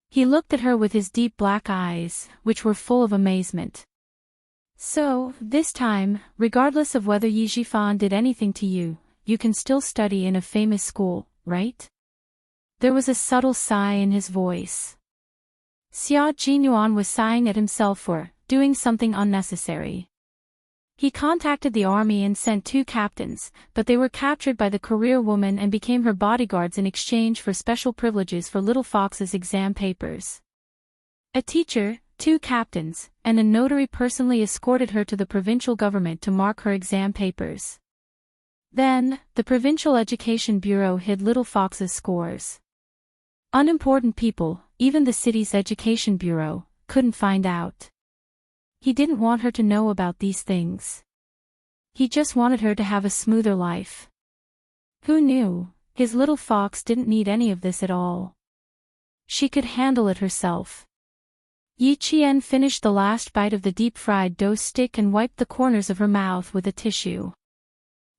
He looked at her with his deep black eyes, which were full of amazement. "So, this time, regardless of whether Yi Zhifan did anything to you, you can still study in a famous school, right?" There was a subtle sigh in his voice. Xia Jinyuan was sighing at himself for doing something unnecessary. He contacted the army and sent 2 captains, but they were captured by the career woman and became her bodyguards in exchange for special privileges for Little Fox's exam papers. A teacher, 2 captains, and a notary personally escorted her to the provincial government to mark her exam papers. Then, the Provincial Education Bureau hid Little Fox's scores. Unimportant people, even the city's education bureau, couldn't find out. He didn't want her to know about these things. He just wanted her to have a smoother life. Who knew, his little fox didn't need any of this at all. She could handle it herself. Yi Qian finished the last bite of the deep-fried dough stick and wiped the corners of her mouth with a tissue.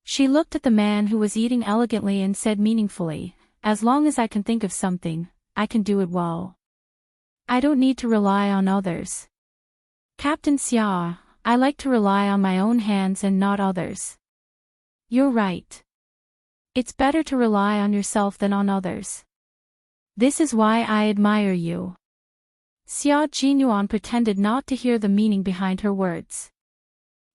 She looked at the man who was eating elegantly and said meaningfully, "As long as I can think of something, I can do it well. I don't need to rely on others. Captain Xia, I like to rely on my own hands and not others." "You're right. It's better to rely on yourself than on others. This is why I admire you." Xia Jinyuan pretended not to hear the meaning behind her words.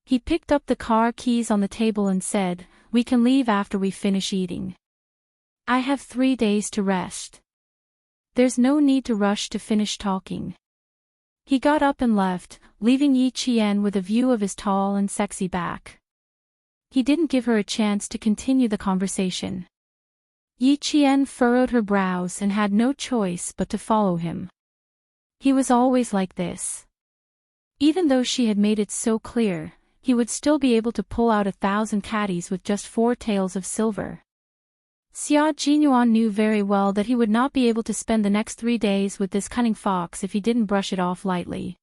He picked up the car keys on the table and said, "We can leave after we finish eating. I have 3 days to rest. There's no need to rush to finish talking." He got up and left, leaving Yi Qian with a view of his tall and sexy back. He didn't give her a chance to continue the conversation. Yi Qian furrowed her brows and had no choice but to follow him. He was always like this. Even though she had made it so clear, he would still be able to pull out 1,000 caddies with just 4 taels of silver. Xia Jinyuan knew very well that he would not be able to spend the next 3 days with this cunning fox if he didn't brush it off lightly.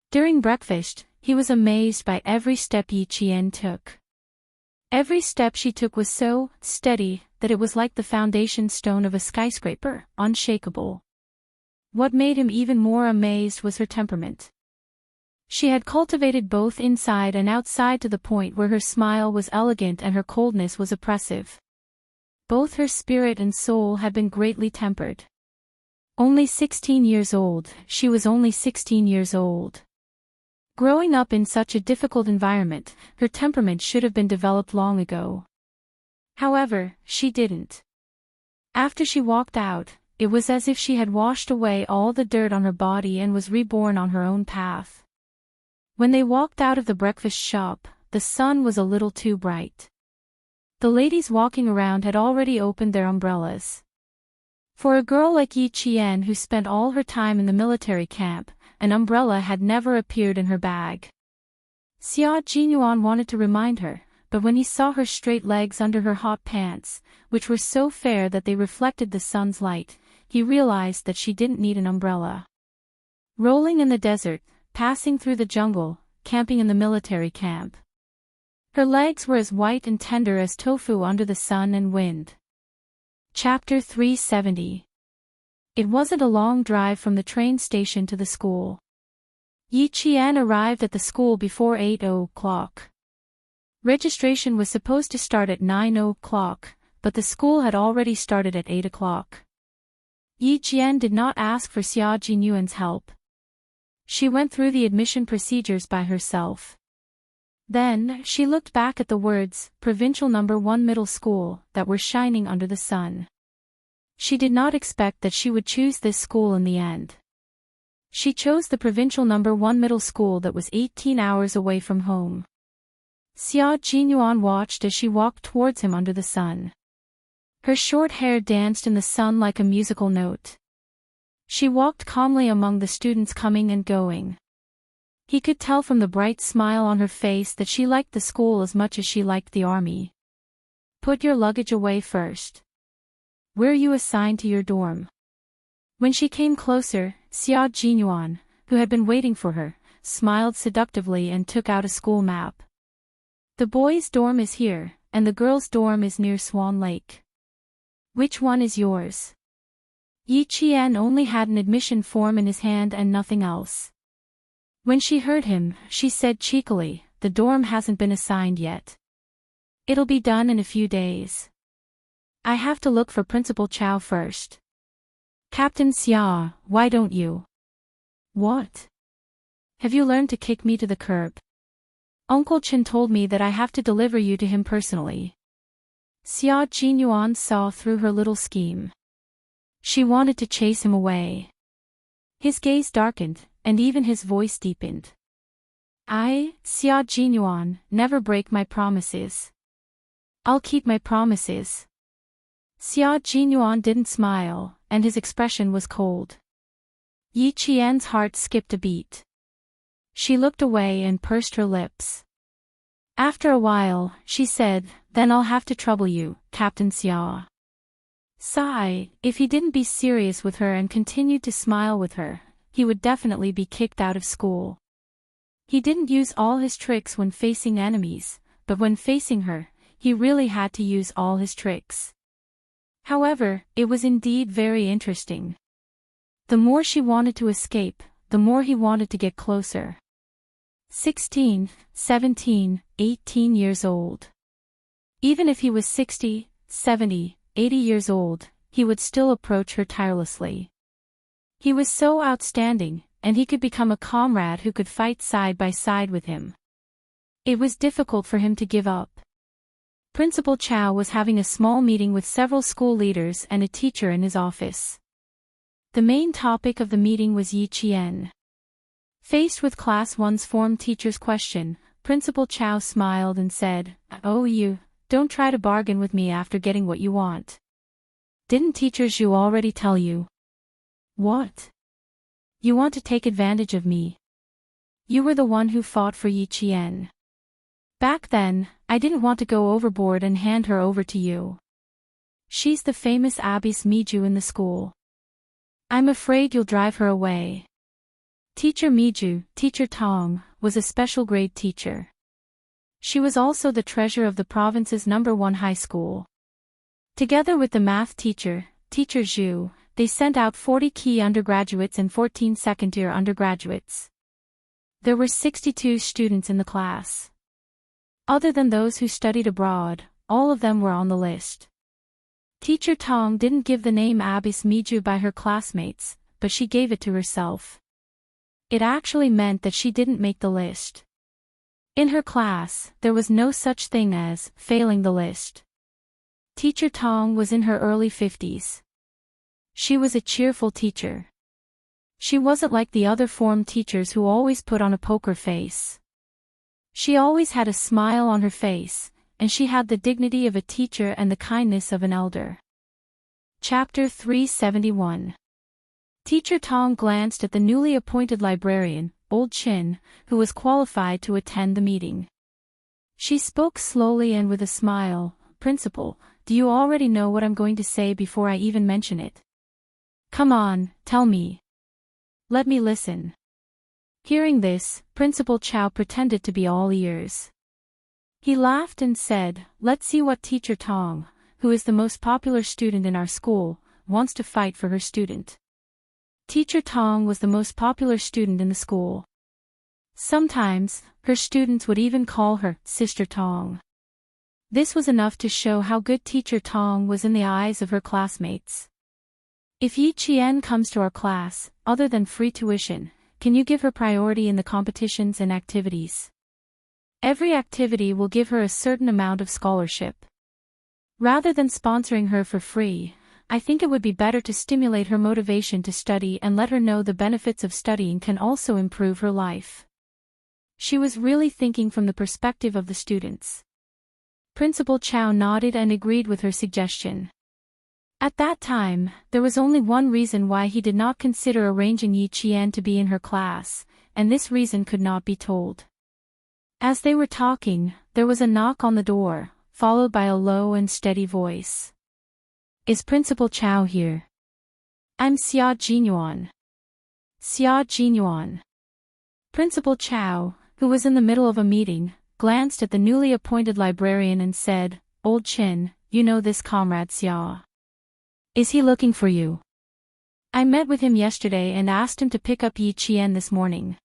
During breakfast, he was amazed by every step Yi Qian took. Every step she took was so steady that it was like the foundation stone of a skyscraper, unshakable. What made him even more amazed was her temperament. She had cultivated both inside and outside to the point where her smile was elegant and her coldness was oppressive. Both her spirit and soul had been greatly tempered. Only 16 years old, she was only 16 years old. Growing up in such a difficult environment, her temperament should have been developed long ago. However, she didn't. After she walked out, it was as if she had washed away all the dirt on her body and was reborn on her own path. When they walked out of the breakfast shop, the sun was a little too bright. The ladies walking around had already opened their umbrellas. For a girl like Yi Qian who spent all her time in the military camp, an umbrella had never appeared in her bag. Xia Jinyuan wanted to remind her, but when he saw her straight legs under her hot pants, which were so fair that they reflected the sun's light, he realized that she didn't need an umbrella. Rolling in the desert, passing through the jungle, camping in the military camp. Her legs were as white and tender as tofu under the sun and wind. Chapter 370. It wasn't a long drive from the train station to the school. Yi Qian arrived at the school before 8 o'clock. Registration was supposed to start at 9 o'clock, but the school had already started at 8 o'clock. Yi Qian did not ask for Xia Jinyuan's help. She went through the admission procedures by herself. Then, she looked back at the words, Provincial No. 1 Middle School, that were shining under the sun. She did not expect that she would choose this school in the end. She chose the Provincial No. 1 Middle School that was 18 hours away from home. Xia Jinyuan watched as she walked towards him under the sun. Her short hair danced in the sun like a musical note. She walked calmly among the students coming and going. He could tell from the bright smile on her face that she liked the school as much as she liked the army. Put your luggage away first. Where are you assigned to your dorm? When she came closer, Xia Jinyuan, who had been waiting for her, smiled seductively and took out a school map. The boys' dorm is here, and the girls' dorm is near Swan Lake. Which one is yours? Yi Qian only had an admission form in his hand and nothing else. When she heard him, she said cheekily, the dorm hasn't been assigned yet. It'll be done in a few days. I have to look for Principal Chow first. Captain Xia, why don't you? What? Have you learned to kick me to the curb? Uncle Chen told me that I have to deliver you to him personally. Xia Jinyuan saw through her little scheme. She wanted to chase him away. His gaze darkened, and even his voice deepened. I, Xia Jinyuan, never break my promises. I'll keep my promises. Xia Jinyuan didn't smile, and his expression was cold. Yi Qian's heart skipped a beat. She looked away and pursed her lips. After a while, she said, then I'll have to trouble you, Captain Xia. Sigh, if he didn't be serious with her and continued to smile with her, he would definitely be kicked out of school. He didn't use all his tricks when facing enemies, but when facing her, he really had to use all his tricks. However, it was indeed very interesting. The more she wanted to escape, the more he wanted to get closer. 16, 17, 18 years old. Even if he was 60, 70, 80 years old, he would still approach her tirelessly. He was so outstanding, and he could become a comrade who could fight side by side with him. It was difficult for him to give up. Principal Chow was having a small meeting with several school leaders and a teacher in his office. The main topic of the meeting was Yi Qian. Faced with Class 1's form teacher's question, Principal Chow smiled and said, "Oh, you, don't try to bargain with me after getting what you want. Didn't Teacher Zhu already tell you?" "What? You want to take advantage of me? You were the one who fought for Yi Qian. Back then, I didn't want to go overboard and hand her over to you. She's the famous Abbess Miju in the school. I'm afraid you'll drive her away." Teacher Miju, Teacher Tong, was a special grade teacher. She was also the treasurer of the province's No. 1 high school. Together with the math teacher, Teacher Zhu, they sent out 40 key undergraduates and 14 second-year undergraduates. There were 62 students in the class. Other than those who studied abroad, all of them were on the list. Teacher Tong didn't give the name Abbess Miju by her classmates, but she gave it to herself. It actually meant that she didn't make the list. In her class, there was no such thing as failing the list. Teacher Tong was in her early 50s. She was a cheerful teacher. She wasn't like the other form teachers who always put on a poker face. She always had a smile on her face, and she had the dignity of a teacher and the kindness of an elder. Chapter 371. Teacher Tong glanced at the newly appointed librarian, Old Chin, who was qualified to attend the meeting. She spoke slowly and with a smile. "Principal, do you already know what I'm going to say before I even mention it? Come on, tell me. Let me listen." Hearing this, Principal Chow pretended to be all ears. He laughed and said, "Let's see what Teacher Tong, who is the most popular student in our school, wants to fight for her student." Teacher Tong was the most popular student in the school. Sometimes, her students would even call her Sister Tong. This was enough to show how good Teacher Tong was in the eyes of her classmates. "If Yi Qian comes to our class, other than free tuition, can you give her priority in the competitions and activities? Every activity will give her a certain amount of scholarship. Rather than sponsoring her for free, I think it would be better to stimulate her motivation to study and let her know the benefits of studying can also improve her life." She was really thinking from the perspective of the students. Principal Chow nodded and agreed with her suggestion. At that time, there was only one reason why he did not consider arranging Yi Qian to be in her class, and this reason could not be told. As they were talking, there was a knock on the door, followed by a low and steady voice. "Is Principal Chow here?" "I'm Xia Jinyuan." Xia Jinyuan. Principal Chow, who was in the middle of a meeting, glanced at the newly appointed librarian and said, "Old Chin, you know this comrade Xia. Is he looking for you?" "I met with him yesterday and asked him to pick up Yi Qian this morning."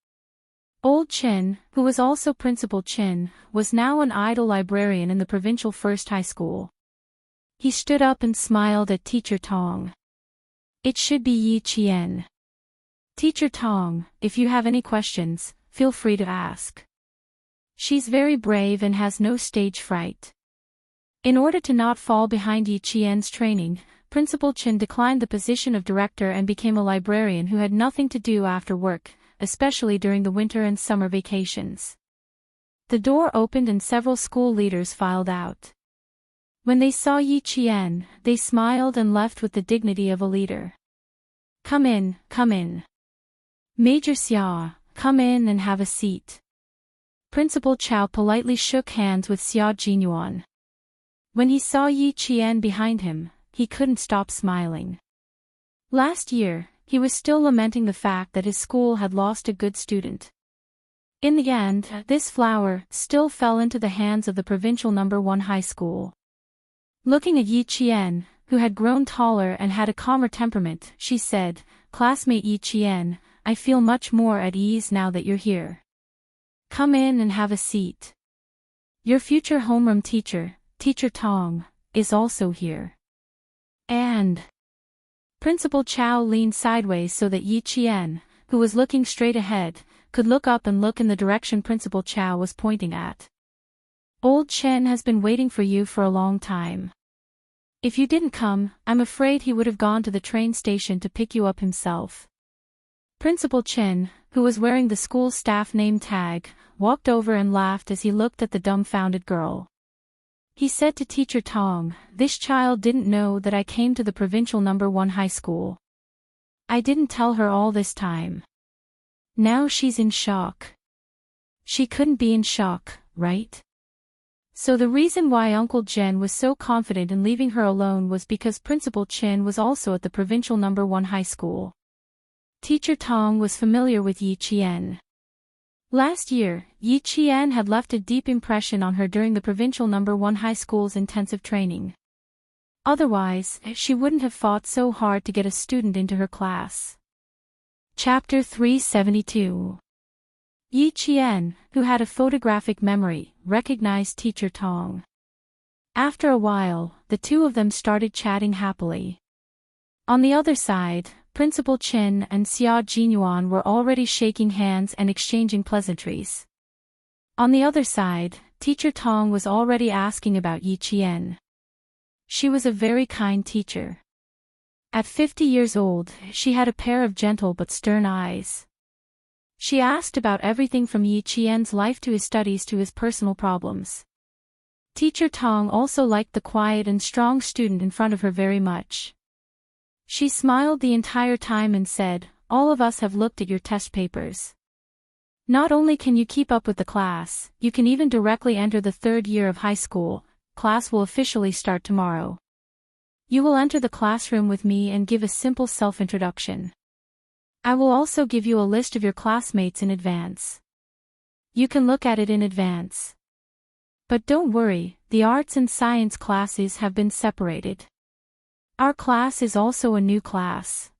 Old Chin, who was also Principal Chin, was now an idle librarian in the provincial first high school. He stood up and smiled at Teacher Tong. "It should be Yi Qian. Teacher Tong, if you have any questions, feel free to ask. She's very brave and has no stage fright." In order to not fall behind Yi Qian's training, Principal Chin declined the position of director and became a librarian who had nothing to do after work, especially during the winter and summer vacations. The door opened and several school leaders filed out. When they saw Yi Qian, they smiled and left with the dignity of a leader. Come in, come in. Major Xia, come in and have a seat." Principal Chow politely shook hands with Xia Jinyuan. When he saw Yi Qian behind him, he couldn't stop smiling. Last year, he was still lamenting the fact that his school had lost a good student. In the end, this flower still fell into the hands of the provincial No. 1 high school. Looking at Yi Qian, who had grown taller and had a calmer temperament, she said, "Classmate Yi Qian, I feel much more at ease now that you're here. Come in and have a seat. Your future homeroom teacher, Teacher Tong, is also here." And Principal Chow leaned sideways so that Yi Qian, who was looking straight ahead, could look up and look in the direction Principal Chow was pointing at. "Old Chen has been waiting for you for a long time. If you didn't come, I'm afraid he would have gone to the train station to pick you up himself." Principal Chen, who was wearing the school staff name tag, walked over and laughed as he looked at the dumbfounded girl. He said to Teacher Tong, "This child didn't know that I came to the provincial No. 1 high school. I didn't tell her all this time. Now she's in shock." She couldn't be in shock, right? So the reason why Uncle Jen was so confident in leaving her alone was because Principal Chin was also at the provincial No. 1 high school. Teacher Tong was familiar with Yi Qian. Last year, Yi Qian had left a deep impression on her during the provincial No. 1 high school's intensive training. Otherwise, she wouldn't have fought so hard to get a student into her class. Chapter 372. Yi Qian, who had a photographic memory, recognized Teacher Tong. After a while, the two of them started chatting happily. On the other side, Principal Chin and Xia Jinyuan were already shaking hands and exchanging pleasantries. On the other side, Teacher Tong was already asking about Yi Qian. She was a very kind teacher. At 50 years old, she had a pair of gentle but stern eyes. She asked about everything from Yi Qian's life to his studies to his personal problems. Teacher Tong also liked the quiet and strong student in front of her very much. She smiled the entire time and said, "All of us have looked at your test papers. Not only can you keep up with the class, you can even directly enter the 3rd year of high school. Class will officially start tomorrow. You will enter the classroom with me and give a simple self-introduction. I will also give you a list of your classmates in advance. You can look at it in advance. But don't worry, the arts and science classes have been separated. Our class is also a new class."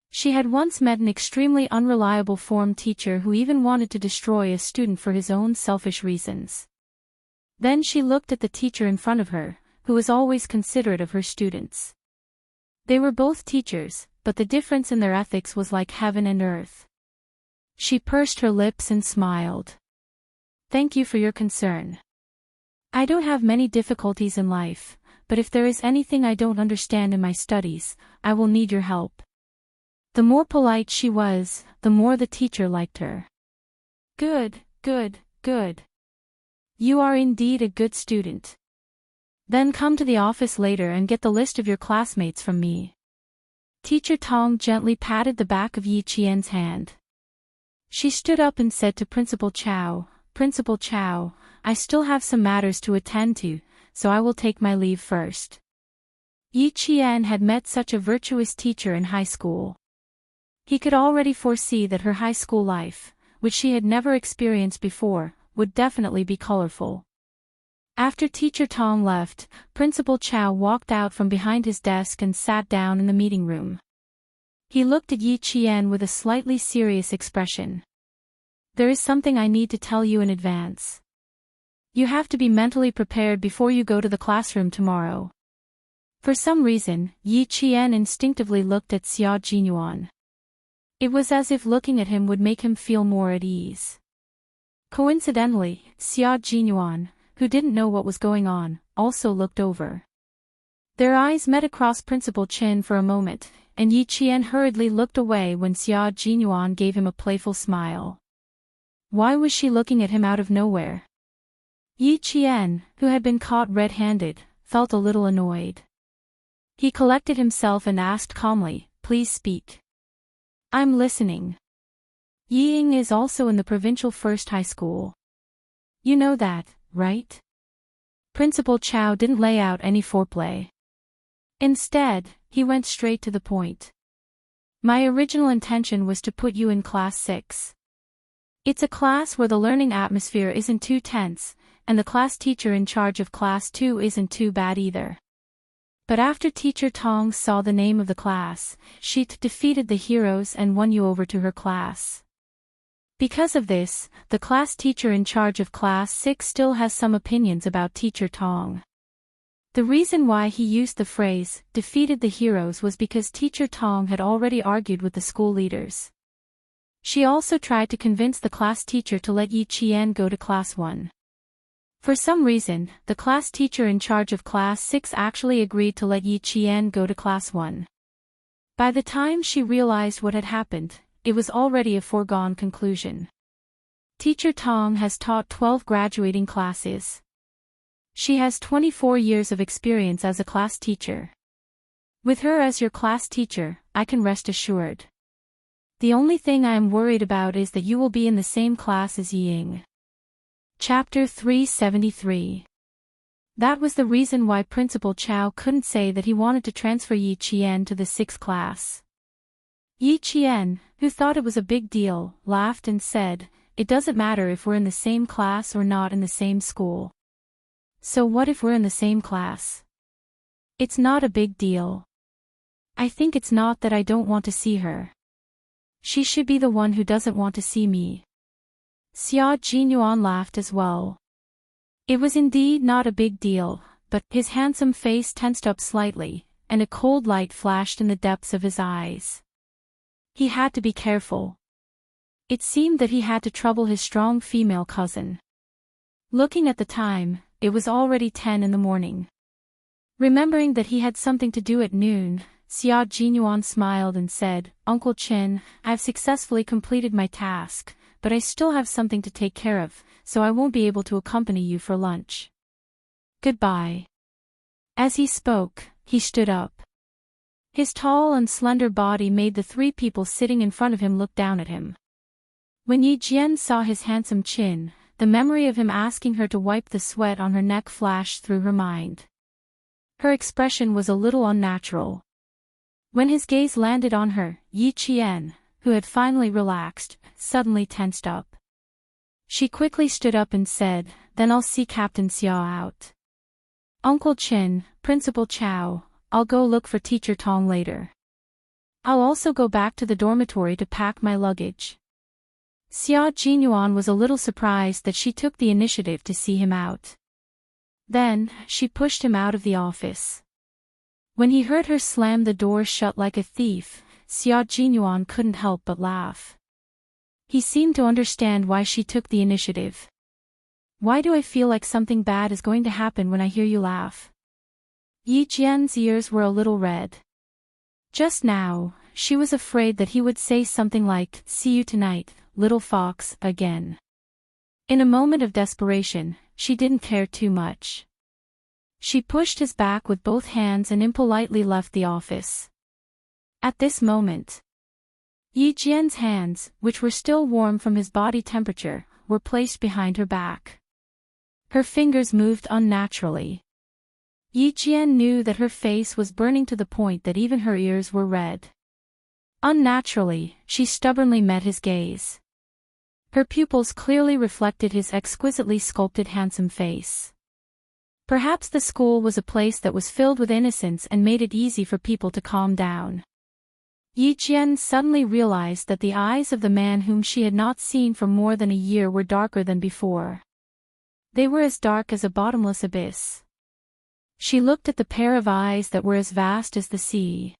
She had once met an extremely unreliable form teacher who even wanted to destroy a student for his own selfish reasons. Then she looked at the teacher in front of her, who was always considerate of her students. They were both teachers, but the difference in their ethics was like heaven and earth. She pursed her lips and smiled. "Thank you for your concern. I don't have many difficulties in life, but if there is anything I don't understand in my studies, I will need your help." The more polite she was, the more the teacher liked her. Good, good, good. You are indeed a good student. Then come to the office later and get the list of your classmates from me." Teacher Tong gently patted the back of Yi Qian's hand. She stood up and said to Principal Chow, "Principal Chow, I still have some matters to attend to, so I will take my leave first." Yi Qian had met such a virtuous teacher in high school. He could already foresee that her high school life, which she had never experienced before, would definitely be colorful. After Teacher Tong left, Principal Chow walked out from behind his desk and sat down in the meeting room. He looked at Yi Qian with a slightly serious expression. "There is something I need to tell you in advance. You have to be mentally prepared before you go to the classroom tomorrow." For some reason, Yi Qian instinctively looked at Xia Jinyuan. It was as if looking at him would make him feel more at ease. Coincidentally, Xia Jinyuan, who didn't know what was going on, also looked over. Their eyes met across Principal Chin for a moment, and Yi Qian hurriedly looked away when Xia Jinyuan gave him a playful smile. Why was she looking at him out of nowhere? Yi Qian, who had been caught red-handed, felt a little annoyed. He collected himself and asked calmly, "Please speak." "I'm listening." "Yi Ying is also in the provincial first high school. You know that, right?" Principal Chow didn't lay out any foreplay. Instead, he went straight to the point. "My original intention was to put you in Class 6. It's a class where the learning atmosphere isn't too tense, and the class teacher in charge of Class 2 isn't too bad either. But after Teacher Tong saw the name of the class, she defeated the heroes and won you over to her class. Because of this, the class teacher in charge of Class 6 still has some opinions about Teacher Tong." The reason why he used the phrase, "defeated the heroes," was because Teacher Tong had already argued with the school leaders. She also tried to convince the class teacher to let Yi Qian go to Class 1. For some reason, the class teacher in charge of Class 6 actually agreed to let Yi Qian go to Class 1. By the time she realized what had happened, it was already a foregone conclusion. Teacher Tong has taught 12 graduating classes. She has 24 years of experience as a class teacher. With her as your class teacher, I can rest assured. The only thing I am worried about is that you will be in the same class as Yi Ying. Chapter 373. That was the reason why Principal Chow couldn't say that he wanted to transfer Yi Qian to the 6th class. Yi Qian, who thought it was a big deal, laughed and said, "It doesn't matter if we're in the same class or not in the same school. So what if we're in the same class? It's not a big deal. I think it's not that I don't want to see her. She should be the one who doesn't want to see me." Xia Jinyuan laughed as well. It was indeed not a big deal, but his handsome face tensed up slightly, and a cold light flashed in the depths of his eyes. He had to be careful. It seemed that he had to trouble his strong female cousin. Looking at the time, it was already 10 in the morning. Remembering that he had something to do at noon, Xia Jinyuan smiled and said, Uncle Chen, I have successfully completed my task, but I still have something to take care of, so I won't be able to accompany you for lunch. Goodbye. As he spoke, he stood up. His tall and slender body made the three people sitting in front of him look down at him. When Yi Jian saw his handsome chin, the memory of him asking her to wipe the sweat on her neck flashed through her mind. Her expression was a little unnatural. When his gaze landed on her, Yi Qian, who had finally relaxed, suddenly tensed up. She quickly stood up and said, Then I'll see Captain Xia out. Uncle Chen, Principal Chow, I'll go look for Teacher Tong later. I'll also go back to the dormitory to pack my luggage. Xia Jinyuan was a little surprised that she took the initiative to see him out. Then, she pushed him out of the office. When he heard her slam the door shut like a thief, Xia Jinyuan couldn't help but laugh. He seemed to understand why she took the initiative. Why do I feel like something bad is going to happen when I hear you laugh? Yi Jian's ears were a little red. Just now, she was afraid that he would say something like, See you tonight, little fox, again. In a moment of desperation, she didn't care too much. She pushed his back with both hands and impolitely left the office. At this moment, Yi Jian's hands, which were still warm from his body temperature, were placed behind her back. Her fingers moved unnaturally. Yi Jian knew that her face was burning to the point that even her ears were red. Unnaturally, she stubbornly met his gaze. Her pupils clearly reflected his exquisitely sculpted handsome face. Perhaps the school was a place that was filled with innocence and made it easy for people to calm down. Yi Jian suddenly realized that the eyes of the man whom she had not seen for more than a year were darker than before. They were as dark as a bottomless abyss. She looked at the pair of eyes that were as vast as the sea.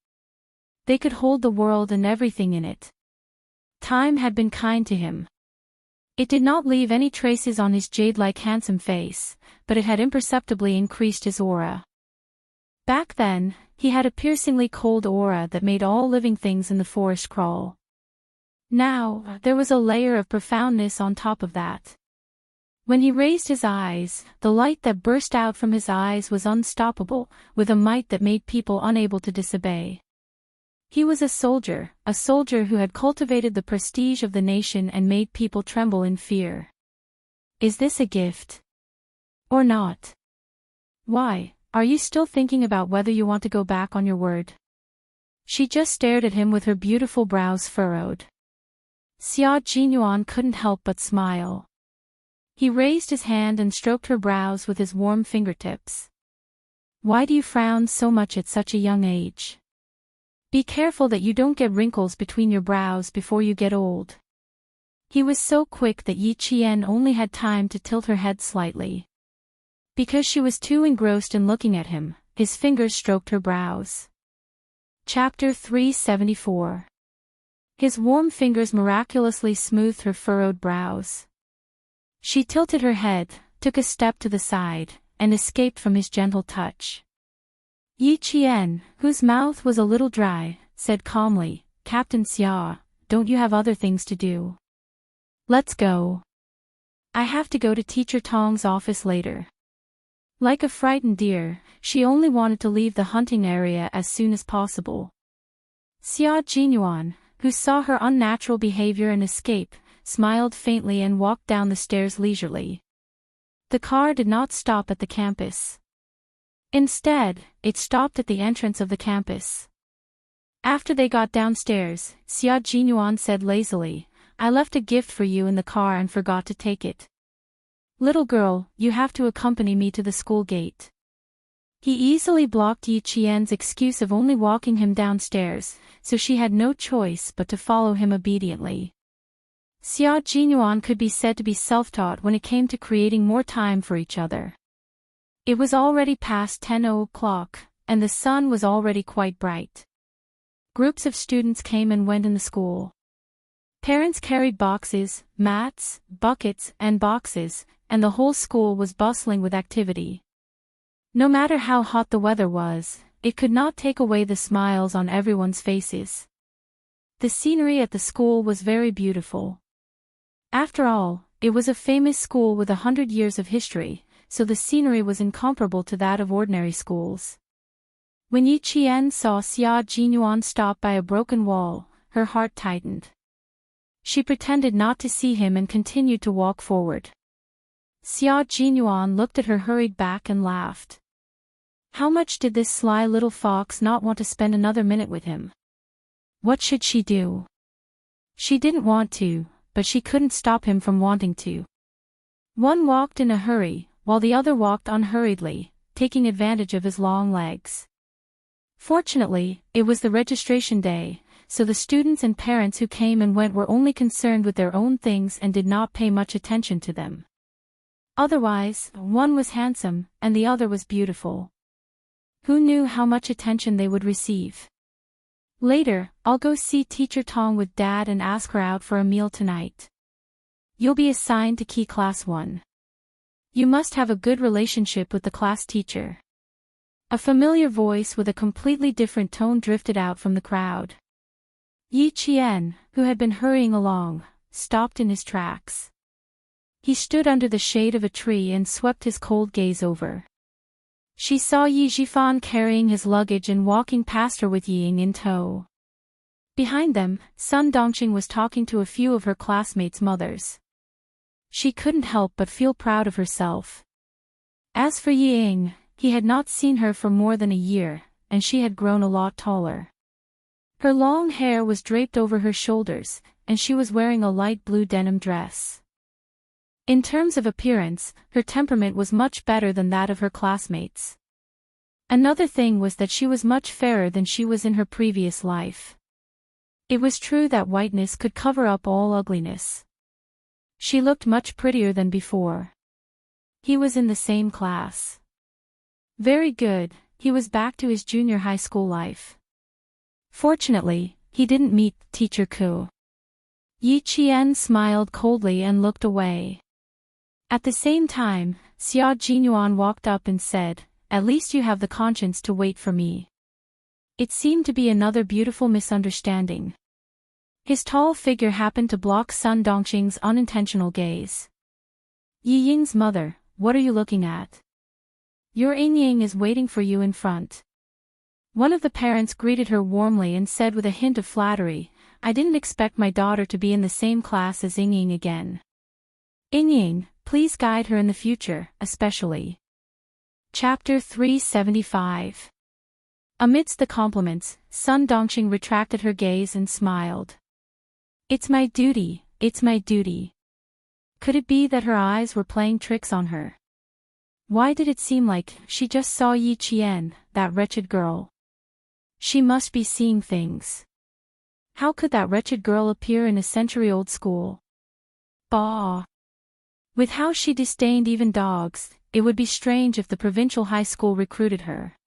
They could hold the world and everything in it. Time had been kind to him. It did not leave any traces on his jade-like handsome face, but it had imperceptibly increased his aura. Back then, he had a piercingly cold aura that made all living things in the forest crawl. Now, there was a layer of profoundness on top of that. When he raised his eyes, the light that burst out from his eyes was unstoppable, with a might that made people unable to disobey. He was a soldier who had cultivated the prestige of the nation and made people tremble in fear. Is this a gift? Or not? Why, are you still thinking about whether you want to go back on your word? She just stared at him with her beautiful brows furrowed. Xia Jinyuan couldn't help but smile. He raised his hand and stroked her brows with his warm fingertips. Why do you frown so much at such a young age? Be careful that you don't get wrinkles between your brows before you get old. He was so quick that Yi Qian only had time to tilt her head slightly. Because she was too engrossed in looking at him, his fingers stroked her brows. Chapter 374. His warm fingers miraculously smoothed her furrowed brows. She tilted her head, took a step to the side, and escaped from his gentle touch. Yi Qian, whose mouth was a little dry, said calmly, Captain Xia, don't you have other things to do? Let's go. I have to go to Teacher Tong's office later. Like a frightened deer, she only wanted to leave the hunting area as soon as possible. Xia Jinyuan, who saw her unnatural behavior and escape, smiled faintly and walked down the stairs leisurely. The car did not stop at the campus. Instead, it stopped at the entrance of the campus. After they got downstairs, Xia Jinyuan said lazily, I left a gift for you in the car and forgot to take it. Little girl, you have to accompany me to the school gate. He easily blocked Yi Qian's excuse of only walking him downstairs, so she had no choice but to follow him obediently. Xia Jinyuan could be said to be self-taught when it came to creating more time for each other. It was already past 10 o'clock, and the sun was already quite bright. Groups of students came and went in the school. Parents carried boxes, mats, buckets, and boxes, and the whole school was bustling with activity. No matter how hot the weather was, it could not take away the smiles on everyone's faces. The scenery at the school was very beautiful. After all, it was a famous school with 100 years of history, so the scenery was incomparable to that of ordinary schools. When Yi Qian saw Xia Jinyuan stop by a broken wall, her heart tightened. She pretended not to see him and continued to walk forward. Xia Jinyuan looked at her, hurried back and laughed. How much did this sly little fox not want to spend another minute with him? What should she do? She didn't want to, but she couldn't stop him from wanting to. One walked in a hurry, while the other walked unhurriedly, taking advantage of his long legs. Fortunately, it was the registration day, so the students and parents who came and went were only concerned with their own things and did not pay much attention to them. Otherwise, one was handsome, and the other was beautiful. Who knew how much attention they would receive? Later, I'll go see Teacher Tong with Dad and ask her out for a meal tonight. You'll be assigned to Key Class 1. You must have a good relationship with the class teacher. A familiar voice with a completely different tone drifted out from the crowd. Yi Qian, who had been hurrying along, stopped in his tracks. He stood under the shade of a tree and swept his cold gaze over. She saw Yi Zhifan carrying his luggage and walking past her with Ying in tow. Behind them, Sun Dongqing was talking to a few of her classmates' mothers. She couldn't help but feel proud of herself. As for Ying, he had not seen her for more than a year, and she had grown a lot taller. Her long hair was draped over her shoulders, and she was wearing a light blue denim dress. In terms of appearance, her temperament was much better than that of her classmates. Another thing was that she was much fairer than she was in her previous life. It was true that whiteness could cover up all ugliness. She looked much prettier than before. He was in the same class. Very good, he was back to his junior high school life. Fortunately, he didn't meet Teacher Ku. Yi Qian smiled coldly and looked away. At the same time, Xia Jinyuan walked up and said, "At least you have the conscience to wait for me." It seemed to be another beautiful misunderstanding. His tall figure happened to block Sun Dongqing's unintentional gaze. "Yi Ying's mother, what are you looking at? Your Ying is waiting for you in front." One of the parents greeted her warmly and said with a hint of flattery, "I didn't expect my daughter to be in the same class as Ying again. Ying, please guide her in the future, especially." Chapter 375. Amidst the compliments, Sun Dongqing retracted her gaze and smiled. It's my duty, it's my duty." Could it be that her eyes were playing tricks on her? Why did it seem like she just saw Yi Qian, that wretched girl? She must be seeing things. How could that wretched girl appear in a century-old school? Bah! With how she disdained even dogs, it would be strange if the provincial high school recruited her.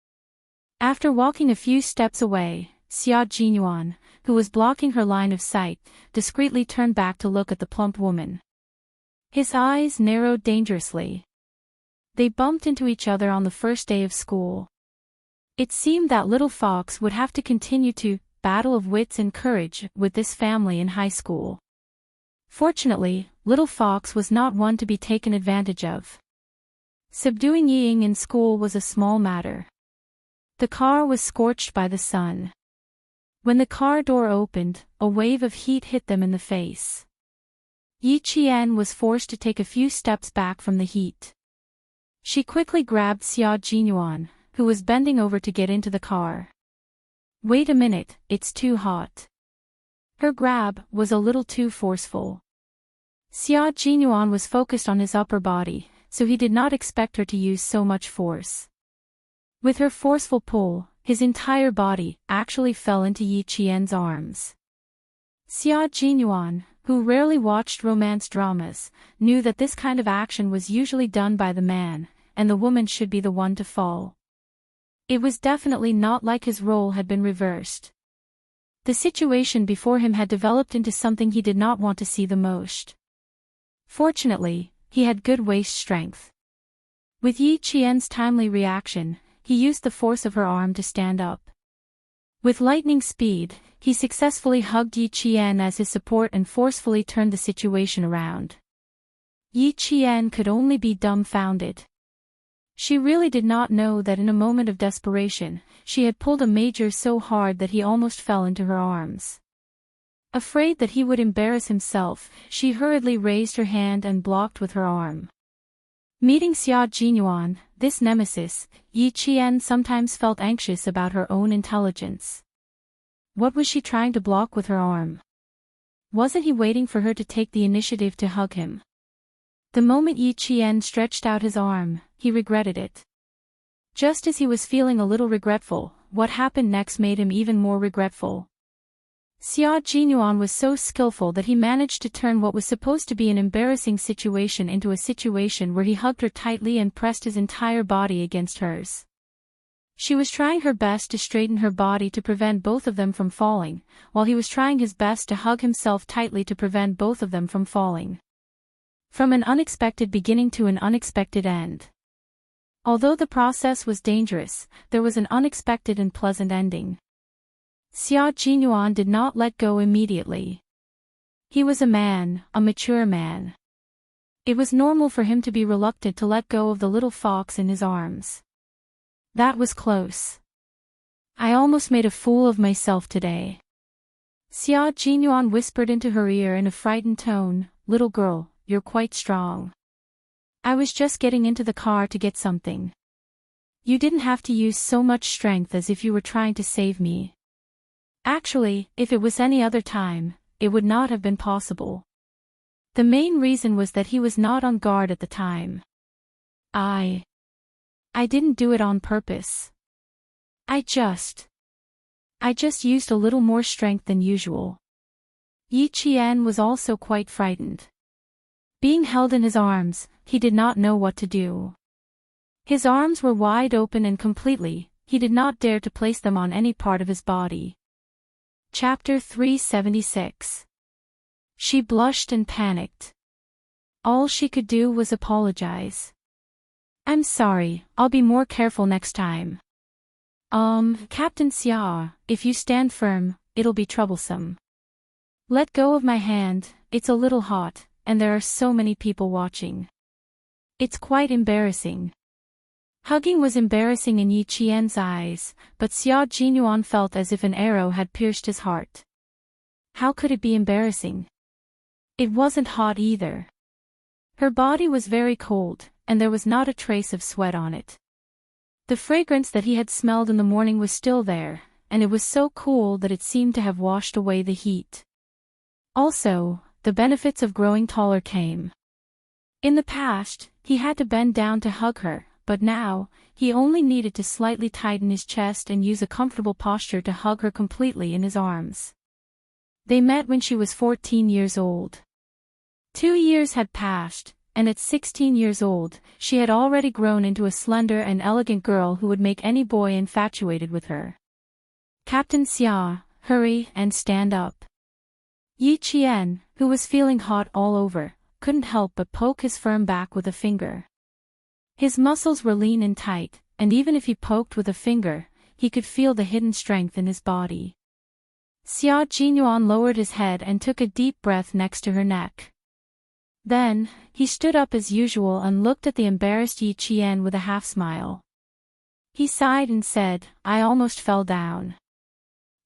After walking a few steps away, Xia Jinyuan, who was blocking her line of sight, discreetly turned back to look at the plump woman. His eyes narrowed dangerously. They bumped into each other on the first day of school. It seemed that little Fox would have to continue to battle of wits and courage with this family in high school. Fortunately, little Fox was not one to be taken advantage of. Subduing Ying in school was a small matter. The car was scorched by the sun. When the car door opened, a wave of heat hit them in the face. Yi Qian was forced to take a few steps back from the heat. She quickly grabbed Xia Jinyuan, who was bending over to get into the car. "Wait a minute, it's too hot." Her grab was a little too forceful. Xia Jinyuan was focused on his upper body, so he did not expect her to use so much force. With her forceful pull, his entire body actually fell into Yi Qian's arms. Xia Jinyuan, who rarely watched romance dramas, knew that this kind of action was usually done by the man, and the woman should be the one to fall. It was definitely not like his role had been reversed. The situation before him had developed into something he did not want to see the most. Fortunately, he had good waist strength. With Yi Qian's timely reaction, he used the force of her arm to stand up. With lightning speed, he successfully hugged Yi Qian as his support and forcefully turned the situation around. Yi Qian could only be dumbfounded. She really did not know that in a moment of desperation, she had pulled a major so hard that he almost fell into her arms. Afraid that he would embarrass himself, she hurriedly raised her hand and blocked with her arm. Meeting Xia Jinyuan, this nemesis, Yi Qian sometimes felt anxious about her own intelligence. What was she trying to block with her arm? Wasn't he waiting for her to take the initiative to hug him? The moment Yi Qian stretched out his arm, he regretted it. Just as he was feeling a little regretful, what happened next made him even more regretful. Xia Jinyuan was so skillful that he managed to turn what was supposed to be an embarrassing situation into a situation where he hugged her tightly and pressed his entire body against hers. She was trying her best to straighten her body to prevent both of them from falling, while he was trying his best to hug himself tightly to prevent both of them from falling. From an unexpected beginning to an unexpected end. Although the process was dangerous, there was an unexpected and pleasant ending. Xia Jinyuan did not let go immediately. He was a man, a mature man. It was normal for him to be reluctant to let go of the little fox in his arms. That was close. I almost made a fool of myself today. Xia Jinyuan whispered into her ear in a frightened tone, "Little girl, you're quite strong. I was just getting into the car to get something. You didn't have to use so much strength as if you were trying to save me. Actually, if it was any other time, it would not have been possible." The main reason was that he was not on guard at the time. I didn't do it on purpose. I just used a little more strength than usual. Yi Qian was also quite frightened. Being held in his arms, he did not know what to do. His arms were wide open and completely, he did not dare to place them on any part of his body. Chapter 376. She blushed and panicked. All she could do was apologize. "I'm sorry, I'll be more careful next time." Captain Xia, if you stand firm, it'll be troublesome. Let go of my hand, it's a little hot, and there are so many people watching. It's quite embarrassing. Hugging was embarrassing in Yi Qian's eyes, but Xia Jinyuan felt as if an arrow had pierced his heart. How could it be embarrassing? It wasn't hot either. Her body was very cold, and there was not a trace of sweat on it. The fragrance that he had smelled in the morning was still there, and it was so cool that it seemed to have washed away the heat. Also, the benefits of growing taller came. In the past, he had to bend down to hug her, but now, he only needed to slightly tighten his chest and use a comfortable posture to hug her completely in his arms. They met when she was 14 years old. 2 years had passed, and at 16 years old, she had already grown into a slender and elegant girl who would make any boy infatuated with her. "Captain Xia, hurry and stand up." Yi Qian, who was feeling hot all over, couldn't help but poke his firm back with a finger. His muscles were lean and tight, and even if he poked with a finger, he could feel the hidden strength in his body. Xia Jinyuan lowered his head and took a deep breath next to her neck. Then, he stood up as usual and looked at the embarrassed Yi Qian with a half-smile. He sighed and said, "I almost fell down.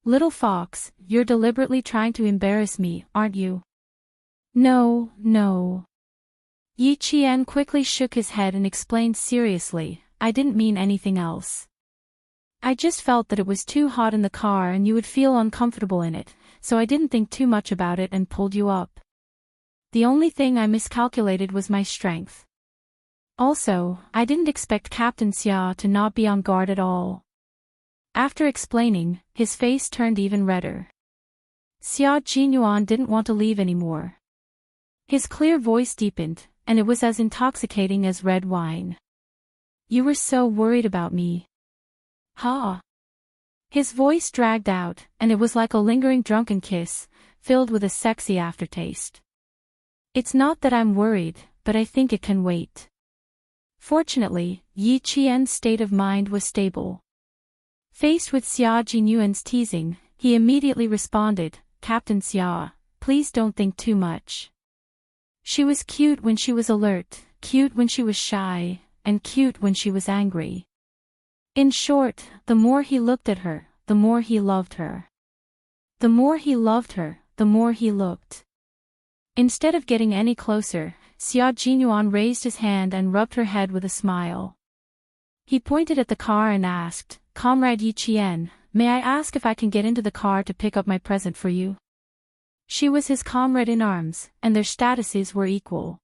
Little fox, you're deliberately trying to embarrass me, aren't you?" "No, no." Yi Qian quickly shook his head and explained seriously, "I didn't mean anything else. I just felt that it was too hot in the car and you would feel uncomfortable in it, so I didn't think too much about it and pulled you up. The only thing I miscalculated was my strength. Also, I didn't expect Captain Xia to not be on guard at all." After explaining, his face turned even redder. Xia Jinyuan didn't want to leave anymore. His clear voice deepened, and it was as intoxicating as red wine. "You were so worried about me. Huh?" His voice dragged out, and it was like a lingering drunken kiss, filled with a sexy aftertaste. "It's not that I'm worried, but I think it can wait." Fortunately, Yi Qian's state of mind was stable. Faced with Xia Jinyuan's teasing, he immediately responded, "Captain Xia, please don't think too much. She was cute when she was alert, cute when she was shy, and cute when she was angry. In short, the more he looked at her, the more he loved her. The more he loved her, the more he looked." Instead of getting any closer, Xia Jinyuan raised his hand and rubbed her head with a smile. He pointed at the car and asked, "Comrade Yi Qian, may I ask if I can get into the car to pick up my present for you?" She was his comrade in arms, and their statuses were equal.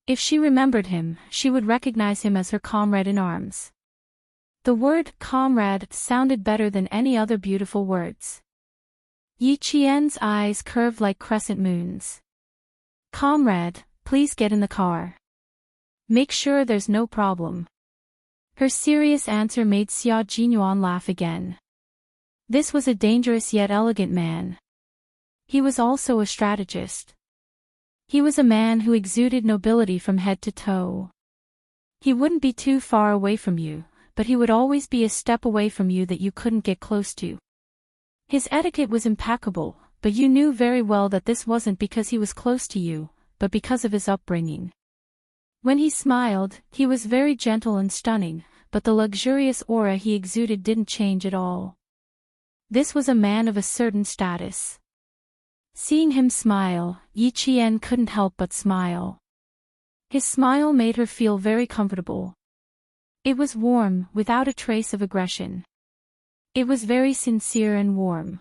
If she remembered him, she would recognize him as her comrade in arms. The word comrade sounded better than any other beautiful words. Yi Qian's eyes curved like crescent moons. "Comrade, please get in the car. Make sure there's no problem." Her serious answer made Xia Jinyuan laugh again. This was a dangerous yet elegant man. He was also a strategist. He was a man who exuded nobility from head to toe. He wouldn't be too far away from you, but he would always be a step away from you that you couldn't get close to. His etiquette was impeccable, but you knew very well that this wasn't because he was close to you, but because of his upbringing. When he smiled, he was very gentle and stunning, but the luxurious aura he exuded didn't change at all. This was a man of a certain status. Seeing him smile, Yi Qian couldn't help but smile. His smile made her feel very comfortable. It was warm, without a trace of aggression. It was very sincere and warm.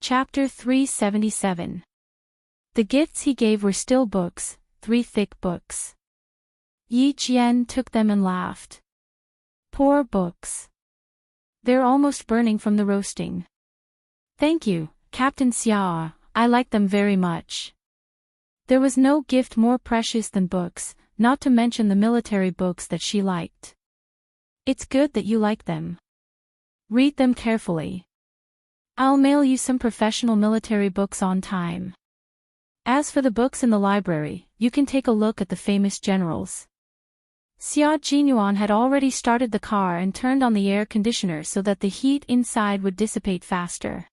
Chapter 377. The gifts he gave were still books, 3 thick books. Yi Qian took them and laughed. "Poor books. They're almost burning from the roasting." "Thank you, Captain Xia, I like them very much." There was no gift more precious than books, not to mention the military books that she liked. "It's good that you like them. Read them carefully. I'll mail you some professional military books on time. As for the books in the library, you can take a look at the famous generals." Xia Jinyuan had already started the car and turned on the air conditioner so that the heat inside would dissipate faster.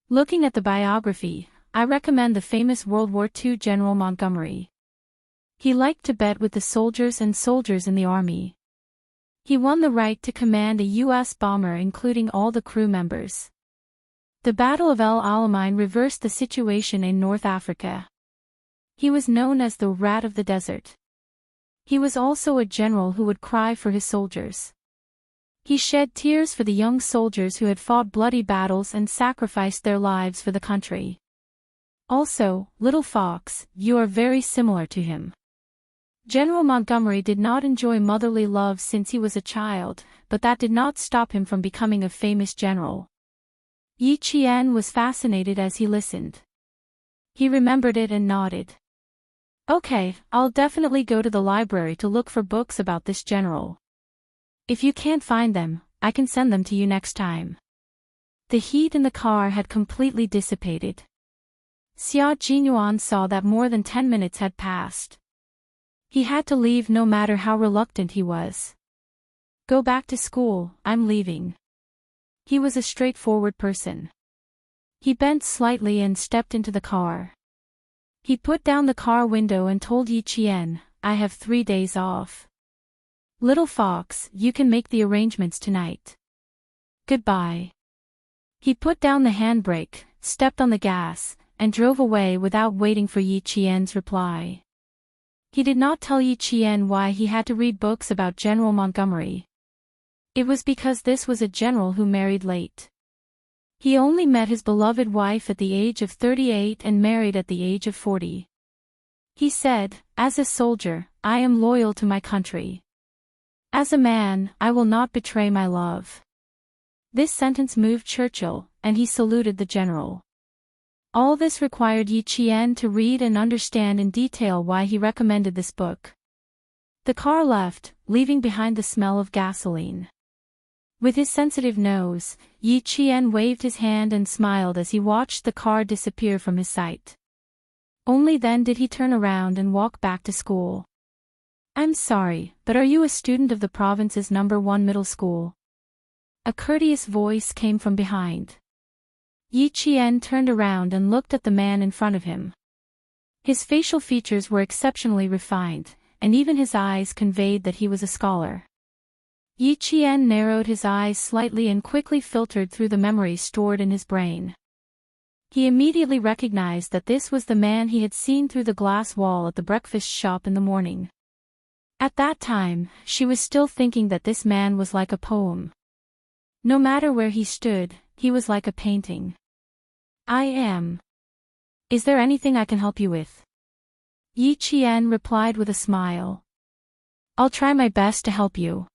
Looking at the biography, I recommend the famous World War II General Montgomery. He liked to bet with the soldiers and soldiers in the army. He won the right to command a U.S. bomber including all the crew members. The Battle of El Alamein reversed the situation in North Africa. He was known as the Rat of the Desert. He was also a general who would cry for his soldiers. He shed tears for the young soldiers who had fought bloody battles and sacrificed their lives for the country. Also, little fox, you are very similar to him. General Montgomery did not enjoy motherly love since he was a child, but that did not stop him from becoming a famous general. Yi Qian was fascinated as he listened. He remembered it and nodded. "Okay, I'll definitely go to the library to look for books about this general. If you can't find them, I can send them to you next time." The heat in the car had completely dissipated. Xia Jinyuan saw that more than 10 minutes had passed. He had to leave no matter how reluctant he was. "Go back to school, I'm leaving." He was a straightforward person. He bent slightly and stepped into the car. He put down the car window and told Yi Qian, "I have 3 days off. Little fox, you can make the arrangements tonight. Goodbye." He put down the handbrake, stepped on the gas, and drove away without waiting for Yi Qian's reply. He did not tell Yi Qian why he had to read books about General Montgomery. It was because this was a general who married late. He only met his beloved wife at the age of 38 and married at the age of 40. He said, "As a soldier, I am loyal to my country. As a man, I will not betray my love." This sentence moved Churchill, and he saluted the general. All this required Yi Qian to read and understand in detail why he recommended this book. The car left, leaving behind the smell of gasoline. With his sensitive nose, Yi Qian waved his hand and smiled as he watched the car disappear from his sight. Only then did he turn around and walk back to school. I'm sorry, but are you a student of the province's #1 middle school? A courteous voice came from behind. Yi Qian turned around and looked at the man in front of him. His facial features were exceptionally refined, and even his eyes conveyed that he was a scholar. Yi Qian narrowed his eyes slightly and quickly filtered through the memories stored in his brain. He immediately recognized that this was the man he had seen through the glass wall at the breakfast shop in the morning. At that time, she was still thinking that this man was like a poem. No matter where he stood, he was like a painting. I am. Is there anything I can help you with? Yi Qian replied with a smile. I'll try my best to help you.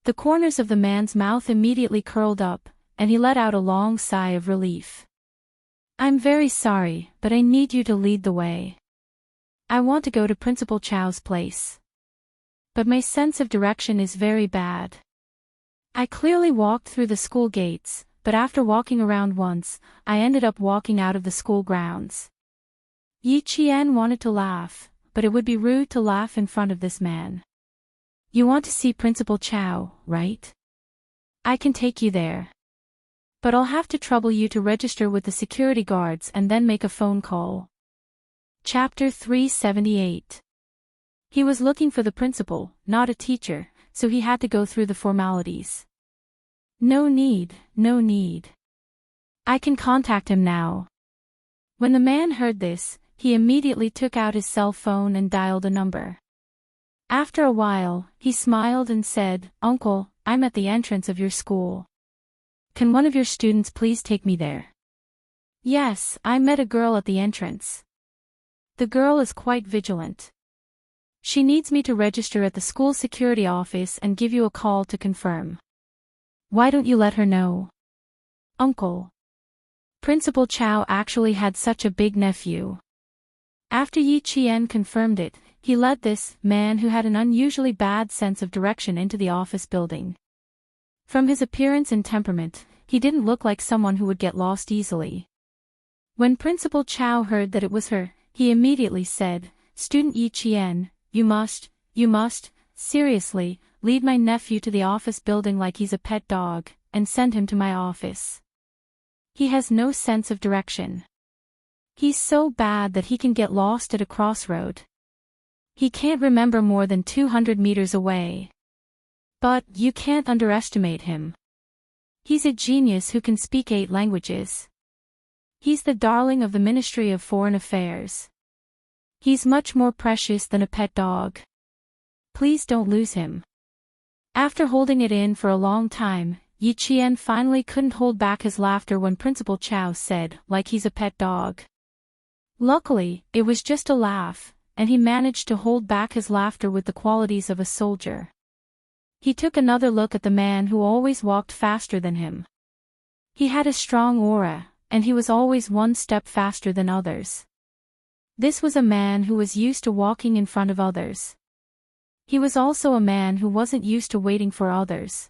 The corners of the man's mouth immediately curled up, and he let out a long sigh of relief. I'm very sorry, but I need you to lead the way. I want to go to Principal Chow's place. But my sense of direction is very bad. I clearly walked through the school gates, but after walking around once, I ended up walking out of the school grounds. Yi Qian wanted to laugh, but it would be rude to laugh in front of this man. You want to see Principal Chow, right? I can take you there. But I'll have to trouble you to register with the security guards and then make a phone call. Chapter 378. He was looking for the principal, not a teacher, so he had to go through the formalities. No need, no need. I can contact him now. When the man heard this, he immediately took out his cell phone and dialed a number. After a while, he smiled and said, Uncle, I'm at the entrance of your school. Can one of your students please take me there? Yes, I met a girl at the entrance. The girl is quite vigilant. She needs me to register at the school security office and give you a call to confirm. Why don't you let her know? Uncle. Principal Chow actually had such a big nephew. After Yi Qian confirmed it, he led this man who had an unusually bad sense of direction into the office building. From his appearance and temperament, he didn't look like someone who would get lost easily. When Principal Chow heard that it was her, he immediately said, Student Yi Qian, you must, seriously, lead my nephew to the office building like he's a pet dog, and send him to my office. He has no sense of direction. He's so bad that he can get lost at a crossroad. He can't remember more than 200 meters away. But you can't underestimate him. He's a genius who can speak 8 languages. He's the darling of the Ministry of Foreign Affairs. He's much more precious than a pet dog. Please don't lose him. After holding it in for a long time, Yi Qian finally couldn't hold back his laughter when Principal Chow said, like he's a pet dog. Luckily, it was just a laugh, and he managed to hold back his laughter with the qualities of a soldier. He took another look at the man who always walked faster than him. He had a strong aura, and he was always one step faster than others. This was a man who was used to walking in front of others. He was also a man who wasn't used to waiting for others.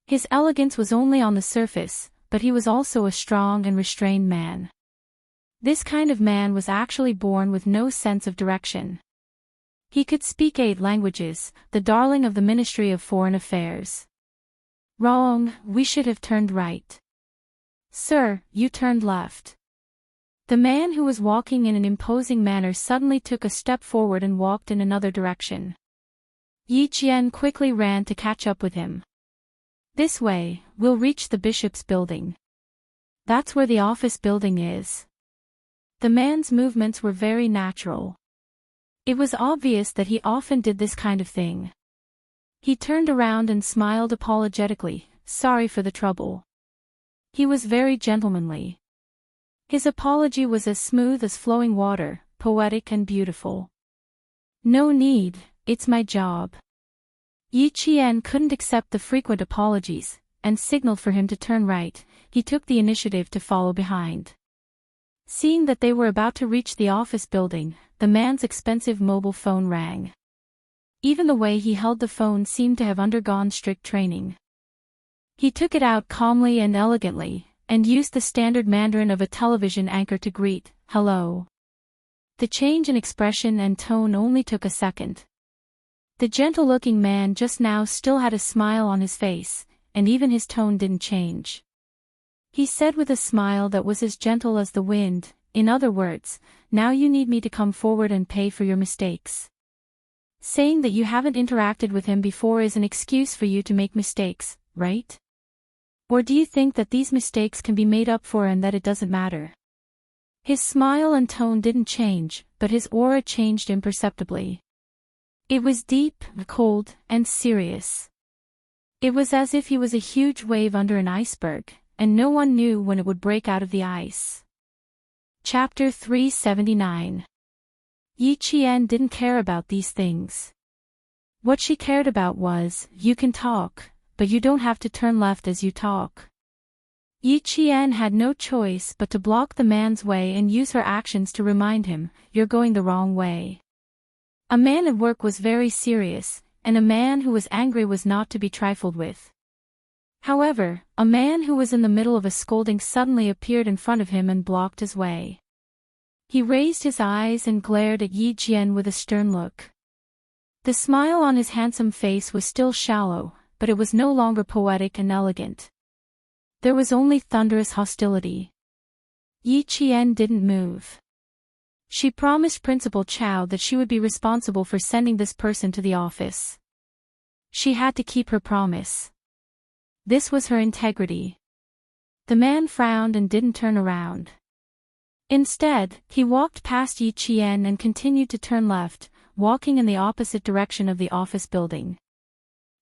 His elegance was only on the surface, but he was also a strong and restrained man. This kind of man was actually born with no sense of direction. He could speak 8 languages, the darling of the Ministry of Foreign Affairs. Wrong, we should have turned right. Sir, you turned left. The man who was walking in an imposing manner suddenly took a step forward and walked in another direction. Yi Qian quickly ran to catch up with him. This way, we'll reach the bishop's building. That's where the office building is. The man's movements were very natural. It was obvious that he often did this kind of thing. He turned around and smiled apologetically, sorry for the trouble. He was very gentlemanly. His apology was as smooth as flowing water, poetic and beautiful. No need, it's my job. Yi Qian couldn't accept the frequent apologies, and signaled for him to turn right. He took the initiative to follow behind. Seeing that they were about to reach the office building, the man's expensive mobile phone rang. Even the way he held the phone seemed to have undergone strict training. He took it out calmly and elegantly, and used the standard Mandarin of a television anchor to greet, hello. The change in expression and tone only took a second. The gentle-looking man just now still had a smile on his face, and even his tone didn't change. He said with a smile that was as gentle as the wind, in other words, now you need me to come forward and pay for your mistakes. Saying that you haven't interacted with him before is an excuse for you to make mistakes, right? Or do you think that these mistakes can be made up for and that it doesn't matter? His smile and tone didn't change, but his aura changed imperceptibly. It was deep, cold, and serious. It was as if he was a huge wave under an iceberg, and no one knew when it would break out of the ice. Chapter 379. Yi Qian didn't care about these things. What she cared about was, you can talk, but you don't have to turn left as you talk. Yi Qian had no choice but to block the man's way and use her actions to remind him, you're going the wrong way. A man at work was very serious, and a man who was angry was not to be trifled with. However, a man who was in the middle of a scolding suddenly appeared in front of him and blocked his way. He raised his eyes and glared at Yi Qian with a stern look. The smile on his handsome face was still shallow, but it was no longer poetic and elegant. There was only thunderous hostility. Yi Qian didn't move. She promised Principal Chow that she would be responsible for sending this person to the office. She had to keep her promise. This was her integrity. The man frowned and didn't turn around. Instead, he walked past Yi Qian and continued to turn left, walking in the opposite direction of the office building.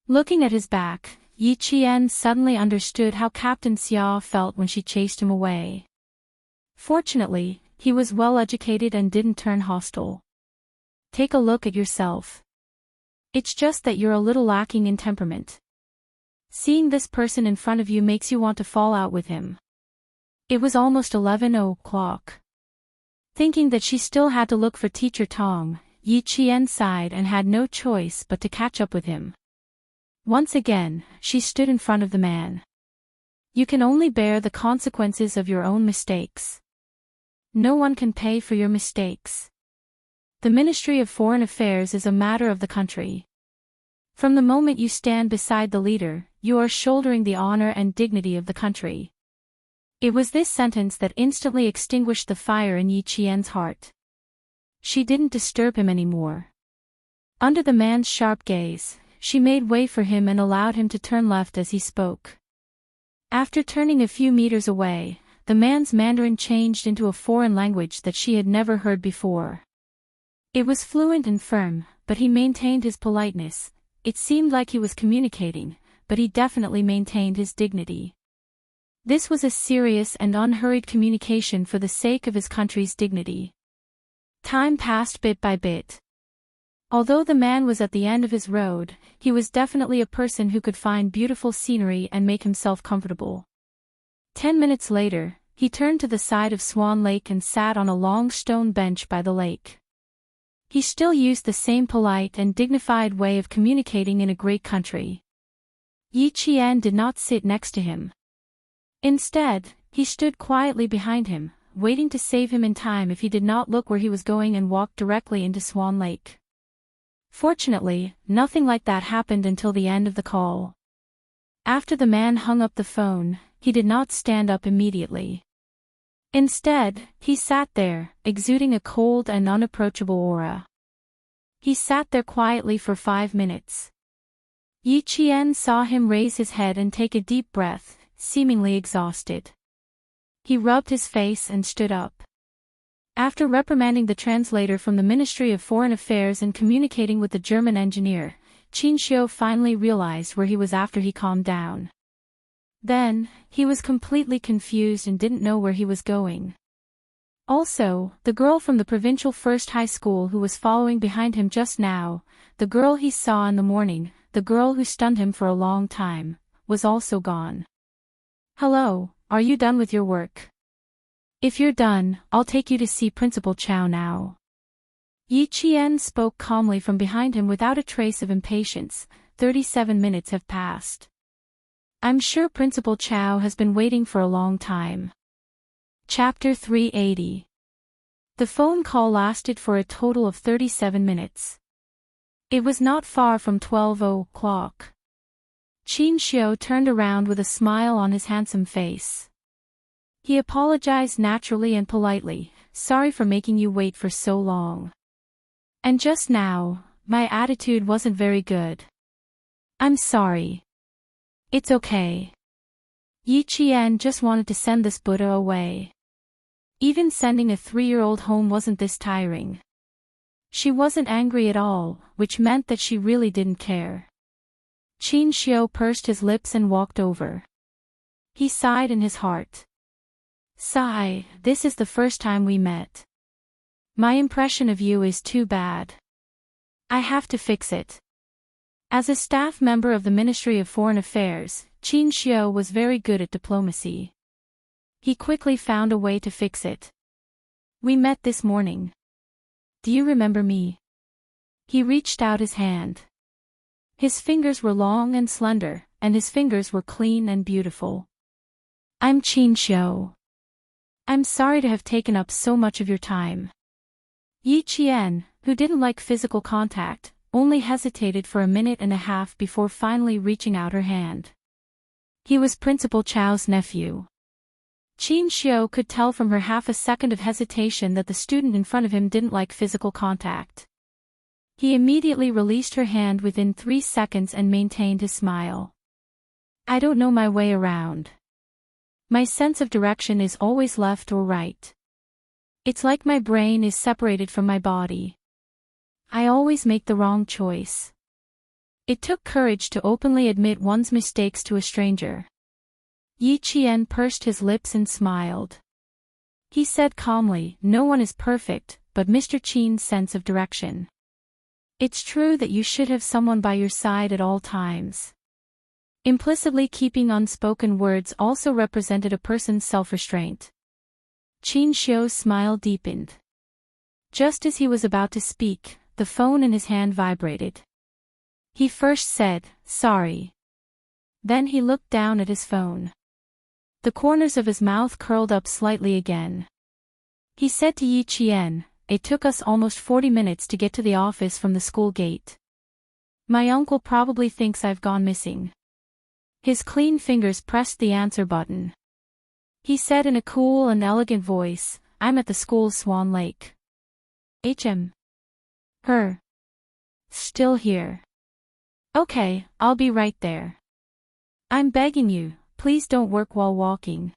Looking at his back, Yi Qian suddenly understood how Captain Xia felt when she chased him away. Fortunately, he was well-educated and didn't turn hostile. Take a look at yourself. It's just that you're a little lacking in temperament. Seeing this person in front of you makes you want to fall out with him. It was almost 11 o'clock. Thinking that she still had to look for Teacher Tong, Yi Qian sighed and had no choice but to catch up with him. Once again, she stood in front of the man. You can only bear the consequences of your own mistakes. No one can pay for your mistakes. The Ministry of Foreign Affairs is a matter of the country. From the moment you stand beside the leader, you are shouldering the honor and dignity of the country. It was this sentence that instantly extinguished the fire in Yi Qian's heart. She didn't disturb him anymore. Under the man's sharp gaze, she made way for him and allowed him to turn left as he spoke. After turning a few meters away, the man's Mandarin changed into a foreign language that she had never heard before. It was fluent and firm, but he maintained his politeness. It seemed like he was communicating, but he definitely maintained his dignity. This was a serious and unhurried communication for the sake of his country's dignity. Time passed bit by bit. Although the man was at the end of his road, he was definitely a person who could find beautiful scenery and make himself comfortable. 10 minutes later, he turned to the side of Swan Lake and sat on a long stone bench by the lake. He still used the same polite and dignified way of communicating in a great country. Yi Qian did not sit next to him. Instead, he stood quietly behind him, waiting to save him in time if he did not look where he was going and walked directly into Swan Lake. Fortunately, nothing like that happened until the end of the call. After the man hung up the phone, he did not stand up immediately. Instead, he sat there, exuding a cold and unapproachable aura. He sat there quietly for 5 minutes. Yi Qian saw him raise his head and take a deep breath, seemingly exhausted. He rubbed his face and stood up. After reprimanding the translator from the Ministry of Foreign Affairs and communicating with the German engineer, Qin Xiu finally realized where he was after he calmed down. Then, he was completely confused and didn't know where he was going. Also, the girl from the provincial first high school who was following behind him just now, the girl he saw in the morning, the girl who stunned him for a long time, was also gone. Hello, are you done with your work? If you're done, I'll take you to see Principal Chow now. Yi Qian spoke calmly from behind him without a trace of impatience. 37 minutes have passed. I'm sure Principal Chow has been waiting for a long time. Chapter 380. The phone call lasted for a total of 37 minutes. It was not far from 12 o'clock. Qin Xiu turned around with a smile on his handsome face. He apologized naturally and politely, "Sorry for making you wait for so long. And just now, my attitude wasn't very good. I'm sorry." "It's okay. Yi Qian just wanted to send this Buddha away. Even sending a 3-year-old home wasn't this tiring." She wasn't angry at all, which meant that she really didn't care. Qin Xiu pursed his lips and walked over. He sighed in his heart. "Sigh, this is the first time we met. My impression of you is too bad. I have to fix it." As a staff member of the Ministry of Foreign Affairs, Qin Xiu was very good at diplomacy. He quickly found a way to fix it. "We met this morning. Do you remember me?" He reached out his hand. His fingers were long and slender, and his fingers were clean and beautiful. "I'm Qin Xiu. I'm sorry to have taken up so much of your time." Yi Qian, who didn't like physical contact, only hesitated for a minute and a half before finally reaching out her hand. He was Principal Chao's nephew. Qin Xiu could tell from her half a second of hesitation that the student in front of him didn't like physical contact. He immediately released her hand within 3 seconds and maintained his smile. "I don't know my way around. My sense of direction is always left or right. It's like my brain is separated from my body. I always make the wrong choice." It took courage to openly admit one's mistakes to a stranger. Yi Qian pursed his lips and smiled. He said calmly, "No one is perfect, but Mr. Qin's sense of direction. It's true that you should have someone by your side at all times." Implicitly keeping unspoken words also represented a person's self-restraint. Qin Xiu's smile deepened. Just as he was about to speak, the phone in his hand vibrated. He first said, "Sorry." Then he looked down at his phone. The corners of his mouth curled up slightly again. He said to Yi Qian, "It took us almost 40 minutes to get to the office from the school gate. My uncle probably thinks I've gone missing." His clean fingers pressed the answer button. He said in a cool and elegant voice, "I'm at the school's Swan Lake. Her. Still here. Okay, I'll be right there. I'm begging you, please don't work while walking.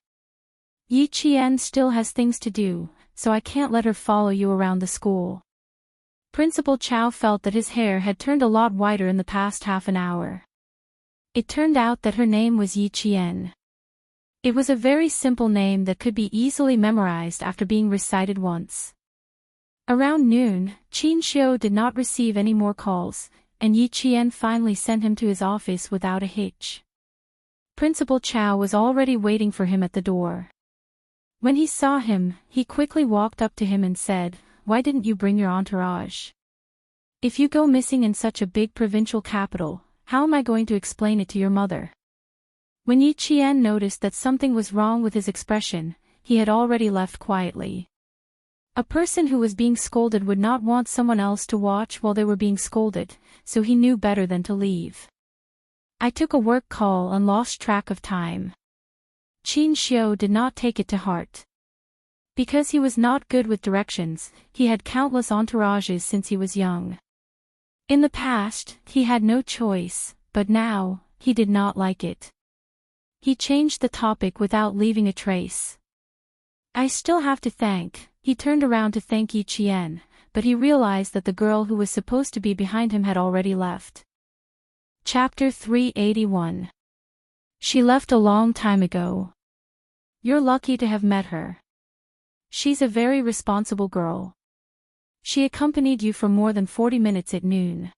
Yi Qian still has things to do, so I can't let her follow you around the school." Principal Chao felt that his hair had turned a lot whiter in the past half an hour. It turned out that her name was Yi Qian. It was a very simple name that could be easily memorized after being recited once. Around noon, Qin Xiu did not receive any more calls, and Yi Qian finally sent him to his office without a hitch. Principal Chao was already waiting for him at the door. When he saw him, he quickly walked up to him and said, "Why didn't you bring your entourage? If you go missing in such a big provincial capital, how am I going to explain it to your mother?" When Yi Qian noticed that something was wrong with his expression, he had already left quietly. A person who was being scolded would not want someone else to watch while they were being scolded, so he knew better than to leave. "I took a work call and lost track of time." Qin Xiu did not take it to heart. Because he was not good with directions, he had countless entourages since he was young. In the past, he had no choice, but now, he did not like it. He changed the topic without leaving a trace. "I still have to thank." He turned around to thank Yi Qian, but he realized that the girl who was supposed to be behind him had already left. Chapter 381. She left a long time ago. You're lucky to have met her. She's a very responsible girl. She accompanied you for more than 40 minutes at noon.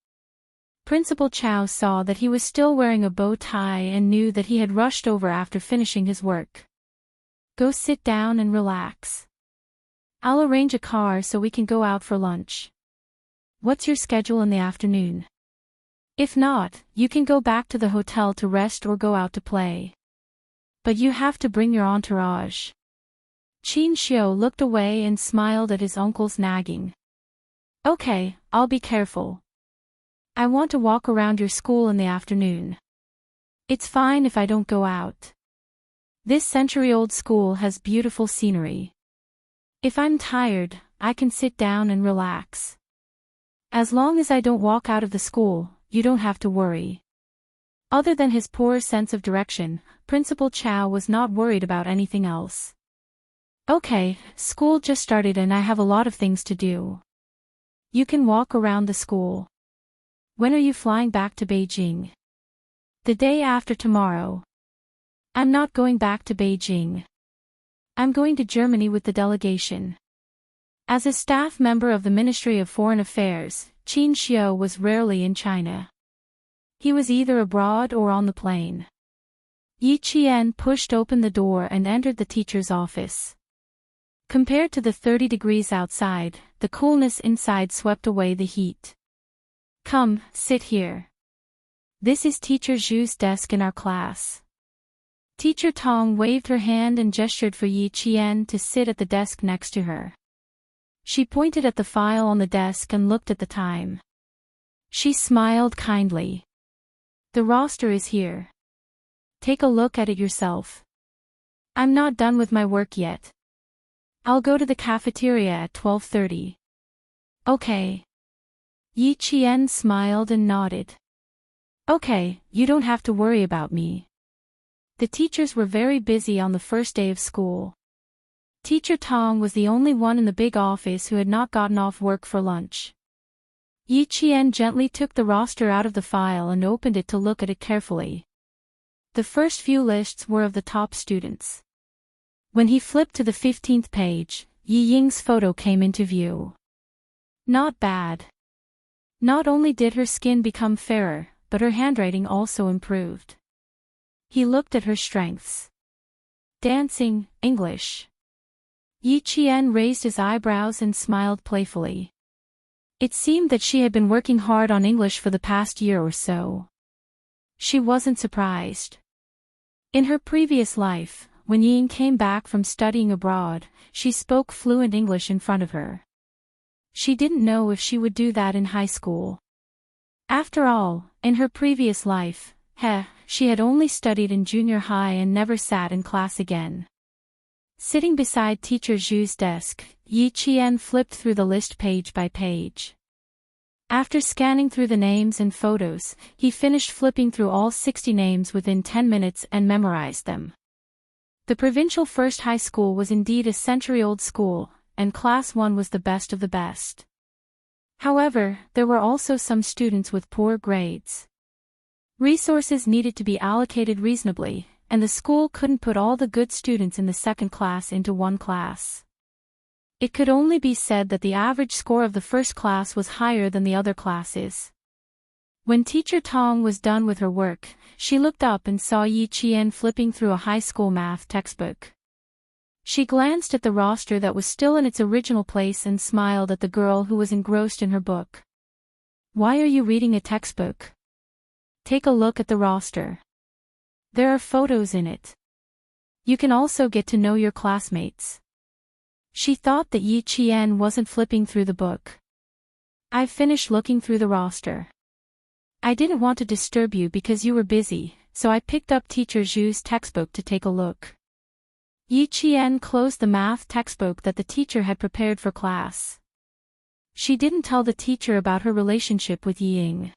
Principal Chao saw that he was still wearing a bow tie and knew that he had rushed over after finishing his work. "Go sit down and relax. I'll arrange a car so we can go out for lunch. What's your schedule in the afternoon? If not, you can go back to the hotel to rest or go out to play. But you have to bring your entourage." Qin Xiu looked away and smiled at his uncle's nagging. "Okay, I'll be careful. I want to walk around your school in the afternoon. It's fine if I don't go out. This century-old school has beautiful scenery. If I'm tired, I can sit down and relax. As long as I don't walk out of the school, you don't have to worry. Other than his poor sense of direction, Principal Chow was not worried about anything else. Okay, school just started and I have a lot of things to do. You can walk around the school. When are you flying back to Beijing? The day after tomorrow. I'm not going back to Beijing. I'm going to Germany with the delegation. As a staff member of the Ministry of Foreign Affairs, Qin Xiu was rarely in China. He was either abroad or on the plane. Yi Qian pushed open the door and entered the teacher's office. Compared to the 30 degrees outside, the coolness inside swept away the heat. Come, sit here. This is Teacher Zhu's desk in our class. Teacher Tong waved her hand and gestured for Yi Qian to sit at the desk next to her. She pointed at the file on the desk and looked at the time. She smiled kindly. The roster is here. Take a look at it yourself. I'm not done with my work yet. I'll go to the cafeteria at 12:30. Okay. Yi Qian smiled and nodded. Okay, you don't have to worry about me. The teachers were very busy on the first day of school. Teacher Tong was the only one in the big office who had not gotten off work for lunch. Yi Qian gently took the roster out of the file and opened it to look at it carefully. The first few lists were of the top students. When he flipped to the 15th page, Yi Ying's photo came into view. Not bad. Not only did her skin become fairer, but her handwriting also improved. He looked at her strengths. Dancing, English. Yi Qian raised his eyebrows and smiled playfully. It seemed that she had been working hard on English for the past year or so. She wasn't surprised. In her previous life, when Ying came back from studying abroad, she spoke fluent English in front of her. She didn't know if she would do that in high school. After all, in her previous life, she had only studied in junior high and never sat in class again. Sitting beside Teacher Zhu's desk, Yi Qian flipped through the list page by page. After scanning through the names and photos, he finished flipping through all 60 names within 10 minutes and memorized them. The provincial first high school was indeed a century-old school, and Class 1 was the best of the best. However, there were also some students with poor grades. Resources needed to be allocated reasonably, and the school couldn't put all the good students in the second class into one class. It could only be said that the average score of the first class was higher than the other classes. When Teacher Tong was done with her work, she looked up and saw Yi Qian flipping through a high school math textbook. She glanced at the roster that was still in its original place and smiled at the girl who was engrossed in her book. Why are you reading a textbook? Take a look at the roster. There are photos in it. You can also get to know your classmates. She thought that Yi Qian wasn't flipping through the book. I've finished looking through the roster. I didn't want to disturb you because you were busy, so I picked up Teacher Zhu's textbook to take a look. Yi Qian closed the math textbook that the teacher had prepared for class. She didn't tell the teacher about her relationship with Ying.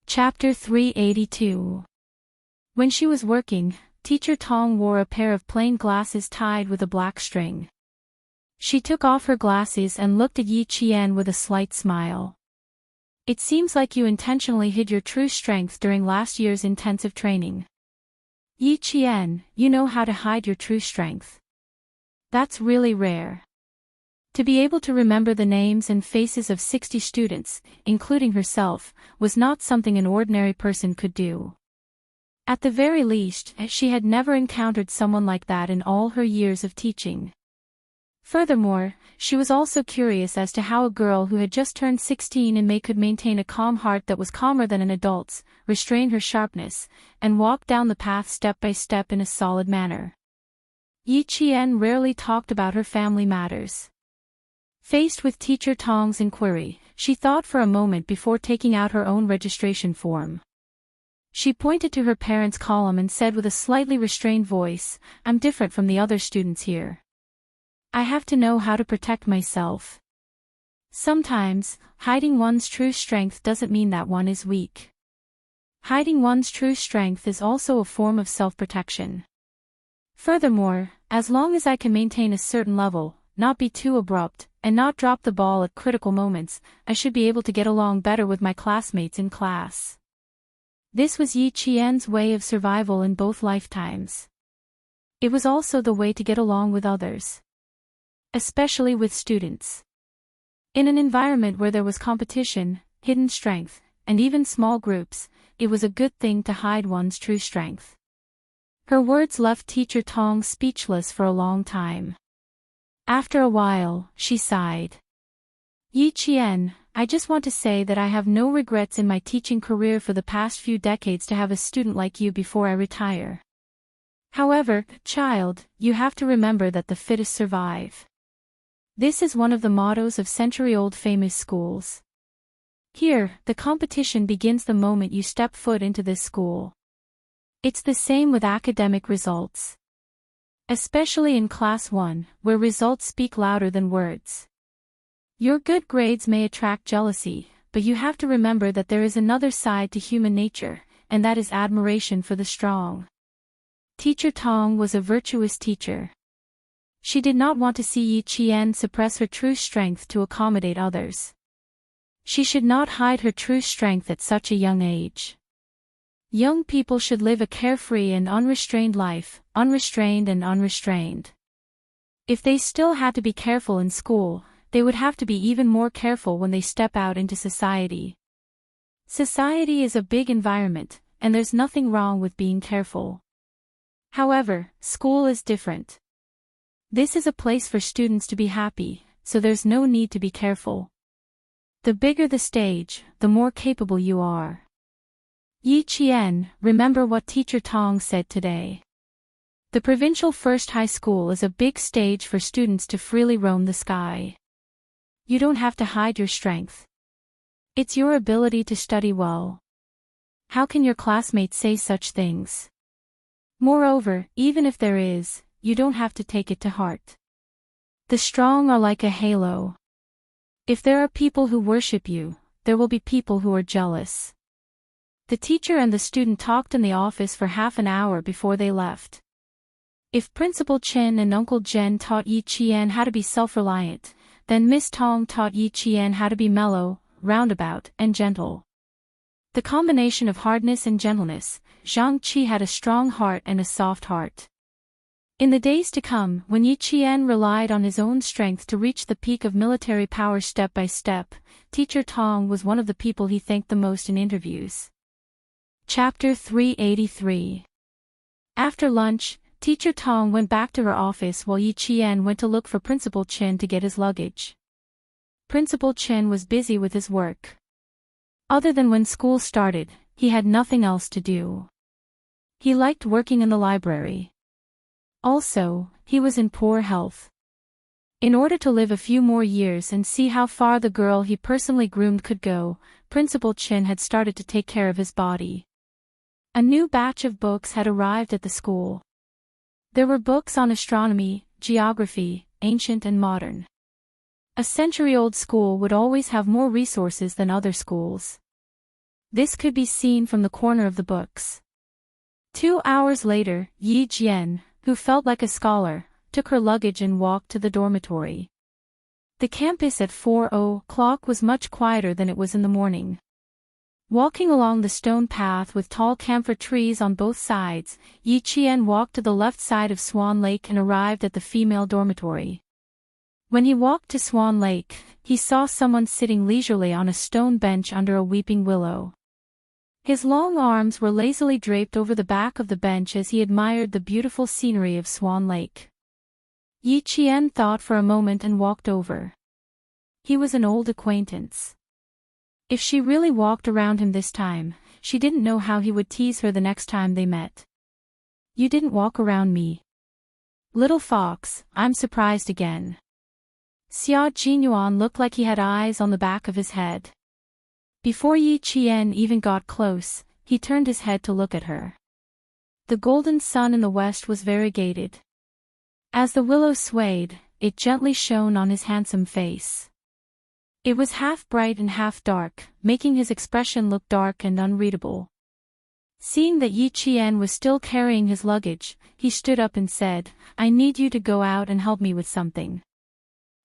Chapter 382. When she was working, Teacher Tong wore a pair of plain glasses tied with a black string. She took off her glasses and looked at Yi Qian with a slight smile. It seems like you intentionally hid your true strength during last year's intensive training. Yi Qian, you know how to hide your true strength. That's really rare. To be able to remember the names and faces of 60 students, including herself, was not something an ordinary person could do. At the very least, she had never encountered someone like that in all her years of teaching. Furthermore, she was also curious as to how a girl who had just turned 16 in May could maintain a calm heart that was calmer than an adult's, restrain her sharpness, and walk down the path step by step in a solid manner. Yi Qian rarely talked about her family matters. Faced with Teacher Tong's inquiry, She thought for a moment before taking out her own registration form. She pointed to her parents' column and said with a slightly restrained voice, "I'm different from the other students here. I have to know how to protect myself." Sometimes, hiding one's true strength doesn't mean that one is weak. Hiding one's true strength is also a form of self-protection. Furthermore, as long as I can maintain a certain level, not be too abrupt, and not drop the ball at critical moments, I should be able to get along better with my classmates in class. This was Yi Qian's way of survival in both lifetimes. It was also the way to get along with others. Especially with students. In an environment where there was competition, hidden strength, and even small groups, it was a good thing to hide one's true strength. Her words left Teacher Tong speechless for a long time. After a while, she sighed. "Yi Qian, I just want to say that I have no regrets in my teaching career for the past few decades to have a student like you before I retire. However, child, you have to remember that the fittest survive. This is one of the mottos of century-old famous schools. Here, the competition begins the moment you step foot into this school. It's the same with academic results. Especially in Class 1, where results speak louder than words. Your good grades may attract jealousy, but you have to remember that there is another side to human nature, and that is admiration for the strong." Teacher Tong was a virtuous teacher. She did not want to see Yi Qian suppress her true strength to accommodate others. She should not hide her true strength at such a young age. Young people should live a carefree and unrestrained life, unrestrained and unrestrained. If they still had to be careful in school, they would have to be even more careful when they step out into society. Society is a big environment, and there's nothing wrong with being careful. However, school is different. This is a place for students to be happy, so there's no need to be careful. The bigger the stage, the more capable you are. Yi Qian, remember what Teacher Tong said today. The provincial first high school is a big stage for students to freely roam the sky. You don't have to hide your strength. It's your ability to study well. How can your classmates say such things? Moreover, even if there is, you don't have to take it to heart. The strong are like a halo. If there are people who worship you, there will be people who are jealous. The teacher and the student talked in the office for half an hour before they left. If Principal Chen and Uncle Jen taught Yi Qian how to be self-reliant, then Miss Tong taught Yi Qian how to be mellow, roundabout, and gentle. The combination of hardness and gentleness, Zhang Qi had a strong heart and a soft heart. In the days to come, when Yi Qian relied on his own strength to reach the peak of military power step by step, Teacher Tong was one of the people he thanked the most in interviews. Chapter 383. After lunch, Teacher Tong went back to her office while Yi Qian went to look for Principal Chen to get his luggage. Principal Chen was busy with his work. Other than when school started, he had nothing else to do. He liked working in the library. Also, he was in poor health. In order to live a few more years and see how far the girl he personally groomed could go, Principal Chen had started to take care of his body. A new batch of books had arrived at the school. There were books on astronomy, geography, ancient and modern. A century-old school would always have more resources than other schools. This could be seen from the corner of the books. 2 hours later, Yi Jian, who felt like a scholar, took her luggage and walked to the dormitory. The campus at 4:00 was much quieter than it was in the morning. Walking along the stone path with tall camphor trees on both sides, Yi Qian walked to the left side of Swan Lake and arrived at the female dormitory. When he walked to Swan Lake, he saw someone sitting leisurely on a stone bench under a weeping willow. His long arms were lazily draped over the back of the bench as he admired the beautiful scenery of Swan Lake. Yi Qian thought for a moment and walked over. He was an old acquaintance. If she really walked around him this time, she didn't know how he would tease her the next time they met. "You didn't walk around me. Little fox, I'm surprised again." Xia Jinyuan looked like he had eyes on the back of his head. Before Yi Qian even got close, he turned his head to look at her. The golden sun in the west was variegated. As the willow swayed, it gently shone on his handsome face. It was half bright and half dark, making his expression look dark and unreadable. Seeing that Yi Qian was still carrying his luggage, he stood up and said, "I need you to go out and help me with something.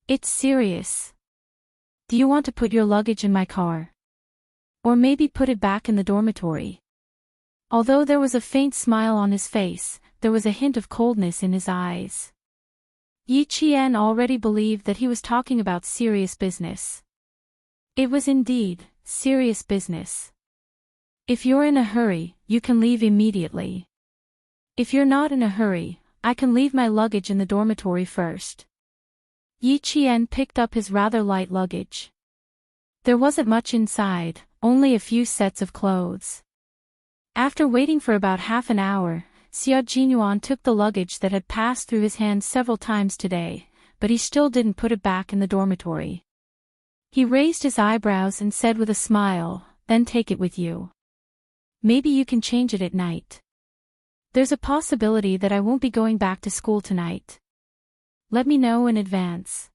It's serious. Do you want to put your luggage in my car? Or maybe put it back in the dormitory?" Although there was a faint smile on his face, there was a hint of coldness in his eyes. Yi Qian already believed that he was talking about serious business. It was indeed serious business. If you're in a hurry, you can leave immediately. If you're not in a hurry, I can leave my luggage in the dormitory first. Yi Qian picked up his rather light luggage. There wasn't much inside, only a few sets of clothes. After waiting for about half an hour, Xia Jinyuan took the luggage that had passed through his hands several times today, but he still didn't put it back in the dormitory. He raised his eyebrows and said with a smile, "Then take it with you. Maybe you can change it at night. There's a possibility that I won't be going back to school tonight. Let me know in advance."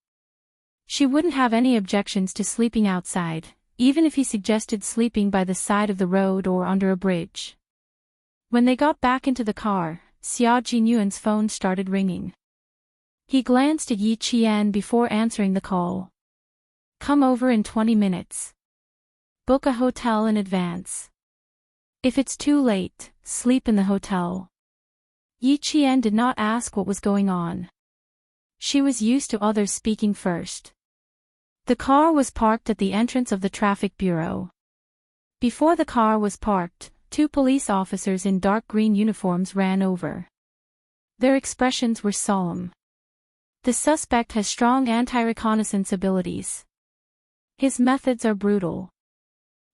She wouldn't have any objections to sleeping outside, even if he suggested sleeping by the side of the road or under a bridge. When they got back into the car, Xia Jinyuan's phone started ringing. He glanced at Yi Qian before answering the call. "Come over in 20 minutes. Book a hotel in advance. If it's too late, sleep in the hotel." Yi Qian did not ask what was going on. She was used to others speaking first. The car was parked at the entrance of the traffic bureau. Before the car was parked, 2 police officers in dark green uniforms ran over. Their expressions were solemn. The suspect has strong anti-reconnaissance abilities. His methods are brutal.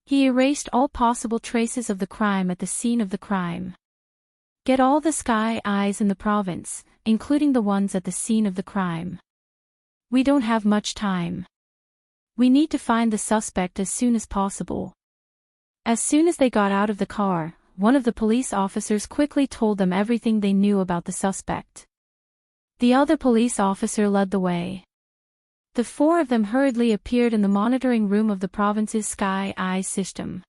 He erased all possible traces of the crime at the scene of the crime. Get all the Sky Eyes in the province, including the ones at the scene of the crime. We don't have much time. We need to find the suspect as soon as possible. As soon as they got out of the car, one of the police officers quickly told them everything they knew about the suspect. The other police officer led the way. The 4 of them hurriedly appeared in the monitoring room of the province's Sky Eyes system.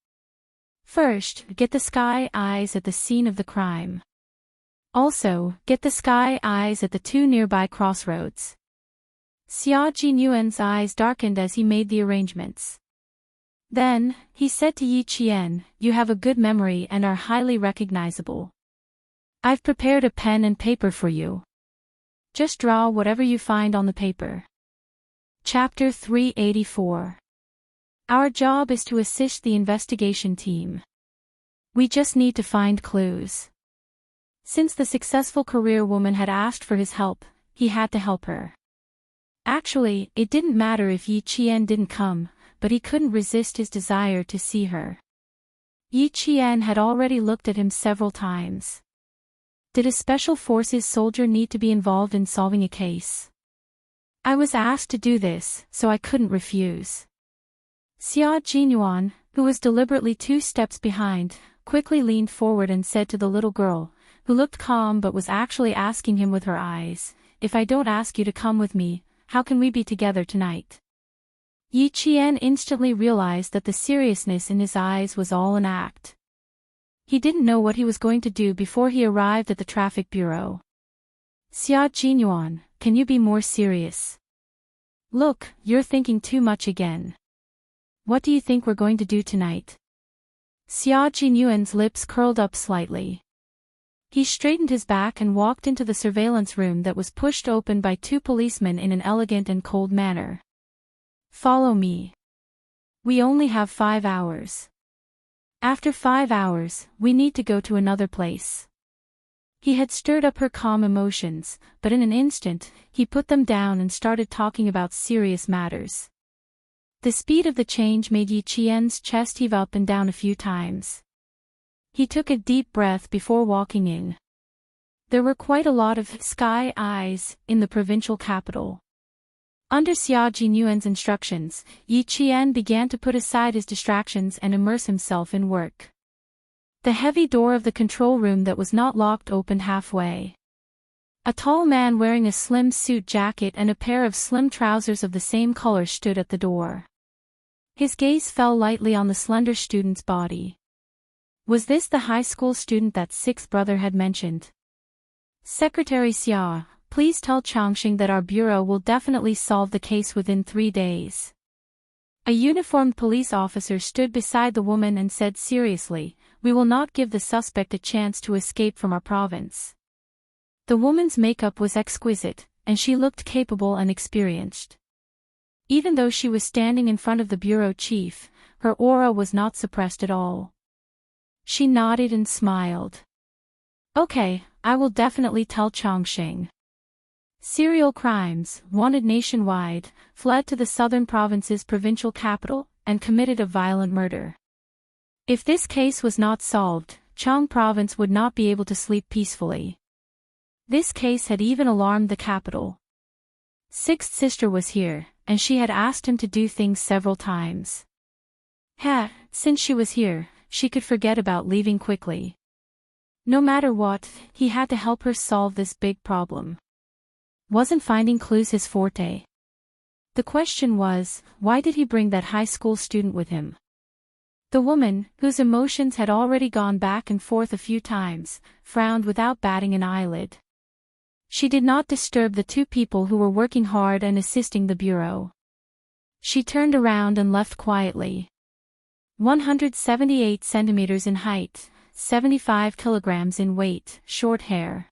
First, get the Sky Eyes at the scene of the crime. Also, get the Sky Eyes at the 2 nearby crossroads. Xia Jinyuan's eyes darkened as he made the arrangements. Then, he said to Yi Qian, "You have a good memory and are highly recognizable. I've prepared a pen and paper for you. Just draw whatever you find on the paper." Chapter 384. Our job is to assist the investigation team. We just need to find clues. Since the successful career woman had asked for his help, he had to help her. Actually, it didn't matter if Yi Qian didn't come, but he couldn't resist his desire to see her. Yi Qian had already looked at him several times. Did a special forces soldier need to be involved in solving a case? I was asked to do this, so I couldn't refuse. Xia Jinyuan, who was deliberately 2 steps behind, quickly leaned forward and said to the little girl, who looked calm but was actually asking him with her eyes, "If I don't ask you to come with me, how can we be together tonight?" Yi Qian instantly realized that the seriousness in his eyes was all an act. He didn't know what he was going to do before he arrived at the traffic bureau. "Xia Jinyuan, can you be more serious? Look, you're thinking too much again. What do you think we're going to do tonight?" Xia Jinyuan's lips curled up slightly. He straightened his back and walked into the surveillance room that was pushed open by 2 policemen in an elegant and cold manner. "Follow me. We only have 5 hours. After 5 hours, we need to go to another place." He had stirred up her calm emotions, but in an instant, he put them down and started talking about serious matters. The speed of the change made Yi Qian's chest heave up and down a few times. He took a deep breath before walking in. There were quite a lot of Sky Eyes in the provincial capital. Under Xia Jinyuan's instructions, Yi Qian began to put aside his distractions and immerse himself in work. The heavy door of the control room that was not locked opened halfway. A tall man wearing a slim suit jacket and a pair of slim trousers of the same color stood at the door. His gaze fell lightly on the slender student's body. Was this the high school student that sixth brother had mentioned? Secretary Xia, please tell Changxing that our bureau will definitely solve the case within 3 days. A uniformed police officer stood beside the woman and said seriously, we will not give the suspect a chance to escape from our province. The woman's makeup was exquisite, and she looked capable and experienced. Even though she was standing in front of the bureau chief, her aura was not suppressed at all. She nodded and smiled. Okay, I will definitely tell Changxing. Serial crimes, wanted nationwide, fled to the southern province's provincial capital, and committed a violent murder. If this case was not solved, Chang province would not be able to sleep peacefully. This case had even alarmed the capital. Sixth sister was here, and she had asked him to do things several times. Since she was here, she could forget about leaving quickly. No matter what, he had to help her solve this big problem. Wasn't finding clues his forte? The question was, why did he bring that high school student with him? The woman, whose emotions had already gone back and forth a few times, frowned without batting an eyelid. She did not disturb the 2 people who were working hard and assisting the bureau. She turned around and left quietly. 178 centimeters in height, 75 kilograms in weight, short hair.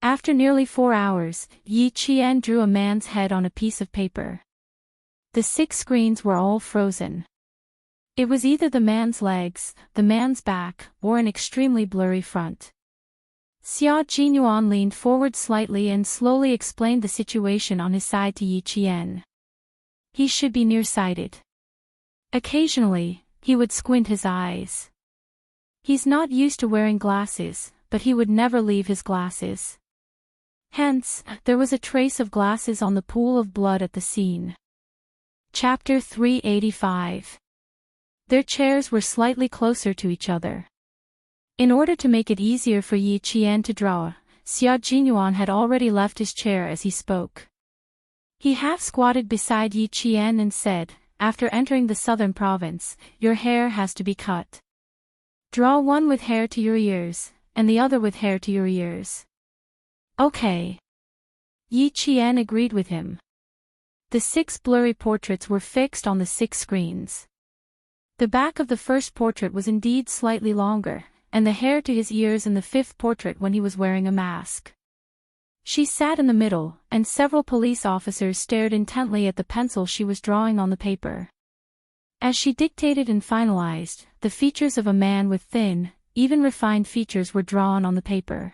After nearly 4 hours, Yi Qian drew a man's head on a piece of paper. The 6 screens were all frozen. It was either the man's legs, the man's back, or an extremely blurry front. Xia Jinyuan leaned forward slightly and slowly explained the situation on his side to Yi Qian. He should be nearsighted. Occasionally, he would squint his eyes. He's not used to wearing glasses, but he would never leave his glasses. Hence, there was a trace of glasses on the pool of blood at the scene. Chapter 385. Their chairs were slightly closer to each other. In order to make it easier for Yi Qian to draw, Xia Jinyuan had already left his chair as he spoke. He half-squatted beside Yi Qian and said, after entering the southern province, your hair has to be cut. Draw one with hair to your ears, and the other with hair to your ears. Okay. Yi Qian agreed with him. The 6 blurry portraits were fixed on the 6 screens. The back of the first portrait was indeed slightly longer, and the hair to his ears in the 5th portrait when he was wearing a mask. She sat in the middle, and several police officers stared intently at the pencil she was drawing on the paper. As she dictated and finalized, the features of a man with thin, even refined features were drawn on the paper.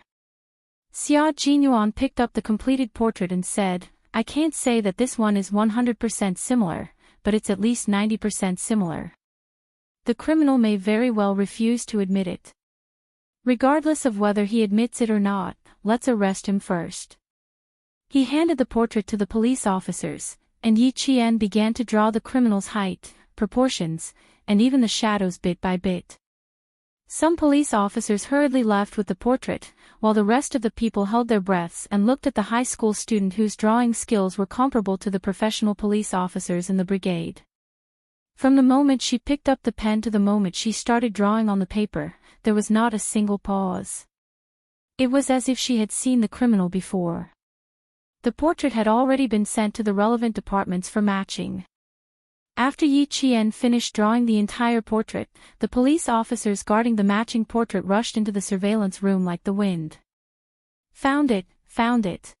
Xia Jinyuan picked up the completed portrait and said, I can't say that this one is 100% similar, but it's at least 90% similar. The criminal may very well refuse to admit it. Regardless of whether he admits it or not, let's arrest him first. He handed the portrait to the police officers, and Yi Qian began to draw the criminal's height, proportions, and even the shadows bit by bit. Some police officers hurriedly left with the portrait, while the rest of the people held their breaths and looked at the high school student whose drawing skills were comparable to the professional police officers in the brigade. From the moment she picked up the pen to the moment she started drawing on the paper, there was not a single pause. It was as if she had seen the criminal before. The portrait had already been sent to the relevant departments for matching. After Yi Qian finished drawing the entire portrait, the police officers guarding the matching portrait rushed into the surveillance room like the wind. Found it, found it.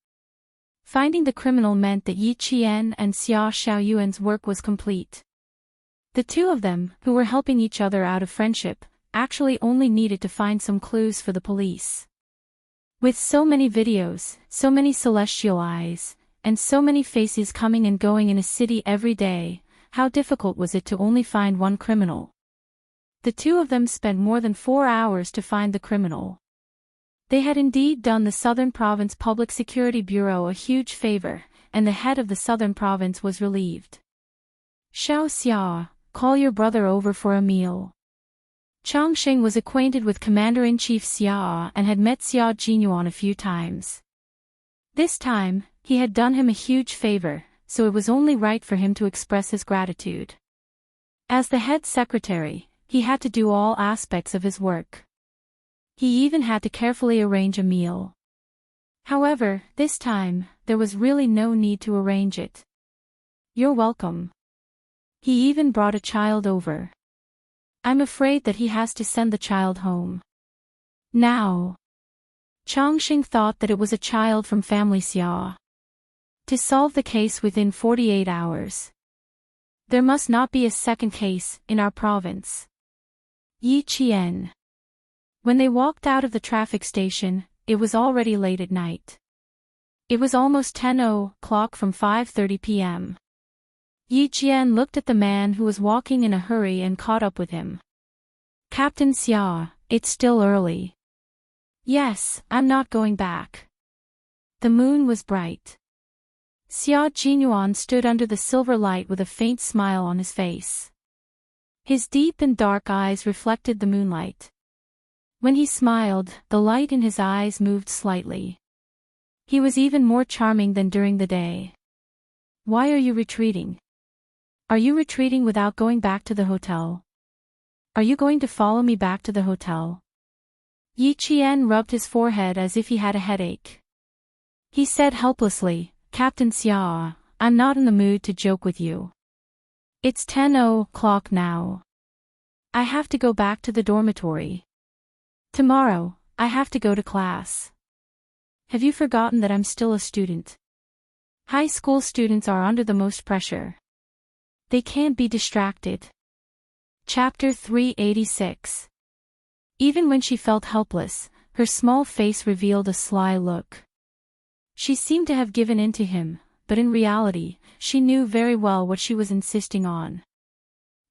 Finding the criminal meant that Yi Qian and Xia Xiaoyuan's work was complete. The 2 of them, who were helping each other out of friendship, actually only needed to find some clues for the police. With so many videos, so many celestial eyes, and so many faces coming and going in a city every day, how difficult was it to only find one criminal? The 2 of them spent more than 4 hours to find the criminal. They had indeed done the Southern Province Public Security Bureau a huge favor, and the head of the southern province was relieved. Xiao Xia, call your brother over for a meal. Chongqing was acquainted with Commander-in-Chief Xia and had met Xia Jinyuan a few times. This time, he had done him a huge favor, so it was only right for him to express his gratitude. As the head secretary, he had to do all aspects of his work. He even had to carefully arrange a meal. However, this time, there was really no need to arrange it. You're welcome. He even brought a child over. I'm afraid that he has to send the child home. Now. Chongqing thought that it was a child from family Xia. To solve the case within 48 hours. There must not be a second case in our province. Yi Qian. When they walked out of the traffic station, it was already late at night. It was almost 10 o'clock from 5:30 p.m. Yi Qian looked at the man who was walking in a hurry and caught up with him. Captain Xia, it's still early. Yes, I'm not going back. The moon was bright. Xia Jinyuan stood under the silver light with a faint smile on his face. His deep and dark eyes reflected the moonlight. When he smiled, the light in his eyes moved slightly. He was even more charming than during the day. Why are you retreating? Are you retreating without going back to the hotel? Are you going to follow me back to the hotel? Yi Qian rubbed his forehead as if he had a headache. He said helplessly, Captain Xia, I'm not in the mood to joke with you. It's 10 o'clock now. I have to go back to the dormitory. Tomorrow, I have to go to class. Have you forgotten that I'm still a student? High school students are under the most pressure. They can't be distracted. Chapter 386. Even when she felt helpless, her small face revealed a sly look. She seemed to have given in to him, but in reality, she knew very well what she was insisting on.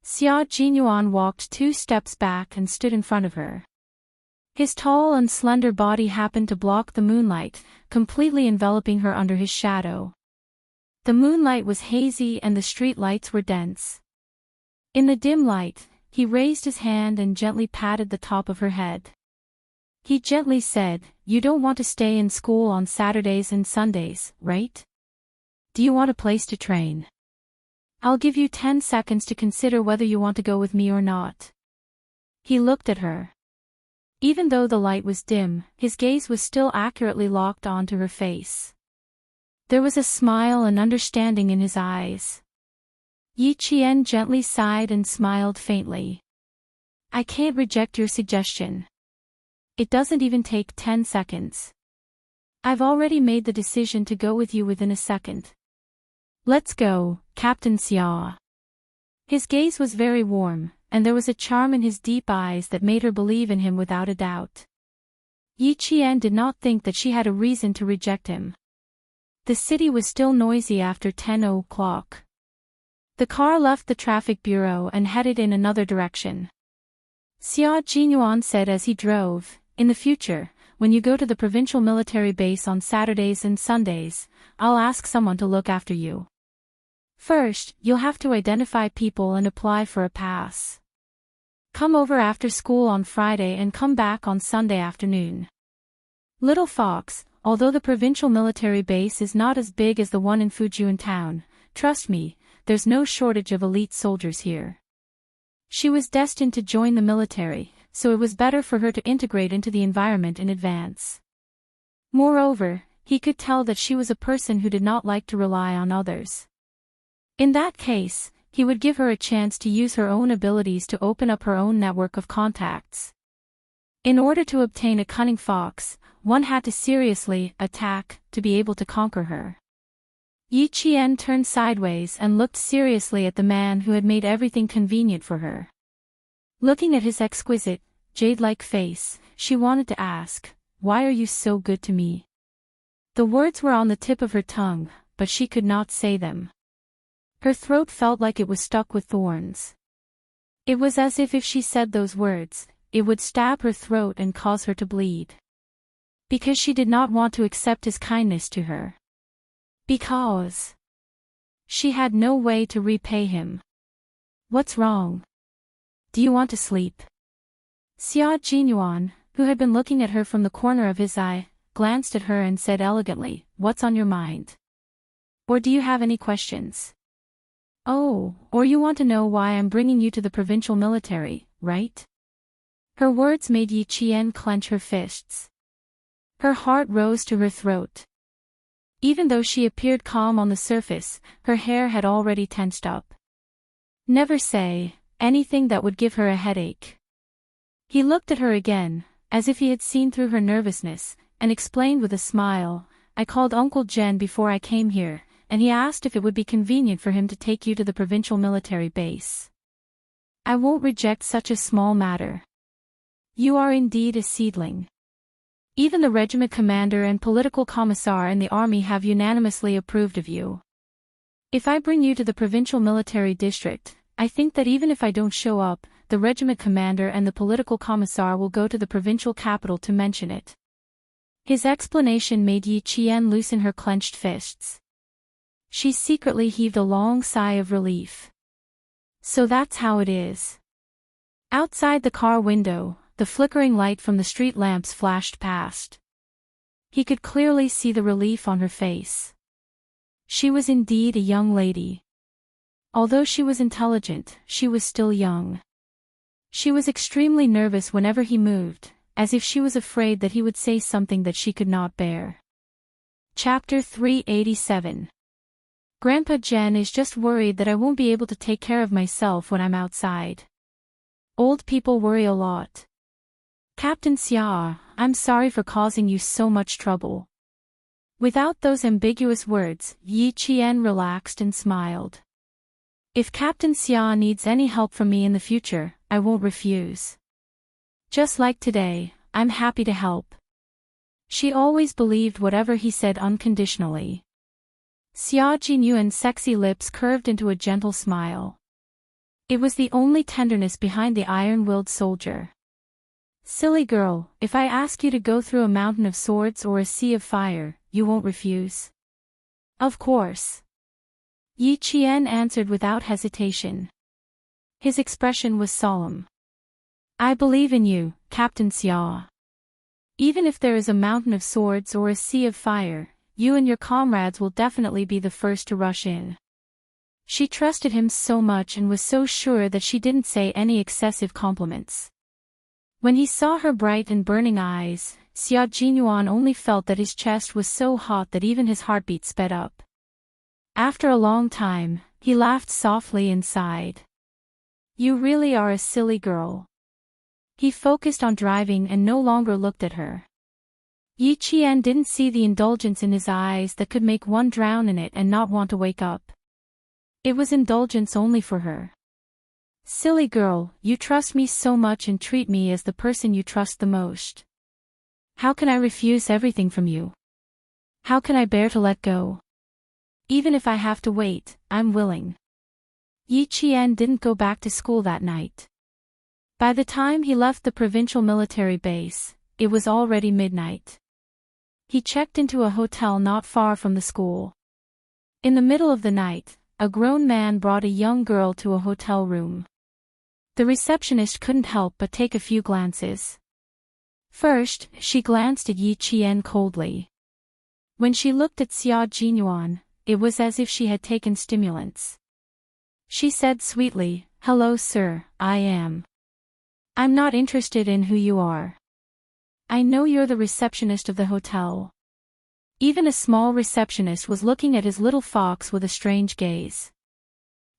Xia Jinyuan walked 2 steps back and stood in front of her. His tall and slender body happened to block the moonlight, completely enveloping her under his shadow. The moonlight was hazy and the street lights were dense. In the dim light, he raised his hand and gently patted the top of her head. He gently said, You don't want to stay in school on Saturdays and Sundays, right? Do you want a place to train? I'll give you 10 seconds to consider whether you want to go with me or not. He looked at her. Even though the light was dim, his gaze was still accurately locked onto her face. There was a smile and understanding in his eyes. Yi Qian gently sighed and smiled faintly. I can't reject your suggestion. It doesn't even take 10 seconds. I've already made the decision to go with you within a second. Let's go, Captain Xia. His gaze was very warm, and there was a charm in his deep eyes that made her believe in him without a doubt. Yi Qian did not think that she had a reason to reject him. The city was still noisy after 10 o'clock. The car left the traffic bureau and headed in another direction. Xia Jinyuan said as he drove, In the future, when you go to the provincial military base on Saturdays and Sundays, I'll ask someone to look after you. First, you'll have to identify people and apply for a pass. Come over after school on Friday and come back on Sunday afternoon. Little Fox, although the provincial military base is not as big as the one in Fujian town, trust me, there's no shortage of elite soldiers here. She was destined to join the military, so it was better for her to integrate into the environment in advance. Moreover, he could tell that she was a person who did not like to rely on others. In that case, he would give her a chance to use her own abilities to open up her own network of contacts. In order to obtain a cunning fox, one had to seriously attack to be able to conquer her. Yi Qian turned sideways and looked seriously at the man who had made everything convenient for her. Looking at his exquisite, jade-like face, she wanted to ask, Why are you so good to me? The words were on the tip of her tongue, but she could not say them. Her throat felt like it was stuck with thorns. It was as if she said those words, it would stab her throat and cause her to bleed. Because she did not want to accept his kindness to her. Because she had no way to repay him. What's wrong? Do you want to sleep? Xia Jinyuan, who had been looking at her from the corner of his eye, glanced at her and said elegantly, "What's on your mind? Or do you have any questions? Oh, or you want to know why I'm bringing you to the provincial military, right?" Her words made Yi Qian clench her fists. Her heart rose to her throat. Even though she appeared calm on the surface, her hair had already tensed up. Never say anything that would give her a headache. He looked at her again, as if he had seen through her nervousness, and explained with a smile, "I called Uncle Jen before I came here, and he asked if it would be convenient for him to take you to the provincial military base. I won't reject such a small matter. You are indeed a seedling. Even the regiment commander and political commissar in the army have unanimously approved of you. If I bring you to the provincial military district, I think that even if I don't show up, the regiment commander and the political commissar will go to the provincial capital to mention it." His explanation made Yi Qian loosen her clenched fists. She secretly heaved a long sigh of relief. So that's how it is. Outside the car window, the flickering light from the street lamps flashed past. He could clearly see the relief on her face. She was indeed a young lady. Although she was intelligent, she was still young. She was extremely nervous whenever he moved, as if she was afraid that he would say something that she could not bear. Chapter 387. Grandpa Jen is just worried that I won't be able to take care of myself when I'm outside. Old people worry a lot. Captain Xia, I'm sorry for causing you so much trouble. Without those ambiguous words, Yi Qian relaxed and smiled. If Captain Xia needs any help from me in the future, I won't refuse. Just like today, I'm happy to help. She always believed whatever he said unconditionally. Xia Jinyuan's sexy lips curved into a gentle smile. It was the only tenderness behind the iron-willed soldier. "Silly girl, if I ask you to go through a mountain of swords or a sea of fire, you won't refuse?" "Of course." Yi Qian answered without hesitation. His expression was solemn. "I believe in you, Captain Xia. Even if there is a mountain of swords or a sea of fire, you and your comrades will definitely be the first to rush in." She trusted him so much and was so sure that she didn't say any excessive compliments. When he saw her bright and burning eyes, Xia Jinyuan only felt that his chest was so hot that even his heartbeat sped up. After a long time, he laughed softly and sighed. "You really are a silly girl." He focused on driving and no longer looked at her. Yi Qian didn't see the indulgence in his eyes that could make one drown in it and not want to wake up. It was indulgence only for her. "Silly girl, you trust me so much and treat me as the person you trust the most. How can I refuse everything from you? How can I bear to let go? Even if I have to wait, I'm willing." Yi Qian didn't go back to school that night. By the time he left the provincial military base, it was already midnight. He checked into a hotel not far from the school. In the middle of the night, a grown man brought a young girl to a hotel room. The receptionist couldn't help but take a few glances. First, she glanced at Yi Qian coldly. When she looked at Xia Jinyuan, it was as if she had taken stimulants. She said sweetly, "Hello sir, I'm not interested in who you are. I know you're the receptionist of the hotel." Even a small receptionist was looking at his little fox with a strange gaze.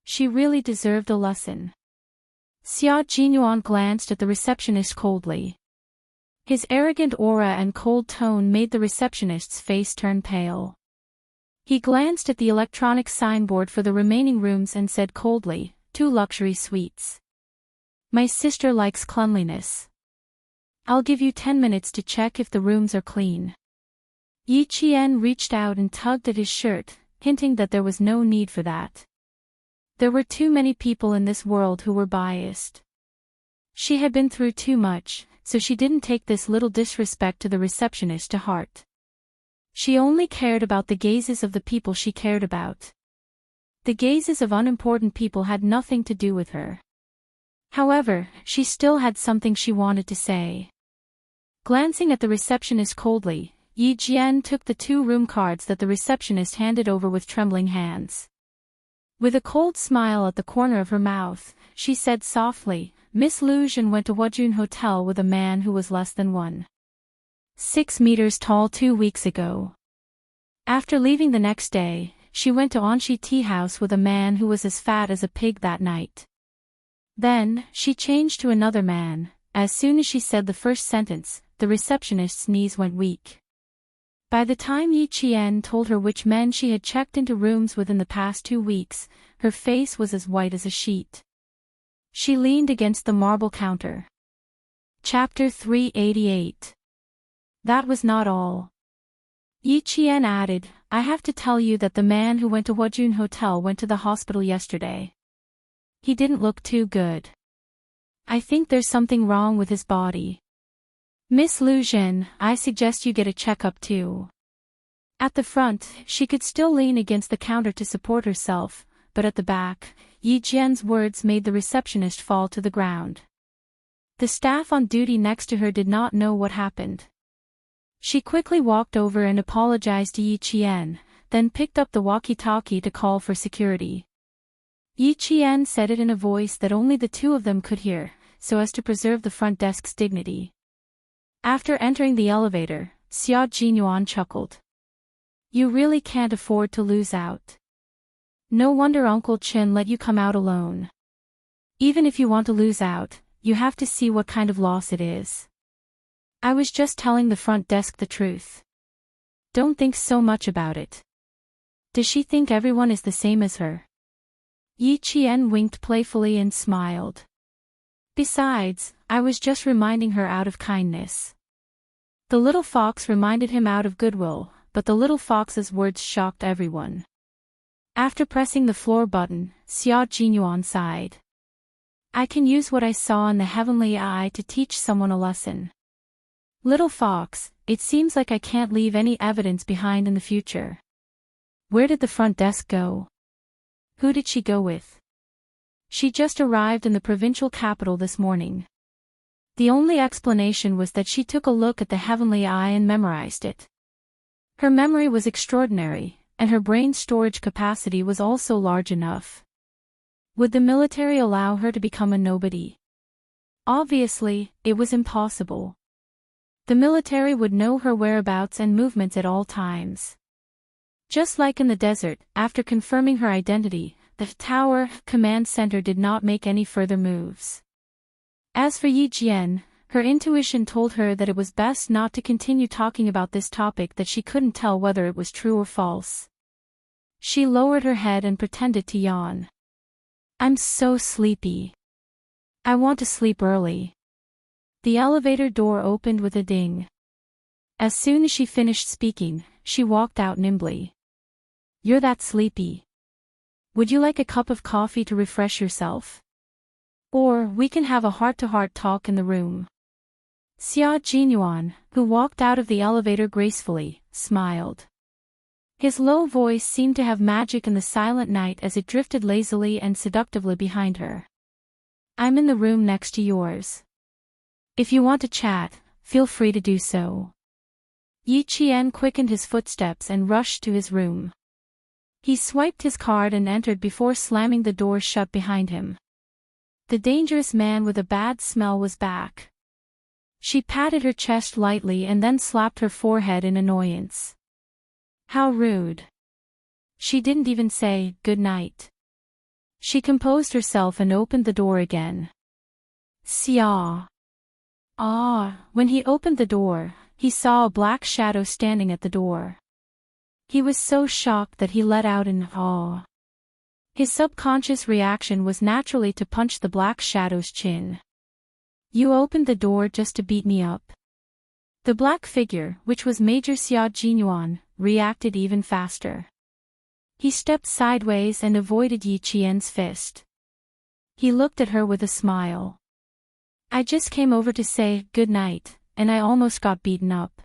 She really deserved a lesson. Xia Jinyuan glanced at the receptionist coldly. His arrogant aura and cold tone made the receptionist's face turn pale. He glanced at the electronic signboard for the remaining rooms and said coldly, 2 luxury suites. My sister likes cleanliness. I'll give you 10 minutes to check if the rooms are clean." Yi Qian reached out and tugged at his shirt, hinting that there was no need for that. There were too many people in this world who were biased. She had been through too much, so she didn't take this little disrespect to the receptionist to heart. She only cared about the gazes of the people she cared about. The gazes of unimportant people had nothing to do with her. However, she still had something she wanted to say. Glancing at the receptionist coldly, Yi Jian took the 2 room cards that the receptionist handed over with trembling hands. With a cold smile at the corner of her mouth, she said softly, Miss Lu Zhen went to Huajun Hotel with a man who was less than 1.6 meters tall 2 weeks ago. After leaving the next day, she went to Anxi Tea House with a man who was as fat as a pig that night. Then, she changed to another man. As soon as she said the first sentence, the receptionist's knees went weak. By the time Yi Qian told her which men she had checked into rooms within the past 2 weeks, her face was as white as a sheet. She leaned against the marble counter. Chapter 388. That was not all. Yi Qian added, I have to tell you that the man who went to Huajun Hotel went to the hospital yesterday. He didn't look too good. I think there's something wrong with his body. Miss Lu Zhen, I suggest you get a checkup too. At the front, she could still lean against the counter to support herself, but at the back, Yi Jian's words made the receptionist fall to the ground. The staff on duty next to her did not know what happened. She quickly walked over and apologized to Yi Qian, then picked up the walkie-talkie to call for security. Yi Qian said it in a voice that only the 2 of them could hear, so as to preserve the front desk's dignity. After entering the elevator, Xia Jinyuan chuckled. You really can't afford to lose out. No wonder Uncle Chen let you come out alone. Even if you want to lose out, you have to see what kind of loss it is. I was just telling the front desk the truth. Don't think so much about it. Does she think everyone is the same as her? Yi Qian winked playfully and smiled. Besides, I was just reminding her out of kindness. The little fox reminded him out of goodwill, but the little fox's words shocked everyone. After pressing the floor button, Xia Jinyuan sighed. I can use what I saw in the heavenly eye to teach someone a lesson. Little fox, it seems like I can't leave any evidence behind in the future. Where did the front desk go? Who did she go with? She just arrived in the provincial capital this morning. The only explanation was that she took a look at the heavenly eye and memorized it. Her memory was extraordinary, and her brain storage capacity was also large enough. Would the military allow her to become a nobody? Obviously, it was impossible. The military would know her whereabouts and movements at all times. Just like in the desert, after confirming her identity, the Tower Command Center did not make any further moves. As for Yi Jian, her intuition told her that it was best not to continue talking about this topic that she couldn't tell whether it was true or false. She lowered her head and pretended to yawn. I'm so sleepy. I want to sleep early. The elevator door opened with a ding. As soon as she finished speaking, she walked out nimbly. You're that sleepy. Would you like a cup of coffee to refresh yourself? Or we can have a heart-to-heart talk in the room. Xia Jinyuan, who walked out of the elevator gracefully, smiled. His low voice seemed to have magic in the silent night as it drifted lazily and seductively behind her. I'm in the room next to yours. If you want to chat, feel free to do so. Yi Qian quickened his footsteps and rushed to his room. He swiped his card and entered before slamming the door shut behind him. The dangerous man with a bad smell was back. She patted her chest lightly and then slapped her forehead in annoyance. How rude. She didn't even say, good night. She composed herself and opened the door again. Xia. When he opened the door, he saw a black shadow standing at the door. He was so shocked that he let out an awe. His subconscious reaction was naturally to punch the black shadow's chin. You opened the door just to beat me up. The black figure, which was Major Xia Jinyuan, reacted even faster. He stepped sideways and avoided Yi Qian's fist. He looked at her with a smile. I just came over to say good night, and I almost got beaten up.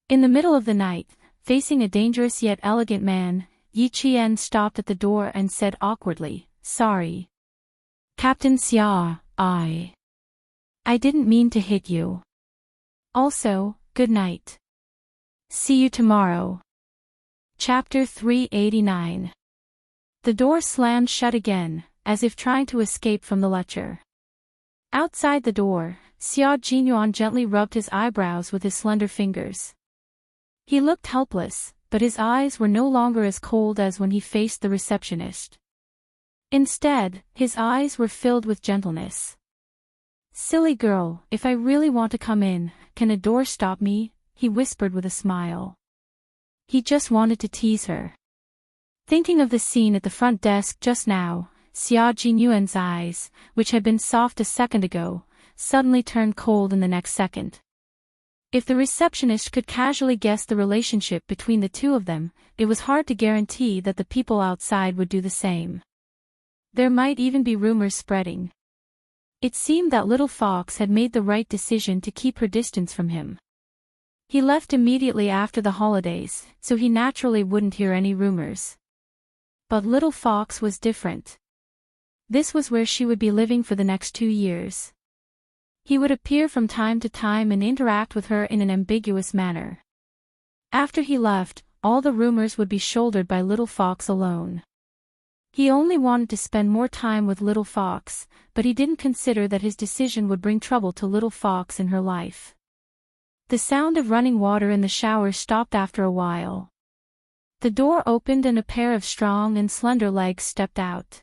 In the middle of the night, Facing a dangerous yet elegant man, Yi Qian stopped at the door and said awkwardly, "Sorry. Captain Xia, I didn't mean to hit you. Also, good night. See you tomorrow." Chapter 389. The door slammed shut again, as if trying to escape from the lecture. Outside the door, Xia Jinyuan gently rubbed his eyebrows with his slender fingers. He looked helpless, but his eyes were no longer as cold as when he faced the receptionist. Instead, his eyes were filled with gentleness. "Silly girl, if I really want to come in, can a door stop me?" he whispered with a smile. He just wanted to tease her. Thinking of the scene at the front desk just now, Xia Jinyuan's eyes, which had been soft a second ago, suddenly turned cold in the next second. If the receptionist could casually guess the relationship between the two of them, it was hard to guarantee that the people outside would do the same. There might even be rumors spreading. It seemed that little Fox had made the right decision to keep her distance from him. He left immediately after the holidays, so he naturally wouldn't hear any rumors. But little Fox was different. This was where she would be living for the next 2 years. He would appear from time to time and interact with her in an ambiguous manner. After he left, all the rumors would be shouldered by little Fox alone. He only wanted to spend more time with little Fox, but he didn't consider that his decision would bring trouble to little Fox in her life. The sound of running water in the shower stopped after a while. The door opened and a pair of strong and slender legs stepped out.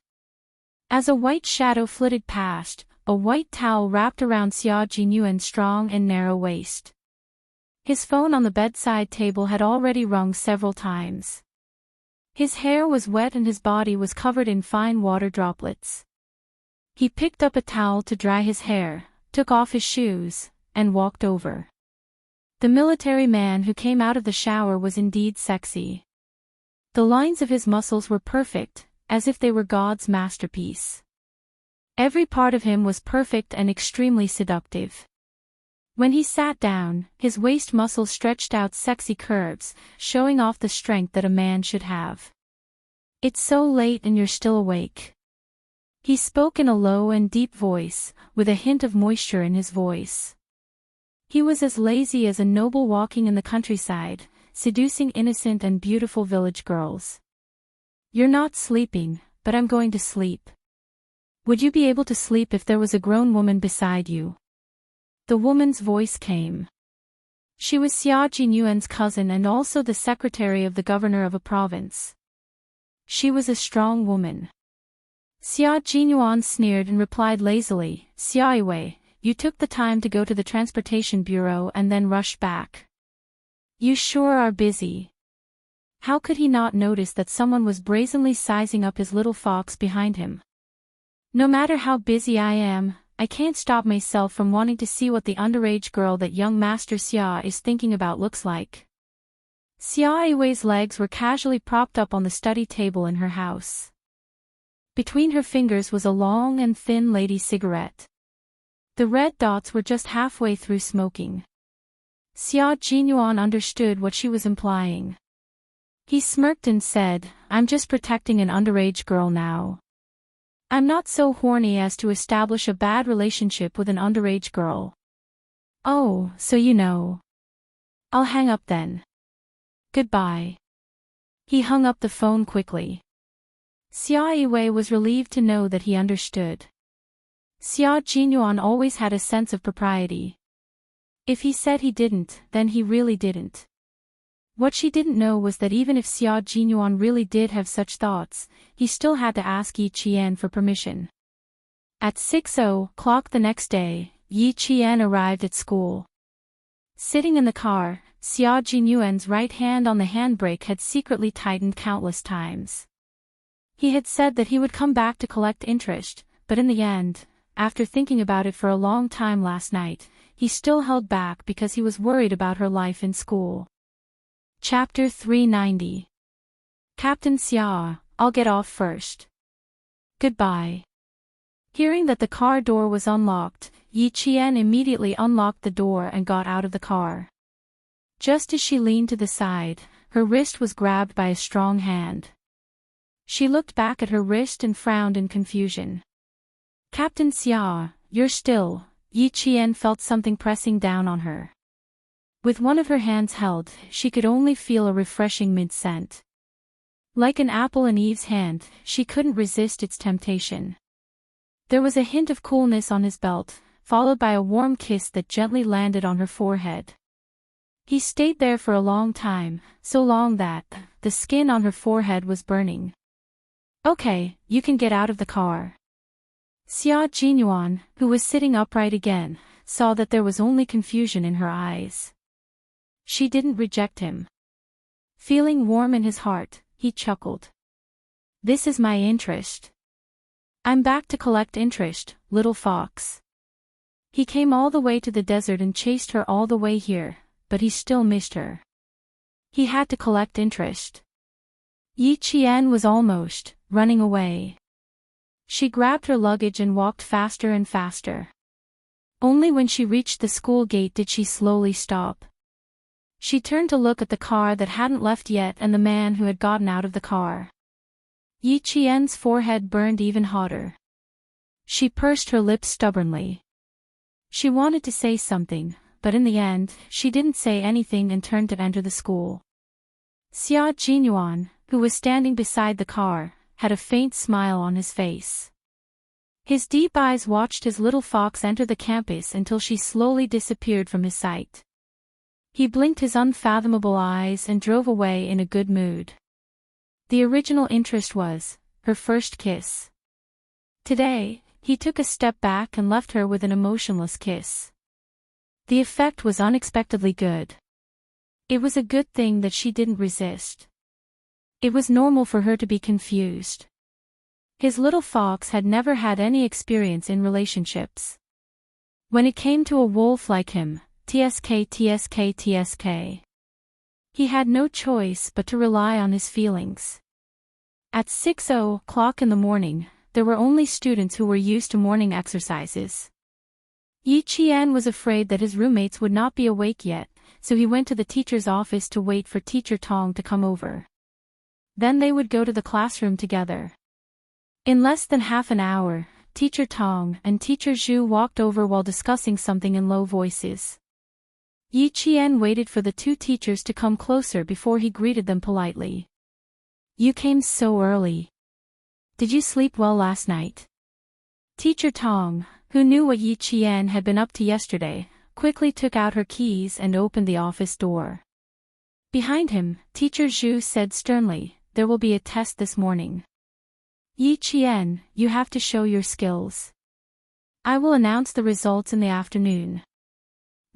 As a white shadow flitted past, a white towel wrapped around Xia Jinyuan's strong and narrow waist. His phone on the bedside table had already rung several times. His hair was wet and his body was covered in fine water droplets. He picked up a towel to dry his hair, took off his shoes, and walked over. The military man who came out of the shower was indeed sexy. The lines of his muscles were perfect, as if they were God's masterpiece. Every part of him was perfect and extremely seductive. When he sat down, his waist muscles stretched out sexy curves, showing off the strength that a man should have. "It's so late and you're still awake." He spoke in a low and deep voice, with a hint of moisture in his voice. He was as lazy as a noble walking in the countryside, seducing innocent and beautiful village girls. "You're not sleeping, but I'm going to sleep." "Would you be able to sleep if there was a grown woman beside you?" The woman's voice came. She was Xia Jinyuan's cousin and also the secretary of the governor of a province. She was a strong woman. Xia Jinyuan sneered and replied lazily, "Xia Wei, you took the time to go to the transportation bureau and then rushed back. You sure are busy." How could he not notice that someone was brazenly sizing up his little Fox behind him? "No matter how busy I am, I can't stop myself from wanting to see what the underage girl that young Master Xia is thinking about looks like." Xia Wei's legs were casually propped up on the study table in her house. Between her fingers was a long and thin lady cigarette. The red dots were just halfway through smoking. Xia Jinyuan understood what she was implying. He smirked and said, "I'm just protecting an underage girl now. I'm not so horny as to establish a bad relationship with an underage girl." "Oh, so you know. I'll hang up then. Goodbye." He hung up the phone quickly. Xia Wei was relieved to know that he understood. Xia Jinyuan always had a sense of propriety. If he said he didn't, then he really didn't. What she didn't know was that even if Xia Jinyuan really did have such thoughts, he still had to ask Yi Qian for permission. At 6:00 the next day, Yi Qian arrived at school. Sitting in the car, Xia Jinyuan's right hand on the handbrake had secretly tightened countless times. He had said that he would come back to collect interest, but in the end, after thinking about it for a long time last night, he still held back because he was worried about her life in school. Chapter 390. "Captain Xia, I'll get off first. Goodbye." Hearing that the car door was unlocked, Yi Qian immediately unlocked the door and got out of the car. Just as she leaned to the side, her wrist was grabbed by a strong hand. She looked back at her wrist and frowned in confusion. Captain Xia, you're still. Yi Qian felt something pressing down on her. With one of her hands held, she could only feel a refreshing mid-scent. Like an apple in Eve's hand, she couldn't resist its temptation. There was a hint of coolness on his belt, followed by a warm kiss that gently landed on her forehead. He stayed there for a long time, so long that the skin on her forehead was burning. Okay, you can get out of the car. Xia Jinyuan, who was sitting upright again, saw that there was only confusion in her eyes. She didn't reject him. Feeling warm in his heart, he chuckled. This is my interest. I'm back to collect interest, little fox. He came all the way to the desert and chased her all the way here, but he still missed her. He had to collect interest. Yi Qian was almost running away. She grabbed her luggage and walked faster and faster. Only when she reached the school gate did she slowly stop. She turned to look at the car that hadn't left yet and the man who had gotten out of the car. Yi Qian's forehead burned even hotter. She pursed her lips stubbornly. She wanted to say something, but in the end, she didn't say anything and turned to enter the school. Xia Jinyuan, who was standing beside the car, had a faint smile on his face. His deep eyes watched his little fox enter the campus until she slowly disappeared from his sight. He blinked his unfathomable eyes and drove away in a good mood. The original interest was her first kiss. Today, he took a step back and left her with an emotionless kiss. The effect was unexpectedly good. It was a good thing that she didn't resist. It was normal for her to be confused. His little fox had never had any experience in relationships. When it came to a wolf like him, TSK. He had no choice but to rely on his feelings. At 6:00 in the morning, there were only students who were used to morning exercises. Yi Qian was afraid that his roommates would not be awake yet, so he went to the teacher's office to wait for Teacher Tong to come over. Then they would go to the classroom together. In less than half an hour, Teacher Tong and Teacher Zhu walked over while discussing something in low voices. Yi Qian waited for the two teachers to come closer before he greeted them politely. You came so early. Did you sleep well last night? Teacher Tong, who knew what Yi Qian had been up to yesterday, quickly took out her keys and opened the office door. Behind him, Teacher Zhu said sternly, there will be a test this morning. Yi Qian, you have to show your skills. I will announce the results in the afternoon.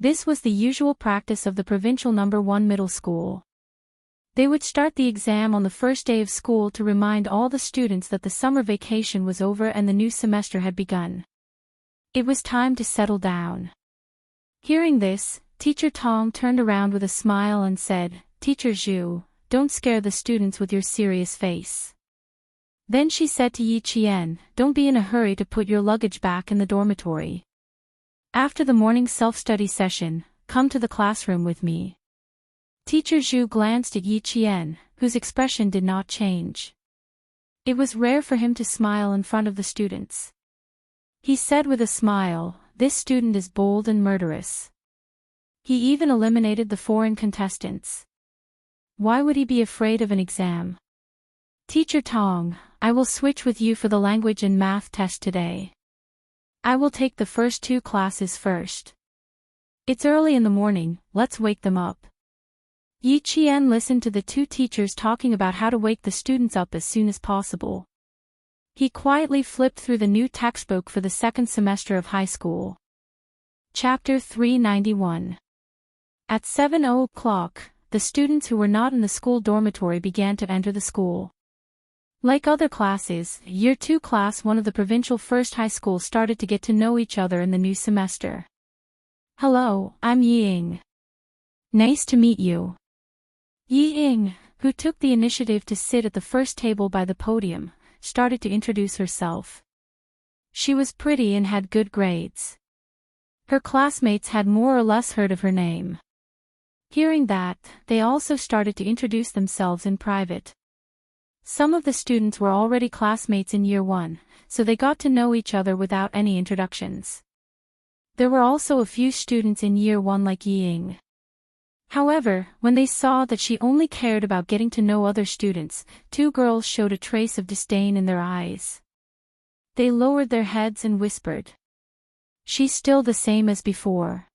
This was the usual practice of the provincial No. 1 middle school. They would start the exam on the first day of school to remind all the students that the summer vacation was over and the new semester had begun. It was time to settle down. Hearing this, Teacher Tong turned around with a smile and said, Teacher Zhu, don't scare the students with your serious face. Then she said to Yi Qian, don't be in a hurry to put your luggage back in the dormitory. After the morning self-study session, come to the classroom with me. Teacher Zhu glanced at Yi Qian, whose expression did not change. It was rare for him to smile in front of the students. He said with a smile, this student is bold and murderous. He even eliminated the foreign contestants. Why would he be afraid of an exam? Teacher Tong, I will switch with you for the language and math test today. I will take the first two classes first. It's early in the morning, let's wake them up. Yi Qian listened to the two teachers talking about how to wake the students up as soon as possible. He quietly flipped through the new textbook for the second semester of high school. Chapter 391. At 7:00, the students who were not in the school dormitory began to enter the school. Like other classes, Year 2 Class 1 of the provincial first high school started to get to know each other in the new semester. Hello, I'm Ying. Nice to meet you. Ying, who took the initiative to sit at the first table by the podium, started to introduce herself. She was pretty and had good grades. Her classmates had more or less heard of her name. Hearing that, they also started to introduce themselves in private. Some of the students were already classmates in year 1, so they got to know each other without any introductions. There were also a few students in year 1 like Ying. However, when they saw that she only cared about getting to know other students, 2 girls showed a trace of disdain in their eyes. They lowered their heads and whispered. "She's still the same as before.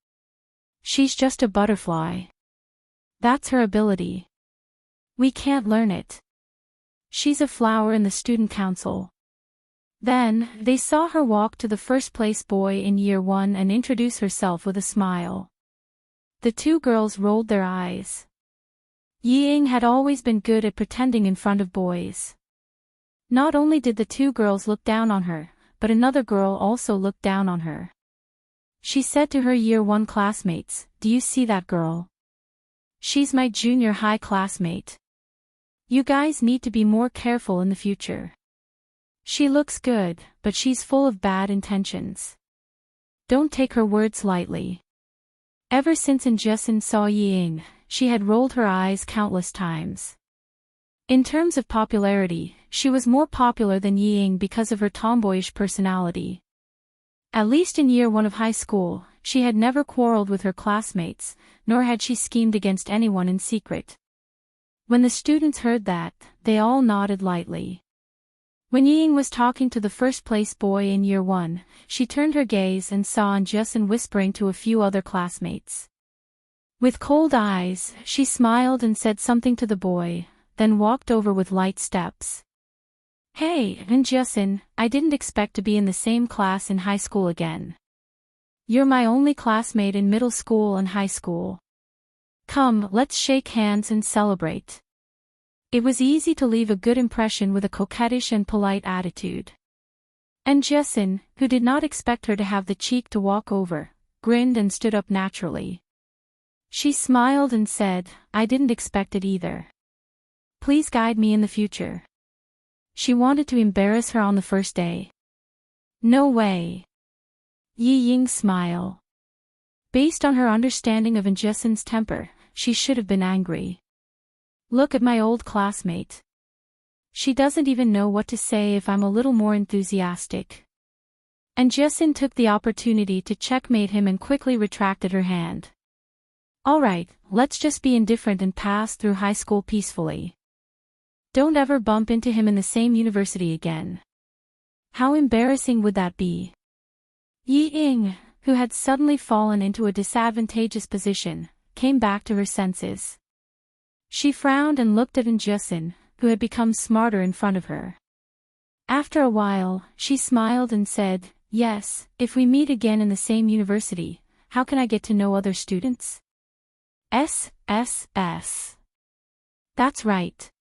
She's just a butterfly. That's her ability. We can't learn it. She's a flower in the student council." Then, they saw her walk to the first-place boy in year 1 and introduce herself with a smile. The 2 girls rolled their eyes. Ying had always been good at pretending in front of boys. Not only did the 2 girls look down on her, but another girl also looked down on her. She said to her year 1 classmates, "Do you see that girl? She's my junior high classmate. You guys need to be more careful in the future. She looks good, but she's full of bad intentions. Don't take her words lightly." Ever since Enchanting saw Ying, she had rolled her eyes countless times. In terms of popularity, she was more popular than Ying because of her tomboyish personality. At least in year 1 of high school, she had never quarreled with her classmates, nor had she schemed against anyone in secret. When the students heard that, they all nodded lightly. When Ying was talking to the first-place boy in year 1, she turned her gaze and saw Enchanting whispering to a few other classmates. With cold eyes, she smiled and said something to the boy, then walked over with light steps. "Hey, Enchanting, I didn't expect to be in the same class in high school again. You're my only classmate in middle school and high school. Come, let's shake hands and celebrate." It was easy to leave a good impression with a coquettish and polite attitude. Enchanting, who did not expect her to have the cheek to walk over, grinned and stood up naturally. She smiled and said, "I didn't expect it either. Please guide me in the future." She wanted to embarrass her on the first day. "No way." Ying's smile. Based on her understanding of Enchanting's temper, she should have been angry. "Look at my old classmate. She doesn't even know what to say if I'm a little more enthusiastic." Enchanting took the opportunity to checkmate him and quickly retracted her hand. "Alright, let's just be indifferent and pass through high school peacefully. Don't ever bump into him in the same university again. How embarrassing would that be?" Ying, who had suddenly fallen into a disadvantageous position, came back to her senses. She frowned and looked at Enchanting, who had become smarter in front of her. After a while, she smiled and said, "Yes, if we meet again in the same university, how can I get to know other students?" S. That's right.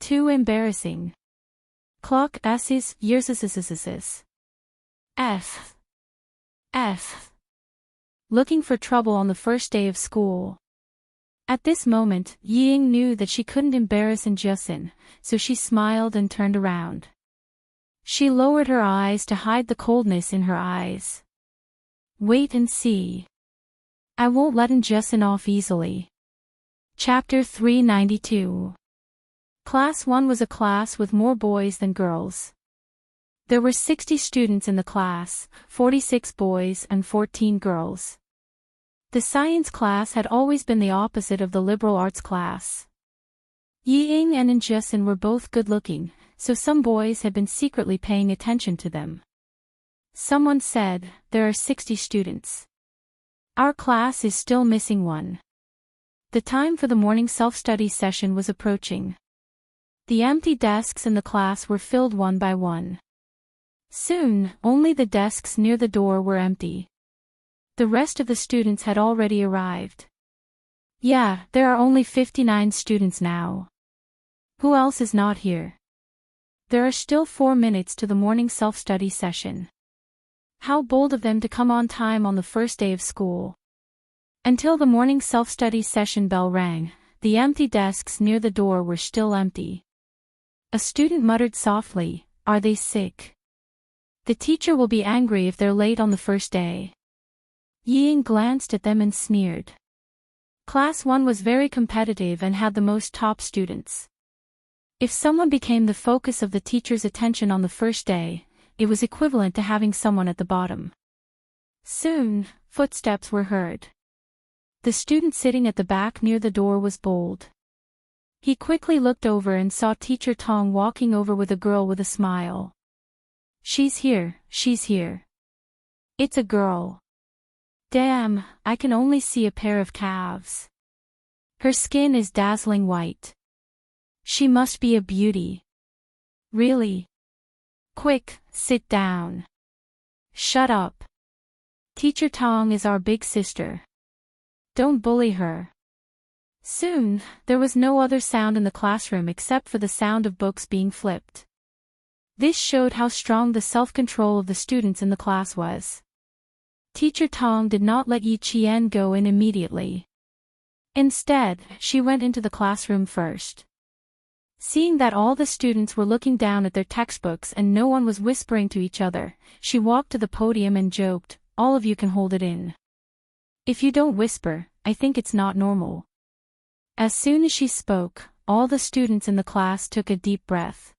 Too embarrassing. Clock S's years F. Looking for trouble on the first day of school. At this moment, Ying knew that she couldn't embarrass Enchanting, so she smiled and turned around. She lowered her eyes to hide the coldness in her eyes. "Wait and see. I won't let Enchanting off easily." Chapter 392. Class 1 was a class with more boys than girls. There were 60 students in the class, 46 boys and 14 girls. The science class had always been the opposite of the liberal arts class. Ying and Enchanting were both good-looking, so some boys had been secretly paying attention to them. Someone said, "There are 60 students. Our class is still missing one." The time for the morning self-study session was approaching. The empty desks in the class were filled one by one. Soon, only the desks near the door were empty. The rest of the students had already arrived. Yeah, there are only 59 students now. Who else is not here? There are still 4 minutes to the morning self-study session. How bold of them to come on time on the first day of school. Until the morning self-study session bell rang, the empty desks near the door were still empty. A student muttered softly, "Are they sick? The teacher will be angry if they're late on the first day." Ying glanced at them and sneered. Class 1 was very competitive and had the most top students. If someone became the focus of the teacher's attention on the first day, it was equivalent to having someone at the bottom. Soon, footsteps were heard. The student sitting at the back near the door was bold. He quickly looked over and saw Teacher Tong walking over with a girl with a smile. She's here, she's here. It's a girl. Damn, I can only see a pair of calves. Her skin is dazzling white. She must be a beauty. Really? Quick, sit down. Shut up. Teacher Tong is our big sister. Don't bully her. Soon, there was no other sound in the classroom except for the sound of books being flipped. This showed how strong the self-control of the students in the class was. Teacher Tong did not let Yi Qian go in immediately. Instead, she went into the classroom first. Seeing that all the students were looking down at their textbooks and no one was whispering to each other, she walked to the podium and joked, "All of you can hold it in. If you don't whisper, I think it's not normal." As soon as she spoke, all the students in the class took a deep breath.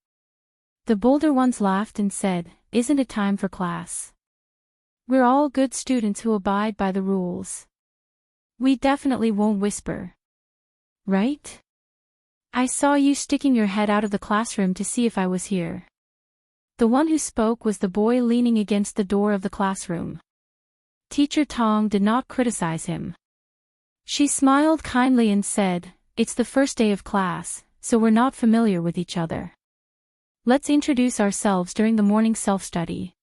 The bolder ones laughed and said, "Isn't it time for class? We're all good students who abide by the rules. We definitely won't whisper. Right? I saw you sticking your head out of the classroom to see if I was here." The one who spoke was the boy leaning against the door of the classroom. Teacher Tong did not criticize him. She smiled kindly and said, "It's the first day of class, so we're not familiar with each other. Let's introduce ourselves during the morning self-study."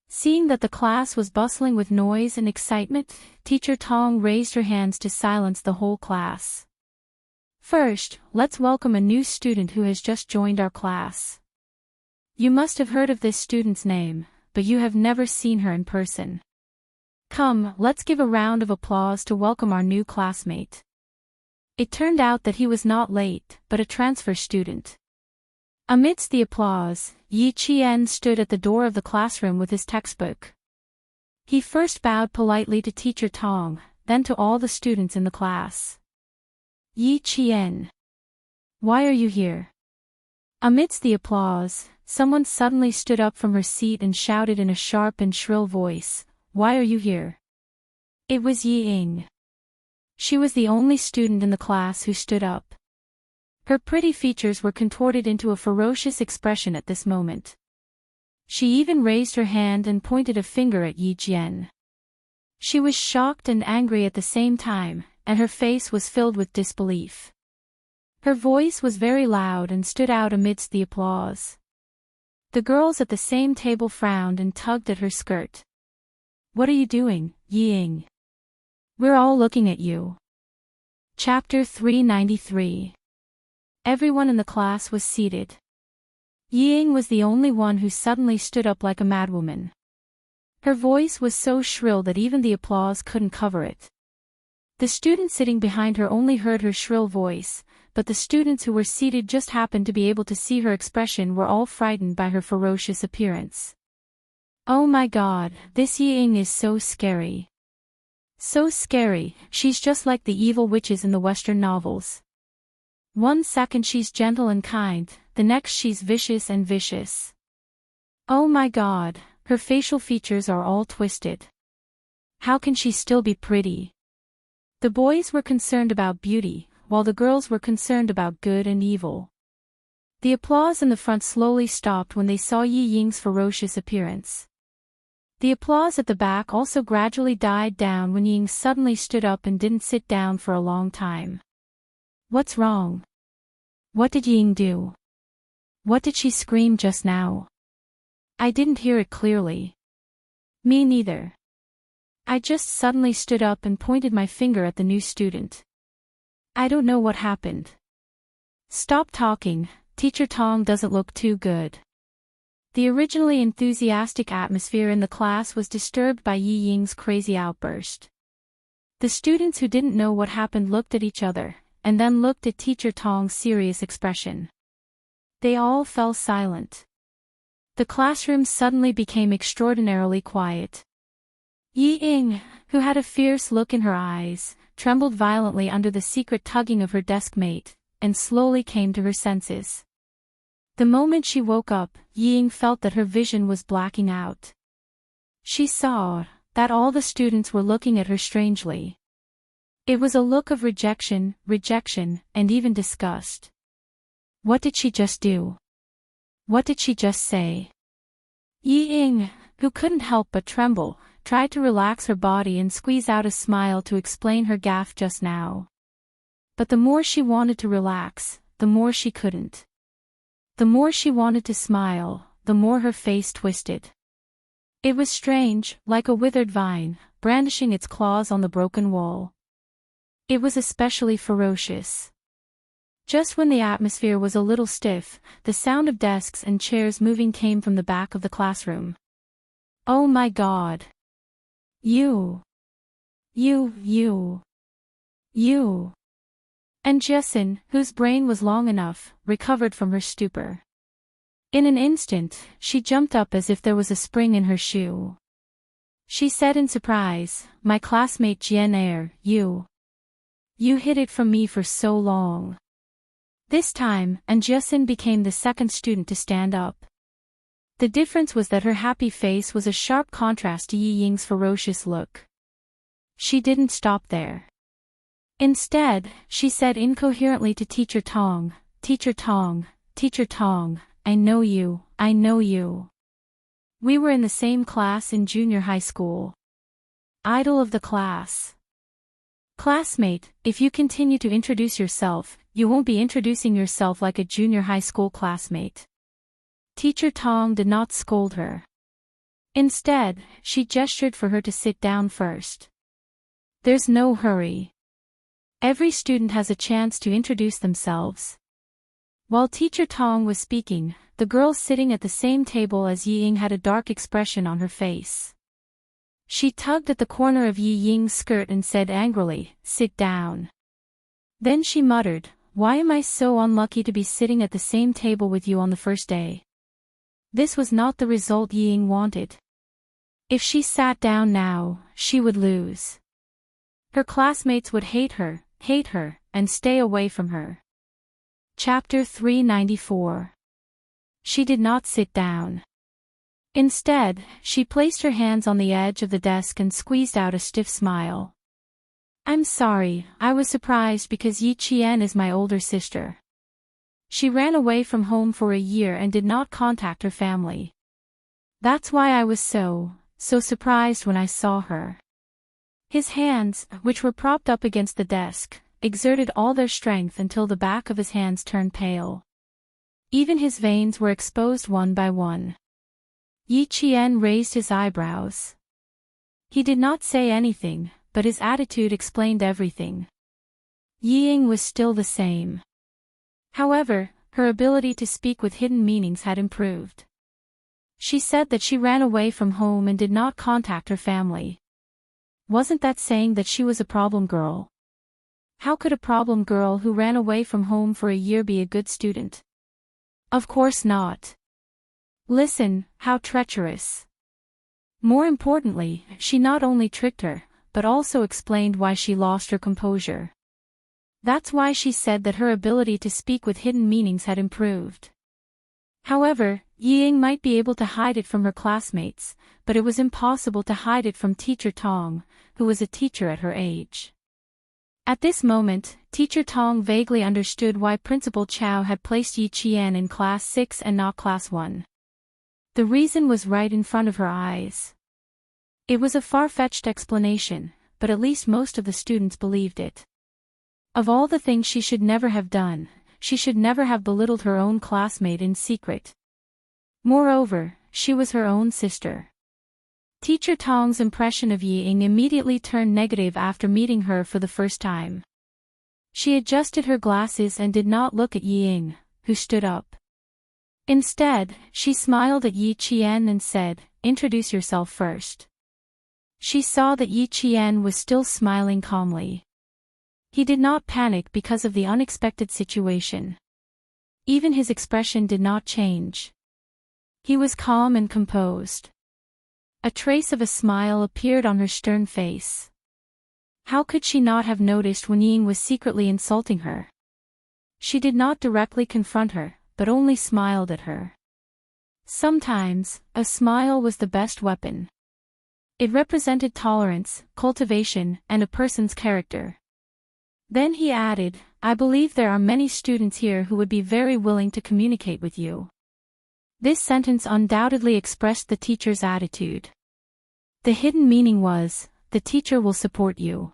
Seeing that the class was bustling with noise and excitement, Teacher Tong raised her hands to silence the whole class. "First, let's welcome a new student who has just joined our class. You must have heard of this student's name, but you have never seen her in person. Come, let's give a round of applause to welcome our new classmate." It turned out that he was not late, but a transfer student. Amidst the applause, Yi Qian stood at the door of the classroom with his textbook. He first bowed politely to Teacher Tong, then to all the students in the class. "Yi Qian. Why are you here?" Amidst the applause, someone suddenly stood up from her seat and shouted in a sharp and shrill voice, "Why are you here?" It was Yi Ying. She was the only student in the class who stood up. Her pretty features were contorted into a ferocious expression at this moment. She even raised her hand and pointed a finger at Yi Jian. She was shocked and angry at the same time, and her face was filled with disbelief. Her voice was very loud and stood out amidst the applause. The girls at the same table frowned and tugged at her skirt. "What are you doing, Yi Ying? We're all looking at you." Chapter 393. Everyone in the class was seated. Yi Ying was the only one who suddenly stood up like a madwoman. Her voice was so shrill that even the applause couldn't cover it. The students sitting behind her only heard her shrill voice, but the students who were seated just happened to be able to see her expression were all frightened by her ferocious appearance. "Oh my God, this Yi Ying is so scary. So scary, she's just like the evil witches in the Western novels. One second she's gentle and kind, the next she's vicious and vicious. Oh my God, her facial features are all twisted. How can she still be pretty?" The boys were concerned about beauty, while the girls were concerned about good and evil. The applause in the front slowly stopped when they saw Yi Ying's ferocious appearance. The applause at the back also gradually died down when Yi Ying suddenly stood up and didn't sit down for a long time. "What's wrong? What did Yi Ying do? What did she scream just now? I didn't hear it clearly." "Me neither. I just suddenly stood up and pointed my finger at the new student. I don't know what happened." "Stop talking, Teacher Tong doesn't look too good." The originally enthusiastic atmosphere in the class was disturbed by Yi Ying's crazy outburst. The students who didn't know what happened looked at each other, and then looked at Teacher Tong's serious expression. They all fell silent. The classroom suddenly became extraordinarily quiet. Yi Ying, who had a fierce look in her eyes, trembled violently under the secret tugging of her desk mate, and slowly came to her senses. The moment she woke up, Ying felt that her vision was blacking out. She saw that all the students were looking at her strangely. It was a look of rejection, and even disgust. What did she just do? What did she just say? Ying, who couldn't help but tremble, tried to relax her body and squeeze out a smile to explain her gaffe just now. But the more she wanted to relax, the more she couldn't. The more she wanted to smile, the more her face twisted. It was strange, like a withered vine, brandishing its claws on the broken wall. It was especially ferocious. Just when the atmosphere was a little stiff, the sound of desks and chairs moving came from the back of the classroom. Oh my God! You! And Jessin, whose brain was long enough, recovered from her stupor. In an instant, she jumped up as if there was a spring in her shoe. She said in surprise, "My classmate Jian, you hid it from me for so long." This time, Jessin became the second student to stand up. The difference was that her happy face was a sharp contrast to Yi Ying's ferocious look. She didn't stop there. Instead, she said incoherently to Teacher Tong, "Teacher Tong, I know you. We were in the same class in junior high school. Idol of the class. Classmate, if you continue to introduce yourself, you won't be introducing yourself like a junior high school classmate." Teacher Tong did not scold her. Instead, she gestured for her to sit down first. "There's no hurry. Every student has a chance to introduce themselves." While Teacher Tong was speaking, the girl sitting at the same table as Yi Ying had a dark expression on her face. She tugged at the corner of Yi Ying's skirt and said angrily, "Sit down." Then she muttered, "Why am I so unlucky to be sitting at the same table with you on the first day?" This was not the result Yi Ying wanted. If she sat down now, she would lose. Her classmates would hate her, and stay away from her. Chapter 394. She did not sit down. Instead, she placed her hands on the edge of the desk and squeezed out a stiff smile. "I'm sorry, I was surprised because Yi Qian is my older sister. She ran away from home for a year and did not contact her family. That's why I was so surprised when I saw her." His hands, which were propped up against the desk, exerted all their strength until the back of his hands turned pale. Even his veins were exposed one by one. Yi Qian raised his eyebrows. He did not say anything, but his attitude explained everything. Yi Ying was still the same. However, her ability to speak with hidden meanings had improved. She said that she ran away from home and did not contact her family. Wasn't that saying that she was a problem girl? How could a problem girl who ran away from home for a year be a good student? Of course not. Listen, how treacherous. More importantly, she not only tricked her, but also explained why she lost her composure. That's why she said that her ability to speak with hidden meanings had improved. However, Yi Ying might be able to hide it from her classmates, but it was impossible to hide it from Teacher Tong, who was a teacher at her age. At this moment, Teacher Tong vaguely understood why Principal Chow had placed Yi Qian in Class 6 and not Class 1. The reason was right in front of her eyes. It was a far-fetched explanation, but at least most of the students believed it. Of all the things she should never have done, she should never have belittled her own classmate in secret. Moreover, she was her own sister. Teacher Tong's impression of Yi Ying immediately turned negative after meeting her for the first time. She adjusted her glasses and did not look at Yi Ying, who stood up. Instead, she smiled at Yi Qian and said, "Introduce yourself first." She saw that Yi Qian was still smiling calmly. He did not panic because of the unexpected situation. Even his expression did not change. He was calm and composed. A trace of a smile appeared on her stern face. How could she not have noticed when Ying was secretly insulting her? She did not directly confront her, but only smiled at her. Sometimes, a smile was the best weapon. It represented tolerance, cultivation, and a person's character. Then he added, I believe there are many students here who would be very willing to communicate with you. This sentence undoubtedly expressed the teacher's attitude. The hidden meaning was, the teacher will support you.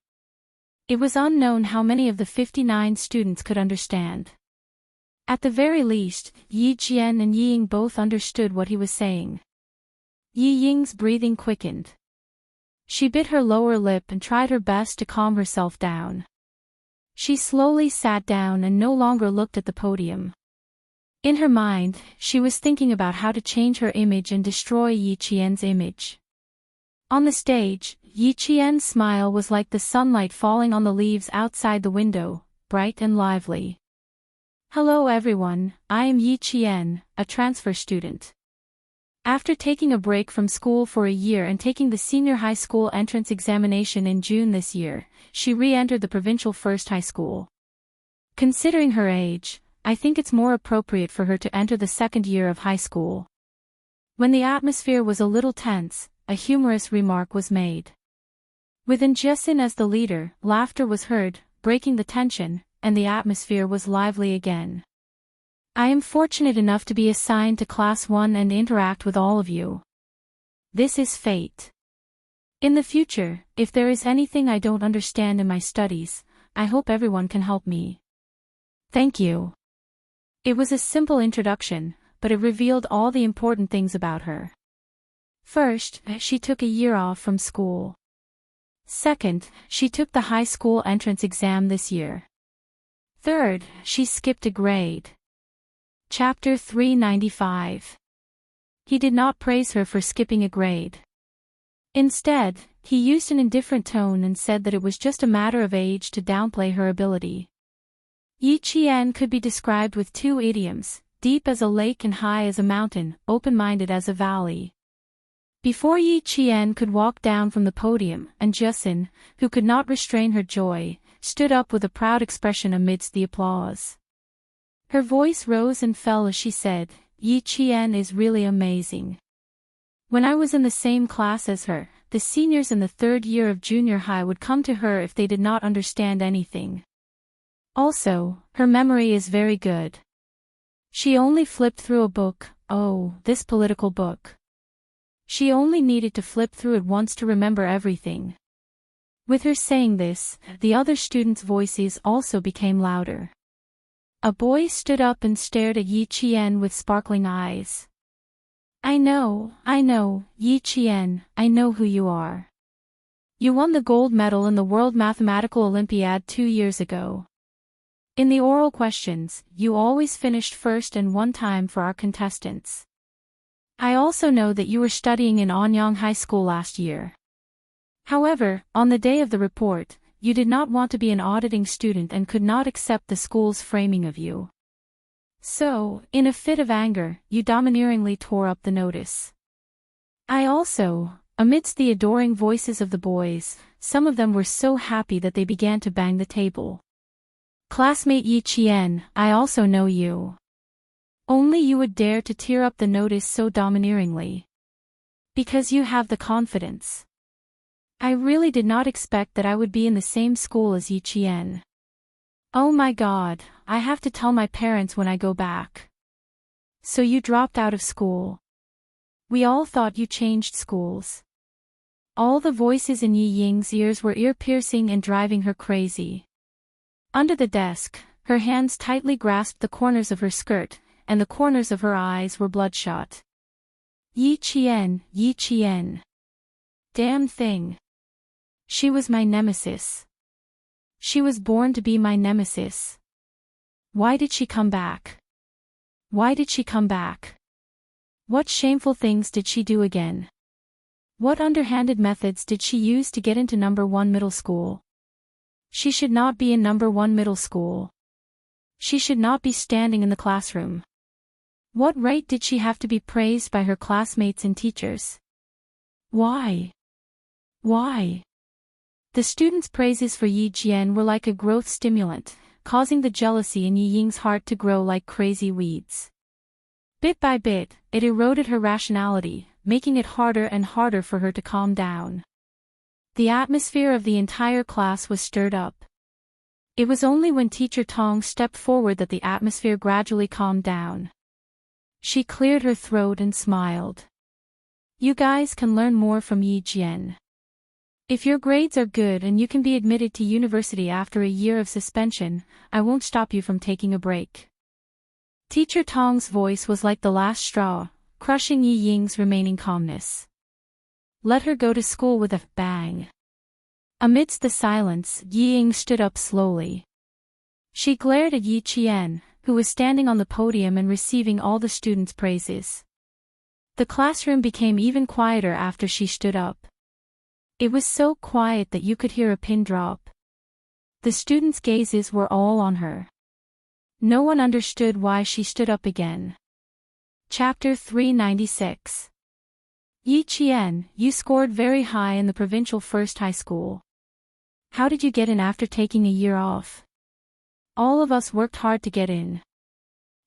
It was unknown how many of the 59 students could understand. At the very least, Yi Qian and Yi Ying both understood what he was saying. Yi Ying's breathing quickened. She bit her lower lip and tried her best to calm herself down. She slowly sat down and no longer looked at the podium. In her mind, she was thinking about how to change her image and destroy Yi Qian's image. On the stage, Yi Qian's smile was like the sunlight falling on the leaves outside the window, bright and lively. Hello everyone, I am Yi Qian, a transfer student. After taking a break from school for a year and taking the senior high school entrance examination in June this year, she re-entered the provincial first high school. Considering her age, I think it's more appropriate for her to enter the second year of high school. When the atmosphere was a little tense, a humorous remark was made. With Enchanting as the leader, laughter was heard, breaking the tension, and the atmosphere was lively again. I am fortunate enough to be assigned to Class 1 and interact with all of you. This is fate. In the future, if there is anything I don't understand in my studies, I hope everyone can help me. Thank you. It was a simple introduction, but it revealed all the important things about her. First, she took a year off from school. Second, she took the high school entrance exam this year. Third, she skipped a grade. Chapter 395. He did not praise her for skipping a grade. Instead, he used an indifferent tone and said that it was just a matter of age to downplay her ability. Yi Qian could be described with two idioms, deep as a lake and high as a mountain, open-minded as a valley. Before Yi Qian could walk down from the podium, Enchanting, who could not restrain her joy, stood up with a proud expression amidst the applause. Her voice rose and fell as she said, Yi Qian is really amazing. When I was in the same class as her, the seniors in the third year of junior high would come to her if they did not understand anything. Also, her memory is very good. She only flipped through a book, oh, this political book. She only needed to flip through it once to remember everything. With her saying this, the other students' voices also became louder. A boy stood up and stared at Yi Qian with sparkling eyes. I know, Yi Qian, I know who you are. You won the gold medal in the World Mathematical Olympiad 2 years ago. In the oral questions, you always finished first and one time for our contestants. I also know that you were studying in Anyang High School last year. However, on the day of the report, you did not want to be an auditing student and could not accept the school's framing of you. So, in a fit of anger, you domineeringly tore up the notice. I also, amidst the adoring voices of the boys, some of them were so happy that they began to bang the table. Classmate Yi Qian, I also know you. Only you would dare to tear up the notice so domineeringly. Because you have the confidence. I really did not expect that I would be in the same school as Yi Qian. Oh my God, I have to tell my parents when I go back. So you dropped out of school. We all thought you changed schools. All the voices in Yi Ying's ears were ear-piercing and driving her crazy. Under the desk, her hands tightly grasped the corners of her skirt, and the corners of her eyes were bloodshot. Yi Qian, Yi Qian. Damn thing. She was my nemesis. She was born to be my nemesis. Why did she come back? Why did she come back? What shameful things did she do again? What underhanded methods did she use to get into number 1 middle school? She should not be in number 1 middle school. She should not be standing in the classroom. What right did she have to be praised by her classmates and teachers? Why? Why? The students' praises for Yi Jian were like a growth stimulant, causing the jealousy in Yi Ying's heart to grow like crazy weeds. Bit by bit, it eroded her rationality, making it harder and harder for her to calm down. The atmosphere of the entire class was stirred up. It was only when Teacher Tong stepped forward that the atmosphere gradually calmed down. She cleared her throat and smiled. You guys can learn more from Yi Jian. If your grades are good and you can be admitted to university after a year of suspension, I won't stop you from taking a break. Teacher Tong's voice was like the last straw, crushing Yi Ying's remaining calmness. Let her go to school with a bang. Amidst the silence, Yi Ying stood up slowly. She glared at Yi Qian, who was standing on the podium and receiving all the students' praises. The classroom became even quieter after she stood up. It was so quiet that you could hear a pin drop. The students' gazes were all on her. No one understood why she stood up again. Chapter 396. Yi Qian, you scored very high in the provincial first high school. How did you get in after taking a year off? All of us worked hard to get in.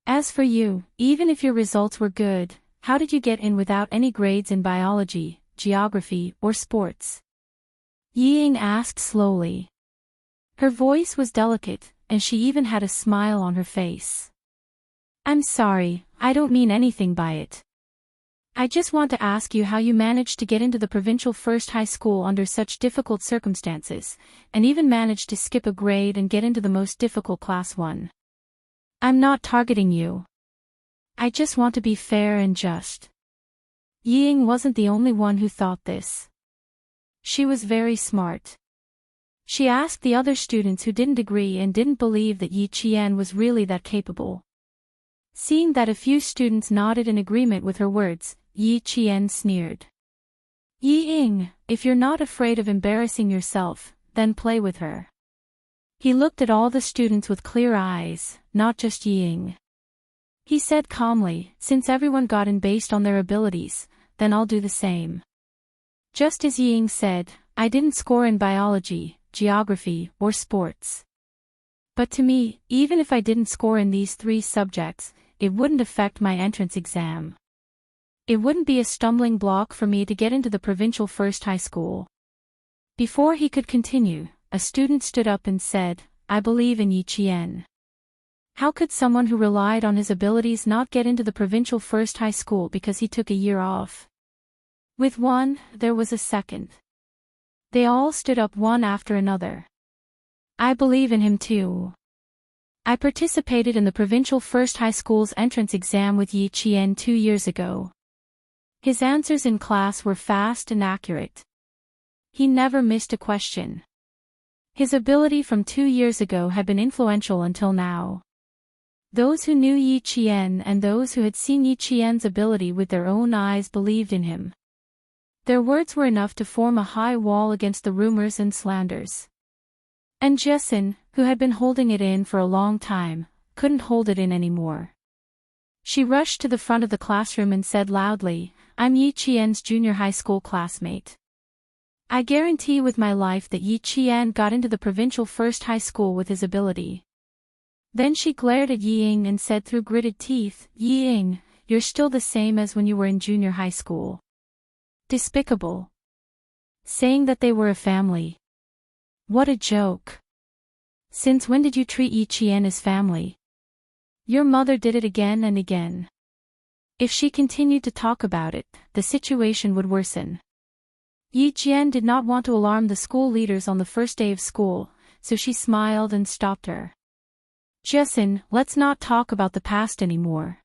As for you, even if your results were good, how did you get in without any grades in biology, geography, or sports? Yi Ying asked slowly. Her voice was delicate, and she even had a smile on her face. I'm sorry, I don't mean anything by it. I just want to ask you how you managed to get into the provincial first high school under such difficult circumstances, and even managed to skip a grade and get into the most difficult class 1. I'm not targeting you. I just want to be fair and just. Yi Ying wasn't the only one who thought this. She was very smart. She asked the other students who didn't agree and didn't believe that Yi Qian was really that capable. Seeing that a few students nodded in agreement with her words, Yi Qian sneered. Yi Ying, if you're not afraid of embarrassing yourself, then play with her. He looked at all the students with clear eyes, not just Yi Ying. He said calmly, since everyone got in based on their abilities, then I'll do the same. Just as Yi Ying said, I didn't score in biology, geography, or sports. But to me, even if I didn't score in these 3 subjects, it wouldn't affect my entrance exam. It wouldn't be a stumbling block for me to get into the provincial first high school. Before he could continue, a student stood up and said, I believe in Yi Qian. How could someone who relied on his abilities not get into the provincial first high school because he took a year off? With one, there was a second. They all stood up one after another. I believe in him too. I participated in the provincial first high school's entrance exam with Yi Qian 2 years ago. His answers in class were fast and accurate. He never missed a question. His ability from 2 years ago had been influential until now. Those who knew Yi Qian and those who had seen Yi Qian's ability with their own eyes believed in him. Their words were enough to form a high wall against the rumors and slanders. And Jessin, who had been holding it in for a long time, couldn't hold it in anymore. She rushed to the front of the classroom and said loudly, I'm Yi Qian's junior high school classmate. I guarantee with my life that Yi Qian got into the provincial first high school with his ability. Then she glared at Yi Ying and said through gritted teeth, Yi Ying, you're still the same as when you were in junior high school. Despicable. Saying that they were a family. What a joke. Since when did you treat Yi Qian as family? Your mother did it again and again. If she continued to talk about it, the situation would worsen. Yi Qian did not want to alarm the school leaders on the first day of school, so she smiled and stopped her. Jessin, let's not talk about the past anymore.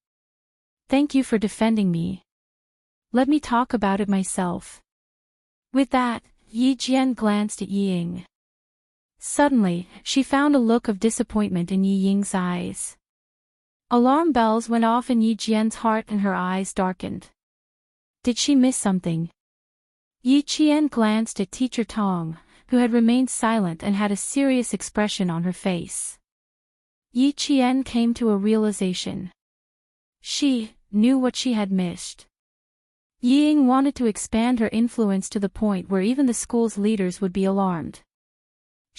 Thank you for defending me. Let me talk about it myself. With that, Yi Qian glanced at Yi Ying. Suddenly, she found a look of disappointment in Yi Ying's eyes. Alarm bells went off in Yi Qian's heart and her eyes darkened. Did she miss something? Yi Qian glanced at Teacher Tong, who had remained silent and had a serious expression on her face. Yi Qian came to a realization. She knew what she had missed. Yi Ying wanted to expand her influence to the point where even the school's leaders would be alarmed.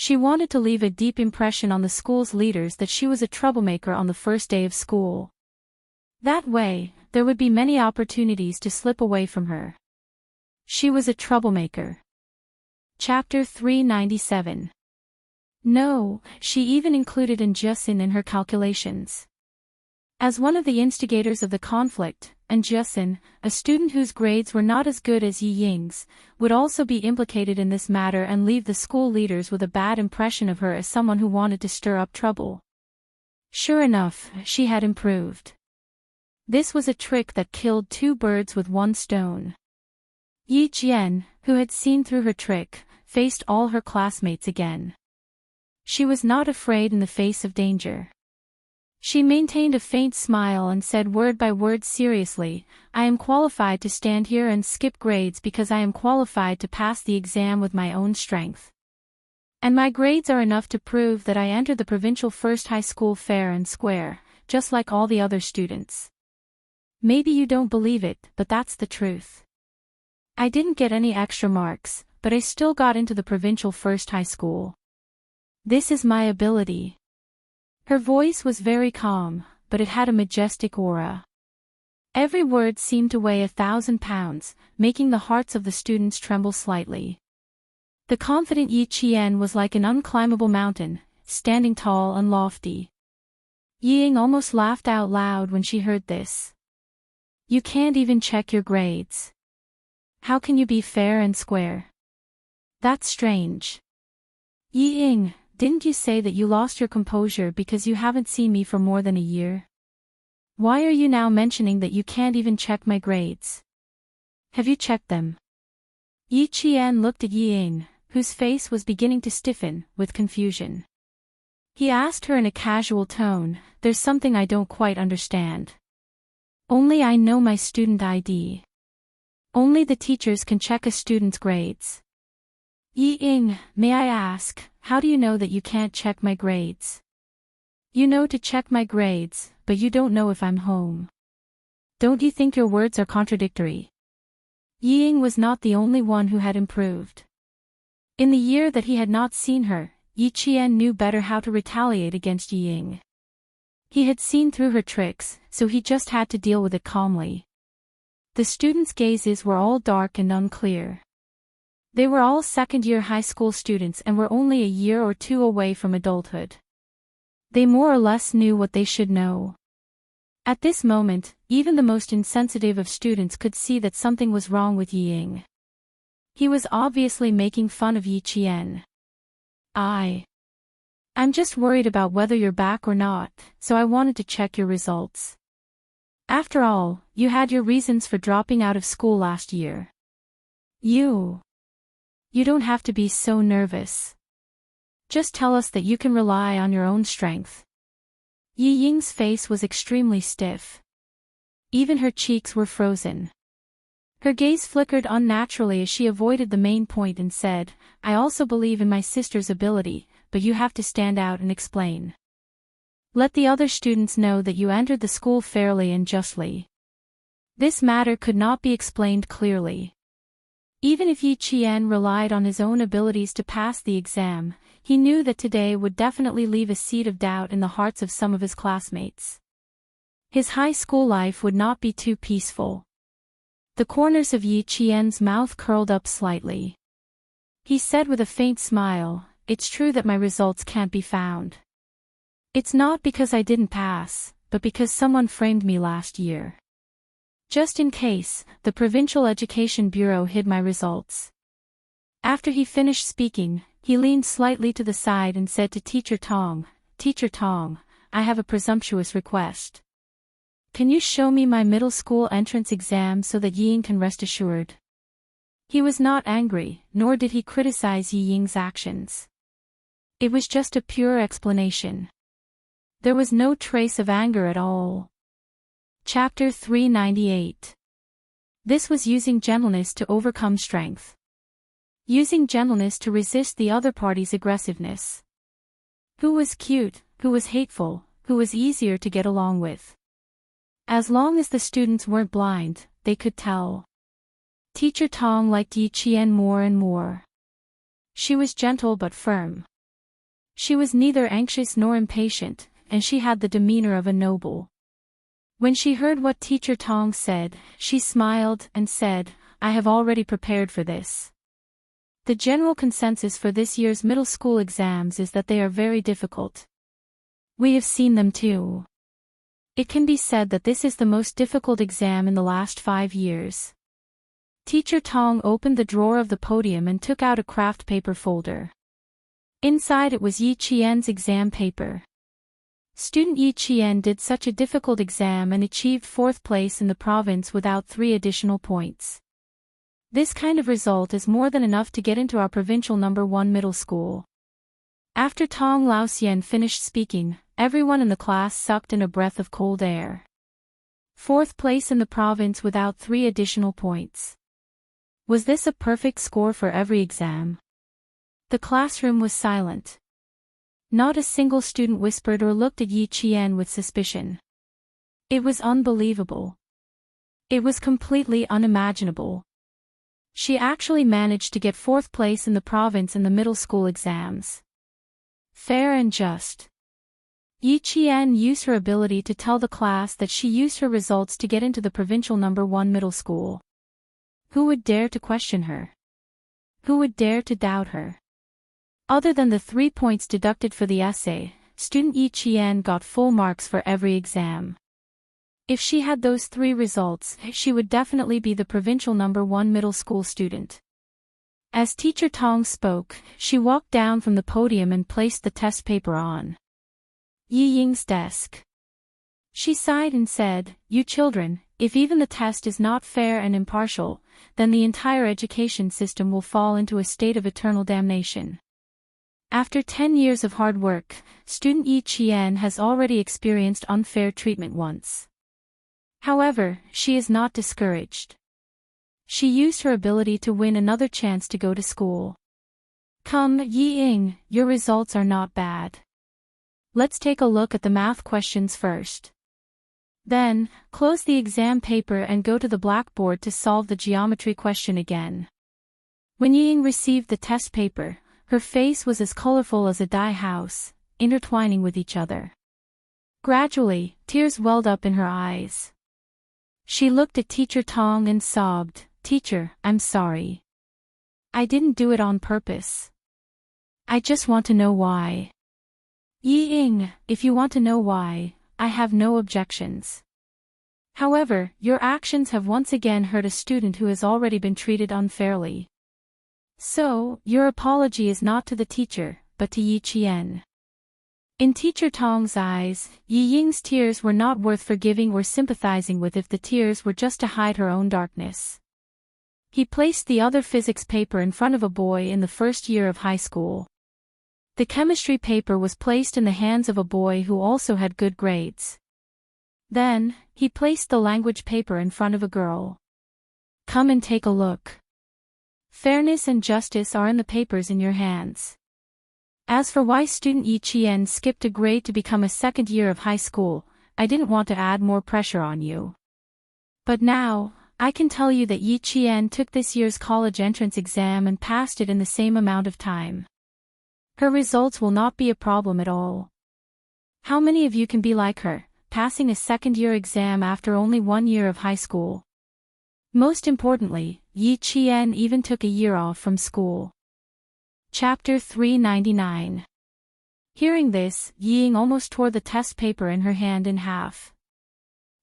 She wanted to leave a deep impression on the school's leaders that she was a troublemaker on the first day of school. That way, there would be many opportunities to slip away from her. She was a troublemaker. Chapter 397. No, she even included Enchanting in her calculations. As one of the instigators of the conflict, Enchanting, a student whose grades were not as good as Yi Ying's, would also be implicated in this matter and leave the school leaders with a bad impression of her as someone who wanted to stir up trouble. Sure enough, she had improved. This was a trick that killed two birds with one stone. Yi Jian, who had seen through her trick, faced all her classmates again. She was not afraid in the face of danger. She maintained a faint smile and said word by word seriously, "I am qualified to stand here and skip grades because I am qualified to pass the exam with my own strength. And my grades are enough to prove that I entered the provincial first high school fair and square, just like all the other students. Maybe you don't believe it, but that's the truth. I didn't get any extra marks, but I still got into the provincial first high school. This is my ability." Her voice was very calm, but it had a majestic aura. Every word seemed to weigh 1,000 pounds, making the hearts of the students tremble slightly. The confident Yi Qian was like an unclimbable mountain, standing tall and lofty. Yi Ying almost laughed out loud when she heard this. "You can't even check your grades. How can you be fair and square? That's strange. Yi Ying, didn't you say that you lost your composure because you haven't seen me for more than a year? Why are you now mentioning that you can't even check my grades? Have you checked them?" Yi Qian looked at Yi Ying, whose face was beginning to stiffen, with confusion. He asked her in a casual tone, "There's something I don't quite understand. Only I know my student ID. Only the teachers can check a student's grades. Yi Ying, may I ask, how do you know that you can't check my grades? You know to check my grades, but you don't know if I'm home. Don't you think your words are contradictory?" Yi Ying was not the only one who had improved. In the year that he had not seen her, Yi Qian knew better how to retaliate against Yi Ying. He had seen through her tricks, so he just had to deal with it calmly. The students' gazes were all dark and unclear. They were all second-year high school students and were only a year or two away from adulthood. They more or less knew what they should know. At this moment, even the most insensitive of students could see that something was wrong with Yi Ying. He was obviously making fun of Yi Qian. I'm just worried about whether you're back or not, so I wanted to check your results. After all, you had your reasons for dropping out of school last year. You don't have to be so nervous. Just tell us that you can rely on your own strength." Yi Ying's face was extremely stiff. Even her cheeks were frozen. Her gaze flickered unnaturally as she avoided the main point and said, "I also believe in my sister's ability, but you have to stand out and explain. Let the other students know that you entered the school fairly and justly." This matter could not be explained clearly. Even if Yi Qian relied on his own abilities to pass the exam, he knew that today would definitely leave a seed of doubt in the hearts of some of his classmates. His high school life would not be too peaceful. The corners of Yi Qian's mouth curled up slightly. He said with a faint smile, "It's true that my results can't be found. It's not because I didn't pass, but because someone framed me last year. Just in case, the Provincial Education Bureau hid my results." After he finished speaking, he leaned slightly to the side and said to Teacher Tong, "Teacher Tong, I have a presumptuous request. Can you show me my middle school entrance exam so that Yi Ying can rest assured?" He was not angry, nor did he criticize Yi Ying's actions. It was just a pure explanation. There was no trace of anger at all. Chapter 398. This was using gentleness to overcome strength. Using gentleness to resist the other party's aggressiveness. Who was cute, who was hateful, who was easier to get along with? As long as the students weren't blind, they could tell. Teacher Tong liked Yi Qian more and more. She was gentle but firm. She was neither anxious nor impatient, and she had the demeanor of a noble. When she heard what Teacher Tong said, she smiled and said, "I have already prepared for this." The general consensus for this year's middle school exams is that they are very difficult. We have seen them too. It can be said that this is the most difficult exam in the last 5 years. Teacher Tong opened the drawer of the podium and took out a craft paper folder. Inside it was Yi Qian's exam paper. Student Yi Qian did such a difficult exam and achieved 4th place in the province without 3 additional points. This kind of result is more than enough to get into our provincial number 1 middle school. After Tong Laoxian finished speaking, everyone in the class sucked in a breath of cold air. 4th place in the province without 3 additional points. Was this a perfect score for every exam? The classroom was silent. Not a single student whispered or looked at Yi Qian with suspicion. It was unbelievable. It was completely unimaginable. She actually managed to get 4th place in the province in the middle school exams. Fair and just. Yi Qian used her ability to tell the class that she used her results to get into the provincial number 1 middle school. Who would dare to question her? Who would dare to doubt her? Other than the 3 points deducted for the essay, student Yi Qian got full marks for every exam. If she had those 3 results, she would definitely be the provincial number 1 middle school student. As Teacher Tong spoke, she walked down from the podium and placed the test paper on Yi Ying's desk. She sighed and said, "You children, if even the test is not fair and impartial, then the entire education system will fall into a state of eternal damnation." After 10 years of hard work, student Yi Qian has already experienced unfair treatment once. However, she is not discouraged. She used her ability to win another chance to go to school. "Come, Yi Ying, your results are not bad. Let's take a look at the math questions first. Then, close the exam paper and go to the blackboard to solve the geometry question again." When Yi Ying received the test paper, her face was as colorful as a dye house, intertwining with each other. Gradually, tears welled up in her eyes. She looked at Teacher Tong and sobbed, "Teacher, I'm sorry. I didn't do it on purpose. I just want to know why." "Yi Ying, if you want to know why, I have no objections. However, your actions have once again hurt a student who has already been treated unfairly. So, your apology is not to the teacher, but to Yi Qian." In Teacher Tong's eyes, Yi Ying's tears were not worth forgiving or sympathizing with if the tears were just to hide her own darkness. He placed the other physics paper in front of a boy in the first year of high school. The chemistry paper was placed in the hands of a boy who also had good grades. Then, he placed the language paper in front of a girl. "Come and take a look. Fairness and justice are in the papers in your hands." As for why student Yi Qian skipped a grade to become a 2nd year of high school, I didn't want to add more pressure on you. But now, I can tell you that Yi Qian took this year's college entrance exam and passed it in the same amount of time. Her results will not be a problem at all. How many of you can be like her, passing a 2nd-year exam after only 1 year of high school? Most importantly, Yi Qian even took a year off from school. Chapter 399. Hearing this, Yi Ying almost tore the test paper in her hand in half.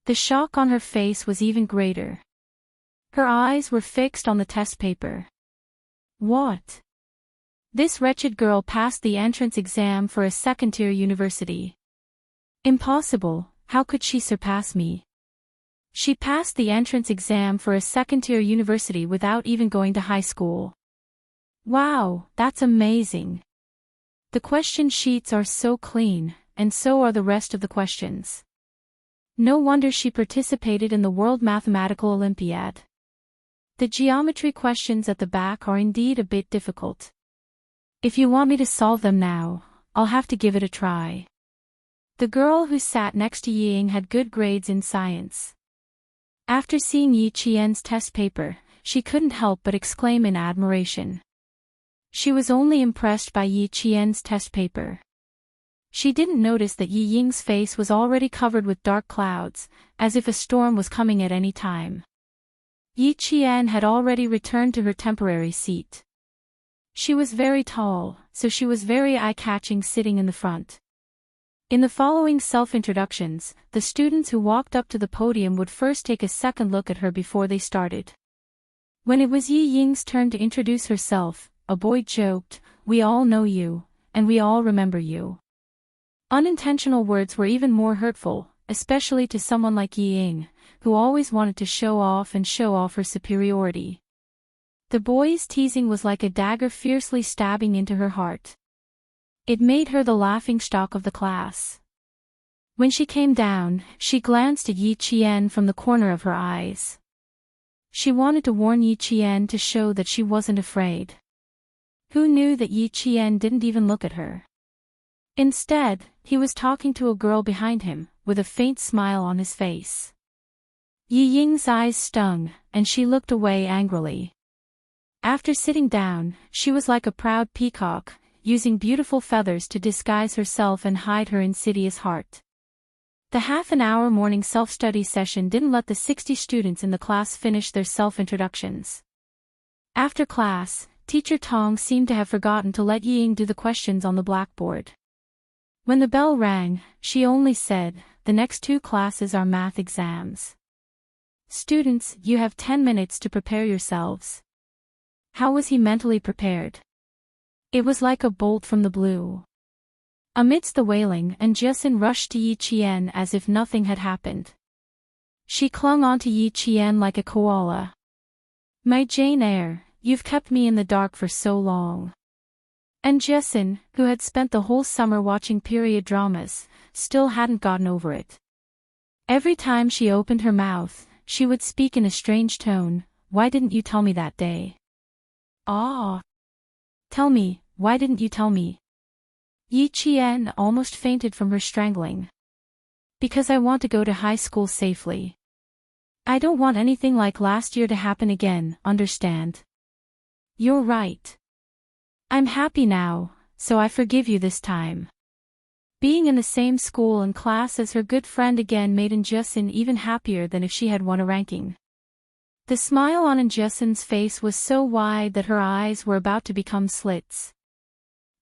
The shock on her face was even greater. Her eyes were fixed on the test paper. What? This wretched girl passed the entrance exam for a 2nd-tier university. Impossible, how could she surpass me? She passed the entrance exam for a 2nd-tier university without even going to high school. Wow, that's amazing. The question sheets are so clean, and so are the rest of the questions. No wonder she participated in the World Mathematical Olympiad. The geometry questions at the back are indeed a bit difficult. If you want me to solve them now, I'll have to give it a try. The girl who sat next to Yi Ying had good grades in science. After seeing Yi Qian's test paper, she couldn't help but exclaim in admiration. She was only impressed by Yi Qian's test paper. She didn't notice that Yi Ying's face was already covered with dark clouds, as if a storm was coming at any time. Yi Qian had already returned to her temporary seat. She was very tall, so she was very eye-catching sitting in the front. In the following self-introductions, the students who walked up to the podium would first take a second look at her before they started. When it was Yi Ying's turn to introduce herself, a boy joked, "We all know you, and we all remember you." Unintentional words were even more hurtful, especially to someone like Yi Ying, who always wanted to show off her superiority. The boy's teasing was like a dagger fiercely stabbing into her heart. It made her the laughingstock of the class. When she came down, she glanced at Yi Qian from the corner of her eyes. She wanted to warn Yi Qian to show that she wasn't afraid. Who knew that Yi Qian didn't even look at her? Instead, he was talking to a girl behind him, with a faint smile on his face. Yi Ying's eyes stung, and she looked away angrily. After sitting down, she was like a proud peacock, using beautiful feathers to disguise herself and hide her insidious heart. The half-an-hour morning self-study session didn't let the 60 students in the class finish their self-introductions. After class, Teacher Tong seemed to have forgotten to let Yi Ying do the questions on the blackboard. When the bell rang, she only said, "The next 2 classes are math exams. Students, you have 10 minutes to prepare yourselves." How was he mentally prepared? It was like a bolt from the blue. Amidst the wailing, Jiasin rushed to Yi Qian as if nothing had happened. She clung onto Yi Qian like a koala. "My Jane Eyre, you've kept me in the dark for so long." And Jiasin, who had spent the whole summer watching period dramas, still hadn't gotten over it. Every time she opened her mouth, she would speak in a strange tone, "Why didn't you tell me that day? Ah! Tell me, why didn't you tell me?" Yi Qian almost fainted from her strangling. "Because I want to go to high school safely. I don't want anything like last year to happen again, understand?" "You're right. I'm happy now, so I forgive you this time." Being in the same school and class as her good friend again made Jiasin even happier than if she had won a ranking. The smile on Jiasin's face was so wide that her eyes were about to become slits.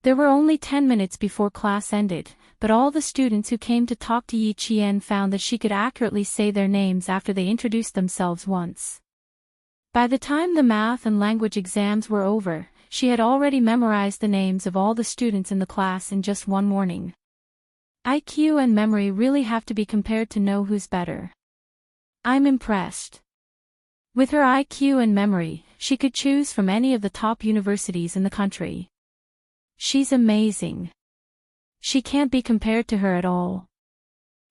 There were only 10 minutes before class ended, but all the students who came to talk to Yi Qian found that she could accurately say their names after they introduced themselves once. By the time the math and language exams were over, she had already memorized the names of all the students in the class in just one morning. IQ and memory really have to be compared to know who's better. I'm impressed. With her IQ and memory, she could choose from any of the top universities in the country. She's amazing. She can't be compared to her at all.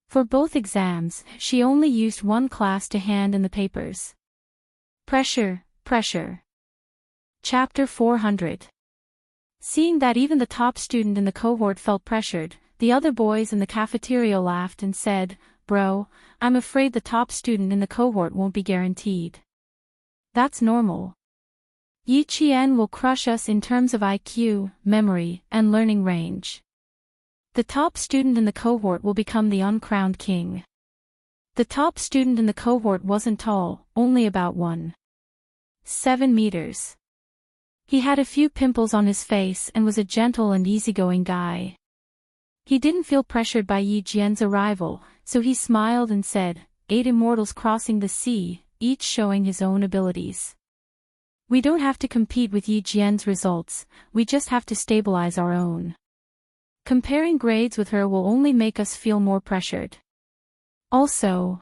For both exams, she only used one class to hand in the papers. Pressure, pressure. Chapter 400. Seeing that even the top student in the cohort felt pressured, the other boys in the cafeteria laughed and said, "Bro, I'm afraid the top student in the cohort won't be guaranteed. That's normal. Yi Qian will crush us in terms of IQ, memory, and learning range. The top student in the cohort will become the uncrowned king." The top student in the cohort wasn't tall, only about 1.7 meters. He had a few pimples on his face and was a gentle and easygoing guy. He didn't feel pressured by Yi Jian's arrival, so he smiled and said, 8 immortals crossing the sea, each showing his own abilities. We don't have to compete with Yi Jian's results, we just have to stabilize our own. Comparing grades with her will only make us feel more pressured. Also,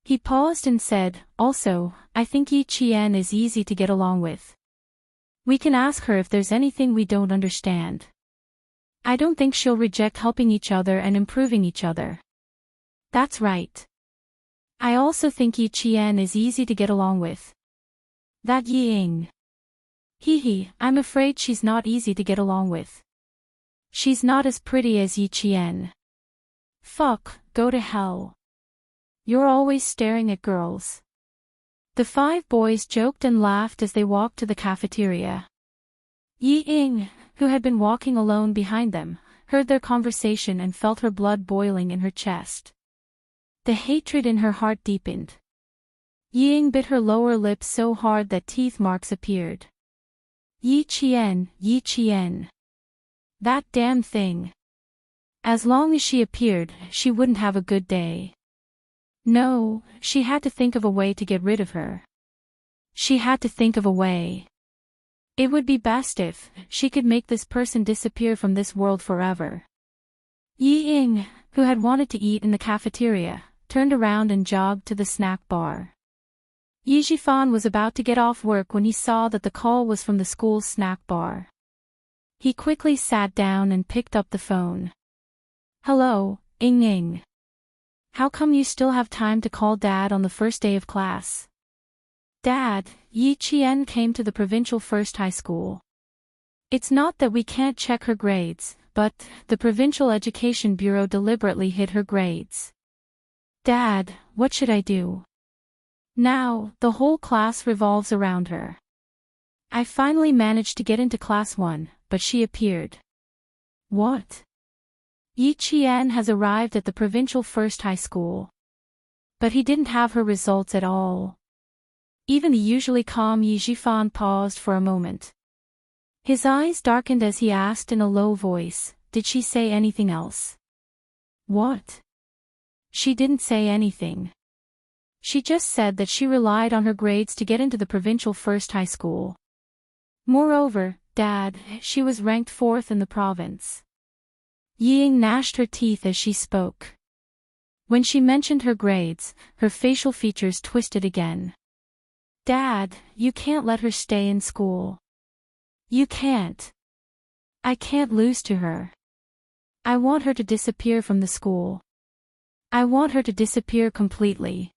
he paused and said, I think Yi Qian is easy to get along with. We can ask her if there's anything we don't understand. I don't think she'll reject helping each other and improving each other. That's right. I also think Yi Qian is easy to get along with. That Yi Ying. I'm afraid she's not easy to get along with. She's not as pretty as Yi Qian. Fuck, go to hell. You're always staring at girls. The 5 boys joked and laughed as they walked to the cafeteria. Yi Ying, who had been walking alone behind them, heard their conversation and felt her blood boiling in her chest. The hatred in her heart deepened. Yi Ying bit her lower lip so hard that teeth marks appeared. Yi Qian. That damn thing. As long as she appeared, she wouldn't have a good day. No, she had to think of a way to get rid of her. She had to think of a way. It would be best if she could make this person disappear from this world forever. Yi Ying, who had wanted to eat in the cafeteria, turned around and jogged to the snack bar. Yi Jifan was about to get off work when he saw that the call was from the school's snack bar. He quickly sat down and picked up the phone. Hello, Ying Ying. How come you still have time to call Dad on the first day of class? Dad, Yi Qian came to the provincial first high school. It's not that we can't check her grades, but the Provincial Education Bureau deliberately hid her grades. Dad, what should I do? Now, the whole class revolves around her. I finally managed to get into class 1, but she appeared. What? Yi Qian has arrived at the provincial first high school. But he didn't have her results at all. Even the usually calm Yi Jifan paused for a moment. His eyes darkened as he asked in a low voice, did she say anything else? What? She didn't say anything. She just said that she relied on her grades to get into the provincial first high school. Moreover, Dad, she was ranked 4th in the province. Yi Ying gnashed her teeth as she spoke. When she mentioned her grades, her facial features twisted again. Dad, you can't let her stay in school. You can't. I can't lose to her. I want her to disappear from the school. I want her to disappear completely.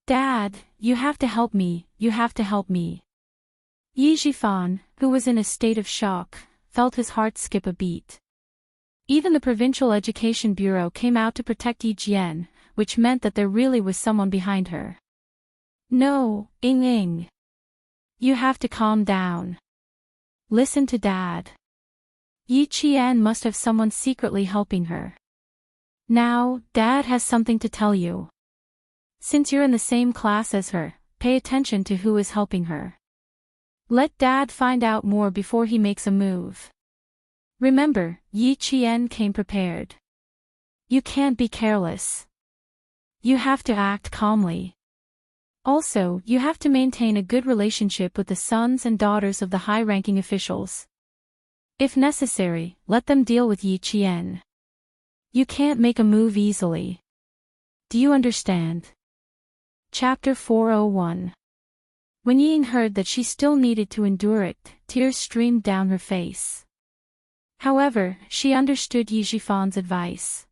Dad, you have to help me, you have to help me. Yi Jifan, who was in a state of shock, felt his heart skip a beat. Even the Provincial Education Bureau came out to protect Yi Jian, which meant that there really was someone behind her. No, Ying Ying. You have to calm down. Listen to Dad. Yi Qian must have someone secretly helping her. Now, Dad has something to tell you. Since you're in the same class as her, pay attention to who is helping her. Let Dad find out more before he makes a move. Remember, Yi Qian came prepared. You can't be careless. You have to act calmly. Also, you have to maintain a good relationship with the sons and daughters of the high-ranking officials. If necessary, let them deal with Yi Qian. You can't make a move easily. Do you understand? Chapter 401. When Yi Ying heard that she still needed to endure it, tears streamed down her face. However, she understood Yi Jifan's advice.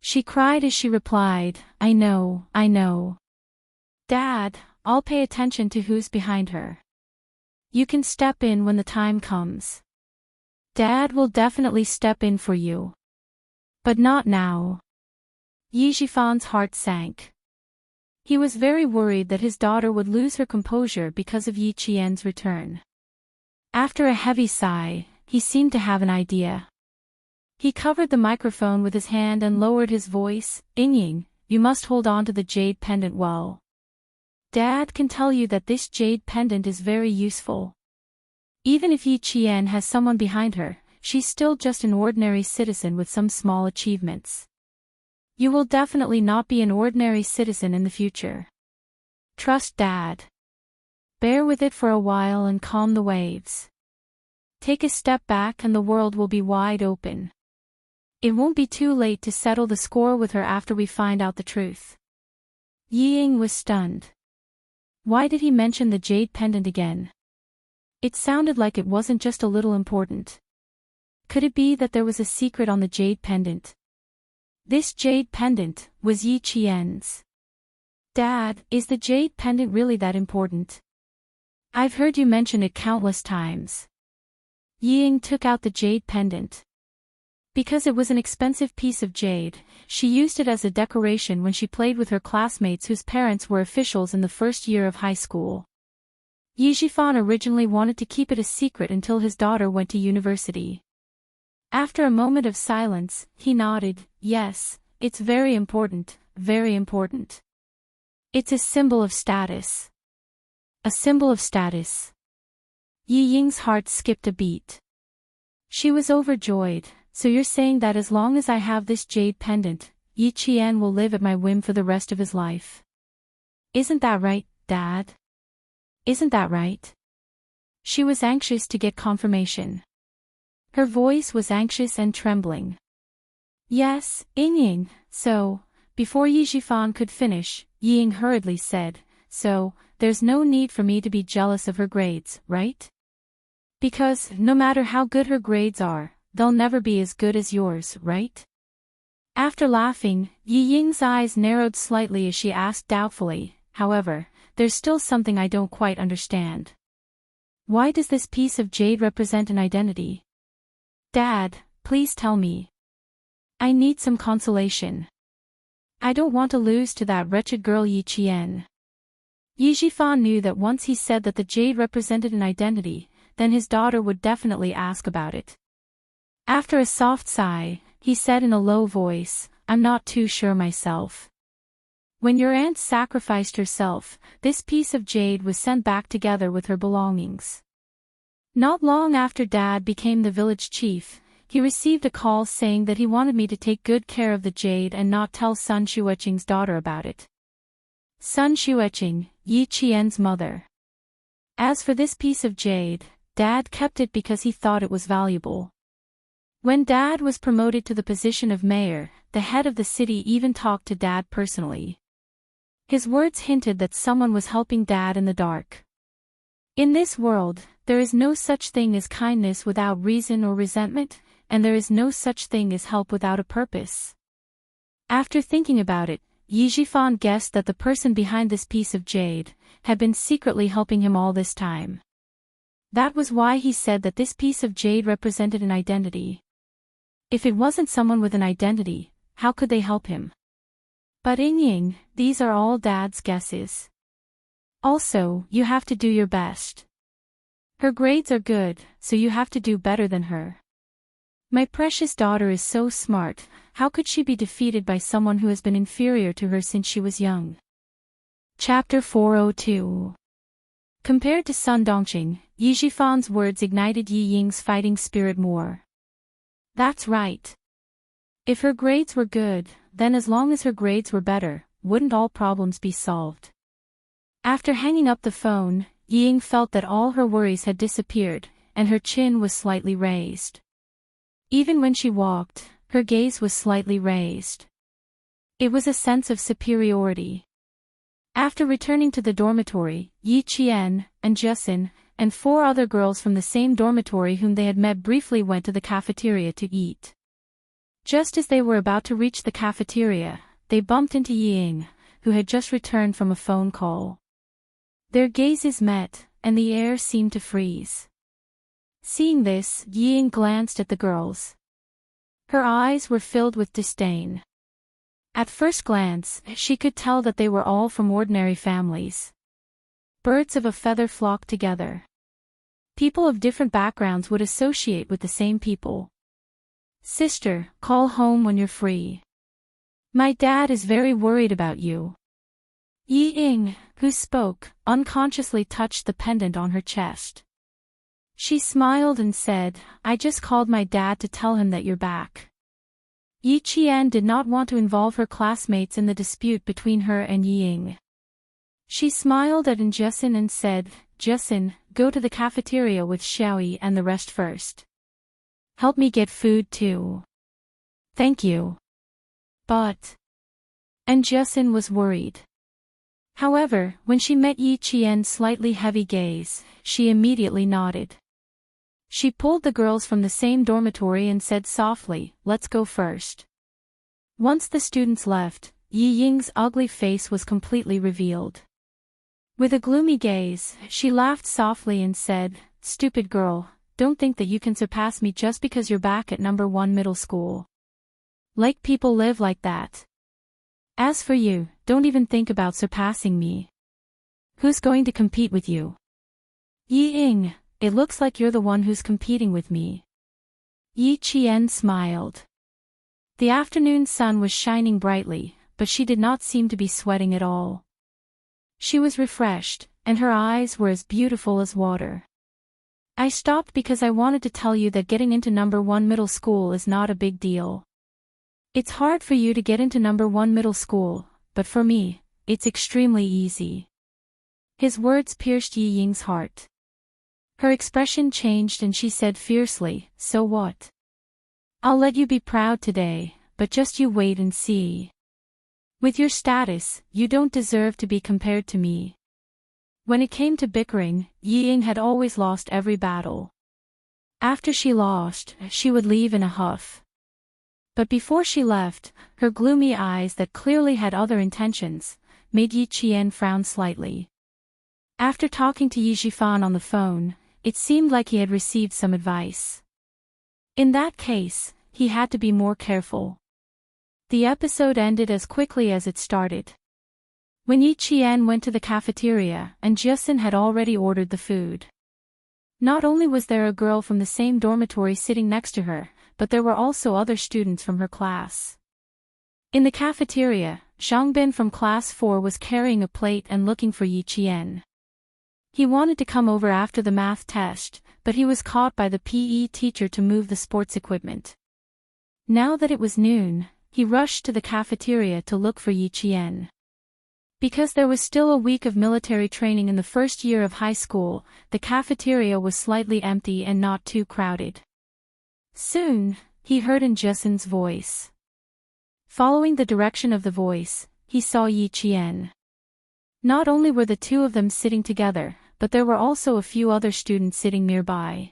She cried as she replied, I know. Dad, I'll pay attention to who's behind her. You can step in when the time comes. Dad will definitely step in for you. But not now. Yi Jifan's heart sank. He was very worried that his daughter would lose her composure because of Yi Qian's return. After a heavy sigh, he seemed to have an idea. He covered the microphone with his hand and lowered his voice, Ying Ying, you must hold on to the jade pendant well. Dad can tell you that this jade pendant is very useful. Even if Yi Qian has someone behind her, she's still just an ordinary citizen with some small achievements. You will definitely not be an ordinary citizen in the future. Trust Dad. Bear with it for a while and calm the waves. Take a step back and the world will be wide open. It won't be too late to settle the score with her after we find out the truth. Yi Ying was stunned. Why did he mention the jade pendant again? It sounded like it wasn't just a little important. Could it be that there was a secret on the jade pendant? This jade pendant was Yi Qian's. Dad, is the jade pendant really that important? I've heard you mention it countless times. Yi Ying took out the jade pendant. Because it was an expensive piece of jade, she used it as a decoration when she played with her classmates whose parents were officials in the first year of high school. Yijifan originally wanted to keep it a secret until his daughter went to university. After a moment of silence, he nodded, yes, it's very important, very important. It's a symbol of status. A symbol of status. Yi Ying's heart skipped a beat. She was overjoyed. So you're saying that as long as I have this jade pendant, Yi Qian will live at my whim for the rest of his life. Isn't that right, Dad? Isn't that right? She was anxious to get confirmation. Her voice was anxious and trembling. Yes, Ying. So, before Yi Jifan could finish, Ying hurriedly said, so, there's no need for me to be jealous of her grades, right? Because, no matter how good her grades are, they'll never be as good as yours, right? After laughing, Yi Ying's eyes narrowed slightly as she asked doubtfully, however, there's still something I don't quite understand. Why does this piece of jade represent an identity? Dad, please tell me. I need some consolation. I don't want to lose to that wretched girl Yi Qian. Yi Jifan knew that once he said that the jade represented an identity, then his daughter would definitely ask about it. After a soft sigh, he said in a low voice, I'm not too sure myself. When your aunt sacrificed herself, this piece of jade was sent back together with her belongings. Not long after Dad became the village chief, he received a call saying that he wanted me to take good care of the jade and not tell Sun Xueqing's daughter about it. Sun Xueqing, Yi Qian's mother. As for this piece of jade, Dad kept it because he thought it was valuable. When Dad was promoted to the position of mayor, the head of the city even talked to Dad personally. His words hinted that someone was helping Dad in the dark. In this world, there is no such thing as kindness without reason or resentment, and there is no such thing as help without a purpose. After thinking about it, Yi Jifan guessed that the person behind this piece of jade had been secretly helping him all this time. That was why he said that this piece of jade represented an identity. If it wasn't someone with an identity, how could they help him? But Ying, these are all Dad's guesses. Also, you have to do your best. Her grades are good, so you have to do better than her. My precious daughter is so smart, how could she be defeated by someone who has been inferior to her since she was young? Chapter 402. Compared to Sun Dongqing, Yi Jifan's words ignited Yi Ying's fighting spirit more. That's right. If her grades were good, then as long as her grades were better, wouldn't all problems be solved? After hanging up the phone, Yi Ying felt that all her worries had disappeared, and her chin was slightly raised. Even when she walked, her gaze was slightly raised. It was a sense of superiority. After returning to the dormitory, Yi Qian, and Justin, and 4 other girls from the same dormitory whom they had met briefly went to the cafeteria to eat. Just as they were about to reach the cafeteria, they bumped into Yi Ying, who had just returned from a phone call. Their gazes met, and the air seemed to freeze. Seeing this, Yi Ying glanced at the girls. Her eyes were filled with disdain. At first glance, she could tell that they were all from ordinary families. Birds of a feather flock together. People of different backgrounds would associate with the same people. Sister, call home when you're free. My dad is very worried about you. Yi Ying, who spoke, unconsciously touched the pendant on her chest. She smiled and said, I just called my dad to tell him that you're back. Yi Qian did not want to involve her classmates in the dispute between her and Yi Ying. She smiled at Justin and said, Justin, go to the cafeteria with Xiaoyi and the rest first. Help me get food too. Thank you. But... And Justin was worried. However, when she met Yi Qian's slightly heavy gaze, she immediately nodded. She pulled the girls from the same dormitory and said softly, let's go first. Once the students left, Yi Ying's ugly face was completely revealed. With a gloomy gaze, she laughed softly and said, stupid girl, don't think that you can surpass me just because you're back at number 1 middle school. Like people live like that. As for you, don't even think about surpassing me. Who's going to compete with you? Yi Ying, it looks like you're the one who's competing with me. Yi Qian smiled. The afternoon sun was shining brightly, but she did not seem to be sweating at all. She was refreshed, and her eyes were as beautiful as water. I stopped because I wanted to tell you that getting into number 1 middle school is not a big deal. It's hard for you to get into number 1 middle school, but for me, it's extremely easy. His words pierced Yi Ying's heart. Her expression changed and she said fiercely, so what? I'll let you be proud today, but just you wait and see. With your status, you don't deserve to be compared to me. When it came to bickering, Yi Ying had always lost every battle. After she lost, she would leave in a huff. But before she left, her gloomy eyes that clearly had other intentions, made Yi Qian frown slightly. After talking to Yi Zhifan on the phone, it seemed like he had received some advice. In that case, he had to be more careful. The episode ended as quickly as it started. When Yi Qian went to the cafeteria, and Jiasin had already ordered the food. Not only was there a girl from the same dormitory sitting next to her, but there were also other students from her class. In the cafeteria, Zhangbin from class 4 was carrying a plate and looking for Yi Qian. He wanted to come over after the math test, but he was caught by the PE teacher to move the sports equipment. Now that it was noon, he rushed to the cafeteria to look for Yi Qian. Because there was still a week of military training in the first year of high school, the cafeteria was slightly empty and not too crowded. Soon, he heard Jiasin's voice. Following the direction of the voice, he saw Yi Qian. Not only were the two of them sitting together, but there were also a few other students sitting nearby.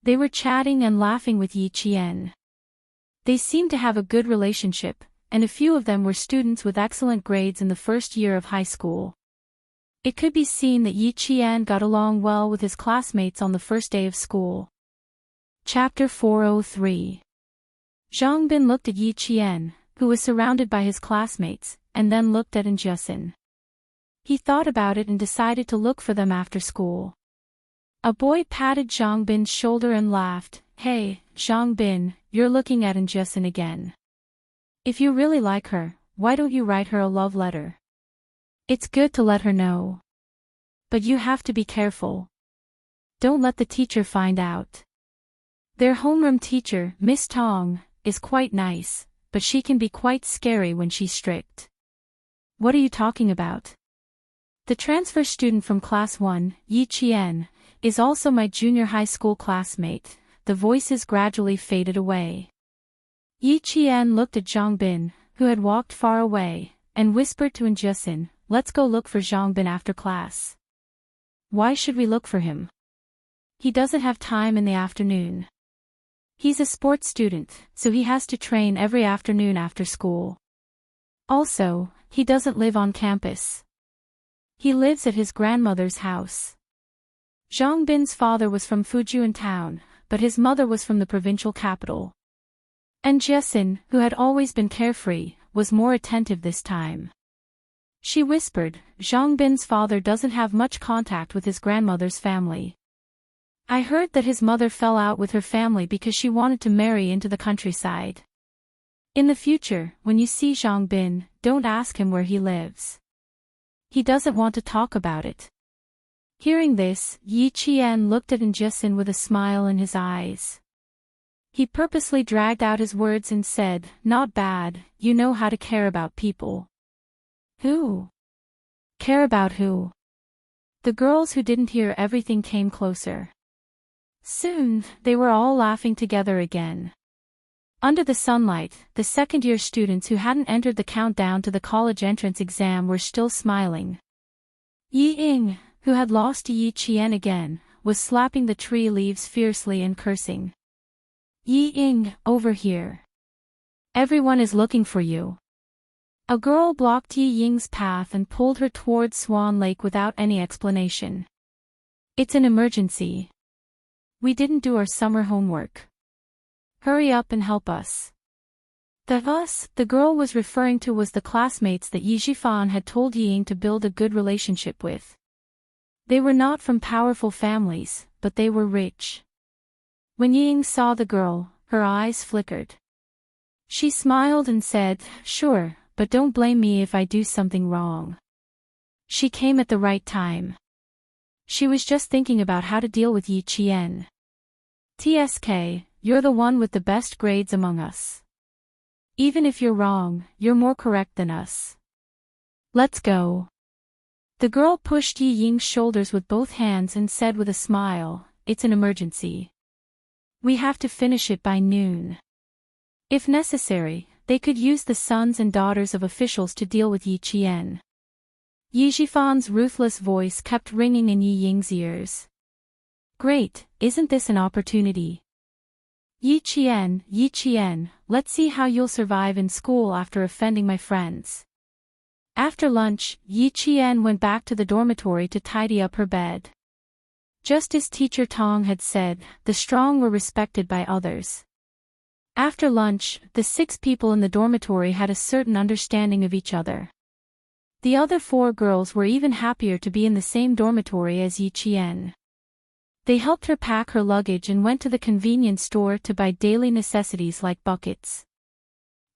They were chatting and laughing with Yi Qian. They seemed to have a good relationship, and a few of them were students with excellent grades in the first year of high school. It could be seen that Yi Qian got along well with his classmates on the first day of school. Chapter 403. Zhangbin looked at Yi Qian, who was surrounded by his classmates, and then looked at Jiasin. He thought about it and decided to look for them after school. A boy patted Zhangbin's shoulder and laughed. Hey, Zhangbin, you're looking at Jiasin again. If you really like her, why don't you write her a love letter? It's good to let her know. But you have to be careful. Don't let the teacher find out. Their homeroom teacher, Miss Tong, is quite nice, but she can be quite scary when she's strict. What are you talking about? The transfer student from class 1, Yi Qian, is also my junior high school classmate. The voices gradually faded away. Yi Qian looked at Zhangbin, who had walked far away, and whispered to Jiasin, let's go look for Zhangbin after class. Why should we look for him? He doesn't have time in the afternoon. He's a sports student, so he has to train every afternoon after school. Also, he doesn't live on campus. He lives at his grandmother's house. Zhangbin's father was from Fujian town, but his mother was from the provincial capital. And Jiasin, who had always been carefree, was more attentive this time. She whispered, Zhangbin's father doesn't have much contact with his grandmother's family. I heard that his mother fell out with her family because she wanted to marry into the countryside. In the future, when you see Zhangbin, don't ask him where he lives. He doesn't want to talk about it. Hearing this, Yi Qian looked at Jiasin with a smile in his eyes. He purposely dragged out his words and said, not bad, you know how to care about people. Who? Care about who? The girls who didn't hear everything came closer. Soon, they were all laughing together again. Under the sunlight, the second-year students who hadn't entered the countdown to the college entrance exam were still smiling. Yi Ying, who had lost to Yi Qian again, was slapping the tree leaves fiercely and cursing. Yi Ying, over here. Everyone is looking for you. A girl blocked Yi Ying's path and pulled her towards Swan Lake without any explanation. It's an emergency. We didn't do our summer homework. Hurry up and help us. The us the girl was referring to was the classmates that Yi Zhifan had told Yi Ying to build a good relationship with. They were not from powerful families, but they were rich. When Ying saw the girl, her eyes flickered. She smiled and said, "Sure, but don't blame me if I do something wrong." She came at the right time. She was just thinking about how to deal with Yi Qian. "TSK, you're the one with the best grades among us. Even if you're wrong, you're more correct than us. Let's go." The girl pushed Yi Ying's shoulders with both hands and said with a smile, "It's an emergency. We have to finish it by noon. If necessary, they could use the sons and daughters of officials to deal with Yi Qian." Yi Jifan's ruthless voice kept ringing in Yi Ying's ears. "Great, isn't this an opportunity? Yi Qian, let's see how you'll survive in school after offending my friends." After lunch, Yi Qian went back to the dormitory to tidy up her bed. Just as Teacher Tong had said, the strong were respected by others. After lunch, the 6 people in the dormitory had a certain understanding of each other. The other 4 girls were even happier to be in the same dormitory as Yi Qian. They helped her pack her luggage and went to the convenience store to buy daily necessities like buckets.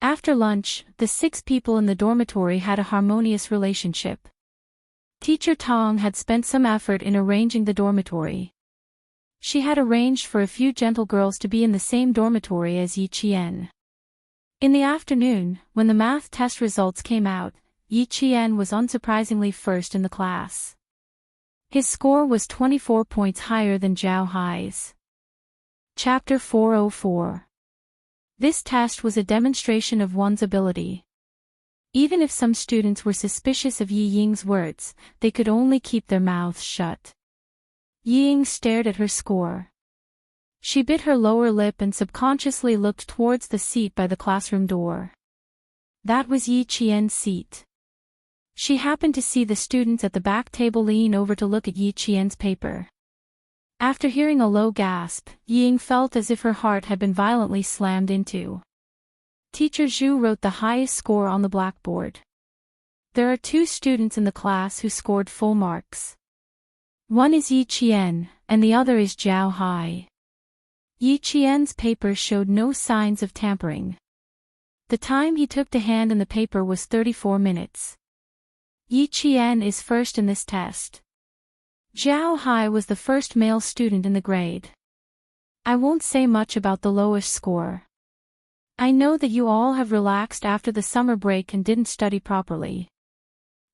After lunch, the 6 people in the dormitory had a harmonious relationship. Teacher Tong had spent some effort in arranging the dormitory. She had arranged for a few gentle girls to be in the same dormitory as Yi Qian. In the afternoon, when the math test results came out, Yi Qian was unsurprisingly first in the class. His score was 24 points higher than Zhao Hai's. Chapter 404. This test was a demonstration of one's ability. Even if some students were suspicious of Yi Ying's words, they could only keep their mouths shut. Yi Ying stared at her score. She bit her lower lip and subconsciously looked towards the seat by the classroom door. That was Yi Qian's seat. She happened to see the students at the back table lean over to look at Yi Qian's paper. After hearing a low gasp, Yi Ying felt as if her heart had been violently slammed into. Teacher Zhu wrote the highest score on the blackboard. There are 2 students in the class who scored full marks. One is Yi Qian, and the other is Zhao Hai. Yi Qian's paper showed no signs of tampering. The time he took to hand in the paper was 34 minutes. Yi Qian is first in this test. Zhao Hai was the first male student in the grade. I won't say much about the lowest score. I know that you all have relaxed after the summer break and didn't study properly.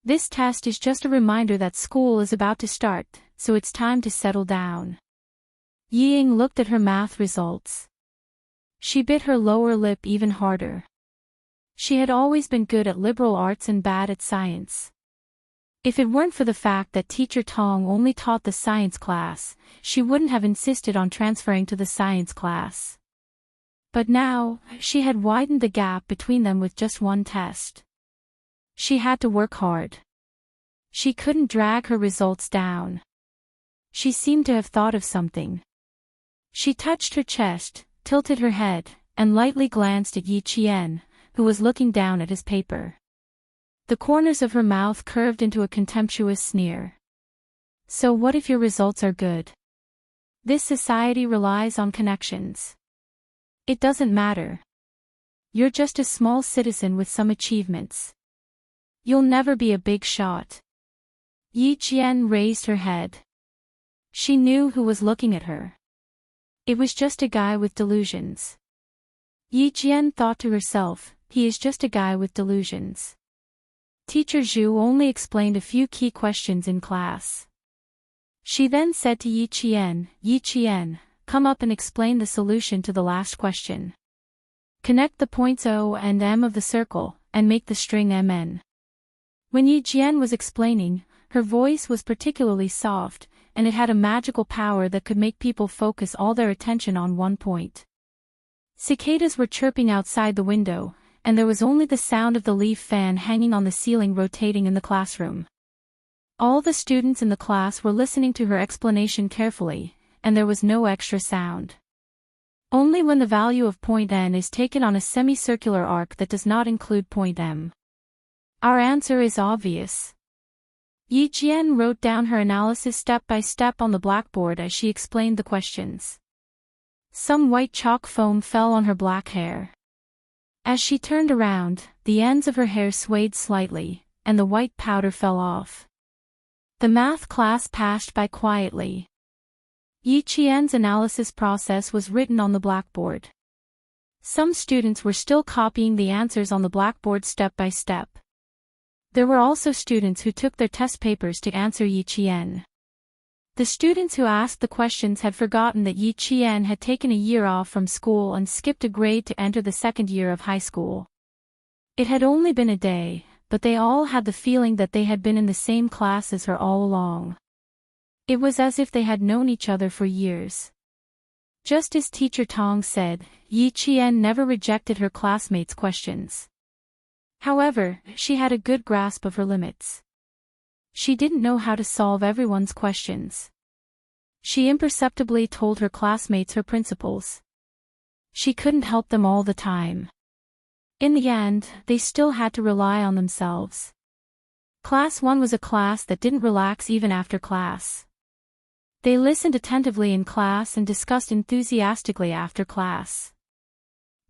This test is just a reminder that school is about to start, so it's time to settle down. Yi Ying looked at her math results. She bit her lower lip even harder. She had always been good at liberal arts and bad at science. If it weren't for the fact that Teacher Tong only taught the science class, she wouldn't have insisted on transferring to the science class. But now, she had widened the gap between them with just one test. She had to work hard. She couldn't drag her results down. She seemed to have thought of something. She touched her chest, tilted her head, and lightly glanced at Yi Qian, who was looking down at his paper. The corners of her mouth curved into a contemptuous sneer. So what if your results are good? This society relies on connections. It doesn't matter. You're just a small citizen with some achievements. You'll never be a big shot. Yi Qian raised her head. She knew who was looking at her. It was just a guy with delusions. Yi Qian thought to herself, he is just a guy with delusions. Teacher Zhu only explained a few key questions in class. She then said to Yi Qian, come up and explain the solution to the last question. Connect the points O and M of the circle, and make the string Mn. When Yi Qian was explaining, her voice was particularly soft, and it had a magical power that could make people focus all their attention on one point. Cicadas were chirping outside the window, and there was only the sound of the leaf fan hanging on the ceiling rotating in the classroom. All the students in the class were listening to her explanation carefully, and there was no extra sound. Only when the value of point N is taken on a semicircular arc that does not include point M. Our answer is obvious. Yi Jian wrote down her analysis step by step on the blackboard as she explained the questions. Some white chalk foam fell on her black hair. As she turned around, the ends of her hair swayed slightly, and the white powder fell off. The math class passed by quietly. Yi Qian's analysis process was written on the blackboard. Some students were still copying the answers on the blackboard step by step. There were also students who took their test papers to answer Yi Qian. The students who asked the questions had forgotten that Yi Qian had taken a year off from school and skipped a grade to enter the second year of high school. It had only been a day, but they all had the feeling that they had been in the same class as her all along. It was as if they had known each other for years. Just as Teacher Tong said, Yi Qian never rejected her classmates' questions. However, she had a good grasp of her limits. She didn't know how to solve everyone's questions. She imperceptibly told her classmates her principles. She couldn't help them all the time. In the end, they still had to rely on themselves. Class 1 was a class that didn't relax even after class. They listened attentively in class and discussed enthusiastically after class.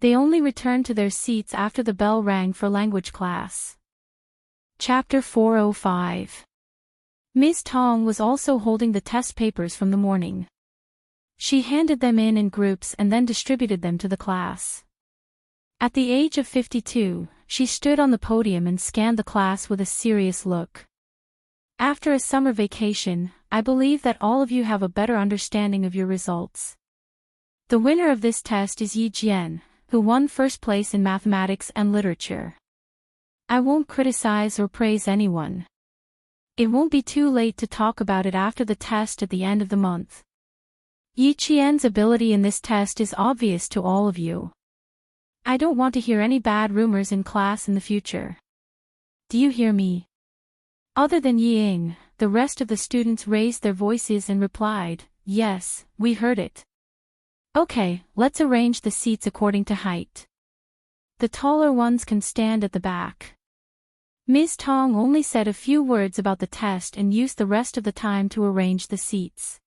They only returned to their seats after the bell rang for language class. Chapter 405. Ms. Tong was also holding the test papers from the morning. She handed them in groups and then distributed them to the class. At the age of 52, she stood on the podium and scanned the class with a serious look. After a summer vacation, I believe that all of you have a better understanding of your results. The winner of this test is Yi Jian, who won first place in mathematics and literature. I won't criticize or praise anyone. It won't be too late to talk about it after the test at the end of the month. Yi Qian's ability in this test is obvious to all of you. I don't want to hear any bad rumors in class in the future. Do you hear me? Other than Yi Ying, the rest of the students raised their voices and replied, yes, we heard it. Okay, let's arrange the seats according to height. The taller ones can stand at the back. Ms. Tong only said a few words about the test and used the rest of the time to arrange the seats.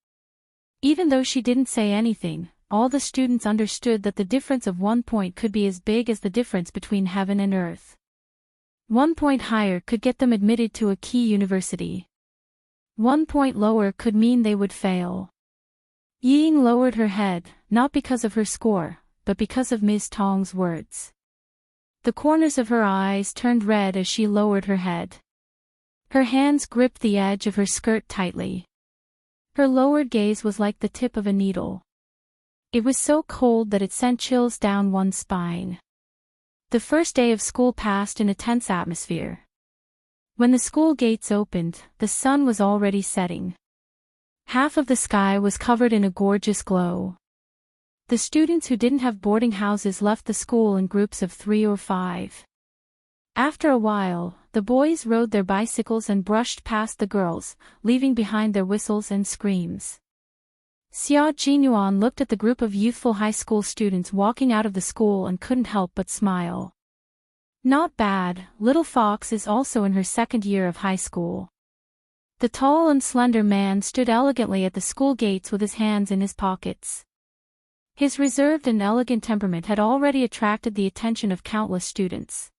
Even though she didn't say anything, all the students understood that the difference of 1 point could be as big as the difference between heaven and earth. 1 point higher could get them admitted to a key university. 1 point lower could mean they would fail. Yi Ying lowered her head, not because of her score, but because of Ms. Tong's words. The corners of her eyes turned red as she lowered her head. Her hands gripped the edge of her skirt tightly. Her lowered gaze was like the tip of a needle. It was so cold that it sent chills down one's spine. The first day of school passed in a tense atmosphere. When the school gates opened, the sun was already setting. Half of the sky was covered in a gorgeous glow. The students who didn't have boarding houses left the school in groups of 3 or 5. After a while, the boys rode their bicycles and brushed past the girls, leaving behind their whistles and screams. Xia Jinyuan looked at the group of youthful high school students walking out of the school and couldn't help but smile. Not bad, little Fox is also in her second year of high school. The tall and slender man stood elegantly at the school gates with his hands in his pockets. His reserved and elegant temperament had already attracted the attention of countless students.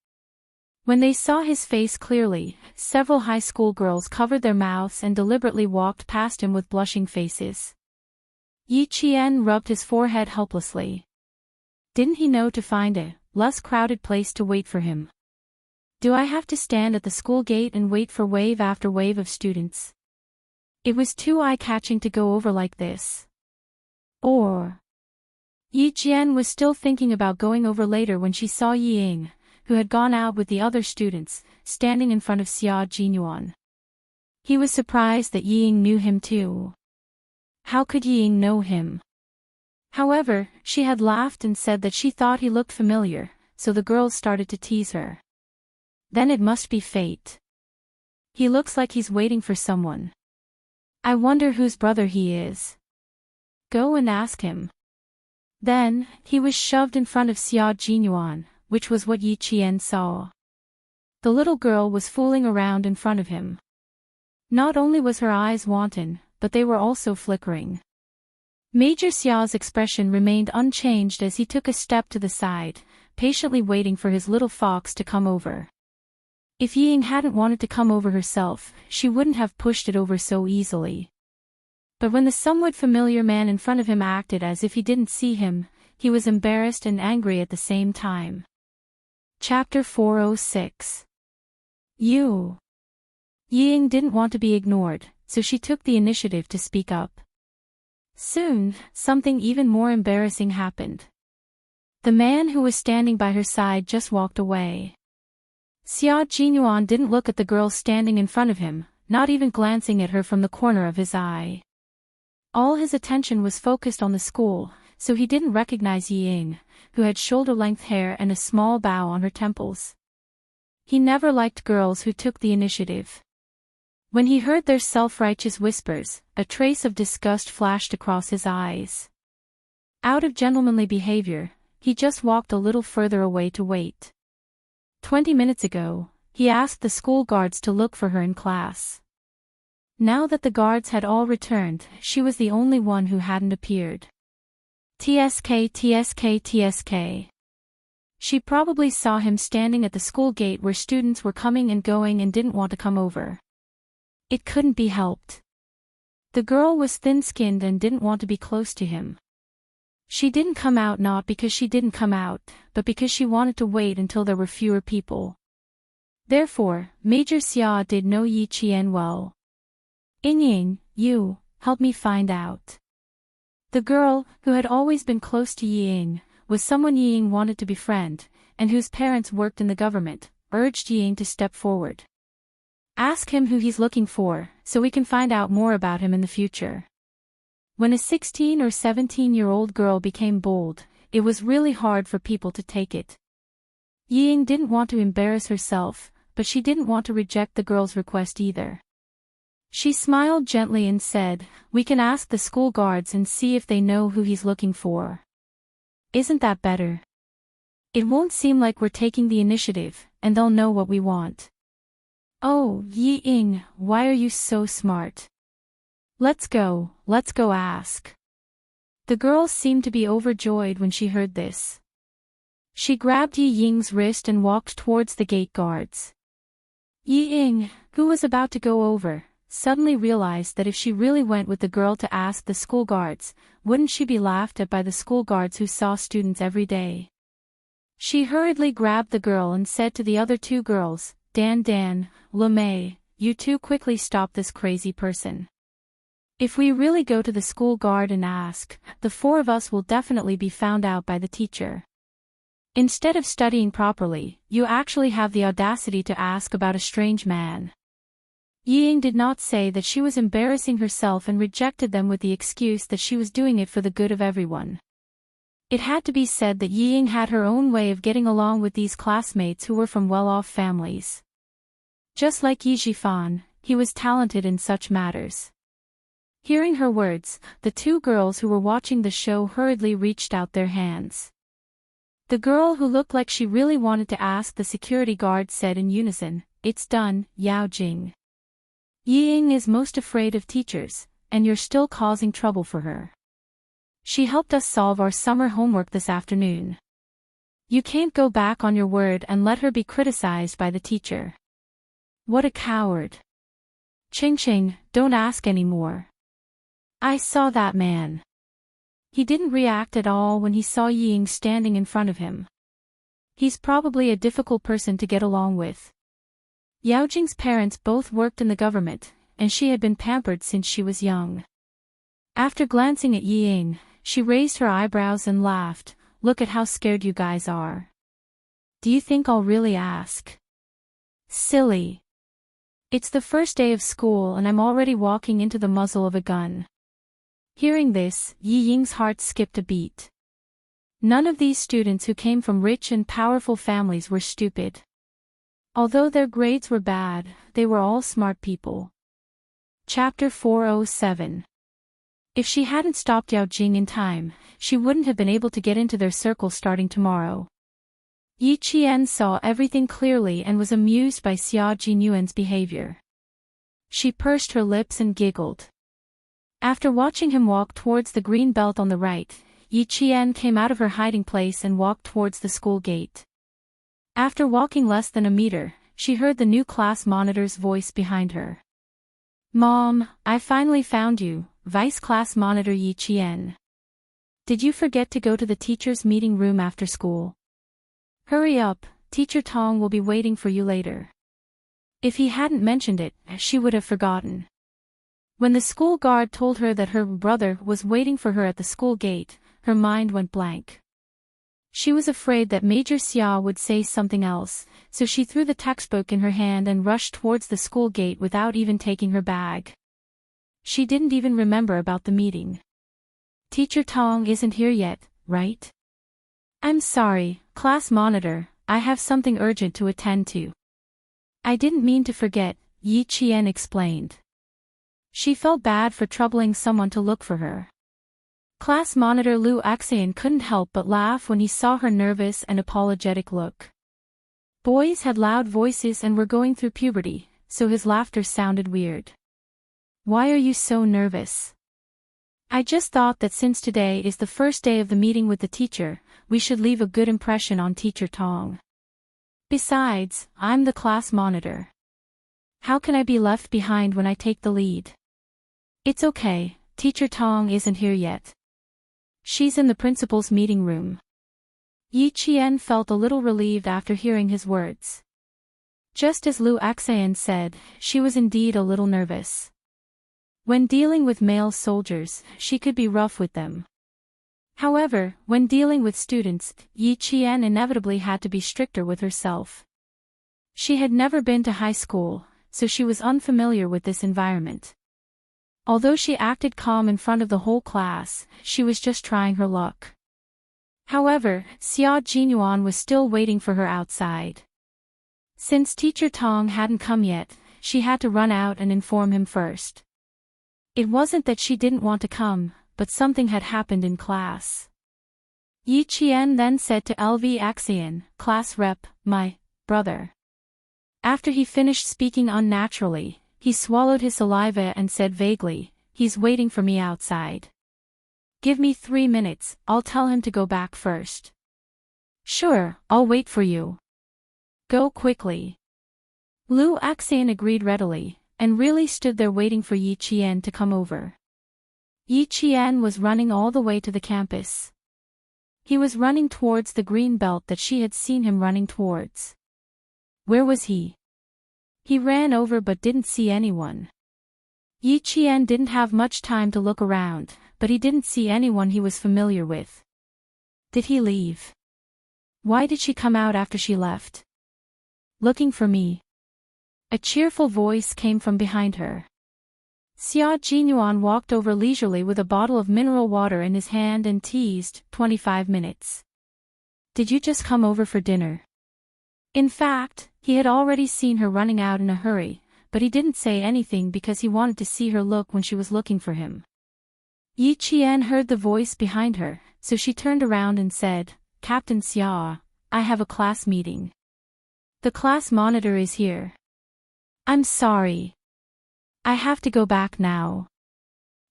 When they saw his face clearly, several high school girls covered their mouths and deliberately walked past him with blushing faces. Yi Qian rubbed his forehead helplessly. Didn't he know to find a less crowded place to wait for him? Do I have to stand at the school gate and wait for wave after wave of students? It was too eye-catching to go over like this. Or... Yi Jian was still thinking about going over later when she saw Yi Ying, who had gone out with the other students, standing in front of Xia Jinyuan. He was surprised that Yi Ying knew him too. How could Yi Ying know him? However, she had laughed and said that she thought he looked familiar, so the girls started to tease her. Then it must be fate. He looks like he's waiting for someone. I wonder whose brother he is. Go and ask him. Then, he was shoved in front of Xia Jinyuan, which was what Yi Qian saw. The little girl was fooling around in front of him. Not only was her eyes wanton, but they were also flickering. Major Xia's expression remained unchanged as he took a step to the side, patiently waiting for his little fox to come over. If Ying hadn't wanted to come over herself, she wouldn't have pushed it over so easily. But when the somewhat familiar man in front of him acted as if he didn't see him, he was embarrassed and angry at the same time. Chapter 406. You. Ying didn't want to be ignored, so she took the initiative to speak up. Soon, something even more embarrassing happened. The man who was standing by her side just walked away. Xia Jinyuan didn't look at the girl standing in front of him, not even glancing at her from the corner of his eye. All his attention was focused on the school, so he didn't recognize Ying, who had shoulder-length hair and a small bow on her temples. He never liked girls who took the initiative. When he heard their self-righteous whispers, a trace of disgust flashed across his eyes. Out of gentlemanly behavior, he just walked a little further away to wait. 20 minutes ago, he asked the school guards to look for her in class. Now that the guards had all returned, she was the only one who hadn't appeared. TSK. She probably saw him standing at the school gate where students were coming and going and didn't want to come over. It couldn't be helped. The girl was thin-skinned and didn't want to be close to him. She didn't come out not because she didn't come out, but because she wanted to wait until there were fewer people. Therefore, Major Xia did know Yi Qian well. Ying, you, help me find out. The girl, who had always been close to Ying, was someone Ying wanted to befriend, and whose parents worked in the government, urged Ying to step forward. Ask him who he's looking for, so we can find out more about him in the future. When a 16 or 17-year-old girl became bold, it was really hard for people to take it. Ying didn't want to embarrass herself, but she didn't want to reject the girl's request either. She smiled gently and said, "We can ask the school guards and see if they know who he's looking for. Isn't that better? It won't seem like we're taking the initiative, and they'll know what we want." "Oh, Ying, why are you so smart? Let's go ask." The girl seemed to be overjoyed when she heard this. She grabbed Ying's wrist and walked towards the gate guards. Ying, who was about to go over, suddenly realized that if she really went with the girl to ask the school guards, wouldn't she be laughed at by the school guards who saw students every day? She hurriedly grabbed the girl and said to the other two girls, Dan, Lemay, you two quickly stop this crazy person. If we really go to the school guard and ask, the four of us will definitely be found out by the teacher. Instead of studying properly, you actually have the audacity to ask about a strange man. Ying did not say that she was embarrassing herself and rejected them with the excuse that she was doing it for the good of everyone. It had to be said that Ying had her own way of getting along with these classmates who were from well-off families. Just like Yi Jifan, he was talented in such matters. Hearing her words, the two girls who were watching the show hurriedly reached out their hands. The girl who looked like she really wanted to ask the security guard said in unison, "It's done, Yao Jing. Ying is most afraid of teachers, and you're still causing trouble for her. She helped us solve our summer homework this afternoon. You can't go back on your word and let her be criticized by the teacher. What a coward. Ching, don't ask anymore. I saw that man." He didn't react at all when he saw Ying standing in front of him. He's probably a difficult person to get along with. Yao Jing's parents both worked in the government, and she had been pampered since she was young. After glancing at Ying, she raised her eyebrows and laughed, "Look at how scared you guys are. Do you think I'll really ask? Silly. It's the first day of school and I'm already walking into the muzzle of a gun." Hearing this, Ying's heart skipped a beat. None of these students who came from rich and powerful families were stupid. Although their grades were bad, they were all smart people. Chapter 407. If she hadn't stopped Yao Jing in time, she wouldn't have been able to get into their circle starting tomorrow. Yi Qian saw everything clearly and was amused by Xia Jinyuan's behavior. She pursed her lips and giggled. After watching him walk towards the green belt on the right, Yi Qian came out of her hiding place and walked towards the school gate. After walking less than a meter, she heard the new class monitor's voice behind her. "Mom, I finally found you, Vice Class Monitor Yi Qian. Did you forget to go to the teacher's meeting room after school? Hurry up, Teacher Tong will be waiting for you later." If he hadn't mentioned it, she would have forgotten. When the school guard told her that her brother was waiting for her at the school gate, her mind went blank. She was afraid that Major Xia would say something else, so she threw the textbook in her hand and rushed towards the school gate without even taking her bag. She didn't even remember about the meeting. "Teacher Tong isn't here yet, right?" "I'm sorry, class monitor, I have something urgent to attend to." "I didn't mean to forget," Yi Qian explained. She felt bad for troubling someone to look for her. Class monitor Lu Axian couldn't help but laugh when he saw her nervous and apologetic look. Boys had loud voices and were going through puberty, so his laughter sounded weird. "Why are you so nervous?" "I just thought that since today is the first day of the meeting with the teacher, we should leave a good impression on Teacher Tong. Besides, I'm the class monitor. How can I be left behind when I take the lead?" "It's okay, Teacher Tong isn't here yet. She's in the principal's meeting room." Yi Qian felt a little relieved after hearing his words. Just as Lu Axian said, she was indeed a little nervous. When dealing with male soldiers, she could be rough with them. However, when dealing with students, Yi Qian inevitably had to be stricter with herself. She had never been to high school, so she was unfamiliar with this environment. Although she acted calm in front of the whole class, she was just trying her luck. However, Xia Jinyuan was still waiting for her outside. Since Teacher Tong hadn't come yet, she had to run out and inform him first. It wasn't that she didn't want to come, but something had happened in class. Yi Qian then said to LV Axian, "Class rep, my brother." After he finished speaking unnaturally, he swallowed his saliva and said vaguely, "He's waiting for me outside. Give me 3 minutes, I'll tell him to go back first." "Sure, I'll wait for you. Go quickly." Lu Axian agreed readily, and really stood there waiting for Yi Qian to come over. Yi Qian was running all the way to the campus. He was running towards the green belt that she had seen him running towards. Where was he? He ran over but didn't see anyone. Yi Qian didn't have much time to look around, but he didn't see anyone he was familiar with. Did he leave? Why did she come out after she left? "Looking for me?" A cheerful voice came from behind her. Xia Jinyuan walked over leisurely with a bottle of mineral water in his hand and teased, 25 minutes. "Did you just come over for dinner?" In fact, he had already seen her running out in a hurry, but he didn't say anything because he wanted to see her look when she was looking for him. Yi Qian heard the voice behind her, so she turned around and said, "Captain Xia, I have a class meeting. The class monitor is here." "I'm sorry. I have to go back now.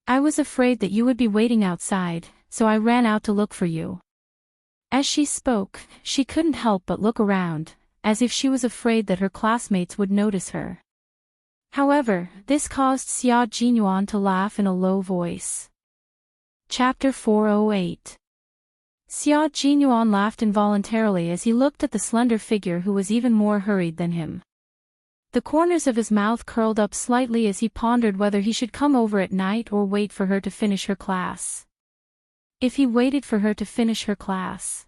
I was afraid that you would be waiting outside, so I ran out to look for you." As she spoke, she couldn't help but look around, as if she was afraid that her classmates would notice her. However, this caused Xia Jinyuan to laugh in a low voice. Chapter 408. Xia Jinyuan laughed involuntarily as he looked at the slender figure who was even more hurried than him. The corners of his mouth curled up slightly as he pondered whether he should come over at night or wait for her to finish her class. If he waited for her to finish her class.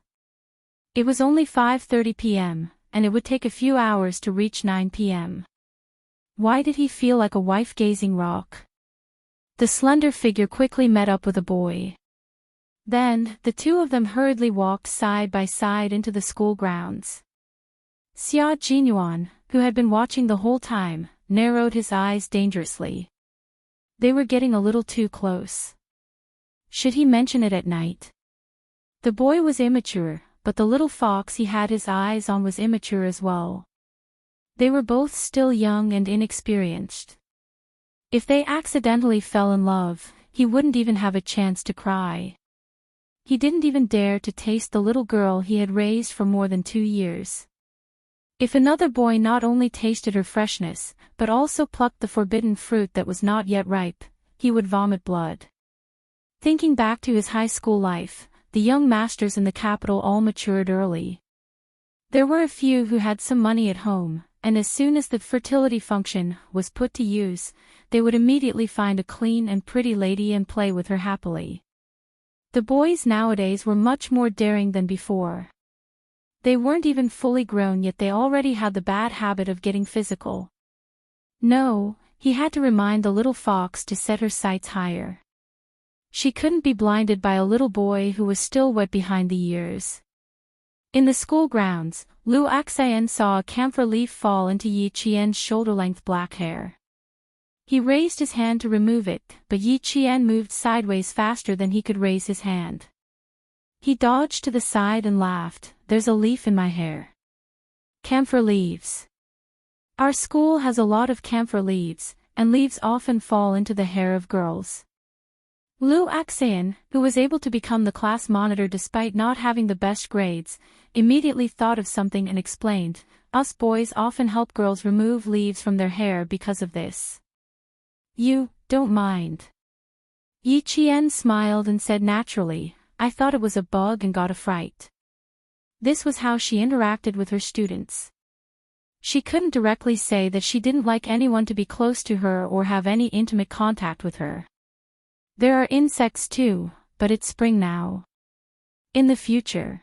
It was only 5:30 p.m., and it would take a few hours to reach 9 p.m. Why did he feel like a wife-gazing rock? The slender figure quickly met up with a boy. Then, the two of them hurriedly walked side by side into the school grounds. Xia Jinyuan, who had been watching the whole time, narrowed his eyes dangerously. They were getting a little too close. Should he mention it at night? The boy was immature, but the little fox he had his eyes on was immature as well. They were both still young and inexperienced. If they accidentally fell in love, he wouldn't even have a chance to cry. He didn't even dare to taste the little girl he had raised for more than 2 years. If another boy not only tasted her freshness, but also plucked the forbidden fruit that was not yet ripe, he would vomit blood. Thinking back to his high school life, the young masters in the capital all matured early. There were a few who had some money at home, and as soon as the fertility function was put to use, they would immediately find a clean and pretty lady and play with her happily. The boys nowadays were much more daring than before. They weren't even fully grown yet they already had the bad habit of getting physical. No, he had to remind the little fox to set her sights higher. She couldn't be blinded by a little boy who was still wet behind the ears. In the school grounds, Lu Axian saw a camphor leaf fall into Yi Qian's shoulder-length black hair. He raised his hand to remove it, but Yi Qian moved sideways faster than he could raise his hand. He dodged to the side and laughed, "There's a leaf in my hair." Camphor leaves. Our school has a lot of camphor leaves, and leaves often fall into the hair of girls. Lu Axian, who was able to become the class monitor despite not having the best grades, immediately thought of something and explained, "Us boys often help girls remove leaves from their hair because of this. You don't mind?" Yi Qian smiled and said naturally, "I thought it was a bug and got a fright." This was how she interacted with her students. She couldn't directly say that she didn't like anyone to be close to her or have any intimate contact with her. There are insects too, but it's spring now. In the future.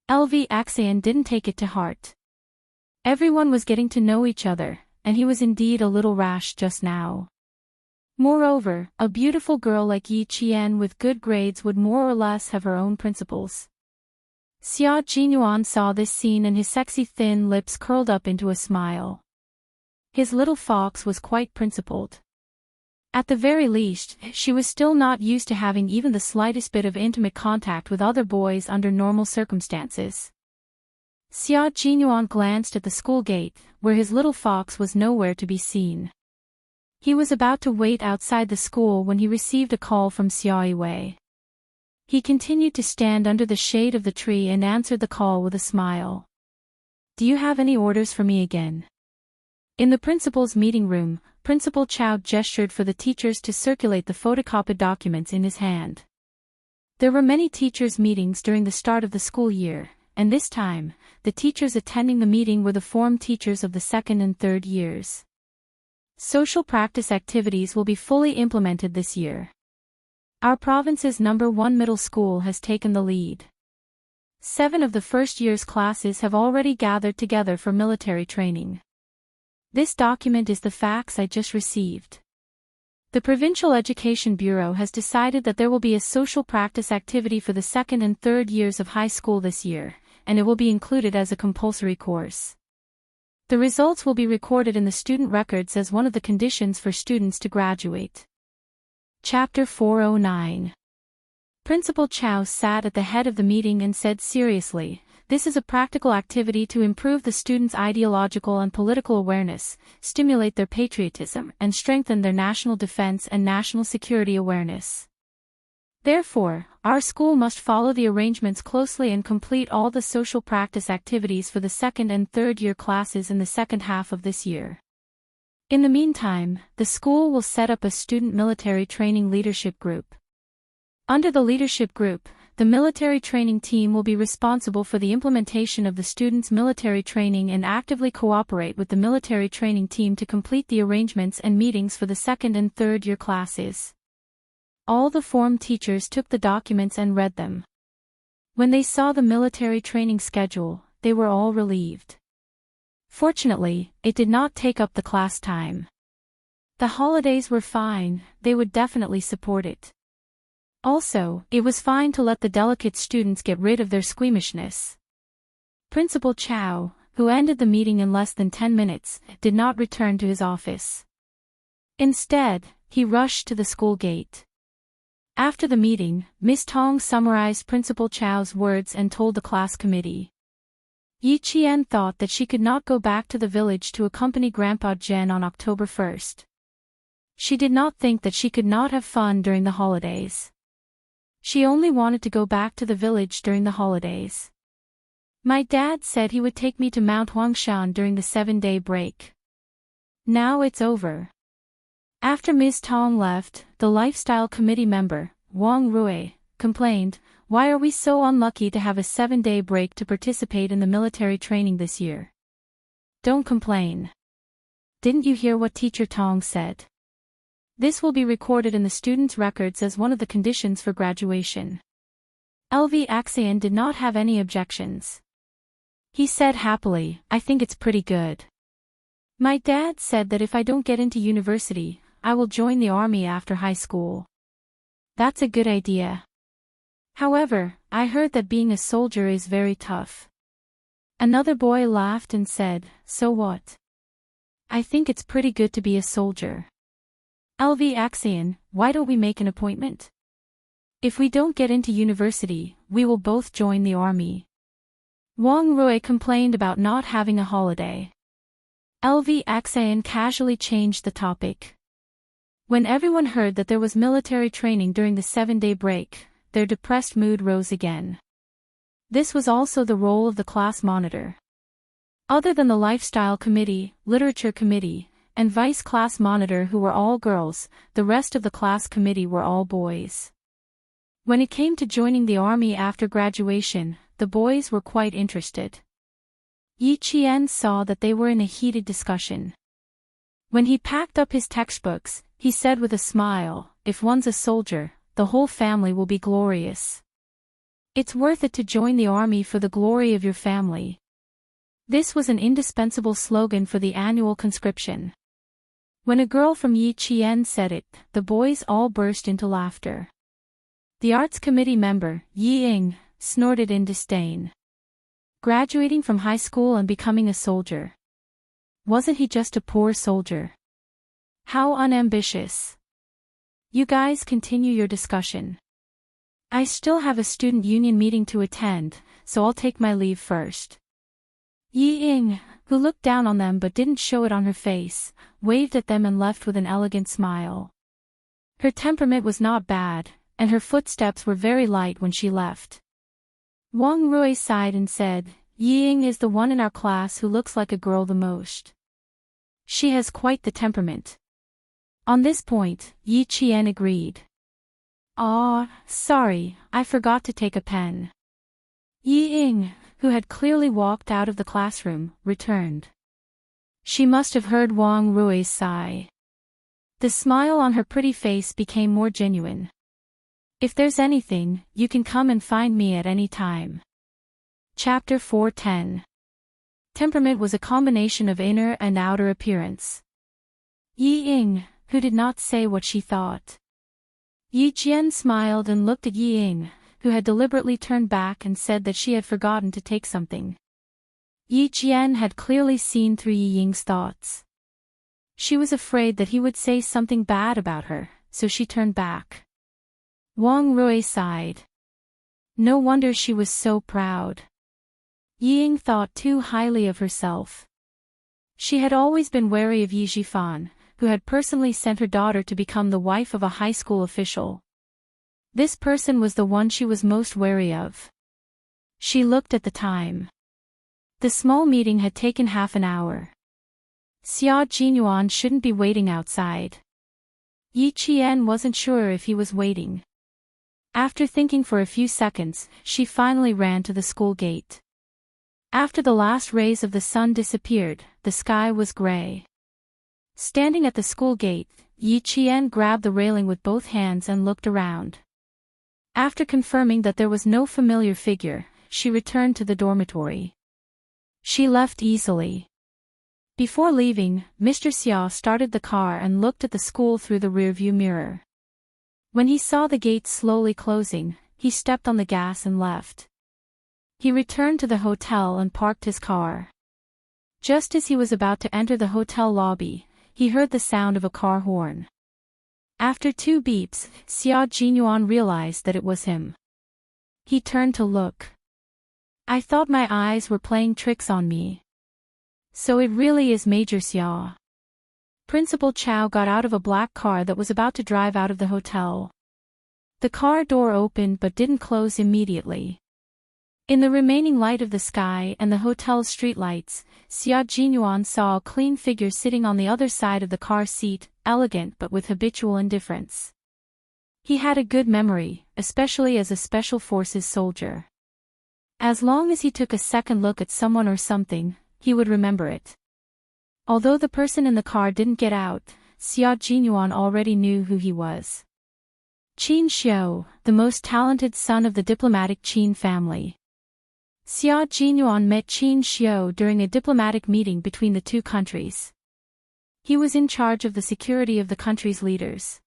LV Axian didn't take it to heart. Everyone was getting to know each other, and he was indeed a little rash just now. Moreover, a beautiful girl like Yi Qian with good grades would more or less have her own principles. Xia Jinyuan saw this scene and his sexy thin lips curled up into a smile. His little fox was quite principled. At the very least, she was still not used to having even the slightest bit of intimate contact with other boys under normal circumstances. Xia Jinyuan glanced at the school gate, where his little fox was nowhere to be seen. He was about to wait outside the school when he received a call from Xia Yiwei. He continued to stand under the shade of the tree and answered the call with a smile. "Do you have any orders for me again?" In the principal's meeting room, Principal Chow gestured for the teachers to circulate the photocopied documents in his hand. There were many teachers' meetings during the start of the school year, and this time, the teachers attending the meeting were the form teachers of the 2nd and 3rd years. Social practice activities will be fully implemented this year. Our province's #1 middle school has taken the lead. 7 of the first year's classes have already gathered together for military training. This document is the fax I just received. The Provincial Education Bureau has decided that there will be a social practice activity for the 2nd and 3rd years of high school this year, and it will be included as a compulsory course. The results will be recorded in the student records as one of the conditions for students to graduate. Chapter 409. Principal Chow sat at the head of the meeting and said seriously, "This is a practical activity to improve the students' ideological and political awareness, stimulate their patriotism, and strengthen their national defense and national security awareness. Therefore, our school must follow the arrangements closely and complete all the social practice activities for the 2nd and 3rd year classes in the second half of this year. In the meantime, the school will set up a student military training leadership group. Under the leadership group, the military training team will be responsible for the implementation of the students' military training and actively cooperate with the military training team to complete the arrangements and meetings for the 2nd and 3rd year classes." All the form teachers took the documents and read them. When they saw the military training schedule, they were all relieved. Fortunately, it did not take up the class time. The holidays were fine, they would definitely support it. Also, it was fine to let the delicate students get rid of their squeamishness. Principal Chow, who ended the meeting in less than 10 minutes, did not return to his office. Instead, he rushed to the school gate. After the meeting, Miss Tong summarized Principal Chow's words and told the class committee. Yi Qian thought that she could not go back to the village to accompany Grandpa Jen on October 1st. She did not think that she could not have fun during the holidays. She only wanted to go back to the village during the holidays. My dad said he would take me to Mount Huangshan during the 7-day break. Now it's over. After Ms. Tong left, the lifestyle committee member, Wang Rui, complained, "Why are we so unlucky to have a 7-day break to participate in the military training this year? Don't complain. Didn't you hear what Teacher Tong said? This will be recorded in the students' records as one of the conditions for graduation." LV Axian did not have any objections. He said happily, "I think it's pretty good. My dad said that if I don't get into university, I will join the army after high school. That's a good idea. However, I heard that being a soldier is very tough." Another boy laughed and said, "So what? I think it's pretty good to be a soldier." LV Axian, why don't we make an appointment? If we don't get into university, we will both join the army. Wang Rui complained about not having a holiday. LV Axian casually changed the topic. When everyone heard that there was military training during the 7-day break, their depressed mood rose again. This was also the role of the class monitor. Other than the lifestyle committee, literature committee, and vice class monitor who were all girls, the rest of the class committee were all boys. When it came to joining the army after graduation, the boys were quite interested. Yi Qian saw that they were in a heated discussion. When he packed up his textbooks, he said with a smile, "If one's a soldier, the whole family will be glorious. It's worth it to join the army for the glory of your family." This was an indispensable slogan for the annual conscription. When a girl from Yi Qian said it, the boys all burst into laughter. The arts committee member, Yi Ying, snorted in disdain. Graduating from high school and becoming a soldier. Wasn't he just a poor soldier? How unambitious. You guys continue your discussion. I still have a student union meeting to attend, so I'll take my leave first. Yi Ying, who looked down on them but didn't show it on her face, waved at them and left with an elegant smile. Her temperament was not bad, and her footsteps were very light when she left. Wang Rui sighed and said, "Yi Ying is the one in our class who looks like a girl the most. She has quite the temperament." On this point, Yi Qian agreed. "Ah, sorry, I forgot to take a pen." Yi Ying, who had clearly walked out of the classroom, returned. She must have heard Wang Rui's sigh. The smile on her pretty face became more genuine. "If there's anything, you can come and find me at any time." Chapter 410. Temperament was a combination of inner and outer appearance. Yi Ying, who did not say what she thought. Yi Jian smiled and looked at Yi Ying, who had deliberately turned back and said that she had forgotten to take something. Yi Jian had clearly seen through Yi Ying's thoughts. She was afraid that he would say something bad about her, so she turned back. Wang Rui sighed. No wonder she was so proud. Yi Ying thought too highly of herself. She had always been wary of Yi Zhifan, who had personally sent her daughter to become the wife of a high school official. This person was the one she was most wary of. She looked at the time. The small meeting had taken half an hour. Xia Jinyuan shouldn't be waiting outside. Yi Qian wasn't sure if he was waiting. After thinking for a few seconds, she finally ran to the school gate. After the last rays of the sun disappeared, the sky was gray. Standing at the school gate, Yi Qian grabbed the railing with both hands and looked around. After confirming that there was no familiar figure, she returned to the dormitory. She left easily. Before leaving, Mr. Xia started the car and looked at the school through the rearview mirror. When he saw the gate slowly closing, he stepped on the gas and left. He returned to the hotel and parked his car. Just as he was about to enter the hotel lobby, he heard the sound of a car horn. After 2 beeps, Xia Jinyuan realized that it was him. He turned to look. "I thought my eyes were playing tricks on me. So it really is Major Xia." Principal Chow got out of a black car that was about to drive out of the hotel. The car door opened but didn't close immediately. In the remaining light of the sky and the hotel's streetlights, Xia Jinyuan saw a clean figure sitting on the other side of the car seat, elegant but with habitual indifference. He had a good memory, especially as a special forces soldier. As long as he took a second look at someone or something, he would remember it. Although the person in the car didn't get out, Xia Jinyuan already knew who he was. Qin Xiu, the most talented son of the diplomatic Qin family. Xia Jinyuan met Qin Xiu during a diplomatic meeting between the two countries. He was in charge of the security of the country's leaders.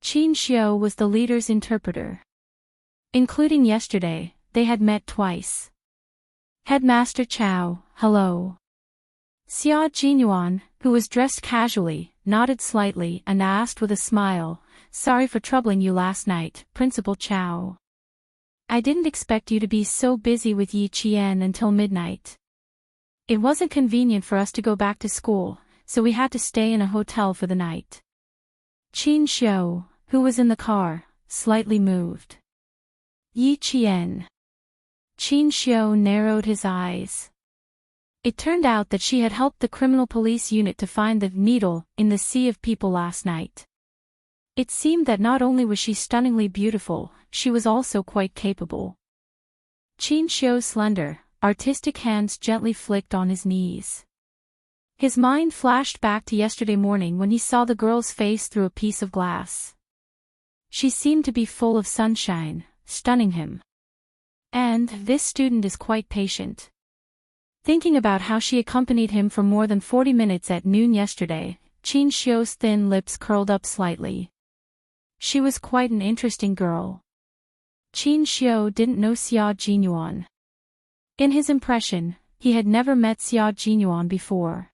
Qin Xiu was the leader's interpreter. Including yesterday, they had met twice. Headmaster Chow, hello. Xia Jinyuan, who was dressed casually, nodded slightly and asked with a smile, "Sorry for troubling you last night, Principal Chow. I didn't expect you to be so busy with Yi Qian until midnight. It wasn't convenient for us to go back to school, so we had to stay in a hotel for the night." Qin Xiu, who was in the car, slightly moved. Yi Qian. Qin Xiu narrowed his eyes. It turned out that she had helped the criminal police unit to find the needle in the sea of people last night. It seemed that not only was she stunningly beautiful, she was also quite capable. Qin Xiu's slender, artistic hands gently flicked on his knees. His mind flashed back to yesterday morning when he saw the girl's face through a piece of glass. She seemed to be full of sunshine, stunning him. And this student is quite patient. Thinking about how she accompanied him for more than 40 minutes at noon yesterday, Qin Xiu's thin lips curled up slightly. She was quite an interesting girl. Qin Xiu didn't know Xia Jinyuan. In his impression, he had never met Xia Jinyuan before.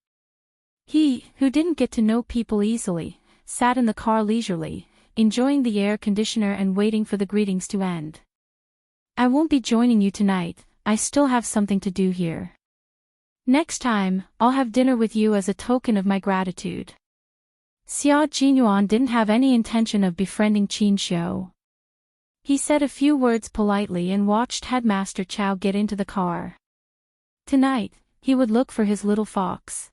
He, who didn't get to know people easily, sat in the car leisurely, enjoying the air conditioner and waiting for the greetings to end. "I won't be joining you tonight, I still have something to do here. Next time, I'll have dinner with you as a token of my gratitude." Xia Jinyuan didn't have any intention of befriending Qin Xiu. He said a few words politely and watched Headmaster Chow get into the car. Tonight, he would look for his little fox.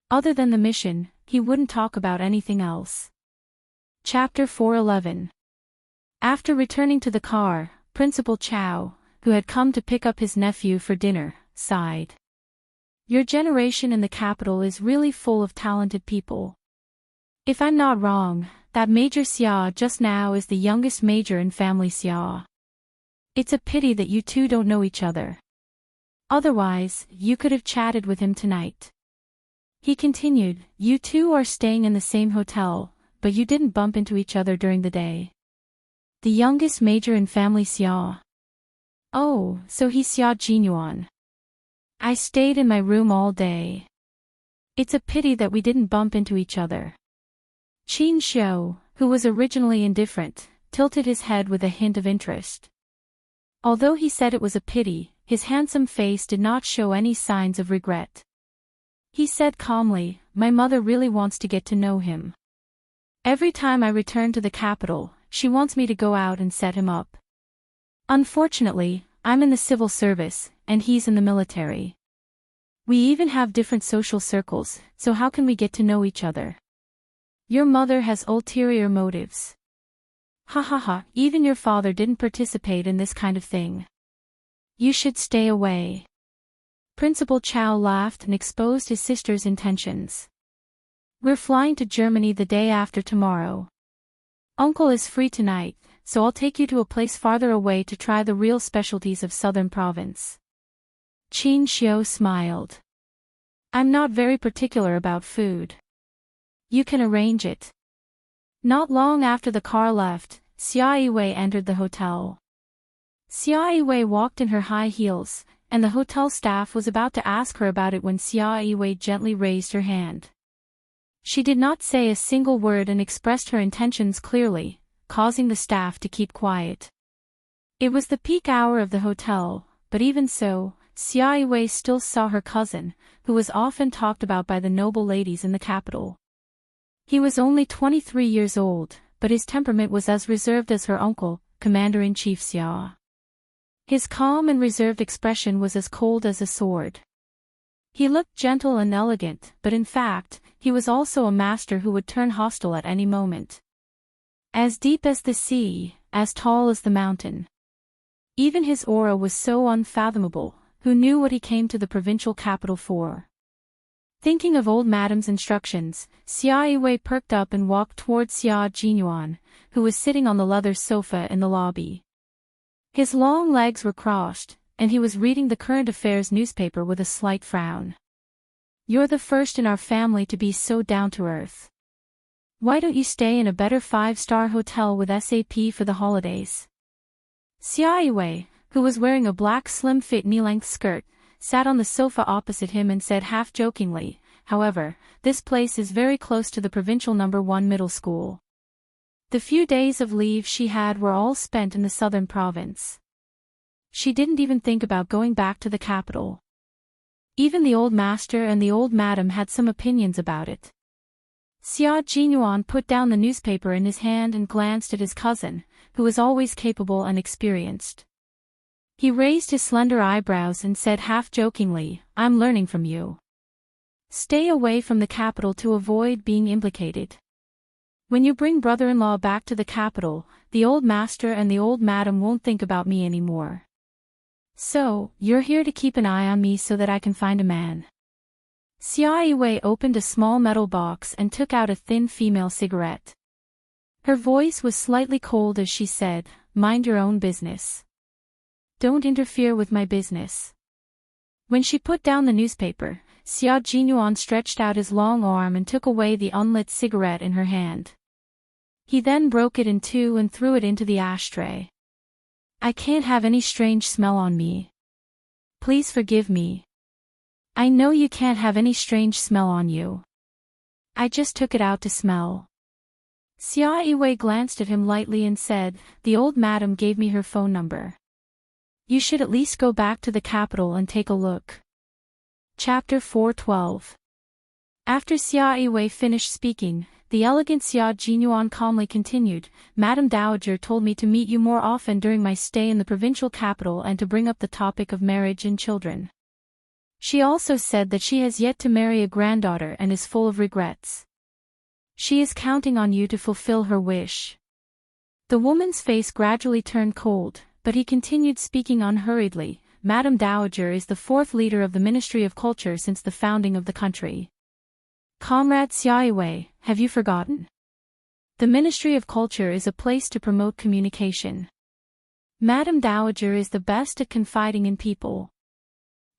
Other than the mission, he wouldn't talk about anything else. Chapter 411. After returning to the car, Principal Chow, who had come to pick up his nephew for dinner, sighed. "Your generation in the capital is really full of talented people. If I'm not wrong, that Major Xia just now is the youngest major in family Xia. It's a pity that you two don't know each other. Otherwise, you could have chatted with him tonight." He continued, "You two are staying in the same hotel, but you didn't bump into each other during the day." "The youngest major in family Xia. Oh, so he's Xia Jinyuan. I stayed in my room all day. It's a pity that we didn't bump into each other." Qin Xiu, who was originally indifferent, tilted his head with a hint of interest. Although he said it was a pity, his handsome face did not show any signs of regret. He said calmly, "My mother really wants to get to know him. Every time I return to the capital, she wants me to go out and set him up. Unfortunately, I'm in the civil service, and he's in the military. We even have different social circles, so how can we get to know each other? Your mother has ulterior motives. Ha ha ha, even your father didn't participate in this kind of thing. You should stay away." Principal Chow laughed and exposed his sister's intentions. "We're flying to Germany the day after tomorrow. Uncle is free tonight, so I'll take you to a place farther away to try the real specialties of Southern Province." Qin Xiu smiled. "I'm not very particular about food. You can arrange it." Not long after the car left, Xia Yiwei entered the hotel. Xia Yiwei walked in her high heels, and the hotel staff was about to ask her about it when Xia Yiwei gently raised her hand. She did not say a single word and expressed her intentions clearly, causing the staff to keep quiet. It was the peak hour of the hotel, but even so, Xia Yiwei still saw her cousin, who was often talked about by the noble ladies in the capital. He was only 23 years old, but his temperament was as reserved as her uncle, Commander-in-Chief Xia. His calm and reserved expression was as cold as a sword. He looked gentle and elegant, but in fact, he was also a master who would turn hostile at any moment. As deep as the sea, as tall as the mountain. Even his aura was so unfathomable, who knew what he came to the provincial capital for? Thinking of old Madame's instructions, Xia Yiwei perked up and walked towards Xia Jinyuan, who was sitting on the leather sofa in the lobby. His long legs were crossed, and he was reading the current affairs newspaper with a slight frown. "You're the first in our family to be so down-to-earth. Why don't you stay in a better 5-star hotel with SAP for the holidays?" Xia Yiwei, who was wearing a black slim-fit knee-length skirt, sat on the sofa opposite him and said half-jokingly, "However, this place is very close to the provincial No. 1 middle school." The few days of leave she had were all spent in the southern province. She didn't even think about going back to the capital. Even the old master and the old madam had some opinions about it. Xia Jinyuan put down the newspaper in his hand and glanced at his cousin, who was always capable and experienced. He raised his slender eyebrows and said half-jokingly, "I'm learning from you. Stay away from the capital to avoid being implicated. When you bring brother-in-law back to the capital, the old master and the old madam won't think about me anymore. So, you're here to keep an eye on me so that I can find a man." Xia Yiwei opened a small metal box and took out a thin female cigarette. Her voice was slightly cold as she said, "Mind your own business. Don't interfere with my business." When she put down the newspaper, Xia Jinyuan stretched out his long arm and took away the unlit cigarette in her hand. He then broke it in two and threw it into the ashtray. "I can't have any strange smell on me. Please forgive me. I know you can't have any strange smell on you. I just took it out to smell." Xia Yiwei glanced at him lightly and said, "The old madam gave me her phone number. You should at least go back to the capital and take a look." Chapter 412. After Xia Yiwei finished speaking, the elegant Xia Jinyuan calmly continued, "Madame Dowager told me to meet you more often during my stay in the provincial capital and to bring up the topic of marriage and children. She also said that she has yet to marry a granddaughter and is full of regrets. She is counting on you to fulfill her wish." The woman's face gradually turned cold, but he continued speaking unhurriedly, "Madame Dowager is the 4th leader of the Ministry of Culture since the founding of the country. Comrade Xia Yiwei, have you forgotten? The Ministry of Culture is a place to promote communication. Madame Dowager is the best at confiding in people.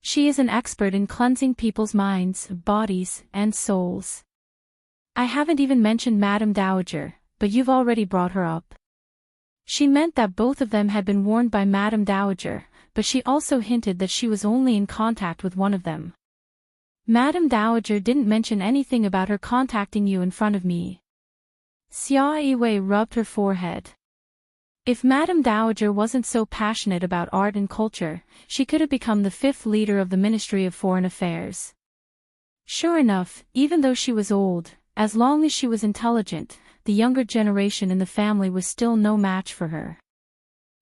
She is an expert in cleansing people's minds, bodies, and souls. I haven't even mentioned Madame Dowager, but you've already brought her up." She meant that both of them had been warned by Madame Dowager, but she also hinted that she was only in contact with one of them. "Madame Dowager didn't mention anything about her contacting you in front of me." Xia Yiwei rubbed her forehead. If Madame Dowager wasn't so passionate about art and culture, she could have become the 5th leader of the Ministry of Foreign Affairs. Sure enough, even though she was old, as long as she was intelligent, the younger generation in the family was still no match for her.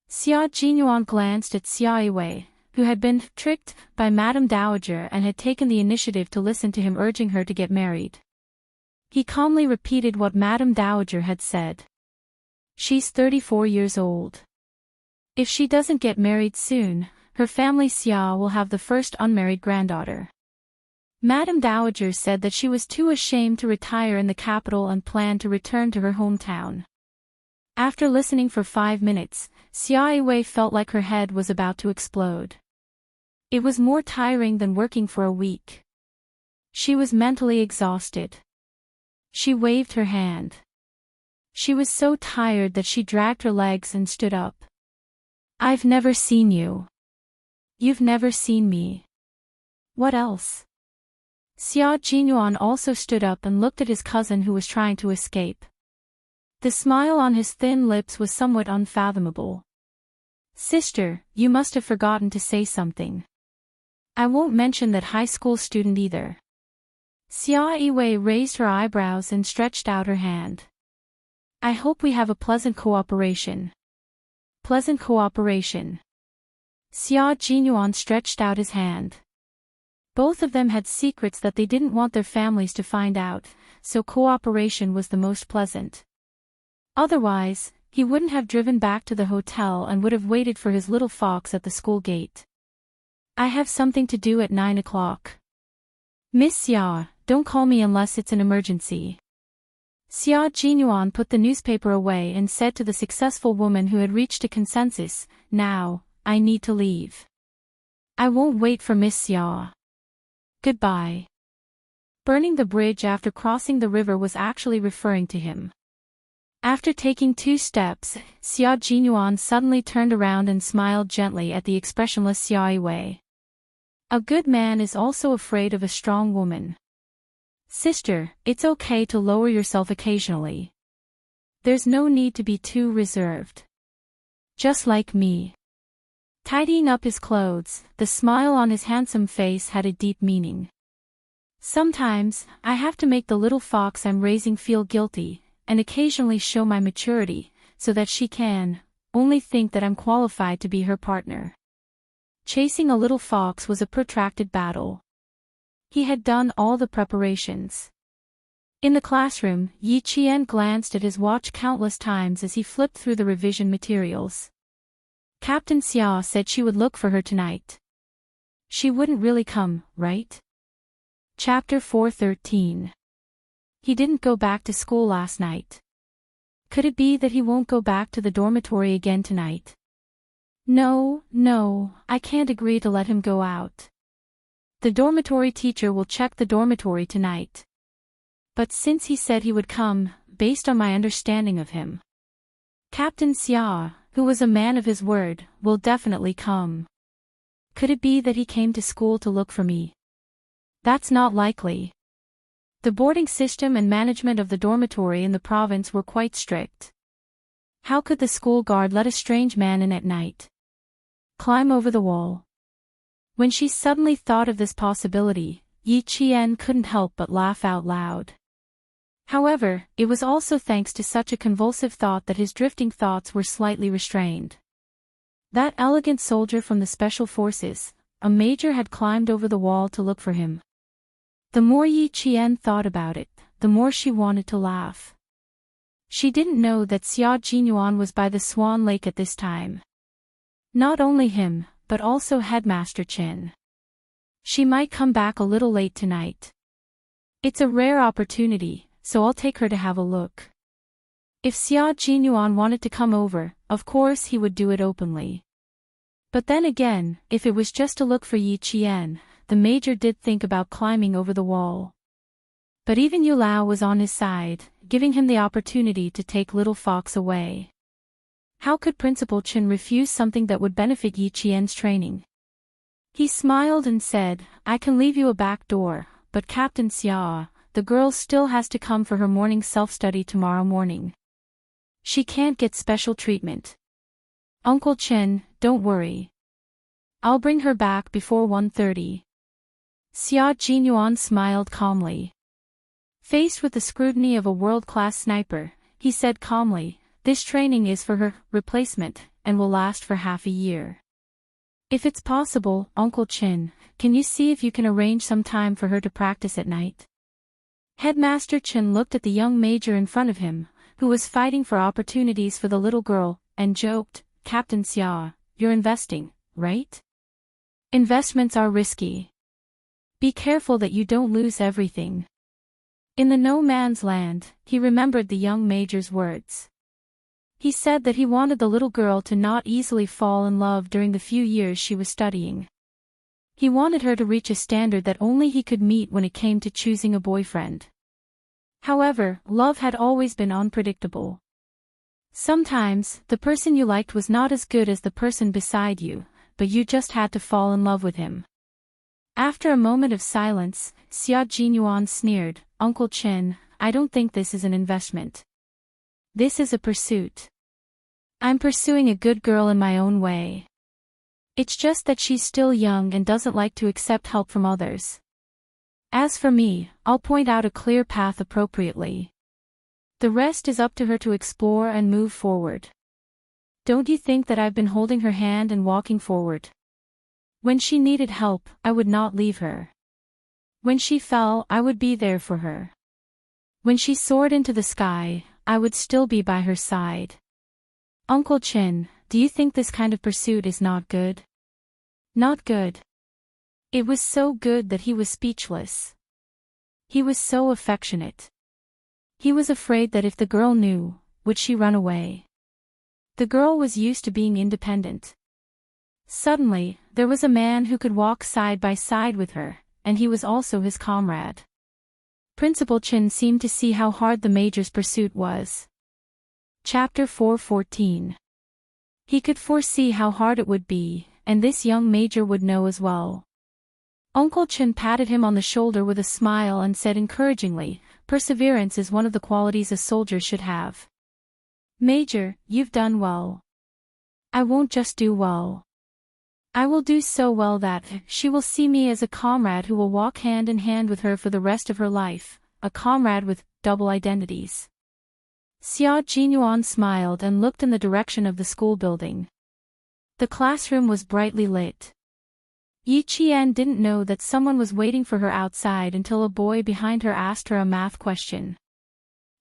Xia Jinyuan glanced at Xia Yiwei, who had been tricked by Madame Dowager and had taken the initiative to listen to him urging her to get married. He calmly repeated what Madame Dowager had said. "She's 34 years old. If she doesn't get married soon, her family Xia will have the first unmarried granddaughter." Madame Dowager said that she was too ashamed to retire in the capital and planned to return to her hometown. After listening for 5 minutes, Xia Yiwei felt like her head was about to explode. It was more tiring than working for a week. She was mentally exhausted. She waved her hand. She was so tired that she dragged her legs and stood up. "I've never seen you. You've never seen me. What else?" Xia Jinyuan also stood up and looked at his cousin who was trying to escape. The smile on his thin lips was somewhat unfathomable. "Sister, you must have forgotten to say something. I won't mention that high school student either." Xia Yiwei raised her eyebrows and stretched out her hand. I hope we have a pleasant cooperation. Pleasant cooperation. Xia Jinyuan stretched out his hand. Both of them had secrets that they didn't want their families to find out, so cooperation was the most pleasant. Otherwise, he wouldn't have driven back to the hotel and would have waited for his little fox at the school gate. I have something to do at 9 o'clock. Miss Xia, don't call me unless it's an emergency. Xia Jinyuan put the newspaper away and said to the successful woman who had reached a consensus, now, I need to leave. I won't wait for Miss Xia. Goodbye. Burning the bridge after crossing the river was actually referring to him. After taking 2 steps, Xia Jinyuan suddenly turned around and smiled gently at the expressionless Xia Yiwei. A good man is also afraid of a strong woman. Sister, it's okay to lower yourself occasionally. There's no need to be too reserved. Just like me. Tidying up his clothes, the smile on his handsome face had a deep meaning. Sometimes, I have to make the little fox I'm raising feel guilty, and occasionally show my maturity, so that she can only think that I'm qualified to be her partner. Chasing a little fox was a protracted battle. He had done all the preparations. In the classroom, Yi Qian glanced at his watch countless times as he flipped through the revision materials. Captain Xia said she would look for her tonight. She wouldn't really come, right? Chapter 413. He didn't go back to school last night. Could it be that he won't go back to the dormitory again tonight? No, I can't agree to let him go out. The dormitory teacher will check the dormitory tonight. But since he said he would come, based on my understanding of him, Captain Xia, who was a man of his word, will definitely come. Could it be that he came to school to look for me? That's not likely. The boarding system and management of the dormitory in the province were quite strict. How could the school guard let a strange man in at night? Climb over the wall. When she suddenly thought of this possibility, Yi Qian couldn't help but laugh out loud. However, it was also thanks to such a convulsive thought that his drifting thoughts were slightly restrained. That elegant soldier from the special forces, a major, had climbed over the wall to look for him. The more Yi Qian thought about it, the more she wanted to laugh. She didn't know that Xia Jinyuan was by the Swan Lake at this time. Not only him, but also Headmaster Qin. She might come back a little late tonight. It's a rare opportunity, so I'll take her to have a look. If Xia Jinyuan wanted to come over, of course he would do it openly. But then again, if it was just to look for Yi Qian, the major did think about climbing over the wall. But even Yu Lao was on his side, giving him the opportunity to take little fox away. How could Principal Qin refuse something that would benefit Yi Qian's training? He smiled and said, I can leave you a back door, but Captain Xia, the girl still has to come for her morning self-study tomorrow morning. She can't get special treatment. Uncle Qin, don't worry. I'll bring her back before 1:30. Xia Jinyuan smiled calmly. Faced with the scrutiny of a world-class sniper, he said calmly, this training is for her replacement, and will last for half a year. If it's possible, Uncle Qin, can you see if you can arrange some time for her to practice at night? Headmaster Qin looked at the young major in front of him, who was fighting for opportunities for the little girl, and joked, Captain Xia, you're investing, right? Investments are risky. Be careful that you don't lose everything. In the no man's land, he remembered the young major's words. He said that he wanted the little girl to not easily fall in love during the few years she was studying. He wanted her to reach a standard that only he could meet when it came to choosing a boyfriend. However, love had always been unpredictable. Sometimes, the person you liked was not as good as the person beside you, but you just had to fall in love with him. After a moment of silence, Xia Jinyuan sneered, Uncle Qin, I don't think this is an investment. This is a pursuit. I'm pursuing a good girl in my own way. It's just that she's still young and doesn't like to accept help from others. As for me, I'll point out a clear path appropriately. The rest is up to her to explore and move forward. Don't you think that I've been holding her hand and walking forward? When she needed help, I would not leave her. When she fell, I would be there for her. When she soared into the sky, I would still be by her side. Uncle Chin, do you think this kind of pursuit is not good? Not good. It was so good that he was speechless. He was so affectionate. He was afraid that if the girl knew, would she run away? The girl was used to being independent. Suddenly, there was a man who could walk side by side with her, and he was also his comrade. Principal Chin seemed to see how hard the Major's pursuit was. Chapter 4:14. He could foresee how hard it would be, and this young Major would know as well. Uncle Chin patted him on the shoulder with a smile and said encouragingly, "Perseverance is one of the qualities a soldier should have. Major, you've done well. I won't just do well. I will do so well that she will see me as a comrade who will walk hand in hand with her for the rest of her life, a comrade with double identities." Xia Jinyuan smiled and looked in the direction of the school building. The classroom was brightly lit. Yi Qian didn't know that someone was waiting for her outside until a boy behind her asked her a math question.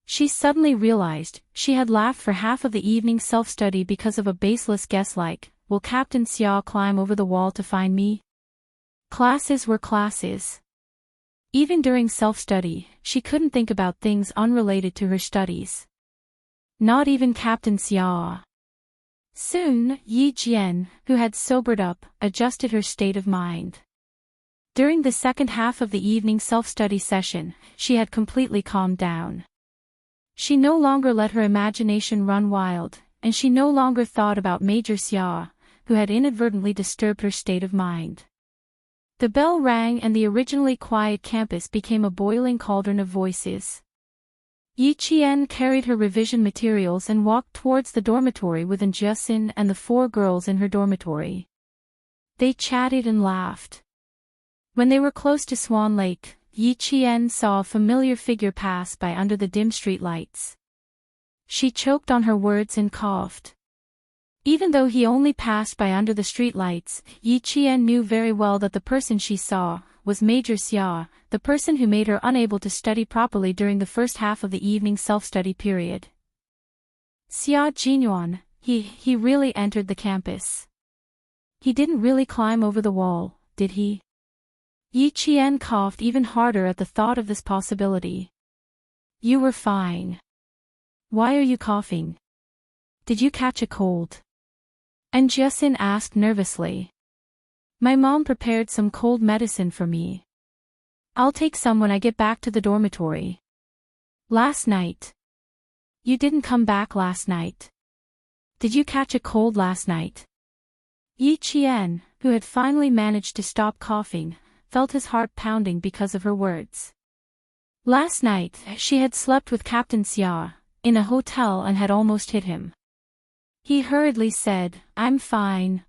She suddenly realized she had laughed for half of the evening self-study because of a baseless guess like, "Will Captain Xia climb over the wall to find me?" Classes were classes. Even during self-study, she couldn't think about things unrelated to her studies. Not even Captain Xia. Soon, Yi Jian, who had sobered up, adjusted her state of mind. During the second half of the evening self-study session, she had completely calmed down. She no longer let her imagination run wild, and she no longer thought about Major Xia, who had inadvertently disturbed her state of mind. The bell rang and the originally quiet campus became a boiling cauldron of voices. Yi Qian carried her revision materials and walked towards the dormitory with Jiaxin and the 4 girls in her dormitory. They chatted and laughed. When they were close to Swan Lake, Yi Qian saw a familiar figure pass by under the dim street lights. She choked on her words and coughed. Even though he only passed by under the streetlights, Yi Qian knew very well that the person she saw was Major Xia, the person who made her unable to study properly during the first half of the evening self-study period. Xia Jinyuan, he really entered the campus. He didn't really climb over the wall, did he? Yi Qian coughed even harder at the thought of this possibility. You were fine. Why are you coughing? Did you catch a cold? And Jiaxin asked nervously. My mom prepared some cold medicine for me. I'll take some when I get back to the dormitory. Last night. You didn't come back last night. Did you catch a cold last night? Yi Qian, who had finally managed to stop coughing, felt his heart pounding because of her words. Last night, she had slept with Captain Xia, in a hotel and had almost hit him. He hurriedly said, I'm fine.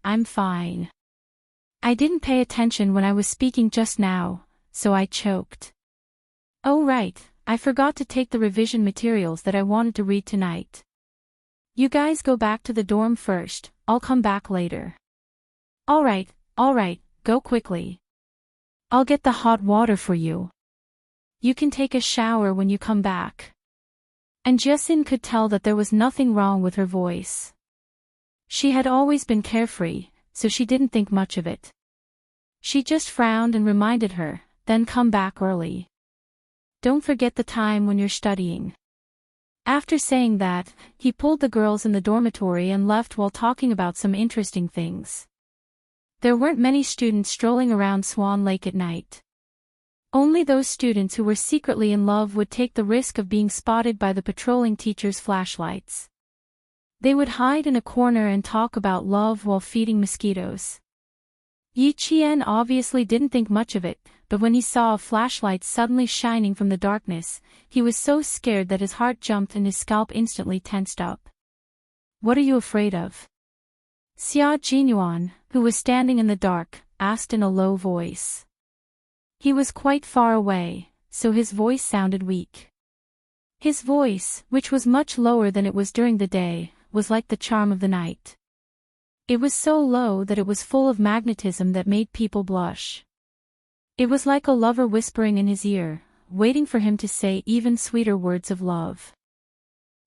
I didn't pay attention when I was speaking just now, so I choked. Oh right, I forgot to take the revision materials that I wanted to read tonight. You guys go back to the dorm first, I'll come back later. Alright, go quickly. I'll get the hot water for you. You can take a shower when you come back. And Jiaxin could tell that there was nothing wrong with her voice. She had always been carefree, so she didn't think much of it. She just frowned and reminded her, then come back early. Don't forget the time when you're studying. After saying that, he pulled the girls in the dormitory and left while talking about some interesting things. There weren't many students strolling around Swan Lake at night. Only those students who were secretly in love would take the risk of being spotted by the patrolling teacher's flashlights. They would hide in a corner and talk about love while feeding mosquitoes. Yi Qian obviously didn't think much of it, but when he saw a flashlight suddenly shining from the darkness, he was so scared that his heart jumped and his scalp instantly tensed up. What are you afraid of? Xia Jinyuan, who was standing in the dark, asked in a low voice. He was quite far away, so his voice sounded weak. His voice, which was much lower than it was during the day, was like the charm of the night. It was so low that it was full of magnetism that made people blush. It was like a lover whispering in his ear, waiting for him to say even sweeter words of love.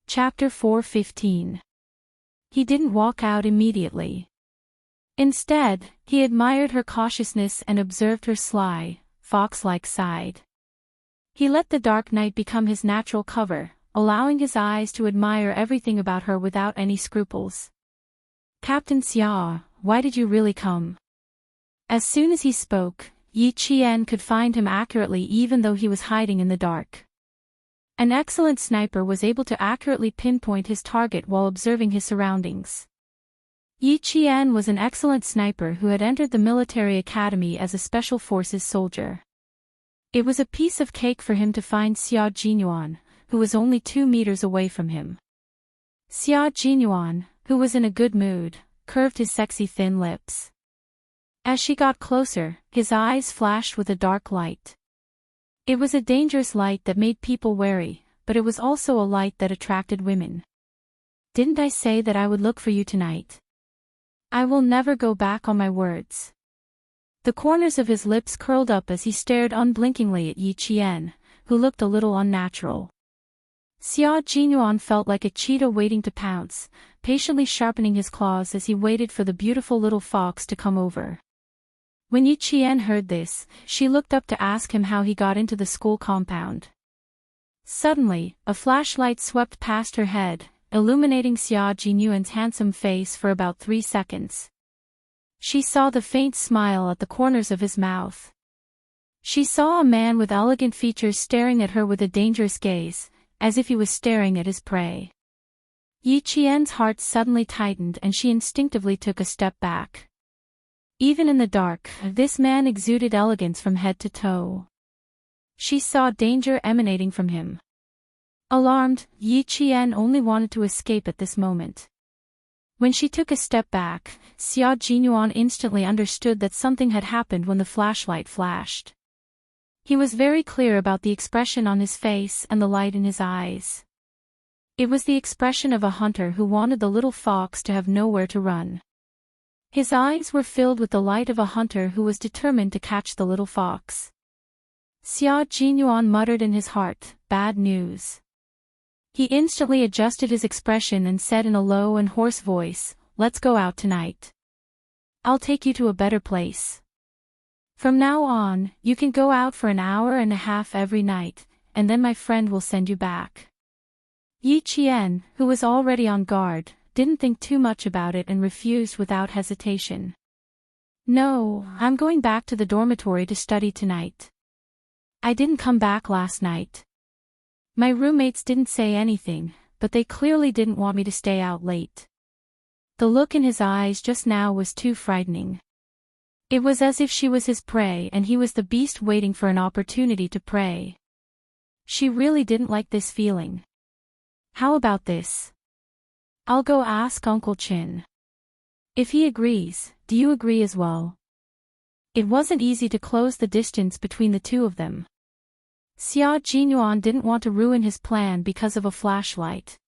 Chapter 4:15. He didn't walk out immediately. Instead, he admired her cautiousness and observed her sly, fox-like side. He let the dark night become his natural cover, allowing his eyes to admire everything about her without any scruples. "Captain Xia, why did you really come?" As soon as he spoke, Yi Qian could find him accurately even though he was hiding in the dark. An excellent sniper was able to accurately pinpoint his target while observing his surroundings. Yi Qian was an excellent sniper who had entered the military academy as a special forces soldier. It was a piece of cake for him to find Xia Jinyuan, who was only 2 meters away from him. Xia Jinyuan, who was in a good mood, curved his sexy thin lips. As she got closer, his eyes flashed with a dark light. It was a dangerous light that made people wary, but it was also a light that attracted women. "Didn't I say that I would look for you tonight? I will never go back on my words." The corners of his lips curled up as he stared unblinkingly at Yi Qian, who looked a little unnatural. Xia Jinyuan felt like a cheetah waiting to pounce, patiently sharpening his claws as he waited for the beautiful little fox to come over. When Yi Qian heard this, she looked up to ask him how he got into the school compound. Suddenly, a flashlight swept past her head, illuminating Xia Jinyuan's handsome face for about 3 seconds. She saw the faint smile at the corners of his mouth. She saw a man with elegant features staring at her with a dangerous gaze, as if he was staring at his prey. Yi Qian's heart suddenly tightened and she instinctively took a step back. Even in the dark, this man exuded elegance from head to toe. She saw danger emanating from him. Alarmed, Yi Qian only wanted to escape at this moment. When she took a step back, Xia Jinyuan instantly understood that something had happened when the flashlight flashed. He was very clear about the expression on his face and the light in his eyes. It was the expression of a hunter who wanted the little fox to have nowhere to run. His eyes were filled with the light of a hunter who was determined to catch the little fox. Xia Jinyuan muttered in his heart, "Bad news." He instantly adjusted his expression and said in a low and hoarse voice, "Let's go out tonight. I'll take you to a better place. From now on, you can go out for an hour and a half every night, and then my friend will send you back." Yi Qian, who was already on guard, didn't think too much about it and refused without hesitation. "No, I'm going back to the dormitory to study tonight. I didn't come back last night. My roommates didn't say anything, but they clearly didn't want me to stay out late." The look in his eyes just now was too frightening. It was as if she was his prey and he was the beast waiting for an opportunity to prey. She really didn't like this feeling. "How about this? I'll go ask Uncle Chin. If he agrees, do you agree as well?" It wasn't easy to close the distance between the two of them. Xia Jinyuan didn't want to ruin his plan because of a flashlight.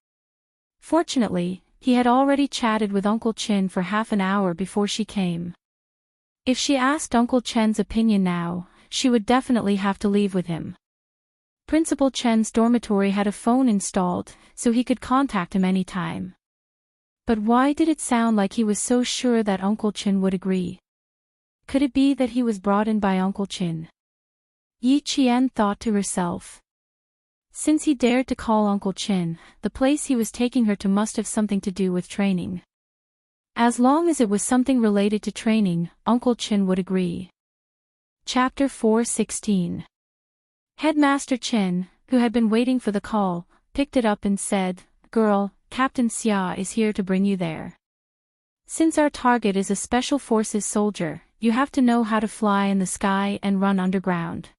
Fortunately, he had already chatted with Uncle Chin for half an hour before she came. If she asked Uncle Chen's opinion now, she would definitely have to leave with him. Principal Chen's dormitory had a phone installed, so he could contact him anytime. But why did it sound like he was so sure that Uncle Chin would agree? Could it be that he was brought in by Uncle Chin? Yi Qian thought to herself. Since he dared to call Uncle Chin, the place he was taking her to must have something to do with training. As long as it was something related to training, Uncle Chin would agree. Chapter 4:16. Headmaster Chin, who had been waiting for the call, picked it up and said, "Girl, Captain Xia is here to bring you there. Since our target is a special forces soldier, you have to know how to fly in the sky and run underground.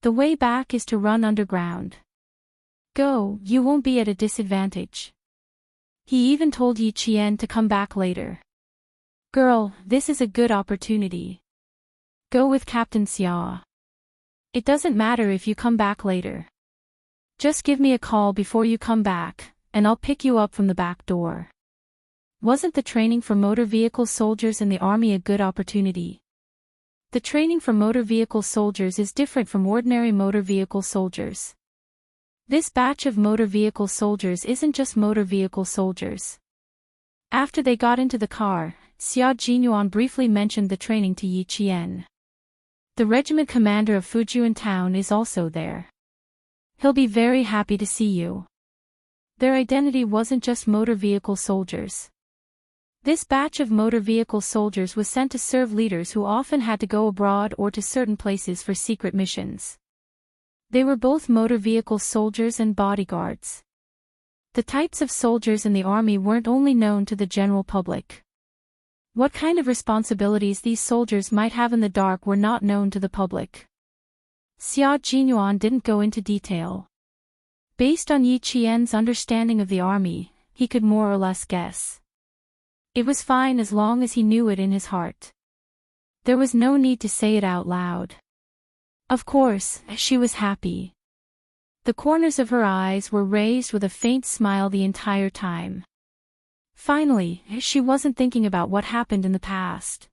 The way back is to run underground. Go, you won't be at a disadvantage." He even told Yi Qian to come back later. "Girl, this is a good opportunity. Go with Captain Xia. It doesn't matter if you come back later. Just give me a call before you come back, and I'll pick you up from the back door. Wasn't the training for motor vehicle soldiers in the army a good opportunity? The training for motor vehicle soldiers is different from ordinary motor vehicle soldiers. This batch of motor vehicle soldiers isn't just motor vehicle soldiers. After they got into the car, Xia Jinyuan briefly mentioned the training to Yi Qian. The regiment commander of Fujian town is also there. He'll be very happy to see you. Their identity wasn't just motor vehicle soldiers. This batch of motor vehicle soldiers was sent to serve leaders who often had to go abroad or to certain places for secret missions. They were both motor vehicle soldiers and bodyguards. The types of soldiers in the army weren't only known to the general public. What kind of responsibilities these soldiers might have in the dark were not known to the public. Xia Jinyuan didn't go into detail. Based on Yi Qian's understanding of the army, he could more or less guess. It was fine as long as he knew it in his heart. There was no need to say it out loud. Of course, she was happy. The corners of her eyes were raised with a faint smile the entire time. Finally, she wasn't thinking about what happened in the past.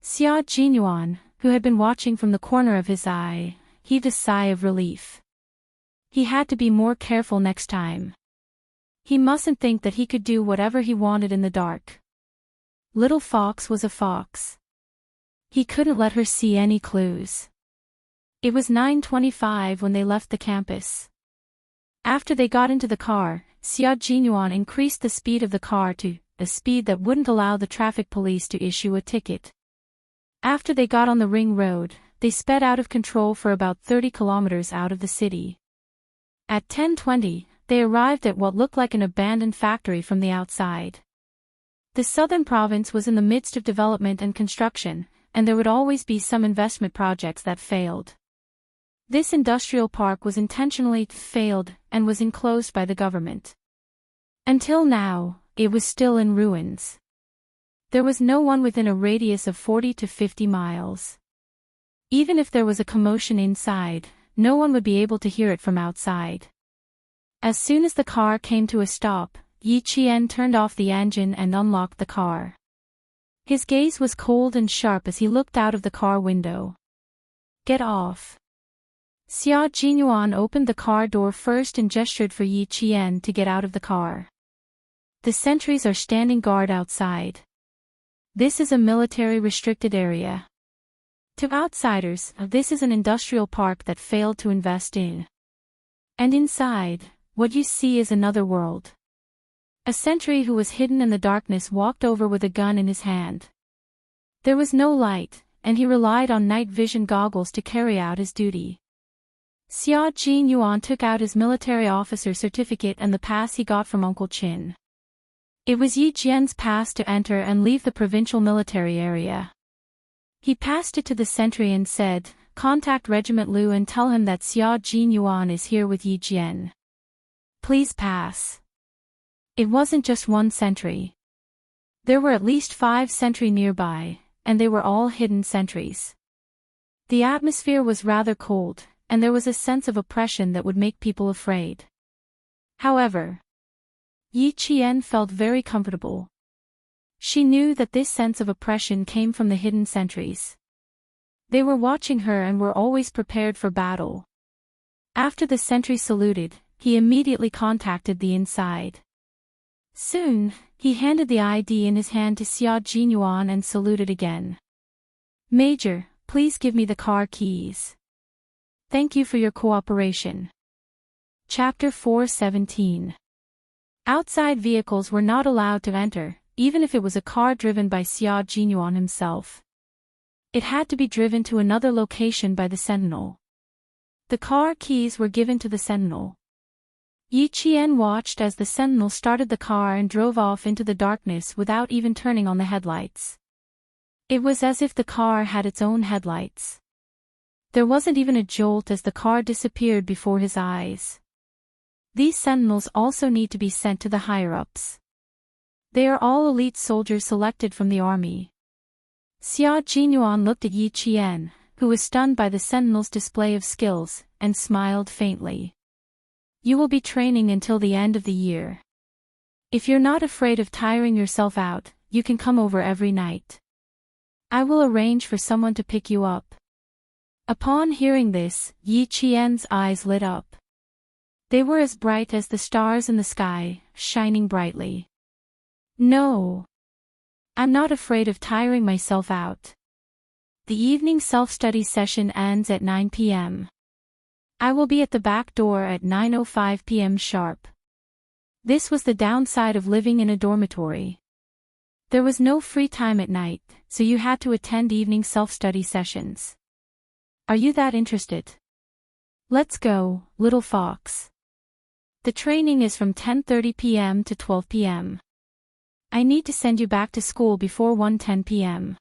Xia Jinyuan, who had been watching from the corner of his eye, heaved a sigh of relief. He had to be more careful next time. He mustn't think that he could do whatever he wanted in the dark. Little Fox was a fox. He couldn't let her see any clues. It was 9:25 when they left the campus. After they got into the car, Xia Jinyuan increased the speed of the car to a speed that wouldn't allow the traffic police to issue a ticket. After they got on the ring road, they sped out of control for about 30 kilometers out of the city. At 10:20, they arrived at what looked like an abandoned factory from the outside. The southern province was in the midst of development and construction, and there would always be some investment projects that failed. This industrial park was intentionally failed and was enclosed by the government. Until now, it was still in ruins. There was no one within a radius of 40 to 50 miles. Even if there was a commotion inside, no one would be able to hear it from outside. As soon as the car came to a stop, Yi Qian turned off the engine and unlocked the car. His gaze was cold and sharp as he looked out of the car window. Get off. Xia Jinyuan opened the car door first and gestured for Yi Qian to get out of the car. The sentries are standing guard outside. This is a military restricted area. To outsiders, this is an industrial park that failed to invest in. And inside, what you see is another world. A sentry who was hidden in the darkness walked over with a gun in his hand. There was no light, and he relied on night vision goggles to carry out his duty. Xia Jinyuan took out his military officer certificate and the pass he got from Uncle Chin. It was Yi Jian's pass to enter and leave the provincial military area. He passed it to the sentry and said, "Contact Regiment Lu and tell him that Xia Jinyuan is here with Yi Jian. Please pass." It wasn't just one sentry. There were at least 5 sentries nearby, and they were all hidden sentries. The atmosphere was rather cold, and there was a sense of oppression that would make people afraid. However, Yi Qian felt very comfortable. She knew that this sense of oppression came from the hidden sentries. They were watching her and were always prepared for battle. After the sentry saluted, he immediately contacted the inside. Soon, he handed the ID in his hand to Xia Jinyuan and saluted again. "Major, please give me the car keys. Thank you for your cooperation." Chapter 4:17. Outside vehicles were not allowed to enter, even if it was a car driven by Xia Jinyuan himself. It had to be driven to another location by the sentinel. The car keys were given to the sentinel. Yi Qian watched as the sentinel started the car and drove off into the darkness without even turning on the headlights. It was as if the car had its own headlights. There wasn't even a jolt as the car disappeared before his eyes. These sentinels also need to be sent to the higher-ups. They are all elite soldiers selected from the army. Xia Jinyuan looked at Yi Qian, who was stunned by the sentinel's display of skills, and smiled faintly. You will be training until the end of the year. If you're not afraid of tiring yourself out, you can come over every night. I will arrange for someone to pick you up. Upon hearing this, Yi Qian's eyes lit up. They were as bright as the stars in the sky, shining brightly. No. I'm not afraid of tiring myself out. The evening self-study session ends at 9 p.m. I will be at the back door at 9:05 p.m. sharp. This was the downside of living in a dormitory. There was no free time at night, so you had to attend evening self-study sessions. Are you that interested? Let's go, little fox. The training is from 10:30 p.m. to 12 p.m. I need to send you back to school before 1:10 p.m.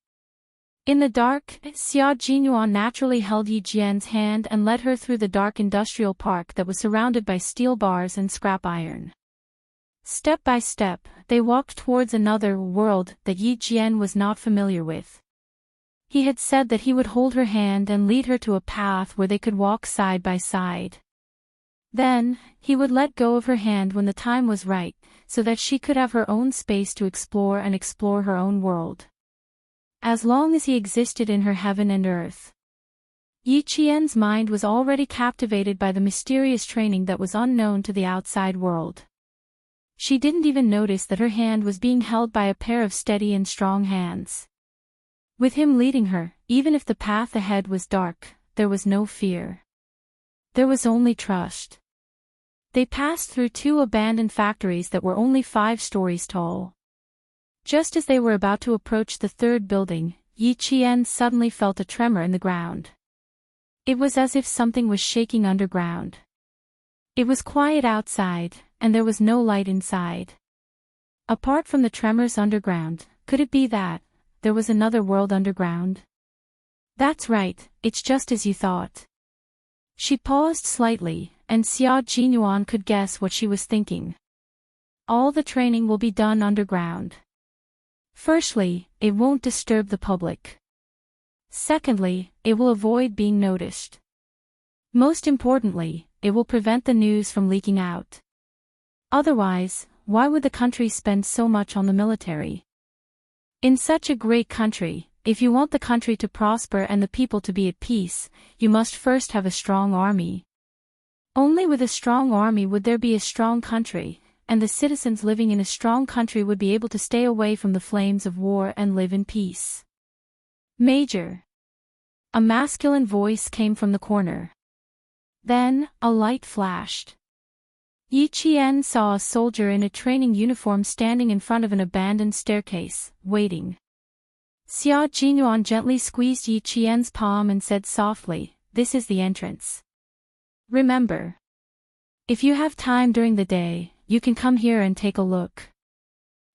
In the dark, Xia Jinyuan naturally held Yi Jian's hand and led her through the dark industrial park that was surrounded by steel bars and scrap iron. Step by step, they walked towards another world that Yi Jian was not familiar with. He had said that he would hold her hand and lead her to a path where they could walk side by side. Then, he would let go of her hand when the time was right, so that she could have her own space to explore and explore her own world. As long as he existed in her heaven and earth. Yi Qian's mind was already captivated by the mysterious training that was unknown to the outside world. She didn't even notice that her hand was being held by a pair of steady and strong hands. With him leading her, even if the path ahead was dark, there was no fear. There was only trust. They passed through 2 abandoned factories that were only 5 stories tall. Just as they were about to approach the 3rd building, Yi Qian suddenly felt a tremor in the ground. It was as if something was shaking underground. It was quiet outside, and there was no light inside. Apart from the tremors underground, could it be that there was another world underground? That's right, it's just as you thought. She paused slightly, and Xia Jinyuan could guess what she was thinking. All the training will be done underground. Firstly, it won't disturb the public. Secondly, it will avoid being noticed. Most importantly, it will prevent the news from leaking out. Otherwise, why would the country spend so much on the military? In such a great country, if you want the country to prosper and the people to be at peace, you must first have a strong army. Only with a strong army would there be a strong country, and the citizens living in a strong country would be able to stay away from the flames of war and live in peace. Major. A masculine voice came from the corner. Then, a light flashed. Yi Qian saw a soldier in a training uniform standing in front of an abandoned staircase, waiting. Xia Jinyuan gently squeezed Yi Qian's palm and said softly, "This is the entrance. Remember. If you have time during the day, you can come here and take a look.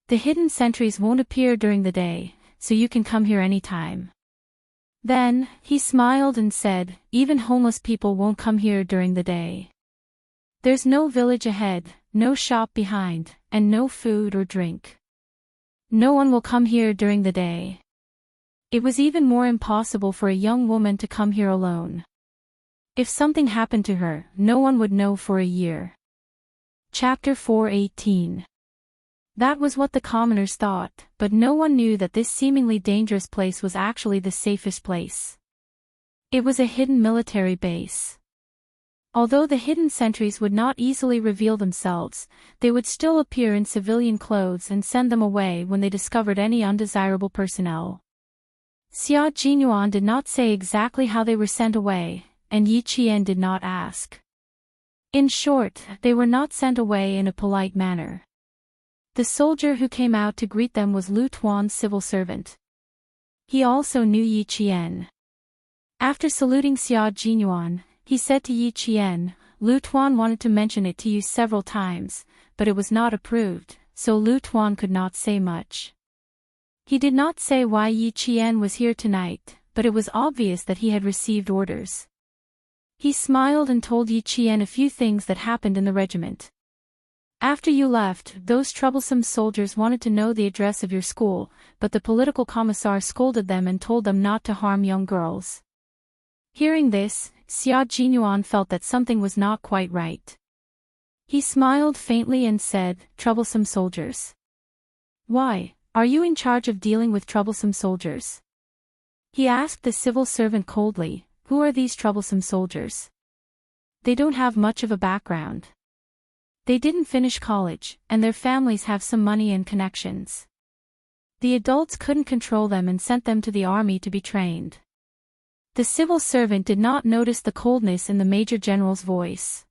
The hidden sentries won't appear during the day, so you can come here anytime." Then, he smiled and said, "Even homeless people won't come here during the day. There's no village ahead, no shop behind, and no food or drink. No one will come here during the day. It was even more impossible for a young woman to come here alone. If something happened to her, no one would know for a year." Chapter 4:18. That was what the commoners thought, but no one knew that this seemingly dangerous place was actually the safest place. It was a hidden military base. Although the hidden sentries would not easily reveal themselves, they would still appear in civilian clothes and send them away when they discovered any undesirable personnel. Xia Jinyuan did not say exactly how they were sent away, and Yi Qian did not ask. In short, they were not sent away in a polite manner. The soldier who came out to greet them was Lu Tuan's civil servant. He also knew Yi Qian. After saluting Xia Jinyuan, he said to Yi Qian, "Lu Tuan wanted to mention it to you several times, but it was not approved, so Lu Tuan could not say much." He did not say why Yi Qian was here tonight, but it was obvious that he had received orders. He smiled and told Yi Qian a few things that happened in the regiment. "After you left, those troublesome soldiers wanted to know the address of your school, but the political commissar scolded them and told them not to harm young girls. Hearing this, Xia Jinyuan felt that something was not quite right. He smiled faintly and said, "Troublesome soldiers. Why, are you in charge of dealing with troublesome soldiers?" He asked the civil servant coldly, "Who are these troublesome soldiers? They don't have much of a background. They didn't finish college, and their families have some money and connections. The adults couldn't control them and sent them to the army to be trained." The civil servant did not notice the coldness in the major general's voice.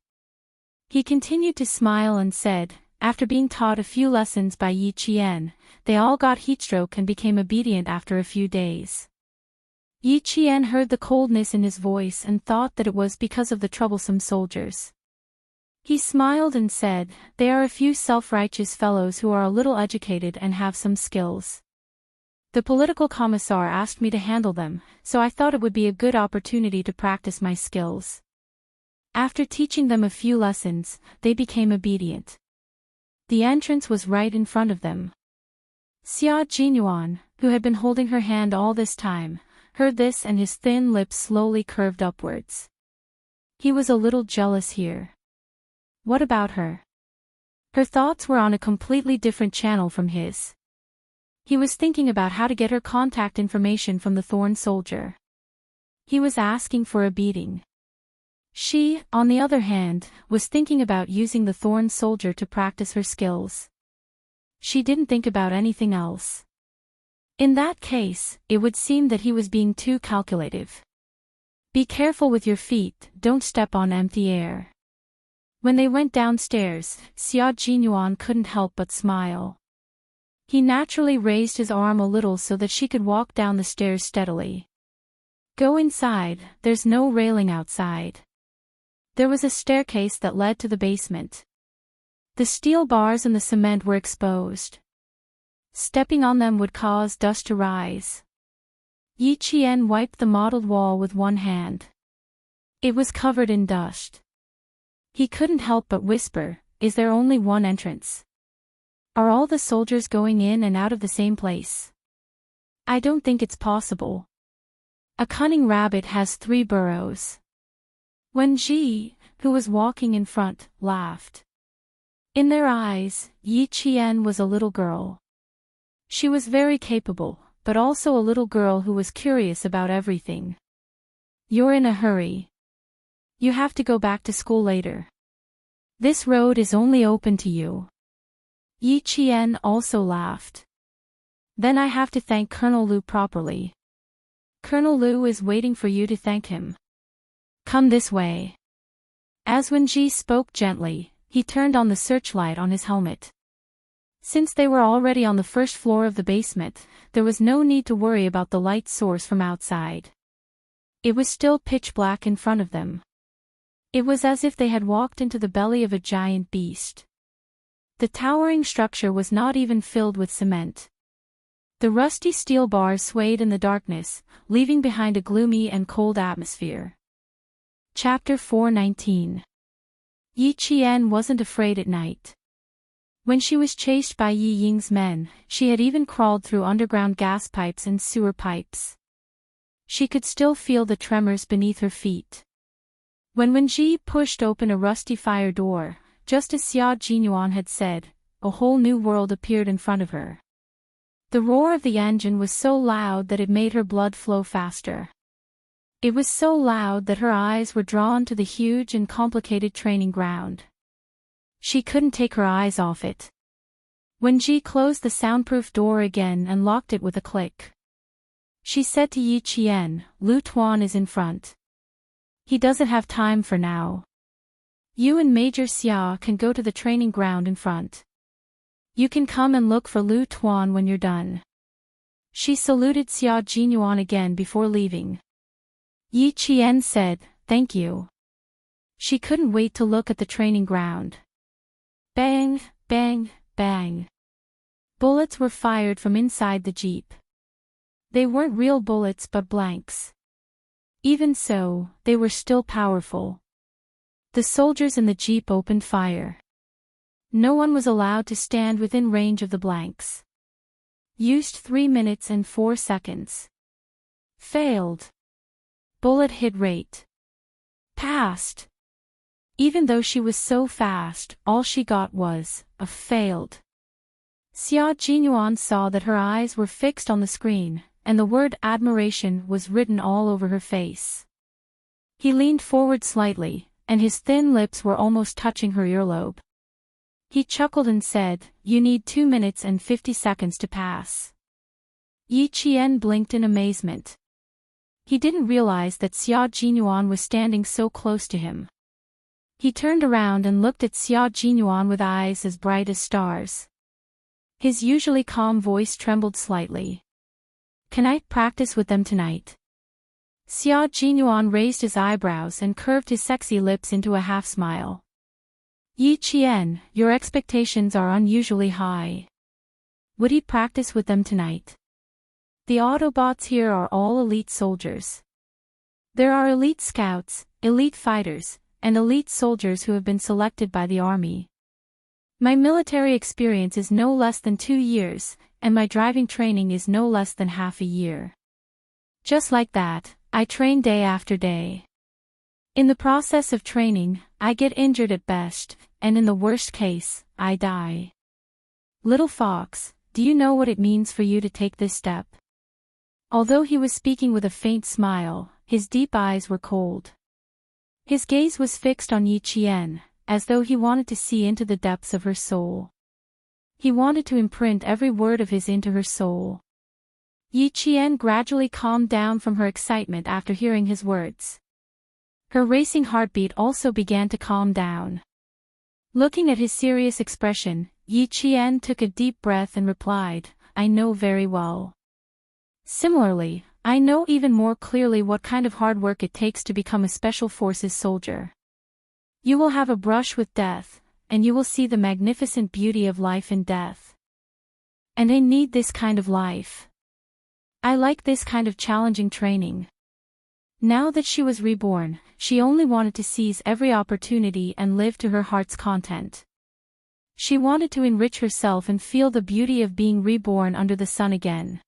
He continued to smile and said, "After being taught a few lessons by Yi Qian, they all got heatstroke and became obedient after a few days." Yi Qian heard the coldness in his voice and thought that it was because of the troublesome soldiers. He smiled and said, "They are a few self-righteous fellows who are a little educated and have some skills. The political commissar asked me to handle them, so I thought it would be a good opportunity to practice my skills." After teaching them a few lessons, they became obedient. The entrance was right in front of them. Xia Jinyuan, who had been holding her hand all this time, heard this and his thin lips slowly curved upwards. He was a little jealous here. What about her? Her thoughts were on a completely different channel from his. He was thinking about how to get her contact information from the thorn soldier. He was asking for a beating. She, on the other hand, was thinking about using the thorn soldier to practice her skills. She didn't think about anything else. In that case, it would seem that he was being too calculative. "Be careful with your feet, don't step on empty air." When they went downstairs, Xia Jinyuan couldn't help but smile. He naturally raised his arm a little so that she could walk down the stairs steadily. "Go inside, there's no railing outside." There was a staircase that led to the basement. The steel bars and the cement were exposed. Stepping on them would cause dust to rise. Yi Qian wiped the mottled wall with one hand. It was covered in dust. He couldn't help but whisper, "Is there only one entrance? Are all the soldiers going in and out of the same place? I don't think it's possible. A cunning rabbit has 3 burrows." Wen Ji, who was walking in front, laughed. In their eyes, Yi Qian was a little girl. She was very capable, but also a little girl who was curious about everything. "You're in a hurry. You have to go back to school later. This road is only open to you." Yi Qian also laughed. "Then I have to thank Colonel Liu properly." "Colonel Liu is waiting for you to thank him. Come this way." As Wen Ji spoke gently, he turned on the searchlight on his helmet. Since they were already on the first floor of the basement, there was no need to worry about the light source from outside. It was still pitch black in front of them. It was as if they had walked into the belly of a giant beast. The towering structure was not even filled with cement. The rusty steel bars swayed in the darkness, leaving behind a gloomy and cold atmosphere. Chapter 419. Yi Qian wasn't afraid at night. When she was chased by Yi Ying's men, she had even crawled through underground gas pipes and sewer pipes. She could still feel the tremors beneath her feet. When Wen Ji pushed open a rusty fire door, just as Xia Jinyuan had said, a whole new world appeared in front of her. The roar of the engine was so loud that it made her blood flow faster. It was so loud that her eyes were drawn to the huge and complicated training ground. She couldn't take her eyes off it. Wen Ji closed the soundproof door again and locked it with a click. She said to Yi Qian, "Lu Tuan is in front. He doesn't have time for now. You and Major Xia can go to the training ground in front. You can come and look for Lu Tuan when you're done." She saluted Xia Jinyuan again before leaving. Yi Qian said, "Thank you." She couldn't wait to look at the training ground. Bang, bang, bang. Bullets were fired from inside the jeep. They weren't real bullets but blanks. Even so, they were still powerful. The soldiers in the jeep opened fire. No one was allowed to stand within range of the blanks. Used 3 minutes and 4 seconds. Failed. Bullet hit rate. Passed. Even though she was so fast, all she got was a failed. Xia Jinyuan saw that her eyes were fixed on the screen, and the word admiration was written all over her face. He leaned forward slightly, and his thin lips were almost touching her earlobe. He chuckled and said, "You need 2 minutes and 50 seconds to pass." Yi Qian blinked in amazement. He didn't realize that Xia Jinyuan was standing so close to him. He turned around and looked at Xia Jinyuan with eyes as bright as stars. His usually calm voice trembled slightly. "Can I practice with them tonight?" Xia Jinyuan raised his eyebrows and curved his sexy lips into a half-smile. "Yi Qian, your expectations are unusually high. Would he practice with them tonight? The Autobots here are all elite soldiers. There are elite scouts, elite fighters, and elite soldiers who have been selected by the army. My military experience is no less than 2 years, and my driving training is no less than half a year. Just like that, I train day after day. In the process of training, I get injured at best, and in the worst case, I die. Little fox, do you know what it means for you to take this step?" Although he was speaking with a faint smile, his deep eyes were cold. His gaze was fixed on Yi Qian, as though he wanted to see into the depths of her soul. He wanted to imprint every word of his into her soul. Yi Qian gradually calmed down from her excitement after hearing his words. Her racing heartbeat also began to calm down. Looking at his serious expression, Yi Qian took a deep breath and replied, "I know very well. Similarly, I know even more clearly what kind of hard work it takes to become a Special Forces soldier. You will have a brush with death, and you will see the magnificent beauty of life and death. And I need this kind of life. I like this kind of challenging training." Now that she was reborn, she only wanted to seize every opportunity and live to her heart's content. She wanted to enrich herself and feel the beauty of being reborn under the sun again.